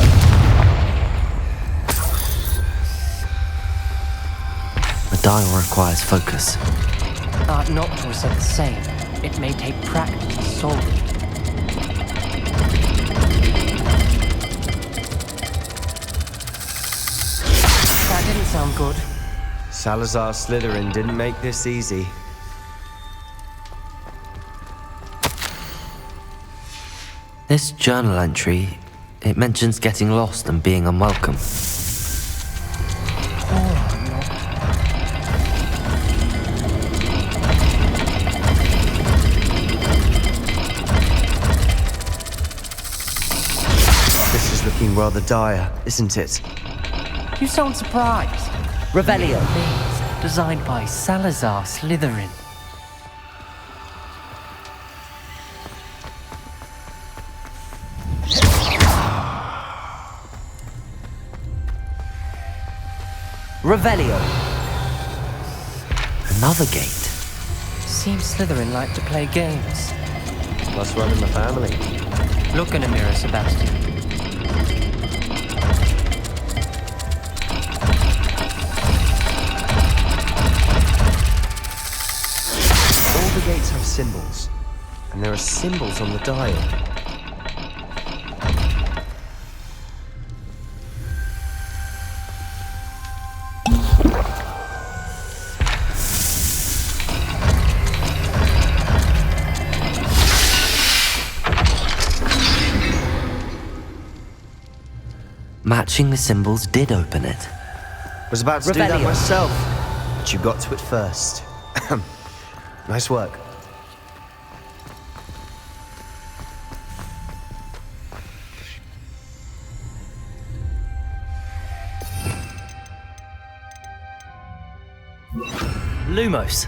The dial requires focus. Art Noctua said the same. It may take practice to solve it. That didn't sound good. Salazar Slytherin didn't make this easy. This journal entry, it mentions getting lost and being unwelcome. This is looking rather dire, isn't it? You sound surprised. Revelio. Designed by Salazar Slytherin. Revelio. Another gate. Seems Slytherin like to play games. Must run in the family. Look in a mirror, Sebastian. All the gates have symbols, and there are symbols on the dial. Matching the symbols did open it. Was about to do that myself, but you got to it first. Nice work. Lumos.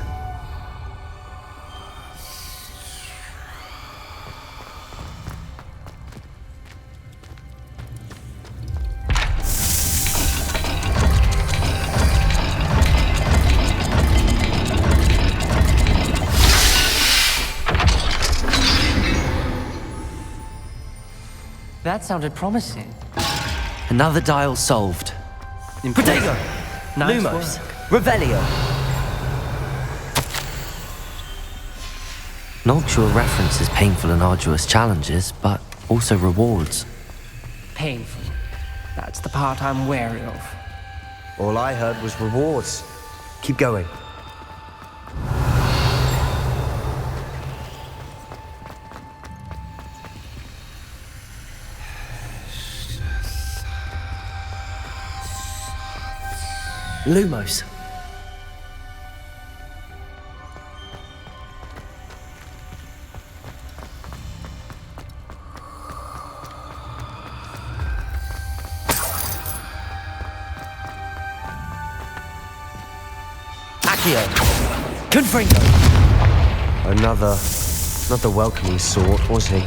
That sounded promising. Another dial solved. Protego! Nice Lumos. work. Revelio. Noctua references painful and arduous challenges, but also rewards. Painful. That's the part I'm wary of. All I heard was rewards. Keep going. Lumos. Accio. Confringo. Another welcoming sort, was he?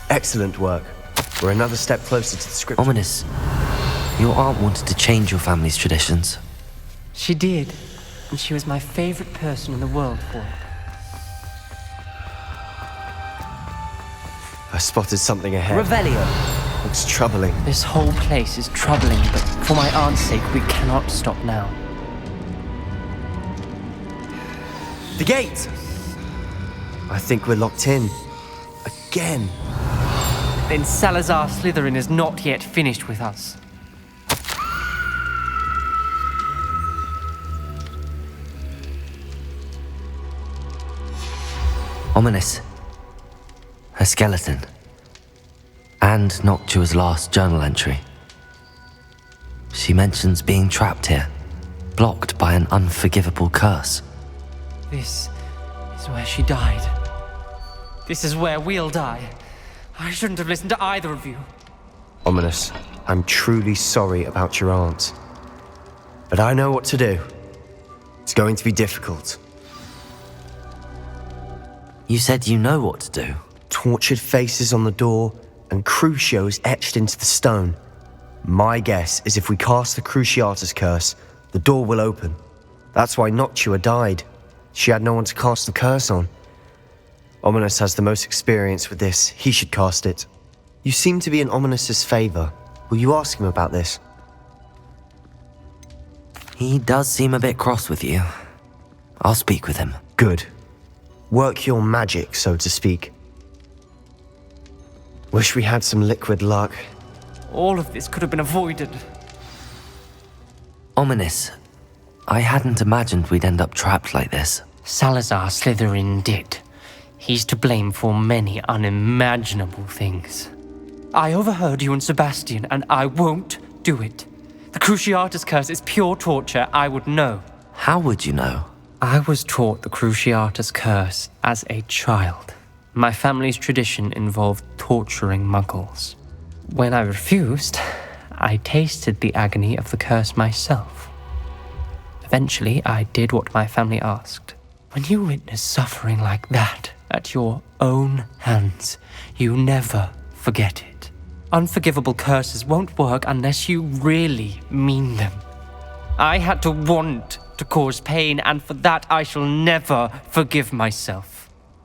Excellent work. We're another step closer to the script. Ominous. Your aunt wanted to change your family's traditions. She did, and she was my favorite person in the world for it. I spotted something ahead. Revelio. Looks troubling. This whole place is troubling, but for my aunt's sake, we cannot stop now. The gate! I think we're locked in. Again. Then Salazar Slytherin is not yet finished with us. Ominous. Her skeleton. And Noctua's last journal entry. She mentions being trapped here, blocked by an unforgivable curse. This is where she died. This is where we'll die. I shouldn't have listened to either of you. Ominous, I'm truly sorry about your aunt. But I know what to do. It's going to be difficult. You said you know what to do. Tortured faces on the door and Crucios etched into the stone. My guess is if we cast the Cruciatus curse, the door will open. That's why Noctua died. She had no one to cast the curse on. Ominous has the most experience with this. He should cast it. You seem to be in Ominous's favor. Will you ask him about this? He does seem a bit cross with you. I'll speak with him. Good. Work your magic, so to speak. Wish we had some liquid luck. All of this could have been avoided. Ominous. I hadn't imagined we'd end up trapped like this. Salazar Slytherin did. He's to blame for many unimaginable things. I overheard you and Sebastian, and I won't do it. The Cruciatus curse is pure torture. I would know. How would you know? I was taught the Cruciatus curse as a child. My family's tradition involved torturing muggles. When I refused, I tasted the agony of the curse myself. Eventually, I did what my family asked. When you witness suffering like that at your own hands, you never forget it. Unforgivable curses won't work unless you really mean them. I had to want to cause pain, and for that I shall never forgive myself.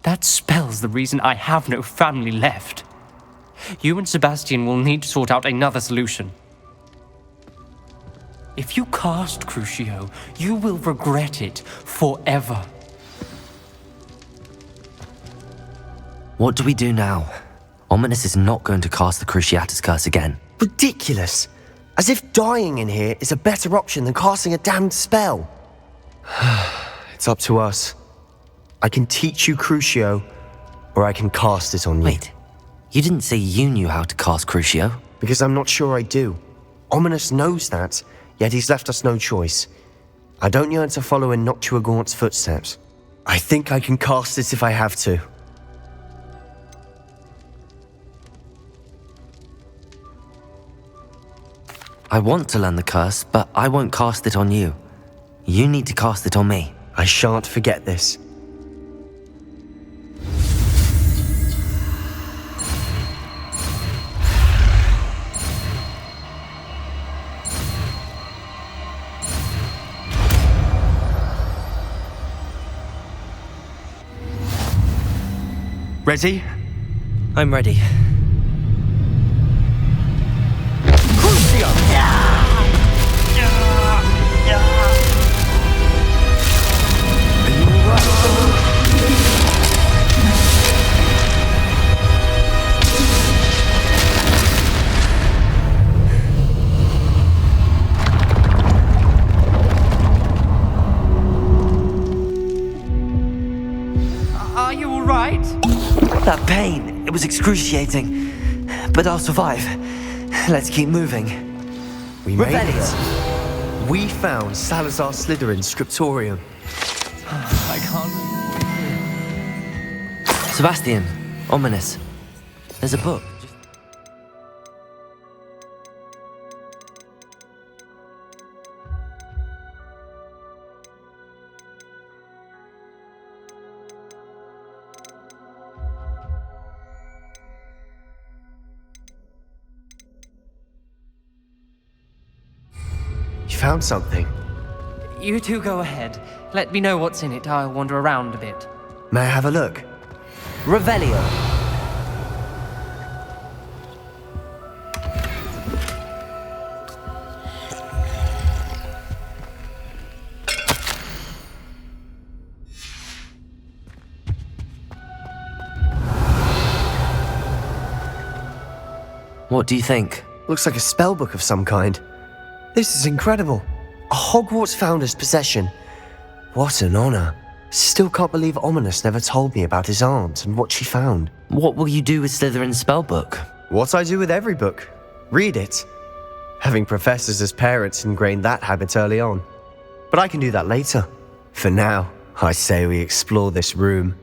That spell's the reason I have no family left. You and Sebastian will need to sort out another solution. If you cast Crucio, you will regret it forever. What do we do now? Ominous is not going to cast the Cruciatus Curse again. Ridiculous! As if dying in here is a better option than casting a damned spell. It's up to us. I can teach you Crucio, or I can cast it on you. Wait, you didn't say you knew how to cast Crucio? Because I'm not sure I do. Ominous knows that, yet he's left us no choice. I don't yearn to follow in Noctuagaunt's footsteps. I think I can cast it if I have to. I want to learn the curse, but I won't cast it on you. You need to cast it on me. I shan't forget this. Ready? I'm ready. Are you all right? That pain, it was excruciating. But I'll survive. Let's keep moving. We made it. We found Salazar Slytherin's scriptorium. I can't... Sebastian, Ominous. There's a book. You found something. You two go ahead. Let me know what's in it. I'll wander around a bit. May I have a look? Revelio. What do you think? Looks like a spellbook of some kind. This is incredible. A Hogwarts founder's possession. What an honor. Still can't believe Ominous never told me about his aunt and what she found. What will you do with Slytherin's spellbook? What I do with every book. Read it. Having professors as parents ingrained that habit early on. But I can do that later. For now, I say we explore this room.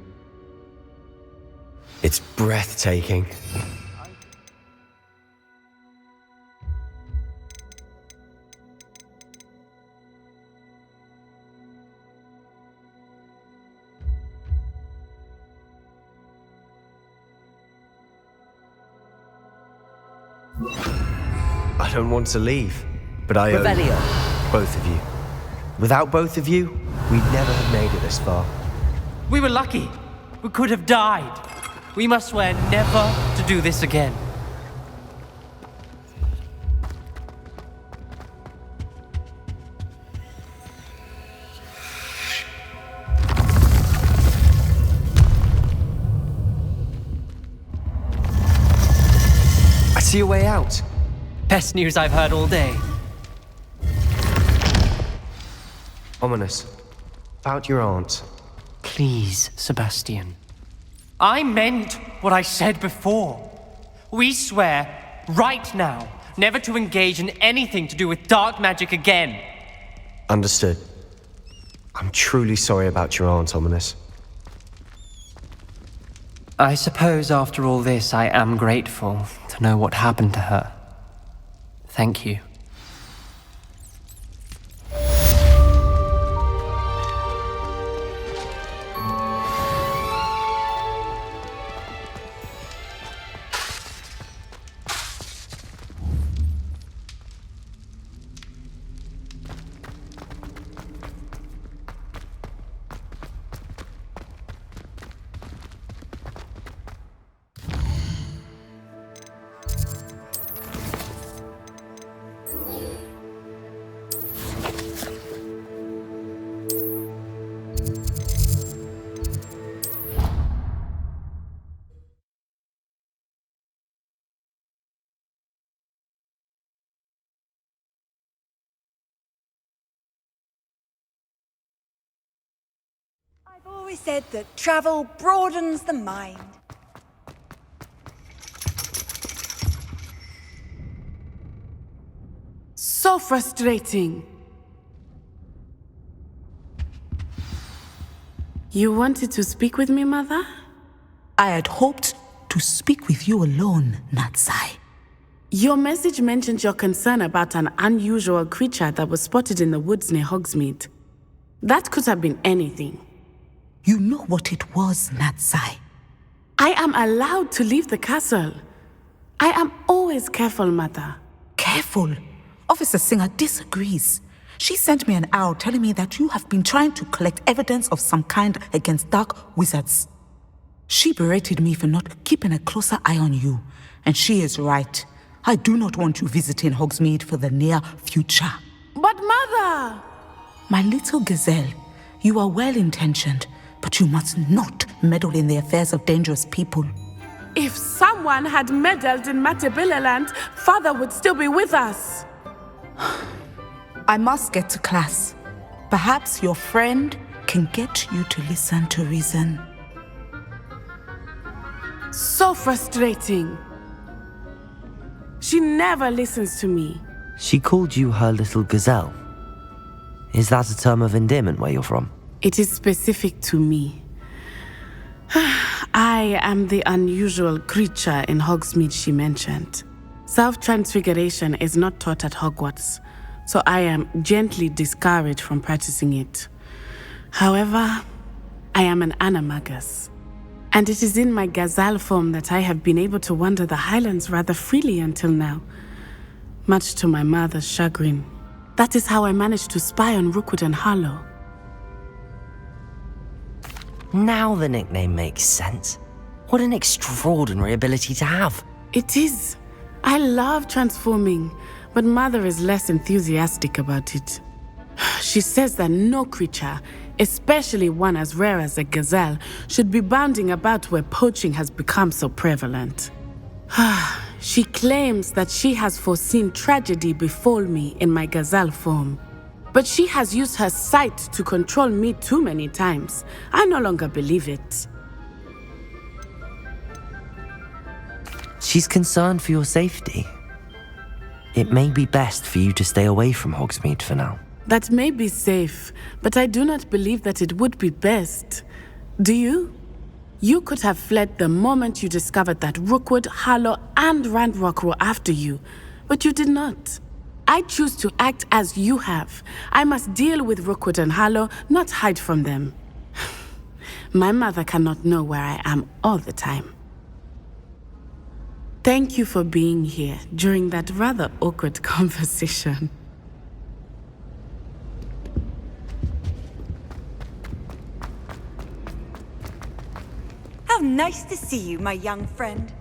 It's breathtaking. I don't want to leave, but I owe both of you. Without both of you, we'd never have made it this far. We were lucky. We could have died. We must swear never to do this again. I see a way out. Best news I've heard all day. Ominous. About your aunt. Please, Sebastian. I meant what I said before. We swear, right now, never to engage in anything to do with dark magic again. Understood. I'm truly sorry about your aunt, Ominous. I suppose after all this, I am grateful to know what happened to her. Thank you. I've always said that travel broadens the mind. So frustrating. You wanted to speak with me, Mother? I had hoped to speak with you alone, Natsai. Your message mentioned your concern about an unusual creature that was spotted in the woods near Hogsmeade. That could have been anything. You know what it was, Natsai. I am allowed to leave the castle. I am always careful, Mother. Careful? Officer Singer disagrees. She sent me an owl telling me that you have been trying to collect evidence of some kind against dark wizards. She berated me for not keeping a closer eye on you, and she is right. I do not want you visiting Hogsmeade for the near future. But Mother! My little gazelle, you are well-intentioned, but you must not meddle in the affairs of dangerous people. If someone had meddled in Matabeleland, Father would still be with us. I must get to class. Perhaps your friend can get you to listen to reason. So frustrating. She never listens to me. She called you her little gazelle. Is that a term of endearment where you're from? It is specific to me. I am the unusual creature in Hogsmeade she mentioned. Self-transfiguration is not taught at Hogwarts, so I am gently discouraged from practicing it. However, I am an animagus, and it is in my gazelle form that I have been able to wander the Highlands rather freely until now, much to my mother's chagrin. That is how I managed to spy on Rookwood and Harlow. Now the nickname makes sense. What an extraordinary ability to have. It is. I love transforming, but Mother is less enthusiastic about it. She says that no creature, especially one as rare as a gazelle, should be bounding about where poaching has become so prevalent. She claims that she has foreseen tragedy befall me in my gazelle form. But she has used her sight to control me too many times. I no longer believe it. She's concerned for your safety. It may be best for you to stay away from Hogsmeade for now. That may be safe, but I do not believe that it would be best. Do you? You could have fled the moment you discovered that Rookwood, Harlow, and Ranrock were after you, but you did not. I choose to act as you have. I must deal with Rookwood and Harlow, not hide from them. My mother cannot know where I am all the time. Thank you for being here during that rather awkward conversation. How nice to see you, my young friend.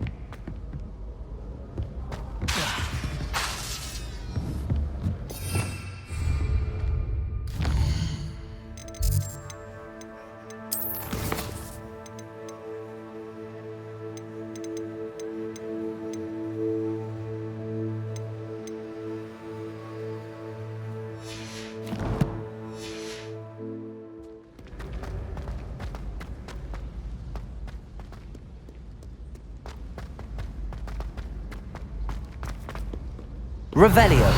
Revelio.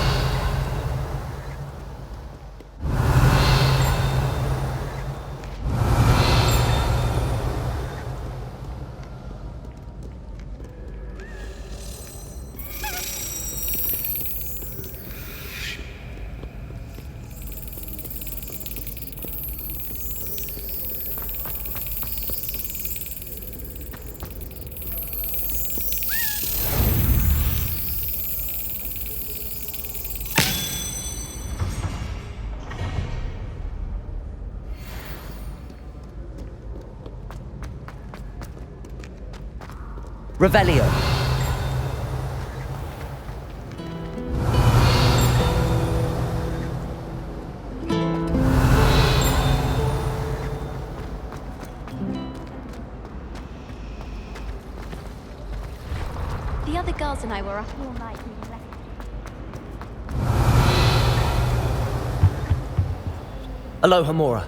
Revelio. The other girls and I were up all night reading lessons. Aloha Mora.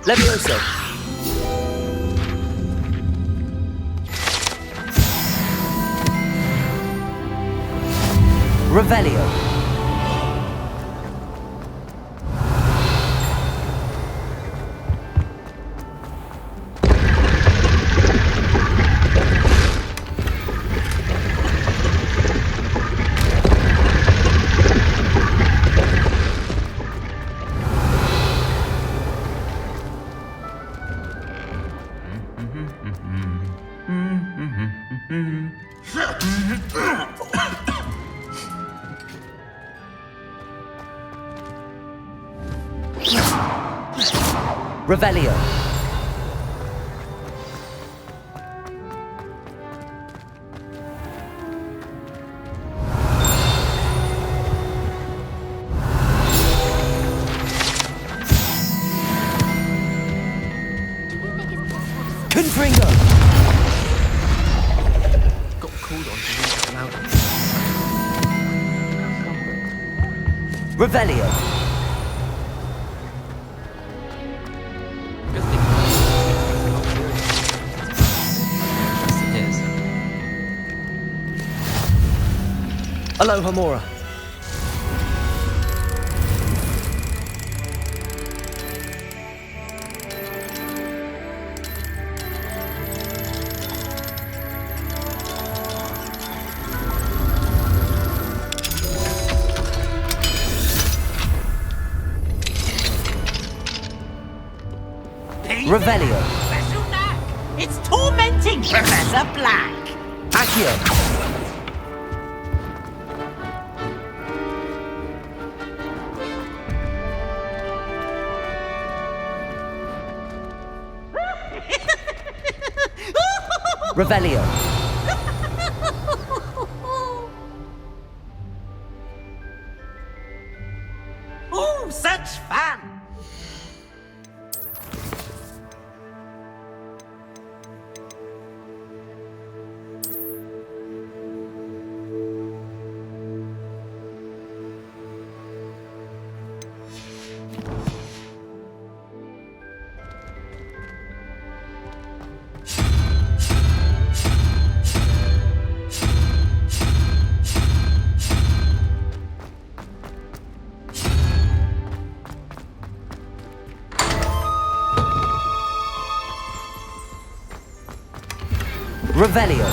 Levioso. Revelio. Revelio. Confringo. Got called on to read out loud. Revelio. Aloha Mora. Revelio. It's tormenting Professor Black. Accio. Revelio. Oh, such fun! Revelio.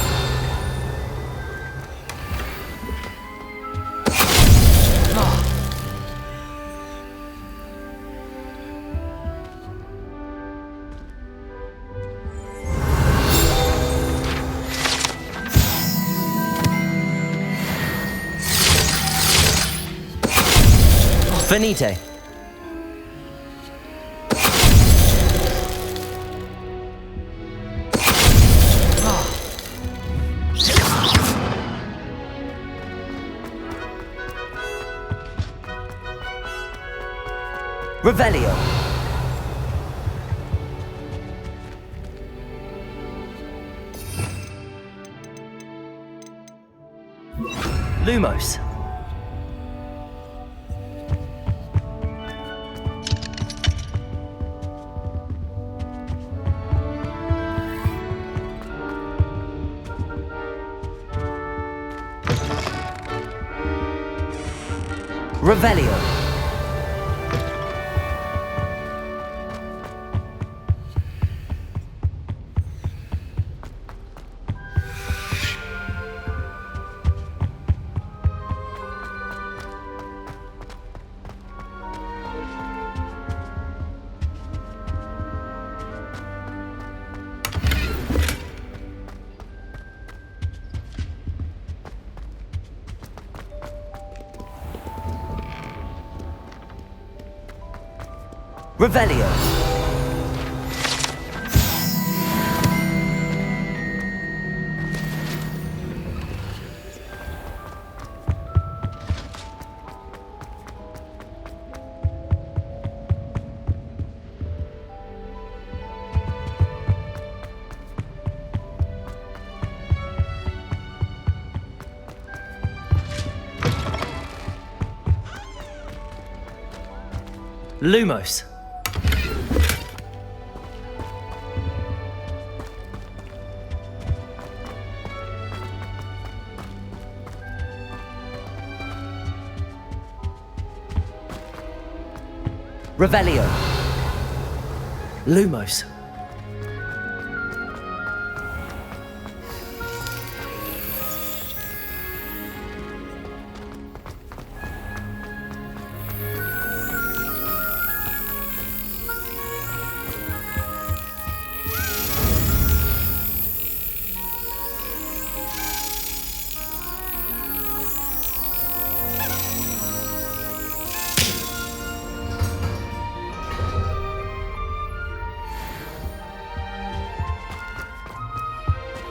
Finite. Revelio. Lumos. Revelio. Revelio. Lumos. Revelio. Lumos.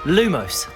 Lumos.